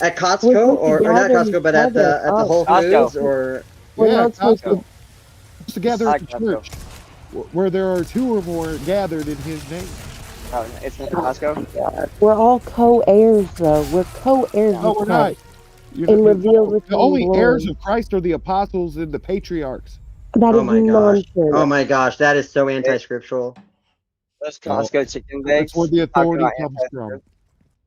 V: At
T: we're
V: Costco
T: supposed to
V: or not
T: gather
V: Costco, but at
T: together.
V: the Whole
S: Costco.
V: Foods or
T: We're
Q: Yeah,
T: not supposed
Q: Costco.
T: to.
Q: Supposed to gather
S: I
Q: at
S: like
Q: the
S: Costco.
Q: church, where there are 2 or more gathered in His name.
S: Oh, it's not the
T: Oh
S: Costco.
T: my God. We're all co-heirs, though. We're co-heirs
Q: No,
T: with
Q: we're not.
T: Christ and revealed with
Q: The
T: Him in
Q: only heirs
T: glory.
Q: of Christ are the apostles and the patriarchs.
T: That
V: oh
T: is
V: my gosh, oh
T: nonsense.
V: my gosh, that is so
S: It,
V: anti-scriptural.
S: those
Q: Well,
S: Costco chicken
Q: that's where
S: legs.
Q: the
S: Talking
Q: authority
S: about
Q: comes from.
S: anti-script.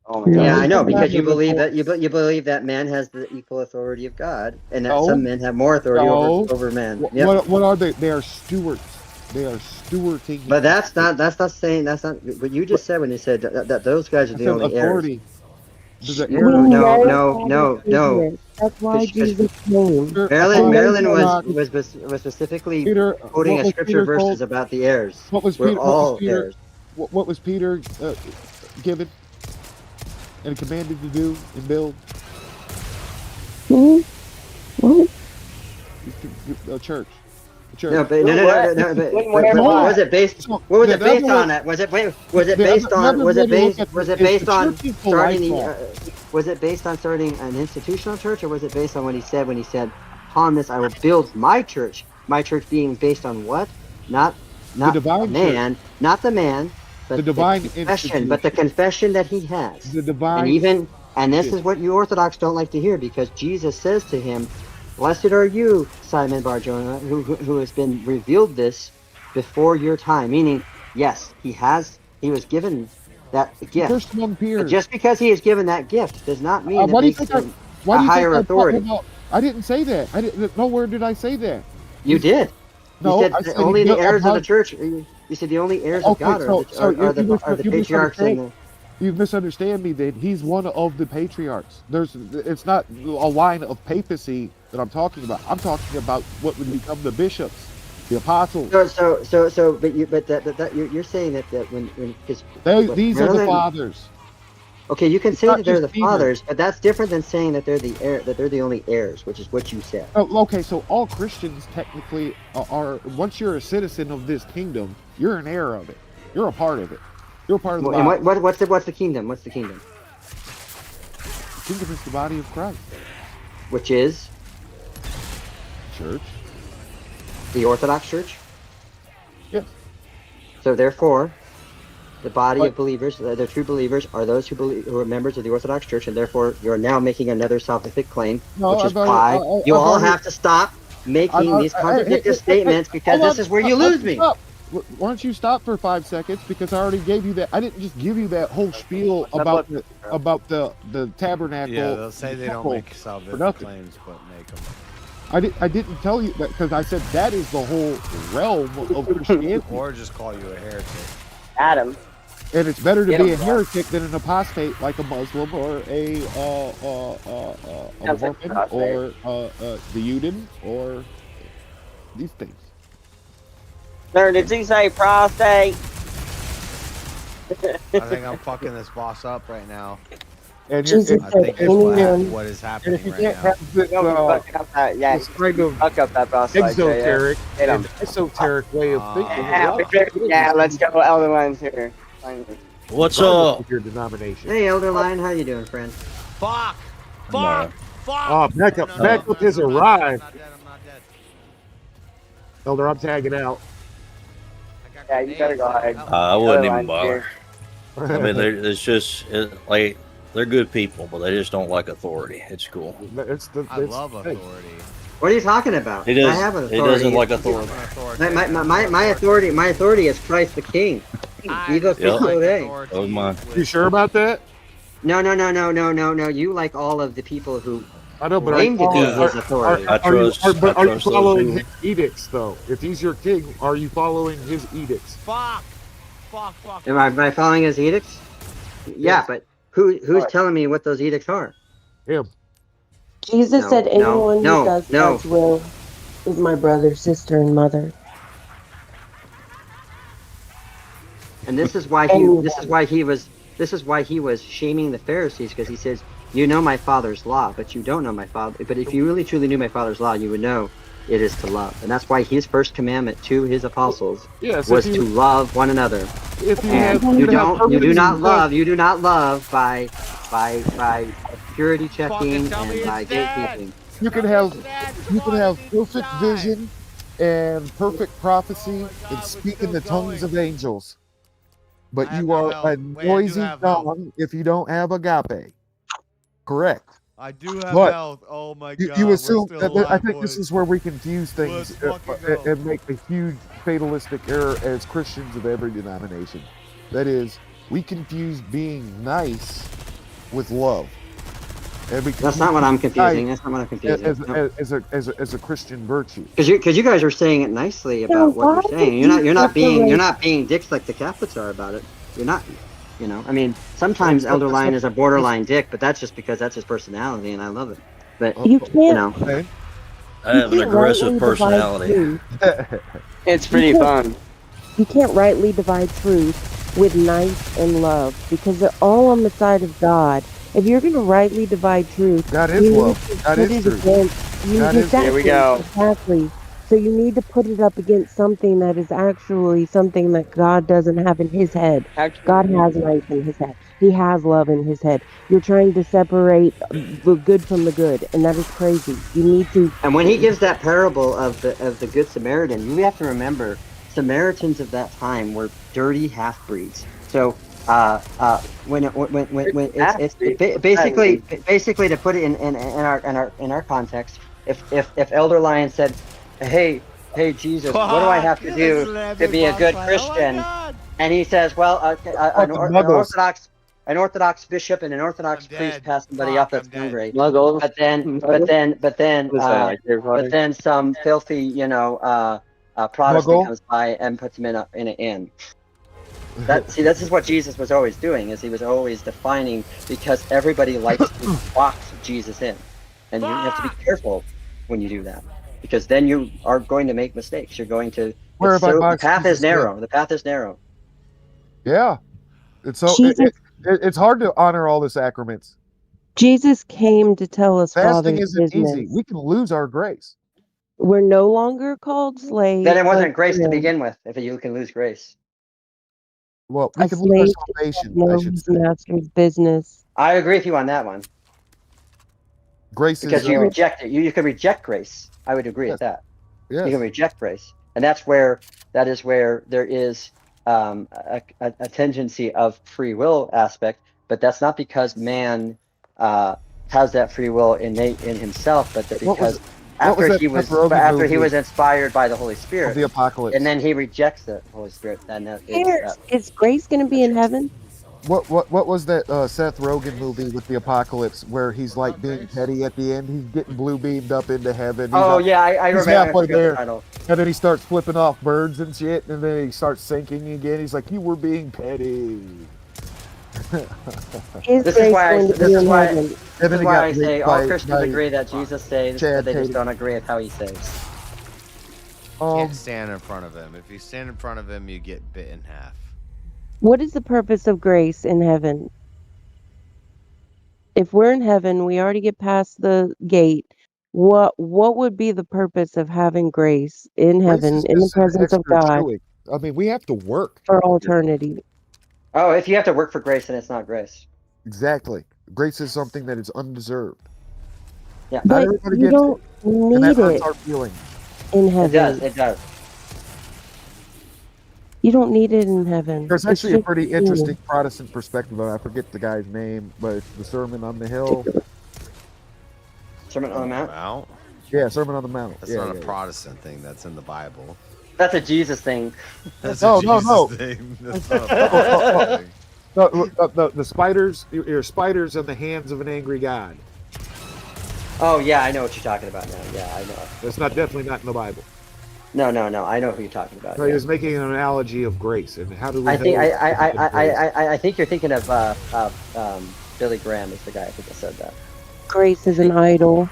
S: Oh my
V: Yeah,
S: gosh.
V: I
T: No,
V: know
T: God.
V: because you
Q: Independent
V: believe
Q: authority.
V: that you believe that man has the equal authority of God, and that
Q: No,
V: some men have more authority
Q: no.
V: over men. Yep.
Q: What are they? They are stewards. They are stewarding.
V: But that's not saying that's not what you just said when you said that those guys are
Q: I
V: the
Q: said
V: only heirs.
Q: authority. The
T: We
Q: heirs.
V: No,
T: know
V: no,
T: God
V: no,
T: is
V: no.
T: ignorant. That's why
V: Because
T: Jesus came. We
V: Marilyn
T: know
V: Marilyn
T: God is
V: was
Q: Peter,
T: ignorant.
V: was specifically quoting
Q: what
V: a
Q: was
V: scripture
Q: Peter told?
V: verses about the heirs.
Q: What was
V: We're
Q: Peter? What was
V: all
Q: Peter?
V: heirs.
Q: What was Peter given and commanded to do and build?
T: Hmm? What?
Q: A church. A church.
V: No, but but what was it based?
Q: So,
V: What was
Q: the
V: it based
Q: other way,
V: on? That was it? Was it
Q: the
V: based on?
Q: other way to look at
V: Was
Q: this
V: it
Q: is the
V: based on
Q: church is the
V: starting the?
Q: lifeline.
V: Was it based on starting an institutional church, or was it based on what he said when he said, "Upon this I will build my church." My church being based on what? Not
Q: The divine church.
V: man, not the man, but
Q: The divine
V: confession. But the
Q: institution.
V: confession that he has,
Q: The
V: and
Q: divine.
V: even and this
Q: Yes.
V: is what you Orthodox don't like to hear because Jesus says to him, "Blessed are you, Simon Bar-Jonah, who has been revealed this before your time." Meaning, yes, he was given that gift.
Q: First one
V: But
Q: appears.
V: just because he is given that gift does not mean it
Q: Why do you
V: makes
Q: think
V: him
Q: Why
V: a
Q: do you think
V: higher
Q: I'm talking
V: authority.
Q: about? I didn't say that. I didn't. Nowhere did I say that.
V: You did. You
Q: No,
V: said
Q: I
V: that
Q: said he
V: only the
Q: built
V: heirs of the
Q: upon.
V: church. You said the only heirs of
Q: Okay,
V: God
Q: so
V: are the
Q: you
V: patriarchs and
Q: misunderstood.
V: the.
Q: You misunderstand me. Then he's one of the patriarchs. It's not a line of papacy that I'm talking about. I'm talking about what would become the bishops, the apostles.
V: You're saying that when because
Q: These are the fathers.
V: Okay, you can
Q: It's
V: say
Q: not
V: that they're
Q: just
V: the
Q: Peter.
V: fathers, but that's different than saying that they're the heir, that they're the only heirs, which is what you said.
Q: Oh, okay, so all Christians technically are. Once you're a citizen of this kingdom, you're an heir of it. You're a part of it. You're a part of the
V: And
Q: body.
V: what's the kingdom? What's the kingdom?
Q: The kingdom is the body of Christ.
V: Which is
Q: Church.
V: the Orthodox Church.
Q: Yes.
V: So therefore, the body of believers, the true believers, are those who are members of the Orthodox Church, and therefore you're now making another salvific claim, which is why you all have to stop making these contradictory statements, because this is where you lose me.
Q: Why don't you stop for 5 seconds? Because I already gave you that. I didn't just give you that whole spiel about the tabernacle.
A: Yeah, they'll say they don't make
Q: for
A: salvific
Q: nothing.
A: claims, but make them.
Q: I didn't tell you that because I said that is the whole realm of Christianity.
A: Or just call you a heretic.
P: Adam.
Q: And it's better to
P: Get
Q: be a
P: 'em, bro.
Q: heretic than an apostate like a Muslim or a
P: Sounds like
Q: Mormon
P: apostate.
Q: or the Uden or these things.
P: Sir, did you say prostate?
A: I think I'm fucking this boss up right now.
Q: And
T: Jesus
A: I
T: said
A: think that's
T: anyone.
A: what is
Q: And
A: happening
Q: if you
A: right
Q: can't
A: now.
Q: have this,
P: Don't be fucking up that, yeah,
Q: this kind of
P: fuck up that prostate.
Q: exoteric
P: Get 'em.
Q: and esoteric way of thinking.
P: Yeah, let's go Elder Lines here.
F: What's
Q: regardless
F: up?
Q: of your denomination.
V: Hey, Elder Lion, how you doing, friend?
A: Fuck!
F: Fuck!
Q: Oh, backup has arrived. Elder, I'm tagging out.
P: Yeah, you better go ahead.
F: I wouldn't
P: Elder
F: even
P: Lines
F: bother. I mean, it's just like they're good people, but they just don't like authority. It's cool.
A: I love authority.
V: What are you talking about?
F: He does-
V: I have an
F: he
V: authority.
F: doesn't like authority.
V: My authority is Christ the King. Viva Cristo Rey.
F: That was mine.
Q: You sure about that?
V: No. You like all of the people who
Q: I know, but
V: claim to be
F: Yeah.
V: his authority.
F: I trust-
Q: Are you
F: I trust those
Q: following
F: who-
Q: his edicts, though? If he's your king, are you following his edicts?
A: Fuck!
V: Am I following his edicts? Yeah, but who's telling me what those edicts are?
Q: Him.
T: Jesus
V: No,
T: said anyone
V: no,
T: who does
V: no.
T: God's will is my brother, sister, and mother.
V: And this is why he was shaming the Pharisees, because he says, "You know my Father's law, but you don't know my Father. But if you really truly knew my Father's law, you would know it is to love." And that's why his first commandment to his apostles
Q: Yes,
V: was
Q: if you-
V: to love one another.
Q: If you
V: And
Q: have-
V: you
Q: have
V: do
Q: permanency
V: not
Q: in
V: love. You do not love by purity checking
A: tell me
V: and by
A: it's dead.
V: gatekeeping.
Q: You can have perfect vision and perfect prophecy and speak in the tongues of angels, but you are a noisy tongue if you don't have agape. Correct.
A: I do have
Q: But
A: health. Oh my
Q: You,
A: god.
Q: you
A: we're
Q: assume
A: still
Q: that I
A: alive,
Q: think this
A: boys.
Q: is where we confuse things
A: Let's fucking go.
Q: and make a huge fatalistic error as Christians of every denomination. That is, we confuse being nice with love. And we
V: That's not what I'm confusing. That's not what I'm confusing.
Q: As a Christian virtue.
V: Because you guys are saying it nicely about what you're saying. You're not being dicks like the Catholics are about it. You're not. You know, I mean, sometimes Elder Lion is a borderline dick, but that's just because that's his personality, and I love it. But
T: You can't.
V: you know,
F: I have an aggressive personality.
P: It's pretty fun.
T: You can't rightly divide truth with nice and love because they're all on the side of God. If you're going to rightly divide truth,
Q: God is
T: you need
Q: love.
T: to
Q: God
T: put
Q: is
T: it
Q: truth.
T: against.
Q: God is-
P: Here we go.
T: Exactly. So you need to put it up against something that is actually something that God doesn't have in his head. God has nice in his head. He has love in his head. You're trying to separate the good from the good, and that is crazy. You need to.
V: and when he gives that parable of the Good Samaritan, you have to remember Samaritans of that time were dirty half breeds. So when basically to put it in our context, if Elder Lion said, "Hey Jesus, what do I have to do to be a good Christian?" And he says, "Well, an Orthodox bishop and an Orthodox priest pass somebody up, that's one great. But then some filthy, Protestant
Q: Muggle?
V: comes by and puts him in an inn." This is what Jesus was always doing, is he was always defining, because everybody likes to box Jesus in. And you have to be careful when you do that, because then you are going to make mistakes. You're going to,
Q: Where have I
V: the
Q: boxed
V: path is
Q: Jesus in?
V: narrow. The path is narrow.
Q: Yeah. It's so
T: Jesus,
Q: it's hard to honor all the sacraments.
T: Jesus came to tell us
Q: Fasting
T: Father's
Q: isn't easy.
T: business.
Q: We can lose our grace.
T: We're no longer called slaves.
V: Then it wasn't
T: but
V: grace to
T: friends.
V: begin with, if you can lose grace.
Q: Well, we
T: A
Q: can lose our
T: slave
Q: salvation,
T: does
Q: I
T: know
Q: should
T: his
Q: say.
T: master's business.
V: I agree with you on that one.
Q: Grace
V: Because
Q: is
V: you reject it. You can reject grace. I would agree with that. You
Q: yes.
V: can reject grace. And that is where there is a tendency of free will aspect, but that's not because man has that free will innate in himself, but that
Q: What was
V: because
Q: that Seth Rogen
V: he
Q: movie
V: was inspired by the Holy
Q: of
V: Spirit,
Q: the apocalypse?
V: and then he rejects the Holy Spirit, then
T: Is Grace going to be in heaven?
Q: What was that Seth Rogen movie with the apocalypse where he's like being petty at the end? He's getting blue beamed up into heaven. He's
V: I
Q: he's
V: remember. I
Q: halfway
V: forgot the
Q: there,
V: title.
Q: and then he starts flipping off birds and shit, and then he starts sinking again. He's like, "You were being petty."
V: This is why I
Q: got
V: say
Q: raped
V: all
Q: by
V: Christians agree that Jesus saves, but they just
Q: Tatum.
V: don't agree with how he saves.
A: Can't stand in front of him. If you stand in front of him, you get bit in half.
T: What is the purpose of grace in heaven? If we're in heaven, we already get past the gate. What would be the purpose of having grace in
Q: Grace
T: heaven,
Q: is
T: in the
Q: just an
T: presence of
Q: extra
T: God,
Q: chewing. I mean, we have to work
T: for all eternity?
V: Oh, if you have to work for grace, then it's not grace.
Q: Exactly. Grace is something that is undeserved.
V: Yeah.
Q: Not
T: But
Q: everybody
T: you
Q: gets
T: don't
Q: it, and that
T: need
Q: hurts
T: it
Q: our feelings.
T: in heaven.
V: It does.
T: You don't need it in heaven.
Q: There's
T: It's
Q: actually a
T: just
Q: pretty
T: you.
Q: interesting Protestant perspective. I forget the guy's name, but it's the Sermon on the Hill.
V: Sermon on the Mount?
Q: Yeah, Sermon on the Mount.
A: That's
Q: yeah,
A: not
Q: yeah,
A: a Protestant thing. That's in the Bible.
V: That's a Jesus thing.
A: That's
Q: No,
A: a
Q: no,
A: Jesus
Q: no.
A: thing. That's not a Protestant thing.
Q: The spiders, your spiders in the hands of an angry God.
V: Oh yeah, I know what you're talking about now. Yeah, I know.
Q: That's definitely not in the Bible.
V: No. I know who you're talking about.
Q: So he was making an analogy of grace and how do we?
V: I think you're thinking of Billy Graham is the guy I think that said that.
T: Grace is an idol.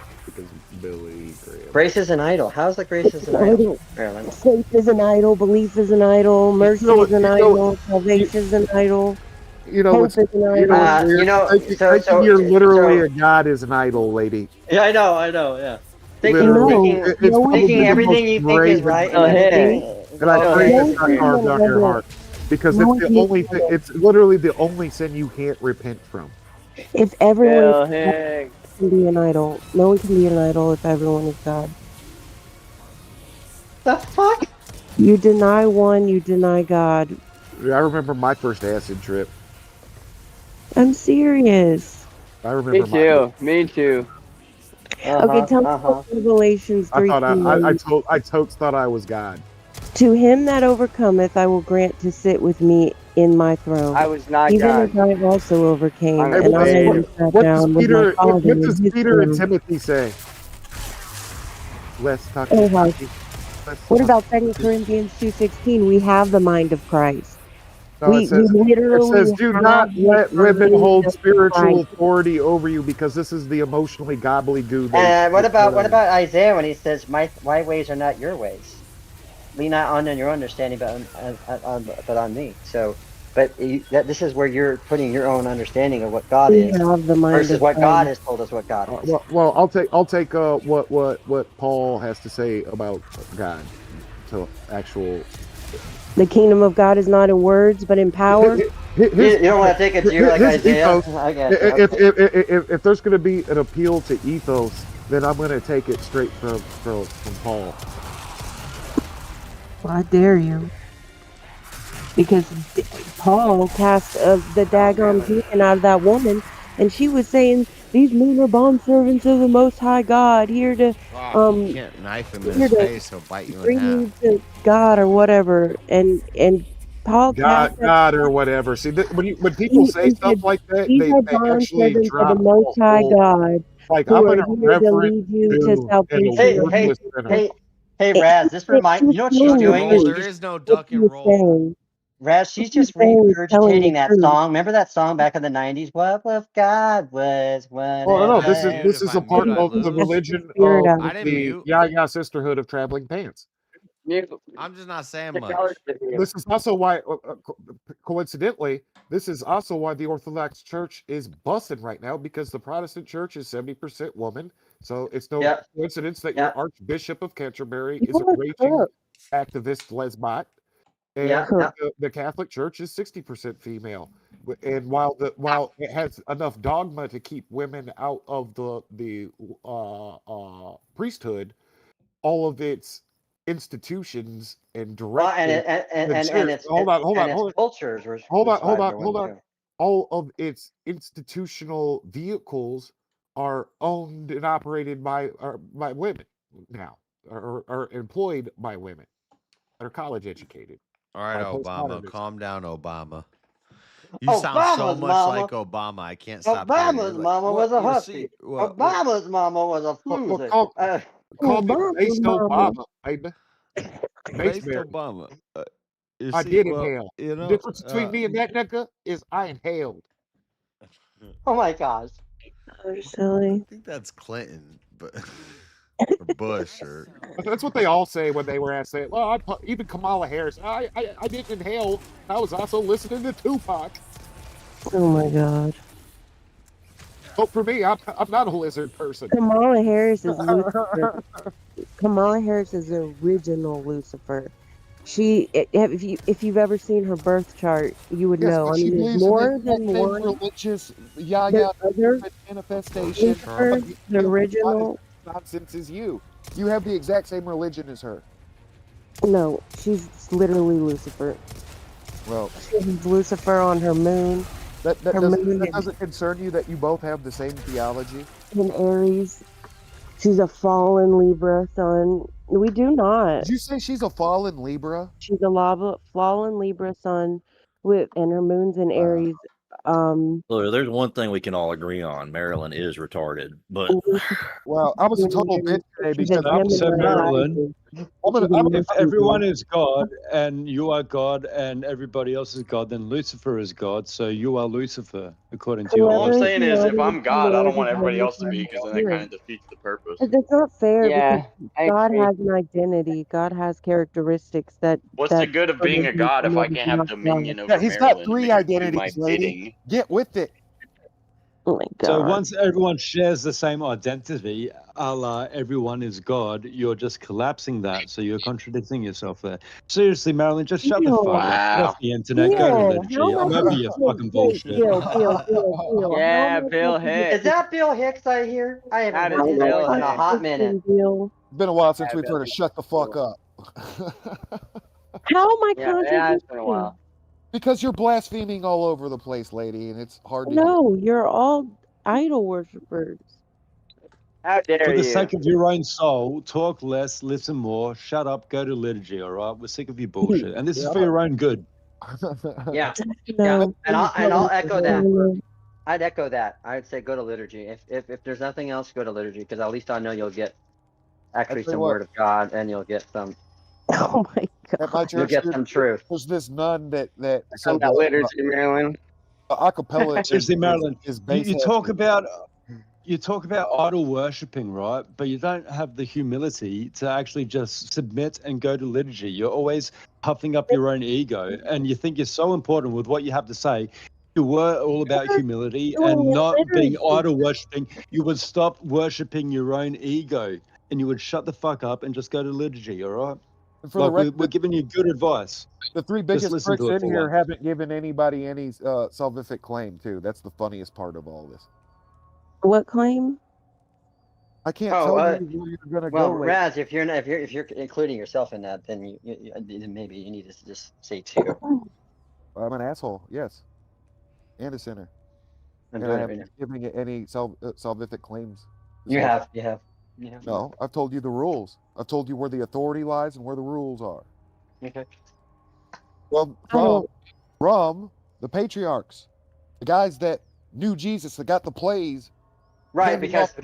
Q: Billy Graham.
V: Grace is an idol. How's the grace is an idol? Marilyn.
T: Faith is an idol. Belief is an idol. Mercy is an idol. Salvation is an idol.
Q: You know,
T: Hope is an idol.
Q: thinking you're literally a god is an idol, lady.
V: Yeah, I know. Yeah.
Q: Thinking
V: everything you think is right.
Q: And I pray that's not carved on your heart, because it's the only thing. It's literally the only sin you can't repent from.
T: If everyone can be an idol, no one can be an idol if everyone is God.
V: The fuck?
T: You deny one, you deny God.
Q: I remember my first acid trip.
T: I'm serious.
Q: I remember.
S: Me too.
T: Okay, tell me what Revelations 3.
Q: I totes thought I was God.
T: To him that overcometh, I will grant to sit with me in my throne.
S: I was not
T: Even
S: God.
T: as I also overcame,
S: I'm
T: and I am sat
Q: What
T: down with my Father
Q: what
T: in
Q: does
T: his
Q: Peter and
T: throne.
Q: Timothy say? Let's talk.
T: Oh, what about 2 Corinthians 2:16? We have the mind of Christ.
Q: No,
T: we literally
Q: it says, do
T: have
Q: not
T: the
Q: let women
T: mind
Q: hold
T: of
Q: spiritual
T: Christ.
Q: authority over you, because this is the emotionally gobbledygook.
V: What about Isaiah when he says, my ways are not your ways? Lean not on your understanding, but on me. So, this is where you're putting your own understanding of what God is versus what God has told us what God is.
Q: Well, I'll take what Paul has to say about God. So actual.
T: The kingdom of God is not in words, but in power.
V: You don't want to take a Jew like Isaiah? I guess.
Q: If there's going to be an appeal to ethos, then I'm going to take it straight from Paul.
T: Well, I dare you. Because Paul cast the daggone demon out of that woman, and she was saying, these men are bondservants of the Most High God, here to
A: You can't knife him in his face; he'll bite you in
T: bring
A: half.
T: you to God or whatever. And Paul
Q: God or whatever. See, when people say stuff like that,
T: these
Q: they
T: are
Q: actually
T: bondservants of
Q: drop
T: the Most High God.
Q: Like,
T: who
Q: I'm
T: are
Q: going to
T: here to
Q: reverend
T: lead you to
Q: you
T: salvation.
Q: and a worthless sinner.
V: Hey, Raz, this remind you know what she's doing?
A: There is no duck and roll.
V: Raz, she's
T: She's
V: just
T: saying is telling
V: regurgitating
T: the
V: that
T: truth.
V: song. Remember that song back in the 90s? What if God was what
Q: Well,
V: it
Q: no,
A: Can I
Q: this is
A: mute?
V: was?
A: If I
Q: a
A: mute,
Q: part
A: I
Q: of the
A: lose.
T: That's the
Q: religion
T: spirit
Q: of
T: out
A: I
T: of
A: didn't
Q: the
A: mute.
Q: Yaya Sisterhood of Traveling Pants.
A: I'm just not saying much.
Q: This is also why, coincidentally, this is also why the Orthodox Church is busted right now, because the Protestant Church is 70% woman. So it's no
V: Yep.
Q: coincidence that
V: Yep.
Q: your Archbishop of Canterbury
T: You
Q: is a
T: are
Q: raging
T: correct.
Q: activist lesbot, and
V: Yep. Yep.
Q: the Catholic Church is 60% female. And while it has enough dogma to keep women out of the priesthood, all of its institutions and
V: Well, and
Q: directives.
V: and its
Q: Hold on.
V: cultures were
Q: Hold on.
V: described by women too.
Q: All of its institutional vehicles are owned and operated by women now, or employed by women that are college educated.
A: All right,
Q: By
A: Obama,
Q: postmodernists.
A: calm down, Obama. You sound so
V: Obama's
A: much
V: mama.
A: like Obama. I can't stop hearing it.
V: Obama's
A: Like,
V: mama
A: what
V: was a
A: you
V: husky.
A: see? What?
V: Obama's mama was a
Q: Well,
V: floozy.
Q: call me
T: Obama's
Q: based
T: mama.
Q: Obama, baby. Base
A: Based
Q: Mary.
A: Obama. You
Q: I
A: see,
Q: did
A: well,
Q: inhale.
A: you
Q: The
A: know,
Q: difference between me and that nigga is I inhaled.
V: Oh my gosh.
T: You're silly.
A: I think that's Clinton, but or Bush, or
Q: That's what they all say when they were asked. Say, well, even Kamala Harris. I didn't inhale. I was also listening to Tupac.
T: Oh my god.
Q: Vote for me. I'm not a lizard person.
T: Kamala Harris is Lucifer. Kamala Harris is the original Lucifer. If you've ever seen her birth chart, you would
Q: Yes,
T: know.
Q: but
T: I
Q: she
T: mean, there's
Q: believes in the
T: more
Q: exact
T: than
Q: same
T: one.
Q: religious
T: There's other
Q: manifestation
T: Lucifer, the original.
Q: nonsense as you. You have the exact same religion as her.
T: No, she's literally Lucifer.
Q: Well,
T: She's Lucifer on her moon.
Q: that
T: Her moon
Q: doesn't concern you that you both have the same theology.
T: in Aries. She's a fallen Libra sun. We do not.
Q: Did you say she's a fallen Libra?
T: She's a fallen Libra sun and her moon's in Aries.
F: Look, there's one thing we can all agree on: Marilyn is retarded. But
Q: Well, I was a total bitch today
T: She's a
Q: because
L: So, Marilyn, if everyone
T: Gemini.
L: is God and you are God and everybody else is God, then Lucifer is God. So you are Lucifer, according to your
U: All I'm
L: logic.
U: saying is, if I'm God, I don't want everybody else to be, because then it kind of defeats the purpose.
T: That's not fair
S: Yeah,
T: because
S: I
T: God
S: agree.
T: has an identity. God has characteristics that
U: What's the good of being a god if I can't have dominion over
Q: yeah, he's got
U: Maryland and
Q: 3
U: make her do my
Q: identities, lady.
U: bidding?
Q: Get with it.
T: Oh my
L: So
T: god.
L: once everyone shares the same identity, a la everyone is God, you're just collapsing that. So you're contradicting yourself there. Seriously, Marilyn, just shut the fuck up. Get
U: Wow.
L: off the internet. Go to liturgy.
T: How
L: I'm
T: much
L: over your fucking bullshit.
T: Bill,
S: Yeah,
T: how much
S: Bill
T: have you
S: Hicks.
V: Is that Bill Hicks I hear? I haven't
S: That
V: heard
S: is
V: his
S: Bill
V: voice in a
S: Hicks.
V: hot minute.
T: Bill?
Q: It's been a while since
S: Yeah,
Q: we've
S: Bill
Q: heard her shut the fuck up.
T: How am I
S: Yeah, it's been a
T: contradicting?
S: while.
Q: Because you're blaspheming all over the place, lady, and it's hard to hear.
T: No, you're all idol worshippers.
S: How
L: For
S: dare
L: the
S: you?
L: sake of your own soul, talk less, listen more, shut up, go to liturgy, all right? We're sick of your bullshit. And this is for your own good.
V: Yeah.
T: No.
V: And I'll echo that. I'd echo that. I'd say go to liturgy. If there's nothing else, go to liturgy, because at least I know you'll get actually
Q: tell you
V: some
Q: what.
V: word of God, and you'll get some.
T: Oh my
Q: At my
V: You'll
Q: church,
V: get some truth.
Q: there's this nun that
S: On that liturgy, Marilyn.
Q: acapella
L: Seriously, Marilyn,
Q: is
L: you,
Q: bass
L: you
Q: heavy.
L: talk about idol worshipping, right? But you don't have the humility to actually just submit and go to liturgy. You're always puffing up your own ego, and you think you're so important with what you have to say. You were all about humility and not being idol worshipping. You would stop worshipping your own ego, and you would shut the fuck up and just go to liturgy. All right?
Q: And for the
L: Like
Q: record,
L: we're giving you good advice.
Q: the 3
L: Just
Q: biggest
L: listen
Q: pricks
L: to it
Q: in
L: for
Q: here
L: once.
Q: haven't given anybody any salvific claim, too. That's the funniest part of all this.
T: What claim?
Q: I can't
V: Oh,
Q: tell you where you're gonna
V: well,
Q: go.
V: Raz, if you're including yourself in that, then then maybe you need to just say 2.
Q: I'm an asshole, yes, and a sinner,
V: I'm
Q: and
V: doing
Q: I
V: it right
Q: haven't given you any salvific claims.
V: You have.
Q: No, I've told you the rules. I've told you where the authority lies and where the rules are.
V: Okay.
Q: Well, from the patriarchs, the guys that knew Jesus, that got the plays.
V: Right,
Q: handed
V: because
Q: off-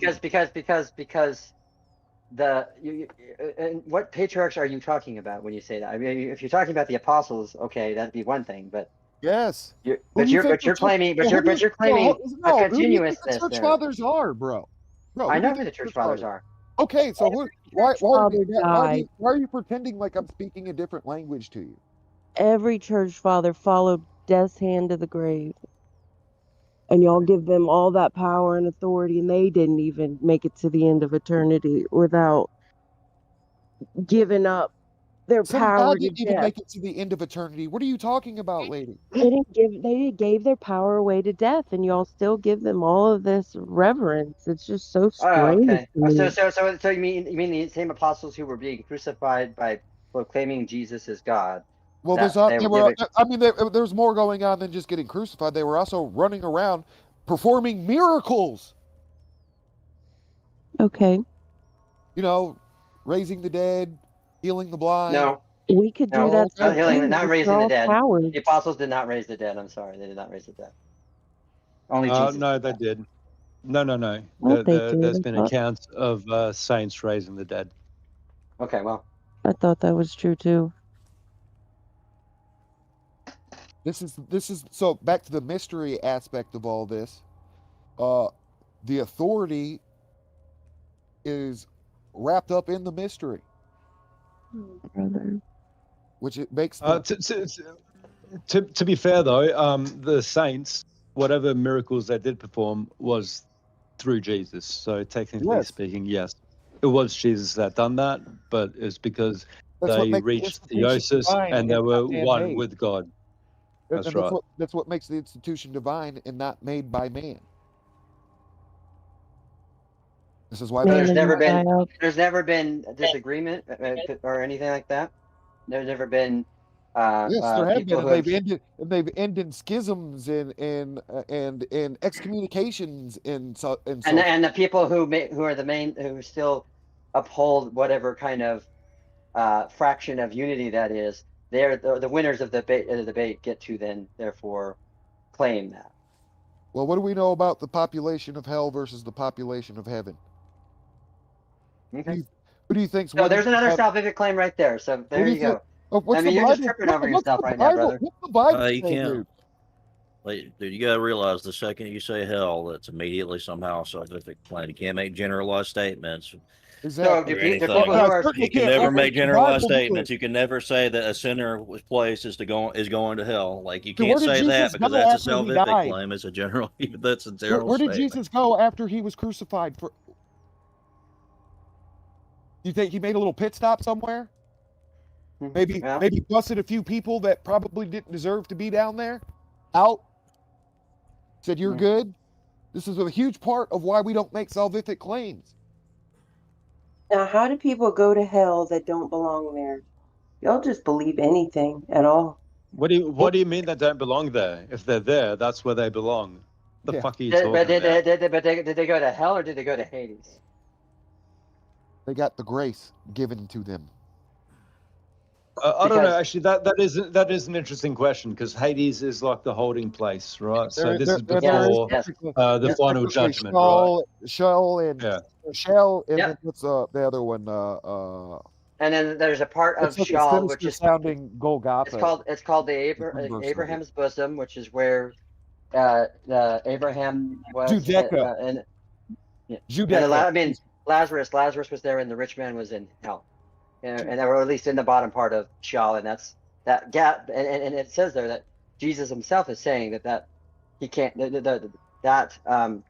V: and what patriarchs are you talking about when you say that? I mean, if you're talking about the apostles, okay, that'd be one thing. But
Q: Yes.
V: you're
Q: Who do you think the church-
V: claiming
Q: well, who do you-
V: you're claiming a
Q: no, who do you think the
V: continuousness
Q: church
V: there.
Q: fathers are, bro? Bro,
V: I
Q: who do
V: know
Q: you
V: who the
Q: think
V: church fathers are.
Q: Okay, so why
T: father died.
Q: are you pretending like I'm speaking a different language to you?
T: Every church father followed death's hand to the grave. And y'all give them all that power and authority, and they didn't even make it to the end of eternity without giving up their
Q: Some
T: power
Q: God
T: to
Q: didn't even
T: death.
Q: make it to the end of eternity. What are you talking about, lady?
T: They gave their power away to death, and y'all still give them all of this reverence. It's just so
V: Oh,
T: strange.
V: okay.
T: to me.
V: So you mean the same apostles who were being crucified by proclaiming Jesus as God?
Q: Well,
V: that
Q: there's
V: they
Q: they
V: were
Q: were.
V: giving-
Q: I mean, there's more going on than just getting crucified. They were also running around performing miracles.
T: Okay.
Q: You know, raising the dead, healing the blind.
V: No.
T: We could do that.
V: Not healing, not raising the dead.
T: Cowards.
V: The apostles did not raise the dead. I'm sorry, they did not raise the dead. Only Jesus.
L: No, they did. No.
T: What they did,
L: There's
T: I
L: been
T: thought.
L: accounts of saints raising the dead.
V: Okay, well.
T: I thought that was true too.
Q: This is so back to the mystery aspect of all this. The authority is wrapped up in the mystery,
T: Brother.
Q: which it makes.
L: To be fair though, the saints, whatever miracles they did perform, was through Jesus. So technically
Q: Yes.
L: speaking, yes, it was Jesus that done that, but it's because
Q: That's what
L: they
Q: makes the
L: reached
Q: institution
L: theosis
Q: divine
L: and they
Q: and
L: were
Q: not
L: one
Q: man-made.
L: with God.
Q: And
L: That's right.
Q: That's what makes the institution divine and not made by man. This is why
V: There's never been a disagreement or anything like that. There's never been
Q: yes, there have
V: people
Q: been,
V: who
Q: and they've ended schisms and excommunications and so
V: and the people who are the main who still uphold whatever kind of fraction of unity that is, they're the winners of the debate get to then therefore claim that.
Q: Well, what do we know about the population of hell versus the population of heaven?
V: Okay.
Q: Who do you think's
V: No,
Q: winning?
V: there's another salvific claim right there. So there you go.
Q: What's
V: I mean,
Q: the
V: you're just
Q: Bible-
V: tripping over
Q: what's
V: yourself
Q: the
V: right now,
Q: Bible-
V: brother.
Q: What's the Bible
F: You
Q: say,
F: can't.
Q: dude?
F: Like, dude, you gotta realize the second you say hell, that's immediately somehow a scientific claim. You can't make generalized statements.
Q: Exactly.
F: Or
V: the
F: anything.
V: people who are-
F: You can never make generalized
Q: Bible
F: statements. You can never say that a sinner's place is going to hell. Like you
Q: So
F: can't
Q: where did
F: say that
Q: Jesus
F: because
Q: go
F: that's a
Q: after he
F: salvific
Q: died?
F: claim. It's a general. That's a general
Q: Where did
F: statement.
Q: Jesus go after he was crucified? For you think he made a little pit stop somewhere? Maybe busted a few people that probably didn't deserve to be down there out. Said you're good. This is a huge part of why we don't make salvific claims.
T: Now, how do people go to hell that don't belong there? Y'all just believe anything at all.
L: What do you mean they don't belong there? If they're there, that's where they belong. The fuck are you talking
V: But
L: about?
V: did they go to hell or did they go to Hades?
Q: They got the grace given to them.
L: I don't know. Actually, that is an interesting question because Hades is like the holding place, right? So this is before the final judgment, right?
Q: Shell and then what's the other one?
V: And then there's a part of
Q: It's like a
V: Sheol
Q: sinister
V: which is
Q: sounding Golgotha.
V: it's called the
Q: version of
V: Abraham's bosom, which is where Abraham was.
Q: Judecca.
V: And
Q: Judecca.
V: I mean, Lazarus was there, and the rich man was in hell, and or at least in the bottom part of Sheol, and that's that gap. And it says there that Jesus himself is saying that he can't that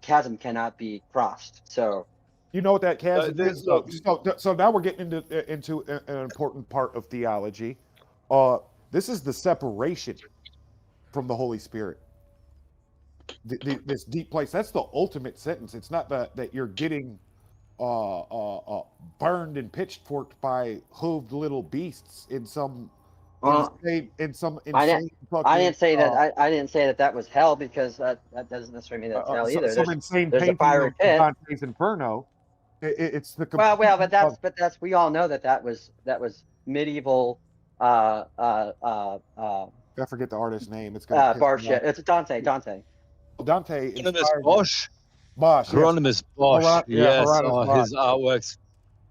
V: chasm cannot be crossed. So.
Q: You know what that chasm is? So now we're getting into an important part of theology. This is the separation from the Holy Spirit. This deep place. That's the ultimate sentence. It's not that you're getting burned and pitchforked by hooved little beasts in some insane.
V: I didn't say that. I didn't say that was hell because that doesn't necessarily mean that's hell either.
Q: Some insane
V: there's a
Q: painting
V: fiery
Q: of
V: pit.
Q: Dante's Inferno. It's the
V: but that's we all know that was medieval.
Q: I forget the artist's name. It's gonna
V: bar shit. It's Dante.
Q: Dante.
L: Hieronymus Bosch.
Q: Bosch.
L: Hieronymus Bosch. Yes.
Q: Hieronymus Bosch.
L: His artworks.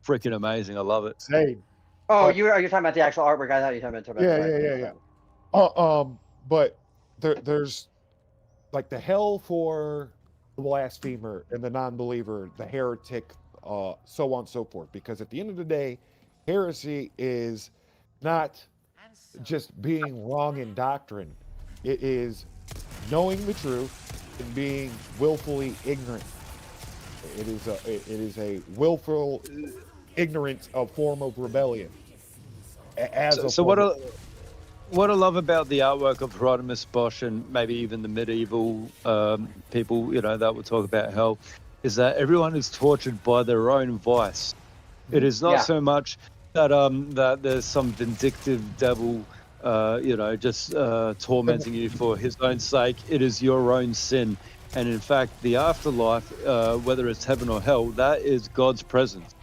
L: freaking amazing. I love it.
Q: Same.
V: Oh, you're talking about the actual artwork. I thought you were talking about
Q: Yeah,
V: the
Q: yeah, yeah, yeah. But there's like the hell for the blasphemer and the non-believer, the heretic, so on and so forth. Because at the end of the day, heresy is not just being wrong in doctrine. It is knowing the truth and being willfully ignorant. It is a willful ignorance, a form of rebellion.
L: So what I love about the artwork of Hieronymus Bosch and maybe even the medieval people, that would talk about hell, is that everyone is tortured by their own vice. It is not so much that that there's some vindictive devil, just tormenting you for his own sake. It is your own sin, and in fact, the afterlife, whether it's heaven or hell, that is God's presence.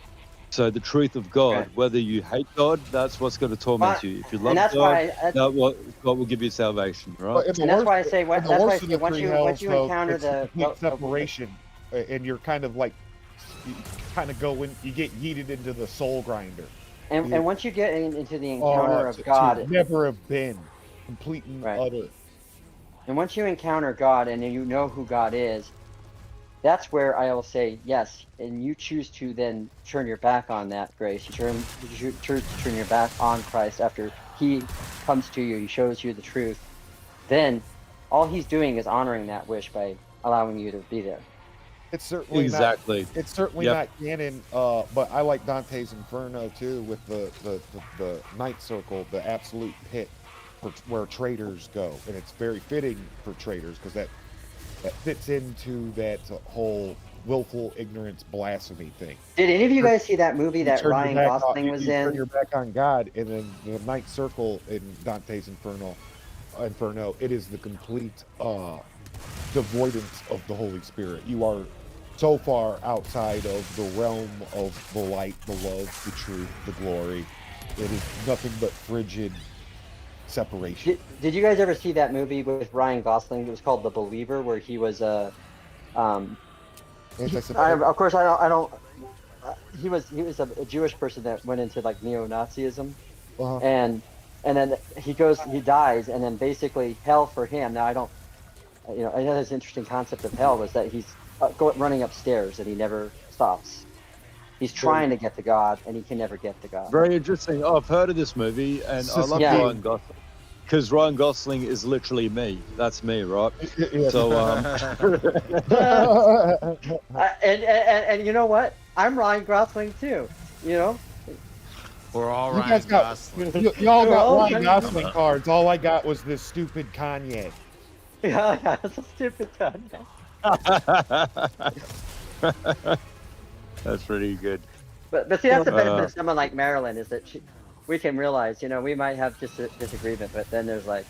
L: So the truth of God, whether you hate God, that's what's going to torment you. If you love God, God will give you salvation, right?
V: And that's why I say, once you encounter the
Q: separation, and you're kind of like, you get yeeted into the soul grinder.
V: And once you get into the encounter of God,
Q: to never have been complete and utter.
V: And once you encounter God and you know who God is, that's where I will say yes, and you choose to then turn your back on that grace. You choose to turn your back on Christ after He comes to you, He shows you the truth. Then all He's doing is honoring that wish by allowing you to be there.
Q: It's certainly
L: exactly.
Q: It's certainly not canon, but I like Dante's Inferno too, with the ninth circle, the absolute pit, where traitors go, and it's very fitting for traitors because that fits into that whole willful ignorance blasphemy thing.
V: Did any of you guys see that movie that Ryan Gosling was
Q: you
V: in?
Q: Turn your back on God, and then the ninth circle in Dante's Inferno, it is the complete devoidance of the Holy Spirit. You are so far outside of the realm of the light, the love, the truth, the glory. It is nothing but frigid separation.
V: Did you guys ever see that movie with Ryan Gosling? It was called The Believer, where he was a of course I don't he was a Jewish person that went into like neo-Nazism, and then he dies, and then basically hell for him. Now I know this interesting concept of hell was that he's running upstairs and he never stops. He's trying to get to God, and he can never get to God.
L: Very interesting. Oh, I've heard of this movie, and I love Ryan Gosling. Because Ryan Gosling is literally me. That's me, right? So,
V: and you know what? I'm Ryan Gosling too.
A: We're all
Q: You
A: Ryan
Q: guys
A: Gosling.
Q: y'all got Ryan Gosling cards. All I got was this stupid Kanye.
V: Yeah, it's a stupid Kanye.
L: That's pretty good.
V: But see, that's the benefit of someone like Marilyn, is that we can realize, we might have just a disagreement, but then there's like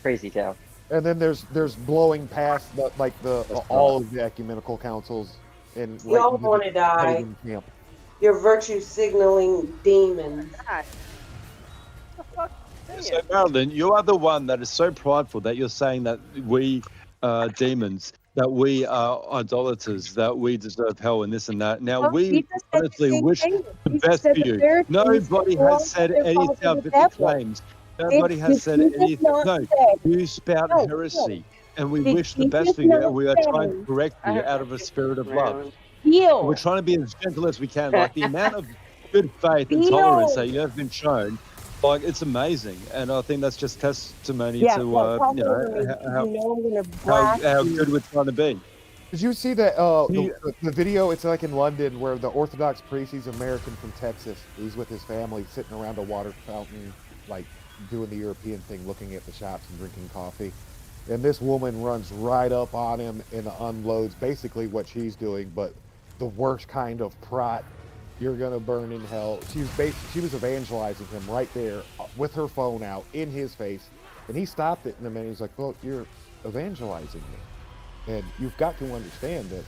V: crazy town.
Q: And then there's blowing past all of the ecumenical councils and
I: You all want to die. You're virtue signaling demons.
L: So Marilyn, you are the one that is so prideful that you're saying that we demons, that we are idolaters, that we deserve hell and this and that. Now, we honestly wish the best for you. Nobody has said any salvific claims. Nobody has said anything. No, you spout heresy, and we wish the best for you, and we are trying to correct you out of a spirit of love. We're trying to be as gentle as we can. Like the amount of good faith and tolerance that you have been shown, like it's amazing, and I think that's just testimony to how good we're trying to be.
Q: Did you see that the video? It's like in London, where the Orthodox priest, he's American from Texas. He's with his family sitting around a water fountain, like doing the European thing, looking at the shops and drinking coffee. And this woman runs right up on him and unloads basically what she's doing, but the worst kind of prot. You're gonna burn in hell. She was evangelizing him right there with her phone out in his face, and he stopped it in a minute. He's like, "Well, you're evangelizing me, and you've got to understand that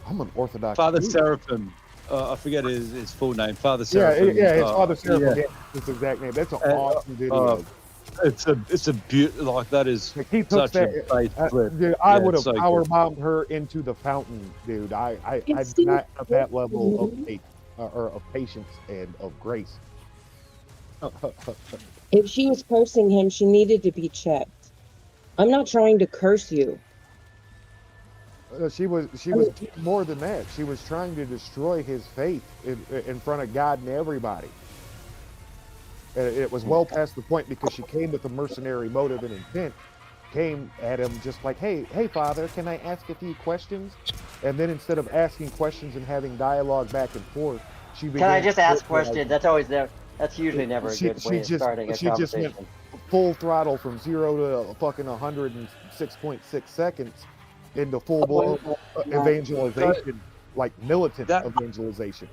Q: I'm an Orthodox."
L: Father
Q: Jew.
L: Seraphim, I forget his full name. Father Seraphim.
Q: It's Father Seraphim. Yeah, his exact name. That's an awesome video.
L: It's a beautiful, like that is such a faith clip.
Q: Dude, I would have power bombed her into the fountain, dude. I'm not at that level of faith. or of patience and of grace.
T: If she was cursing him, she needed to be checked. I'm not trying to curse you.
Q: She was more than that. She was trying to destroy his faith in front of God and everybody. And it was well past the point because she came with a mercenary motive and intent. Came at him just like, hey, Father, can I ask a few questions? And then instead of asking questions and having dialogue back and forth, she began.
V: Can I just ask questions? That's always there. That's usually never a good way of starting a
Q: She just went
V: conversation.
Q: full throttle from 0 to fucking 106.6 seconds into full blown evangelization, like militant evangelization.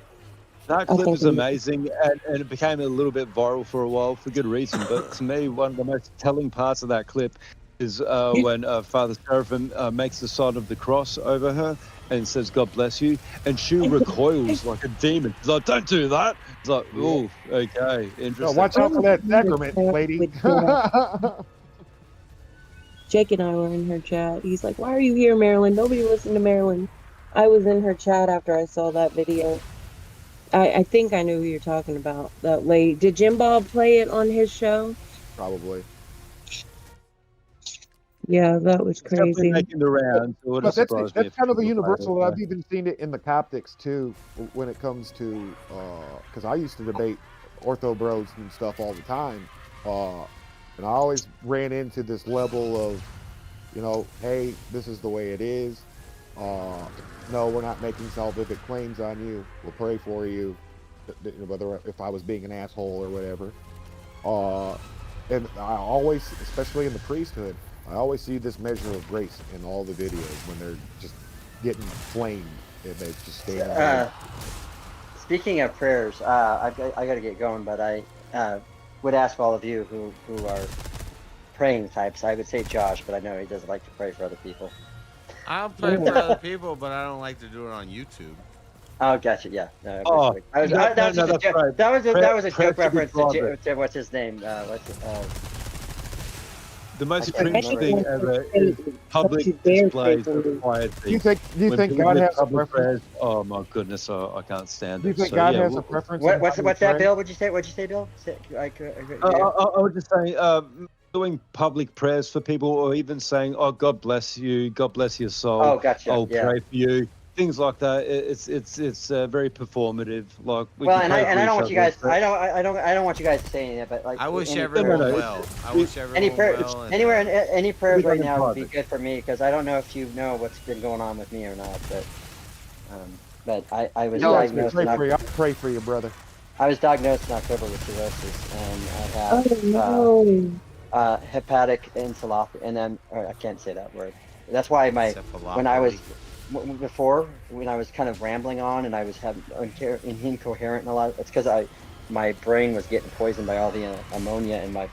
L: That clip is amazing, and it became a little bit viral for a while for good reason. But to me, one of the most telling parts of that clip is when Father Seraphim makes the sign of the cross over her and says, "God bless you," and she recoils like a demon. She's like, "Don't do that." It's like, "Oh, okay, interesting."
Q: No, watch out for that sacrament, lady.
T: Jake and I were in her chat. He's like, "Why are you here, Marilyn? Nobody listened to Marilyn." I was in her chat after I saw that video. I think I knew who you're talking about. That lady. Did Jim Bob play it on his show?
Q: Probably.
T: Yeah, that was
L: Definitely
T: crazy.
L: making the rounds. It wouldn't
Q: But
L: surprise me
Q: that's
L: if
Q: kind of a
L: people played
Q: universal.
L: it,
Q: I've even seen it in the Coptics too, when it comes to because I used to debate ortho bros and stuff all the time, and I always ran into this level of, hey, this is the way it is. No, we're not making salvific claims on you. We'll pray for you, whether if I was being an asshole or whatever. And I always, especially in the priesthood, I always see this measure of grace in all the videos when they're just getting flamed and they're just standing there.
V: Speaking of prayers, I got to get going, but I would ask all of you who are praying types. I would say Josh, but I know he doesn't like to pray for other people.
A: I'll pray for other people, but I don't like to do it on YouTube.
V: Oh, gotcha. Yeah. No,
L: Oh,
V: that was a joke reference to what's his name?
L: The most cringe thing ever is public displays of piety.
Q: Do you think God has a preference?
L: Oh my goodness, I can't stand
Q: Do you
L: it.
Q: think God has a preference?
V: What's that, Bill? What'd you say, Bill?
L: I would just say doing public prayers for people, or even saying, "Oh, God bless you, God bless your soul."
V: Oh, gotcha.
L: I'll
V: Yeah.
L: pray for you. Things like that. It's very performative. Like
V: I don't want you guys. I don't want you guys saying it, but like
A: I wish everyone well. I wish everyone well.
V: Any prayers right now would be good for me, because I don't know if you know what's been going on with me or not, but I was diagnosed.
Q: I'll pray for you, brother.
V: I was diagnosed in October with cirrhosis, and I have hepatic encephalopathy, and then I can't say that word. That's why when I was kind of rambling on and I was having incoherent and a lot. It's because my brain was getting poisoned by all the ammonia in my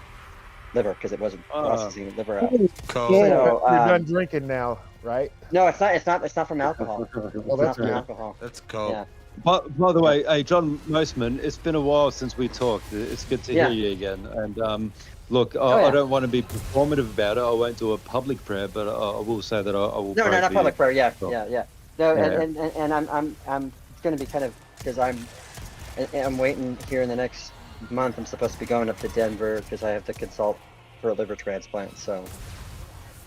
V: liver because it wasn't processing the liver out.
Q: So, you're done drinking now, right?
V: No, it's not. It's not from alcohol.
Q: Well, that's
V: from
Q: good.
V: alcohol.
A: That's cool.
V: Yeah.
L: By the way, hey, John Mosman, it's been a while since we talked. It's good to hear you again. And look, I don't want to be performative about it. I won't do a public prayer, but I will say that I will.
V: No,
L: pray
V: not
L: for
V: public
L: you.
V: prayer. Yeah,
L: So,
V: yeah. No, and I'm going to be kind of, because I'm waiting here in the next month. I'm supposed to be going up to Denver because I have to consult for a liver transplant. So.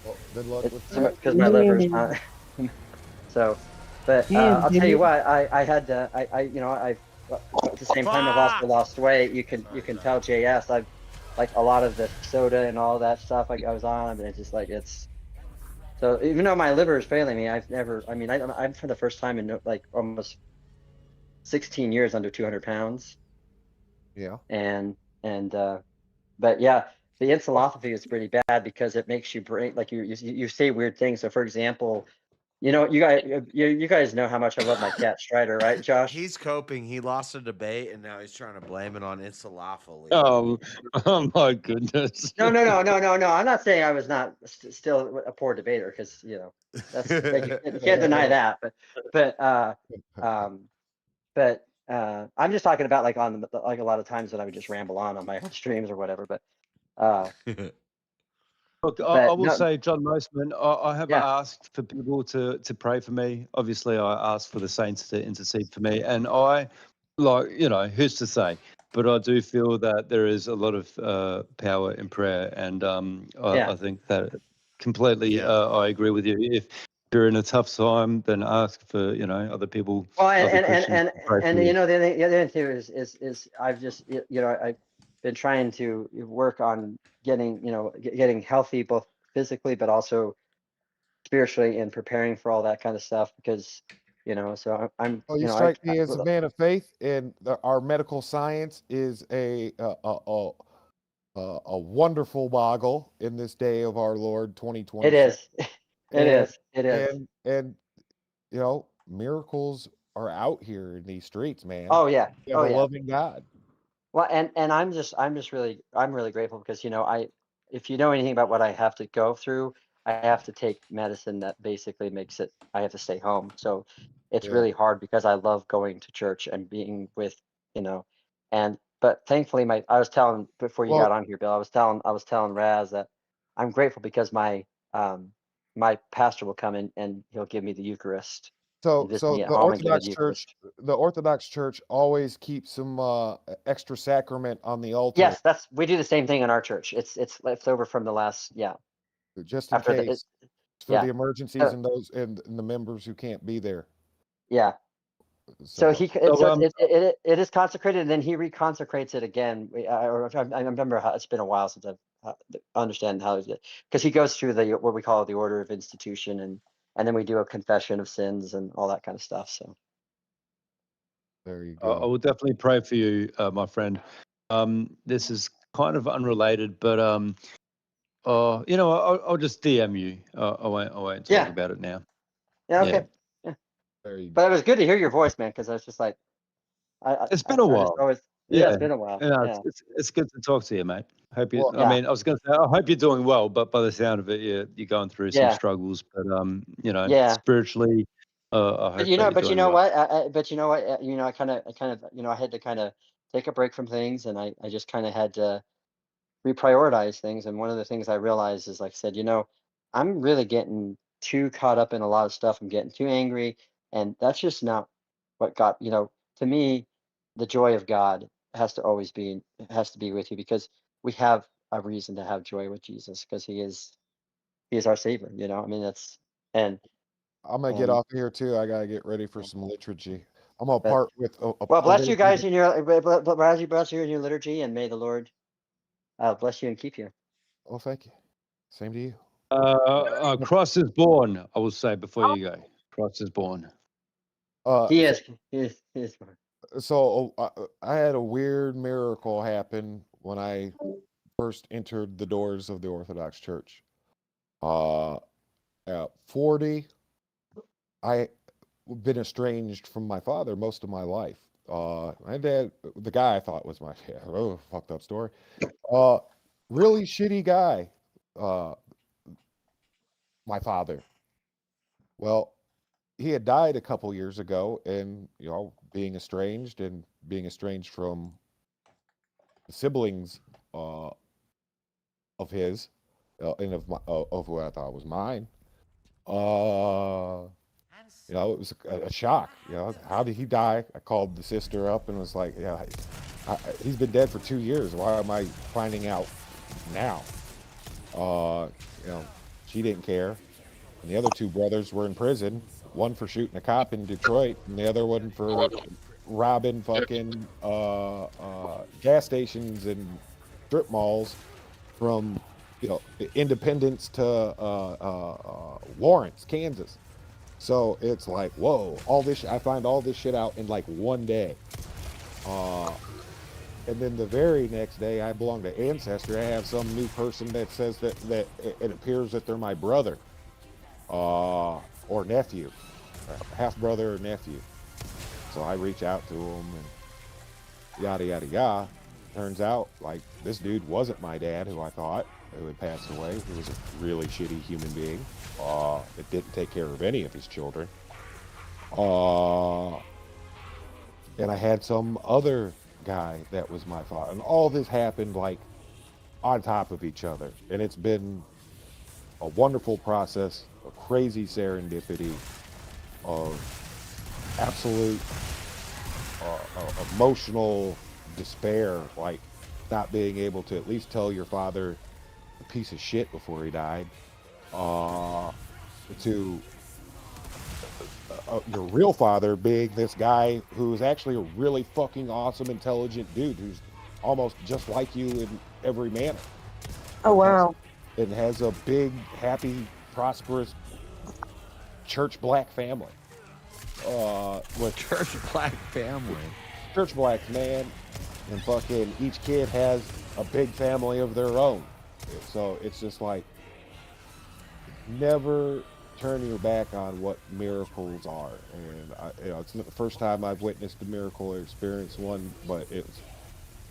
Q: Well, good luck with that.
V: Because my liver's not. So, but I'll tell you what, I had to, at the same time I've lost weight. You can tell JS. I've like a lot of the soda and all that stuff I was on, and it's just like so even though my liver is failing me, I'm for the first time in like almost 16 years under 200 pounds.
Q: Yeah.
V: But yeah, the encephalopathy is pretty bad because it makes you like you say weird things. So for example, you guys know how much I love my cat Strider, right, Josh?
A: He's coping. He lost a debate, and now he's trying to blame it on encephalopathy.
L: Oh my goodness.
V: No. I'm not saying I was not still a poor debater, because that's you can't deny that. But I'm just talking about like on like a lot of times that I would just ramble on my streams or whatever. But
L: look, I will say, John Mosman, I have asked for people to pray for me. Obviously, I asked for the saints to intercede for me, and I like, who's to say? But I do feel that there is a lot of power in prayer, and I think that completely. I agree with you. If you're in a tough time, then ask for other people,
V: Well,
L: other Christians to pray for you.
V: the other thing too is I've just I've been trying to work on getting healthy both physically but also spiritually and preparing for all that kind of stuff because so I'm
Q: Oh, you strike me as a man of faith, and our medical science is a wonderful boggle in this day of our Lord 2020.
V: It is. It is.
Q: And miracles are out here in these streets, man.
V: Oh yeah.
Q: We have a loving God.
V: Well, and I'm really grateful because if you know anything about what I have to go through, I have to take medicine that basically makes it I have to stay home. So it's really hard because I love going to church and being with but thankfully I was telling before you got on here, Bill, I was telling Raz that I'm grateful because my pastor will come in and he'll give me the Eucharist.
Q: So
V: visit me at
Q: the
V: home and give me
Q: Orthodox
V: the
Q: Church,
V: Eucharist.
Q: always keeps some extra sacrament on the altar.
V: Yes, we do the same thing in our church. It's left over from the last
Q: just in case for the emergencies and those and the members who can't be there.
V: Yeah. So it is consecrated, and then he reconsecrates it again. I remember how it's been a while since I've understand how it is because he goes through what we call the order of institution, and then we do a confession of sins and all that kind of stuff. So
Q: there you go.
L: I will definitely pray for you, my friend. This is kind of unrelated, but I'll just DM you. I won't talk about it now.
V: Yeah. Okay. Yeah. But it was good to hear your voice, man, because I was just like,
L: it's been a while.
V: It's been a while.
L: Yeah. It's good to talk to you, mate. Hope you. I mean, I was going to say, I hope you're doing well, but by the sound of it, you're going through some struggles. But spiritually, I hope.
V: But you know what? I kind of, I had to kind of take a break from things, and I just kind of had to reprioritize things. And one of the things I realized is, like I said, I'm really getting too caught up in a lot of stuff. I'm getting too angry, and that's just not what God. To me, the joy of God has to be with you because we have a reason to have joy with Jesus because He is our Savior. I mean and.
Q: I'm gonna get off here too. I gotta get ready for some liturgy. I'm gonna part with.
V: Well, bless you guys in your bless you in your liturgy, and may the Lord bless you and keep you.
Q: Oh, thank you. Same to you.
L: Christ is born. I will say before you go, Christ is born.
V: He is born.
Q: So I had a weird miracle happen when I first entered the doors of the Orthodox Church. At 40. I've been estranged from my father most of my life. My dad, the guy I thought was my dad, fucked up story. Really shitty guy. My father. Well, he had died a couple years ago, and being estranged from the siblings of his, and of who I thought was mine. It was a shock. How did he die? I called the sister up and was like, he's been dead for 2 years. Why am I finding out now? She didn't care. And the other two brothers were in prison, one for shooting a cop in Detroit and the other one for robbing fucking gas stations and strip malls from Independence to Lawrence, Kansas. So it's like, whoa, I find all this shit out in like one day. And then the very next day, I belong to Ancestry. I have some new person that says that it appears that they're my brother or nephew, half brother or nephew. So I reach out to them and yada, yada, yada. Turns out, like, this dude wasn't my dad, who I thought, who had passed away. He was a really shitty human being. That didn't take care of any of his children. And I had some other guy that was my father. And all this happened like on top of each other. And it's been a wonderful process, a crazy serendipity of absolute
K: emotional despair, like not being able to at least tell your father a piece of shit before he died, to your real father being this guy who's actually a really fucking awesome, intelligent dude who's almost just like you in every manner.
T: Oh, wow.
K: And has a big, happy, prosperous church black family. With
A: church black family.
K: Church blacks, man. And fucking each kid has a big family of their own. So it's just like, never turn your back on what miracles are. And it's not the first time I've witnessed a miracle or experienced one, but it's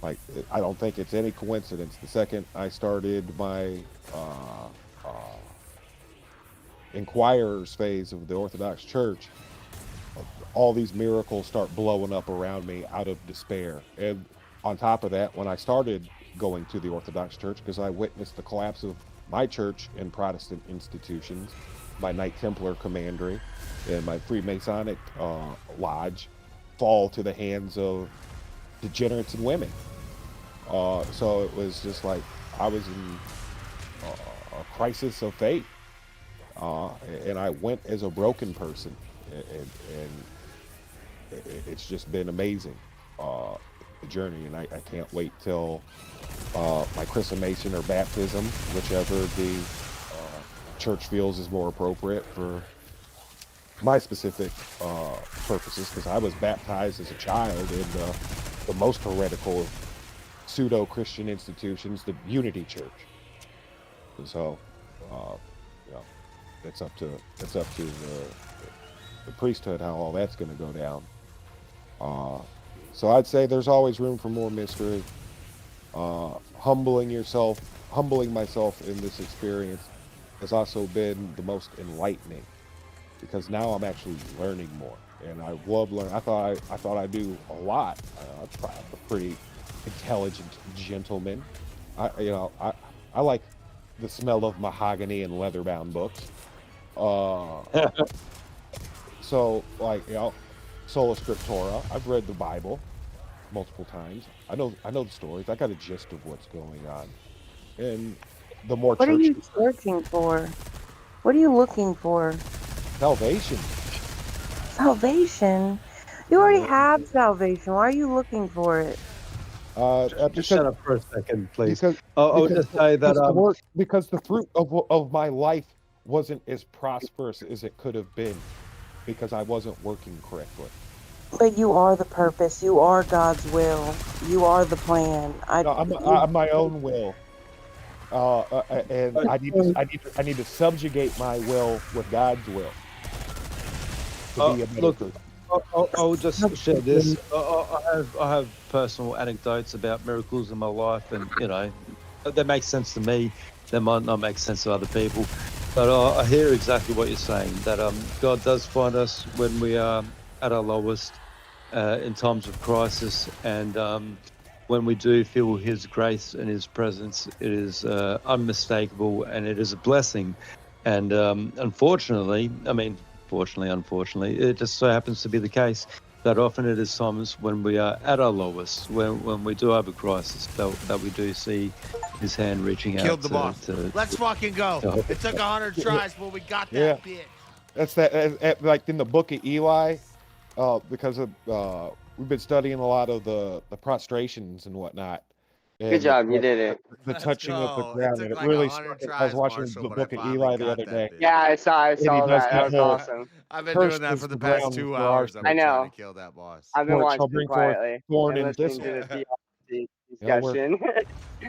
K: like, I don't think it's any coincidence. The second I started my inquirer's phase of the Orthodox Church, all these miracles start blowing up around me out of despair. And on top of that, when I started going to the Orthodox Church, because I witnessed the collapse of my church and Protestant institutions, my Knight Templar commandery and my Freemasonic lodge fall to the hands of degenerates and women. So it was just like I was in a crisis of faith. And I went as a broken person, and it's just been amazing, the journey, and I can't wait till my chrismation or baptism, whichever the church feels is more appropriate for my specific purposes, because I was baptized as a child in the most heretical of pseudo-Christian institutions, the Unity Church. And so, it's up to the priesthood how all that's going to go down. So I'd say there's always room for more mystery. Humbling myself in this experience has also been the most enlightening, because now I'm actually learning more, and I love learning. I thought I knew a lot. I'm a pretty intelligent gentleman. I like the smell of mahogany and leather-bound books. So, like, Sola Scriptura, I've read the Bible multiple times. I know the stories. I got a gist of what's going on. And the more
T: What are
K: church
T: you searching for? What are you looking for?
K: salvation.
T: Salvation? You already have salvation. Why are you looking for it?
L: Just shut up for a second, please.
K: Because,
L: I would just say that
K: because the fruit of my life wasn't as prosperous as it could have been, because I wasn't working correctly.
T: But you are the purpose. You are God's will. You are the plan.
K: I'm my own will, and I need to subjugate my will with God's will to be a better
L: look,
K: person.
L: I'll just share this. I have personal anecdotes about miracles in my life, and they make sense to me. They might not make sense to other people, but I hear exactly what you're saying. That God does find us when we are at our lowest, in times of crisis, and when we do feel His grace and His presence, it is unmistakable, and it is a blessing. And unfortunately, it just so happens to be the case that often it is times when we are at our lowest, when we do have a crisis, that we do see His hand reaching out.
A: Killed the boss. Let's fucking go. It took 100 tries, but we got that bitch.
K: That's like in the book of Eli, because of we've been studying a lot of the prostrations and whatnot.
S: Good job, you did it.
K: The touching of the ground, and it really struck me. I was watching the book of Eli the other day.
S: Yeah, I saw
K: And he
S: that.
K: does
S: That was
K: whole,
S: awesome.
A: I've been doing that for the past 2 hours. I've been trying to kill that boss.
S: I've been
K: For it shall
S: watching
K: bring
S: it
K: forth
S: quietly
K: thorn
S: and
K: and
S: listening
K: thistle.
S: to the theology
K: Yeah, we're
S: discussion.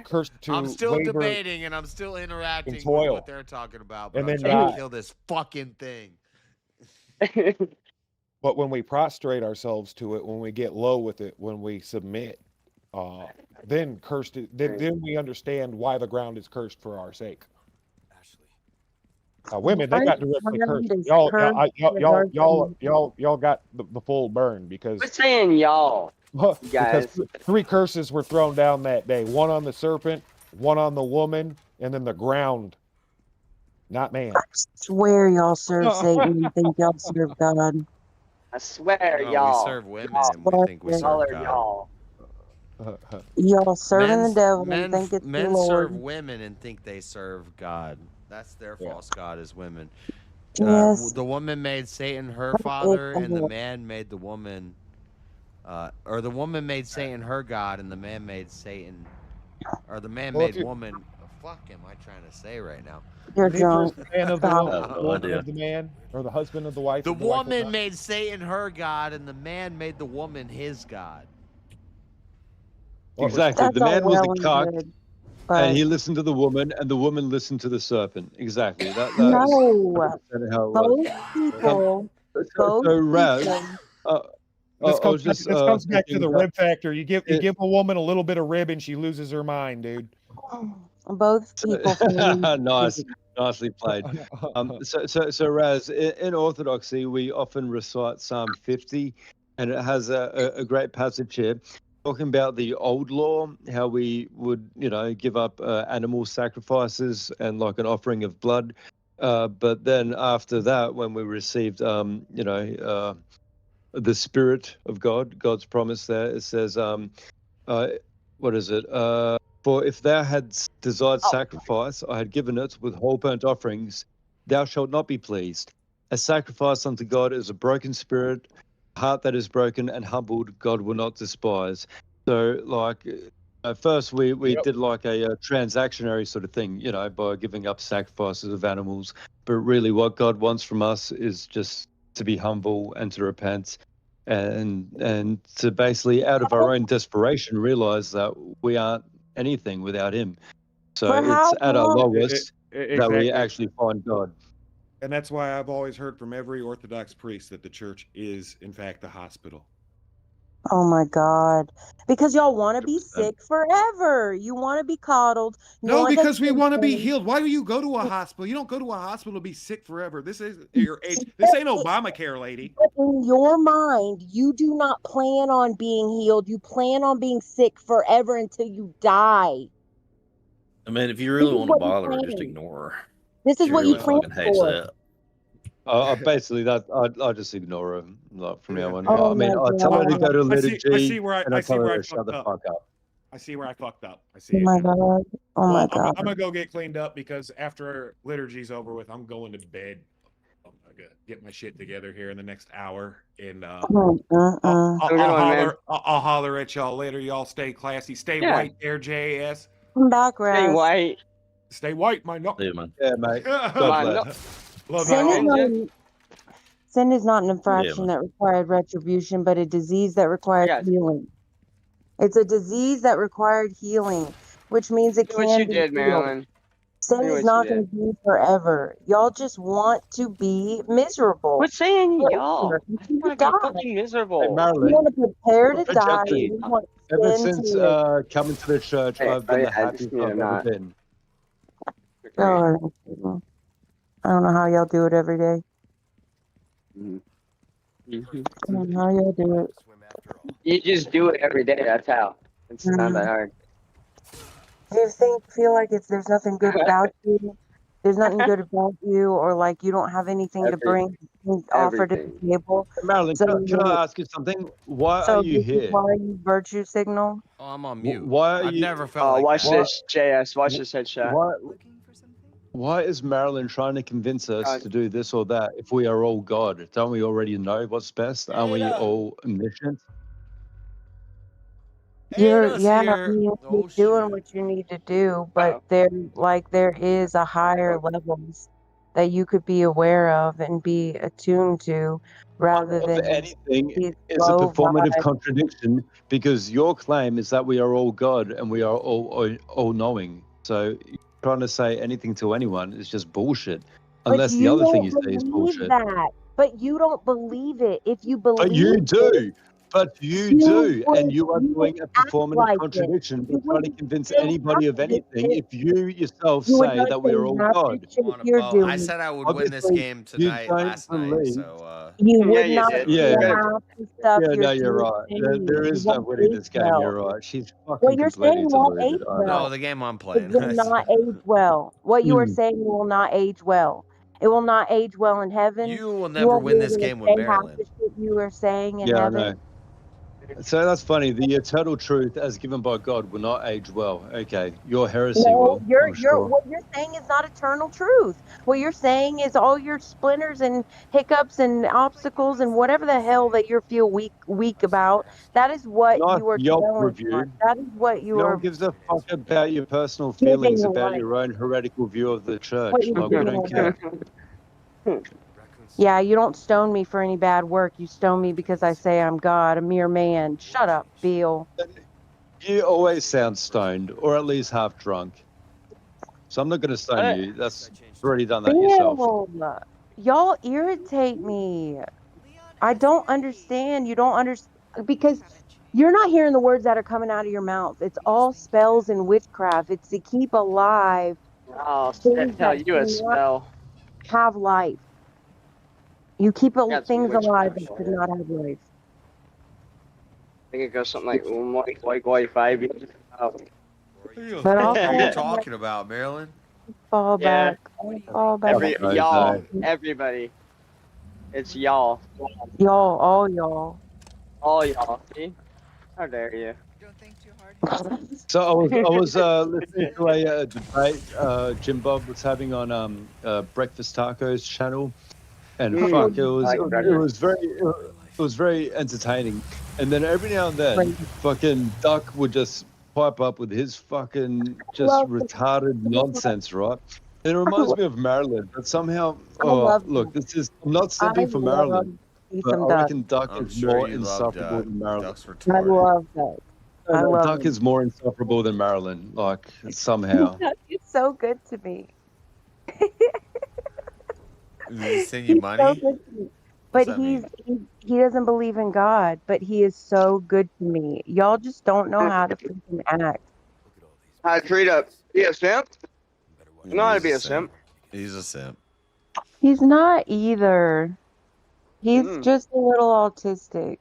K: cursed to
A: I'm still
K: labor
A: debating and I'm still interacting with
K: toil.
A: what they're talking about, but
K: And
A: I'm
K: then
A: trying
K: die.
A: to kill this fucking thing.
K: But when we prostrate ourselves to it, when we get low with it, when we submit, then then we understand why the ground is cursed for our sake. Women, they got directly cursed. Y'all got the full burn, because
S: We're saying y'all,
K: because
S: guys.
K: 3 curses were thrown down that day. 1 on the serpent, 1 on the woman, and then the ground. Not man.
T: I swear y'all serve Satan and think y'all serve God.
S: I swear,
A: No, we
S: y'all.
A: serve women
S: Y'all,
A: and we think we
T: Y'all
A: serve
S: are
A: God.
S: y'all.
T: Y'all serving the devil and
A: Men,
T: think it's the
A: men serve
T: Lord.
A: women and think they serve God. That's their false god is women.
T: Yes.
A: The woman made Satan her
T: It's
A: father,
T: the
A: and the
T: Lord.
A: man made the woman, or the woman made Satan her god, and the man made Satan, or the man
K: Well, if
A: made
K: you
A: woman. Fuck am I trying to say right now?
T: You're
K: neither is
T: drunk.
K: the man of the
T: Stop.
F: I have no
K: woman
F: idea.
K: of the man, or the husband of the wife.
A: The
K: of the wife of
A: woman
K: the
A: made Satan her god, and the man made the woman his god.
L: Exactly.
T: That's
L: The
T: all
L: man was
T: well
L: the
T: and
L: cock,
T: good,
L: and
T: but
L: he listened to the woman, and the woman listened to the serpent. Exactly. That's
T: no.
L: 100% how it was.
T: Both people, both
L: So Raz,
T: people.
L: I
K: This comes
L: was
K: back,
L: just
K: this comes back to
L: thinking
K: the
L: that
K: rib factor. You give
L: it,
K: a woman a little bit of rib and she loses her mind, dude.
T: Both people can
L: nicely played. So Raz, in Orthodoxy, we often recite Psalm 50, and it has a great passage here talking about the old law, how we would, give up animal sacrifices and like an offering of blood. But then after that, when we received, the Spirit of God, God's promise there, it says, what is it? For if thou hadst desired sacrifice, I had given it with whole burnt offerings. Thou shalt not be pleased. A sacrifice unto God is a broken spirit, a heart that is broken and humbled, God will not despise. So, like, at first we did like a transactionary sort of thing, by giving up sacrifices of animals. But really, what God wants from us is just to be humble and to repent and to basically out of our own desperation realize that we aren't anything without him. So
T: For
L: it's
T: how
L: at our
T: long?
L: lowest that we
K: Exactly.
L: actually find God.
K: And that's why I've always heard from every Orthodox priest that the church is, in fact, the hospital.
T: Oh my God. Because y'all want to be sick forever. You want to be coddled. You
K: No,
T: want
K: because we want to be
T: attention.
K: healed. Why do you go to a hospital? You don't go to a hospital to be sick forever. This is your age. This ain't Obamacare, lady.
T: But in your mind, you do not plan on being healed. You plan on being sick forever until you die.
F: I mean, if you
T: This
F: really
T: is
F: want to
T: what you
F: bother her, just
T: plan.
F: ignore her.
T: This is
F: She
T: what you
F: really
T: plan
F: fucking hates
T: for.
F: that.
L: Basically, that I'll just ignore him like, from now on.
T: Oh
L: I mean,
T: my
L: I tell her to go to
K: I see
L: liturgy,
K: where
L: and
K: I
L: I
K: see
L: tell
K: where
L: her
K: I
L: to shut
K: fucked
L: the
K: up.
L: fuck up.
K: I see where I fucked up. I see
T: Oh
K: it
T: my
K: now.
T: God. Oh my
K: I'm
T: God.
K: gonna go get cleaned up because after liturgy's over with, I'm going to bed. I'm gonna get my shit together here in the next hour, and I'll holler at y'all later. Y'all stay classy, stay white, there, JAS.
T: I'm back,
S: Stay
T: Raz.
S: white.
K: Stay white, my no.
F: Yeah, man.
L: Yeah, mate.
K: Love
T: Sin is,
K: y'all.
T: sin is not an infraction
F: man.
T: that required retribution, but a disease that required
S: Yes.
T: healing. It's a disease that required healing, which means it
S: See what you
T: can be
S: did,
T: healed.
S: Marilyn.
T: Sin
S: See
T: is
S: what you
T: not going
S: did.
T: to be forever. Y'all just want to be miserable.
S: Quit saying
T: Forever.
S: y'all. I
T: You
S: want to
T: die.
S: be fucking
L: Hey,
S: miserable.
T: You
L: Marilyn,
T: want to prepare to die.
L: Jesse,
T: You want
L: ever
T: sin
L: since
T: to live.
L: coming to the church,
S: Hey,
L: I've been the
S: I just
L: happiest
S: need to
L: I've ever
S: not.
L: been.
T: Oh, I don't know how y'all do it every day. I don't know how y'all do it.
S: You just do it every day. That's how. It's not that hard.
T: Do you feel like there's nothing good about you? There's nothing good about you, or like you don't have anything to bring, offer to the table.
L: Marilyn,
T: So,
L: can I ask you something? Why are
T: so
L: you
T: this is
L: here?
T: why you virtue signal.
A: Oh, I'm on mute.
L: Why are
A: I've
L: you?
A: never felt like
S: watch
A: that.
S: this, JS. Watch this headshot.
L: Why is Marilyn trying to convince us to do this or that if we are all God? Don't we already know what's best? Aren't we all omniscient?
T: You're
A: here.
T: you're doing what you need to do, but there is a higher levels that you could be aware of and be attuned to, rather
L: Of
T: than
L: anything
T: these
L: is a
T: low
L: performative
T: vibe.
L: contradiction because your claim is that we are all God and we are all knowing. So trying to say anything to anyone is just bullshit.
T: But
L: Unless the
T: you
L: other thing you
T: don't
L: say is
T: believe
L: bullshit.
T: that. But you don't believe it. If you
L: But you
T: believe it,
L: do. But you
T: you
L: do. And
T: would
L: you are doing a
T: act
L: performative
T: like it.
L: contradiction by
T: You
L: trying to
T: wouldn't
L: convince
T: say
L: anybody
T: half
L: of
T: of this
L: anything
T: shit.
L: if you yourself
T: You would
L: say
T: not
L: that
T: say
L: we are all
T: half the
L: God.
T: shit you're
A: I
T: doing.
A: said I would win this
L: Obviously,
A: game
L: you
A: tonight,
L: don't
A: last night.
L: believe.
A: So
T: You
S: Yeah,
T: would
S: you
T: not
S: did.
T: say
L: Yeah.
T: half the stuff
L: Yeah,
T: you're
L: no, you're right.
T: saying.
L: There
T: It
L: is no
T: won't
L: winning
T: age
L: this game.
T: well.
L: You're right. She's
T: What
L: fucking
T: you're
L: completely
T: saying won't
L: deluded.
T: age
L: I
A: no,
L: know.
T: well.
A: the game I'm
T: It
A: playing.
T: will not age well. What you are saying will not age well. It will not age well in heaven.
A: You will
T: You
A: never
T: won't be
A: win this
T: able to
A: game with
T: say half
A: Maryland.
T: the shit you were saying in
L: Yeah, I
T: heaven.
L: know. So that's funny. The eternal truth, as given by God, will not age well. Okay, your heresy
T: No,
L: will.
T: you're
L: I'm sure.
T: what you're saying is not eternal truth. What you're saying is all your splinters and hiccups and obstacles and whatever the hell that you feel weak about. That is what
L: Nice
T: you are
L: Yelp
T: dwelling on.
L: review.
T: That is what you
L: No
T: are
L: one gives a fuck about your personal
T: giving
L: feelings about
T: life.
L: your own heretical view of the
T: What
L: church.
T: you're
L: Like we
T: giving
L: don't
T: life.
L: care.
T: Yeah, you don't stone me for any bad work. You stone me because I say I'm God, a mere man. Shut up, Bill.
L: You always sound stoned, or at least half drunk. So I'm not going to stone you. That's you've already done that yourself.
T: Bill, y'all irritate me. I don't understand. You don't understand because you're not hearing the words that are coming out of your mouth. It's all spells and witchcraft. It's to keep alive
S: Oh,
T: things
S: tell
T: that
S: you a
T: should not
S: spell.
T: have life. You keep
S: Got some
T: things alive
S: witchcraft
T: that
S: shit.
T: should not have life.
S: I think it goes something like like 5 years. Oh.
T: But I'll
A: What are
T: fall
A: you
T: back.
A: talking about, Maryland?
T: Fall
S: Yeah.
T: back. I'll fall back.
S: Y'all, everybody. It's y'all.
T: Y'all, all y'all.
S: All y'all. See? How dare you?
L: So I was listening to a debate Jim Bob was having on Breakfast Tacos channel, and fuck, it was very entertaining. And then every now and then, fucking Duck would just pipe up with his fucking just retarded nonsense, right? And it reminds me of Maryland, but somehow, look, I'm not simping for Maryland, but I reckon Duck
A: I'm
L: is
A: sure
L: more
A: you love
L: insufferable
A: Duck.
L: than Maryland.
A: Duck's
T: I
A: retarded.
T: love that. I love
L: Duck
T: him.
L: is more insufferable than Maryland, like somehow.
T: He's so good to me.
A: Did he send you
T: He's so
A: money?
T: good to me.
A: What's
T: But
A: that mean?
T: he doesn't believe in God, but he is so good to me. Y'all just don't know how to freaking act.
S: How to treat be a simp? You know how to be a simp.
A: He's a simp.
T: He's not either. He's
S: Mm.
T: just a little autistic.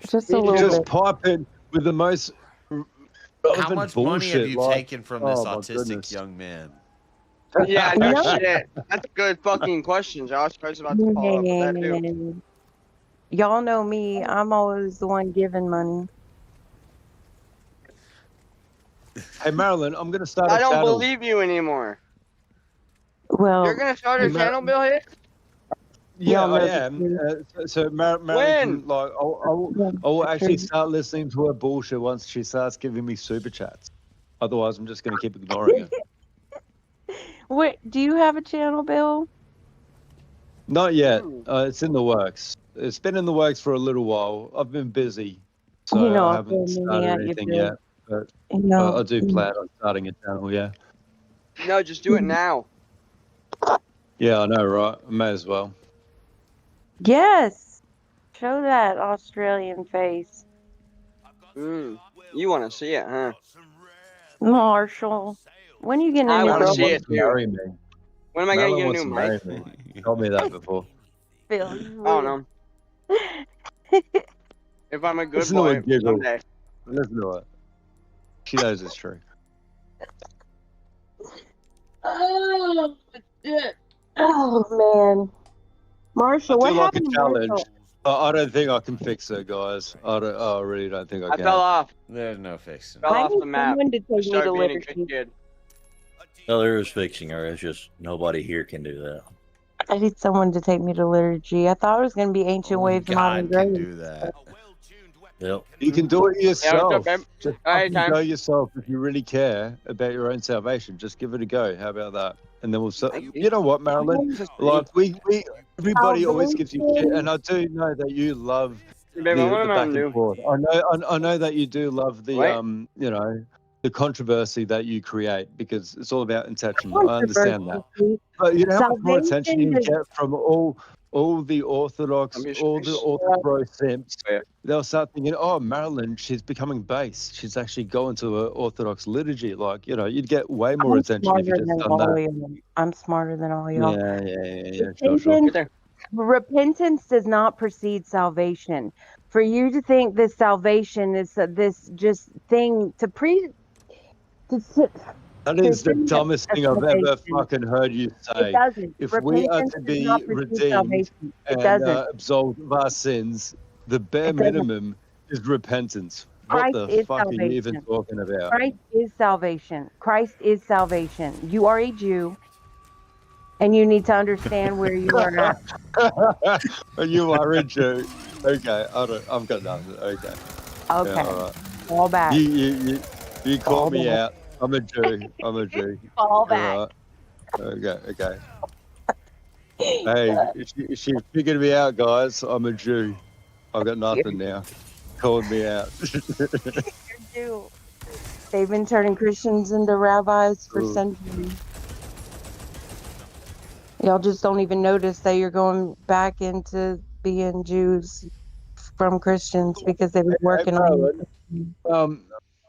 T: Just a
L: You
T: little
L: just
T: bit.
L: pipe in with the most
A: How
L: relevant
A: much
L: bullshit.
A: money have you
L: like,
A: taken from this
L: oh my
A: autistic
L: goodness.
A: young man?
S: Yeah, no
T: No.
S: shit. That's a good fucking question, Josh. I was about to follow up with that too.
T: Man. Y'all know me. I'm always the one giving money.
L: Hey Marilyn, I'm gonna start
S: I
L: a
S: don't
L: channel.
S: believe you anymore.
T: Well,
S: You're gonna start a channel, Bill Hicks?
L: Yeah,
T: Y'all
L: I
T: know the
L: am.
T: truth.
L: So Marilyn
S: When?
L: can, like,
T: Yeah,
L: I will
T: the
L: actually
T: truth.
L: start listening to her bullshit once she starts giving me super chats. Otherwise, I'm just gonna keep ignoring her.
T: Wait, do you have a channel, Bill?
L: Not yet. It's in the works. It's been in the works for a little while. I've been busy, so
T: You know,
L: I
T: I'll
L: haven't
T: throw
L: started
T: money at you,
L: anything
T: Bill.
L: yet. But
T: You know.
L: I do plan on starting a channel. Yeah.
S: No, just do it now.
L: Yeah, I know, right? I may as well.
T: Yes. Show that Australian face.
S: You want to see it, huh?
T: Marshall. When are you getting a
S: I
T: new
S: want to
T: girl?
S: see it too.
L: Marry me.
S: When am I going to
L: Marilyn
S: get a
L: wants
S: new
L: to
S: mic?
L: marry me. Told me that before.
T: Bill, you
S: I don't know. If I'm a good
L: Listen to her
S: boy,
L: giggle.
S: someday.
L: Listen to her. She knows it's true.
T: Oh man. Marshall,
L: I
T: what
L: do like a
T: happened to
L: challenge.
T: Marshall?
L: I don't think I can fix her, guys. I really don't think I
S: I
L: can.
S: fell off.
A: There's no fixing.
S: Fell
T: I
S: off
T: need
S: the map.
T: someone to take me
S: Started
T: to
S: being a good
T: liturgy.
S: kid.
F: No, there is fixing her. It's just nobody here can do that.
T: I need someone to take me to liturgy. I thought it was going to be ancient
A: Only
T: waves, modern
A: God can
T: grace.
A: do that.
F: Yep.
L: You can do it
S: Yeah, what's
L: yourself.
S: up, babe?
L: Just
S: All right,
L: fucking
S: time.
L: go yourself if you really care about your own salvation. Just give it a go. How about that? And then we'll. You know what, Marilyn? Like we everybody always gives you shit, and I do know that you love
S: Babe, I want
L: the
S: a
L: back
S: Mountain
L: and
S: Dew.
L: forth. I know that you do love the
S: What?
L: you know, the controversy that you create because it's all about intention. I understand that.
T: Controversy.
L: But you know how much more attention
T: Salvation
L: you
T: does
L: get from all the Orthodox, all the Orthodox simps. They'll start thinking, oh, Marilyn, she's becoming base. She's actually going to an Orthodox liturgy. Like, you know, you'd get way more
T: I'm
L: attention if you
T: smarter
L: just
T: than
L: done
T: all
L: that.
T: y'all. I'm smarter than all y'all.
L: Yeah. Sure.
T: Repentance does not precede salvation. For you to think this salvation is this just thing to
L: That is the
T: Christians have
L: dumbest thing I've ever
T: salvation.
L: fucking heard you
T: It
L: say.
T: doesn't.
L: If we are
T: Repentance
L: to
T: does not
L: be
T: produce
L: redeemed
T: salvation. It
L: and
T: doesn't.
L: absolved of our sins, the bare
T: It doesn't.
L: minimum is repentance. What
T: Christ
L: the
T: is
L: fuck are you even
T: salvation.
L: talking about?
D: Christ is salvation. Christ is salvation. You are a Jew, and you need to understand where you are at.
L: You are a Jew. Okay, I've got nothing. Okay.
D: Okay.
L: Yeah, all right.
D: Fall back.
L: You
D: Fall
L: called me
D: back.
L: out. I'm a Jew. I'm a Jew.
D: Fall
L: All
D: back.
L: right. Okay. Hey, she figured me out, guys. I'm a Jew. I've got nothing now. Called me out.
D: Jew. They've been turning Christians into rabbis for
L: Ooh.
D: centuries. Y'all just don't even notice that you're going back into being Jews from Christians because they've been working on you.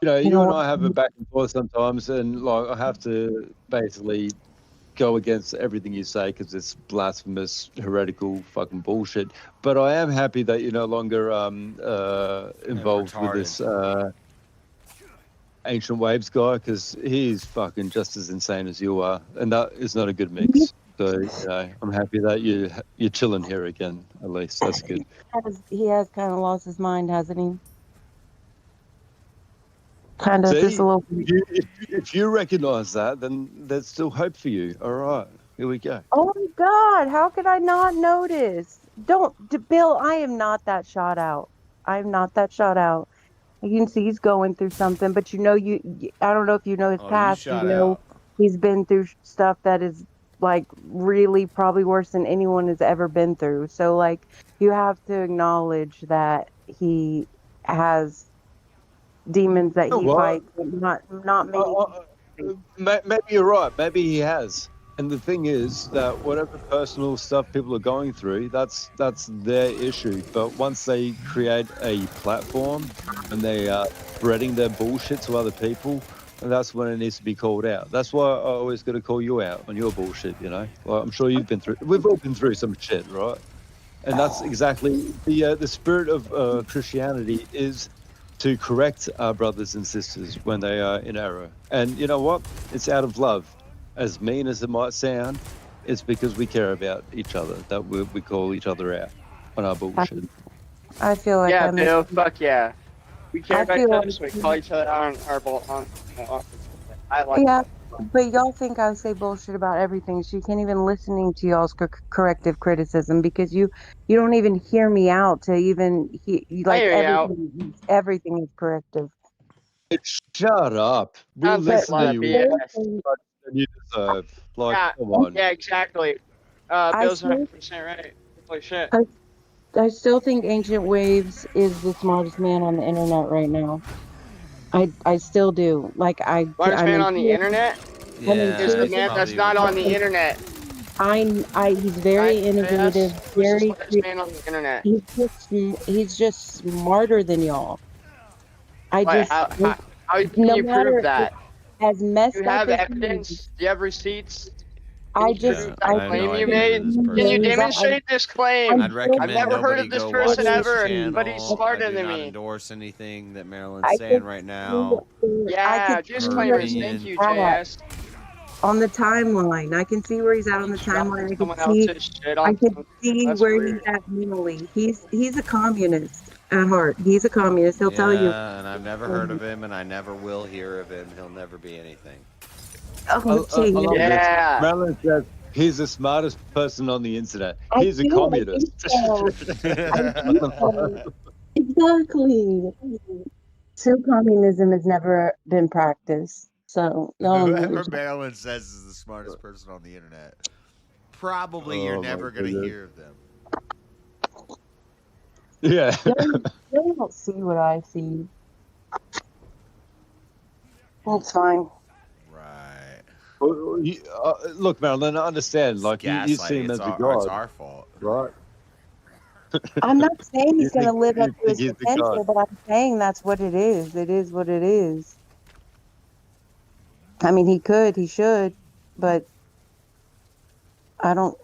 L: You and I have a back and forth sometimes, and like I have to basically go against everything you say because it's blasphemous, heretical, fucking bullshit. But I am happy that you're no longer involved with this Ancient Waves guy because he's fucking just as insane as you are, and that is not a good mix. So I'm happy that you're chilling here again. At least that's good.
D: He has kind of lost his mind, hasn't he? Kind of,
L: See,
D: just a little bit.
L: if you recognize that, then there's still hope for you. All right, here we go.
D: Oh my God, how could I not notice? Bill, I am not that shot out. I'm not that shot out. You can see he's going through something, but I don't know if you know his
A: Oh, you
D: past.
A: shot out.
D: He's been through stuff that is like really probably worse than anyone has ever been through. So like you have to acknowledge that he has demons that he fights, but not many.
L: Maybe you're right. Maybe he has. And the thing is that whatever personal stuff people are going through, that's their issue. But once they create a platform and they are spreading their bullshit to other people, that's when it needs to be called out. That's why I always got to call you out on your bullshit. Like I'm sure we've all been through some shit, right? And that's exactly the spirit of Christianity is to correct our brothers and sisters when they are in error. And you know what? It's out of love. As mean as it might sound, it's because we care about each other that we call each other out on our bullshit.
D: I feel like
S: Yeah,
D: I'm
S: Bill, fuck yeah. We care
D: I
S: about
D: feel
S: each other,
D: like-
S: so we call each other out on our bull. I like
D: Yeah,
S: that.
D: but y'all think I say bullshit about everything. So you can't even listening to y'all's corrective criticism because you don't even hear me out to even like
S: hear you out.
D: everything is corrective.
L: Shut up. We
S: Sounds like a
L: listen
S: lot
L: to
S: of
L: you
S: BS.
L: than you deserve. Like,
S: Yeah,
L: come on.
S: yeah, exactly. Bill's 100% right. Holy shit.
D: I still think Ancient Waves is the smartest man on the internet right now. I still do. Like
S: Smartest man on the internet? Is the
D: serious.
S: man that's not on the internet.
D: He's very innovative,
S: Who's the
D: very
S: smartest man on the internet?
D: he's just smarter than y'all.
S: How can
D: no
S: you
D: matter
S: prove that?
D: as messed
S: Do you
D: up
S: have
D: as he
S: evidence?
D: is,
S: Do you have receipts?
D: I
S: Can you
D: just
S: prove
D: I
S: that claim
A: no
S: you
A: idea
S: made?
A: who this
S: Can you
A: person is.
S: demonstrate this claim?
A: I'd recommend
S: I've never heard
A: nobody
S: of this
A: go
S: person
A: watch this
S: ever.
A: channel.
S: But he's smarter
A: I do
S: than
A: not
S: me.
A: endorse anything that Marilyn's saying right now.
S: Yeah,
A: Her
S: disclaimers.
A: opinion.
S: Thank you, JS.
D: on the timeline. I can see where he's at on the timeline. I
S: Someone
D: can see
S: else's shit on that's
D: where
S: weird.
D: he's at mentally. He's a communist at heart. He's a communist. He'll tell you.
A: Yeah, and I've never heard of him, and I never will hear of him. He'll never be anything.
S: Yeah.
L: Marilyn says he's the smartest person on the internet. He's a communist.
D: Exactly. True communism has never been practiced. So
A: Whoever Marilyn says is the smartest person on the internet, probably you're
L: Oh, my
A: never going to
L: goodness.
A: hear of them.
L: Yeah.
D: they don't see what I see. It's fine.
A: Right.
L: Look, Marilyn, I understand. Like you see him
A: Gaslighting.
L: as a
A: It's
L: god,
A: our fault.
L: right?
D: I'm not saying he's going to live up to
L: you
D: his
L: think he's the
D: potential,
L: god.
D: but I'm saying that's what it is. It is what it is. I mean, he should, but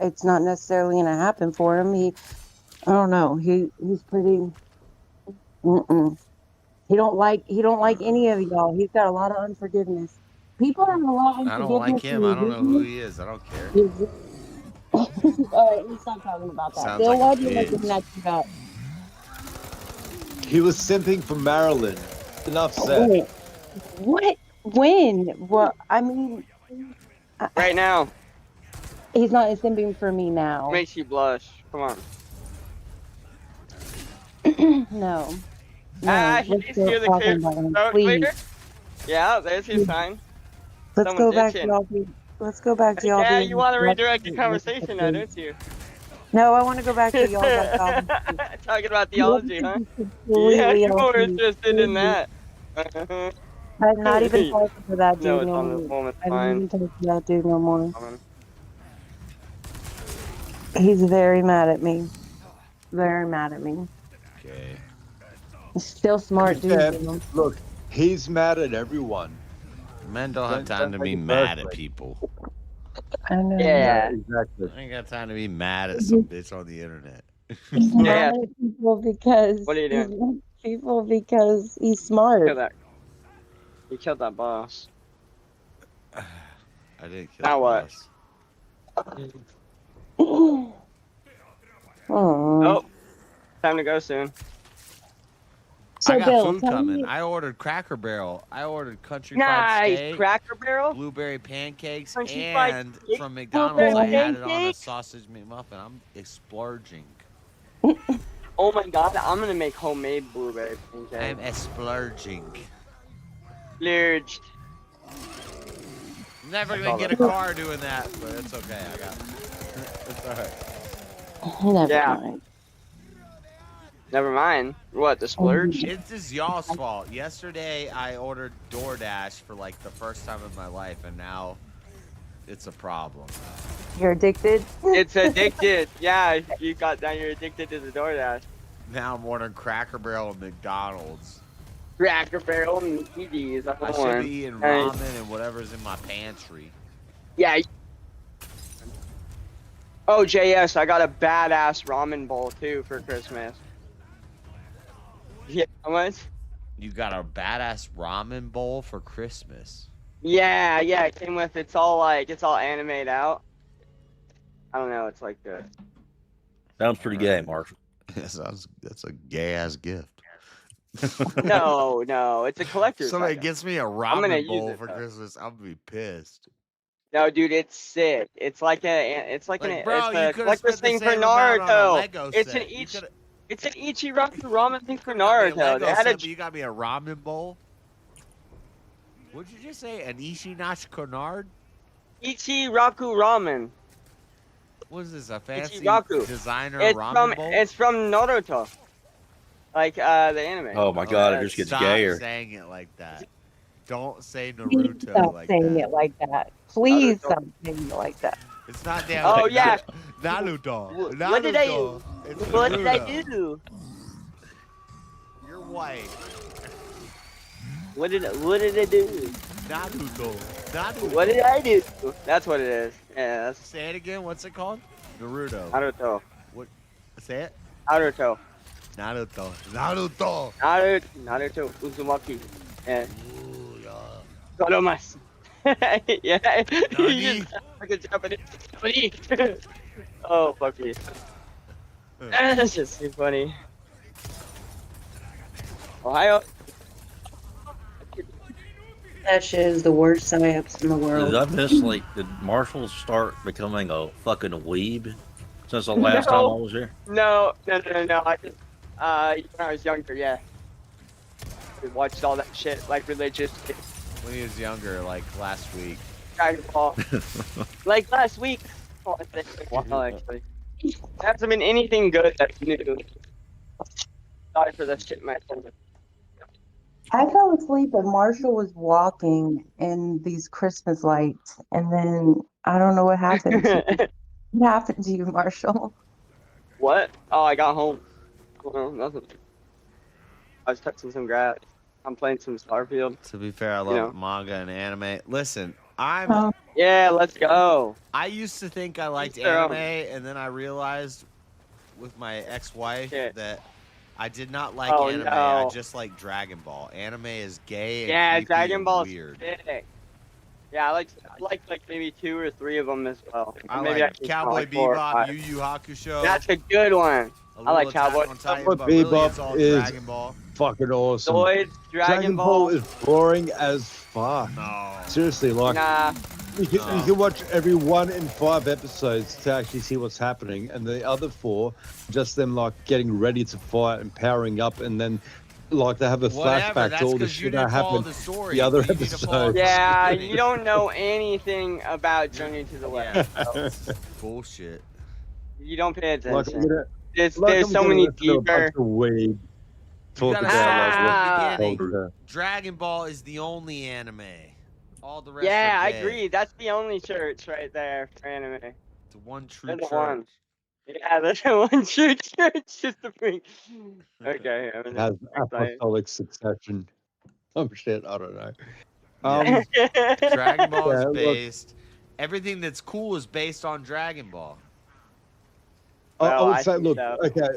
D: it's not necessarily going to happen for him. I don't know. He's pretty, he don't like any of y'all. He's got a lot of unforgiveness. People have a lot of
A: I don't like
D: forgiveness
A: him. I don't know who he is. I don't care.
D: All right, let's stop talking about that.
A: Sounds
D: Bill,
A: like a
D: why do you like
A: bitch.
D: that you got?
L: He was simping for Marilyn. Enough said.
D: Wait, what? When? Well, I mean,
S: Right now.
D: he's not simping for me now.
S: Makes you blush. Come on.
D: No.
S: Ah,
D: Let's
S: he's
D: stop
S: here the
D: talking
S: clear.
D: about him,
S: Oh,
D: please.
S: clear? Yeah, there's your sign.
D: Let's
S: Someone's
D: go back to
S: itching.
D: y'all. Let's go back to y'all.
S: Yeah,
D: being
S: you want to
D: like-
S: redirect the conversation now, don't you?
D: No, I want to go back to y'all. Like,
S: Talking about theology, huh? Yeah,
D: completely
S: you were
D: off.
S: interested in that.
D: I'm not even talking to that dude
S: No, it's
D: no
S: on the
D: more.
S: moment.
D: I'm not
S: Fine.
D: even talking to that dude no more. He's very mad at me. Very mad at me.
A: Okay.
D: He's still smart dude.
L: Yeah,
D: You know?
L: look, he's mad at everyone.
A: Men don't have time to
L: take
A: be
L: it
A: mad at
L: personally.
A: people.
D: I know.
S: Yeah.
L: Exactly.
A: I ain't got time to be mad at some bitch on the internet.
D: He's mad at people because
S: What are you
D: he's
S: doing?
D: mad at people because he's smart.
S: Kill that. You killed that boss.
A: I didn't kill
S: Now
A: the
S: what?
A: boss.
S: Oh, time to go soon.
D: So,
A: I got
D: Bill,
A: food
D: tell
A: coming.
D: me-
A: I ordered Cracker Barrel. I ordered country fried
S: Nice
A: steak,
S: Cracker Barrel.
A: blueberry pancakes,
S: Country fried
A: and
S: steak,
A: from McDonald's I
S: blueberry
A: added on a
S: pancakes?
A: sausage McMuffin. I'm splurging.
S: Oh my god, I'm gonna make homemade blueberry pancakes.
A: I'm splurging.
S: Splurged.
A: Never
S: That's
A: gonna
S: all
A: get a
S: that-
A: car doing that, but it's okay. I got it. It's alright.
D: Never
S: Yeah.
D: mind.
S: Never mind. What, the splurge?
A: It's just y'all's fault. Yesterday I ordered DoorDash for like the first time in my life, and now it's a problem.
D: You're addicted?
S: It's addicted. Yeah, you got down. You're addicted to the DoorDash.
A: Now I'm ordering Cracker Barrel and McDonald's.
S: Cracker Barrel and TDs.
A: I should be eating ramen and whatever's in my pantry.
S: Yeah. Oh, JS, I got a badass ramen bowl too for Christmas. Yeah, how much?
A: You got a badass ramen bowl for Christmas.
S: Yeah, it came with. It's all animated out. I don't know. It's like the.
F: Sounds pretty gay, Marshall.
A: That's a gay ass gift.
S: No, it's a collector's
A: Somebody
S: item.
A: gets me a
S: I'm gonna
A: ramen
S: use
A: bowl
S: it,
A: for
S: though.
A: Christmas. I'm gonna be pissed.
S: No, dude, it's sick. It's like
A: Like, bro, you
S: it's a
A: could've
S: collector's
A: spent the
S: thing for
A: same amount on a
S: Naruto.
A: Lego
S: It's
A: set.
S: an
A: You coulda-
S: It's an Ichiraku ramen thing for
A: You got me a
S: Naruto.
A: Lego
S: They had
A: set, but you got me a ramen bowl. What'd you just say? An Ishinash Konard?
S: Ichiraku ramen.
A: What is this? A fancy
S: Ichiraku.
A: designer
S: It's
A: ramen bowl?
S: It's from Naruto. Like the anime.
F: Oh my god, it just gets
A: Stop
F: gayer.
A: saying it like that. Don't say
D: Please
A: Naruto
D: stop
A: like
D: saying
A: that.
D: it like that. Please stop saying it like that.
A: It's not damn.
S: Oh, yeah.
A: Naruto.
S: What did I do?
A: Naruto. It's
S: What did I
A: Naruto.
S: do?
A: You're white.
S: What did I do?
A: Naruto. Naruto.
S: What did I do? That's what it is. Yeah, that's
A: Say it again. What's it called? Naruto.
S: Naruto.
A: What? Say it.
S: Naruto.
A: Naruto. Naruto.
S: Naruto Uzumaki. Yeah. Goromasu. Yeah. You just sound like a Japanese. Oh, fuck me. That's just too funny. Ohio.
D: That shit is the worst psyops in the world.
F: Did I miss, like, did Marshall start becoming a fucking weeb since the last time I was here?
S: No. I just, when I was younger, yeah. We watched all that shit, like religious shit.
A: When he was younger, like last week.
S: Dragon Ball. Like last week. Oh, it's been a while, actually. There hasn't been anything good that's new. Sorry for that shit, man.
D: I fell asleep and Marshall was walking in these Christmas lights, and then I don't know what happened. What happened to you, Marshall?
S: What? Oh, I got home. Well, nothing. I was touching some grass. I'm playing some Starfield.
A: To be fair, I love manga and anime. Listen,
S: Yeah, let's go.
A: I used to think I liked
S: Each their own.
A: anime, and then I realized with my ex-wife that I did not like
S: Oh,
A: anime. I
S: no.
A: just like Dragon Ball. Anime is gay and
S: Yeah,
A: creepy
S: Dragon
A: and
S: Ball's
A: weird.
S: sick. Yeah, I like maybe 2 or 3 of them as well.
A: I
S: Maybe
A: like
S: can count,
A: Cowboy
S: like 4 or
A: Bebop,
S: 5.
A: Yu Yu Hakusho.
S: That's a good one.
A: A
S: I like
A: little Attack
S: Cowboy.
A: on Titan,
L: But
A: but really it's
L: Bebop
A: all
L: is
A: Dragon Ball.
L: fucking awesome.
S: Zoids, Dragon
L: Ball
S: Ball.
L: is boring as fuck.
A: No.
L: Seriously, like
S: Nah.
L: you can watch every 1 in 5 episodes to actually see what's happening, and the other 4 just them like getting ready to fight and powering up, and then like they have a
A: Whatever,
L: flashback
A: that's
L: to all the
A: 'cause you
L: shit
A: didn't
L: that
A: follow
L: happened
A: the story.
L: the other
A: You need to follow
L: episodes.
S: Yeah, you don't know anything about Journey to the West. So
A: Bullshit.
S: you don't pay
L: Like,
S: attention. There's
L: I'm
S: so
L: gonna
S: many
L: listen to a bunch
S: deeper.
L: of weed
A: You
L: talk
A: gotta
L: about
A: start
L: like
A: from
L: what
A: the beginning.
L: culture.
A: Dragon Ball is the only anime. All the rest
S: Yeah,
A: are
S: I
A: gay.
S: agree. That's the only church right there for anime.
A: The one true
S: They're the
A: church.
S: one. Yeah, that's the one true church. Just to bring. Okay, I'm
L: Has
S: excited.
L: apostolic succession. Oh shit, I don't know.
A: Dragon Ball is
L: yeah, look,
A: based. Everything that's cool is based on Dragon Ball.
L: I would say,
S: think
L: look,
S: so.
L: okay,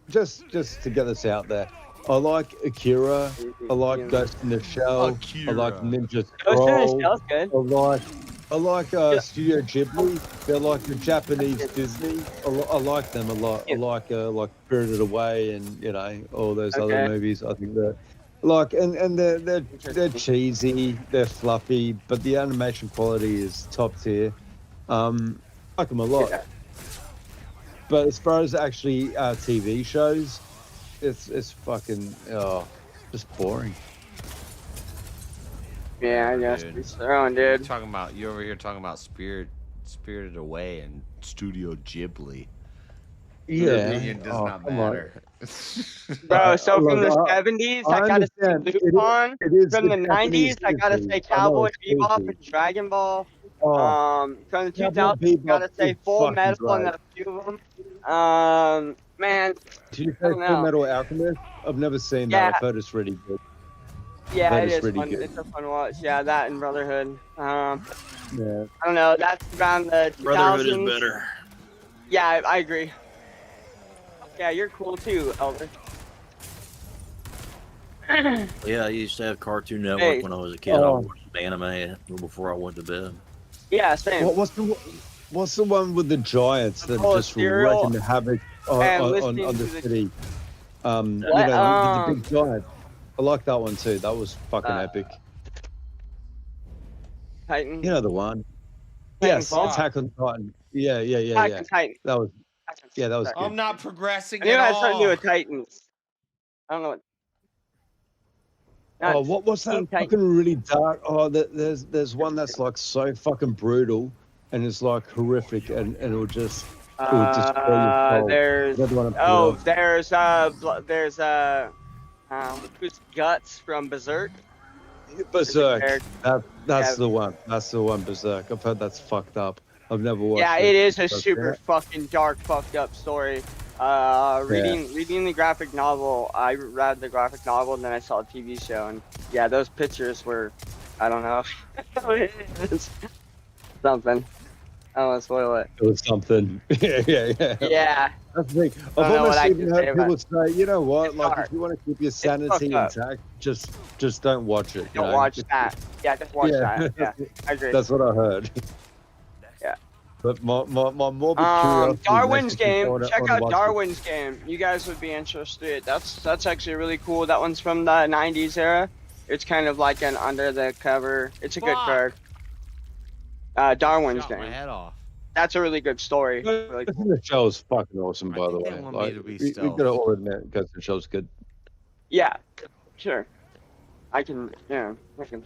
L: just to get this out there, I like Akira. I like Ghost in the Shell. I like Ninja
S: Ghost in the
L: Scroll.
S: Shell's good.
L: I like Studio Ghibli. They're like the Japanese Disney. I like them a lot. I like Spirited Away and all those other
S: Okay.
L: movies. I think they're and they're cheesy. They're fluffy, but the animation quality is top tier. I like them a lot.
S: Yeah.
L: But as far as actually TV shows, it's fucking just boring.
S: Yeah, I guess
A: Dude.
S: it's their own, dude.
A: You over here talking about Spirited Away and Studio Ghibli. Your
L: Yeah.
A: opinion does not
L: come on.
A: matter.
S: Bro, so from the
L: Look,
S: 70s,
L: I
S: I gotta say
L: understand.
S: Lupin.
L: It is
S: From the
L: the Japanese
S: 90s, I gotta
L: Disney.
S: say
L: I know
S: Cowboy
L: it's
S: Bebop
L: crazy.
S: and Dragon Ball.
L: Oh,
S: From the
L: Cowboy
S: 2000s,
L: Bebop
S: gotta say
L: is
S: Full
L: fucking
S: Metal and
L: great.
S: a few of them. Man,
L: Did you
S: I
L: say
S: don't
L: Full
S: know.
L: Metal Alchemist? I've never seen
S: Yeah.
L: that. I've heard it's really good.
S: Yeah,
L: That
S: it
L: is
S: is
L: really
S: fun.
L: good.
S: It's a fun watch. Yeah, that and Brotherhood.
L: Yeah.
S: I don't know. That's around the 2000s.
F: Brotherhood is better.
S: Yeah, I agree. Yeah, you're cool too, Elder.
F: Yeah, I used to have Cartoon Network
S: Hey.
F: when I was a kid. I watched anime before I went to bed.
S: Yeah, same.
L: What's the one with the giants that
S: Oh,
L: just
S: Serial
L: wrecking havoc
S: and
L: on
S: listening
L: the
S: to the-
L: city?
S: What?
L: The big giant. I like that one too. That was fucking epic.
S: Titan.
L: You know the one.
S: Titan
L: Yes,
S: Fall.
L: Attack on Titan. Yeah.
S: Attack on Titan.
L: That was good.
A: I'm not progressing
S: I knew it
A: at
S: had something to do
A: all.
S: with Titans. I don't know what.
L: Oh, what's that
S: Teen Titans.
L: fucking really dark? Oh, there's one that's like so fucking brutal, and it's like horrific, and it will just destroy your soul.
S: There's
L: Another one I'm
S: there's who's Guts from Berserk.
L: Berserk. That's
S: Yeah.
L: the one. That's the one. Berserk. I've heard that's fucked up. I've never watched.
S: Yeah, it is a
L: But,
S: super
L: yeah.
S: fucking dark, fucked up story. Reading the graphic novel, I read the graphic novel and then I saw a TV show, and yeah, those pictures were, I don't know, it's something. I don't want to spoil it.
L: It was something. yeah.
S: Yeah.
L: That's the thing.
S: I
L: I've
S: don't know what
L: almost
S: I
L: even
S: can say
L: heard
S: about
L: people say, you know what?
S: It's
L: Like,
S: dark.
L: if you want to keep your sanity
S: fucked up.
L: intact, just don't watch it. you
S: Don't
L: know?
S: watch that. Yeah, just watch
L: Yeah.
S: that. Yeah, I agree.
L: That's what I heard.
S: Yeah.
L: But my morbid curiosity
S: Darwin's
L: makes me
S: game.
L: wanna
S: Check out
L: watch it.
S: Darwin's game. You guys would be interested. That's actually really cool. That one's from the 90s era. It's kind of like an under the cover. It's a good card. Darwin's
A: Shot my
S: game.
A: head off.
S: That's a really good story. Really
L: I think the show is fucking awesome, by the way.
A: they want me
L: Like,
A: to be
L: we
A: stealth.
L: gotta all admit, because the show's good.
S: Yeah, sure. I can. Yeah, I can.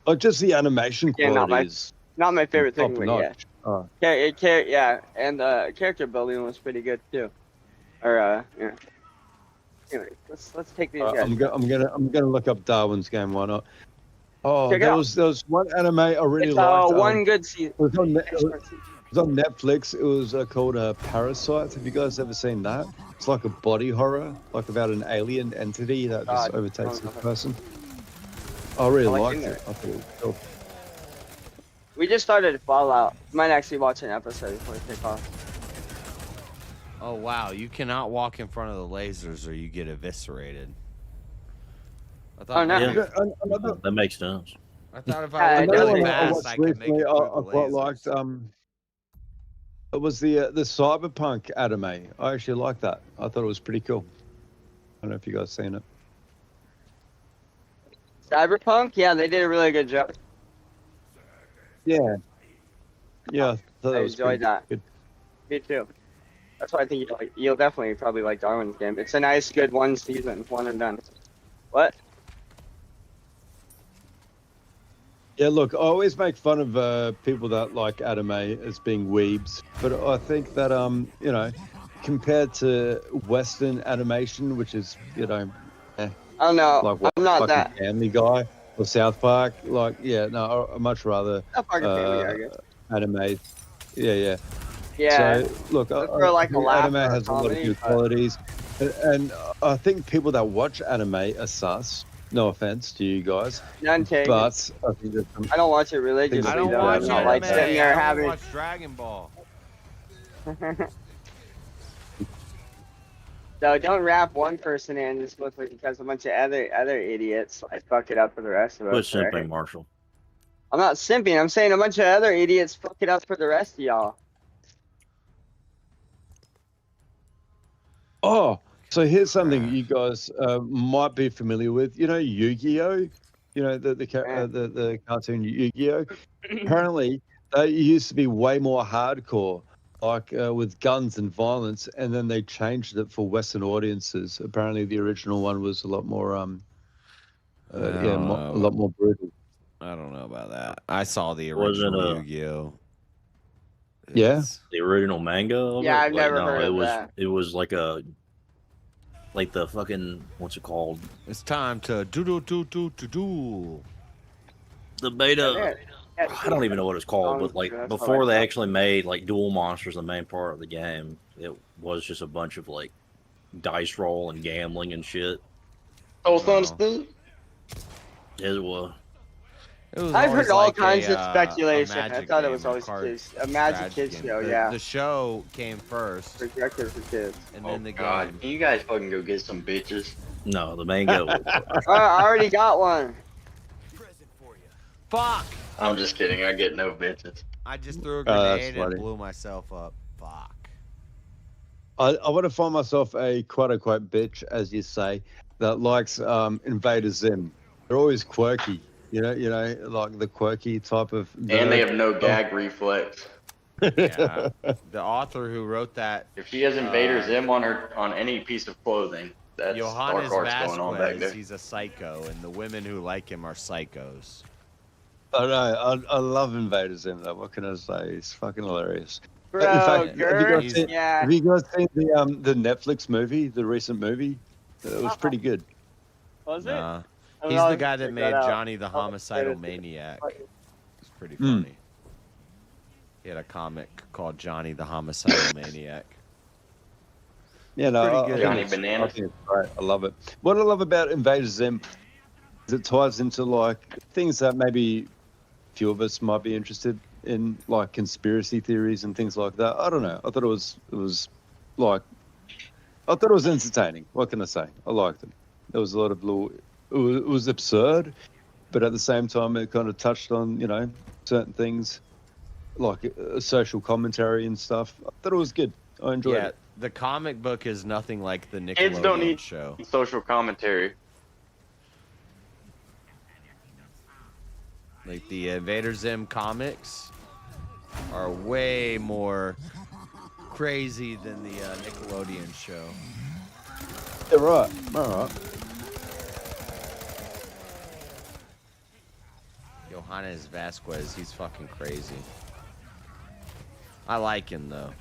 L: Like, just the animation
S: Yeah,
L: quality is
S: not my favorite thing,
L: top
S: but yeah.
L: notch. Oh.
S: Yeah, and character building was pretty good too. Or yeah. Anyway, let's take these guys.
L: I'm gonna look up Darwin's game. Why not? Oh,
S: Check it
L: there
S: out.
L: was one anime I really
S: It's
L: liked.
S: one good season.
L: It was on Netflix. It was called Parasite. Have you guys ever seen that? It's like a body horror, like about an alien entity that just overtakes the person. I really
S: I like
L: liked
S: it.
L: it. I thought it was cool.
S: We just started Fallout. Might actually watch an episode before we take off.
A: Oh wow, you cannot walk in front of the lasers or you get eviscerated. I thought
S: no.
A: maybe,
L: Another,
F: That makes sense.
A: I thought if I
S: Yeah, it
A: looked
L: another
S: does
A: really
L: one
S: make
L: I
A: fast,
L: watched
A: I could make
L: recently,
A: it
L: I
A: through the
L: quite
A: lasers.
L: liked. It was the cyberpunk anime. I actually liked that. I thought it was pretty cool. I don't know if you guys seen it.
S: Cyberpunk, yeah, they did a really good job.
L: Yeah, yeah. I thought
S: I
L: that was pretty
S: enjoyed that.
L: good.
S: Me too. That's why I think you'll definitely probably like Darwin's game. It's a nice, good one season, one and done. What?
L: Yeah, look, I always make fun of people that like anime as being weebs, but I think that you know, compared to Western animation, which is
S: Oh no,
L: like what,
S: I'm not
L: fucking
S: that.
L: Family Guy or South Park, like no, I much rather
S: South Park and Family Guy, I guess.
L: anime. Yeah.
S: Yeah,
L: So look,
S: look for like a
L: think
S: laugh
L: anime
S: or a
L: has a lot of
S: comedy.
L: good
S: But
L: qualities, and I think people that watch anime are sus. No offense to you guys,
S: none taken.
L: but I think there's some
S: I don't watch it
L: things
S: religiously
A: I don't
S: though.
A: watch
S: I'm not
A: anime.
S: like sitting there
A: I only
S: having.
A: watch Dragon Ball.
S: So don't wrap one person in just because a bunch of other idiots like fuck it up for the rest of
F: Quit
S: us. Right?
F: simping, Marshall.
S: I'm not simping. I'm saying a bunch of other idiots fuck it up for the rest of y'all.
L: Oh, so here's something you guys might be familiar with. You know Yu-Gi-Oh? You know the cartoon Yu-Gi-Oh? Apparently, they used to be way more hardcore, like with guns and violence, and then they changed it for Western audiences. Apparently, the original one was a lot more a lot more brutal.
A: I don't know about that. I saw the
F: Wasn't
A: original Yu-Gi-Oh.
L: Yeah,
F: the original manga of
S: Yeah,
F: it?
S: I've
F: Like,
S: never
F: no,
S: heard
F: it
S: of
F: was
S: that.
F: it was like the fucking what's it called?
A: It's time to do.
F: The beta.
S: Yeah,
F: I don't even know what it's called, but like
S: that's
F: before
S: what I
F: they
S: thought.
F: actually made like Duel Monsters the main part of the game, it was just a bunch of like dice roll and gambling and shit.
U: Oh, sounds good.
F: It was.
S: I've heard
A: always
S: all
A: like
S: kinds of
A: a
S: speculation. I
A: magic
S: thought it
A: game
S: was
A: or
S: always
A: card
S: a magic
A: strategy
S: kids
A: game.
S: show.
A: The,
S: Yeah,
A: the show came first,
S: projected for kids.
A: and then the
U: God,
A: game.
U: can you guys fucking go get some bitches?
F: No, the manga.
S: I already got one.
A: Fuck!
U: I'm just kidding. I get no bitches.
A: I just threw a
L: that's
A: grenade and
L: funny.
A: blew myself up. Fuck.
L: I want to find myself a quote unquote bitch, as you say, that likes Invader Zim. They're always quirky, you know, like the quirky type of.
U: And they
L: nerd.
U: have no gag reflex.
A: Yeah. The author who wrote that.
U: If she has Invader Zim on any piece of clothing, that's
A: Johannes
U: dark arts going on back
A: Vasquez,
U: there.
A: he's a psycho, and the women who like him are psychos.
L: I know. I love Invader Zim though. What can I say? It's fucking hilarious.
S: Bro,
L: In fact, have
S: yeah.
L: you guys seen the Netflix movie, the recent movie? It was pretty good.
S: Was it?
A: Nah.
S: I
A: He's
S: don't
A: the
S: know,
A: guy that
S: check
A: made
S: out.
A: Johnny the
S: Oh,
A: Homicidal
S: wait,
A: Maniac. It's pretty
L: Hmm.
A: funny. He had a comic called Johnny the Homicidal Maniac.
L: Yeah, no,
A: Pretty
L: I
A: good.
L: think
U: Johnny
L: it's-
U: Bananas.
L: I think it's great. I love it. What I love about Invader Zim is it ties into like things that maybe few of us might be interested in, like conspiracy theories and things like that. I don't know. I thought it was like I thought it was entertaining. What can I say? I liked it. There was a lot of little. It was absurd, but at the same time, it kind of touched on certain things like social commentary and stuff. I thought it was good. I enjoyed
A: Yeah,
L: it.
A: the comic book is nothing like the Nickelodeon
U: Kids don't need
A: show.
U: social commentary.
A: Like the Invader Zim comics are way more crazy than the Nickelodeon show.
L: Yeah, right. All right.
A: Johannes Vasquez, he's fucking crazy. I like him though.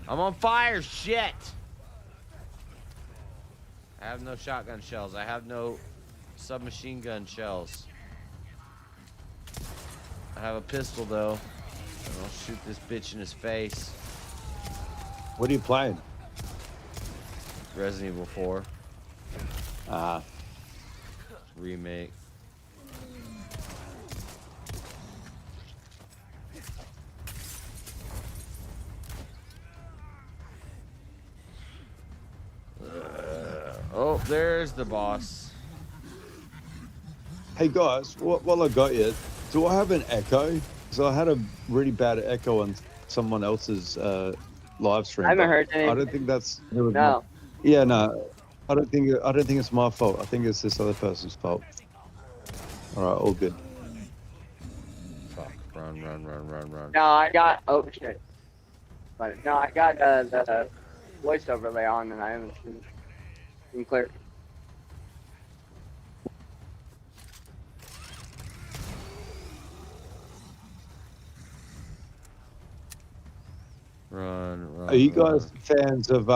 A: I'm on fire, shit! I have no shotgun shells. I have no submachine gun shells. I have a pistol though. And I'll shoot this bitch in his face.
L: What are you playing?
A: Resident Evil 4
L: Ah.
A: remake. there's the boss.
L: Hey guys, while I got you, do I have an echo? Because I had a really bad echo on someone else's live stream.
S: I haven't
L: but
S: heard any.
L: I don't think that's.
S: No.
L: Yeah, no. I don't think it's my fault. I think it's this other person's fault. All right, all good.
A: Fuck! Run!
S: No, I got. Oh shit. But no, I got the voice overlay on, and I haven't been clear.
A: Run!
L: Are you guys fans of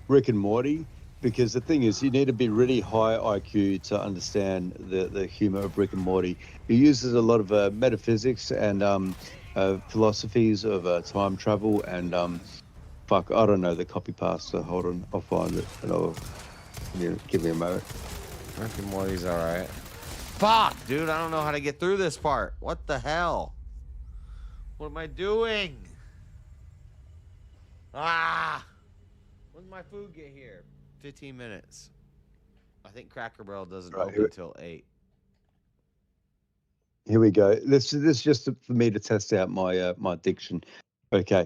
L: Rick and Morty? Because the thing is, you need to be really high IQ to understand the humor of Rick and Morty. He uses a lot of metaphysics and philosophies of time travel and fuck, I don't know the copy pasta. Hold on, I'll find it and I'll give me a moment.
A: Rick and Morty's all right. Fuck, dude, I don't know how to get through this part. What the hell? What am I doing? Ah! When did my food get here? 15 minutes. I think Cracker Barrel doesn't open until 8.
L: Here we go. This is just for me to test out my my diction. Okay.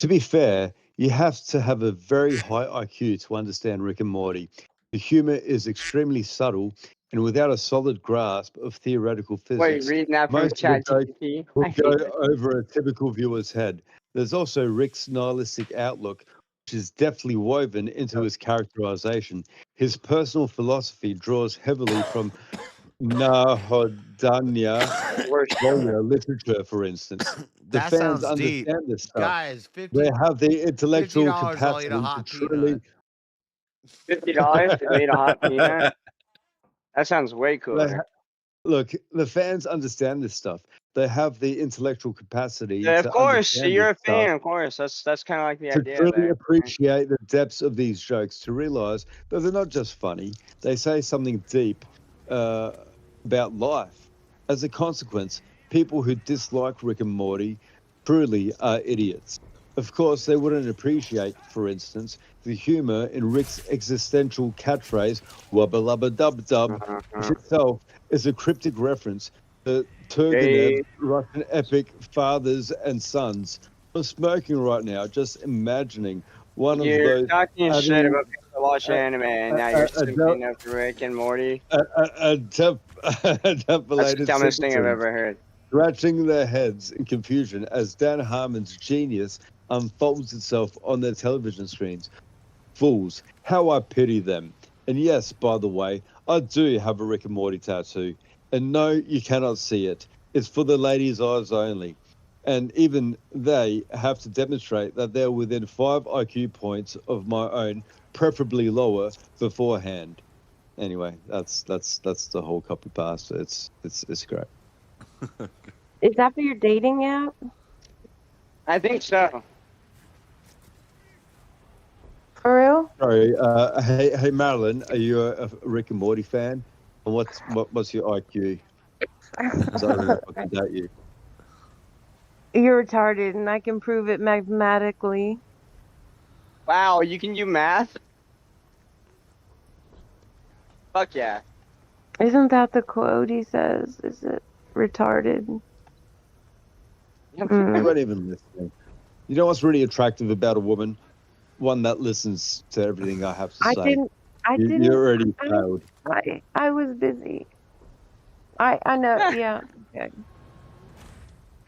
L: To be fair, you have to have a very high IQ to understand Rick and Morty. The humor is extremely subtle, and without a solid grasp of theoretical physics,
S: Wait, reading that from
L: most of the jokes
S: ChatGPT.
L: will go over a typical viewer's head. There's also Rick's nihilistic outlook, which is deftly woven into his characterization. His personal philosophy draws heavily from Nahodanya literature, for instance. The
A: That
L: fans
A: sounds deep.
L: understand this stuff.
A: Guys,
L: They have the intellectual
A: $50, I'll eat
L: capacity
A: a
L: to
A: hot
L: truly.
S: $50 to eat a hot peanut? That sounds way cooler.
L: Look, the fans understand this stuff. They have the intellectual capacity.
S: Yeah, of
L: to
S: course,
L: understand
S: you're a
L: this stuff,
S: fan. Of course, that's kind of like the
L: to
S: idea
L: truly
S: there.
L: appreciate the depths of these jokes, to realize that they're not just funny. They say something deep about life. As a consequence, people who dislike Rick and Morty truly are idiots. Of course, they wouldn't appreciate, for instance, the humor in Rick's existential catchphrase, wubba lubba dub dub, which itself is a cryptic reference to Turgenev's Russian epic Fathers and Sons. I'm smoking right now, just imagining one
S: You're
L: of those.
S: talking shit about people watching anime, and now you're simping of Rick and Morty. That's the dumbest thing I've ever heard.
L: Scratching their heads in confusion as Dan Harmon's genius unfolds itself on their television screens. Fools, how I pity them. And yes, by the way, I do have a Rick and Morty tattoo. And no, you cannot see it. It's for the ladies' eyes only. And even they have to demonstrate that they're within 5 IQ points of my own, preferably lower, beforehand. Anyway, that's the whole copy pasta. It's great.
D: Is that for your dating app?
S: I think so.
D: For real?
L: Sorry, hey Marilyn, are you a Rick and Morty fan? And what's your IQ? So I don't know if I can date you.
D: You're retarded, and I can prove it mathematically.
S: Wow, you can do math? Fuck yeah.
D: Isn't that the quote he says? Is it retarded?
L: You weren't even listening. You know what's really attractive about a woman? One that listens to everything I have to say.
D: I didn't.
L: You already failed.
D: I was busy. I know. Yeah. Okay.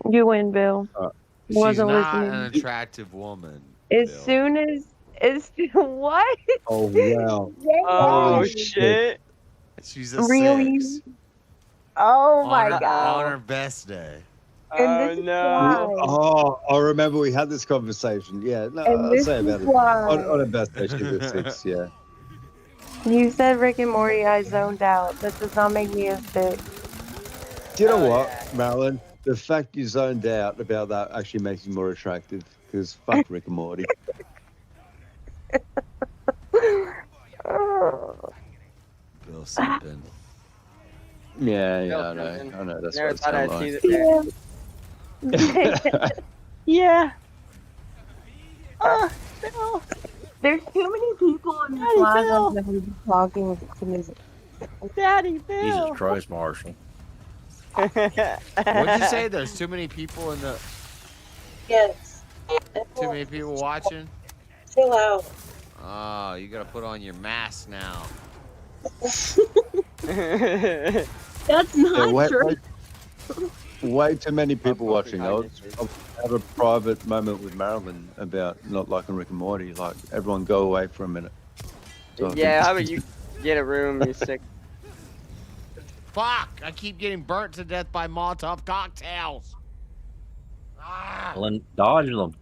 D: You win, Bill.
A: She's
D: Wasn't
A: not
D: listening.
A: an attractive woman.
D: As soon as what?
L: Oh wow.
S: Oh
L: Holy
S: shit.
A: She's a
D: Really?
A: 6.
D: Oh my
A: On
D: god.
A: her best day.
S: Oh no.
L: Oh, I remember we had this conversation. Yeah, no,
D: And
L: I'll
D: this
L: say about
D: is
L: it.
D: why.
L: On her best day, she's a 6, yeah.
D: You said Rick and Morty, I zoned out. That does not make me a 6.
L: Do you know what, Marilyn? The fact you zoned out about that actually makes you more attractive, because fuck Rick and Morty.
A: Bill sleeping.
L: Yeah, I know. That's
S: Never
L: what it's
S: thought
L: kind
S: I'd
L: of
S: see
L: like.
S: the day. Yeah. No.
D: There's too many people in this
S: Daddy
D: live
S: Bill.
D: that would be talking to me.
S: Daddy
F: Jesus
S: Bill.
F: Christ, Marshall.
A: What'd you say? There's too many people in the.
I: Yes.
A: Too many people watching?
I: Chill out.
A: Oh, you gotta put on your mask now.
D: That's not
L: wait,
D: true.
L: way too many people
S: I'll
L: watching. I'll have a private moment with Marilyn about not liking Rick and Morty. Like, everyone go away for a minute. So I
S: Yeah,
L: can-
S: how about you get a room, you sick.
A: Fuck! I keep getting burnt to death by Molotov cocktails.
F: Well, then dodge them.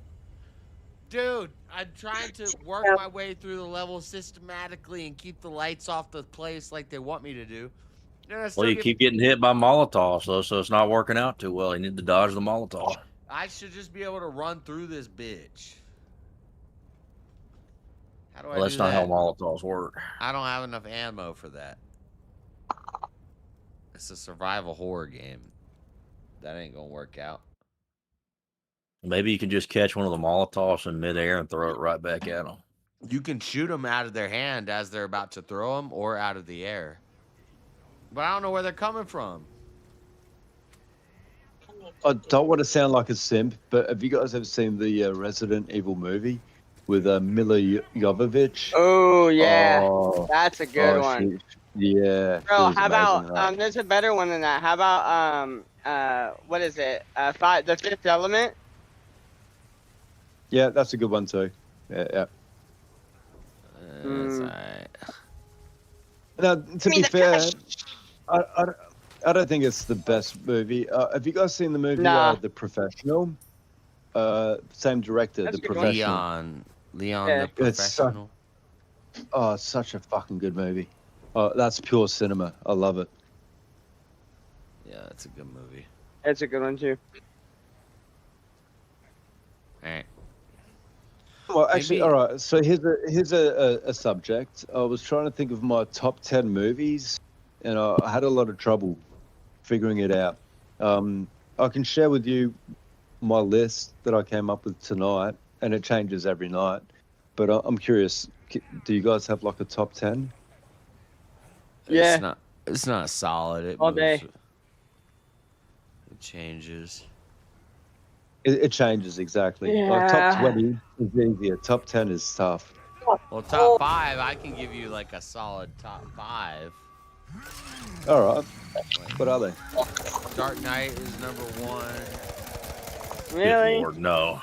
A: Dude, I'm trying to work my way through the level systematically and keep the lights off the place like they want me to do. And I still
F: Well, you
A: get-
F: keep getting hit by Molotovs, though, so it's not working out too well. You need to dodge the Molotov.
A: I should just be able to run through this bitch. How do I
F: Well, that's
A: do
F: not
A: that?
F: how Molotovs work.
A: I don't have enough ammo for that. It's a survival horror game. That ain't gonna work out.
F: Maybe you can just catch one of the Molotovs in midair and throw it right back at them.
A: You can shoot them out of their hand as they're about to throw them or out of the air. But I don't know where they're coming from.
L: I don't want to sound like a simp, but have you guys ever seen the Resident Evil movie with Mila Jovovich?
S: Oh yeah,
L: Oh,
S: that's a good
L: oh,
S: one.
L: Yeah.
S: Bro,
L: she was
S: how about
L: amazing in that.
S: there's a better one than that. How about what is it? The Fifth Element?
L: Yeah, that's a good one too. Yeah.
A: That's alright.
L: Now, to be fair, I don't think it's the best movie. Have you guys seen the movie
S: Nah.
L: The Professional? Same director,
S: That's
L: The
S: a good one.
L: Professional.
A: Leon
S: Yeah.
A: the
L: It's so-
A: Professional.
L: Oh, it's such a fucking good movie. Oh, that's pure cinema. I love it.
A: Yeah, that's a good movie.
S: That's a good one too.
A: Alright.
L: Well, actually,
A: Maybe-
L: all right. So here's a subject. I was trying to think of my top 10 movies, and I had a lot of trouble figuring it out. I can share with you my list that I came up with tonight, and it changes every night. But I'm curious, do you guys have like a top 10?
S: Yeah.
A: It's not solid. It
S: All
A: moves-
S: day.
A: It changes.
L: It changes exactly. Like,
S: Yeah.
L: top 20 is easier. Top 10 is tough.
A: Well, top 5, I can give you like a solid top 5.
L: All right. What are they?
A: Dark Knight is number 1.
S: Really?
F: Lord, no.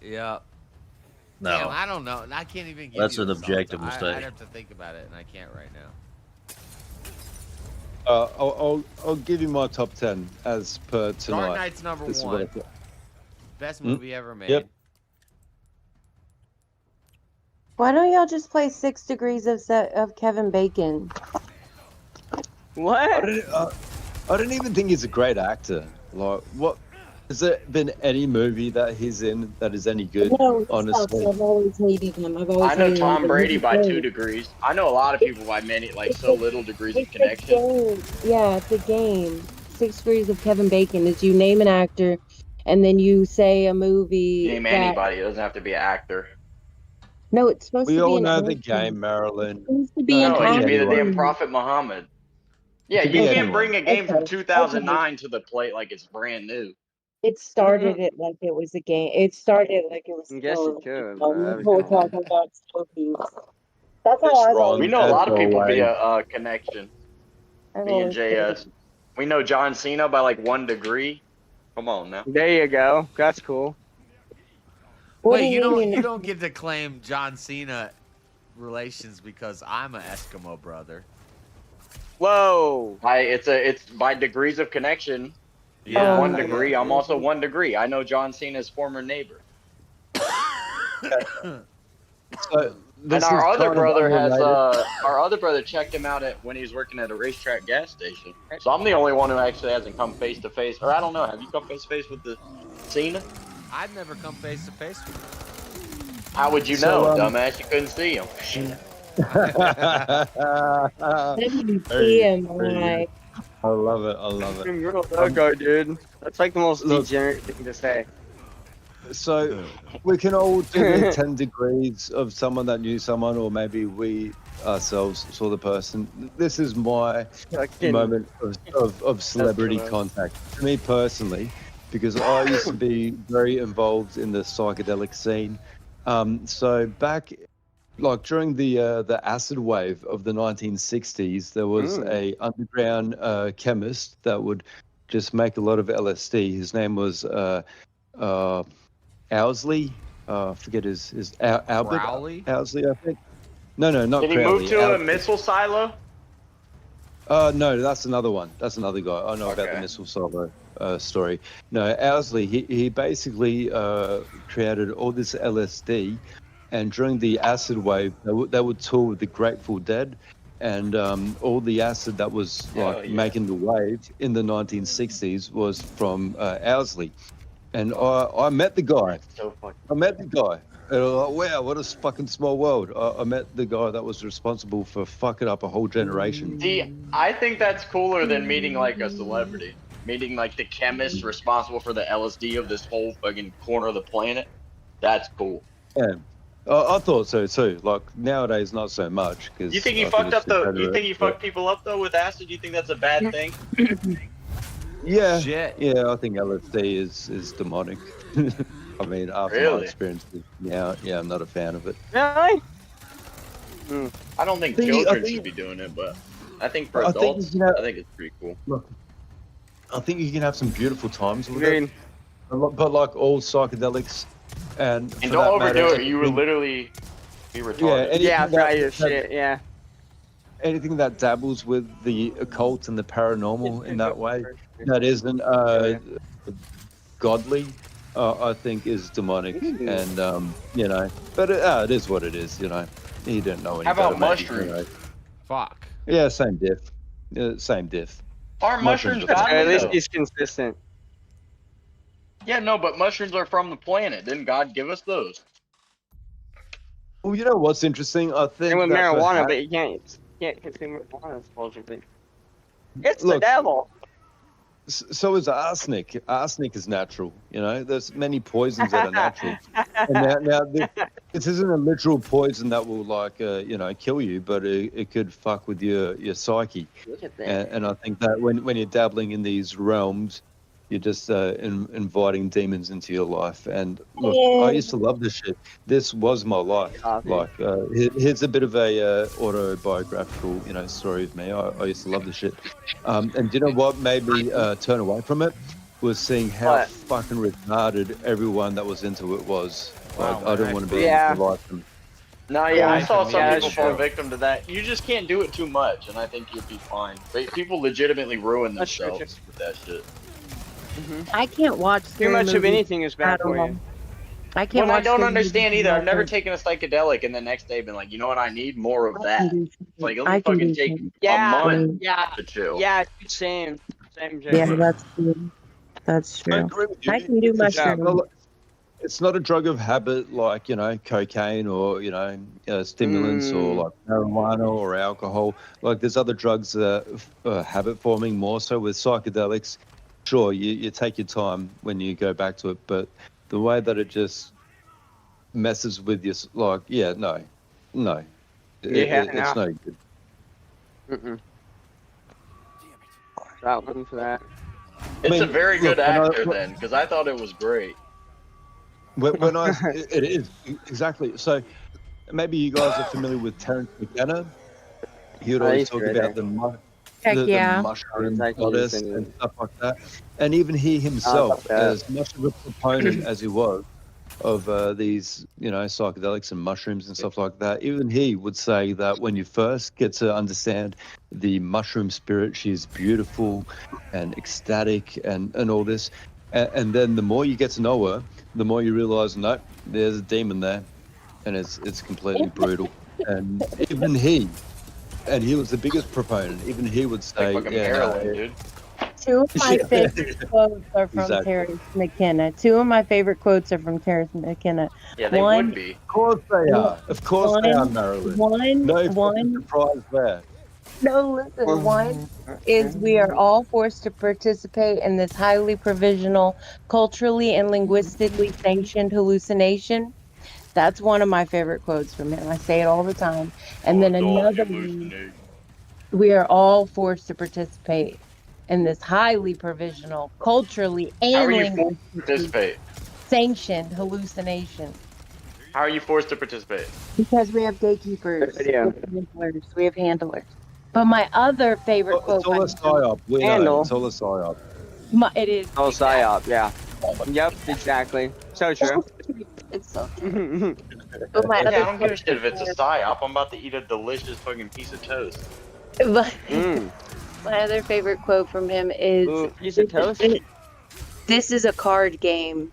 A: Yep.
F: No.
A: Damn, I don't know. I can't even give
F: That's
A: you
F: an
A: a solid
F: objective
A: top-
F: mistake.
A: I'd have to think about it, and I can't right now.
L: I'll give you my top 10 as per tonight.
A: Dark Knight's number
L: This is what I
A: 1.
L: thought.
A: Best movie ever made.
L: Yep.
D: Why don't y'all just play 6 Degrees of Kevin Bacon?
S: What?
L: I don't even think he's a great actor. Like, what? Has there been any movie that he's in that is any good?
D: No, he sucks.
L: Honestly,
D: I've always hated him. I've always
U: I know
D: hated him,
U: Tom
D: but
U: Brady
D: he's
U: by
D: great.
U: 2 degrees. I know a lot of people by many, like so little degrees of
D: It's a
U: connection.
D: game. Yeah, it's a game. 6 Degrees of Kevin Bacon is you name an actor, and then you say a movie.
U: Name
D: that...
U: anybody. It doesn't have to be an actor.
D: No, it's supposed
L: we
D: to be
L: all
D: an
L: know the
D: actor.
L: game, Marilyn.
D: It's supposed to be an
U: No, it should be the
D: actor.
U: damn Prophet Muhammad. Yeah,
L: could
U: you
L: be
U: can't
L: anyone.
U: bring a game
D: Okay,
U: from 2009 to the plate like it's brand new.
D: It started it like it was a game. It started like it was.
S: I guess you could, but that'd be
D: We're
S: cool.
D: talking about movies. That's how I've
L: wrong.
D: always.
U: We know a lot of
L: As
U: people
L: always.
U: via connection.
D: I've
U: Me and
D: always said
U: JS. We know John Cena by like 1 degree. Come on now.
S: There you go. That's cool.
D: What
A: Wait,
D: do
A: you don't
D: mean?
A: you don't get to claim John Cena relations because I'm an Eskimo brother.
S: Whoa.
U: It's by degrees of connection.
A: Yeah.
U: You're 1 degree. I'm also 1 degree. I know John Cena's former neighbor.
L: So,
U: And our other brother checked him out when he was working at a racetrack gas station. So I'm the only one who actually hasn't come face to face. Or I don't know, have you come face to face with the Cena?
A: I've never come face to face with him.
U: How would you
L: So,
U: know, dumbass? You couldn't see him.
D: Then you see him like.
L: I love it. I love it.
S: That guy, dude. That's like the most degenerate thing to say.
L: So we can all do the 10 degrees of someone that knew someone, or maybe we ourselves saw the person. This is my moment of celebrity contact. For me personally, because I used to be very involved in the psychedelic scene. So back, like during the acid wave of the 1960s, there was a underground chemist that would just make a lot of LSD. His name was Owsley. Forget his Albert
A: Crowley?
L: Owsley, I think. No, not
U: Did he
L: Crowley.
U: move to a missile silo?
L: No, that's another one. That's another guy. I know about the missile silo story. No, Owsley, he basically created all this LSD, and during the acid wave, they would tour with the Grateful Dead, and all the acid that was making the wave in the 1960s was from Owsley. And I met the guy. I met the guy. And I was like, wow, what a fucking small world. I met the guy that was responsible for fucking up a whole generation.
U: See, I think that's cooler than meeting like a celebrity. Meeting like the chemist responsible for the LSD of this whole fucking corner of the planet. That's cool.
L: Yeah. I thought so too. Like nowadays, not so much. Cause
U: You think he fucked up though? You think he fucked people up though with acid? You think that's a bad thing?
L: Yeah.
A: Shit.
L: Yeah, I think LSD is demonic. I mean, after my
U: Really?
L: experiences, yeah, I'm not a fan of it.
S: Really?
U: I don't think
L: I
U: children
L: think-
U: should be doing it, but I think for
L: I think
U: adults,
L: you know-
U: I think it's pretty cool.
L: Look, I think you can have some beautiful times with
S: Agreed.
L: it. But like all psychedelics, and for
U: And
L: that
U: don't overdo
L: matter,
U: it. You would literally be retarded.
L: anything
S: Yeah, try
L: that-
S: your
L: that-
S: shit. Yeah.
L: anything that dabbles with the occult and the paranormal in that way, that isn't godly, I think is demonic. And you know, but it is what it is. You know, you don't know any
U: How about
L: better, maybe,
U: mushrooms?
L: you know.
A: Fuck.
L: Yeah, same diff. Same diff.
U: Are mushrooms
L: Mushrooms-
U: godly?
S: At least
U: though?
S: he's consistent.
U: Yeah, no, but mushrooms are from the planet. Didn't God give us those?
L: Well, you know what's interesting? I think
S: Same with
L: that
S: marijuana,
L: perhaps-
S: but you can't consume marijuana supposedly. It's the
L: Look,
S: devil.
L: So is arsenic. Arsenic is natural. You know, there's many poisons that are natural. And now this isn't a literal poison that will kill you, but it could fuck with your psyche.
S: Look at that.
L: And I think that when you're dabbling in these realms, you're just inviting demons into your life. And look, I used to love this shit. This was my life. Like, here's a bit of a autobiographical, story of me. I used to love this shit. And do you know what made me turn away from it? Was seeing how fucking retarded everyone that was into it was. Like, I don't want to be like them.
U: No, yeah, I
S: Yeah,
U: saw some
S: yeah,
U: people
S: that's
U: fall
S: true.
U: victim to that. You just can't do it too much, and I think you'll be fine. But people legitimately ruin
S: That's true,
U: themselves with that shit.
D: I can't watch
S: Too
D: scary
S: much of
D: movies
S: anything is bad
D: at
S: for
D: all.
S: you.
D: I can't
U: Well, I
D: watch
U: don't
D: scary
U: understand
D: movies
U: either. I've never
D: without-
U: taken a psychedelic and the next day been like, you know what, I need more of
D: I
U: that.
D: can do-
U: Like, let
D: I
U: me
D: can
U: fucking
D: do
U: take
D: some-
S: Yeah,
U: a month
S: yeah,
U: to chill.
S: yeah. Same,
D: Yeah,
S: Jay.
D: that's true. That's
L: I
D: true.
L: agree with you.
D: I can do
L: It's
D: mushrooms.
L: not- It's not a drug of habit like, cocaine or, stimulants or like marijuana or alcohol. Like there's other drugs that are habit forming more so with psychedelics. Sure, you take your time when you go back to it, but the way that it just messes with your, no. It's no good.
S: Mm-mm. Not looking for that.
U: It's
L: I
U: a
L: mean,
U: very good
L: look, when I-
U: actor then, because I thought it was great.
L: When it is exactly. So maybe you guys are familiar with Terrence McKenna. He would
S: I
L: always
S: used to
L: talk
S: read
L: about
S: it.
L: the
D: yeah.
L: mushroom
S: Exactly,
L: goddess
S: using
L: and stuff like that. And even he himself,
S: that.
L: as much of a proponent as he was of these, psychedelics and mushrooms and stuff like that, even he would say that when you first get to understand the mushroom spirit, she's beautiful and ecstatic and all this. And then the more you get to know her, the more you realize, no, there's a demon there, and it's completely brutal. And even he was the biggest proponent. Even he would say,
U: Like fucking
L: yeah,
U: Maryland, dude.
D: Two of my
L: Yeah.
D: favorite quotes are from
L: Exactly.
D: Terrence McKenna. Two of my favorite quotes are from Terrence McKenna.
U: Yeah, they
D: One-
U: would be.
L: Of course they are. Of course they are, Marilyn. No fucking
D: One,
L: surprise there.
D: No, listen. One is we are all forced to participate in this highly provisional, culturally and linguistically sanctioned hallucination. That's one of my favorite quotes from him. I say it all the time. And then another one, we are all forced to participate in this highly provisional, culturally
U: How
D: and
U: are you forced to
D: linguistically
U: participate?
D: sanctioned hallucination.
U: How are you forced to participate?
D: Because we have gatekeepers, we
S: Video.
D: have handlers, we have handlers. But my other favorite
L: It's
D: quote
L: all
D: by
L: a psyop. We know
S: Handle.
L: it's all a psyop.
D: it is
S: Oh, psyop. Yeah. Yep. Exactly. So true.
D: It's so true. But my
U: Yeah, I
D: other
U: don't give a shit if
D: quote
U: it's a psyop. I'm about to eat a delicious fucking piece of toast.
D: but my other favorite quote from him is
S: Ooh, piece of toast.
D: this is a card game.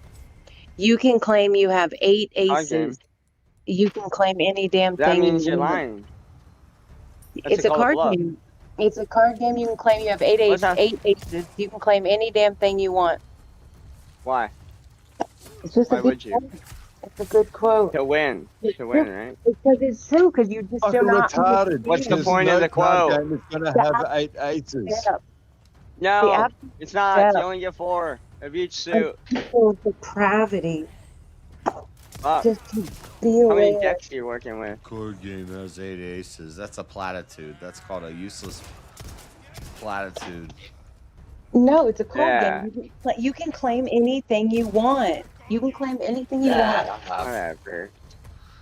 D: You can claim you have 8
S: Card game.
D: aces. You can claim any damn
S: That
D: thing
S: means
D: you
S: you're
D: want.
S: lying. That's
D: It's a
S: called
D: card
S: bluff.
D: game. It's a card game. You can claim you have 8
S: What's
D: aces.
S: that?
D: 8 aces. You can claim any damn thing you want.
S: Why?
D: It's just
S: Why
D: a good
S: would you?
D: quote. It's a good quote.
S: To win. To win, right?
D: Because it's true. Because you just
L: Fucking
D: do not
L: retarded.
S: What's the
L: There's
S: point
L: no
S: of the
L: card
S: quote?
L: game that's gonna
D: The
L: have
D: absolute
L: 8 aces.
D: setup. The
S: No,
D: absolute
S: it's not. You
D: setup
S: only get 4 of each
D: of
S: suit.
D: people's depravity.
S: Fuck.
D: Just to be
S: How many
D: aware.
S: decks are you working with?
A: Card game has 8 aces. That's a platitude. That's called a useless platitude.
D: No, it's a card
S: Yeah.
D: game. You can claim anything you want. You can claim anything you want.
S: Whatever.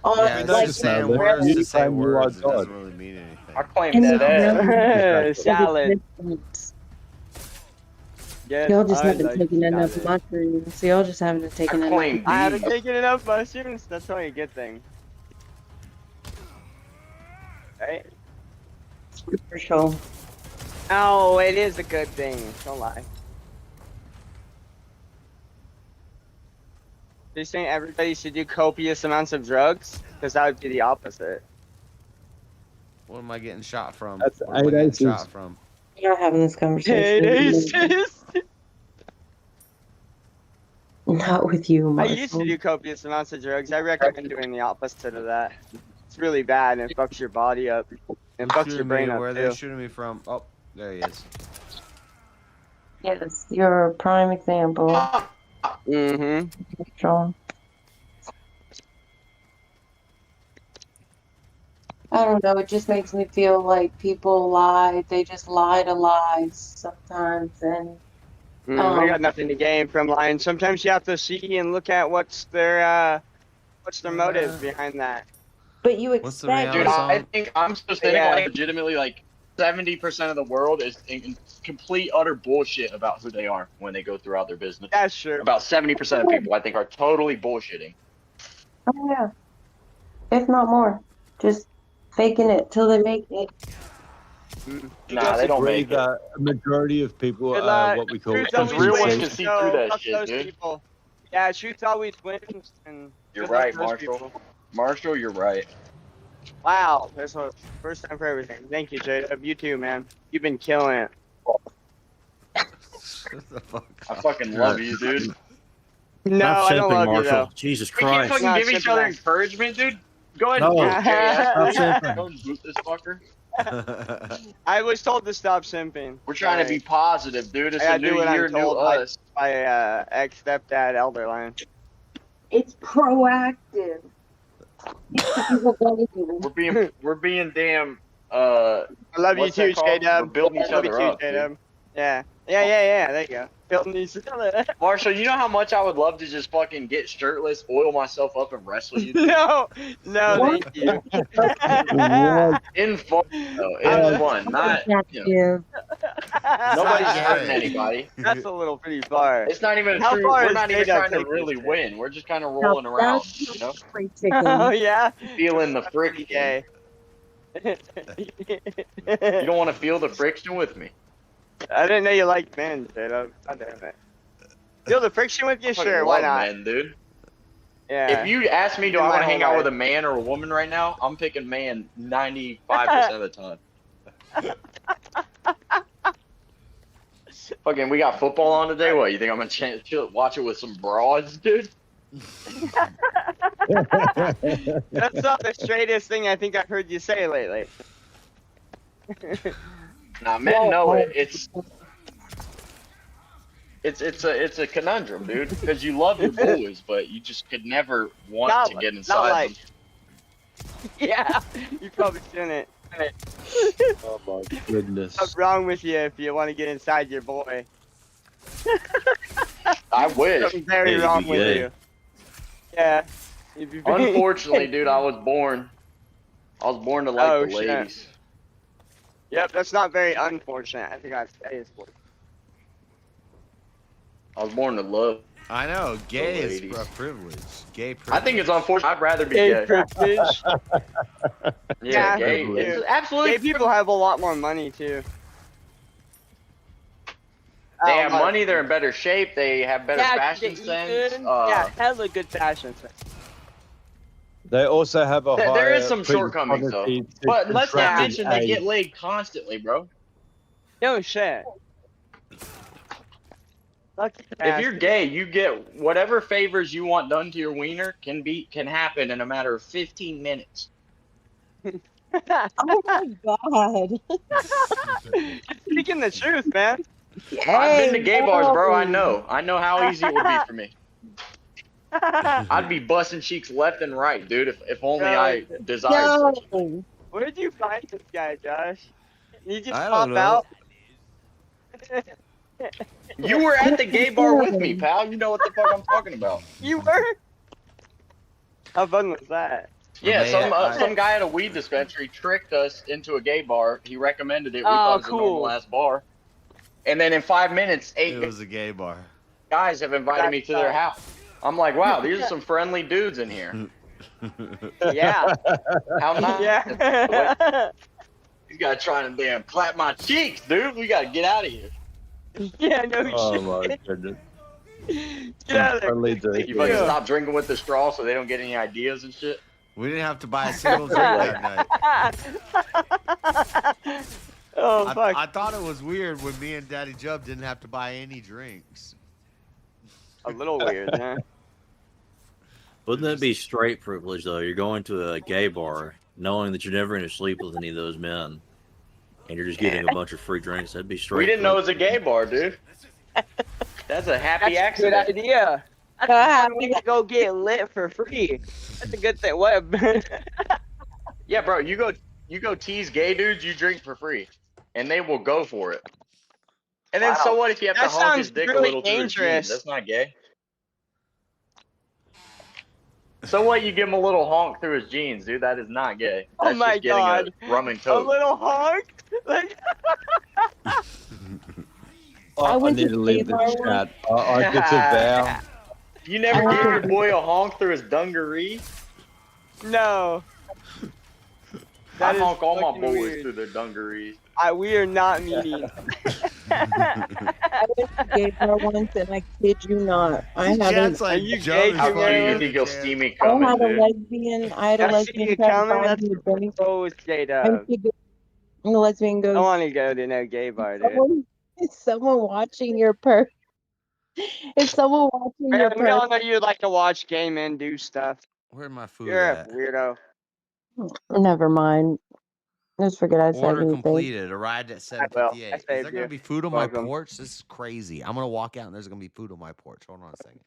D: On,
A: Yeah, it's
D: like,
A: just saying
L: Let
A: words
L: you
A: to say
L: claim you are
A: words. It doesn't
L: God.
A: really mean anything.
U: I claim
D: and
U: that ass.
S: Salad. Yes,
D: Y'all just
S: I
D: haven't
S: like
D: taken enough
S: salad.
D: mushrooms. So y'all just haven't taken enough.
U: claim
S: I haven't taken enough mushrooms. That's only a good thing. Right?
D: For sure.
S: Oh, it is a good thing. Don't lie. You're saying everybody should do copious amounts of drugs? Because that would be the opposite.
A: What am I getting shot from?
L: That's
A: What am I
L: 8
A: getting
L: aces.
A: shot from?
D: We're not having this conversation. Not with you,
S: I
D: Marshall.
S: used to do copious amounts of drugs. I recommend doing the opposite of that. It's really bad and it fucks your body up. And fucks your
A: Shooting
S: brain
A: me.
S: up
A: Where are
S: too.
A: they shooting me from? Oh, there he is.
D: Yes, you're a prime example.
S: Mm-hmm.
D: Strong. I don't know. It just makes me feel like people lie. They just lie to lies sometimes, and
S: I got nothing to gain from lying. Sometimes you have to see and look at what's their motive behind that.
D: but you
A: What's the
D: expect.
U: Dude,
A: Rihanna
U: I
A: song?
U: think I'm so cynical.
S: Yeah.
U: Like, legitimately, like 70% of the world is in complete utter bullshit about who they are when they go throughout their business.
S: That's true.
U: About 70% of people, I think, are totally bullshitting.
D: Oh yeah, if not more, just faking it till they make it.
U: Nah, they don't
L: Disagree
U: make it.
L: that a majority of people
S: Good
L: are
S: luck.
L: what we call
S: Truth
U: Because
S: always
U: real ones
S: wins,
U: can see
S: so
U: through that
S: fuck
U: shit,
S: those
U: dude.
S: people. Yeah, truth always wins. And
U: You're
S: good luck
U: right,
S: to those
U: Marshall.
S: people.
U: Marshall, you're right.
S: Wow, there's a first time for everything. Thank you, J-Dub. You too, man. You've been killing it.
A: Shut the fuck
U: I
A: up.
U: fucking love you, dude.
S: No, I don't love you though.
F: Jesus
U: We can't
F: Christ.
U: fucking
S: Not
U: give each other
S: sympathize.
U: encouragement, dude. Go ahead
L: No.
U: and boot Jay.
S: Stop
U: Go and boot this fucker.
S: I was told to stop simping.
U: We're trying to be positive, dude. It's
S: I
U: a
S: gotta do
U: new
S: what I'm
U: year, new
S: told by-
U: us.
S: by ex-stepdad Elderline.
D: It's proactive.
U: We're being damn.
S: I love you
U: what's
S: too,
U: that called?
S: J-Dub.
U: We're building each
S: Love you
U: other
S: too,
U: up,
S: J-Dub. Yeah. There you go. Building each other.
U: Marshall, you know how much I would love to just fucking get shirtless, oil myself up, and wrestle you?
S: No, thank you.
U: In fun, though. In fun, not. You know, nobody's hurting anybody.
S: That's a little pretty far.
U: It's not even
S: How
U: true.
S: far
U: We're
S: is
U: not even
S: J-Dub
U: trying to
S: taking
U: really
S: this?
U: win. We're just kind of rolling around, you know?
S: Oh yeah.
U: Feeling the friction.
S: Okay.
U: You don't want to feel the friction with me.
S: I didn't know you liked men, J-Dub. God damn it. Feel the friction with you?
U: I fucking
S: Sure, why
U: love
S: not?
U: men, dude.
S: Yeah.
U: If you ask me, do
S: In
U: I
S: my
U: want to
S: whole
U: hang out with a
S: life.
U: man or a woman right now? I'm picking man 95% of the time. Fucking, we got football on today. What, you think I'm gonna chill, watch it with some broads, dude?
S: That's not the straightest thing I think I've heard you say lately.
U: Nah, men know it. It's a conundrum, dude. Because you love your boys, but you just could never want to get
S: Not
U: inside
S: like,
U: them.
S: yeah, you probably shouldn't.
L: Oh my goodness.
S: What's wrong with you if you want to get inside your boy?
U: I wish.
S: Something very
F: you'd
S: wrong
F: be
S: with
F: gay.
S: you. Yeah. You'd be very-
U: Unfortunately, dude, I was born to like
S: Oh,
U: the
S: shit.
U: ladies.
S: Yep, that's not very unfortunate. I think I'd say it's fortunate.
U: I was born to love.
A: I know, gay is
U: ladies.
A: a privilege. Gay
U: I
A: privilege.
U: think it's unfortunate. I'd rather be
S: Gay
U: gay.
S: privilege.
U: Yeah, gay.
S: dude.
U: It's absolutely.
S: Gay people have a lot more money too.
U: They have money. They're in better shape. They have better
S: Yeah,
U: fashion
S: they eat
U: sense.
S: good. Yeah, hella good fashion sense.
L: They also have a higher
U: There is some shortcomings though.
L: predisposition to
U: But let's not
L: contracting
U: mention they get
L: AIDS.
U: laid constantly, bro.
S: No shit.
U: If you're gay, you get whatever favors you want done to your wiener can happen in a matter of 15 minutes.
D: Oh my god.
S: Speaking the truth, man.
U: I've been to gay bars, bro. I
D: no.
U: know how easy it would be for me. I'd be busting cheeks left and right, dude, if only I desired such a thing.
S: Where did you find this guy, Josh? Did you just
A: I
S: pop
A: don't know.
S: out?
U: You were at the gay bar with me, pal. You know what the fuck I'm talking about.
S: You were? How fun was that?
U: Yeah, some guy at a weed dispensary tricked us into a gay bar. He recommended it. We thought it was a normal ass bar. And then in 5 minutes,
A: It was a gay bar.
U: guys have invited me to their house. I'm like, wow, these are some friendly dudes in here.
S: Yeah.
U: How nice.
S: Yeah.
U: These guys trying to damn clap my cheeks, dude. We gotta get out of here.
S: Yeah, no
L: Oh
S: shit.
L: my goodness.
S: Get out of there.
L: Friendly dude.
U: You fucking stop drinking with the straw so they don't get any ideas and shit.
A: We didn't have to buy a single drink that night.
S: Oh, fuck.
A: I thought it was weird when me and Daddy Jub didn't have to buy any drinks.
S: A little weird, huh?
F: Wouldn't that be straight privilege though? You're going to a gay bar, knowing that you're never going to sleep with any of those men, and you're just getting a bunch of free drinks. That'd be straight.
U: We didn't know it was a
F: privilege.
U: gay bar, dude. That's a happy
S: That's a good
U: accident.
S: idea. That's a good way to go get lit for free. That's a good thing. What?
U: Yeah, bro, you go tease gay dudes, you drink for free, and they will go for it. And then so what if you have
S: That
U: to honk his
S: sounds
U: dick a
S: really
U: little through his
S: dangerous.
U: jeans? That's not gay. So what? You give him a little honk through his jeans, dude. That is not gay.
S: Oh
U: That's
S: my
U: just getting
S: God.
U: a rum and
S: A
U: coke.
S: little honk? Like...
L: Oh, I
D: went
L: need
D: to
L: to leave
D: gay
L: the
D: bar
L: chat. I get to vow.
U: You never gave your boy a honk through his dungaree?
S: No.
U: I
S: That is
U: honk all my
S: fucking
U: boys
S: weird.
U: through their dungarees.
S: We are not meeting.
D: I went to gay bar once, and I kid you not, I had
A: Chad's
D: a,
A: like,
S: you
A: Joe
S: gay,
A: is
U: How
A: funny.
U: cute you think you'll see me
D: I
U: coming,
D: had a
U: dude?
D: lesbian. I had a
S: I see you
D: lesbian try to
S: coming.
D: buy
S: That's
D: me a drink,
S: proposed gay
D: and
S: dub.
D: she goes, and the lesbian
S: I
D: goes,
S: want to go to no gay bar, dude.
D: Is someone watching your purse? Is someone watching your
S: Man, we
D: purse?
S: all know you like to watch gay men do stuff.
A: Where's my food
S: You're a
A: at?
S: weirdo.
D: Never mind. Just forget I said
A: Order
D: anything.
A: completed. Arrived at
S: I will.
A: 7:58.
S: I
A: Is there
S: saved
A: gonna
S: you.
A: be food on my
S: Welcome.
A: porch? This is crazy. I'm gonna walk out and there's gonna be food on my porch. Hold on a second.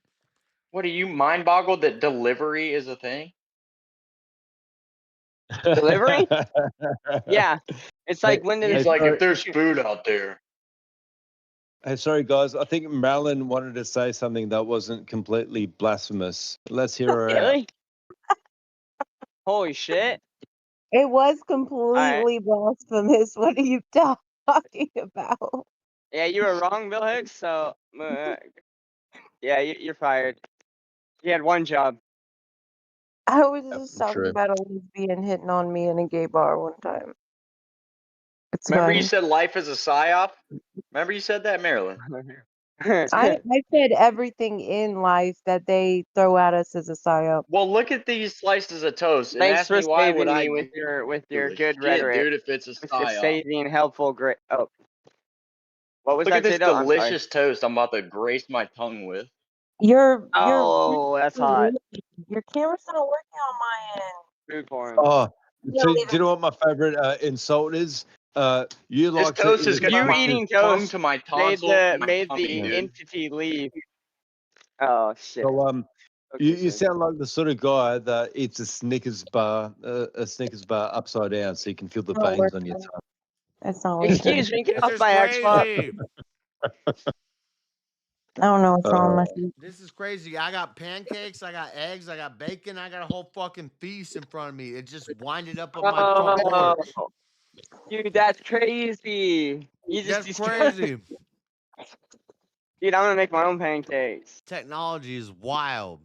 U: What are you mind boggled that delivery is a thing?
S: Delivery? Yeah. It's like when did
U: He's
S: it
U: like, if there's food out there.
L: Hey, sorry guys. I think Marilyn wanted to say something that wasn't completely blasphemous. Let's hear her out.
S: Really? Holy shit.
D: It was completely blasphemous. What are you talking about?
S: Yeah, you were wrong, Bill Hicks. So, yeah, you're fired. You had one job.
D: I was just talking
L: true.
D: about a lesbian hitting on me in a gay bar one time. It's
U: Remember
D: fine.
U: you said life is a psyop? Remember you said that, Marilyn?
D: I said everything in life that they throw at us is a psyop.
U: Well, look at these slices of toast and
S: Thanks
U: ask
S: for
U: me why
S: saving
U: would I
S: me with your
U: give a
S: good
U: shit,
S: rhetoric.
U: dude, if it's a
S: With your
U: psyop.
S: saving, helpful, great. Oh, what was
U: Look
S: that?
U: at this
S: Jado? I'm sorry.
U: delicious toast I'm about to grace my tongue with.
S: Oh, that's hot.
D: Your camera's not working on my end.
S: Food porn.
L: Oh,
D: Yeah,
L: so,
D: leave
L: do you know what my favorite insult is? You
U: This
L: like to
U: toast
L: eat
U: is
L: it
U: gonna
S: You
L: twisted.
S: eating
U: tongue
S: toast
U: to my
S: made
U: tonsil.
S: the
U: Dude.
S: entity leave. Oh shit.
L: So
S: Okay,
L: you
S: so
L: sound like the sort of guy that eats a Snickers bar upside down, so you can feel the
D: Not
L: veins on
D: worth
L: your
D: it.
L: tongue.
D: That's not worth it.
S: excuse me, get
A: This
S: off
A: is
S: my Xbox.
A: crazy.
D: I don't know what's wrong with
L: Uh,
D: you.
A: This is crazy. I got pancakes, I got eggs, I got bacon, I got a whole fucking feast in front of me. It just winded up on my front
S: Oh,
A: porch.
S: dude, that's crazy. You just
A: That's
S: destroyed.
A: crazy.
S: Dude, I'm gonna make my own pancakes.
A: Technology is wild.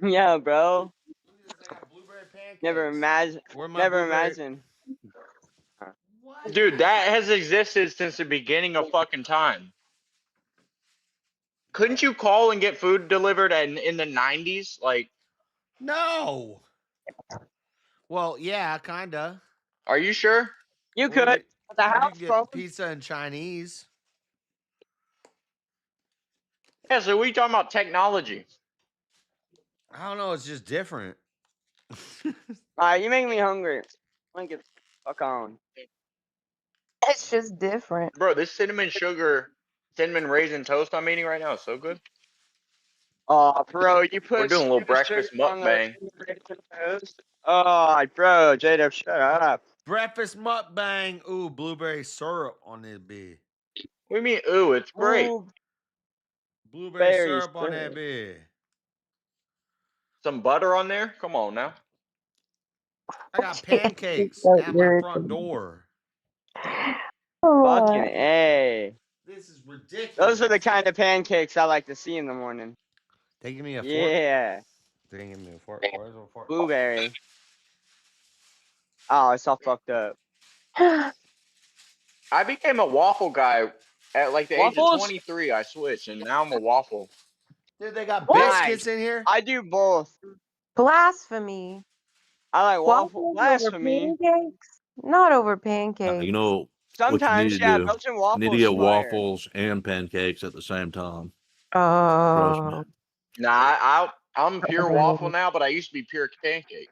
S: Yeah, bro.
A: I got blueberry pancakes.
S: Never imagine.
A: Where my
S: Never
A: blueberry?
S: imagine.
U: Dude, that has existed since the beginning of fucking time. Couldn't you call and get food delivered in the 90s? Like,
A: No. Well, yeah, kinda.
U: are you sure?
S: You
A: Well,
S: could. At the
A: you
S: house
A: can get
S: phone.
A: pizza and Chinese.
U: Yeah, so we talking about technology.
A: I don't know. It's just different.
S: Alright, you make me hungry. I'm gonna get the fuck on.
D: It's just different.
U: Bro, this cinnamon raisin toast I'm eating right now is so good.
S: Oh, bro, you
U: We're
S: put
U: doing a little
S: stupid sugar
U: breakfast
S: on the
U: mukbang.
S: toast. Oh, bro, J-Dub, shut up.
A: Breakfast mukbang. Ooh, blueberry syrup on it, B.
U: What do you mean, ooh, it's great.
S: Ooh,
A: Blueberry
S: berry
A: syrup on that,
S: syrup.
A: B.
U: Some butter on there? Come on now.
A: I got pancakes
D: So
A: at my front
D: irritating.
A: door.
S: Fucking
D: What?
S: A.
A: This is ridiculous.
S: Those are the kind of pancakes I like to see in the morning.
A: They give me a fork.
S: Yeah.
A: They didn't give me a fork. Where's the fork?
S: Blueberry. Oh, it's all fucked up.
U: I became a waffle guy at like the age of
S: Waffles?
U: 23. I switched, and now I'm a waffle.
A: Dude, they got
S: Nice.
A: biscuits in here.
S: I do both.
D: Blasphemy.
S: I like waffle
D: Waffles over
S: blasphemy.
D: pancakes? Not over
F: You
D: pancakes.
F: know what you
S: Sometimes,
F: need to
S: yeah,
F: do?
S: Belgian
F: You need to
S: waffles
F: get
S: fire.
F: waffles and pancakes at the same time. Trust me.
D: Oh.
U: Nah, I'm pure waffle now, but I used to be pure pancake.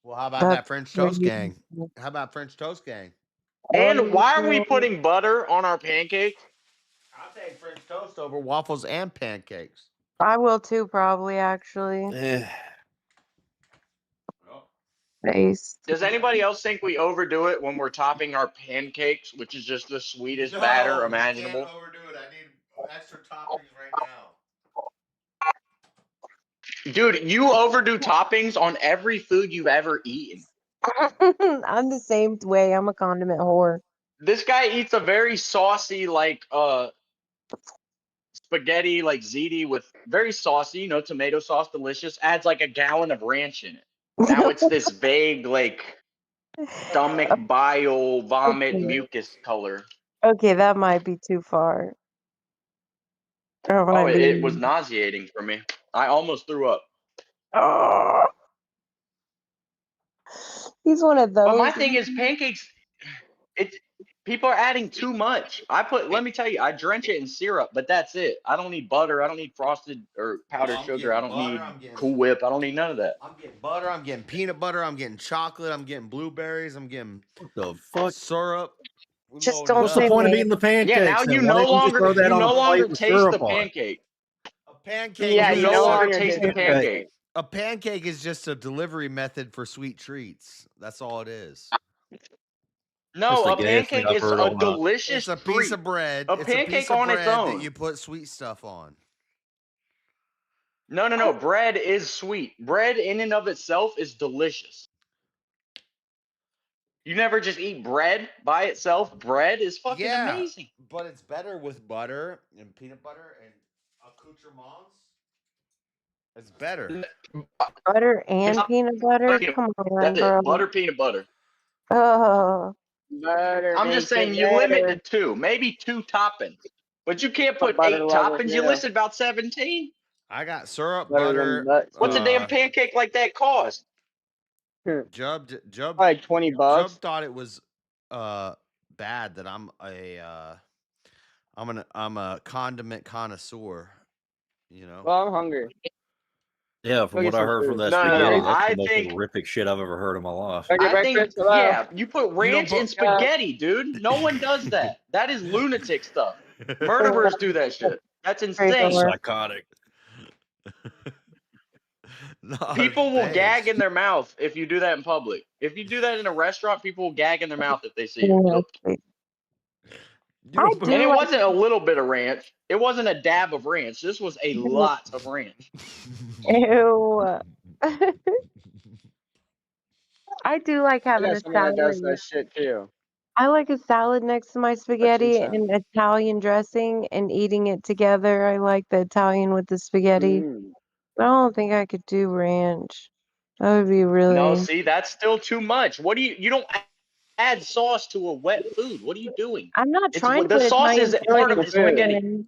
A: Well, how about
D: That's
A: that French toast
D: crazy.
A: gang? How about French toast gang?
U: And why are we putting butter on our pancakes?
A: I'll take French toast over waffles and pancakes.
D: I will too, probably, actually. Face.
U: Does anybody else think we overdo it when we're topping our pancakes, which is just the sweetest batter imaginable?
A: You can't overdo it. I need extra toppings right now.
U: Dude, you overdo toppings on every food you've ever eaten.
D: I'm the same way. I'm a condiment whore.
U: This guy eats a very saucy, like spaghetti, like ziti with very saucy, tomato sauce, delicious. Adds like a gallon of ranch in it. Now it's this vague, like stomach bile, vomit,
D: Okay.
U: mucus color.
D: Okay, that might be too far.
U: Oh, it was nauseating for me. I almost threw up.
D: Oh. He's one of those.
U: But my thing is pancakes. People are adding too much. Let me tell you, I drench it in syrup, but that's it. I don't need butter. I don't need frosted or powdered sugar. I don't need Cool Whip. I don't need none of that.
A: I'm getting butter. I'm getting peanut butter. I'm getting chocolate. I'm getting blueberries. I'm getting
F: the fuck
A: syrup.
D: Just don't
F: What's the
D: say
F: point of
D: that.
F: eating the pancakes?
U: Yeah, now
F: then?
U: you
F: Why
U: no
F: didn't you just throw that on a plate with
U: taste the
F: syrup on it?
U: pancake.
A: A pancake.
S: Yeah,
U: You
S: you
U: no
S: no
U: longer
S: longer
U: taste
S: taste
U: the
S: the
U: pancake.
A: A pancake is just a delivery method for sweet treats. That's all it is.
U: No,
F: That's
U: a
F: the gayest thing
U: pancake
F: I've
U: is
F: heard
U: a
F: all night.
U: delicious
A: It's a
U: treat.
A: piece of bread.
U: A
A: It's a
U: pancake
A: piece of
U: on its
A: bread that
U: own.
A: you put sweet stuff on.
U: No. Bread is sweet. Bread in and of itself is delicious. You never just eat bread by itself. Bread is fucking amazing.
A: But it's better with butter and peanut butter and accoutrements. It's better.
D: Butter and peanut butter? Come on,
U: That's
D: bro.
U: it. Butter, peanut butter.
D: Oh.
S: Butter
U: I'm just
S: makes it
U: saying you limit
S: better.
U: to 2, maybe 2 toppings. But you can't
S: A
U: put
S: butter
U: 8
S: lover,
U: toppings. You
S: yeah.
U: listed about 17.
A: I got syrup,
S: Better than
A: butter.
S: nuts.
U: What's a damn pancake like that cost?
A: Jubb
S: Like $20.
A: Jubb thought it was bad that I'm a condiment connoisseur,
S: Well, I'm hungry.
F: Yeah, from what I heard from that
U: No,
F: spaghetti, that's
U: I
F: the most
U: think
F: horrific shit I've ever heard in my life.
U: I think, yeah, you put ranch in
A: put-
U: spaghetti, dude. No one does that. That is lunatic stuff. Murderers do that shit. That's insane.
F: Psychotic.
U: People will
A: thanks.
U: gag in their mouth if you do that in public. If you do that in a restaurant, people will gag in their mouth if they see you. And it wasn't a little bit of ranch. It wasn't a dab of ranch. This was a lot of ranch.
D: Ew. I do like
S: I
D: having
S: got
D: a
S: someone that does
D: salad.
S: that shit too.
D: I like a salad next to my spaghetti
S: so.
D: and Italian dressing and eating it together. I like the Italian with the spaghetti.
S: Mm.
D: I don't think I could do ranch. That would be
U: No,
D: really.
U: see, that's still too much. What do you don't add sauce to a wet food? What are you doing?
D: I'm not trying to
U: the
D: put
U: sauce
D: Italian
U: is part of the
D: dressing
U: spaghetti.
D: in.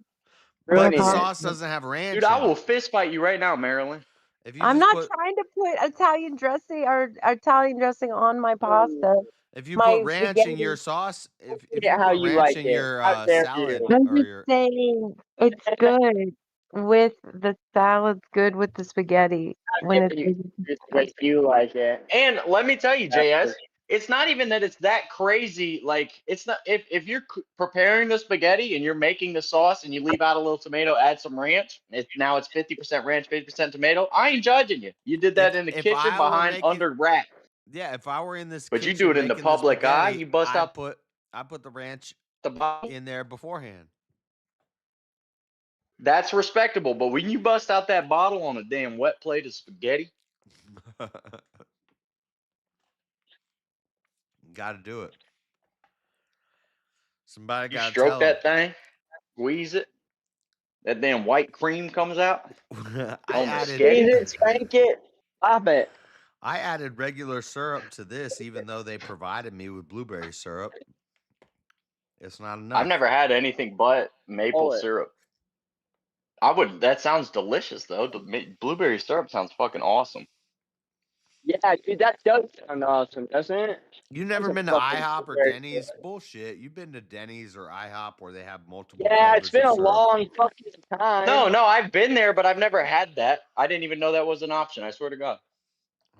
A: But the
D: Okay.
A: sauce doesn't have ranch.
U: Dude, I will fist fight you right now, Marilyn.
A: If you
D: I'm
A: just
D: not
A: put,
D: trying to put Italian dressing or Italian dressing on my pasta.
A: if you
D: My
A: put ranch in your sauce, if
S: Eat
A: you
S: it how
A: put
S: you
A: ranch
S: like
A: in
S: it.
A: your
S: How dare
A: salad
S: you.
D: I'm
A: or
D: just
A: your
D: saying it's good with the salad's good with the spaghetti when
S: How
D: it's
S: dare you. It's the way you like it.
U: And let me tell you, JS, it's not even that it's that crazy. Like, it's not if you're preparing the spaghetti and you're making the sauce and you leave out a little tomato, add some ranch. Now it's 50% ranch, 50% tomato. I ain't judging you. You did that in the kitchen
A: I were
U: behind
A: making-
U: under wrap.
A: Yeah, if I were in this
U: But
A: kitchen
U: you do it in the
A: making
U: public eye.
A: spaghetti,
U: You bust out
A: I put the ranch
U: the
A: in there beforehand.
U: That's respectable. But when you bust out that bottle on a damn wet plate of spaghetti,
A: got to do it. Somebody
U: you
A: got to
U: stroke
A: tell
U: that thing, squeeze it. That damn white cream comes out.
A: added-
U: spaghetti.
S: Squeeze it, spank it, pop it.
A: I added regular syrup to this, even though they provided me with blueberry syrup. It's not enough.
U: I've never had anything but maple syrup. That sounds delicious though. The blueberry syrup sounds fucking awesome.
S: Yeah, dude, that does sound awesome, doesn't it?
A: You never been to IHOP or Denny's? Bullshit. You've been to Denny's or IHOP where they have multiple.
S: Yeah, it's been a
A: flavors of syrup.
S: long fucking time.
U: No, I've been there, but I've never had that. I didn't even know that was an option. I swear to God.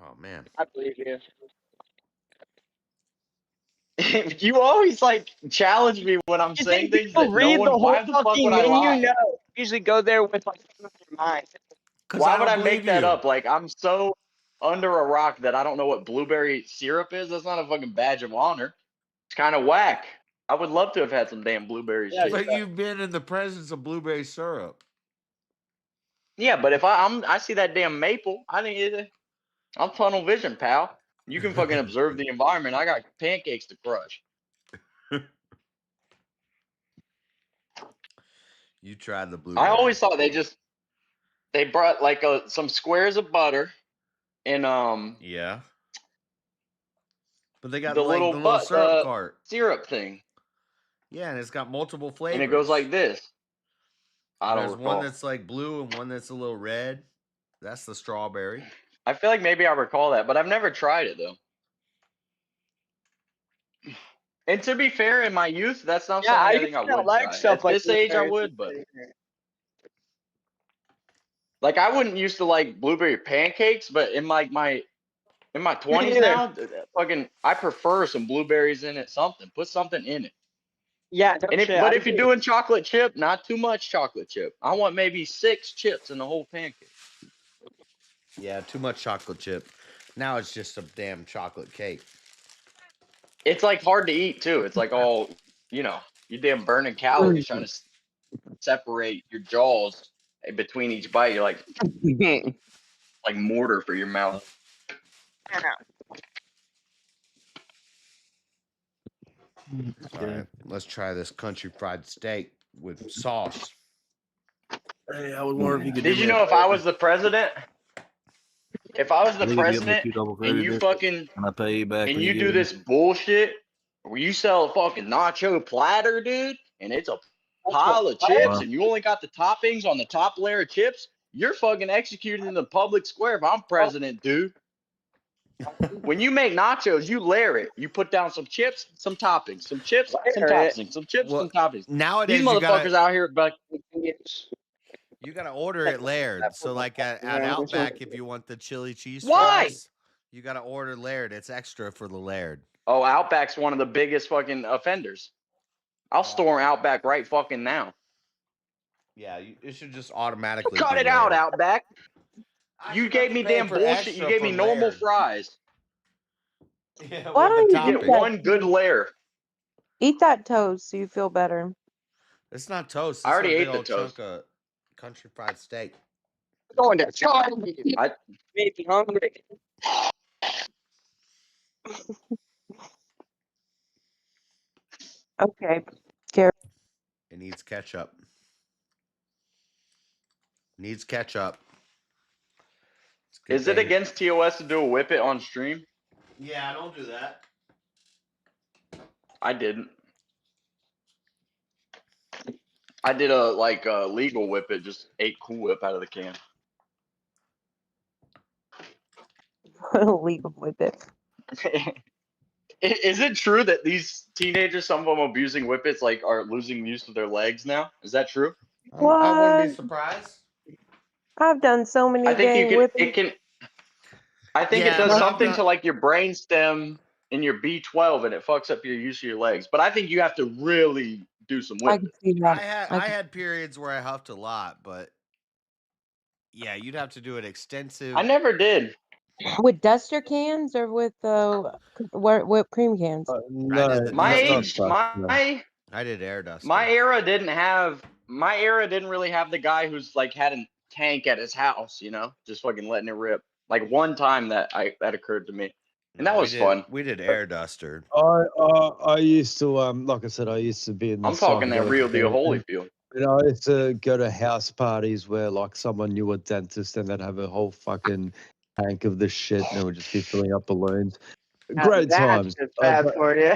A: Oh man.
S: I believe you.
U: You always like challenge me when I'm saying things that
S: read
U: no one.
S: the whole
U: Why the fuck
S: fucking
U: would I
S: menu?
U: lie?
S: No, usually go there with like in your mind.
U: Why would I make that up? Like I'm so under a rock that I don't know what blueberry syrup is. That's not a fucking badge of honor. It's kind of whack. I would love to have had some damn blueberry syrup.
A: But you've been in the presence of blueberry syrup.
U: Yeah, but if I see that damn maple, I'm tunnel vision, pal. You can fucking observe the environment. I got pancakes to crush.
A: You tried the blueberry.
U: I always thought they brought like some squares of butter and
A: yeah. But they got
U: the
A: like
U: little
A: the little syrup cart
U: syrup thing.
A: Yeah, and it's got multiple flavors.
U: And it goes like this.
A: There's one that's like blue and one that's a little red. That's the strawberry.
U: I feel like maybe I recall that, but I've never tried it though. And to be fair, in my youth, that's not something I think I would
S: like
U: try.
S: stuff
U: At
S: like
U: this age, I
S: blueberries
U: would, but like I wouldn't used to like blueberry pancakes, but in my 20s now, fucking I prefer some blueberries in it. Put something in it.
S: Yeah,
U: and if you're doing chocolate chip, not too much chocolate chip. I want maybe 6 chips in the whole pancake.
A: Yeah, too much chocolate chip. Now it's just a damn chocolate cake.
U: It's like hard to eat too. It's like all, you damn burning calories trying to separate your jaws between each bite. You're like mortar for your mouth.
A: All right, let's try this country fried steak with sauce.
F: Hey, I was wondering if you could.
U: Did you know if I was the president? If I was the president and you fucking
F: and I pay you back
U: and you do this bullshit where you sell a fucking nacho platter, dude, and it's a pile of chips and you only got the toppings on the top layer of chips, you're fucking executed in the public square if I'm president, dude. When you make nachos, you layer it. You put down some chips, some toppings, some chips, some toppings, some chips, some toppings.
A: Nowadays,
U: these motherfuckers out here,
A: You gotta order it layered. So like at Outback, if you want the chili cheese
U: Why?
A: fries, you gotta order layered. It's extra for the layered.
U: Oh, Outback's one of the biggest fucking offenders. I'll storm Outback right fucking now.
A: Yeah, it should just automatically.
U: Cut
A: be
U: it out,
A: layered.
U: Outback. You gave me
A: pay
U: damn
A: for
U: bullshit.
A: extra
U: You gave
A: for
U: me normal
A: layered.
U: fries.
A: Yeah,
D: Why
A: with the
D: don't you
U: You
D: eat
U: get
D: that
U: one good
D: toast?
U: layer.
D: Eat that toast so you feel better.
A: It's not toast.
U: I
A: It's a
U: already
A: big
U: ate the
A: old
U: toast.
A: chunk of country fried steak.
S: Going to I made me hungry.
D: Okay, Gary.
A: It needs ketchup. Needs ketchup.
U: Is it against TOS to do a whip it on stream?
A: Yeah, don't do that.
U: I didn't. I did a legal whip it, just ate Cool Whip out of the can.
D: Legal with it.
U: Is it true that these teenagers, some of them abusing whippets, like are losing use of their legs now? Is that true?
D: What?
A: I wouldn't be surprised.
D: I've done so many
U: I think you
D: dang
U: can.
D: whippings.
U: It can. I think
A: Yeah,
U: it does
A: but I've
U: something
A: done-
U: to like your brain stem and your B12, and it fucks up your use of your legs. But I think you have to really do some
D: I
U: whipping.
D: can see that.
A: I had periods where I huffed a lot, but yeah, you'd have to do it extensive.
U: I never did.
D: With duster cans or with whipped cream cans?
L: No,
A: did the
U: My
A: duster.
U: age, my
A: I did air dust.
U: my era didn't have. My era didn't really have the guy who's like had a tank at his house, you know, just fucking letting it rip. Like one time that occurred to me, and that was fun.
A: We did air duster.
L: I used to like I said, I used to be in the
U: I'm talking that
L: psychedelic
U: real deal
L: field,
U: Holyfield.
L: and I used to go to house parties where like someone knew a dentist and they'd have a whole fucking tank of the shit and they would just be filling up balloons. Great times.
S: That's bad for you.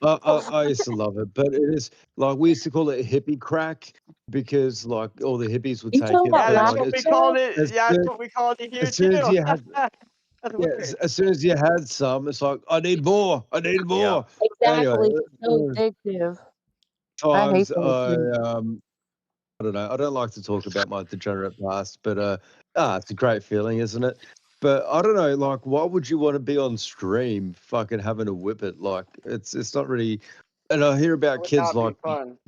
L: I used to love it, but it is like we used to call it hippie crack because like all the hippies would
D: You
L: take
D: talking
L: it.
D: about
L: and,
S: That's
L: like,
S: what we
L: as
S: called it.
L: as
S: Yeah,
L: soon-
S: that's what we called it here
L: as soon as
S: too.
L: you had
S: That's
L: yeah,
S: weird.
L: as soon as you had some, it's like I need more. I need more.
D: Exactly.
L: Anyway,
D: So addictive. I hate
L: times
D: that.
L: I don't know. I don't like to talk about my degenerate past, but it's a great feeling, isn't it? But I don't know, like, why would you want to be on stream, fucking having to whip it? Like, it's not really. And I hear about
S: Would
L: kids
S: not be
L: like
S: fun.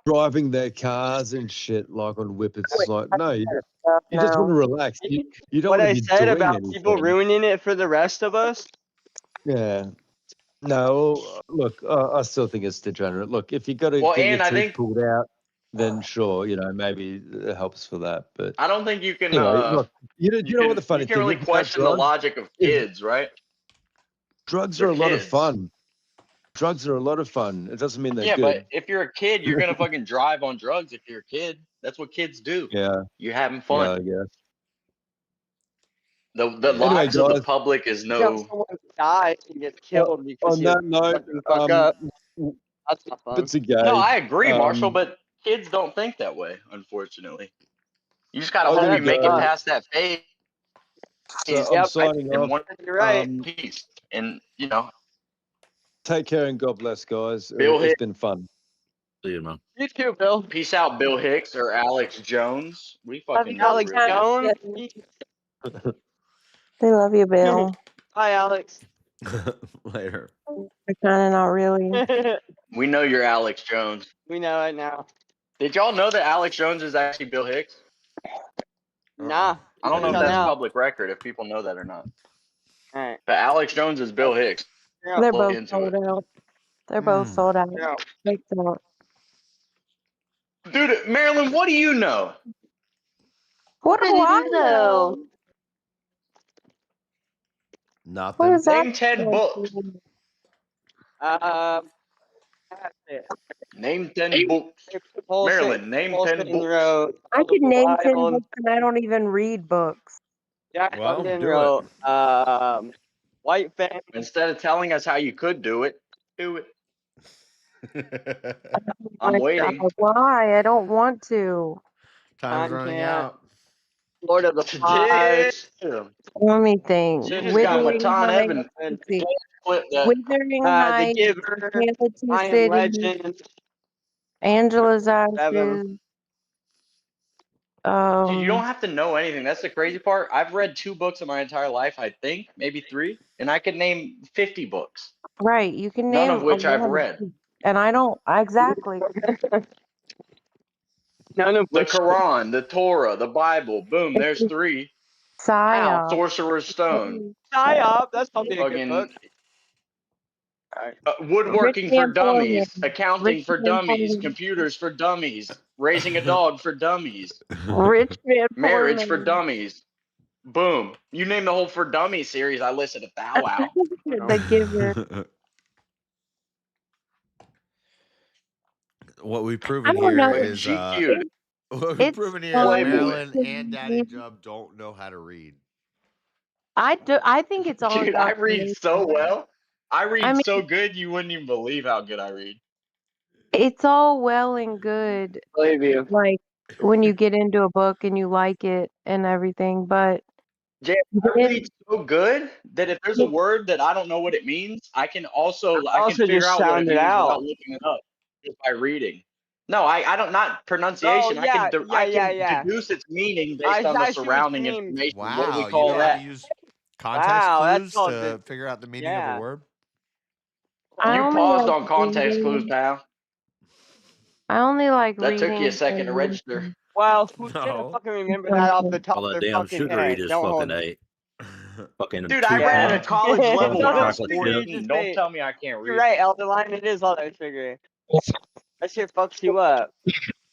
L: driving their cars and shit like on whippets. It's like, no, you
D: No.
L: just want to relax. You don't
S: What
L: want
S: I
L: to be
S: said
L: doing
S: about
L: anything.
S: people ruining it for the rest of us.
L: Yeah. No, look, I still think it's degenerate. Look, if you got to
U: Well,
L: get your
U: and I
L: teeth
U: think
L: pulled out, then sure, maybe it helps for that. But
U: I don't think you can.
L: anyway, look, you know what the funny
U: you can
L: thing
U: really
L: is about
U: question the
L: drugs?
U: logic of kids, right?
L: Drugs
U: They're
L: are a lot of
U: kids.
L: fun. Drugs are a lot of fun. It doesn't mean they're
U: Yeah,
L: good.
U: but if you're a kid, you're gonna fucking drive on drugs. If you're a kid, that's what kids do.
L: Yeah.
U: You're having
L: Yeah,
U: fun.
L: I guess.
U: The
L: Anyway,
U: lives of the
L: guys,
U: public is
S: Tell
U: no.
S: someone to die and get killed because
L: on
S: you
L: that note,
S: fucking fuck up. That's not fun.
L: it's a gay.
U: No, I agree, Marshall,
L: Um,
U: but kids don't think that way. Unfortunately, you just gotta
L: I'm
U: hope
L: gonna
U: you make it
L: go.
U: past that phase.
L: So I'm signing
U: in
L: off.
U: one piece, and
L: Take care and God bless, guys.
U: Bill
L: It's
U: Hicks.
L: been fun.
F: See you, man.
S: You too, Bill.
U: Peace out, Bill Hicks or Alex Jones. We
D: Love
U: fucking
D: you,
U: know
S: Alex
U: real
S: Jones.
D: They love you, Bill.
S: Hi, Alex.
A: Later.
D: They're kind of not really.
U: We know you're Alex Jones.
S: We know it now.
U: Did y'all know that Alex Jones is actually Bill Hicks?
S: Nah.
U: I don't know if
S: Until
U: that's
S: now.
U: public record, if people know that or not.
S: All right.
U: But Alex Jones is Bill Hicks.
D: They're
U: Look
D: both
U: into
D: sold
U: it.
D: out. They're both sold out.
S: Yeah.
D: Check them out.
U: Dude, Marilyn, what do you know?
D: What do I know?
A: Nothing.
D: What is that?
U: Name 10 books.
S: That's it.
U: Name 10 books. Marilyn, name 10 books.
S: Wrote
D: I could name 10
S: Bible.
D: books and I don't even read books.
S: Jack
A: Well,
S: London
A: do
S: wrote White Fang.
U: Instead of telling us how you could do it, do it. I'm
D: My
U: waiting.
D: God, why? I don't want to.
A: Time's running out.
S: Lord of the Flies.
D: Let me think.
U: She just got
D: Withering
U: Latan
D: Heights.
U: Evans.
D: Let's see.
U: Flip that.
D: Withering
S: The
D: Heights.
S: Giver.
D: Reality
S: I Am
D: City.
S: Legend.
D: Angela's
S: Seven.
D: Ashes.
U: Dude, you don't have to know anything. That's the crazy part. I've read 2 books in my entire life, I think, maybe 3, and I could name 50 books,
D: Right, you can
U: none
D: name
U: of
D: a
U: which I've
D: lot of
U: read.
D: and I don't exactly.
S: None of
U: The
S: which.
U: Quran, the Torah, the Bible. Boom, there's 3.
D: Psyop.
U: Sorcerer's Stone.
S: Psyop. That's probably a good book.
U: Fucking
D: Rich
U: woodworking for
D: man, poor
U: dummies,
D: man.
U: accounting
D: Rich
U: for
D: man, poor
U: dummies,
D: man.
U: computers for dummies, raising a dog for dummies,
D: Rich man, poor
U: marriage for
D: man.
U: dummies. Boom. You name the whole For Dummies series, I listen to Bow Wow.
D: The giver.
A: What we've
D: I
A: proven
D: don't
A: here
D: know.
U: Fucking
A: is
U: GQ.
A: what we've
D: It's
A: proven here is
D: fun.
U: Playboy.
A: Marilyn and Daddy Jub don't know how to read.
D: I think it's all
U: Dude, I read so
D: indoctrination.
U: well. I
D: I
U: read
D: mean,
U: so good, you wouldn't even believe how good I read.
D: it's all well and good,
S: Believe you.
D: like when you get into a book and you like it and everything, but
U: Jay, I read so good that if there's a word that I don't know what it means, I can
S: Also
U: figure
S: just
U: out what it
S: sound it
U: means without
S: out.
U: looking it up just by reading. No, I don't, not
S: Oh
U: pronunciation.
S: yeah,
U: I
S: yeah.
U: can deduce its meaning based on the
S: I see what
U: surrounding
S: you mean.
U: information. What do we
A: Wow, you
U: call
A: know how to
U: that?
A: use context
S: Wow, that's
A: clues
S: called the
A: to figure out the meaning of a
S: yeah.
A: word?
D: I
U: You
D: only
U: paused
D: like
U: on context clues,
D: reading.
U: pal.
D: I only like
U: That took you a
D: reading
U: second to
D: and
U: register.
S: Well, who's gonna
A: No.
S: fucking remember that off the top
F: All
S: of
F: that
S: their
F: damn
S: fucking
F: sugar he
S: head?
F: just
S: Don't hold
F: fucking
S: me.
F: ate. Fucking
U: Dude, I
F: 2
U: read at a
S: Yeah.
F: pounds,
U: college
F: 2
U: level
F: pounds
U: when
F: of
U: I was
F: chocolate
U: 14.
F: chips.
U: Don't tell me I can't
S: You're
U: read.
S: right, Elderline. It is all that sugar. That shit fucks you up.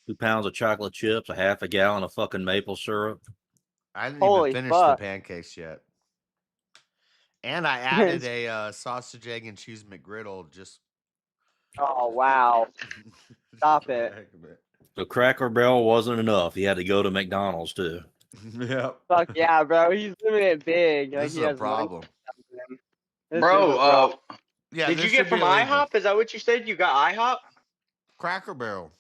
F: 2 pounds of chocolate chips, a half a gallon of fucking maple syrup.
A: I didn't
S: Holy
A: even finish the
S: fuck.
A: pancakes yet. And I added a sausage, egg, and cheese McGriddle just
S: Oh wow. Stop
A: for the
S: it.
A: heck of it.
F: So Cracker Barrel wasn't enough. He had to go to McDonald's too.
A: Yep.
S: Fuck yeah, bro. He's living it big. Like
A: This
S: he
A: is a
S: has money.
A: problem.
S: This is
U: Bro,
S: a problem.
A: Yeah,
U: did
A: this
U: you
A: should
U: get
A: be
U: from
A: illegal.
U: IHOP? Is that what you said? You got IHOP?
A: Cracker Barrel.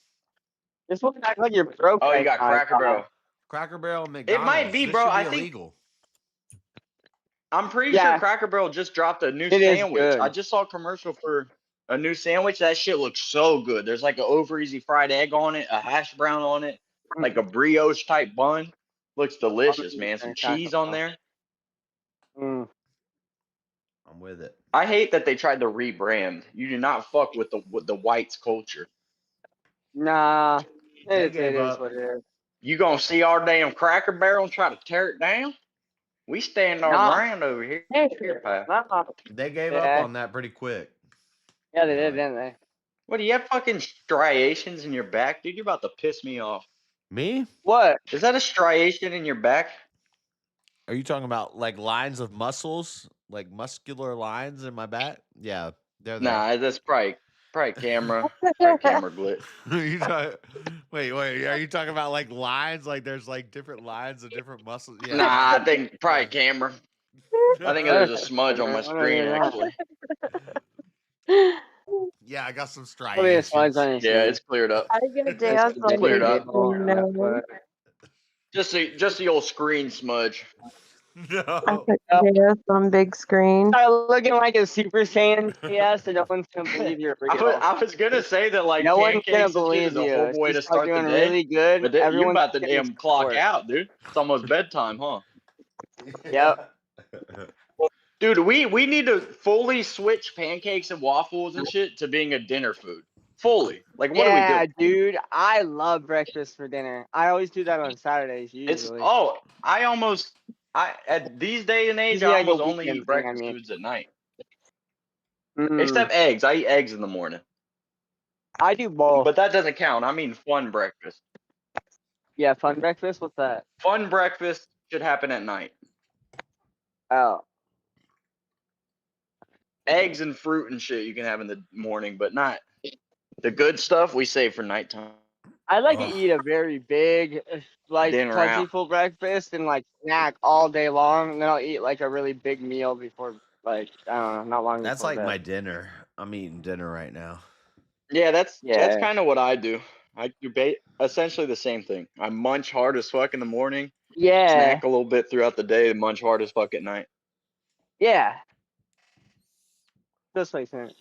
S: This one act like you're broke.
U: Oh, you
S: right
U: got
S: now,
U: Cracker
S: Tom.
U: Barrel.
A: Cracker Barrel and
U: It
A: McDonald's.
U: might be,
A: This
U: bro.
A: should be
U: I think
A: illegal.
U: I'm pretty sure Cracker Barrel just dropped a new
S: It is
U: sandwich.
S: good.
U: I just saw a commercial for a new sandwich. That shit looks so good. There's like an over easy fried egg on it, a hash brown on it, like a brioche type bun. Looks delicious, man. Some cheese on there.
S: Mm.
A: I'm with it.
U: I hate that they tried to rebrand. You do not fuck with the whites culture.
S: Nah.
A: They
S: It
A: gave
S: is
A: up.
S: what it is.
U: You gonna see our damn Cracker Barrel and try to tear it down? We stand our
S: Nah.
U: ground over here. Pal.
S: Nah.
A: They gave up on that pretty quick.
S: Yeah, they did, didn't they?
U: What, do you have fucking striations in your back? Dude, you're about to piss me off.
A: Me?
S: What?
U: Is that a striation in your back?
A: Are you talking about like lines of muscles, like muscular lines in my back? Yeah, they're there.
U: Nah, that's probably camera. Probably camera glitch.
A: Wait. Are you talking about like lines? Like there's like different lines of different muscles? Yeah.
U: Nah, I think probably camera. I think there's a smudge on my screen actually.
A: Yeah, I got some
S: Let me smudge
A: striations.
S: on your
U: Yeah,
S: screen.
U: it's cleared up.
D: I get a
U: It's
D: dance on
U: cleared
D: big
U: up.
D: screen now.
U: Just the old screen smudge.
D: I
A: No.
D: put dance on big screen.
S: Start looking like a Super Saiyan. Yes, and no one's gonna believe you're real.
U: I was gonna say that like
S: No one's gonna
U: pancakes and shit is
S: believe
U: a
S: you.
U: horrible way to
S: Just start
U: start the
S: doing
U: day.
S: really good.
U: But you
S: Everyone's
U: about to
S: gonna
U: damn clock
S: support.
U: out, dude. It's almost bedtime, huh?
S: Yep.
U: Dude, we need to fully switch pancakes and waffles and shit to being a dinner food. Fully. Like, what
S: Yeah,
U: do we do?
S: dude. I love breakfast for dinner. I always do that on Saturdays usually.
U: At these day and age,
S: Usually
U: I
S: like a
U: almost only
S: weekend
U: eat
S: thing, I
U: breakfast
S: mean.
U: foods at night.
S: Mm.
U: Except eggs. I eat eggs in the morning.
S: I do both.
U: But that doesn't count. I mean fun breakfast.
S: Yeah, fun breakfast? What's that?
U: Fun breakfast should happen at night.
S: Oh.
U: Eggs and fruit and shit you can have in the morning, but not the good stuff we save for nighttime.
S: I like to eat a very big, like
U: Dinner out.
S: plentiful breakfast and like snack all day long, and then I'll eat like a really big meal before, like I don't know, not long.
A: That's
S: before
A: like
S: bed.
A: my dinner. I'm eating dinner right now.
U: Yeah, that's
S: Yeah.
U: kind of what I do. I do essentially the same thing. I munch hard as fuck in the morning.
S: Yeah.
U: Snack a little bit throughout the day, and munch hard as fuck at night.
S: Yeah. This makes sense.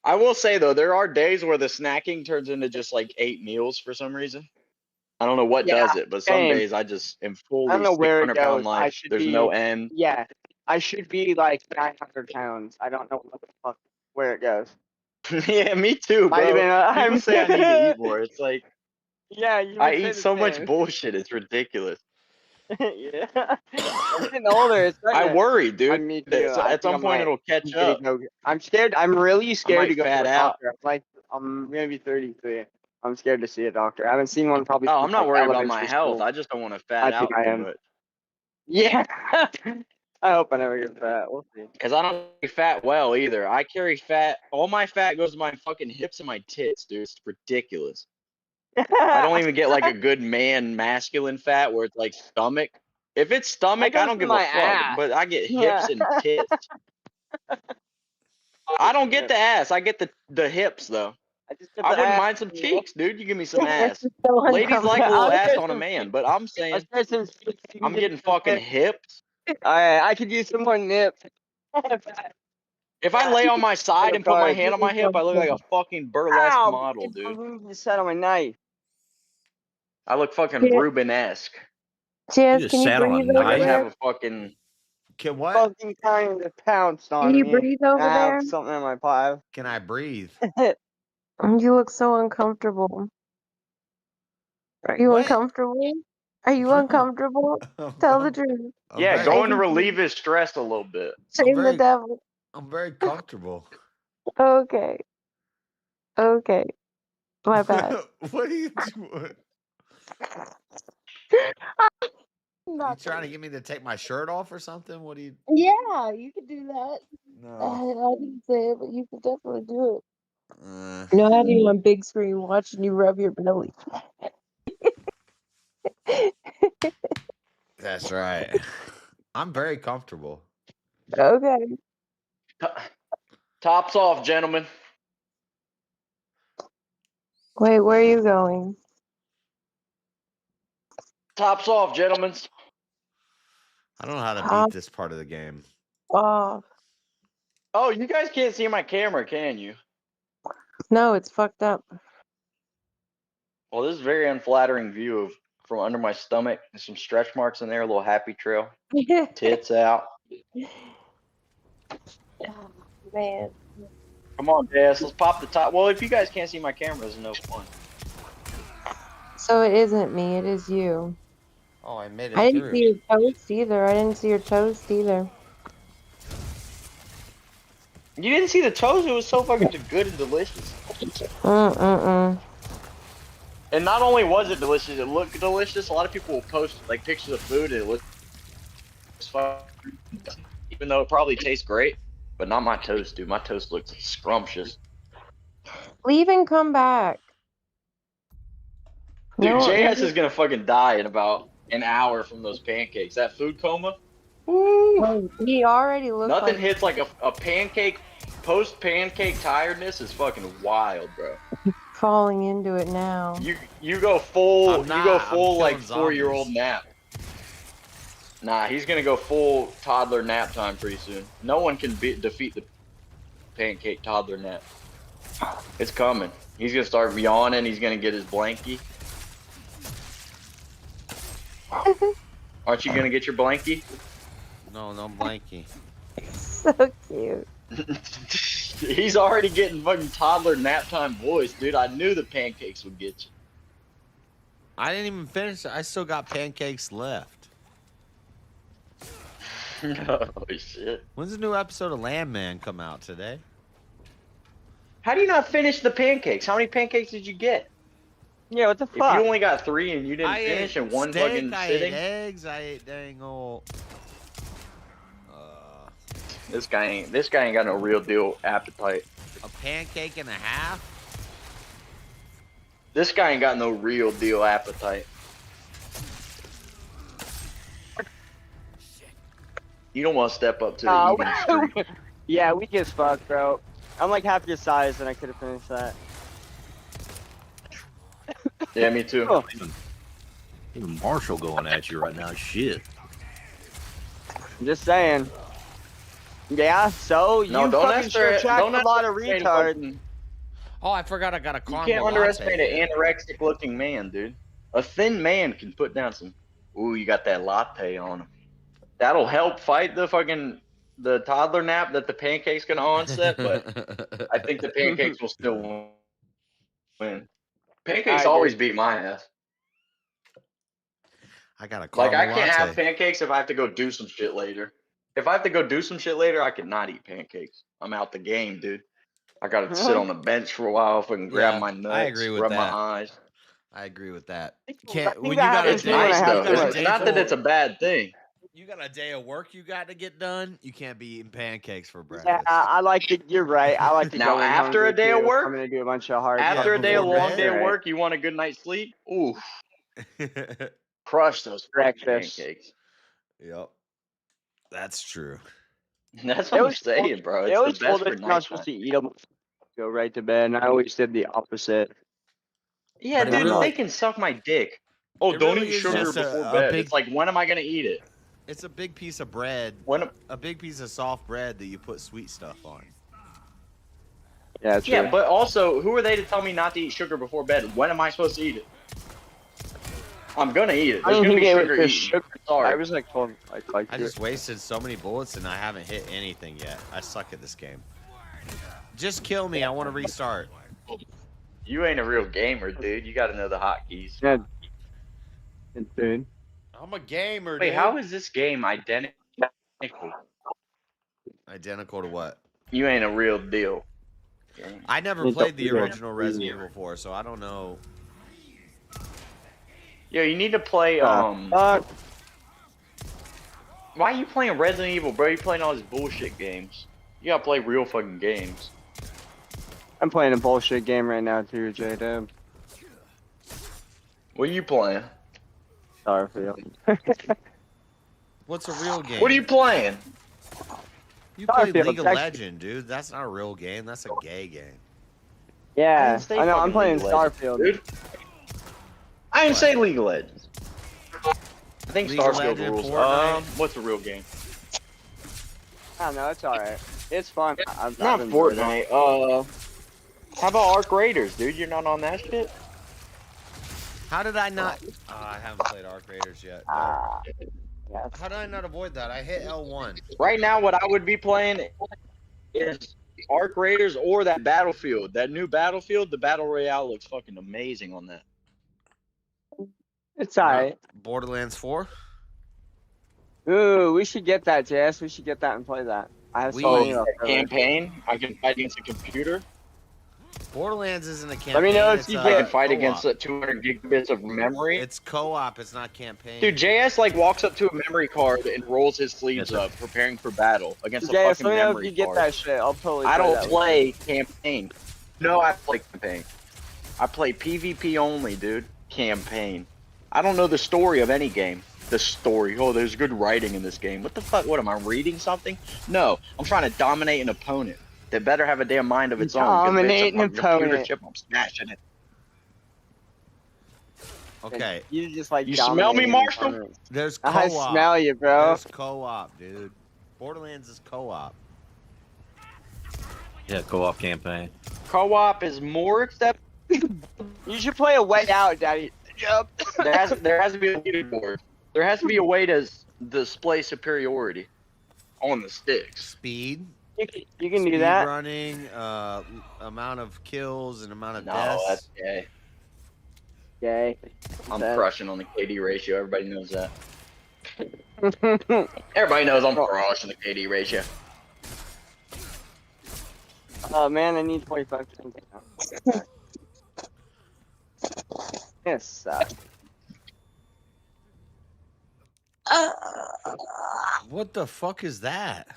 U: I will say though, there are days where the snacking turns into just like 8 meals for some reason. I don't know what
S: Yeah,
U: does it, but some
S: same.
U: days I just am
S: I
U: fully
S: don't know where it
U: 600-pound
S: goes. I
U: life.
S: should
U: There's
S: be.
U: no end.
S: Yeah, I should be like 900 pounds. I don't know what the fuck where it goes.
U: Yeah, me too,
S: Might
U: bro.
S: even,
U: People say I need to eat more. It's like
S: yeah, you
U: I
S: would say
U: eat
S: the
U: so much
S: same.
U: bullshit. It's ridiculous.
S: Yeah, I'm getting older. It's
U: I
S: starting to.
U: worry,
S: I
U: dude.
S: mean, too.
U: So
S: I
U: at
S: think
U: some point it'll catch
S: I'm gonna
U: up.
S: go. I'm scared. I'm really
U: I
S: scared to
U: might
S: go to
U: fat
S: a
U: out.
S: doctor. I'm gonna be 33. I'm scared to see a doctor. I haven't seen one probably
U: Oh,
S: since
U: I'm not
S: like
U: worried about my
S: elementary
U: health.
S: school.
U: I just don't want to
S: I
U: fat
S: think
U: out
S: I
U: too
S: am.
U: much.
S: Yeah. I hope I never get fat. We'll see.
U: Because I don't carry fat well either. I carry fat. All my fat goes to my fucking hips and my tits, dude. It's ridiculous. I don't even get like a good man masculine fat where it's like stomach. If it's stomach, I
S: goes
U: don't
S: to
U: give a
S: my
U: fuck.
S: ass.
U: But I get
S: Yeah.
U: hips and tits. I don't get the ass. I get the hips though.
S: I just get
U: I
S: the
U: wouldn't
S: ass.
U: mind some cheeks, dude. You give me some
S: It's
U: ass.
S: just so
U: Ladies like a
S: uncomfortable.
U: little
S: I'll
U: ass
S: share
U: on a
S: some
U: man,
S: cheeks.
U: but I'm
S: I'll
U: saying
S: share some cheeks. You can
U: I'm
S: give me
U: getting
S: some
U: fucking
S: nips.
U: hips.
S: Alright, I could use some more nips.
U: If I lay on my side and put my hand on my hip, I look like a
S: Ow!
U: fucking burlesque
S: My
U: model, dude.
S: balloon just sat on my knife.
U: I look fucking Ruben-esque.
D: Chance, can you
U: I
D: breathe over
U: just have
D: there?
U: a fucking.
A: Can what?
S: Fucking kind of pounced on
D: Can you
S: me.
D: breathe over
S: I
D: there?
S: have something in my pie.
A: Can I breathe?
D: You look so uncomfortable. Are you
A: What?
D: uncomfortable? Are you uncomfortable? Tell the truth.
U: Yeah,
D: I
U: going to
D: can
U: relieve his stress a little bit.
D: shame the devil.
A: I'm very comfortable.
D: Okay. Okay. My bad.
A: What are you doing? You trying to get me to take my shirt off or something? What do you?
D: Yeah, you could do that.
A: No.
D: I didn't say it, but you could definitely do it. You know, I have you on big screen watching you rub your belly.
A: That's right. I'm very comfortable.
D: Okay.
U: Tops off, gentlemen.
D: Wait, where are you going?
U: Tops off, gentlemen.
A: I don't know how to
D: Top
A: beat this part of the game.
D: off.
U: Oh, you guys can't see my camera, can you?
D: No, it's fucked up.
U: Well, this is a very unflattering view of from under my stomach. There's some stretch marks in there, a little happy trail. Tits out.
D: Oh, man.
U: Come on, Des, let's pop the top. Well, if you guys can't see my camera, it's no fun.
D: So it isn't me, it is you.
A: Oh, I made it
D: I didn't
A: through.
D: see your toast either. I didn't see your toast either.
U: You didn't see the toast? It was so fucking good and delicious. And not only was it delicious, it looked delicious. A lot of people will post like pictures of food and it looks fun, even though it probably tastes great. But not my toast, dude. My toast looks scrumptious.
D: Leave and come back.
U: Dude,
D: No,
U: JS is gonna fucking die in about an hour from those pancakes. That food coma?
D: Oh, he already looked
U: Nothing
D: like
U: hits like a pancake, post-pancake tiredness is fucking wild, bro.
D: falling into it now.
U: You go full,
A: I'm not, I'm
U: like
A: killing
U: 4-year-old
A: zombies.
U: nap. Nah, he's gonna go full toddler nap time pretty soon. No one can defeat the pancake toddler nap. It's coming. He's gonna start yawning. He's gonna get his blankie. Aren't you gonna get your blankie?
A: No, no blankie.
D: So cute.
U: He's already getting fucking toddler nap time voice, dude. I knew the pancakes would get you.
A: I didn't even finish it. I still got pancakes left.
U: Oh shit.
A: When's the new episode of Landman come out today?
U: How do you not finish the pancakes? How many pancakes did you get?
S: Yeah, what the
U: If
S: fuck?
U: you only got 3 and you didn't
A: I
U: finish
A: ate
U: in one
A: steak,
U: fucking
A: I
U: sitting,
A: ate eggs, I ate dang old.
U: this guy ain't got no real deal appetite.
A: A pancake and a half?
U: This guy ain't got no real deal appetite. You don't want to step up to the eating streak.
S: Yeah, weak as fuck, bro. I'm like half your size and I could have finished that.
U: Yeah, me too.
S: Oh.
F: Even Marshall going at you right now. Shit.
S: I'm just saying. Yeah, so you
U: No, don't
S: fucking sure
U: underestimate-
S: attract
U: don't
S: a lot of
U: underestimate
S: retards.
U: fucking-
A: Oh, I forgot I got a
U: You
A: caramel
U: can't underestimate
A: latte.
U: an anorexic looking man, dude. A thin man can put down some. Ooh, you got that latte on him. That'll help fight the toddler nap that the pancake's gonna onset. But I think the pancakes will still win. Pancakes
S: I
U: always
S: agree.
U: beat my ass.
A: I got a
U: Like
A: caramel
U: I can't have
A: latte.
U: pancakes if I have to go do some shit later. If I have to go do some shit later, I cannot eat pancakes. I'm out the game, dude. I gotta sit on the bench for a while if I can grab
A: Yeah,
U: my
A: I agree
U: nuts,
A: with
U: rub my
A: that.
U: eyes.
A: I agree with that. You
S: I
A: can't
S: think
A: when
S: that
A: you got a
S: happens
U: It's
S: to me when
A: day,
S: I
U: nice
S: have
A: you
U: though.
S: too
A: got a
U: It's
S: much.
A: day
U: not that it's
A: full.
U: a bad thing.
A: You got a day of work you got to get done. You can't be eating pancakes for
S: Yeah,
A: breakfast.
S: I like to. You're right. I like to
U: Now
S: go in
U: after a
S: hungry
U: day of
S: too. I'm
U: work,
S: gonna do a bunch of hard
A: Yeah,
U: after a
S: fucking
U: day, a
A: before
S: work.
U: long day
A: bed.
U: of
S: Right.
U: work, you want a good night's sleep. Ooh, crush those fucking
S: Breakfast.
U: pancakes.
A: Yep, that's true.
U: That's
S: They
U: what I'm
S: always told,
U: saying, bro.
S: they
U: It's the
S: always told
U: best
S: us
U: for
S: you're not supposed
U: nighttime.
S: to eat them. Go right to bed, and I always did the opposite.
U: Yeah,
A: But it
U: dude,
A: really,
U: they can suck my dick. Oh,
A: it
U: don't
A: really
U: eat
A: is
U: sugar
A: just
U: before
A: a
U: bed.
A: big.
U: It's like, when am I gonna eat it?
A: It's a big piece of bread,
U: When?
A: a big piece of soft bread that you put sweet stuff on.
S: Yeah, true.
U: Yeah, but also, who are they to tell me not to eat sugar before bed? When am I supposed to eat it? I'm gonna eat it.
S: I
U: There's
S: didn't
U: gonna
S: think
U: be
S: it was
U: sugar
S: just
U: eaten.
S: sugar. I
U: Sorry.
S: was like told like
A: I just wasted so many bullets and I haven't hit anything yet. I suck at this game. Just kill me. I want to restart.
U: You ain't a real gamer, dude. You gotta know the hotkeys.
S: Yeah, dude.
A: I'm a gamer,
U: Wait,
A: dude.
U: how is this game identical?
A: Identical to what?
U: You ain't a real deal.
A: I never played the original Resident Evil 4, so I don't know.
U: Yo, you need to play, why are you playing Resident Evil, bro? You playing all these bullshit games. You gotta play real fucking games.
S: I'm playing a bullshit game right now too, J-Dub.
U: What are you playing?
S: Starfield.
A: What's a real game?
U: What are you playing?
A: You play
S: Starfield,
A: League of
S: actually-
A: Legends, dude. That's not a real game. That's a gay game.
S: Yeah,
U: say
S: I know. I'm
U: fucking
S: playing
U: League of Legends,
S: Starfield.
U: dude. I didn't say League of Legends. I think
A: League of
U: Starfield
A: Legends,
U: rules.
A: Fortnite.
U: What's a real game?
S: I don't know. It's all right. It's fun. I've
U: Not
S: enjoyed it.
U: Fortnite. How about Arc Raiders, dude? You're not on that shit?
A: How did I not? I haven't played Arc Raiders yet.
S: Yes.
A: How did I not avoid that? I hit L1.
U: Right now, what I would be playing is Arc Raiders or that Battlefield. That new Battlefield, the Battle Royale looks fucking amazing on that.
S: It's all right.
A: Borderlands 4.
S: Ooh, we should get that, JS. We should get that and play that. I have so many left over.
U: Campaign. I can fight against a computer.
A: Borderlands isn't a campaign.
S: Let me know if
A: it's
S: you
U: I can
S: get
U: fight
A: co-op.
U: against 200 gigabits of memory.
A: It's co-op. It's not campaign.
U: Dude, JS like walks up to a memory card and rolls his sleeves up, preparing for battle against a
S: JS,
U: fucking
S: let me know if
U: memory
S: you get
U: card.
S: that shit. I'll totally
U: I
S: play
U: don't
S: that with
U: play campaign. No, I play campaign. I play PvP only, dude. Campaign. I don't know the story of any game. The story. Oh, there's good writing in this game. What the fuck? What am I reading something? No, I'm trying to dominate an opponent. They better have a damn mind of its own. 'cause if it's
S: Dominate an
U: a computer
S: opponent.
U: chip, I'm smashing it.
A: Okay.
S: You just like
U: You smell me,
S: dominating
U: Marshall?
S: opponents.
A: There's
S: I
A: co-op.
S: smell you, bro.
A: There's co-op, dude. Borderlands is co-op.
F: Yeah, co-op campaign.
U: Co-op is more acceptable.
S: You should play a way out, Daddy. Yep.
U: There has to be a leaderboard. There has to be a way to display superiority on the sticks.
A: Speed.
S: You can do
A: Speed
S: that.
A: running, amount of kills and amount of
U: No,
A: deaths.
U: that's gay.
S: Yay.
U: I'm crushing on the KD ratio. Everybody knows that. Everybody knows I'm crushing the KD ratio.
S: Oh man, I need 45 seconds. Yes.
A: What the fuck is that?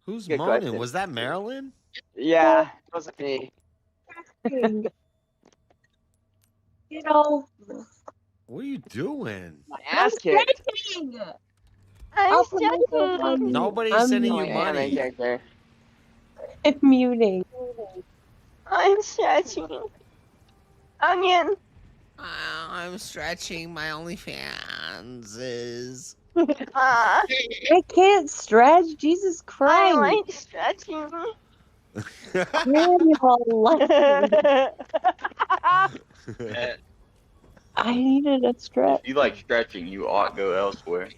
A: Who's
S: Good
A: moaning?
S: question.
A: Was that Marilyn?
S: Yeah, it wasn't me.
I: You know,
A: What are you doing?
S: My ass kicked.
I: I'm
T: stretching.
A: Nobody's
T: I'm
A: sending
T: not
A: you
S: Yeah,
A: money.
S: my character.
T: I'm muting.
I: I'm stretching. Onion.
A: I'm stretching my OnlyFans is.
I: Ah,
T: I can't stretch. Jesus Christ.
I: I like stretching.
T: Man, y'all like
U: Eh,
T: I needed a stretch.
U: If you like stretching, you ought go elsewhere.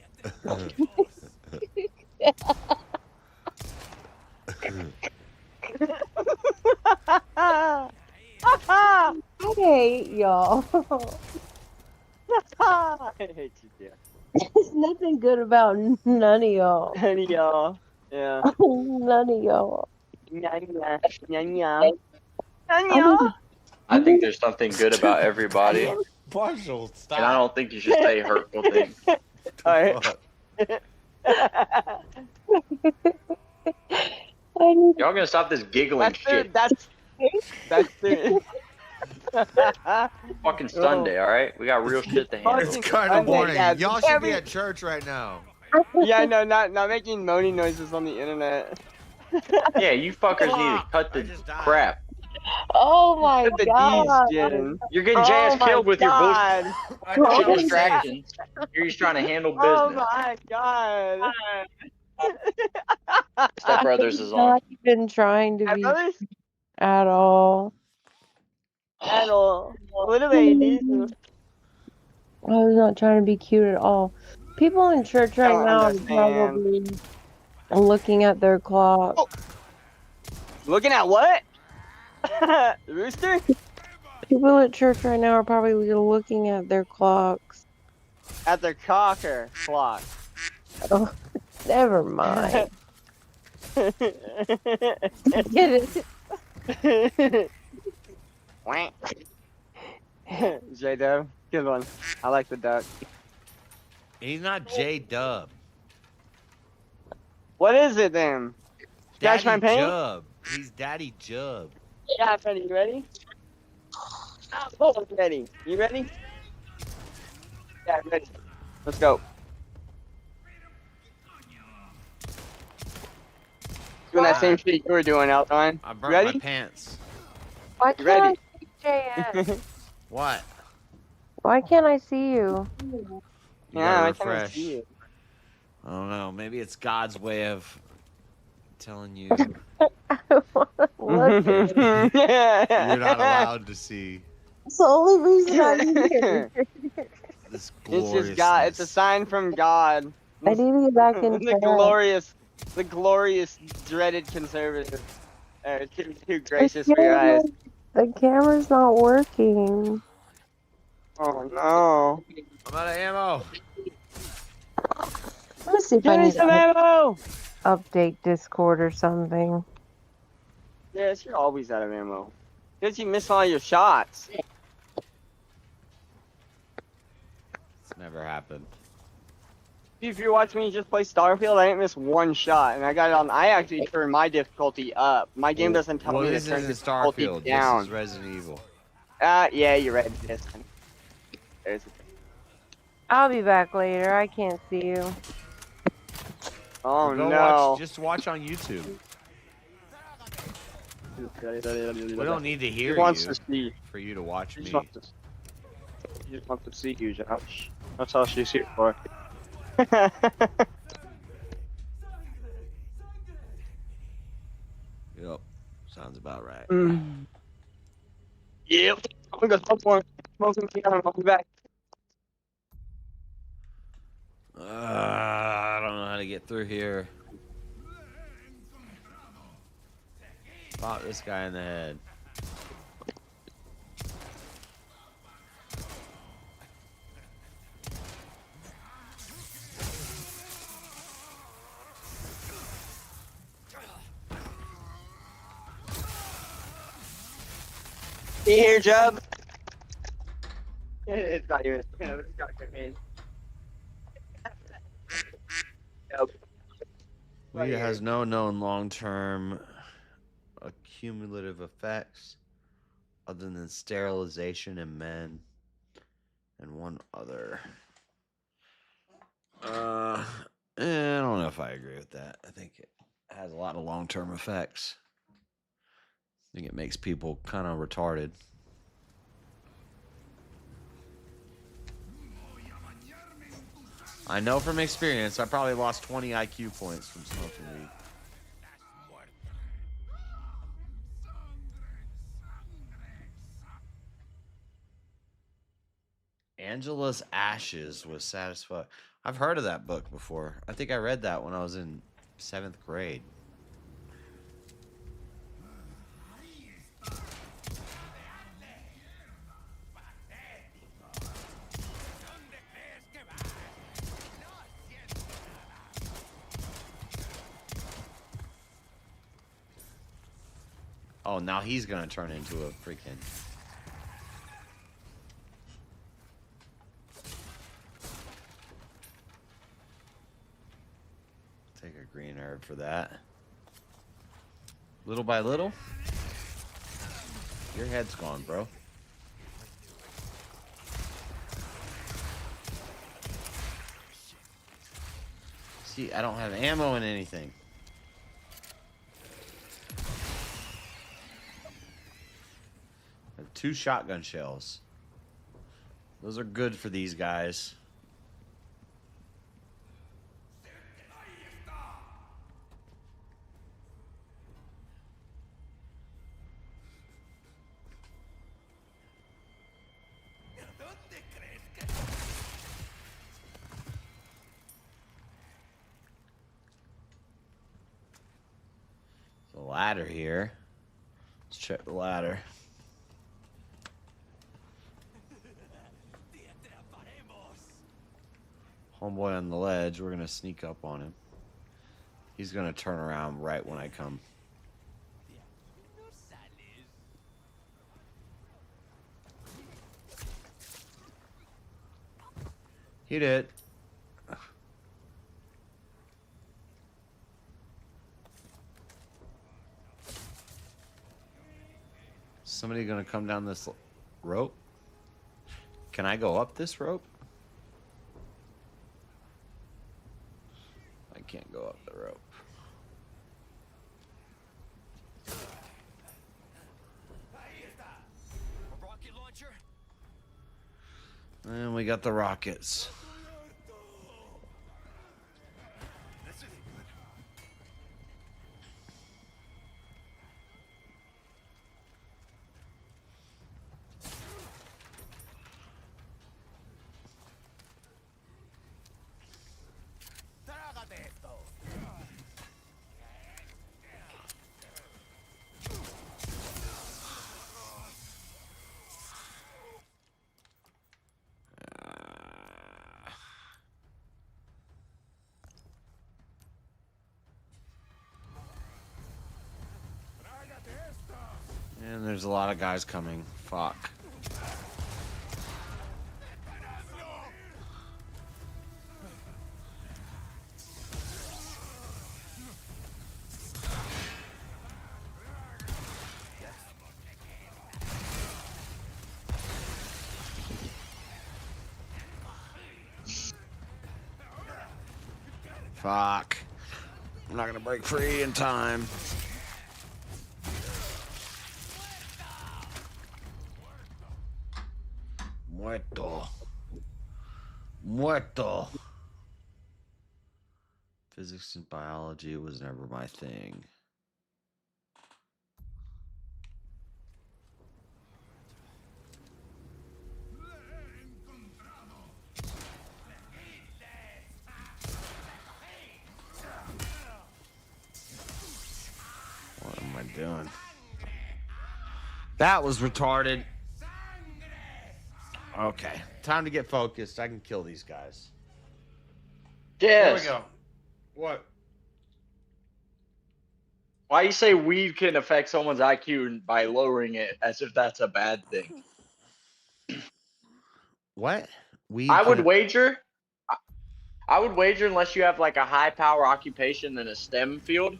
T: I hate y'all.
S: I hate you, dear.
T: There's nothing good about none of y'all.
S: None of y'all. Yeah.
T: None of y'all.
S: Nya, nya.
U: I think there's something good about everybody,
A: Marshall, stop.
U: and I don't think you should say hurtful things.
S: Alright.
U: Y'all gonna stop this giggling shit?
S: That's it.
U: Fucking Sunday, all right? We got real shit to handle.
A: It's kind of boring. Y'all should be at church right now.
S: Yeah, no, not making moaning noises on the internet.
U: Yeah, you fuckers need to cut the crap.
T: Oh my
S: Cut the
T: god.
S: D's, Jen.
U: You're getting Jazz killed with your
S: God.
U: bullshit distractions. You're just trying to handle
S: Oh
U: business.
S: my god.
U: Step Brothers is
T: I'm
U: on.
T: not even trying to be
S: Brothers?
T: at all.
S: At all. What do they do?
T: I was not trying to be cute at all. People in church right
S: Don't
T: now are
S: understand.
T: probably looking at their clock.
S: Looking at what? Rooster?
T: People at church right now are probably looking at their clocks.
S: At their cocker clock.
T: Oh, never mind. Get it?
S: Wah. J-Dub, good one. I like the duck.
A: He's not J-Dub.
S: What is it then? Scratch my
A: Daddy
S: paint?
A: Jub. He's Daddy Jub.
S: Yeah, Freddy, you ready? Oh, ready. You ready? Yeah, ready. Let's go. Doing that same shit you were doing, Alton.
A: I burnt
S: Ready?
A: my pants.
T: Why
S: You
T: can't
S: ready?
T: I see JS?
A: What?
T: Why can't I see you?
A: You
S: Yeah, I
A: gotta
S: can't
A: refresh.
S: see you.
A: I don't know. Maybe it's God's way of telling you
T: Look at
A: you're not allowed to see
T: It's the only reason I'm here.
A: this
S: It's just God. It's a sign from God.
T: I need to get back in
S: the glorious, dreaded conservative. Too gracious for your eyes.
T: The camera's not working.
S: Oh no!
A: I'm out of ammo.
T: Let's see if I
S: Give me
T: need
S: some
T: to
S: ammo!
T: update Discord or something.
S: Yes, you're always out of ammo. Because you miss all your shots.
A: It's never happened.
S: If you watch me just play Starfield, I didn't miss one shot, and I got it on. I actually turned my difficulty up. My game doesn't tell
A: Well,
S: me to
A: this
S: turn
A: isn't
S: difficulty
A: Starfield.
S: down.
A: This is Resident Evil.
S: Yeah, you're right. This one. There's.
T: I'll be back later. I can't see you.
S: Oh
A: Go
S: no!
A: watch. Just watch on YouTube. We don't need to hear
S: He wants
A: you
S: to see.
A: for you to watch
S: He
A: me.
S: just wants to see you, Josh. That's all she's here for.
A: Yep. Sounds about right.
S: Yep. I'm gonna go smoke more. Smoke some piano. I'll be back.
A: I don't know how to get through here. Pop this guy in the head.
S: You here, Jub? It's not even. It's got your name.
A: Weed has no known long-term cumulative effects other than sterilization in men and one other. I don't know if I agree with that. I think it has a lot of long-term effects. I think it makes people kind of retarded. I know from experience, I probably lost 20 IQ points from smoking weed. Angela's Ashes was satisfying. I've heard of that book before. I think I read that when I was in 7th grade. Oh, now he's gonna turn into a freaking... Take a green herb for that. Little by little, your head's gone, bro. See, I don't have ammo in anything. I have 2 shotgun shells. Those are good for these guys. The ladder here. Let's check the ladder. Homeboy on the ledge. We're gonna sneak up on him. He's gonna turn around right when I come. He did. Somebody gonna come down this rope? Can I go up this rope? I can't go up the rope. And we got the rockets. And there's a lot of guys coming. Fuck. Fuck. I'm not gonna break free in time. Muerto. Muerto. Physics and biology was never my thing. What am I doing? That was retarded. Okay, time to get focused. I can kill these guys.
U: Yes.
A: There we go. What?
U: Why you say weed can affect someone's IQ by lowering it as if that's a bad thing?
A: What? Weed
U: I would
A: can-
U: wager. I would wager unless you have like a high power occupation in a STEM field,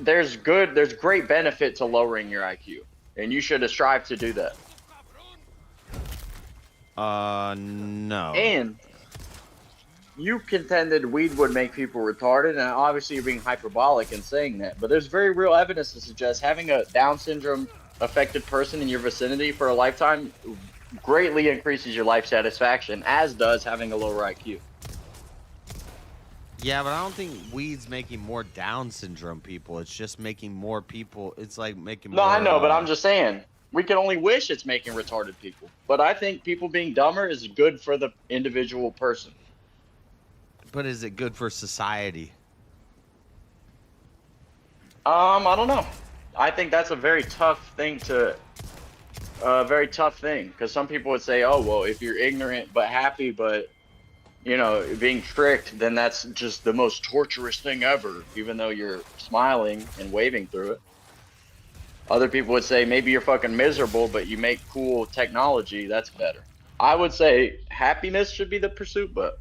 U: there's great benefit to lowering your IQ, and you should strive to do that.
A: No.
U: And you contended weed would make people retarded, and obviously you're being hyperbolic in saying that, but there's very real evidence to suggest having a Down syndrome affected person in your vicinity for a lifetime greatly increases your life satisfaction, as does having a lower IQ.
A: Yeah, but I don't think weed's making more Down syndrome people. It's just making more people. It's like making
U: No,
A: more,
U: I know, but I'm just saying. we can only wish it's making retarded people. But I think people being dumber is good for the individual person.
A: But is it good for society?
U: I don't know. I think that's a very tough thing because some people would say, oh, well, if you're ignorant but happy but, you know, being tricked, then that's just the most torturous thing ever, even though you're smiling and waving through it. Other people would say maybe you're fucking miserable, but you make cool technology. That's better. I would say happiness should be the pursuit, but,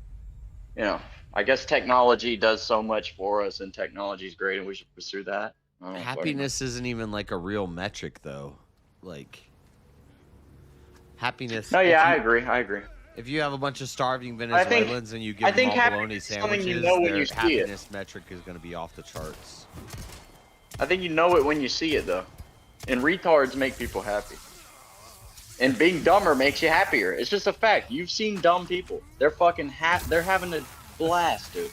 U: you know, I guess technology does so much for us, and technology is great, and we should pursue that. I don't fucking know.
A: Happiness isn't even like a real metric, though. Like, happiness.
U: No, yeah, I agree.
A: If you have a bunch of starving Venezuelans and you give them all bologna sandwiches,
U: you know when
A: their
U: you see
A: happiness metric is going to be off the charts.
U: I think you know it when you see it, though. And retards make people happy. And being dumber makes you happier. It's just a fact. You've seen dumb people. They're fucking they're having a blast, dude.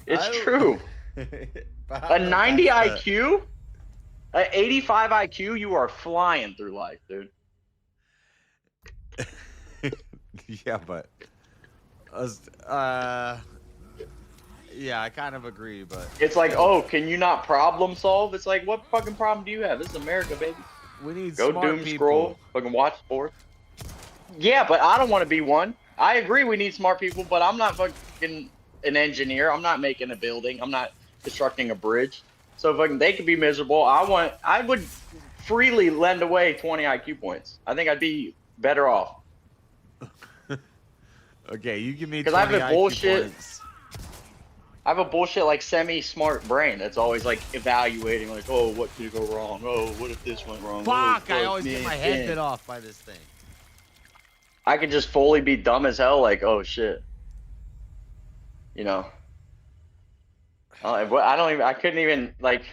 U: It's true. A 90 IQ, an 85 IQ, you are flying through life, dude.
A: Yeah, but yeah, I kind of agree, but
U: it's like, oh, can you not problem solve? It's like, what fucking problem do you have? This is America, baby.
A: We need
U: go
A: smart
U: doom
A: people.
U: scroll, fucking watch sports. Yeah, but I don't want to be one. I agree we need smart people, but I'm not fucking an engineer. I'm not making a building. I'm not constructing a bridge. So fucking they could be miserable. I would freely lend away 20 IQ points. I think I'd be better off.
A: Okay, you give me 20
U: because I have a
A: IQ
U: bullshit.
A: points.
U: I have a bullshit like semi-smart brain that's always like evaluating, like, oh, what could go wrong? Oh, what if this went wrong?
A: Fuck!
U: Oh,
A: I always get my head
U: man.
A: bit off by this thing.
U: I could just fully be dumb as hell, like, oh shit. You know. I couldn't even like.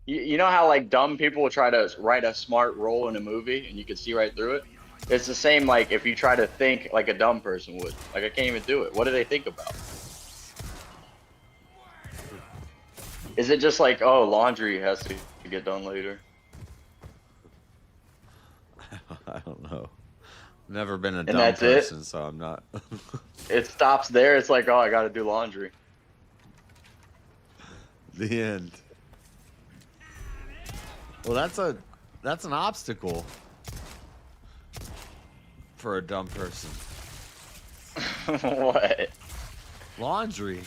U: You know how like dumb people will try to write a smart role in a movie and you can see right through it? It's the same like if you try to think like a dumb person would. Like I can't even do it. What do they think about? Is it just like, oh, laundry has to get done later?
A: I don't know. Never been a
U: And
A: dumb
U: that's
A: person,
U: it?
A: so I'm not.
U: It stops there. It's like, oh, I got to do laundry.
A: The end. Well, that's an obstacle for a dumb person.
U: What?
A: Laundry.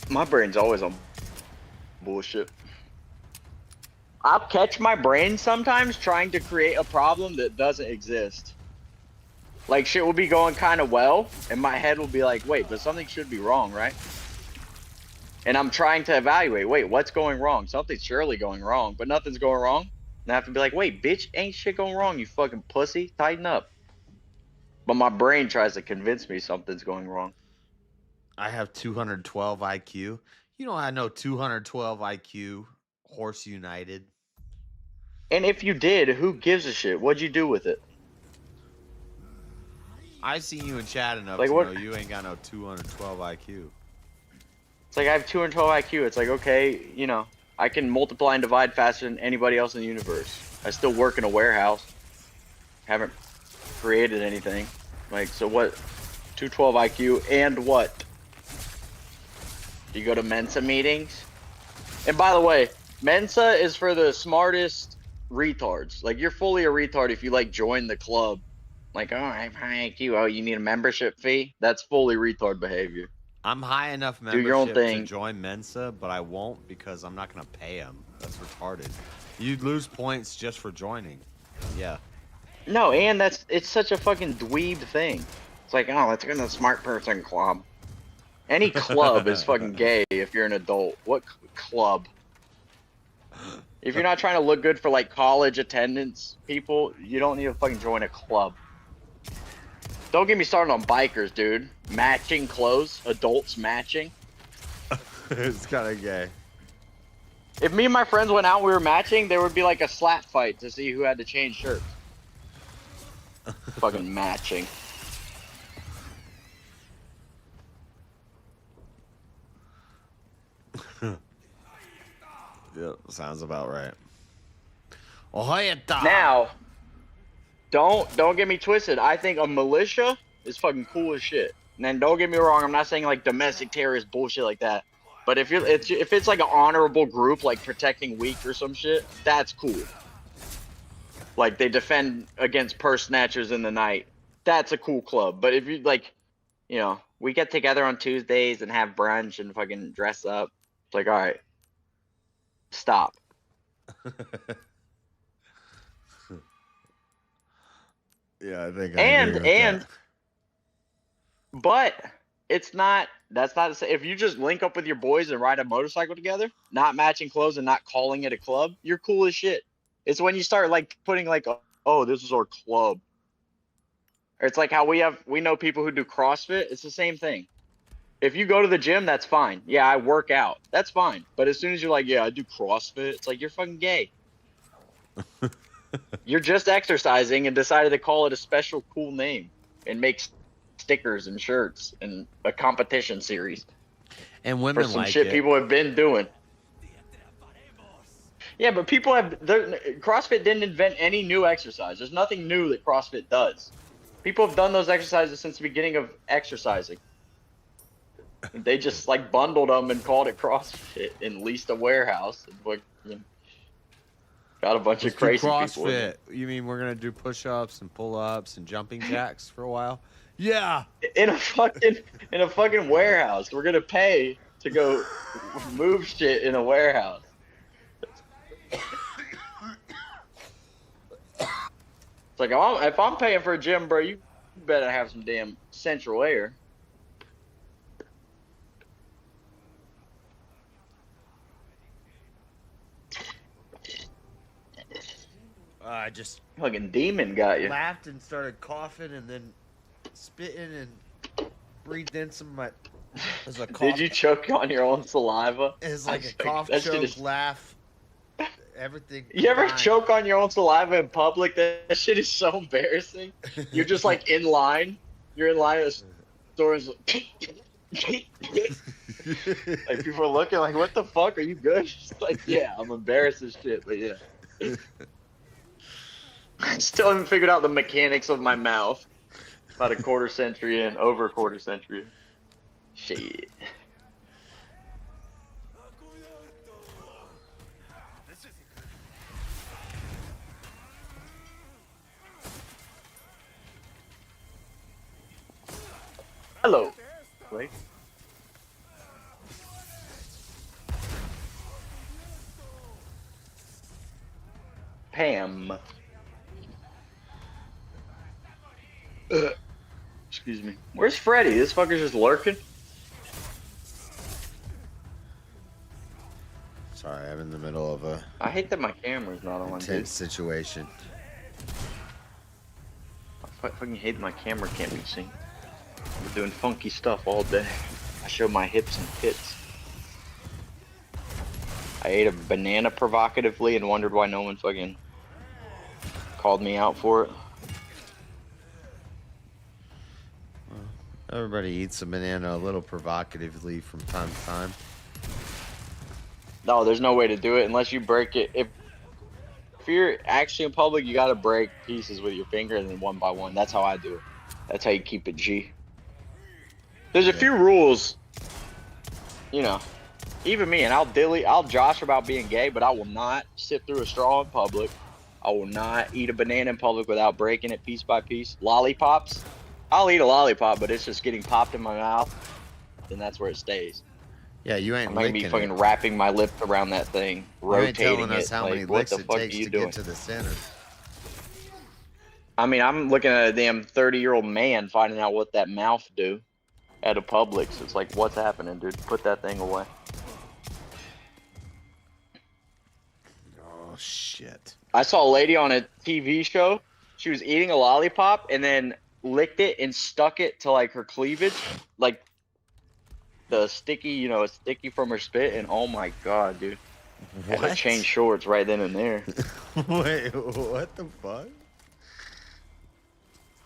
U: My brain's always on bullshit. I'll catch my brain sometimes trying to create a problem that doesn't exist. Like shit will be going kind of well, and my head will be like, wait, but something should be wrong, right? And I'm trying to evaluate, wait, what's going wrong? Something's surely going wrong, but nothing's going wrong. And I have to be like, wait, bitch, ain't shit going wrong, you fucking pussy. Tighten up. But my brain tries to convince me something's going wrong.
A: I have 212 IQ. You know, I know 212 IQ. Horse United.
U: And if you did, who gives a shit? What'd you do with it?
A: I've seen you in chat enough
U: Like
A: to
U: what?
A: know you ain't got no 212 IQ.
U: It's like I have 212 IQ. It's like, okay, you know, I can multiply and divide faster than anybody else in the universe. I still work in a warehouse. Haven't created anything. Like, so what? 212 IQ and what? Do you go to Mensa meetings? And by the way, Mensa is for the smartest retards. Like, you're fully a retard if you, like, join the club. Like, oh, I have high IQ. Oh, you need a membership fee? That's fully retard behavior.
A: I'm high enough
U: Do your own
A: membership to
U: thing.
A: join Mensa, but I won't because I'm not going to pay them. That's retarded. You'd lose points just for joining. Yeah.
U: No, and it's such a fucking dweeb thing. It's like, oh, let's go to the smart person club. Any club is fucking gay if you're an adult. What club? If you're not trying to look good for like college attendance people, you don't need to fucking join a club. Don't get me started on bikers, dude. Matching clothes, adults matching.
A: It's kind of gay.
U: If me and my friends went out and we were matching, there would be like a slap fight to see who had to change shirts. Fucking matching.
A: Yep, sounds about right. Ohayata.
U: Now, don't get me twisted. I think a militia is fucking cool as shit. And then don't get me wrong, I'm not saying like domestic terrorist bullshit like that. But if it's like an honorable group, like protecting weak or some shit, that's cool. Like they defend against purse snatchers in the night. That's a cool club. But if you like, you know, we get together on Tuesdays and have brunch and fucking dress up. It's like, all right, stop.
A: Yeah, I think I agree with that.
U: But it's not. That's not to say if you just link up with your boys and ride a motorcycle together, not matching clothes and not calling it a club, you're cool as shit. It's when you start like putting like, oh, this is our club. Or it's like how we know people who do CrossFit. It's the same thing. If you go to the gym, that's fine. Yeah, I work out. That's fine. But as soon as you're like, yeah, I do CrossFit, it's like you're fucking gay. You're just exercising and decided to call it a special cool name and make stickers and shirts and a competition series.
A: And women
U: for some
A: like
U: shit
A: it.
U: people have been doing. Yeah, but people have CrossFit didn't invent any new exercise. There's nothing new that CrossFit does. People have done those exercises since the beginning of exercising. They just like bundled them and called it CrossFit and leased a warehouse and like, you know, got a bunch of crazy people.
A: CrossFit. You mean we're gonna do push-ups and pull-ups and jumping jacks for a while? Yeah.
U: In a fucking warehouse. We're gonna pay to go move shit in a warehouse. It's like if I'm paying for a gym, bro, you better have some damn central air.
A: I just
U: fucking demon got you.
A: Laughed and started coughing and then spitting and breathed in some of my. It was a cough.
U: Did you choke on your own saliva?
A: It was like a cough,
U: that shit
A: choke,
U: is...
A: laugh, everything.
U: You ever
A: combined.
U: choke on your own saliva in public? That shit is so embarrassing. You're just like in line. You're in line at a store and like people are looking like, what the fuck? Are you good? Just like, yeah, I'm embarrassed as shit, but yeah. I still haven't figured out the mechanics of my mouth. About a quarter century in, over a quarter century. Shit. Hello. Wait. Pam. Excuse me. Where's Freddy? This fucker's just lurking.
A: Sorry, I'm in the middle of a.
U: I hate that my camera's not on.
A: Intense situation.
U: I fucking hate that my camera can't be seen. We're doing funky stuff all day. I show my hips and tits. I ate a banana provocatively and wondered why no one fucking called me out for it.
A: Everybody eats a banana a little provocatively from time to time.
U: No, there's no way to do it unless you break it. If you're actually in public, you gotta break pieces with your finger and then one by one. That's how I do it. That's how you keep it G. There's a few rules, you know. Even me, and I'll josh about being gay, but I will not sip through a straw in public. I will not eat a banana in public without breaking it piece by piece. Lollipops. I'll eat a lollipop, but it's just getting popped in my mouth, and that's where it stays.
A: Yeah, you ain't.
U: I'm gonna be fucking wrapping my lips around that thing, rotating
A: you ain't telling
U: it.
A: us how
U: like,
A: many
U: what
A: licks
U: the
A: it
U: fuck
A: takes
U: are you
A: to
U: doing?
A: get to the center.
U: I mean, I'm looking at a damn 30-year-old man finding out what that mouth do at a Publix. It's like, what's happening, dude? Put that thing away.
A: Oh shit!
U: I saw a lady on a TV show. She was eating a lollipop and then licked it and stuck it to like her cleavage, like the sticky, you know, it's sticky from her spit. And oh my god, dude! Had to change shorts right then and there.
A: Wait, what the fuck?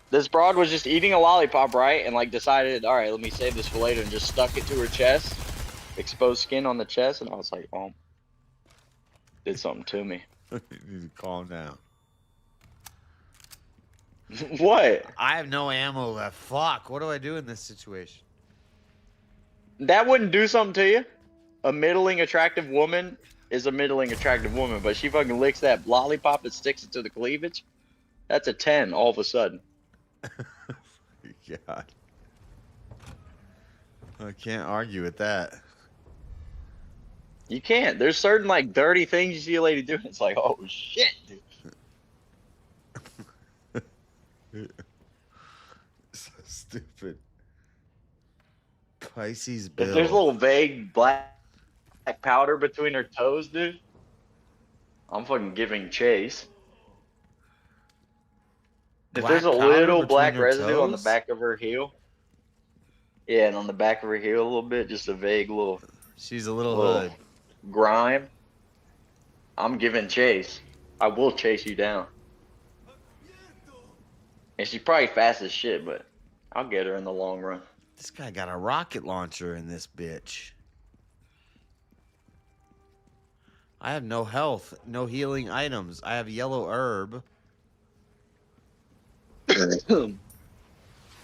U: This broad was just eating a lollipop, right? And like decided, all right, let me save this for later, and just stuck it to her chest, exposed skin on the chest, and I was like, oh. did something to me.
A: You need to calm down.
U: What?
A: I have no ammo left. Fuck. What do I do in this situation?
U: That wouldn't do something to you. A middling attractive woman is a middling attractive woman, but she fucking licks that lollipop and sticks it to the cleavage. That's a 10 all of a sudden.
A: God. I can't argue with that.
U: You can't. There's certain like dirty things you see a lady doing. It's like, oh shit, dude.
A: So stupid. Pisces
U: If
A: Bill.
U: there's a little vague black powder between her toes, dude, I'm fucking giving chase. If there's a
A: Black powder
U: little
A: between
U: black
A: her
U: residue on the
A: toes?
U: back of her heel, yeah, and on the back of her heel a little bit, just a vague little.
A: She's a little hood.
U: Grime. I'm giving chase. I will chase you down. And she's probably fast as shit, but I'll get her in the long run.
A: This guy got a rocket launcher in this bitch. I have no health, no healing items. I have yellow herb.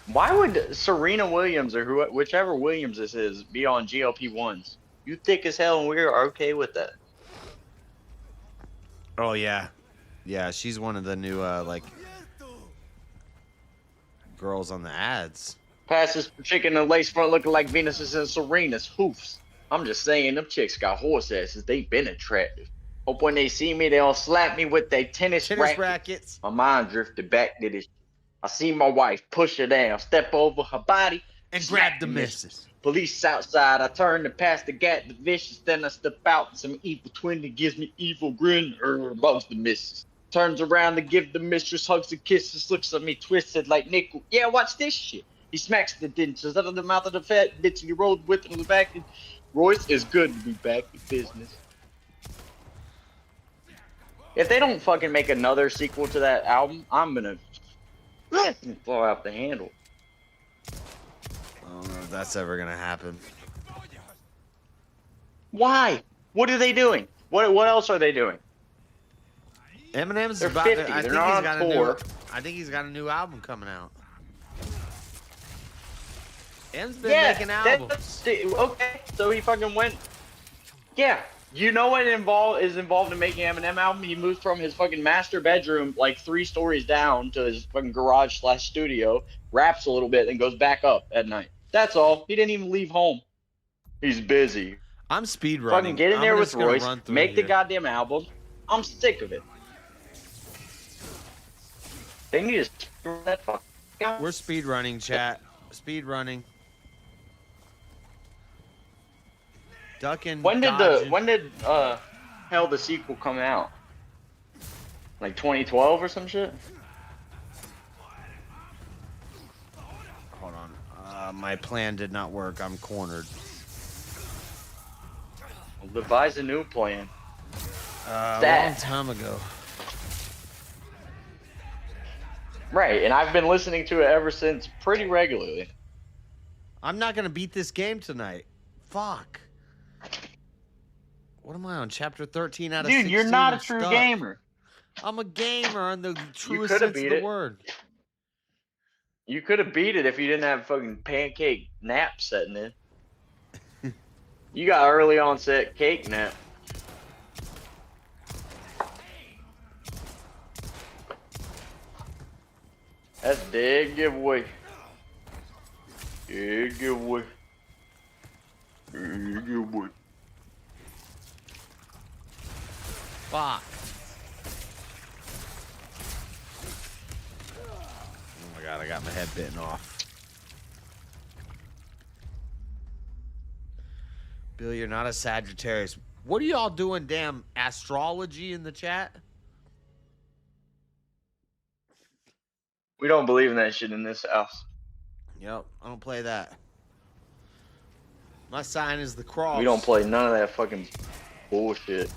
U: Why would Serena Williams or whichever Williams this is be on GLP-1s? You thick as hell and we're okay with that.
A: Oh yeah. Yeah, she's one of the new like girls on the ads.
U: Pass this chicken in the lace front looking like Venus's and Serena's hoofs. I'm just saying, them chicks got horse asses. They been attractive. Hope when they see me, they don't slap me with their tennis rackets. My mind drifted back to this. I see my wife push her down, step over her body,
A: and grab the missus.
U: Police outside, I turn and pass the gat, the vicious, then I step out. Some evil twin that gives me evil grin, amongst the missus. Turns around to give the mistress hugs and kisses, looks at me twisted like nickel. Yeah, watch this shit. He smacks the dentures out of the mouth of the fat bitch and he rolled with him in the back. And Royce, is good to be back in business. If they don't fucking make another sequel to that album, I'm gonna blow out the handle.
A: I don't know if that's ever gonna happen.
U: Why? What are they doing? What else are they doing?
A: Eminem's
U: They're
A: about
U: 50.
A: to, I
U: They're
A: think
U: not
A: he's
U: on
A: got
U: tour.
A: a new I think he's got a new album coming out. Em's been
U: Yeah,
A: making albums.
U: Okay, so he fucking went. Yeah, you know what is involved in making Eminem album? He moved from his fucking master bedroom like 3 stories down to his fucking garage / studio, raps a little bit, and goes back up at night. That's all. He didn't even leave home. He's busy.
A: I'm speed
U: Fucking
A: running.
U: get in there with Royce,
A: run through
U: make the
A: here.
U: goddamn album. I'm sick of it. They need to screw that fuck out.
A: We're speed running, chat. Speed running. Ducking.
U: When did
A: dodging.
U: hell the sequel come out? Like 2012 or some shit?
A: Hold on. My plan did not work. I'm cornered.
U: Well, devise a new plan.
A: A long time ago.
U: Right, and I've been listening to it ever since pretty regularly.
A: I'm not gonna beat this game tonight. Fuck. What am I on? Chapter 13 out of 16?
U: Dude, you're not a
A: I'm
U: true
A: stuck.
U: gamer.
A: I'm a gamer in the truest
U: coulda
A: sense
U: beat
A: of the
U: it.
A: word.
U: You could have beat it if you didn't have fucking pancake nap setting in. You got early onset cake nap. That's dead giveaway. Dead giveaway. Dead giveaway.
A: Fuck. Oh my god, I got my head bitten off. Bill, you're not a Sagittarius. What are y'all doing damn astrology in the chat?
U: We don't believe in that shit in this house.
A: Yep, I don't play that. My sign is the cross.
U: We don't play none of that fucking bullshit.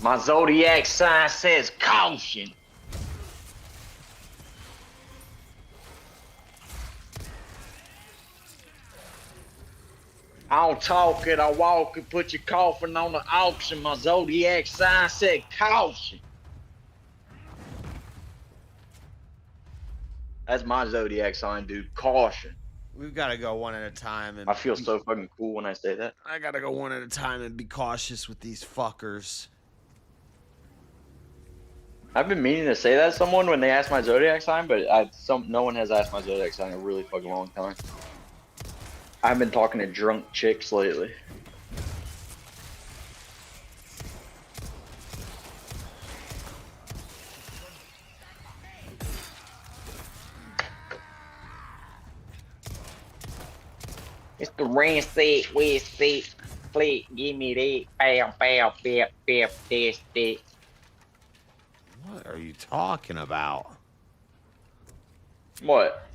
U: My zodiac sign says caution. I don't talk it, I walk it, put your coffin on the auction. My zodiac sign said caution. That's my zodiac sign, dude. Caution.
A: We've got to go one at a time. And
U: I feel so fucking cool when I say that.
A: I got to go one at a time and be cautious with these fuckers.
U: I've been meaning to say that to someone when they ask my zodiac sign, but no one has asked my zodiac sign in a really fucking long time. I've been talking to drunk chicks lately. It's the rain set, west set, plate, give me that, bam, bam, bam, bam, this.
A: What are you talking about?
U: What?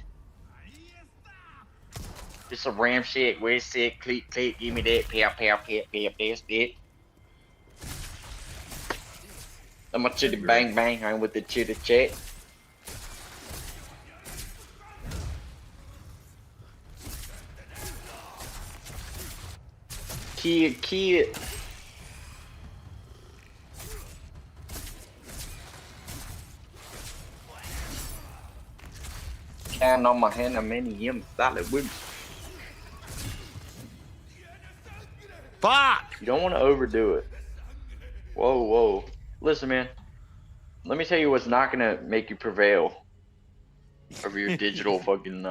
U: It's a ram shit, west set, click, click, give me that, bam, this. I'm a chitty bang bang, I'm with the chitty chat. Kid. Can on my hand, I'm in him solid with.
A: Fuck!
U: You don't want to overdo it. Whoa. Listen, man. Let me tell you what's not gonna make you prevail over your digital fucking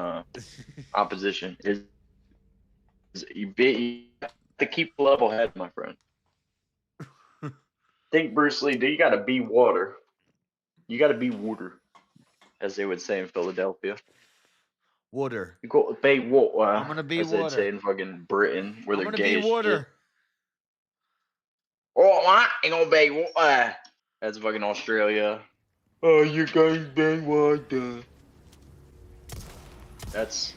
U: opposition is you have to keep level head, my friend. Think Bruce Lee, you gotta be water. You gotta be water, as they would say in Philadelphia.
A: Water.
U: You got to be water.
A: I'm gonna be
U: as they'd
A: water.
U: say in fucking Britain, where
A: I'm
U: they're
A: gonna
U: gay
A: be
U: as
A: water.
U: shit. Oh, what? Ain't gonna be water. That's fucking Australia. Oh, you guys bang water. That's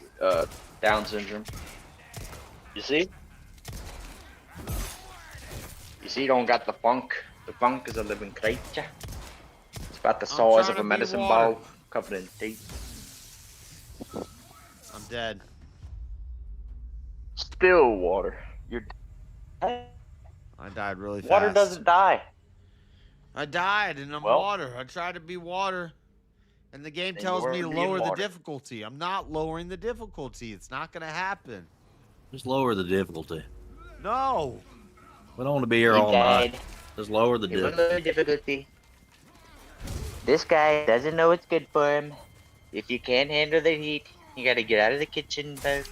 U: Down syndrome. You see? You don't got the funk. The funk is a living creature. It's about the size of a medicine ball covered in teeth.
A: I'm dead.
U: Still water. You're
A: I died really fast.
U: Water doesn't die.
A: I died and I'm water. I tried to be water. And the game tells me to lower the difficulty. I'm not lowering the difficulty. It's not going to happen.
F: Just lower the difficulty.
A: No.
F: We don't want to be here all night. Just lower the
U: difficulty. This guy doesn't know what's good for him. If you can't handle the heat, you gotta get out of the kitchen, folks.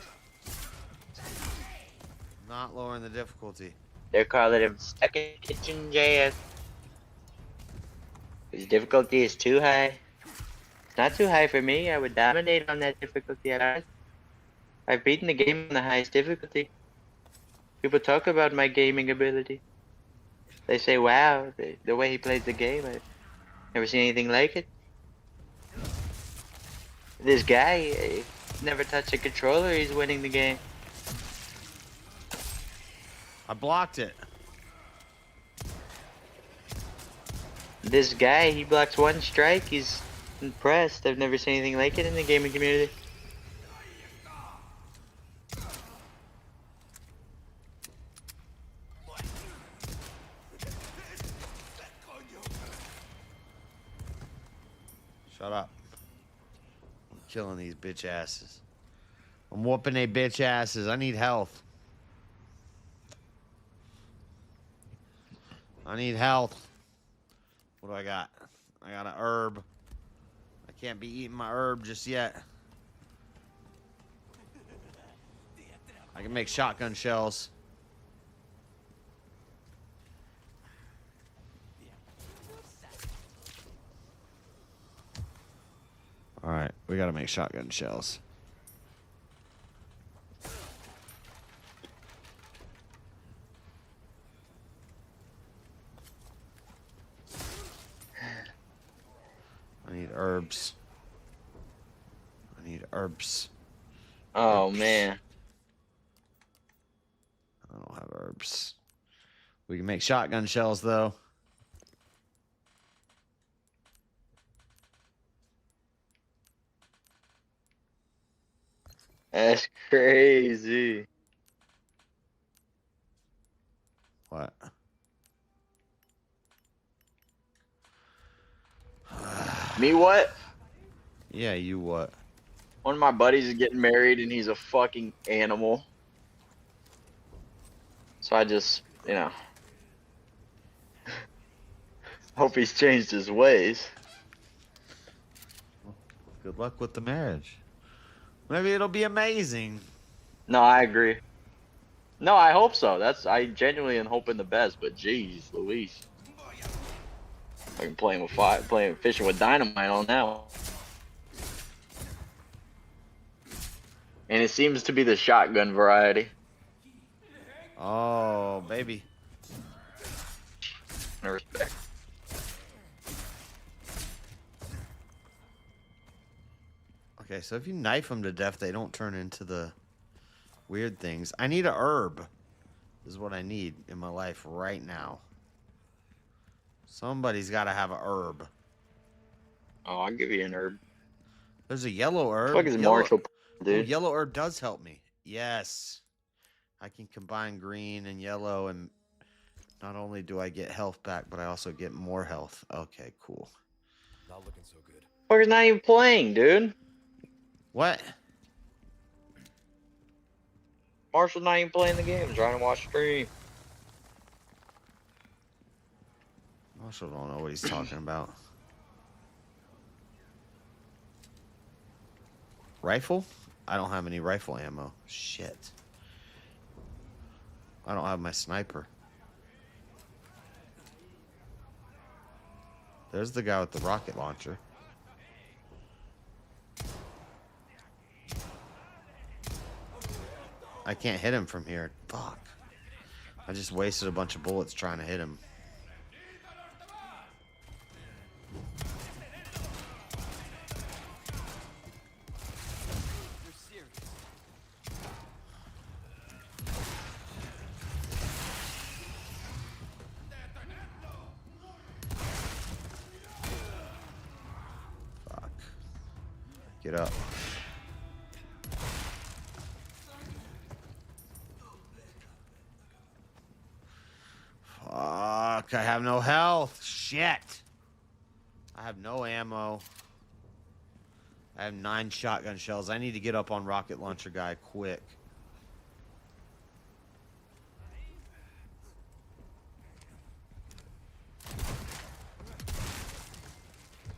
A: Not lowering the difficulty.
U: They're calling him stuck in the kitchen JS. His difficulty is too high. It's not too high for me. I would dominate on that difficulty at all. I've beaten the game on the highest difficulty. People talk about my gaming ability. They say, wow, the way he plays the game, I've never seen anything like it. This guy never touched a controller, he's winning the game.
A: I blocked it.
U: This guy, he blocks one strike, he's impressed. I've never seen anything like it in the gaming community.
A: Shut up. I'm killing these bitch asses. I'm whooping they bitch asses. I need health. I need health. What do I got? I got an herb. I can't be eating my herb just yet. I can make shotgun shells. All right, we gotta make shotgun shells. I need herbs. I need herbs.
U: Oh, man.
A: I don't have herbs. We can make shotgun shells, though.
U: That's crazy.
A: What?
U: Me what?
A: Yeah, you what?
U: One of my buddies is getting married and he's a fucking animal. So I just, hope he's changed his ways.
A: Good luck with the marriage. Maybe it'll be amazing.
U: No, I agree. No, I hope so. I genuinely am hoping the best, but jeez, Louise. I'm playing fishing with dynamite on now. And it seems to be the shotgun variety.
A: Oh, baby.
U: No respect.
A: Okay, so if you knife them to death, they don't turn into the weird things. I need a herb. This is what I need in my life right now. Somebody's got to have a herb.
U: Oh, I'll give you an herb.
A: There's a yellow herb.
U: Fuck is Marshall, dude?
A: Oh, yellow herb does help me. Yes. I can combine green and yellow, and not only do I get health back, but I also get more health. Okay, cool.
E: Not looking so good.
U: Fucker's not even playing, dude.
A: What?
U: Marshall's not even playing the game. Trying to watch stream.
A: Marshall don't know what he's talking about. Rifle? I don't have any rifle ammo. Shit. I don't have my sniper. There's the guy with the rocket launcher. I can't hit him from here. Fuck. I just wasted a bunch of bullets trying to hit him. Fuck. Get up. Fuck, I have no health. Shit. I have no ammo. I have 9 shotgun shells. I need to get up on rocket launcher guy quick.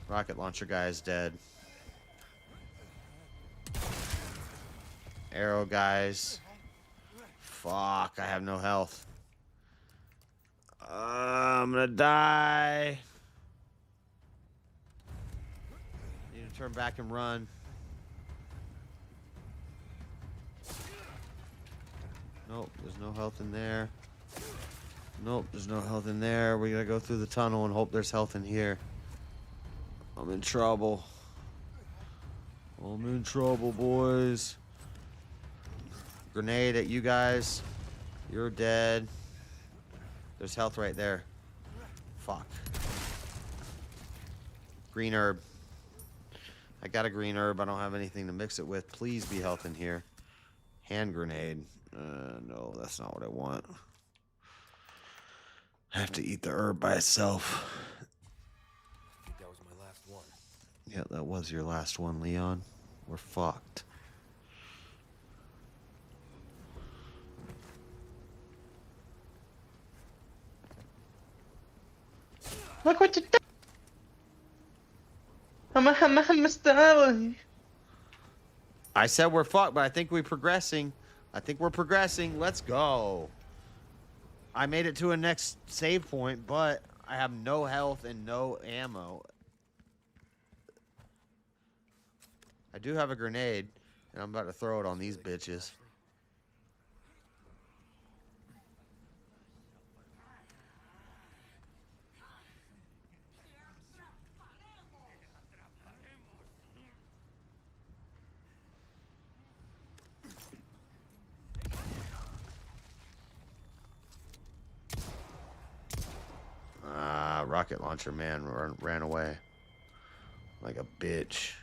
A: Rocket launcher guy is dead. Arrow guys. Fuck, I have no health. I'm gonna die. Need to turn back and run. Nope, there's no health in there. Nope, there's no health in there. We gotta go through the tunnel and hope there's health in here. I'm in trouble. I'm in trouble, boys. Grenade at you guys. You're dead. There's health right there. Fuck. Green herb. I got a green herb. I don't have anything to mix it with. Please be health in here. Hand grenade. No, that's not what I want. I have to eat the herb by itself.
E: I think that was my last one.
A: Yeah, that was your last one, Leon. We're fucked.
U: Look what you did. I'm a star.
A: I said we're fucked, but I think we're progressing. I think we're progressing. Let's go. I made it to a next save point, but I have no health and no ammo. I do have a grenade, and I'm about to throw it on these bitches. Rocket launcher man ran away like a bitch.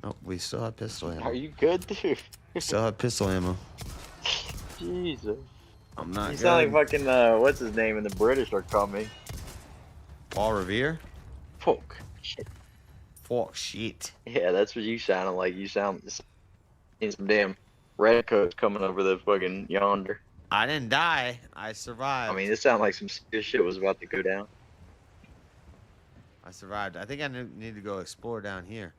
A: Oh, we still have pistol ammo.
U: Are you good, dude?
A: We still have pistol ammo.
U: Jesus.
A: I'm not
U: You
A: good.
U: sound like fucking what's his name? And the British are coming.
A: Paul Revere?
U: Fuck. Shit.
A: Fuck shit.
U: Yeah, that's what you sounded like. You sound in some damn redcoats coming over the fucking yonder.
A: I didn't die. I survived.
U: I mean, it sounded like some serious shit was about to go down.
A: I survived. I think I need to go explore down here.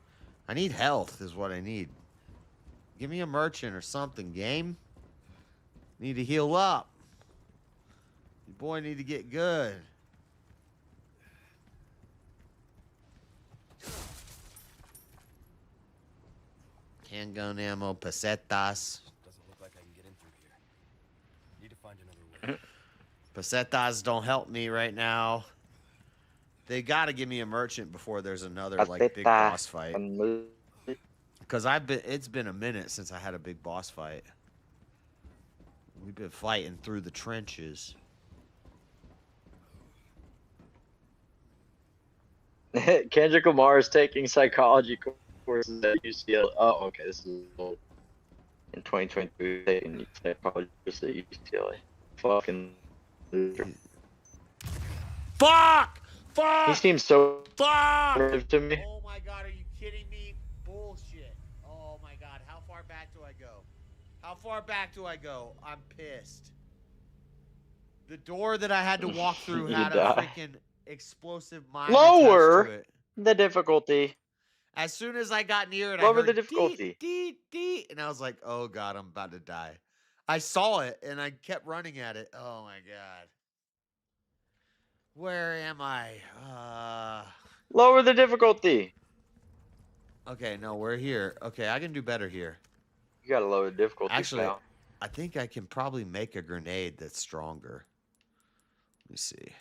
A: I need health is what I need. Give me a merchant or something, game. Need to heal up. Your boy need to get good. Handgun ammo, pesetas.
E: Doesn't look like I can get in through here. Need to find another way.
A: Pesetas don't help me right now. They gotta give me a merchant before there's another like big boss fight. Cause it's been a minute since I had a big boss fight. We've been fighting through the trenches.
U: Kendrick Lamar is taking psychology courses at UCLA. Oh, okay, this is old. In 2022, taking psychology courses at UCLA. Fucking loser.
A: Fuck! Fuck!
U: He seems so
A: Fuck!
U: to me.
A: Oh my god, are you kidding me? Bullshit. Oh my god, how far back do I go? How far back do I go? I'm pissed. The door that I had to walk through
U: You
A: had a
U: die.
A: freaking explosive mine
U: Lower
A: attached to it.
U: the difficulty.
A: As soon as I got near it,
U: Lower
A: I heard
U: the difficulty.
A: Deet, deet, and I was like, oh god, I'm about to die. I saw it, and I kept running at it. Oh my god. Where am I?
U: Lower the difficulty.
A: Okay, no, we're here. Okay, I can do better here.
U: You gotta lower the difficulty.
A: Actually,
U: pal.
A: I think I can probably make a grenade that's stronger. Let me see.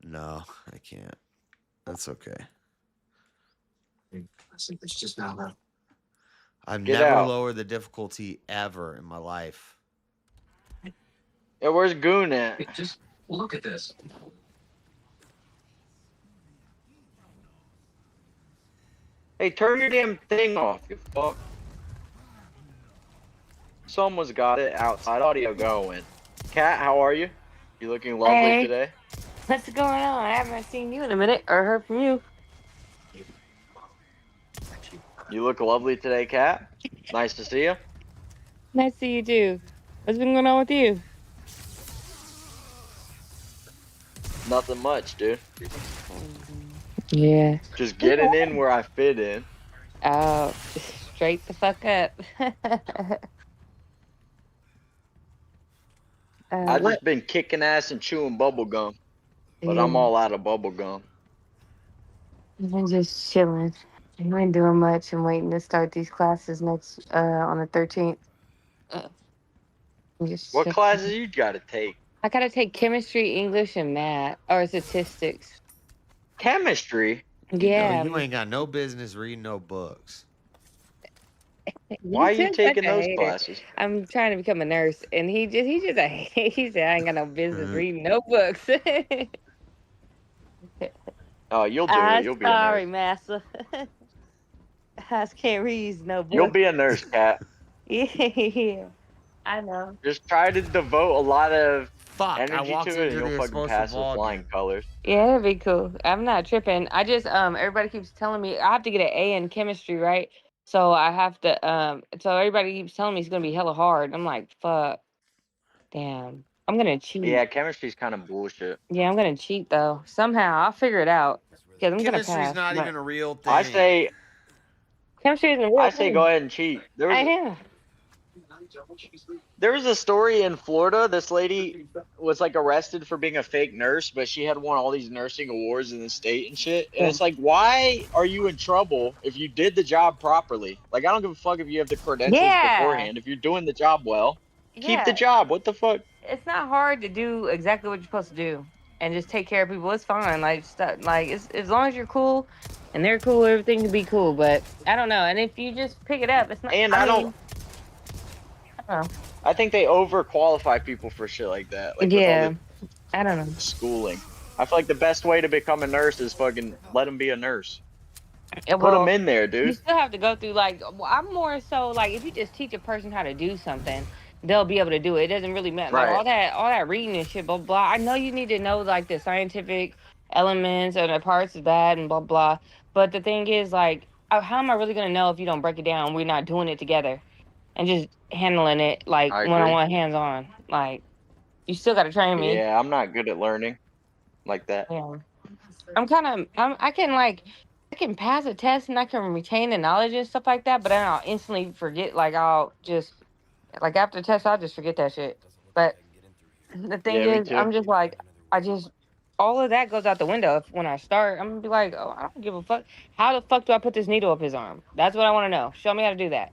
A: No, I can't. That's okay.
B: I think it's just not enough.
A: I've
U: Get
A: never
U: out.
A: lowered the difficulty ever in my life.
U: Yeah, where's Goon at?
B: Just look at this.
U: Hey, turn your damn thing off, you fuck. Someone's got it outside audio going. Kat, how are you? You looking lovely
J: Hey.
U: today?
J: What's going on? I haven't seen you in a minute or heard from you.
U: You look lovely today, Kat. Nice to see you.
J: Nice to see you too. What's been going on with you?
U: Nothing much, dude.
J: Yeah.
U: Just getting in where I fit in.
J: Oh, straight the fuck up.
U: I've
J: What?
U: just been kicking ass and chewing bubble gum. But I'm
J: Yeah.
U: all out of bubble gum.
J: I'm just chilling. I ain't doing much. I'm waiting to start these classes next on the 13th. I'm just
U: What
J: checking.
U: classes you gotta take?
J: I gotta take chemistry, English, and math or statistics.
U: Chemistry?
J: Yeah.
A: You ain't got no business reading no books.
U: Why are you
J: He's such
U: taking
J: a
U: those
J: hater.
U: classes?
J: I'm trying to become a nurse, and he he said I ain't got no business reading no books.
U: Oh, you'll do it.
J: I'm
U: You'll be a
J: sorry,
U: nurse.
J: massa. I just can't read no books.
U: You'll be a nurse, Kat.
J: Yeah, I know.
U: Just try to devote a lot of
A: I
U: energy
A: walked
U: to it, and
A: into
U: you'll
A: the
U: fucking
A: explosive
U: pass with
A: log
U: flying colors.
J: Yeah, that'd be cool. I'm not tripping. I just everybody keeps telling me I have to get an A in chemistry, right? So I have to so everybody keeps telling me it's gonna be hella hard. I'm like, fuck. Damn. I'm gonna cheat.
U: Yeah, chemistry's kind of bullshit.
J: Yeah, I'm gonna cheat though. Somehow I'll figure it out. Because I'm
A: Chemistry's
J: gonna pass.
A: not
J: but
A: even a real thing.
U: I say,
J: chemistry isn't a real
U: I say,
J: thing.
U: go ahead and cheat.
J: I
U: There was a story in Florida. This lady was like arrested for being a fake nurse, but she had won all these nursing awards in the state and shit. And it's like, why are you in trouble if you did the job properly? Like, I don't give a fuck if you have the credentials
J: Yeah.
U: beforehand. If you're doing the job well, keep the
J: Yeah.
U: job. What the fuck?
J: It's not hard to do exactly what you're supposed to do and just take care of people. It's fine. Like stuff, like it's, as long as you're cool and they're cool, everything can be cool. But I don't know. And if you just pick it up, it's not.
U: And
J: I
U: I
J: mean, don't know.
U: I think they overqualify people for shit like that. Like
J: Yeah.
U: with all
J: I don't know.
U: the schooling. I feel like the best way to become a nurse is fucking let them be a nurse.
J: Yeah,
U: Put them
J: well,
U: in there,
J: you
U: dude.
J: still have to go through like I'm more so like if you just teach a person how to do something, they'll be able to do it. It doesn't really matter like
U: Right.
J: all that reading and shit, blah blah. I know you need to know like the scientific elements and the parts of that and blah blah. But the thing is like, how am I really gonna know if you don't break it down? We're not doing it together and just handling it like
U: I
J: one on
U: agree.
J: one, hands on. Like you still got to train me.
U: Yeah, I'm not good at learning like that.
J: Yeah. I can like I can pass a test and I can retain the knowledge and stuff like that, but then I'll instantly forget. Like I'll just like after the test I'll just forget that shit. But the thing
U: Yeah, me
J: is,
U: too.
J: I'm just like I just all of that goes out the window when I start. I'm gonna be like, oh, I don't give a fuck. How the fuck do I put this needle up his arm? That's what I want to know. Show me how to do that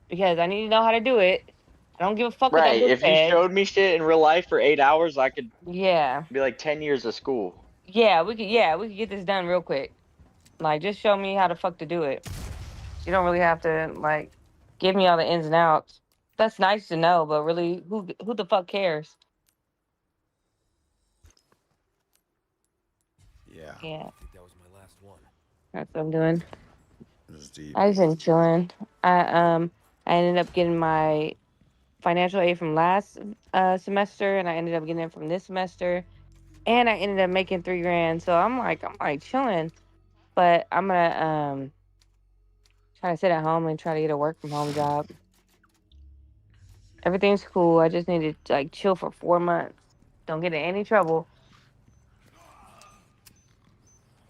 J: because I need to know how to do it. I don't give a fuck what that
U: Right.
J: book
U: If you
J: says.
U: showed me shit in real life for 8 hours, I could
J: Yeah,
U: be like 10 years of school.
J: yeah, we could get this done real quick. Like just show me how the fuck to do it. You don't really have to like give me all the ins and outs. That's nice to know, but really, who the fuck cares?
A: Yeah.
J: Yeah,
E: I think that was my last one.
J: that's what I'm doing.
A: This is deep.
J: I just been chilling. I ended up getting my financial aid from last semester, and I ended up getting it from this semester, and I ended up making $3 grand. So I'm like chilling, but I'm gonna try to sit at home and try to get a work from home job. Everything's cool. I just need to like chill for 4 months. Don't get in any trouble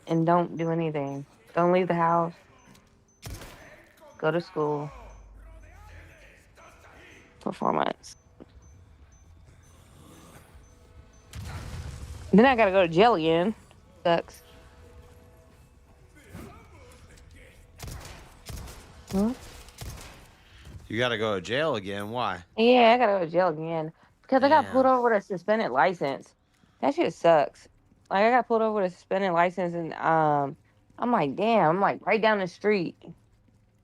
J: and don't do anything. Don't leave the house. Go to school for 4 months. Then I gotta go to jail again. Sucks. Huh?
A: You got to go to jail again. Why?
J: Yeah, I gotta go to jail again because I got pulled
A: Damn.
J: over with a suspended license. That shit sucks. Like I got pulled over with a suspended license, and I'm like, damn, I'm like right down the street,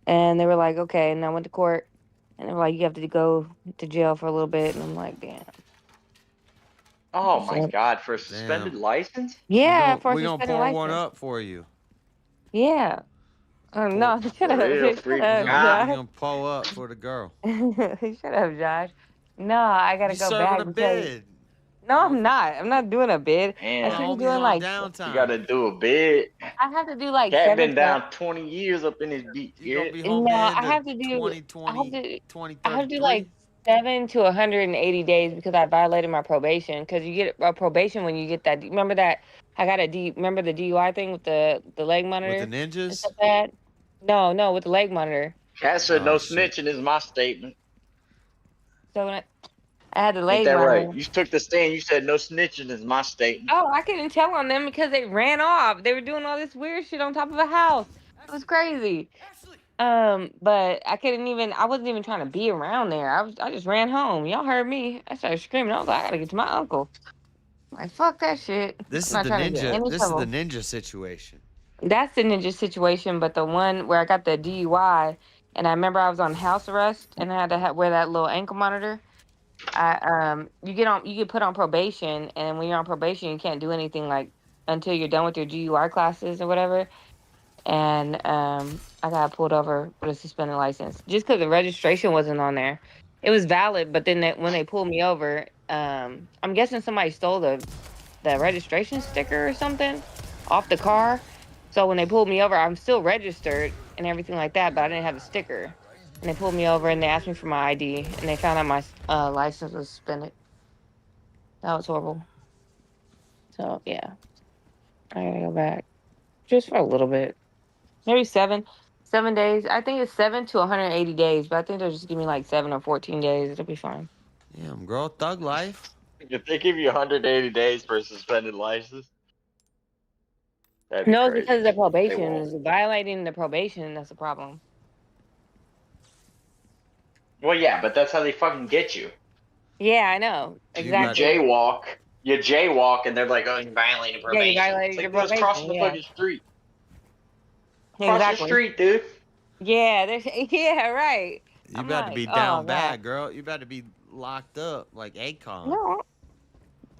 J: and they were like, okay, and I went to court, and they were like, you have to go to jail for a little bit, and I'm like, damn.
U: Oh my
J: So,
U: god, for a suspended
A: Damn.
U: license?
J: yeah, for a
A: We gonna
J: suspended
A: pour one
J: license.
A: up for you.
J: Yeah. Oh no, shut
U: For
J: up,
U: real,
J: shut
U: free.
J: up,
A: We
J: Josh.
A: gonna pour up for the girl.
J: Shut up, Josh. No, I gotta
A: You
J: go
A: serving
J: back
A: a
J: because
A: bid.
J: no, I'm not. I'm not doing a bid. I
U: Man,
J: should be
A: Homies
J: doing
A: on
J: like
U: you gotta
A: downtime.
U: do a bid.
J: I have to do like
U: Cat
J: seven
U: been
J: to
U: down 20 years up in his beat.
A: You
U: Yeah.
A: gonna be home
J: no,
A: the
J: I
A: end of
J: have to do I have
A: 2020,
J: to I have to do
A: 2033?
J: like 7 to 180 days because I violated my probation. Because you get a probation when you get that. Remember that I got a D. Remember the DUI thing with the leg
A: With the
J: monitor and
A: ninjas?
J: stuff like that? No, no, with the leg monitor.
U: Cat said no
A: Oh shit.
U: snitching is my statement.
J: So when I had the
U: Ain't
J: leg
U: that right?
J: monitor.
U: You took the stand. You said no snitching is my statement.
J: Oh, I couldn't tell on them because they ran off. They were doing all this weird shit on top of a house. It was crazy. But I wasn't even trying to be around there. I just ran home. Y'all heard me. I started screaming. I was like, I gotta get to my uncle. Like, fuck that shit.
A: This
J: I'm
A: is
J: not
A: the
J: trying to get in
A: ninja.
J: any
A: This is the
J: trouble.
A: ninja situation.
J: That's the ninja situation, but the one where I got the DUI and I remember I was on house arrest and I had to wear that little ankle monitor. You get put on probation, and when you're on probation you can't do anything like until you're done with your GUI classes or whatever. And I got pulled over with a suspended license just because the registration wasn't on there. It was valid, but then when they pulled me over, I'm guessing somebody stole the registration sticker or something off the car. So when they pulled me over, I'm still registered and everything like that, but I didn't have the sticker. And they pulled me over and they asked me for my ID, and they found out my license was suspended. That was horrible. So yeah, I gotta go back just for a little bit. Maybe 7 days. I think it's 7 to 180 days, but I think they'll just give me like 7 or 14 days. It'll be fine.
A: Damn, girl, thug life.
U: If they give you 180 days for a suspended license, that'd be
J: No, it's
U: crazy.
J: because of the
U: They
J: probation.
U: won't.
J: It's violating the probation. That's the problem.
U: Well, yeah, but that's how they fucking get you.
J: Yeah, I know. Exactly.
U: You jaywalk, and they're like, "Oh, you violated
J: Yeah, you
U: probation."
J: violated
U: It's
J: your
U: like, let's cross
J: probation.
U: the
J: Yeah.
U: fucking street. Cross the
J: Exactly.
U: street, dude.
J: Yeah, yeah, right.
A: You
J: I'm
A: about to
J: like,
A: be
J: oh
A: down
J: god.
A: bad, girl. You about to be locked up like Akon.
J: No,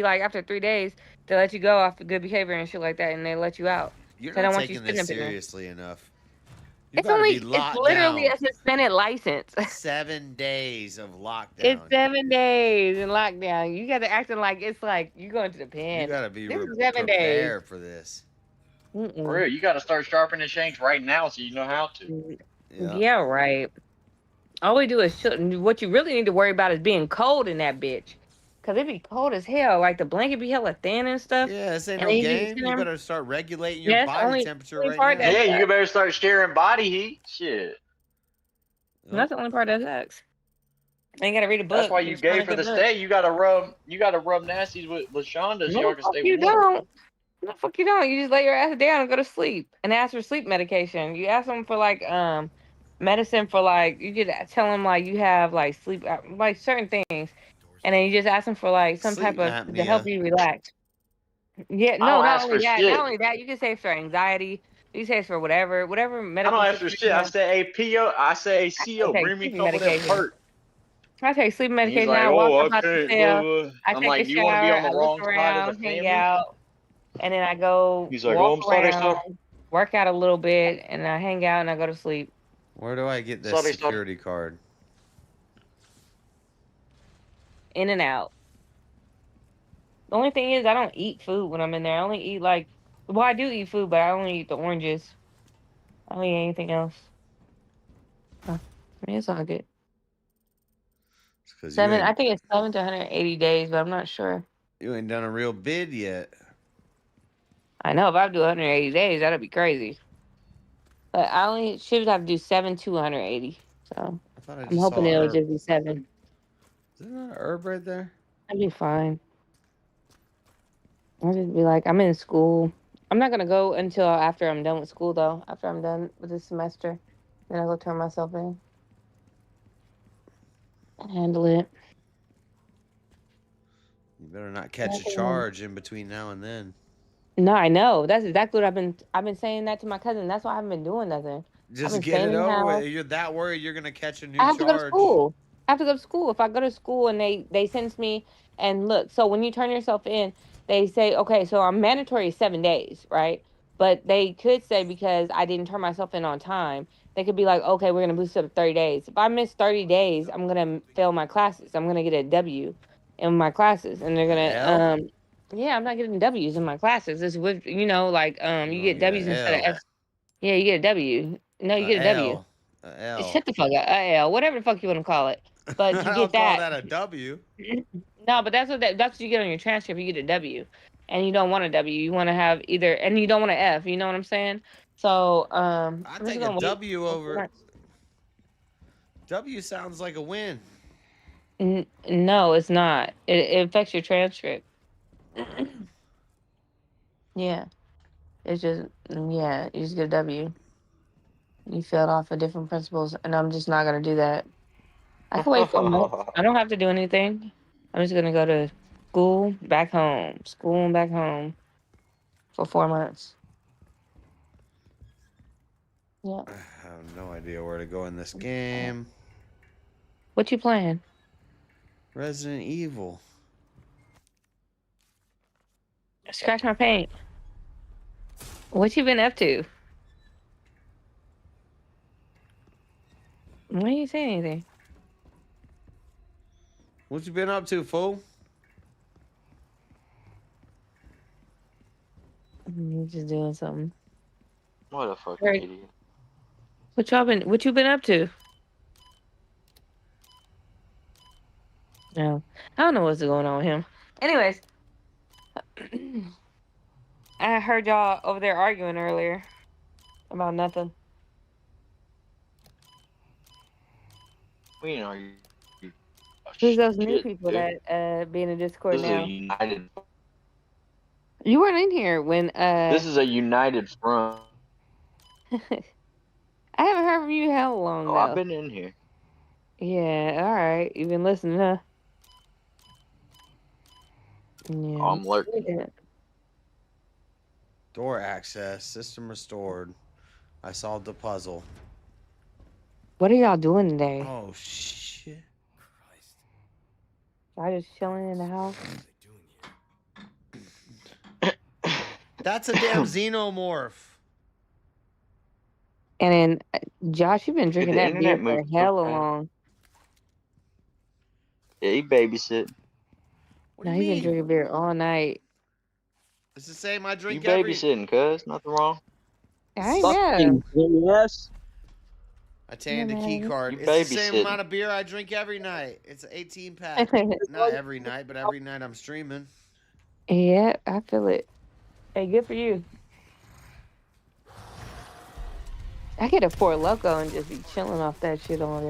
J: be like after 3 days they let you go off of good behavior and shit like that, and they let you out.
A: You're
J: So I
A: not
J: don't want you
A: taking
J: sitting
A: this
J: up in there.
A: seriously enough. You
J: It's
A: gotta
J: only,
A: be
J: it's
A: locked
J: literally
A: down.
J: a suspended license.
A: 7 days of lockdown.
J: It's 7 days in lockdown. You got to acting like it's like you going to the
A: You
J: pen.
A: gotta be
J: This is 7 days.
A: prepared for this.
U: For real, you got to start sharpening shanks right now so you know how to.
J: Yeah, right. All we do is what you really need to worry about is being cold in that bitch. Cause it be cold as hell. Like the blanket be hella thin and stuff.
A: Yeah, this ain't
J: And
A: no
J: then you be
A: game.
J: sitting
A: You
J: there.
A: better start regulating your
J: Yeah, that's the
A: body
J: only
A: temperature right
J: part
A: now.
J: that
U: Yeah, you
J: sucks.
U: better start sharing body heat. Shit.
J: That's the only part that sucks. I ain't gotta read a book.
U: That's why you
J: Just find
U: gay
J: a
U: for
J: good
U: the
J: book.
U: stay. You gotta rub nasties with Shonda so
J: No,
U: y'all
J: the
U: can
J: fuck
U: stay
J: you
U: warm.
J: don't. No, fuck you don't. You just lay your ass down and go to sleep and ask for sleep medication. You ask them for like medicine for like you could tell them like you have like sleep like certain things, and then you just ask them for like some type
A: Sleep
J: of to help
A: apnea.
J: you relax. Yeah,
U: I
J: no,
U: don't
J: not
U: ask
J: only
U: for
J: that, not
U: shit.
J: only that. You can say it's for anxiety. You can say it's for whatever
U: I
J: medical
U: don't ask for
J: situation
U: shit.
J: you
U: I
J: have.
U: say, hey, PO. I say, hey,
J: I
U: CO,
J: take
U: bring me a
J: sleeping
U: couple of them
J: medication.
U: perk.
J: I take sleeping
U: And he's
J: medication.
U: like,
J: I walk
U: oh,
J: up
U: I
J: out the
U: can't. Blah,
J: cell.
U: blah.
J: I
U: I'm
J: take a
U: like, do you want to be
J: shower.
U: on the
J: I look
U: wrong side of the
J: around, hang
U: family?
J: out, and then I go
U: He's like, oh,
J: walk
U: I'm sorry,
J: around,
U: sir.
J: work out a little bit, and I hang out and I go to sleep.
A: Where do I get this
U: Sorry, sir.
A: security card?
J: In and out. The only thing is I don't eat food when I'm in there. I only eat well, I do eat food, but I only eat the oranges. I don't eat anything else. I mean, it's all good.
A: Because you
J: I
A: ain't
J: think it's 7 to 180 days, but I'm not sure.
A: done a real bid yet.
J: I know if I do 180 days, that'd be crazy. But I only should have to do 7 to 180. So
A: I thought I
J: I'm
A: just
J: hoping
A: saw an
J: it'll
A: herb.
J: just be 7.
A: Isn't that an herb right there?
J: I'll be fine. I'll just be like, I'm in school. I'm not gonna go until after I'm done with school, though. After I'm done with this semester, then I'll go turn myself in and handle it.
A: You better not catch a charge in between now and then.
J: No, I know. That's exactly what I've been saying that to my cousin. That's why I haven't been doing nothing. I've
A: Just
J: been
A: get
J: staying
A: it
J: in the
A: over
J: house.
A: with. You're that worried you're gonna catch a
J: I
A: new
J: have to go to
A: charge.
J: school. I have to go to school. If I go to school and they sentence me and look, so when you turn yourself in, they say, okay, so I'm mandatory is 7 days, right? But they could say because I didn't turn myself in on time, they could be like, okay, we're gonna boost it up to 30 days. If I miss 30 days, I'm gonna fail my classes. I'm gonna get a W in my classes, and they're
A: L?
J: gonna yeah, I'm not getting W's in my classes. It's with you get
A: Get
J: W's
A: a
J: instead of
A: L.
J: F's. Yeah, you get a W. No, you
A: A
J: get a W.
A: L. A L.
J: Shut the fuck up. L, whatever the fuck you want to call it. But you
A: I don't
J: get
A: call
J: that.
A: that a W.
J: No, but that's what you get on your transcript. You get a W, and you don't want a W. You want to have either, and you don't want an F. You know what I'm saying? So
A: I
J: I'm just
A: take a
J: gonna wait.
A: W over. W sounds like a win.
J: No, it's not. It affects your transcript. Yeah, it's just yeah. You just get a W. You failed off of different principles, and I'm just not gonna do that. I can wait 4 months. I don't have to do anything. I'm just gonna go to school, back home, school and back home for 4 months. Yeah.
A: I have no idea where to go in this game.
J: What you playing?
A: Resident Evil.
J: Scratch my paint. What you been up to? Why you saying anything?
A: What you been up to, fool?
J: You just doing something.
U: What a fucking
J: Right.
U: idiot.
J: What you been up to? No. I don't know what's going on with him. Anyways. I heard y'all over there arguing earlier about nothing.
U: We ain't argue.
J: Who's those new
U: Shit,
J: people
U: dude.
J: that be in the Discord
U: This is a
J: now?
U: united.
J: You weren't in here when
U: This is a united front.
J: I haven't heard from you how long
U: Oh,
J: though.
U: I've been in here.
J: Yeah, all right. You've been listening, huh? Yeah.
U: Oh, I'm lurking.
A: Door access. System restored. I solved the puzzle.
J: What are y'all doing today?
A: Oh, shit.
J: Y'all just chilling in the house?
A: That's a damn xenomorph.
J: And then Josh, you've been drinking
U: the
J: that beer
U: internet
J: for
U: moves so
J: hella
U: fast.
J: long.
U: Yeah, he babysitting.
A: What
J: No,
A: do you
J: he been
A: mean?
J: drinking beer all night.
A: It's the same I
U: You
A: drink every.
U: babysitting, cuz. Nothing wrong.
J: I know.
P: Fucking yes.
A: I tanned the key
J: No,
A: card.
U: You
A: It's the same
U: babysitting.
A: amount of beer I drink every night. It's an 18 pack. Not every night, but every night I'm streaming.
J: yeah, I feel it. Hey, good for you. I get a Four Loco and just be chilling off that shit all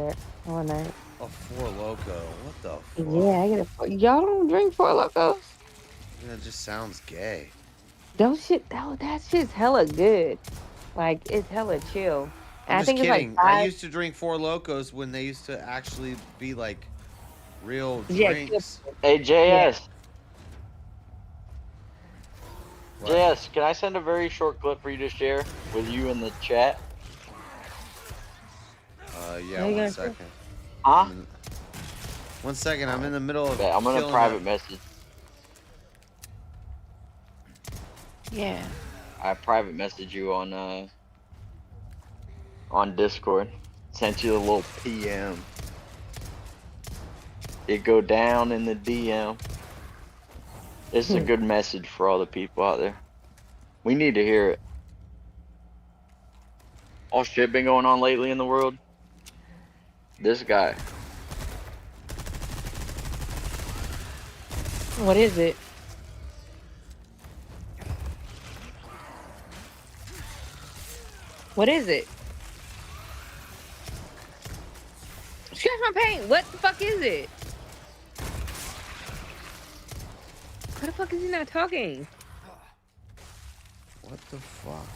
J: night.
A: A Four Loco. What the fuck?
J: Yeah, I get y'all don't drink Four Locos?
A: Yeah, it just sounds gay.
J: That shit's hella good. Like it's hella chill. And
A: I'm
J: I
A: just
J: think it's like
A: kidding. I
J: 5.
A: used to drink Four Locos when they used to actually be like real
J: Yeah,
A: drinks.
U: Hey,
J: yeah.
U: JS.
A: What?
U: JS, can I send a very short clip for you to share with you in the chat?
A: Yeah,
J: you
A: 1
J: gonna
A: second.
U: Huh?
A: 1 second, I'm in the middle of
U: Okay, I'm gonna
A: killing
U: private message.
J: Yeah.
U: I private message you on Discord. Sent you a little PM. It go down in the DM. It's a good message for all the people out there. We need to hear it. All shit been going on lately in the world. This guy.
J: What is it? What is it? Scratch my paint. What the fuck is it? Why the fuck is he not talking?
A: What the fuck?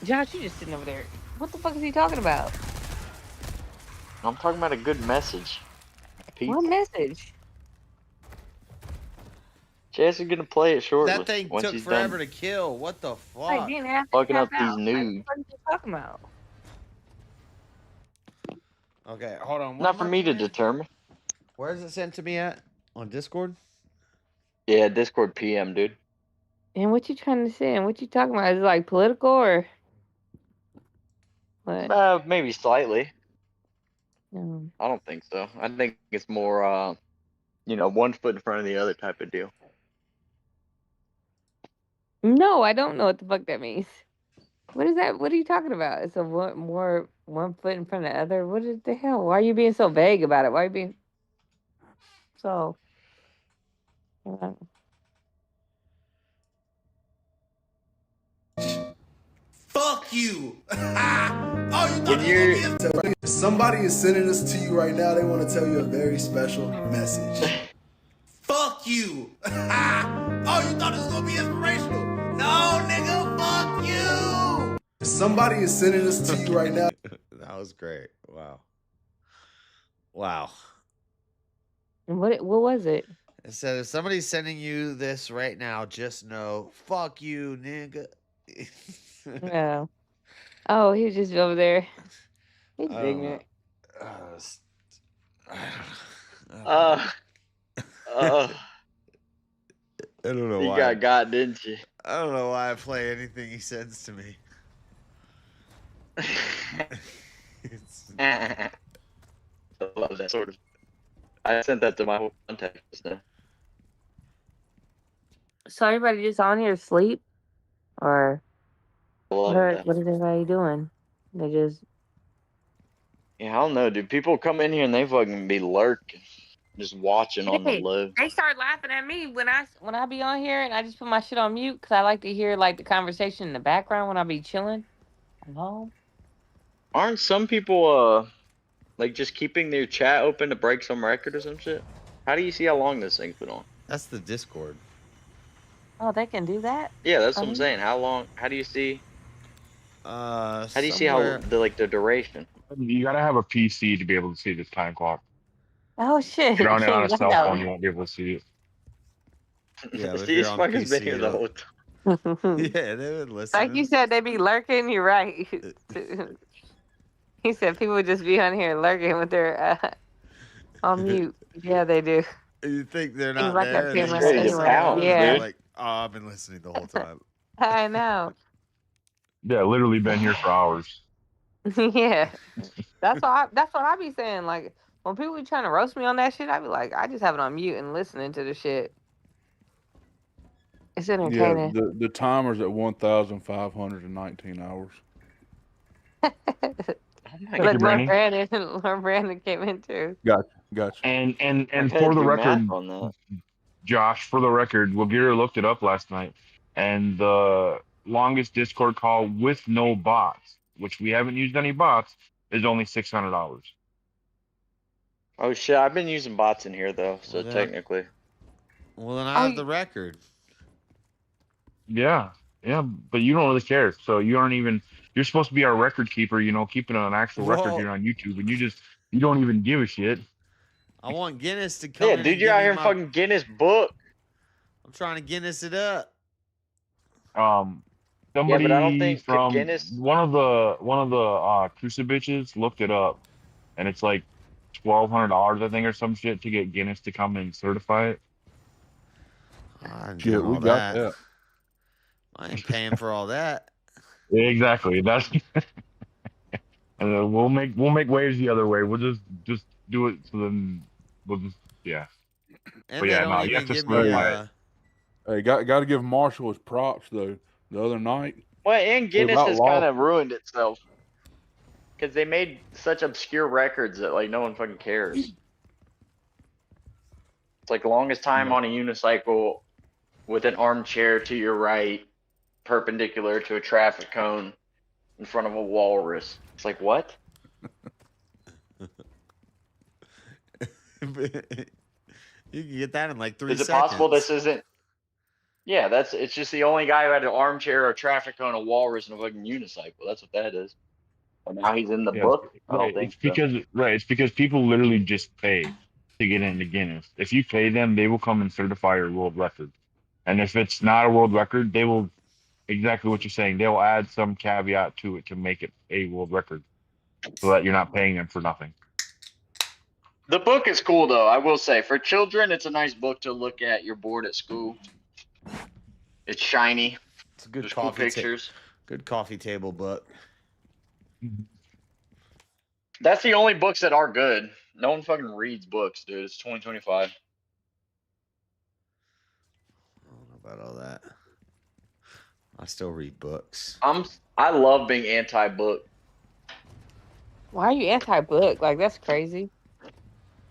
J: Josh, you just sitting over there. What the fuck is he talking about?
U: I'm talking about a good message.
J: What message?
U: Chance is gonna play it shortly.
A: That thing
U: once
A: took
U: he's
A: forever
U: done
A: to kill. What the
J: Like,
A: fuck?
J: damn, after
U: fucking up
J: tap
U: these
J: out. Like,
U: nudes.
J: what are you talking about?
A: Okay, hold on.
U: Not for me to determine.
A: Where is it sent to me at? On Discord?
U: Yeah, Discord PM, dude.
J: And what you trying to say? And what you talking about? Is it like political or what?
U: Maybe slightly.
J: Um,
U: I don't think so. I think it's more, one foot in front of the other type of deal.
J: no, I don't know what the fuck that means. What is that? What are you talking about? It's a one foot in front of the other. What is the hell? Why are you being so vague about it? Why are you being so?
H: Fuck you! Oh, you thought
U: When
H: this
U: you're
H: was gonna be somebody is sending this to you right now. They want to tell you a very special message. Fuck you! Oh, you thought this was gonna be inspirational? No, nigga, fuck you! Somebody is sending this to you right now.
A: That was great. Wow. Wow.
J: What was it?
A: It said if somebody's sending you this right now, just know, fuck you, nigga.
J: No. Oh, he was just over there. He's
A: I don't know.
J: ignorant.
A: I don't know
U: you
A: why.
U: got, didn't you?
A: I don't know why I play anything he sends to me.
U: I love that sort of. I sent that to my whole contact just now.
J: So everybody just on here asleep, or
U: Love that.
J: what is everybody doing? They just
U: Yeah, I don't know, dude. People come in here and they fucking be lurking, just watching on the
J: hey,
U: low.
J: they start laughing at me when I be on here and I just put my shit on mute because I like to hear like the conversation in the background when I be chilling at home.
U: Aren't some people like just keeping their chat open to break some record or some shit? How do you see how long this thing's been on?
A: That's the Discord.
J: Oh, they can do that?
U: Yeah, that's what I'm
J: Um,
U: saying. How long? How do you see?
A: How
U: do you see how the duration?
N: You gotta have a PC to be able to see this time clock.
J: Oh shit!
N: If you're on it on a cell phone,
J: Wow.
N: you won't be able to see it.
A: Yeah, but if
U: These
A: you're on
U: fuckers been
A: PC,
U: here the
A: it'll-
U: whole time.
A: yeah, they've been listening.
J: Like you said, they be lurking. You're right. He said people would just be on here lurking with their on mute. Yeah, they do.
A: You think they're
J: Seems
A: not
J: like
A: there?
J: that
A: And then
J: too
A: you
J: much
A: say
J: anyway.
A: something, and
J: Yeah.
A: they're like, "Oh, I've been listening the whole time."
J: I know.
N: Yeah, literally been here for hours.
J: Yeah, that's what I be saying. Like when people be trying to roast me on that shit, I be like, I just have it on mute and listening to the shit. It's
C: Yeah,
J: entertaining.
C: the timer's at 1,519 hours.
J: Look, Lord Brandon came in too.
C: Gotcha.
N: And
U: I gotta
N: for the
U: do math
N: record,
U: on that.
N: Josh, for the record, Wagira looked it up last night, and the longest Discord call with no bots, which we haven't used any bots, is only $600.
U: Oh shit, I've been using bots in here though, so
A: Well, then
U: technically.
A: Well, then I have the record.
N: Yeah, but you don't really care, so you aren't even. You're supposed to be our record keeper, keeping an actual record
A: Well-
N: here on YouTube, and you don't even give a shit.
A: I want Guinness to come
U: Yeah,
A: in
U: dude,
A: and
U: you're
A: give
U: out
A: me
U: here
A: my...
U: fucking Guinness book.
A: I'm trying to Guinness it up.
N: Somebody
U: but I don't think
N: from
U: Guinness.
N: one of the Crucibitches looked it up, and it's like $1,200, I think, or some shit to get Guinness to come and certify it.
A: I'm
C: Shit,
A: doing
C: we
A: all
C: got
A: that.
C: that.
A: I ain't paying for all that.
N: Exactly. That's and we'll make waves the other way. We'll just do it. So then we'll just
A: And
N: But
A: they
N: yeah,
A: don't
N: no, you
A: even
N: have to
A: give me
N: certify it.
C: Hey, got to give Marshall his props though. The other night,
U: Well, and
C: they
U: Guinness
C: about
U: has
C: lost.
U: kind of ruined itself because they made such obscure records that like no one fucking cares. It's like longest time on a unicycle with an armchair to your right, perpendicular to a traffic cone in front of a walrus. It's like what?
A: You can get that in like 3
U: Is it
A: seconds.
U: possible this isn't? Yeah, it's just the only guy who had an armchair, a traffic cone, a walrus, and a fucking unicycle. That's what that is. And now he's in the book. I don't think so.
N: It's because people literally just pay to get into Guinness. If you pay them, they will come and certify your world record. And if it's not a world record, they will exactly what you're saying. They will add some caveat to it to make it a world record, so that you're not paying them for nothing.
U: The book is cool though. I will say, for children, it's a nice book to look at. You're bored at school. It's shiny.
A: It's a good
U: There's
A: coffee
U: cool pictures.
A: Good coffee table book.
U: That's the only books that are good. No one fucking reads books, dude. It's 2025.
A: I don't know about all that. I still read books.
U: I love being anti-book.
J: Why are you anti-book? Like that's crazy.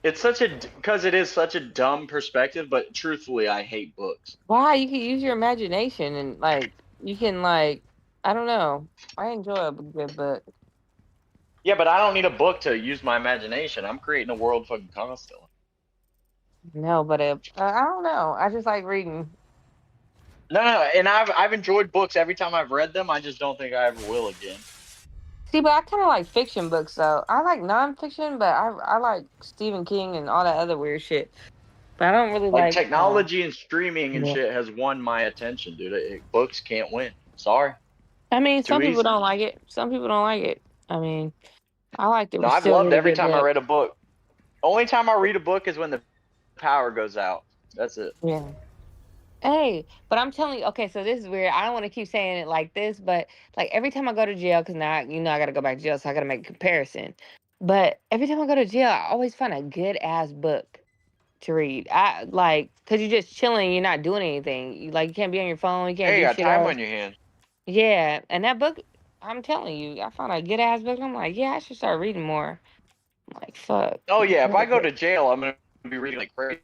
U: It's because it is such a dumb perspective, but truthfully, I hate books.
J: Why? You can use your imagination and like you can like I don't know. I enjoy a good book.
U: Yeah, but I don't need a book to use my imagination. I'm creating a world fucking constantly.
J: No, but I don't know. I just like reading.
U: No, and I've enjoyed books every time I've read them. I just don't think I ever will again.
J: See, but I kind of like fiction books though. I like nonfiction, but I like Stephen King and all that other weird shit. But I don't really like
U: technology and streaming and
J: yeah.
U: shit has won my attention, dude. Books can't win. Sorry.
J: I mean, some
U: Too
J: people
U: easy.
J: don't like it. Some people don't like it. I mean, I liked it.
U: No,
J: Was
U: I've
J: still a
U: loved
J: really
U: every
J: good
U: time I
J: book.
U: read a book. Only time I read a book is when the power goes out. That's it.
J: Yeah. Hey, but I'm telling you, okay, so this is weird. I don't want to keep saying it like this, but like every time I go to jail, because now, I got to go back to jail, so I got to make a comparison. But every time I go to jail, I always find a good ass book to read. I like, because you're just chilling, you're not doing anything. You can't be on your phone, you can't
U: Hey,
J: do
U: you got
J: shit
U: time
J: else.
U: on your hands.
J: Yeah, and that book, I'm telling you, I found a good ass book. I'm like, yeah, I should start reading more. I'm like, fuck.
U: Oh, yeah. If I go to jail, I'm going to be reading like crazy.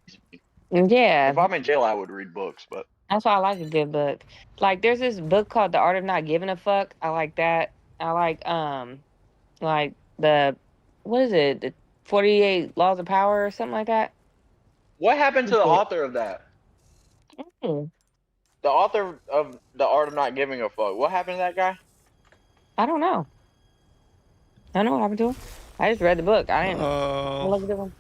J: Yeah.
U: If I'm in jail, I would read books, but.
J: That's why I like a good book. Like there's this book called The Art of Not Giving a Fuck. I like that. I like the what is it? The 48 Laws of Power or something like that.
U: What happened to the author of that?
J: Mm.
U: The author of The Art of Not Giving a Fuck. What happened to that guy?
J: I don't know. I don't know what happened to him. I just read the book. I didn't look at them.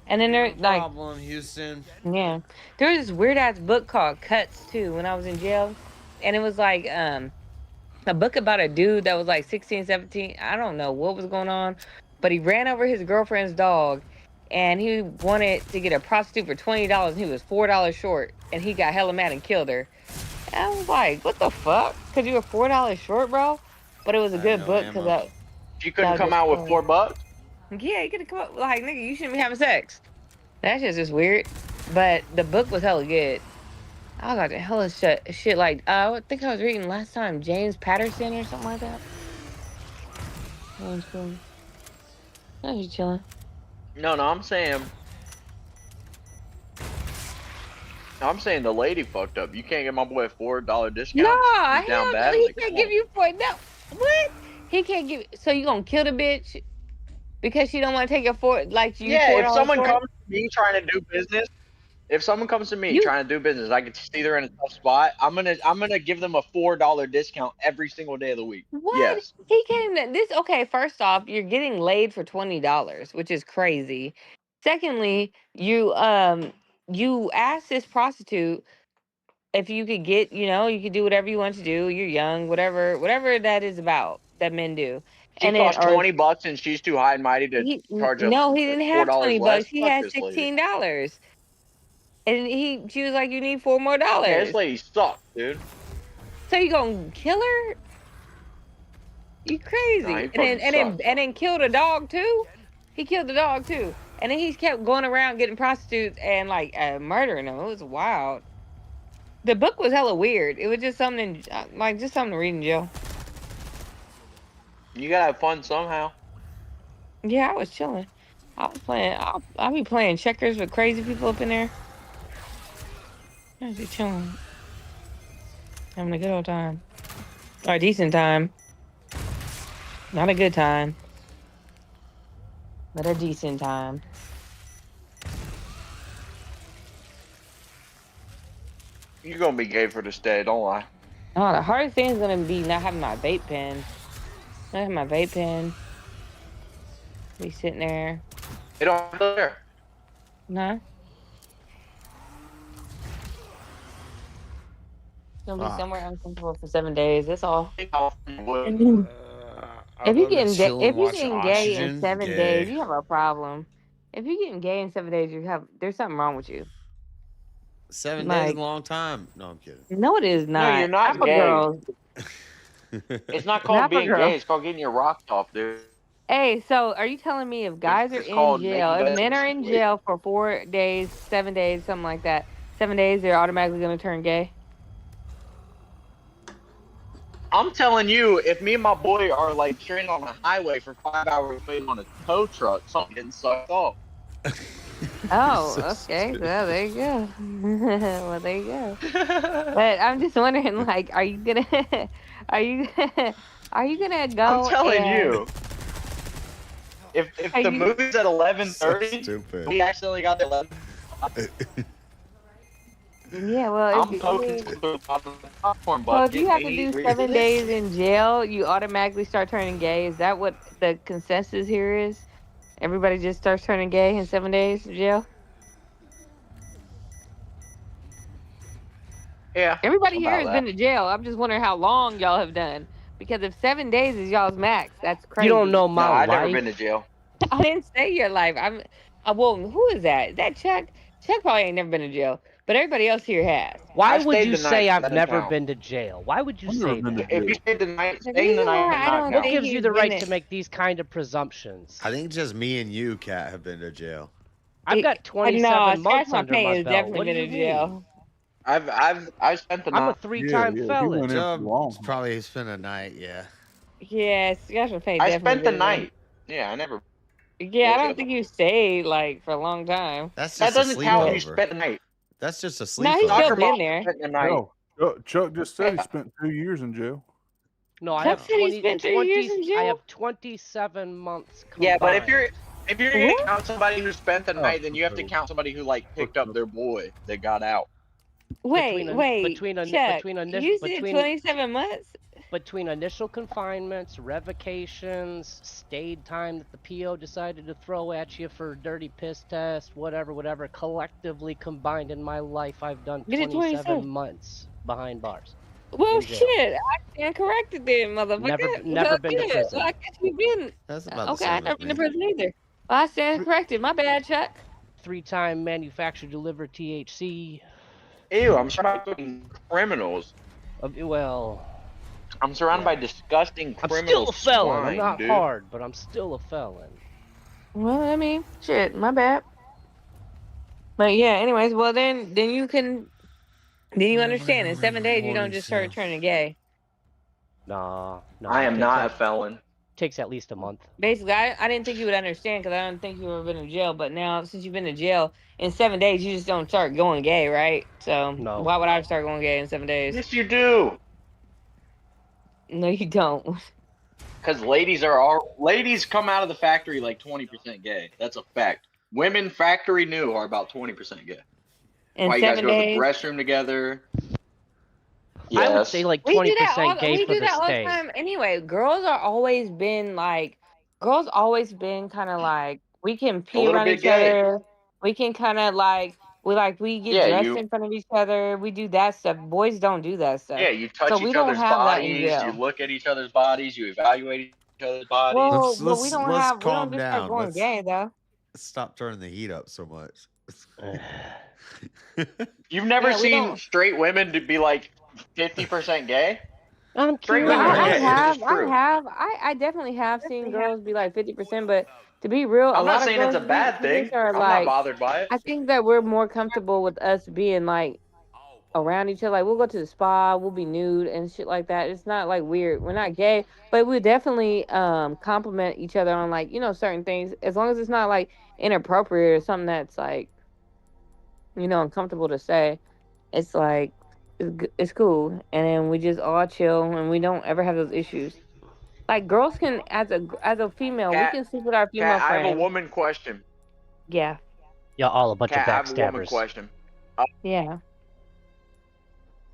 J: And then there like
A: problem, Houston.
J: yeah. There was this weird ass book called Cuts too when I was in jail. And it was like a book about a dude that was like 16, 17. I don't know what was going on, but he ran over his girlfriend's dog and he wanted to get a prostitute for $20 and he was $4 short and he got hella mad and killed her. And I was like, what the fuck? Because you were $4 short, bro? but it was a
A: I have
J: good
A: no
J: book because
A: ammo.
U: You couldn't come out with $4.
J: Yeah, you could have come up like nigga, you shouldn't be having sex. That shit's just weird. But the book was hella good. I got the hella shit like I think I was reading last time James Patterson or something like that. That was cool. That was chilling.
U: No, I'm saying the lady fucked up. You can't get my boy a $4 discount.
J: No,
U: He's down
J: hell no,
U: bad.
J: he
U: Like,
J: can't
U: come
J: give
U: on.
J: you what? He can't give. So you gonna kill the bitch because she don't want to take your
U: Yeah, if
J: $4
U: someone
J: for it?
U: comes to me trying to do business,
J: You
U: trying to do business, I can see they're in a tough spot. I'm gonna give them a $4 discount every single day of the week.
J: what?
U: Yes.
J: He can't. This okay? First off, you're getting laid for $20, which is crazy. Secondly, you asked this prostitute if you could get, you could do whatever you want to do. You're young, whatever that is about that men do,
U: She
J: and then
U: costs
J: or
U: $20 and she's too high and mighty to charge a
J: no, he didn't have
U: $4
J: $20.
U: less.
J: He
U: Fuck
J: had
U: this lady.
J: $16, and she was like, "You need $4 more."
U: Yeah, this lady sucks, dude.
J: So you gonna kill her? You crazy?
U: Nah, he
J: and then
U: fucking sucks.
J: and then killed a dog too. He killed the dog too, and then he kept going around getting prostitutes and like murdering them. It was wild. The book was hella weird. It was just something just something to read in jail.
U: You gotta have fun somehow.
J: Yeah, I was chilling. I was playing. I'll be playing checkers with crazy people up in there. I was just chilling, having a good old time, or a decent time. Not a good time, but a decent time.
U: You're gonna be gay for this day, don't lie.
J: Oh, the hardest thing is gonna be not having my vape pen. Not having my vape pen. Be sitting there.
U: It don't there.
J: Nah. Gonna be somewhere uncomfortable for 7 days. That's all. If you're getting gay in 7 days, you have a problem. If you're getting gay in 7 days, there's something wrong with you.
A: 7 days is a long time. No, I'm kidding.
J: No, it is not.
U: No, you're not
J: Half of
U: gay.
J: girls.
U: It's not called
J: Half of
U: being
J: girls.
U: gay. It's called getting your rocks off, dude.
J: Hey, so are you telling me if guys are
U: It's
J: in
U: called
J: jail,
U: making
J: if men are in
U: baskets.
J: jail for 4 days, 7 days, something like that, 7 days, they're automatically going to turn gay?
U: I'm telling you, if me and my boy are like straight on the highway for 5 hours waiting on a tow truck, something getting sucked off.
J: Oh, okay. Well, there you go. Well, there you go. But I'm just wondering, like, are you gonna go?
U: I'm telling
J: and-
U: you. If
J: Are
U: the
J: you-
U: movie's at 11:30,
A: stupid.
U: we accidentally got the 11.
J: Yeah, well,
U: I'm poking through the popcorn
J: so if
U: bucket.
J: you have to do 7 days in jail, you automatically start turning gay. Is that what the consensus here is? Everybody just starts turning gay in 7 days in jail?
U: Yeah.
J: Everybody here
U: about
J: has
U: that.
J: been to jail. I'm just wondering how long y'all have done. Because if 7 days is y'all's max, that's crazy.
U: No, I've never been to jail.
J: I didn't say your life. Well, who is that? Is that Chuck? Chuck probably ain't never been to jail, but everybody else here has.
G: Why
U: I
G: would
U: stayed
G: you
U: the
G: say
U: night,
G: I've
U: that
G: never
U: count.
G: been to jail? Why would you say that?
U: If you stayed the night,
J: The
U: staying the
J: reason
U: night
J: why
U: does
J: I
U: not
J: don't
G: What
U: count.
J: think
G: gives you
J: he's
G: the
J: been
G: right
J: in-
G: to make these kind of presumptions?
A: I think just me and you, Kat, have been to jail.
G: I've got 27
J: no,
G: months
J: Scratch My
G: under
J: Pain
G: my
J: has
G: belt.
J: definitely
G: What do
J: been
G: you
J: in
G: mean?
J: jail.
U: I've spent the
G: I'm a
U: night.
G: 3-time felon.
A: Joe probably spent a night, yeah.
J: Yeah, Scratch My Pain
U: I
J: definitely
U: spent the
J: been in there.
U: night. Yeah, I never.
J: Yeah, I don't think you stayed like for a long time.
A: That's
U: That
A: just a
U: doesn't count. You
A: sleepover.
U: spent the night.
A: That's just a sleepover.
J: No, he's still
U: Soccer
J: been
U: mom
J: there.
U: spent the night.
C: No, Chuck just said he spent 2 years in jail.
G: No, I
J: Chuck
G: have
J: said he
G: 20,
J: spent 3 years in
G: 20
J: jail?
G: I have 27 months combined.
U: Yeah, but if you're gonna
J: What?
U: count somebody who spent the
C: Oh,
U: night, then you have to
C: okay.
U: count somebody who like picked up their boy that got out.
J: Wait, Chuck, you said 27 months?
G: Between initial confinements, revocations, stayed time that the PO decided to throw at you for dirty piss test, whatever, collectively combined in my life, I've done
J: You did
G: 27
J: 27.
G: months behind bars.
J: Well,
G: in jail.
J: shit, I stand corrected then, motherfucker.
G: Never been to prison.
J: Well, I guess you've been.
A: That's about the
J: Okay,
A: same
J: I
A: as
J: never been to
A: me.
J: prison either. Well, I stand corrected. My bad, Chuck.
G: 3-time manufactured delivered THC.
U: Ew, I'm talking about fucking criminals.
G: Well,
U: I'm surrounded by disgusting
G: I'm
U: criminal
G: still a felon. I'm
U: swine,
G: not
U: dude.
G: hard, but I'm still a felon.
J: Well, I mean, shit, my bad. But yeah, anyways, well then you understand. In 7 days, you don't just start turning gay.
G: Nah.
U: I am not a felon.
G: Takes at least a month.
J: Basically, I didn't think you would understand because I don't think you've ever been in jail. But now, since you've been in jail, in 7 days, you just don't start going gay, right? So
G: No.
J: why would I start going gay in 7 days?
U: Yes, you do.
J: No, you don't.
U: Because ladies come out of the factory like 20% gay. That's a fact. Women factory new are about 20% gay.
J: In
U: Why you guys
J: 7
U: go to the
J: days?
U: restroom together?
G: I would
U: Yes.
G: say like
J: We do
G: 20%
J: that all.
G: gay
J: We
G: for
J: do
G: the
J: that all the
G: stay.
J: time. Anyway, girls always been kind of like we can pee
U: little
J: around
U: bit
J: each
U: gay.
J: other. We can kind of we get
U: Yeah,
J: dressed in front of each other. We do that stuff. Boys don't do that stuff.
U: Yeah, you touch
J: So
U: each
J: we don't
U: other's
J: have that in
U: bodies. You
J: jail.
U: look at each other's bodies. You evaluate each other's bodies.
J: Well, but we don't
A: Let's
J: have. We don't
A: calm
J: just start
A: down.
J: going gay though.
A: Let's stop turning the heat up so much.
U: You've never
J: Yeah, we
U: seen
J: don't.
U: straight women to be like 50% gay?
T: I'm
U: Straight
J: Yeah,
U: women are
J: I
U: gay. It's just true.
J: I definitely have seen girls be like 50%, but to be real, a
U: I'm not
J: lot of
U: saying it's
J: girls
U: a bad
J: we just
U: thing.
J: are
U: I'm not
J: like.
U: bothered by it.
J: I think that we're more comfortable with us being like around each other. Like we'll go to the spa, we'll be nude and shit like that. It's not like weird. We're not gay, but we definitely compliment each other on like certain things, as long as it's not like inappropriate or something that's like uncomfortable to say. It's like it's cool, and then we just all chill, and we don't ever have those issues. Like girls can, as a female, we
U: Cat,
J: can sleep with our female
U: Cat, I have a
J: friends.
U: woman question.
J: Yeah,
G: Y'all all a bunch
U: Cat,
G: of
U: I have a woman
G: backstabbers.
U: question.
J: yeah.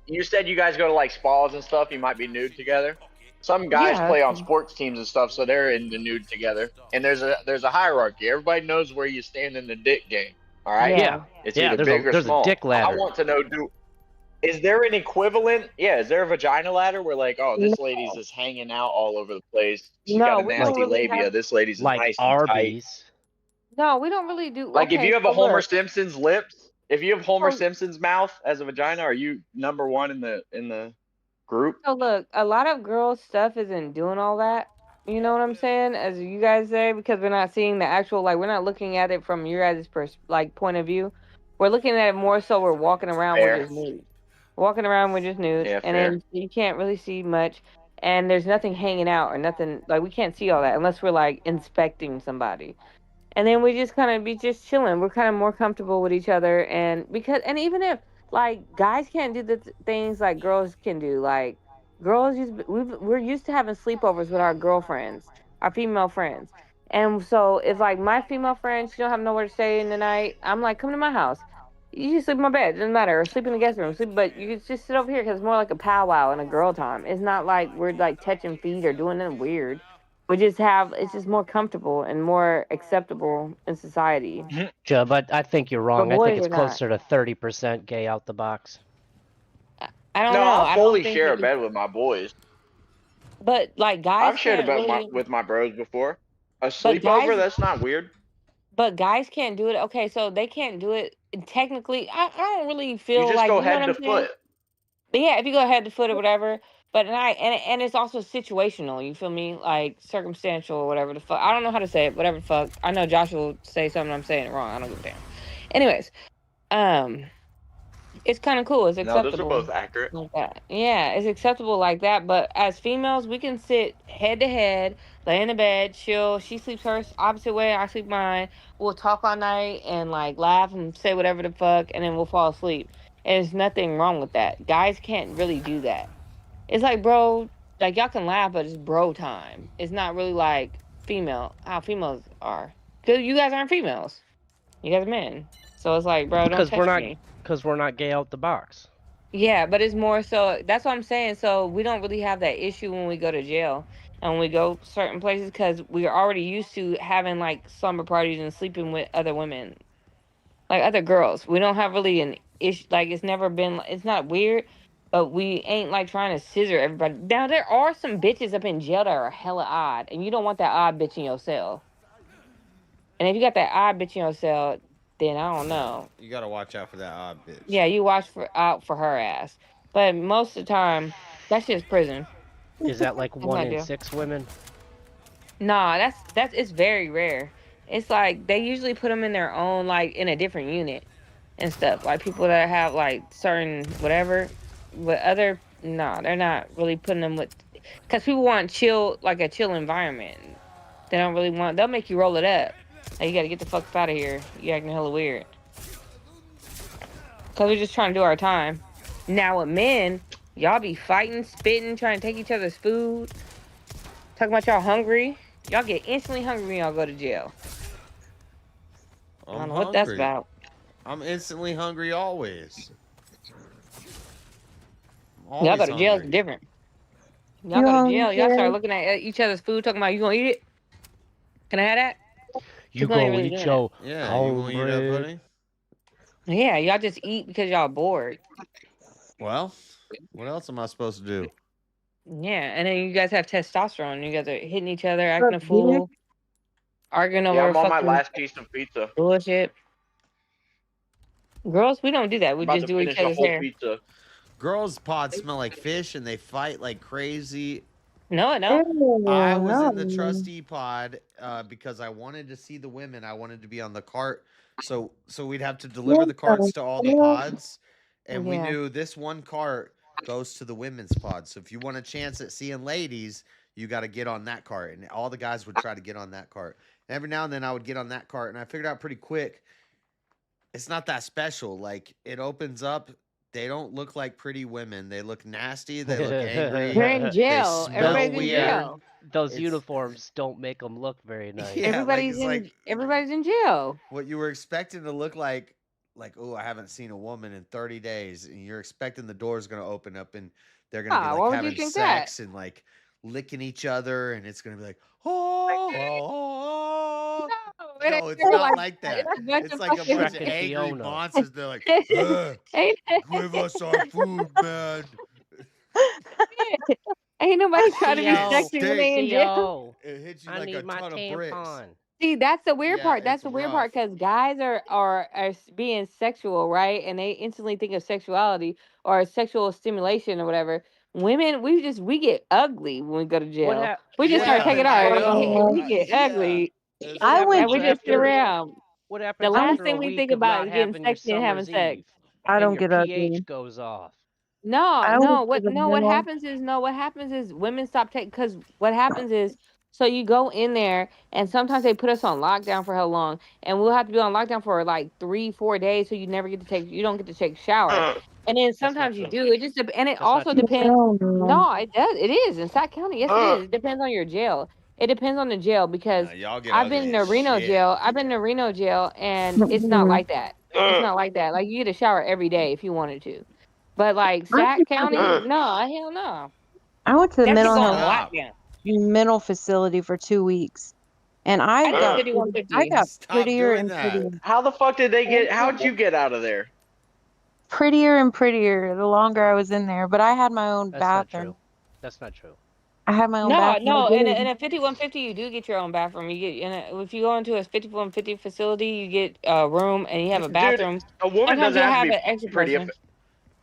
U: You said you guys go to like spas and stuff. You might be nude together. Some guys
J: Yeah,
U: play on sports teams and stuff, so they're in the nude together. And there's a hierarchy. Everybody knows where you stand in the dick game. All right.
J: Yeah.
U: It's
G: Yeah,
U: either
G: there's
U: big or
G: a
U: small.
G: dick ladder.
U: I want to know, is there an equivalent? Yeah, is there a vagina ladder where like, oh, this lady's just hanging out all over the place. She's got a
J: We don't
U: nasty
J: really
U: labia.
J: have.
U: This lady's
G: Like
U: nice and tight.
G: Arby's.
J: No, we don't really do.
U: Like if
J: Okay,
U: you have
J: so
U: a Homer
J: look.
U: Simpson's lips, if you have Homer
J: So,
U: Simpson's mouth as a vagina, are you number one in the group?
J: so look, a lot of girls' stuff isn't doing all that. You know what I'm saying? As you guys say, because we're not seeing the actual, like, we're not looking at it from your guys' point of view. We're looking at it more so we're walking around with
U: Fair.
J: just nude. Walking around with just nude,
U: Yeah,
J: and
U: fair.
J: then you can't really see much, and there's nothing hanging out or nothing, like, we can't see all that unless we're, like, inspecting somebody. And then we just kind of be just chilling. We're kind of more comfortable with each other, and even if like guys can't do the things like girls can do, like girls we're used to having sleepovers with our girlfriends, our female friends, and so if like my female friend, she don't have nowhere to stay in the night, I'm like, come to my house. You just sleep in my bed, doesn't matter, or sleep in the guest room, but you can just sit over here because it's more like a powwow and a girl time. It's not like we're like touching feet or doing nothing weird. It's just more comfortable and more acceptable in society.
G: Joe, but I think you're wrong. I think
J: boys
G: it's
J: are not.
G: closer to 30% gay out the box.
J: I don't
U: No,
J: know.
U: I'll
J: I
U: fully
J: don't think
U: share a
J: that
U: bed with my boys.
J: but like guys
U: I've shared a
J: can't
U: bed
J: really,
U: with my bros before. A
J: but
U: sleepover,
J: guys
U: that's not weird.
J: but guys can't do it. Okay, so they can't do it technically. I don't really
U: You
J: feel
U: just
J: like,
U: go
J: you know what
U: head to
J: I'm saying?
U: foot.
J: But yeah, if you go head to foot or whatever. But and it's also situational, you feel me? Like circumstantial or whatever the fuck. I don't know how to say it, whatever the fuck. I know Josh will say something I'm saying it wrong. I don't give a damn. Anyways, it's kind of cool. It's
U: No, those are
J: acceptable
U: both accurate.
J: like that. Yeah, it's acceptable like that. But as females, we can sit head to head, lay in the bed, chill. She sleeps hers opposite way, I sleep mine. We'll talk all night and like laugh and say whatever the fuck, and then we'll fall asleep. And there's nothing wrong with that. Guys can't really do that. It's like, bro, like y'all can laugh, but it's bro time. It's not really like how females are. Because you guys aren't females. You guys are men. So it's like, bro, don't touch me.
G: Because we're not gay out the box.
J: Yeah, but it's more so, that's what I'm saying. So we don't really have that issue when we go to jail and when we go certain places because we are already used to having like slumber parties and sleeping with other women, like other girls. We don't have really an issue. Like it's not weird, but we ain't like trying to scissor everybody. Now there are some bitches up in jail that are hella odd, and you don't want that odd bitch in your cell. And if you got that odd bitch in your cell, then I don't know.
A: You gotta watch out for that odd bitch.
J: Yeah, you watch out for her ass. But most of the time, that's just prison.
G: Is that like
J: That's
G: 1
J: my
G: in
J: deal.
G: 6 women?
J: Nah, that's it's very rare. It's like they usually put them in their own, like in a different unit and stuff. Like people that have like certain whatever, but other no, they're not really putting them with, because people want chill, like a chill environment. They don't really want. They'll make you roll it up. Like, you got to get the fuck out of here. You acting hella weird. Cause we're just trying to do our time. Now with men, y'all be fighting, spitting, trying to take each other's food. Talking about y'all hungry. Y'all get instantly hungry when y'all go to jail. I
A: I'm
J: don't know what that's
A: hungry.
J: about.
A: I'm instantly hungry always. I'm
J: Y'all go
A: always
J: to jail, it's
A: hungry.
J: different. Y'all
D: You
J: go to
D: hungry,
J: jail, y'all start
D: Jerry?
J: looking at each other's food, talking about, you gonna eat it? Can I have that?
G: You
J: People ain't
G: go
J: really
G: eat
J: doing
G: your
A: Yeah, you want to eat that,
G: cornbread.
A: buddy?
J: that. Yeah, y'all just eat because y'all bored.
A: Well, what else am I supposed to do?
J: Yeah, and then you guys have testosterone. You guys are hitting each other,
D: Look,
J: acting a
D: dear.
J: fool, arguing
U: Yeah,
J: over
U: I'm on my
J: fucking
U: last piece of pizza.
J: bullshit. Girls, we don't do that. We
U: About
J: just
U: to
J: do each
U: finish a
J: other's
U: whole
J: hair.
U: pizza.
A: Girls' pods smell like fish and they fight like crazy.
J: No, it don't.
D: Ew,
A: I was in the
D: no.
A: trustee pod because I wanted to see the women. I wanted to be on the cart, so we'd have to deliver
D: What
A: the carts
D: the
A: to all the
D: hell?
A: pods, and we
J: Yeah.
A: knew this one cart goes to the women's pod. So if you want a chance at seeing ladies, you got to get on that cart, and all the guys would try to get on that cart. And every now and then I would get on that cart, and I figured out pretty quick it's not that special. Like it opens up. They don't look like pretty women. They look nasty. They look angry.
J: You're in
A: They
J: jail.
A: smell
J: Everybody's in
A: weird.
J: jail.
G: Those
A: It's
G: uniforms don't make them look very nice.
A: yeah, like it's like
J: Everybody's in jail.
A: what you were expecting to look like, oh, I haven't seen a woman in 30 days, and you're expecting the door's gonna open up and they're gonna be
J: Ah,
A: like
J: why would you
A: having
J: think that?
A: sex and like licking each other, and it's gonna be like, oh,
J: No, it ain't
A: no, it's
J: really
A: not
J: like
A: like
J: that.
A: that.
J: It's a bunch
A: It's
J: of
A: like a
J: fucking.
A: bunch
G: Shrek
A: of
G: and
A: angry
G: Fiona.
A: monsters. They're like,
J: Ain't,
A: give us our food, man.
J: ain't nobody trying to be
A: It
G: CO,
J: sexy when they in
A: stinks.
J: jail.
G: CO.
A: It hits you
G: I
A: like a
G: need my
A: ton of bricks.
G: tampon.
J: See, that's the weird
A: Yeah,
J: part. That's
A: it's
J: the weird
A: rough.
J: part because guys are being sexual, right? And they instantly think of sexuality or sexual stimulation or whatever. Women, we get ugly when we go to
G: What
J: jail.
G: hap-
J: We just
G: What
J: start
A: Yeah,
J: taking
G: happens
A: I
J: our
A: know.
J: we get
A: Yeah,
J: ugly
A: it's
G: What
D: I
A: true.
G: happens
J: and
D: went
J: we just sit
G: after
J: around.
G: What
J: The
G: happens
J: last
G: after a
J: thing we think
G: week of
J: about
G: not
J: is getting
G: having your
J: sexy and having
G: summer's
J: sex.
G: eve
D: I
G: and
D: don't
G: your
D: get
G: pH
D: ugly.
G: goes off?
J: No,
D: I went to the
J: what
D: mall.
J: happens is women stop taking, because what happens is, so you go in there and sometimes they put us on lockdown for how long, and we'll have to be on lockdown for like 3-4 days, so you don't get to take a shower, and then
G: That's not
J: sometimes you
G: true.
J: do. It just and it
G: That's not
J: also
G: true.
J: depends.
D: Hell no.
J: No, it does. It is in Sac County. Yes, it is. It depends on your jail. It depends on the jail because
A: Nah, y'all get
J: I've been
A: ugly
J: in
A: as
J: a Reno
A: shit.
J: jail. I've been in a Reno jail, and it's not
D: Mm-mm.
J: like that. It's not like that. Like, you get a shower every day if you wanted to. But like
D: I
J: Sac
D: went to
J: County,
D: the,
J: no, hell no.
D: I went to the
J: That should
D: mental
J: go
D: health
J: on
A: Stop.
J: lockdown.
D: mental facility for 2 weeks, and
J: I did
D: I
J: 5150.
D: got
A: Stop
D: prettier
A: doing
D: and
A: that.
D: prettier,
U: How the fuck did they get? How'd you get out of there?
D: prettier and prettier the longer I was in there. But I had my own
G: That's not
D: bathroom.
G: true. That's not true.
D: I had my own
J: No,
D: bathroom. I
J: no. In
D: did.
J: a 5150, you do get your own bathroom. You get if you go into a 5150 facility, you get a room and you have a
U: Dude,
J: bathroom.
U: a woman
J: Sometimes
U: doesn't
J: you'll
U: have to
J: have
U: be
J: an extra
U: pretty.
J: person.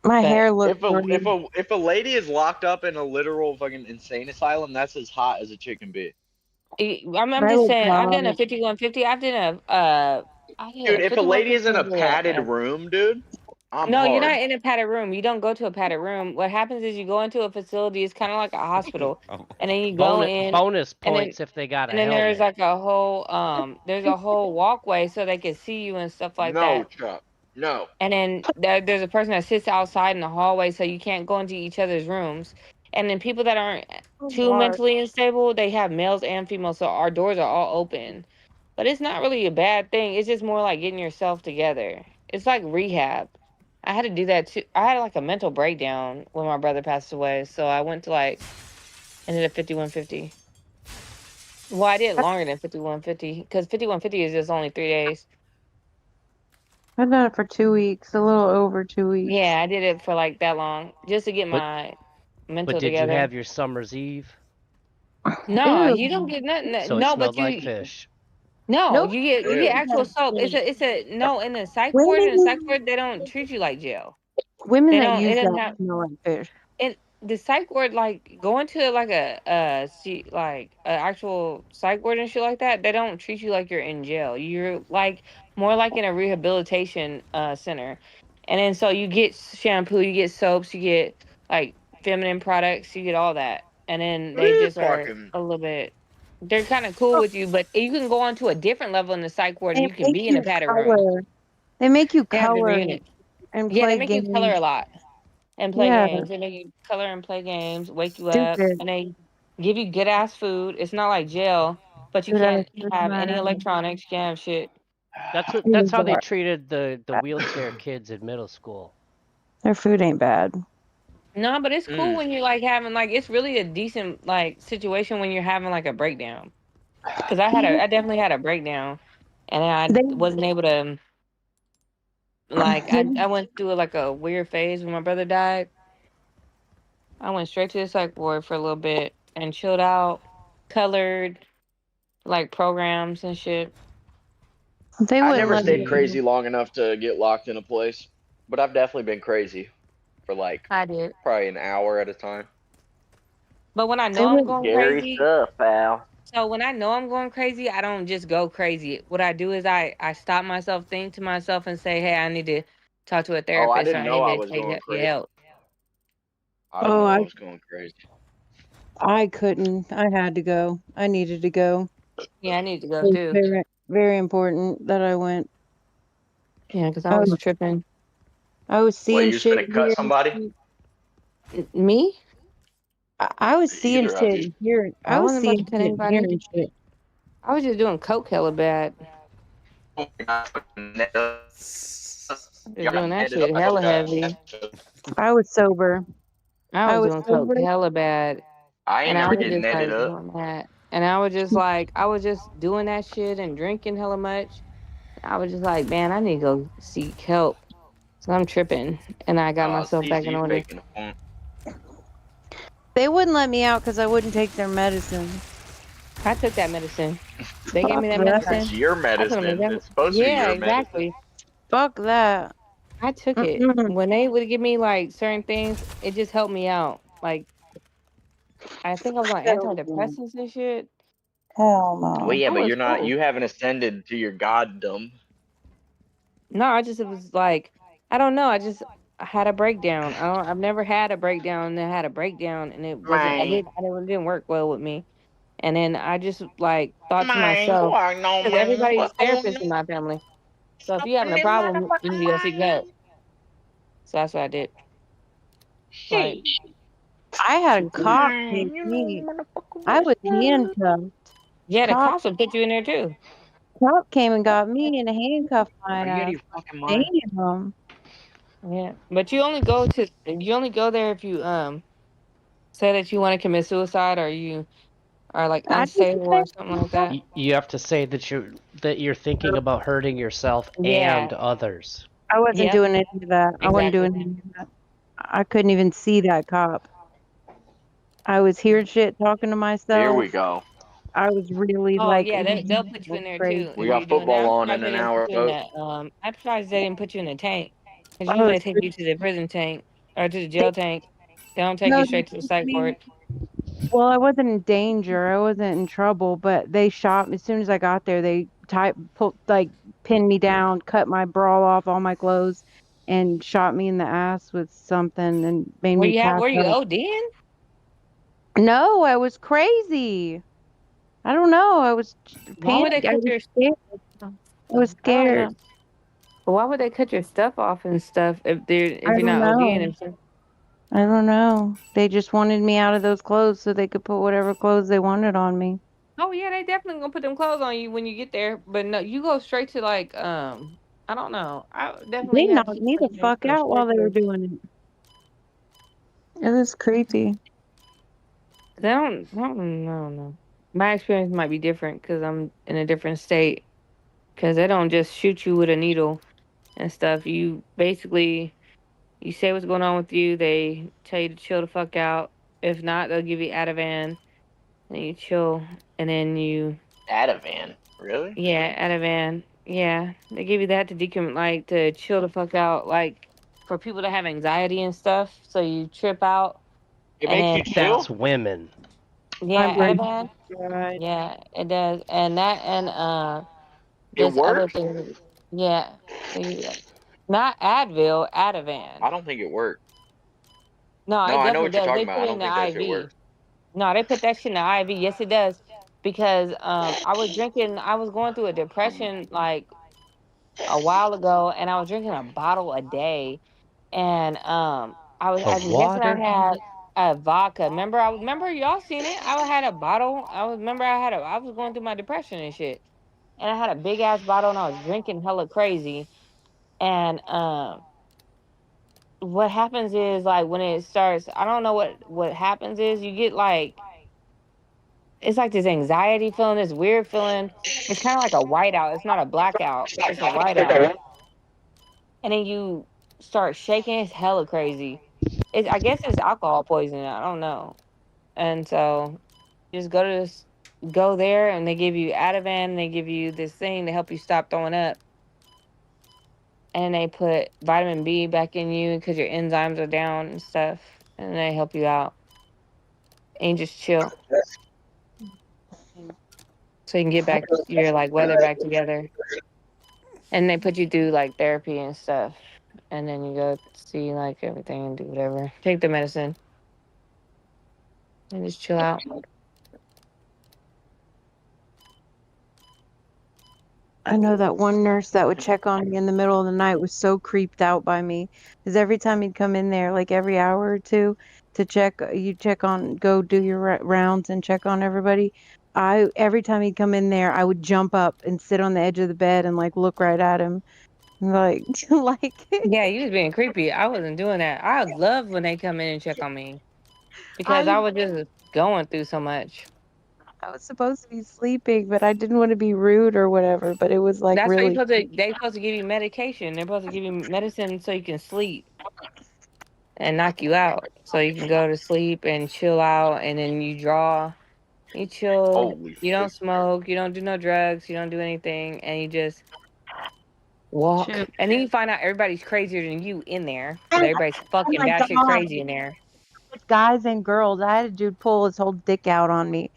D: My
J: But
D: hair looked
U: If a
D: great.
U: if a lady is locked up in a literal fucking insane asylum, that's as hot as a chick can be.
J: I'm
D: I
J: just
D: looked
J: saying, I've done a
D: hot.
J: 5150. I did
U: Dude,
J: a
U: if a lady is in a
J: 5150.
U: padded room, dude, I'm
J: No, you're
U: hard.
J: not in a padded room. You don't go to a padded room. What happens is you go into a facility. It's kind of like a hospital,
A: Oh.
J: and then you go in,
G: Bonus
J: and then
G: points if they got a
J: and then there's
G: helmet.
J: like a whole there's a whole walkway so they can see you and stuff like
U: No,
J: that.
U: Chuck. No.
J: And then there's a person that sits outside in the hallway, so you can't go into each other's rooms. And then people that aren't too
D: Hard.
J: mentally unstable, they have males and females, so our doors are all open. But it's not really a bad thing. It's just more like getting yourself together. It's like rehab. I had to do that too. I had like a mental breakdown when my brother passed away, so I went to ended up 5150. Well, I did longer than 5150 because 5150 is just only 3 days.
D: I've done it for 2 weeks, a little over 2 weeks.
J: Yeah, I did it for like that long just to get
G: But
J: my mental
G: but did you
J: together.
G: have your summer's eve?
J: No, you don't
D: Ew.
J: get nothing.
G: So it
J: No,
G: smelled
J: but
G: like fish.
J: no,
D: Nope.
J: you get actual soap. It's a no in the psych ward. In the psych
D: Women,
J: ward, they don't treat you like jail.
D: women
J: They
D: that
J: don't. It
D: use
J: doesn't
D: that
J: have.
D: smell like fish.
J: And the psych ward, like going to like a actual psych ward and shit like that, they don't treat you like you're in jail. You're like more like in a rehabilitation center. And then so you get shampoo, you get soaps, you get like feminine products, you get all that. And then they just are
U: Fucking.
J: a little bit, they're kind of cool with you, but you can go on to a different level in the psych ward and
D: They
J: you can
D: make
J: be in a
D: you
J: padded room.
D: color. They make you
J: They have
D: color
J: different units.
D: and
J: Yeah, they
D: play
J: make you color a
D: games.
J: lot and play
D: Yeah,
J: games. They make you color and play games, wake you up,
D: stupid.
J: and they give you good ass food. It's not like jail, but you
D: Dude, I was
J: can't
D: so
J: have
D: mad
J: any
D: at them.
J: electronics, you can't have shit.
G: That's how they treated the wheelchair kids in middle school.
D: Their food ain't bad.
J: No, but it's cool
U: Mm.
J: when you're like having like it's really a decent like situation when you're having like a breakdown. Cause I definitely had a breakdown, and I
D: They,
J: wasn't able to like I went through like a weird phase when my brother died. I went straight to the psych ward for a little bit and chilled out, colored, like programs and shit.
D: they
U: I
D: wouldn't
U: never
D: let
U: stayed
D: me.
U: crazy long enough to get locked in a place, but I've definitely been crazy for like
J: I did.
U: probably an hour at a time.
J: But when I
D: They
J: know I'm
D: would.
J: going
U: Scary
J: crazy,
U: stuff, pal.
J: so when I know I'm going crazy, I don't just go crazy. What I do is I stop myself, think to myself, and say, hey, I need to talk to a
U: Oh, I
J: therapist or
U: didn't
J: I
U: know
J: need
U: I
J: to
U: was
J: take
U: going
J: your
U: crazy.
J: help.
U: I didn't
D: Oh,
U: know I was going crazy.
D: I couldn't. I had to go. I needed to go.
J: Yeah, I need to
D: It
J: go
D: was
J: too.
D: very, very important that I went.
J: Yeah, because I
D: I
J: was
D: was,
J: tripping.
D: I was
U: What,
D: seeing
U: you was
D: shit
U: finna cut
D: here.
U: somebody?
J: Me?
D: I was seeing
U: Either of
D: shit
U: you.
D: and hearing.
J: I
D: I was
J: wasn't about
D: seeing
J: to cut
D: shit and
J: anybody.
D: hearing shit.
J: I was just doing coke hella bad.
U: Oh my God,
J: Just
U: got
J: doing that
U: netted up.
J: shit hella heavy.
D: I was sober.
J: I
D: I
J: was
D: was
J: doing coke
D: sober.
J: hella bad.
U: I ain't
J: And I
U: never
J: was
U: getting
J: just
U: netted
J: like
U: up.
J: doing that. And I was just like, I was just doing that shit and drinking hella much. I was just like, man, I need to go seek help. So I'm tripping. And I got myself back in
U: CC's
J: order.
U: making a point.
D: They wouldn't let me out because I wouldn't take their medicine.
J: I took that medicine. They gave
D: Fuck
J: me that
D: that.
U: It's
J: medicine.
U: your
J: I told them,
U: medicine. It's supposed to be
J: yeah,
U: your medicine.
J: exactly.
D: Fuck that.
J: I took it.
D: Mm-mm.
J: When they would give me like certain things, it just helped me out. Like, I think I was on
D: Hell no.
J: antidepressants and shit.
D: Hell
U: Well,
D: no.
U: yeah,
J: I
U: but
J: was
U: you're not.
J: cool.
U: You haven't ascended to your goddom.
J: No, it was like I don't know. I had a breakdown. I've never had a breakdown and then had a breakdown and it wasn't.
U: Man,
J: It didn't work well with me. And then I just like thought to
U: man, you
J: myself,
U: already know,
J: because
U: man.
J: everybody's
U: What's going
J: therapist in
U: on
J: my family. So if
U: up
J: you're having
U: in
J: a
U: that
J: problem, you need
U: motherfucking
J: to go seek help.
U: mind?
J: So that's what I did. Like,
U: Sheesh.
D: I had a cop take
U: Man, you know,
D: me.
U: motherfucker,
D: I
U: what's
D: was
U: up?
D: handcuffed.
J: yeah, the
D: Cop,
J: cops will put you in there too.
D: cop came and got me and handcuffed my
U: Are you out of
D: ass.
U: your fucking mind?
D: Damn.
J: Yeah, but you only go there if you say that you want to commit suicide or you are like
D: I didn't
J: unstable
D: say
J: or something like that.
G: You have to say that you're thinking about hurting yourself
J: Yeah.
G: and others.
D: I wasn't
J: Yep.
D: doing any of that. I wasn't
J: Exactly.
D: doing any of that. I couldn't even see that cop. I was hearing shit, talking to
U: Here we
D: myself.
U: go.
D: I was really
J: Oh
D: like
J: yeah, they'll put you in there too
U: We
J: if
D: crazy.
J: you're
U: got
J: doing that.
U: football
J: I'm
U: on
J: surprised
U: in
J: they
U: an
J: didn't
U: hour,
J: put you in
U: folks.
J: that. I'm surprised they didn't put you in the tank. Because
D: I
J: usually they
D: was
J: take you
D: freaking.
J: to the prison tank or to the
D: They,
J: jail tank. They don't take
D: no,
J: you
D: they
J: straight to the
D: took
J: psych ward.
D: me. Well, I wasn't in danger. I wasn't in trouble, but they shot me as soon as I got there. They pinned me down, cut my bra off, all my clothes, and shot me in the ass with something and made me pass
J: Were you
D: out.
J: ODing?
D: No, I was crazy. I don't know. I was
J: Why would they
D: panicked. I
J: cut
D: was
J: your
D: scared. I was
J: I don't
D: scared.
J: know. But why would they cut your stuff off and stuff
D: I
J: if you're
D: don't
J: not ODing
D: know.
J: and stuff?
D: I don't know. They just wanted me out of those clothes so they could put whatever clothes they wanted on me.
J: Oh yeah, they definitely gonna put them clothes on you when you get there. But no, you go straight to like I don't know. I
D: They
J: definitely had
D: knocked me the
J: situations
D: fuck
J: go
D: out while
J: straight
D: they were
J: to.
D: doing it. It was creepy.
J: I don't know. My experience might be different because I'm in a different state. Because they don't just shoot you with a needle and stuff. You basically you say what's going on with you. They tell you to chill the fuck out. If not, they'll give you Ativan and you chill. And then you
U: Ativan, really?
J: yeah, Ativan. Yeah, they give you that to like to chill the fuck out. Like for people that have anxiety and stuff, so you trip out
U: It
J: And
U: makes you
J: then
U: chill.
G: That's women.
J: yeah,
D: Right.
J: Ativan. Yeah, it does. And that and
U: It
J: this other
U: works.
J: thing. Yeah. Not Advil, Ativan.
U: I don't think it works.
J: No,
U: No,
J: it
U: I know
J: definitely
U: what you're
J: does.
U: talking
J: They
U: about.
J: put
U: I
J: it in
U: don't think that shit
J: the IV.
U: works.
J: No, they put that shit in the IV. Yes, it does. Because I was going through a depression like a while ago, and I was drinking a bottle a day, and I'm
G: Of
J: guessing I
G: water?
J: had a vodka. Remember y'all seen it? I had a bottle. I was going through my depression and shit, and I had a big ass bottle, and I was drinking hella crazy, and what happens is like when it starts, I don't know what happens is you get like it's like this anxiety feeling, this weird feeling. It's kind of like a whiteout. It's not a blackout. It's a whiteout. And then you start shaking. It's hella crazy. I guess it's alcohol poisoning. I don't know. And so just go there, and they give you Ativan. And they give you this thing to help you stop throwing up. And they put vitamin B back in you because your enzymes are down and stuff. And they help you out. And you just chill. So you can get back your like weather back together. And they put you through like therapy and stuff. And then you go see like everything and do whatever. Take the medicine and just chill out.
D: I know that one nurse that would check on me in the middle of the night was so creeped out by me because every time he'd come in there, like every hour or two, to go do your rounds and check on everybody. Every time he'd come in there, I would jump up and sit on the edge of the bed and like look right at him, like like
J: Yeah, you was being creepy. I wasn't doing that. I love when they come in and check on me because I
D: I
J: was just going through so much.
D: I was supposed to be sleeping, but I didn't want to be rude or whatever. But it was like
J: That's why
D: really.
J: they supposed to give you medication. They're supposed to give you medicine so you can sleep and knock you out. So you can go to sleep and chill out, and then you chill,
U: Holy
J: you don't
U: shit.
J: smoke, you don't do no drugs, you don't do anything, and you just walk. And then you find out everybody's crazier than you in there. Because everybody's
D: Oh
J: fucking
D: my
J: batshit
D: god!
J: crazy in there.
D: It's guys and girls. I had a dude pull his whole dick out on me.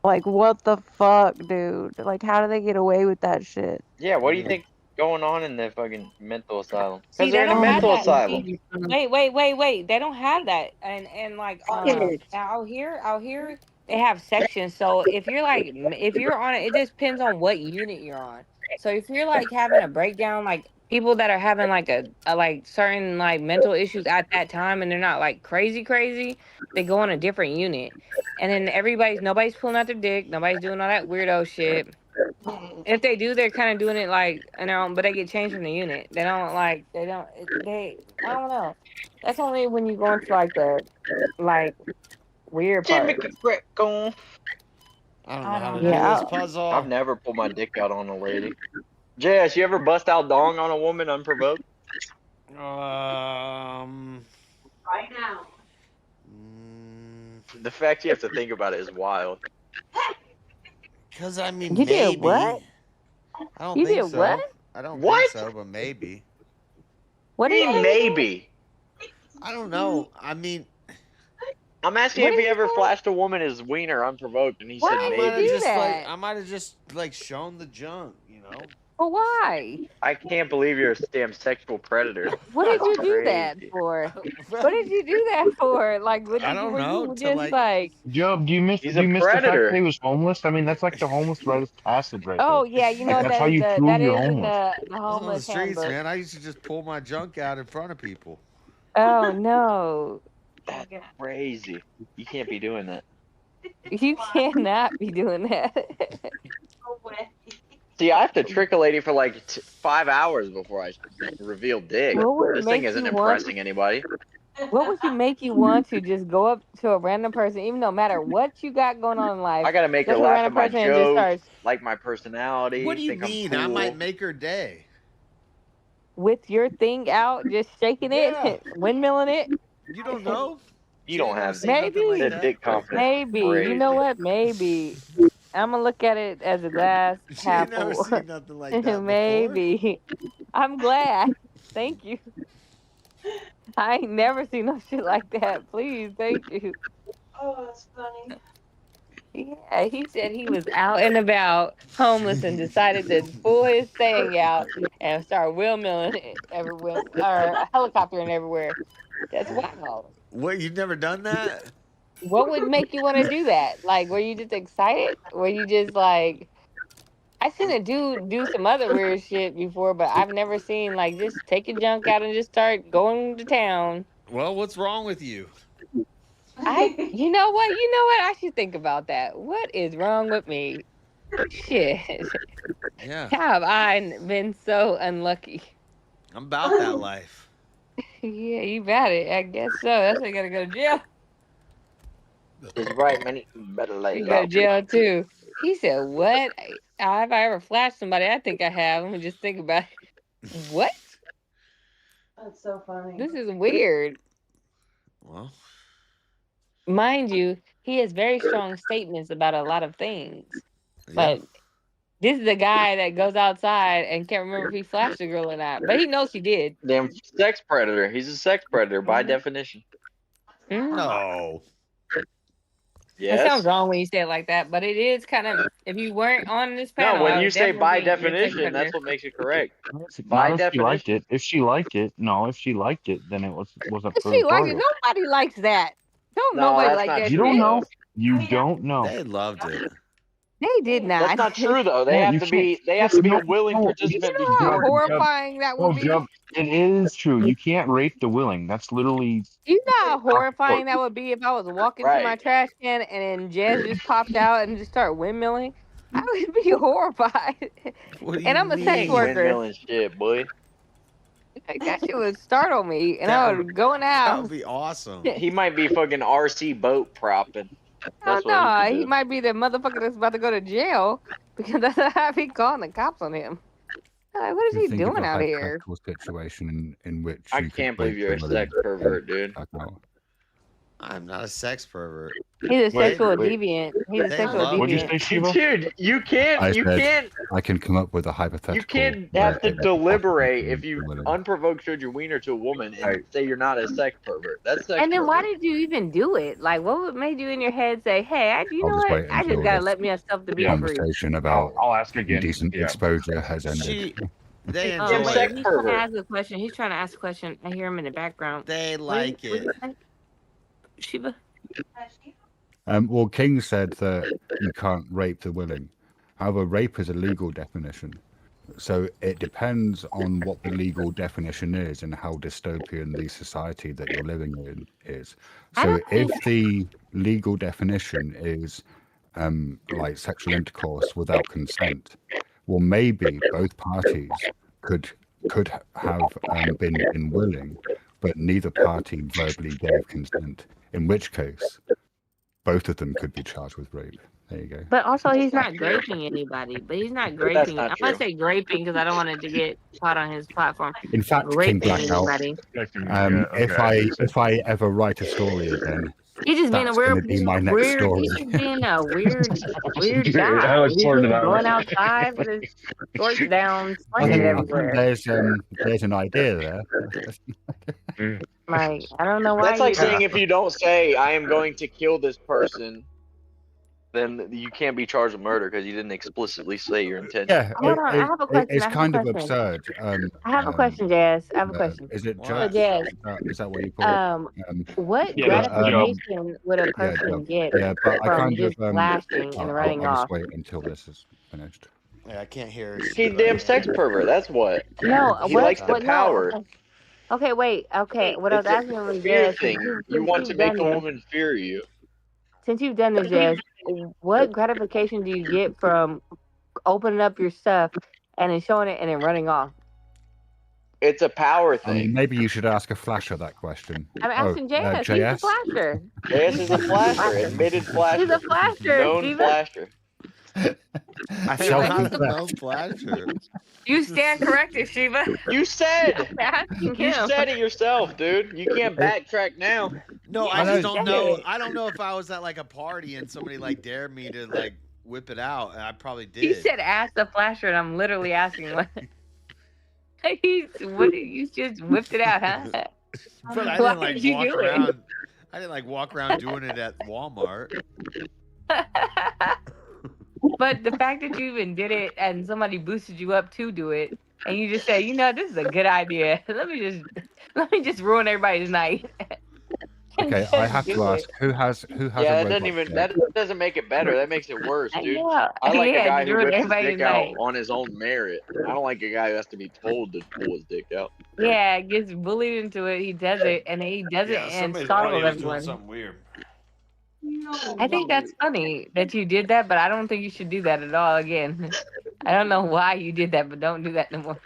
D: Like, what the fuck, dude? Like, how do they get away with that shit?
U: Yeah, what do you think going on in the fucking mental asylum?
J: See,
U: Because
J: they
U: they're in a
J: don't have
U: mental
J: that.
U: asylum.
J: Wait. They don't have that. And like
D: Shit.
J: out here they have sections. So if you're if you're on it, it just depends on what unit you're on. So if you're like having a breakdown, like people that are having like a like certain like mental issues at that time, and they're not like crazy, they go on a different unit. And then nobody's pulling out their dick, nobody's doing all that weirdo shit. If they do, they're kind of doing it like on their own, but they get changed from the unit. I don't know. That's only when you go into like the like weird
U: Jimmy
J: part.
U: Greco.
A: I don't know how to do
J: Yeah,
A: this puzzle.
U: I've never pulled my dick out on a lady. JS, you ever bust out dong on a woman unprovoked?
I: Right now.
U: The fact you have to think about it is wild.
A: Because I mean,
J: you did
A: maybe.
J: what?
A: I don't
J: You
A: think
J: did what?
A: so. I don't
U: What?
A: think so, but maybe.
J: What did you say?
U: Maybe.
A: I don't know. I mean,
U: I'm asking
J: What
U: if
J: did
U: he
J: you
U: ever
J: say?
U: flashed a woman his wiener unprovoked, and he said
J: Why
A: I
J: did you
A: might have
U: maybe.
J: do
A: just
J: that?
A: shown the junk, you know.
J: Well, why?
U: I can't believe you're a damn sexual predator.
J: What did
U: That's
J: you do that
U: crazy.
J: for? What did you do that for? Like, what
A: I
J: did you?
A: don't
J: Were
A: know.
J: you
A: To
J: just
A: like,
J: like?
N: Job, do you miss
U: He's
N: do
U: a
N: you miss the fact that
U: predator.
N: he was homeless? I mean, that's like the homeless rites of passage right there.
J: Oh yeah, you know
N: Like
J: what
N: that's how you prove
J: that
N: you're
J: is in
N: homeless.
J: the
A: I was on the
J: homeless
A: streets,
J: handbook.
A: man. I used to just pull my junk out in front of people.
J: Oh no.
U: That's crazy. You can't be doing that.
J: You cannot be doing that.
U: See, I have to trick a lady for like 5 hours before I reveal dick.
J: What would
U: This thing
J: make
U: isn't
J: you want?
U: impressing anybody.
J: What would you make you want to just go up to a random person, even no matter what you got going on in life,
U: I gotta make
J: go
U: her
J: to a
U: laugh
J: random
U: at my
J: person and just
U: jokes,
J: start
U: like my
A: What
U: personality,
A: do you
U: think I'm
A: mean? I might
U: cool.
A: make her day.
J: with your thing out, just shaking
A: Yeah.
J: it, windmilling it?
A: You don't know?
U: You
A: She
U: don't
A: ain't never
U: have
A: seen nothing like
J: Maybe,
U: that
A: that.
U: dick confidence.
J: maybe. You know
U: Crazy.
J: what? Maybe. I'm gonna look at it as a glass
A: She
J: half
A: ain't never
J: full.
A: seen nothing like that before.
J: Maybe. I'm glad. Thank you. I ain't never seen no shit like that. Please, thank you.
I: Oh, that's funny.
J: Yeah, he said he was out and about, homeless, and decided to pull his thing out and start windmilling everywhere, or helicoptering everywhere. That's wild.
A: What, you've never done that?
J: What would make you want to do that? Like, were you just excited? Were you just like, I seen a dude do some other weird shit before, but I've never seen like just take your junk out and just start going to town.
A: Well, what's wrong with you?
J: You know what? You know what? I should think about that. What is wrong with me? Shit.
A: Yeah,
J: How have I been so unlucky?
A: I'm about that life.
J: Yeah, you got it. I guess so. That's why you gotta go to jail.
U: He's right, man. You better lay
J: You
U: it
J: go to
U: off.
J: jail too. He said, "What? Have I ever flashed somebody? I think I have. Let me just think about it. What?
I: That's so funny.
J: This is weird."
A: Well,
J: Mind you, he has very strong statements about a lot of things.
A: yeah.
J: But this is a guy that goes outside and can't remember if he flashed a girl or not. But he knows he did.
U: Damn sex predator. He's a sex predator by definition.
A: No.
J: It sounds
U: Yes.
J: wrong when you say it like that, but it is kind of. If you weren't on this
U: No,
J: panel, I
U: when you
J: would
U: say by
J: definitely be your sex
U: definition, that's
J: predator.
U: what makes it correct.
N: Not
U: By
N: if she liked
U: definition.
N: it. If she liked it, no. If she liked it, then it was a
J: She like it.
N: predatorial.
J: Nobody likes that. Don't
U: No,
J: nobody
U: that's
J: like
U: not
J: that
N: You
U: true,
N: don't
J: shit.
N: know.
U: though.
N: You don't know.
A: They loved it.
J: They did not.
U: That's not true though. They
N: Yeah,
U: have
N: you
U: to
N: can't.
U: be. They have to be
N: No,
U: a willing
N: no,
U: participant
J: You know how
U: before.
J: horrifying that would be?
N: Jump. It is true. You can't rape the willing. That's literally.
J: You know how horrifying that would be if I was walking to my
U: Right.
J: trash can and then Jez just popped out and just started windmilling? I would be horrified.
A: What do you
J: And I'm a
U: He
J: sex
U: ain't
A: mean?
J: worker.
U: windmilling shit, boy.
J: Like, that shit would startle me, and
A: That
J: I
A: would,
J: would go in the
A: that
J: house.
A: would be awesome.
U: He might be fucking RC boat propping. That's what
J: No,
U: he could
J: he
U: do.
J: might be the motherfucker that's about to go to jail because that's how he calling the cops on him. Like, what is
M: You
J: he
M: think of
J: doing
M: a
J: out here?
M: hypothetical situation in which
U: I
M: you could
U: can't believe
M: rape
U: you're
M: the
U: a
M: willing
U: sex pervert, dude.
M: alcohol.
A: I'm not a sex pervert.
J: He's a
A: They,
J: sexual
N: Wait.
J: deviant. He's a
A: they
J: sexual
A: loved
N: What'd you
A: it.
N: say, Shiva?
U: Dude, you can't.
M: I
U: You
M: said
U: can't.
M: I can come up with a
U: You
M: hypothetical
U: can't
M: where
U: have to
M: it would possibly
U: deliberate
M: be
U: if you
M: willing.
U: unprovoked showed your wiener to a woman and
N: Right.
U: say you're not a sex pervert. That's sex
J: And then why
U: pervert.
J: did you even do it? Like, what made you in your head say, "Hey, you
M: I'll
J: know
M: just
J: what?
M: wait
J: I just
M: until
J: gotta
M: this
J: let myself to be
N: Yeah.
J: free."
M: conversation about
N: I'll ask again.
M: indecent
N: Yeah.
M: exposure has ended.
A: She, they
U: Damn
A: enjoy
U: sex
A: it.
J: He's trying to
U: pervert.
J: ask a question. He's trying to ask a question. I hear him in the background.
A: They
J: What
A: like
J: did you
A: it.
J: say, Shiva?
M: Well, King said that you can't rape the willing. However, rape is a legal definition. So it depends on what the legal definition is and how dystopian the society that you're living in is.
J: I
M: So
J: don't
M: if
J: think.
M: the legal definition is like sexual intercourse without consent, well, maybe both parties could have been willing, but neither party verbally gave consent. In which case, both of them could be charged with rape. There you go.
J: But also, he's not graping anybody. But he's not
U: That's
J: graping.
U: not
J: I'm gonna
U: true.
J: say graping because I don't want it to get caught on his platform.
M: In fact, King
J: Raping
M: Blackout,
J: anybody.
M: if I ever write a story again,
J: He's just being a
M: that's going to
J: weird,
M: be my next story.
J: He's just being a weird
N: Dude,
J: guy.
N: Alex
J: He's
N: sorted
J: just
N: out.
J: going outside with his shorts down,
M: I
J: slinging
M: think,
J: it
M: I think
J: everywhere.
M: there's an idea there.
J: Like, I don't know why
U: That's like
J: you.
U: saying if you don't say I am going to kill this person, then you can't be charged with murder because you didn't explicitly say your intention.
M: Yeah,
J: Hold on, I have a question.
M: it's
J: I have a
M: kind of
J: question.
M: absurd.
J: I have a question, Jazz. I have a question.
M: Is it
J: So,
M: Jazz?
J: Jazz,
M: Is that what you call it?
J: what
N: Yeah, that's
J: gratification would a
M: Yeah,
J: person
M: Job.
J: get
M: Yeah, but I
J: from
M: kind
J: just
M: of
J: flashing and running
M: I'll
J: off?
M: just wait until this is finished.
A: Yeah, I can't hear.
U: He's a damn sex pervert. That's what.
J: No,
U: He
J: what?
U: likes the
J: What?
U: power.
J: No. Okay, wait. Okay, what I was
U: It's
J: asking
U: a
J: was,
U: fear
J: Jazz,
U: thing. You want to make a woman fear you.
J: since you've done this, Jazz, what gratification do you get from opening up your stuff and then showing it and then running off?
U: It's a power
M: I
U: thing.
M: mean, maybe you should ask a flasher that question.
J: I'm asking JS. He's the
M: JS?
J: flasher.
U: JS is a flasher. Admitted flasher.
J: He's a flasher.
U: Known
J: Steven.
U: flasher.
A: I am not a known flasher.
J: You stand corrected, Shiva.
U: You said.
J: I'm asking
U: You
J: him.
U: said it yourself, dude. You can't backtrack now.
A: No,
J: Yeah,
A: I just
J: you
A: don't
J: said
A: know.
J: it.
A: I don't know if I was at like a party and somebody like dared me to like whip it out, and I probably did.
J: You said ask the flasher, and I'm literally asking what. What? You just whipped it out, huh?
A: But I
J: Why
A: didn't like
J: did you
A: walk
J: do it?
A: around. I didn't like walk around doing it at Walmart.
J: But the fact that you even did it and somebody boosted you up to do it, and you just say, you know, this is a good idea. Let me just ruin everybody's night. And
M: Okay, I
J: just
M: have to
J: do
M: ask
J: it.
M: who has
U: Yeah,
M: a
U: that doesn't
M: robot
U: even
M: dog?
U: that doesn't make it better. That makes it worse,
J: I
U: dude.
J: know.
U: I like a
J: Yeah,
U: guy
J: just
U: who
J: ruin
U: whips his
J: everybody's
U: dick out
J: night.
U: on his own merit. I don't like a guy who has to be told to pull his dick out.
J: Yeah, gets bullied into it. He does it, and he does it
A: Yeah,
J: and
A: somebody's
J: startles
A: audio is doing
J: everyone.
A: something weird.
J: I think that's funny that you did that, but I don't think you should do that at all again. I don't know why you did that, but don't do that no more.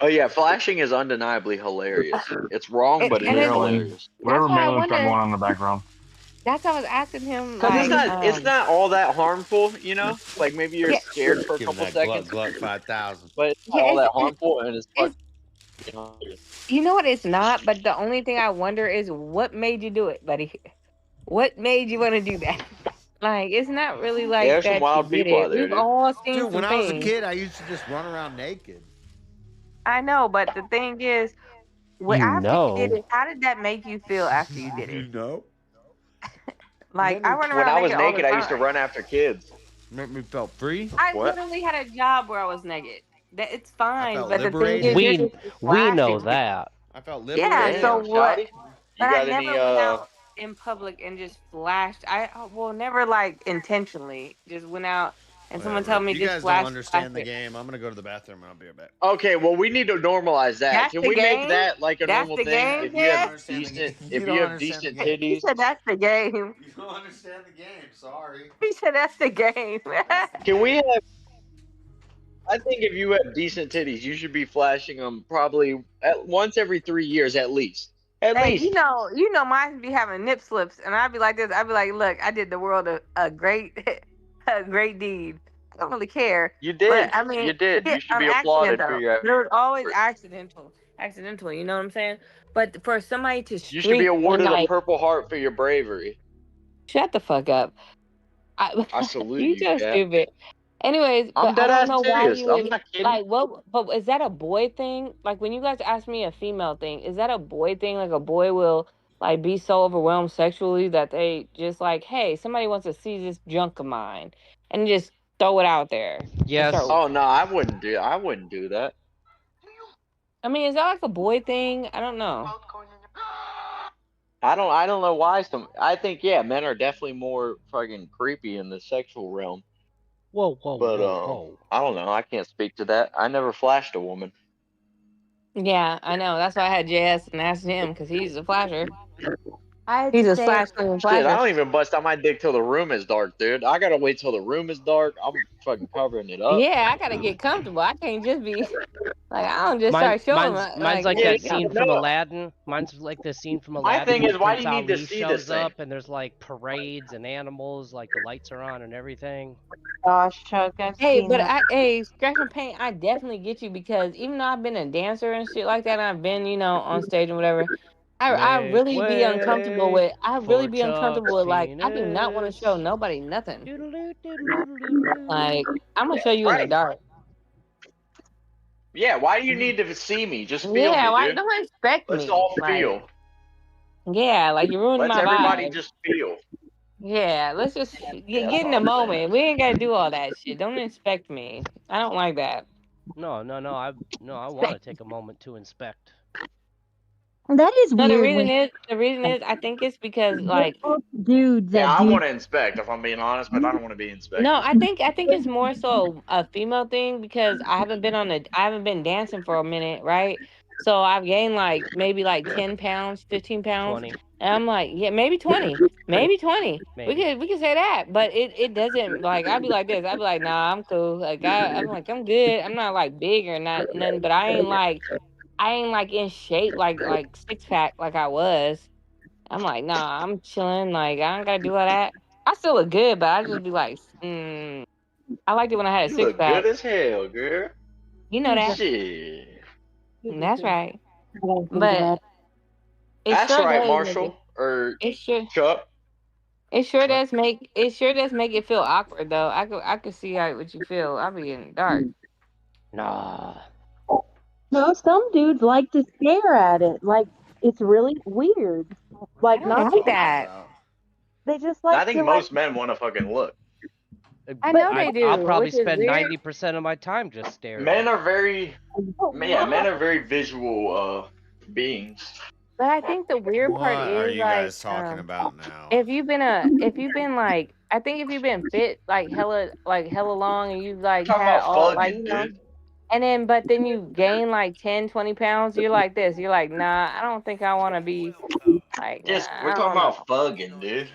U: Oh yeah, flashing is undeniably hilarious. It's wrong, but it
J: And
U: is
J: it's,
U: hilarious.
N: Whatever
J: that's why I
N: Malin's got going
J: wonder.
N: on in the background.
J: That's why I was asking him,
U: Cause
J: like,
U: it's not all that harmful, you know. Like maybe you're
J: yeah,
U: scared for a
A: Give him
U: couple
A: that
U: seconds,
A: Gluck 5000.
U: but it's not
J: yeah,
U: all that harmful, and it's fucking hilarious.
J: you know what? It's not. But the only thing I wonder is what made you do it, buddy. What made you want to do that? Like, it's not really
U: Yeah,
J: like
U: there's some
J: that you
U: wild
J: did
U: people
J: it.
U: out there,
J: We've
U: dude.
J: all seen
A: Dude, when
J: some
A: I was a
J: things.
A: kid, I used to just run around naked.
J: I know, but the thing is,
G: You
J: after you did
G: know.
J: it, how did that make you feel after you did
A: You
J: it?
A: know?
J: Like, I run
U: When
J: around
U: I was
J: naked all the
U: naked, I used to
J: time.
U: run after kids.
A: Make me felt free.
J: I
U: What?
J: literally had a job where I was naked. That it's fine,
A: felt
J: but the thing is,
A: liberated.
J: you're just
G: We know
J: flashing.
G: that.
A: I felt
J: Yeah.
A: liberated.
J: So
U: Damn,
J: what?
U: Shotty.
J: But
U: You
J: I
U: got any
J: never went out in public and just flashed. Well, never like intentionally. Just went out and someone
A: Whatever.
J: told me
A: You
J: just
A: guys don't
J: flash
A: understand the
J: it.
A: game. I'm gonna go to the bathroom and I'll be right back.
U: Okay, well we need to normalize that.
J: That's
U: Can
J: the
U: we make
J: game.
U: that like a
J: That's
U: normal
J: the
U: thing?
J: game,
U: If you have
J: Jess.
U: decent
A: You
U: if
A: don't
U: you have
A: understand the
U: decent
A: game.
J: He
U: titties.
J: said that's the game.
A: You don't understand the game. Sorry.
J: He said that's the game.
U: Can we have I think if you have decent titties, you should be flashing them probably once every 3 years at least. At
J: Hey,
U: least.
J: you know, mine be having nip slips, and I'd be like this. I'd be like, look, I did the world a great, a great deed. I don't really care.
U: You
J: But
U: did.
J: I mean,
U: You did. You should
J: an
U: be
J: accident
U: applauded for
J: though.
U: your
J: There was always
U: effort.
J: accidental. You know what I'm saying? But for somebody to
U: You should be
J: streak and
U: awarded a
J: like,
U: Purple Heart for your bravery.
J: shut the fuck up.
U: I salute
J: You
U: you,
J: so
U: Cat.
J: stupid. Anyways,
U: I'm
J: but I
U: dead
J: don't
U: ass
J: know why
U: serious.
J: you
U: I'm
J: would
U: not kidding.
J: like what. But is that a boy thing? Like when you guys ask me a female thing, is that a boy thing? Like a boy will like be so overwhelmed sexually that they just like, hey, somebody wants to see this junk of mine, and just throw it out there.
G: Yes.
U: Oh no, I wouldn't do that.
J: I mean, is that like a boy thing? I don't know.
U: I don't know why I think yeah, men are definitely more fucking creepy in the sexual realm.
G: Whoa,
U: But
G: whoa.
U: I don't know. I can't speak to that. I never flashed a woman.
J: Yeah, I know. That's why I had JS and asked him because he's a flasher.
D: I had
J: He's
D: to
J: a
D: say,
J: flasher.
U: Shit, I don't even bust out my dick till the room is dark, dude. I gotta wait till the room is dark. I'm fucking covering it up.
J: Yeah, I gotta get comfortable. I can't just be like I don't just
G: Mine's
J: start showing my
G: like
U: Yeah,
G: that scene from
U: no.
G: Aladdin. Mine's like the scene from
U: My
G: Aladdin.
U: thing
G: where
U: is, why do
G: Prince
U: you need to
G: Ali
U: see
G: shows
U: this thing?
G: up and there's like parades and animals, like the lights are on and everything.
D: gosh, Chuck, I've
J: Hey,
D: seen
J: but
D: that.
J: Scratch and Paint, I definitely get you because even though I've been a dancer and shit like that, and I've been, you know, on stage and whatever, I
G: Make
J: really be uncomfortable
G: way
J: with. I really
G: for
J: be uncomfortable with like I do not want to
G: Chuck's
J: show nobody nothing. Like I'm gonna show you in the
U: Right.
J: dark.
U: Yeah, why do you need to see me? Just feel
J: Yeah,
U: me,
J: why
U: dude.
J: don't expect
U: Let's
J: me?
U: all
J: Like,
U: feel.
J: yeah, like you ruined
U: Let's
J: my
U: everybody
J: vibe.
U: just feel.
J: Yeah, let's just get
U: That's
J: in
U: all
J: the
U: I'm saying.
J: moment. We ain't gotta do all that shit. Don't expect me. I don't like that.
G: No, I want to take a moment to inspect.
D: That is
J: No,
D: weird.
J: the reason is I think it's because like
D: dudes
U: Yeah,
D: that
U: I
D: do.
U: want to inspect if I'm being honest, but I don't want to be inspected.
J: no, I think it's more so a female thing because I haven't been dancing for a minute, right? So I've gained like maybe like 10 pounds, 15 pounds.
G: 20.
J: And I'm like, yeah, maybe 20. Maybe 20.
G: Maybe.
J: We could say that. But it doesn't like I'd be like this. I'd be like, nah, I'm cool. Like I'm like, I'm good. I'm not like big or not nothing, but I ain't like in shape like six pack like I was. I'm like, nah, I'm chilling. Like, I don't gotta do all that. I still look good, but I just be like, I liked it when I had a
U: You
J: six
U: look
J: pack.
U: good as hell, girl.
J: You know that.
U: Shit.
J: That's right.
D: I don't think
J: But
D: that.
J: it
U: That's
J: sure
U: right,
J: does make
U: Marshall or
J: it sure
U: Chuck.
J: it sure does make it feel awkward though. I could see how what you feel. I'll be in the dark.
G: Nah.
D: No, some dudes like to stare at it. Like It's really weird. Like,
J: I don't like that.
D: They just
U: I
D: like
U: think
D: to
U: most men want to fucking look.
J: I know they
G: I'll
J: do,
G: probably
J: which is
G: spend
J: weird.
G: 90% of my time just staring.
U: Men are very, men are very visual beings.
J: But I think the weird
A: What
J: part
A: are
J: is
A: you
J: like,
A: guys talking about now?
J: if you've been like, I think if you've been fit like hella long and you've like
U: Talking
J: had
U: about
J: all like
U: fucking, dude.
J: and then but then you gain like 10, 20 pounds, you're like this. You're like, nah, I don't think I want to be like, nah,
U: Yes,
J: I
U: we're talking
J: don't know.
U: about fugging, dude.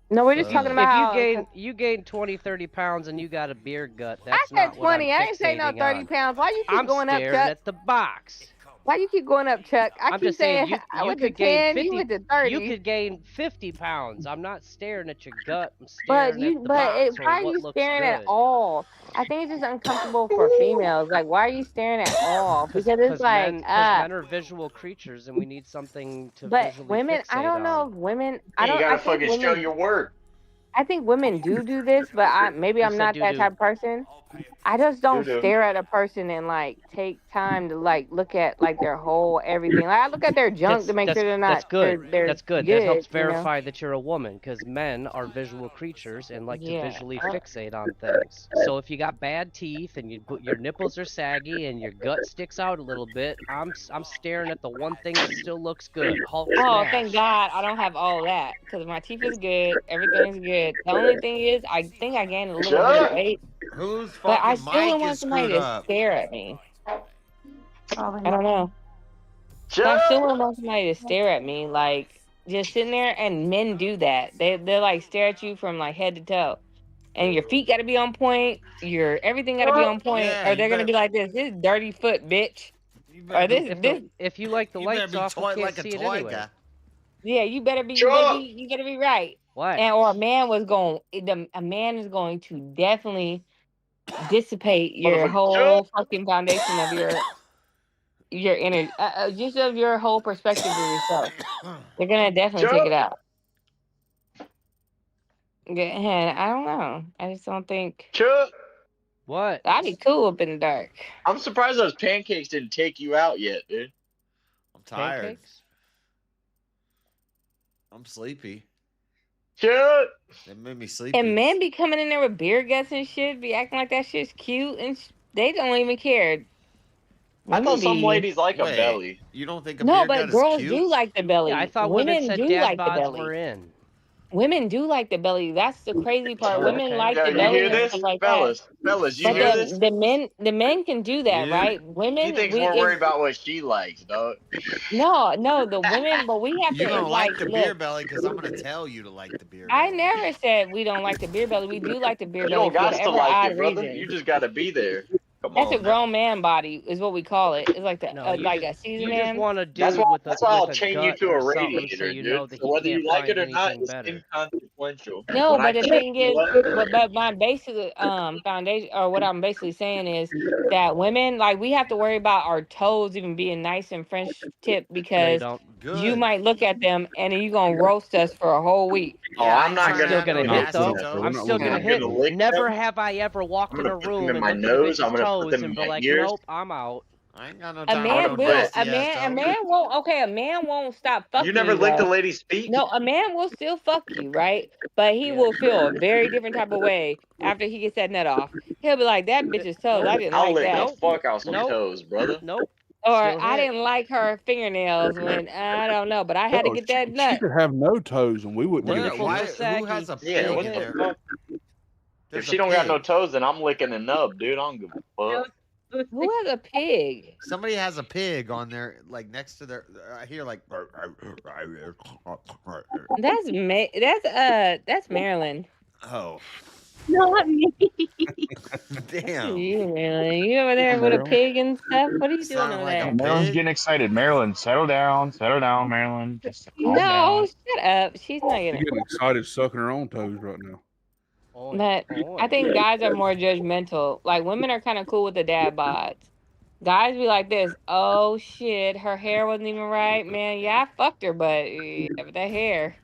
J: No, we're just talking
G: If
J: about
G: you gain 20, 30 pounds and you got a beer gut,
J: I
G: that's
J: said
G: not what I'm
J: 20. I didn't say no
G: fixating
J: 30
G: on.
J: pounds. Why you keep
G: I'm
J: going up,
G: staring
J: Chuck?
G: at the box.
J: Why you keep going up, Chuck? I
G: I'm
J: keep
G: just saying
J: saying I
G: you
J: went to
G: could gain
J: 10,
G: 50.
J: you went to 30.
G: You could gain 50 pounds. I'm not staring at your gut. I'm
J: But
G: staring at the box
J: why
G: or
J: are
G: what
J: you
G: looks
J: staring at
G: good.
J: all? I think it's just uncomfortable for females. Like, why are you staring at all? Because it's like,
G: men are visual creatures and we need something to
J: but
G: visually
J: women,
G: fixate
J: I don't know
G: on.
J: if women,
U: Hey, you
J: I
U: gotta
J: think
U: fucking show
J: women,
U: your work.
J: I think women do this, but maybe I'm
G: said
J: not that
G: doo-doo?
J: type of person. I just don't
U: Doo-doo.
J: stare at a person and like take time to like look at like their whole everything. Like I look at their junk to make sure they're
G: That's
J: not
G: good.
J: they're
G: That's good.
J: good.
G: That helps
J: You know?
G: verify that you're a woman because men are visual creatures and like to
J: Yeah.
G: visually fixate on things. So if you got bad teeth and your nipples are saggy and your gut sticks out a little bit, I'm staring at the one thing that still looks good. Hulk
J: Oh,
G: smash.
J: thank God I don't have all that because my teeth is good. Everything's good. The only thing is, I think I gained a little bit of weight,
A: Whose
J: but I
A: fucking
J: still wouldn't
A: mic
J: want
A: is
J: somebody
A: screwed
J: to
A: up?
J: stare at me. I don't know. But I still wouldn't want somebody to stare at me, like just sitting there. And men do that. They like stare at you from like head to toe, and your feet got to be on point. Your everything got to be on point,
A: Yeah,
J: or
A: you
J: they're gonna
A: better,
J: be like this dirty foot bitch,
A: you
J: or
A: better be,
G: If you like the
A: you better
G: lights
A: be
G: off, we
A: toy
G: can't
A: like a
G: see it
A: toy
G: anyway.
A: guy.
J: Yeah, you better be right.
G: What?
J: And or a man a man is going to definitely dissipate your whole fucking foundation of your energy, just of your whole perspective of yourself. They're gonna definitely take it out. Yeah, I don't know. I just don't think.
U: Chuck,
G: what?
J: I'd be cool up in the dark.
U: I'm surprised those pancakes didn't take you out yet, dude.
A: I'm tired.
G: Pancakes?
A: I'm sleepy.
U: Chuck.
A: They made me sleepy.
J: And men be coming in there with beer guts and shit, be acting like that shit's cute, and they don't even care.
U: I thought some
J: be-
U: ladies like a
A: Wait,
U: belly.
A: You don't think a
J: No,
A: beer
J: but
A: gut is
J: girls
A: cute?
J: do like the belly.
G: Yeah, I thought women said
J: do
G: dad
J: like the
G: bods
J: belly.
G: were in.
J: Women do like the belly. That's the crazy part.
G: Oh,
J: Women
G: okay.
J: like
U: Yeah,
J: the
U: you
J: belly
U: hear
J: and
U: this,
J: stuff like
U: fellas?
J: that.
U: Fellas, you
J: But
U: hear this?
J: the men can do that,
A: Yeah.
J: right? Women,
U: He thinks we're worried about what she likes, dog.
J: no, the women, but we have
A: You
J: to
A: don't like the beer
J: look.
A: belly because I'm gonna tell you to like the beer
J: I
A: belly.
J: never said we don't like the beer belly. We do like the beer
U: You
J: belly
U: don't
J: for
U: got to
J: whatever
U: like
J: odd
U: it, brother.
J: reason.
U: You just got to be there. Come
J: That's
U: on.
J: a grown man body, is what we call it. It's like the
G: No, you
J: like
G: just,
J: a seasoned
G: you just
J: man.
G: want a
U: That's
G: dude
U: why,
G: with a,
U: that's why I'll
G: with a
U: chain you
G: gut
U: to
G: or
U: a
G: something so
U: radiator,
G: you
U: dude.
G: know that
U: So
G: he
U: whether
G: can't
U: you like
G: find
U: it or not,
G: anything
U: it's
G: better.
U: inconsequential.
J: No,
U: When I
J: but the
U: tell
J: thing
U: you
J: is,
U: what,
J: but my basic foundation, or what I'm basically saying is that women, like, we have to worry about our toes even being nice and French tip
G: No, you
J: because
G: don't.
J: you
A: Good.
J: might look at them and then you're gonna roast us for a whole week.
U: oh,
A: Yeah, I
U: I'm
A: ain't
U: not
A: trying to
U: gonna
G: Still
A: have no
G: gonna
C: No,
G: hit
A: nasty
G: though.
C: we're
A: toe.
G: I'm
C: not
G: still
C: looking
G: gonna
C: at
G: hit.
C: that.
U: gonna lick
G: Never
U: them.
G: have I ever walked
U: I'm
G: in
U: gonna
G: a
U: put them
G: room
U: in
G: and
U: my
G: looked at a
U: nose.
G: bitch's
U: I'm gonna put
G: toes
U: them
G: and
U: in
G: be
U: my
G: like,
U: ears.
G: nope, I'm out.
A: I ain't got no
J: A
A: time for
J: man
A: no
J: will.
A: nasty
J: A
A: ass
J: man. A
A: toe.
J: man won't. Okay, a man won't stop fucking
U: You never
J: you
U: licked a
J: though.
U: lady's feet?
J: No, a man will still fuck you, right? But he
G: Yeah.
J: will feel a very different type of way after he gets that nut off. He'll be like, "That bitch's toes. I didn't
U: I'll
J: like
U: lick the
J: that."
G: Nope.
U: fuck out some
G: Nope.
U: toes, brother.
G: Nope.
J: Or
G: Still
J: I
G: hit.
J: didn't like her fingernails when I don't know, but I had to
C: Oh,
J: get that
C: she
J: nut.
C: could have no toes, and we wouldn't
G: Them
C: give a
G: nipples
A: Why?
G: are
C: shit.
A: Who
G: saggy.
A: has a
U: Yeah,
G: Still
A: pig
U: what
A: in
U: the
G: hit.
A: there?
U: fuck? If
A: There's
U: she
A: a
U: don't got no
A: pig.
U: toes, then I'm licking the nub, dude. I don't give a fuck.
J: Who has a pig?
A: Somebody has a pig on there, like next to their. I hear like.
J: That's Marilyn.
A: Oh,
D: Not me.
A: damn!
J: You, Marilyn. You over there with a
N: Marilyn.
J: pig and stuff? What are you doing
A: Sounded
J: over
A: like a
J: there?
N: Marilyn's
A: pig.
N: getting excited. Marilyn, settle down, Marilyn. Just calm
J: No,
N: down.
J: shut up. She's not
C: She's
J: gonna.
C: getting excited, sucking her own toes right now.
J: But I think guys are more judgmental. Like women are kind of cool with the dad bods. Guys be like this. Oh shit, her hair wasn't even right, man. Yeah, I fucked her, but yeah, but that hair,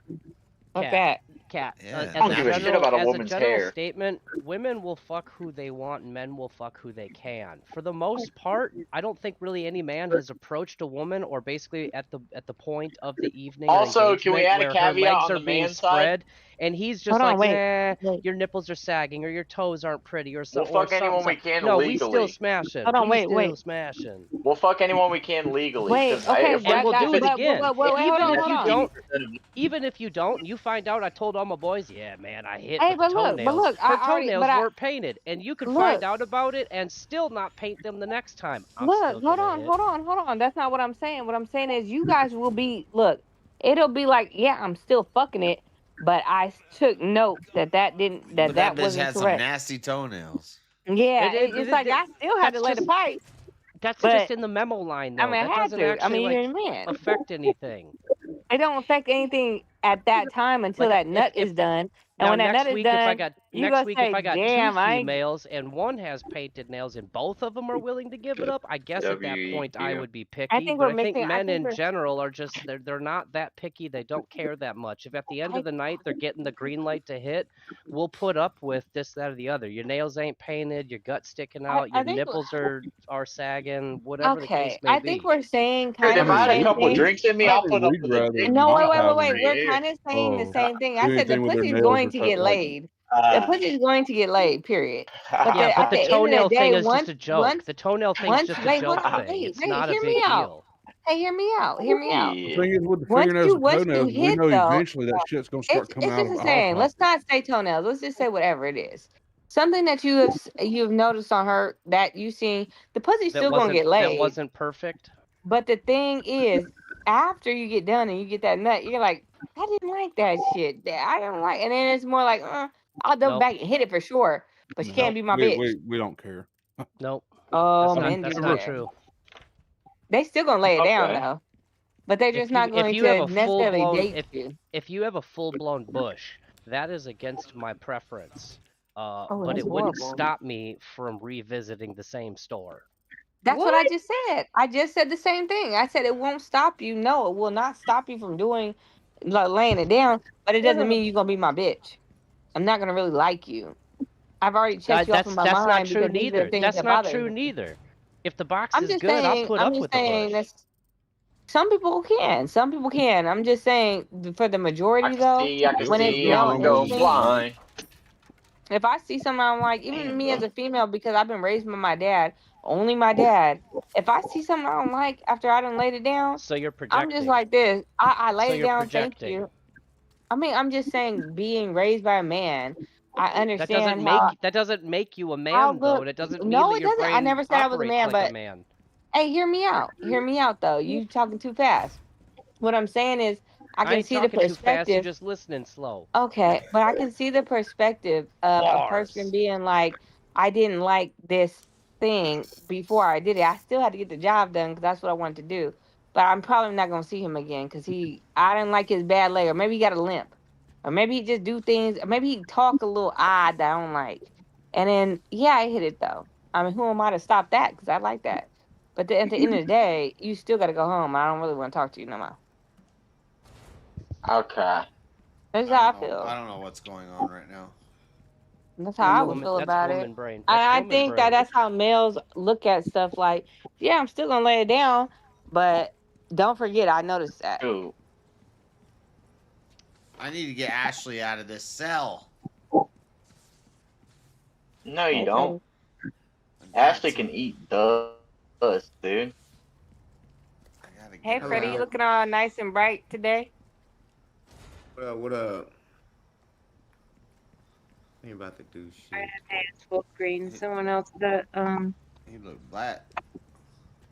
J: fuck
G: Cap.
J: that.
G: Cat,
A: Yeah,
G: as
U: I don't
G: a
U: give a shit
G: general,
U: about a
G: as
U: woman's
G: general
U: hair.
G: statement, women will fuck who they want, and men will fuck who they can. For the most part, I don't think really any man has approached a woman, or basically at the point of the evening or
U: Also, can we
G: engagement
U: add a
G: where her
U: caveat
G: legs
U: on
G: are
U: the
G: being
U: man side?
G: spread, and he's just
J: Hold on,
G: like,
J: wait.
G: nah, your nipples are sagging, or your toes aren't pretty, or
U: We'll
G: something,
U: fuck anyone we can
G: No, we still
U: legally.
G: smashing.
J: Hold on,
G: We
J: wait,
G: still
J: wait.
G: smashing.
U: We'll fuck anyone we can legally.
J: Wait,
U: Because
J: okay,
U: if we're
G: And we'll do it
J: but
G: again.
J: wait, hold on, hold on.
G: Even if you don't, you find out. I told all my boys, yeah, man, I hit
J: Hey,
G: with the
J: but
G: toenails.
J: look,
G: Her
J: I already,
G: toenails
J: but I
G: weren't painted, and you could
J: look,
G: find out about it and still not paint them the next time. I'm
J: look,
G: still gonna hit.
J: hold on. That's not what I'm saying. What I'm saying is you guys will be, look, it'll be like, yeah, I'm still fucking it, but I took note that didn't,
A: But that bitch
J: wasn't
A: had some
J: correct.
A: nasty toenails.
J: Yeah, it's like I still had to lay the pipe.
G: That's
J: but
G: just in the memo line, though.
J: I mean,
G: That
J: I had
G: doesn't
J: to. I
G: actually
J: mean,
G: like
J: you're a man.
G: affect anything.
J: It don't affect anything at that time until
G: Like
J: that nut is done. And
G: Now
J: when that
G: next
J: nut is
G: week, if I
J: done,
G: got
J: you
G: next
J: gonna
G: week
J: say,
G: if I got
J: "Damn,
G: two
J: I ain't."
G: females and one has painted nails and both of them are willing to give it up, I guess at that point I would be picky.
J: I think
G: but
J: we're
G: I think
J: mixing. I
G: men
J: think
G: in
J: we're.
G: general are just they're not that picky. They don't care that much. If at the end of the night they're getting the green light to hit, we'll put up with this, that, or the other. Your nails ain't painted, your gut's sticking out,
J: I
G: your
J: think.
G: nipples are sagging, whatever the case
J: Okay,
G: may
J: I
G: be.
J: think we're saying
U: If
J: kind of
U: I
J: the
U: had a
J: same
U: couple
J: thing.
U: drinks in me, I'll put up
C: We'd
U: with a
C: rather
U: dick
J: No,
C: not have
J: wait.
U: in
J: We're
U: the
J: kind of saying the same thing. I
C: do
J: said the
C: anything with their
J: pussy's
C: nails
J: going
C: or
J: to get
C: like
J: laid. The pussy's going to get laid. Period. But
G: Yeah, but
J: at
G: the
J: the end of the
G: toenail thing
J: day,
G: is just a joke. The toenail thing's just a
J: wait,
G: joke
J: hold on,
G: thing.
J: wait,
G: It's not a
J: hear
G: big
J: me out.
G: deal.
J: Hey, hear me out. Hear me out.
C: The thing is, with the fingernails and
J: Once you
C: toenails, we
J: hit
C: know
J: though,
C: eventually that shit's gonna start coming
J: it's
C: out
J: just
C: of
J: a
C: the
J: saying.
C: hot
J: Let's
C: pocket.
J: not say toenails. Let's just say whatever it is. Something that you've noticed on her that you seen the pussy's still gonna get
G: That
J: laid.
G: wasn't perfect.
J: But the thing is, after you get done and you get that nut, you're like, I didn't like that shit. I didn't like, and then it's more like, I'll double
G: Nope.
J: back and hit it for sure. But she can't be my bitch.
C: We don't care.
G: Nope.
J: Oh,
G: That's
J: men
G: not,
J: do
G: that's not
J: that.
G: true.
J: They still gonna lay it down
U: Okay.
J: though, but they're just not
G: If
J: going
G: you have
J: to
G: a full
J: necessarily
G: blown
J: date you.
G: if you have a full blown bush, that is against my preference.
J: Oh,
G: But
J: that's
G: it wouldn't
J: horrible.
G: stop me from revisiting the same store.
J: That's what I just said. I just said the same thing. I said it won't stop you. No, it will not stop you from doing, like, laying it down. But it doesn't mean you're gonna be my bitch. I'm not gonna really like you. I've already checked you off in my
G: That's not
J: mind
G: true
J: because these are the
G: neither.
J: things
G: That's
J: that
G: not
J: bother
G: true
J: me.
G: neither. If the box
J: I'm
G: is
J: just
G: good, I'll
J: saying.
G: put
J: I'm
G: up
J: just
G: with the
J: saying
G: bush.
J: that's. Some people can. Some people can. I'm just saying for the majority though,
U: I can
J: when it's
U: see, I'm going
J: instinct,
U: blind.
J: if I see something I'm like, even me as a female, because I've been raised by my dad, only my dad. If I see something I don't like after I done laid it down,
G: So you're
J: I'm just
G: projecting.
J: like this. I
G: So
J: lay it
G: you're
J: down. Thank
G: projecting.
J: you. I mean, I'm just saying, being raised by a man, I
G: That doesn't
J: understand how
G: make you a
J: how
G: man though,
J: good.
G: and it doesn't mean
J: No,
G: that
J: it
G: your
J: doesn't. I
G: brain
J: never said I was a
G: operates
J: man,
G: like
J: but
G: a man.
J: hey, hear me out. Hear me out though. You talking too fast. What I'm saying is, I
G: I
J: can
G: ain't
J: see the
G: talking too fast. You're
J: perspective.
G: just listening slow.
J: Okay, but I can see the perspective of a person
G: Bars.
J: being like, I didn't like this thing before I did it. I still had to get the job done because that's what I wanted to do. But I'm probably not gonna see him again because I didn't like his bad leg, or maybe he got a limp, or maybe he just do things, or maybe he talk a little odd that I don't like. And then yeah, I hit it though. I mean, who am I to stop that? Because I like that. But at the end of the day, you still got to go home. I don't really want to talk to you no more.
U: Okay.
J: That's how I feel.
A: I don't know what's going on right now.
J: That's how I would feel
G: That's
J: about
G: woman
J: it.
G: brain.
J: I think that's how males look at stuff. Like, yeah, I'm still gonna lay it down, but don't forget, I noticed that.
U: Ooh.
A: I need to get Ashley out of this cell.
U: No, you don't. Ashley can eat dust, dude.
J: Hey, Freddie, you looking all nice and bright today?
A: What up? Ain't about to do shit.
D: It's full screen. Someone else that
A: You look black.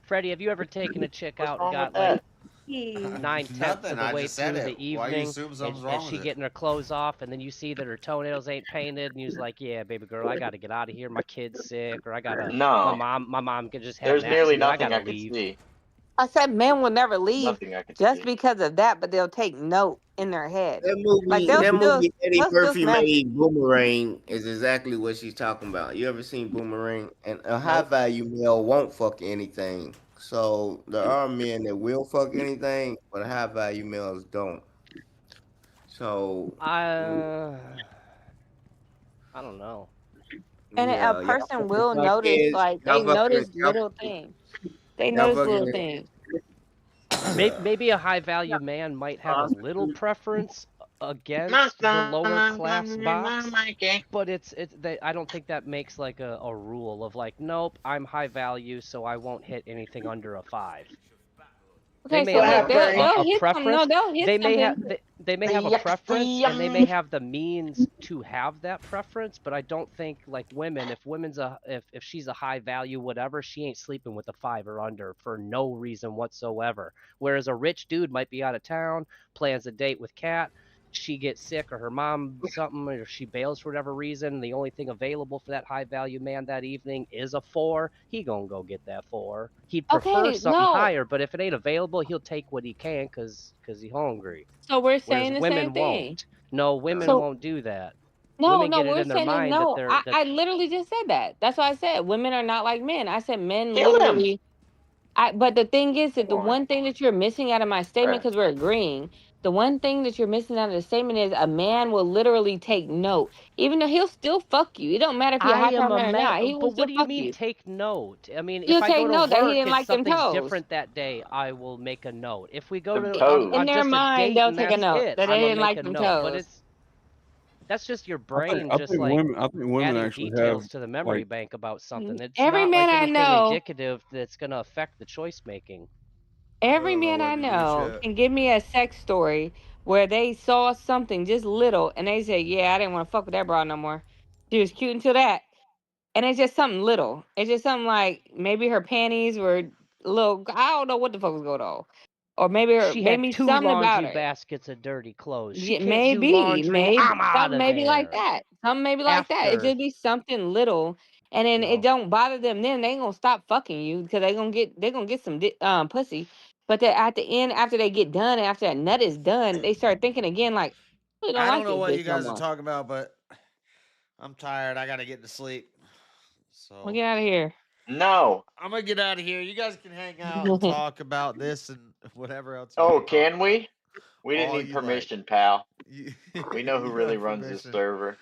G: Freddie, have you ever taken a chick out and
U: wrong
G: got
U: with
G: like
U: that?
G: 9/10
A: Nothing,
G: of the
A: I
G: way
A: just said
G: through
A: it.
G: the
A: Why you
G: evening,
A: assume something's
G: and
A: wrong
G: she
A: with it?
G: getting her clothes off, and then you see that her toenails ain't painted, and you're like, "Yeah, baby girl, I gotta get out of here. My kid's sick, or I gotta
U: No.
G: my mom could just have
U: There's
G: an
U: nearly
G: accident. I
U: nothing
G: gotta
U: I could
G: leave."
U: see.
J: I said men will never leave
U: Nothing I could
J: just
U: see.
J: because of that, but they'll take note in their head.
B: That
J: Like they'll
B: movie Eddie
J: they'll still
B: Murphy
J: smash it.
B: made, Boomerang, is exactly what she's talking about. You ever seen Boomerang? And a high value male won't fuck anything. So there are men that will fuck anything, but high value males don't. So
G: I don't know.
J: And
B: yeah,
J: a
B: y'all
J: person
B: fucking
J: will
B: my
J: notice,
B: kids.
J: like
B: Y'all
J: they
B: fucking
J: notice little things. They
B: y'all
J: notice little
B: fucking
J: things.
G: Maybe a high value man might have a little preference against the lower class box, but it's I don't think that makes like a rule of like, nope, I'm high value, so I won't hit anything under a 5. They
J: Okay,
G: may
J: so
G: have
J: look, they'll
G: a
J: hit some. No,
G: preference.
J: they'll hit
G: They may have
J: something.
G: they may have a preference and they may have the means to have that preference, but I don't think like women, if she's a high value whatever, she ain't sleeping with a 5 or under for no reason whatsoever. Whereas a rich dude might be out of town, plans a date with Kat, she gets sick or her mom something or she bails for whatever reason, the only thing available for that high value man that evening is a 4, he gonna go get that 4. He'd prefer
J: Okay,
G: something
J: no.
G: higher, but if it ain't available, he'll take what he can because he hungry.
J: So we're
G: Whereas
J: saying the same
G: women
J: thing.
G: won't. No, women
J: So
G: won't do that.
J: no,
G: Women
J: no,
G: get it
J: we're
G: in their
J: saying is
G: mind that
J: no.
G: they're
J: I literally just said that. That's why I said women are not like men. I said men
U: Kill him.
J: literally. But the thing is that the
U: Come on.
J: one thing that you're missing out of my statement,
U: Right.
J: because we're agreeing, the one thing that you're missing out of the statement is a man will literally take note, even though he'll still fuck you. It don't matter if you're a
G: I
J: high power
G: am a
J: man or
G: man,
J: not. He will
G: but what
J: still
G: do you
J: fuck
G: mean
J: you.
G: take note? I mean, if
J: He'll
G: I go
J: take
G: to
J: note that he
G: work
J: didn't
G: and
J: like them
G: something's
J: toes.
G: different that day, I will make a note. If we go
U: Them
G: to
U: toes.
J: In
G: on
J: their
G: just a
J: mind,
G: date
J: they'll
G: and
J: take a
G: that's
J: note
G: it,
J: that
G: I'm
J: they
G: gonna
J: didn't
G: make
J: like
G: a
J: them
G: note. But
J: toes.
G: that's just your
C: I think
G: brain,
C: I
G: just
C: think
G: like
C: women
G: adding
C: actually have
G: details to the memory
C: like
G: bank about something. It's
J: Every
G: not
J: man
G: like
J: I
G: anything
J: know,
G: indicative that's gonna affect the choice making.
J: every man I know can give me a sex story where they saw something just little and they say, "Yeah, I didn't want to fuck with that broad no more. She was cute until that." And it's just something little. It's just something like maybe her panties were a little. I don't know what the fuck was going on, or
G: She had
J: maybe
G: 2
J: something about
G: laundry
J: her.
G: baskets of dirty clothes. She
J: Yeah,
G: can't do
J: maybe,
G: laundry. I'm out
J: something
G: of
J: maybe like
G: there.
J: that. Something maybe like that. It
G: After
J: just be something little, and then it
G: no.
J: don't bother them. Then they ain't gonna stop fucking you because they gonna get some pussy. But at the end, after they get done, after that nut is done, they start thinking again like, "We don't
A: I don't
J: like
A: know
J: this
A: what you
J: bitch no
A: guys are
J: more."
A: talking about, but I'm tired. I gotta get to sleep.
J: Well,
A: So
J: get out of here.
U: No.
A: I'm gonna get out of here. You guys can hang out and talk about this and whatever else you
U: Oh,
A: want to talk
U: can
A: about.
U: we? We didn't
A: All
U: need
A: you like.
U: permission, pal.
A: You,
U: We know who
A: you
U: really
A: have
U: runs this
A: permission.
U: server.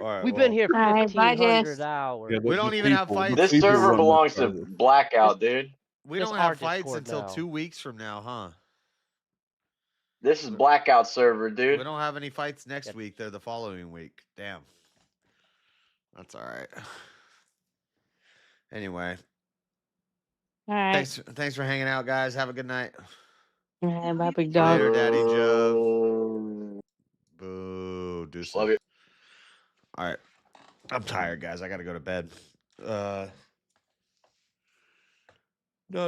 A: All right.
G: We've been here
J: All right, bye,
G: 1,500
J: Jess.
G: hours.
A: We don't even have fights.
U: This
C: people
U: server
C: run this
U: belongs to
C: server.
U: Blackout, dude.
A: We
G: It's
A: don't
G: our
A: have fights
G: Discord
A: until
G: now.
A: 2 weeks from now, huh?
U: This is Blackout server,
A: We
U: dude.
A: don't have any fights next week. They're the following week. Damn. That's all right. Anyway,
J: All right.
A: thanks for hanging out, guys. Have a good night.
J: All right, bye, big dog.
A: Later, Daddy Jove. Boo. Deuces.
U: Love you.
A: All right. I'm tired, guys. I gotta go to bed. Not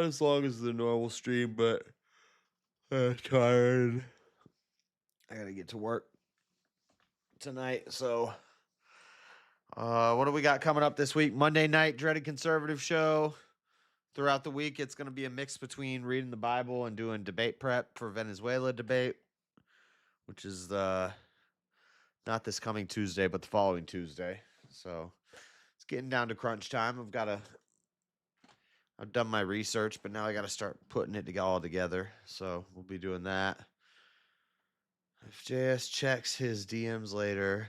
A: as long as the normal stream, but tired. I gotta get to work tonight. So, what do we got coming up this week? Monday night, Dreaded Conservative show. Throughout the week, it's going to be a mix between reading the Bible and doing debate prep for Venezuela debate, which is not this coming Tuesday, but the following Tuesday. So it's getting down to crunch time. I've done my research, but now I got to start putting it all together. So we'll be doing that. If JS checks his DMs later,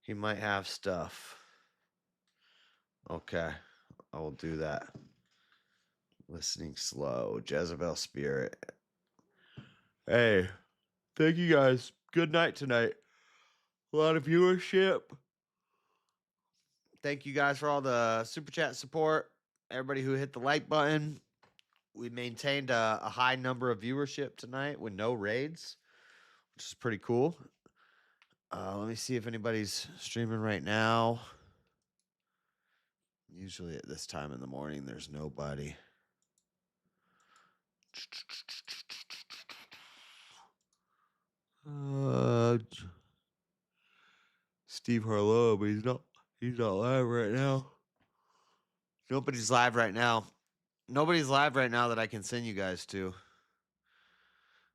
A: he might have stuff. Okay, I will do that. Listening slow. Jezebel Spirit. Hey, thank you guys. Good night tonight. A lot of viewership. Thank you guys for all the super chat support. Everybody who hit the like button. We maintained a high number of viewership tonight with no raids, which is pretty cool. Let me see if anybody's streaming right now. Usually at this time in the morning, there's nobody. Steve Harlow, but he's not live right now. Nobody's live right now. Nobody's live right now that I can send you guys to.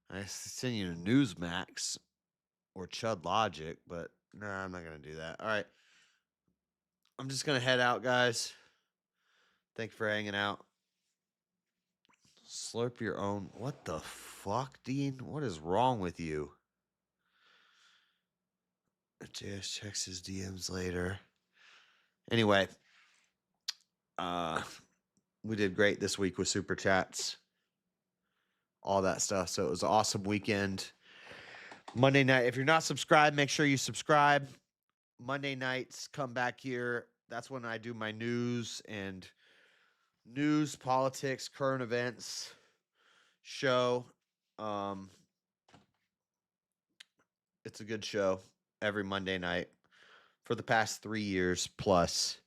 A: I send you to Newsmax or Chud Logic, but nah, I'm not gonna do that. All right. I'm just gonna head out, guys. Thank you for hanging out. Slurp your own. What the fuck, Dean? What is wrong with you? JS checks his DMs later. Anyway, we did great this week with super chats, all that stuff. So it was an awesome weekend. Monday night, if you're not subscribed, make sure you subscribe. Monday nights, come back here. That's when I do my news, politics, current events show. It's a good show every Monday night for the past 3 years plus.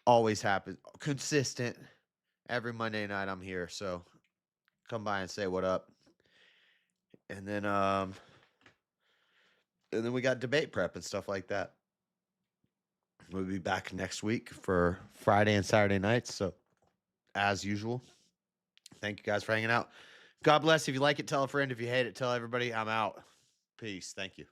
A: Always happens, consistent. Every Monday night I'm here, so come by and say what up. And then we got debate prep and stuff like that. We'll be back next week for Friday and Saturday nights. So as usual, thank you guys for hanging out. God bless. If you like it, tell a friend. If you hate it, tell everybody. I'm out. Peace. Thank you.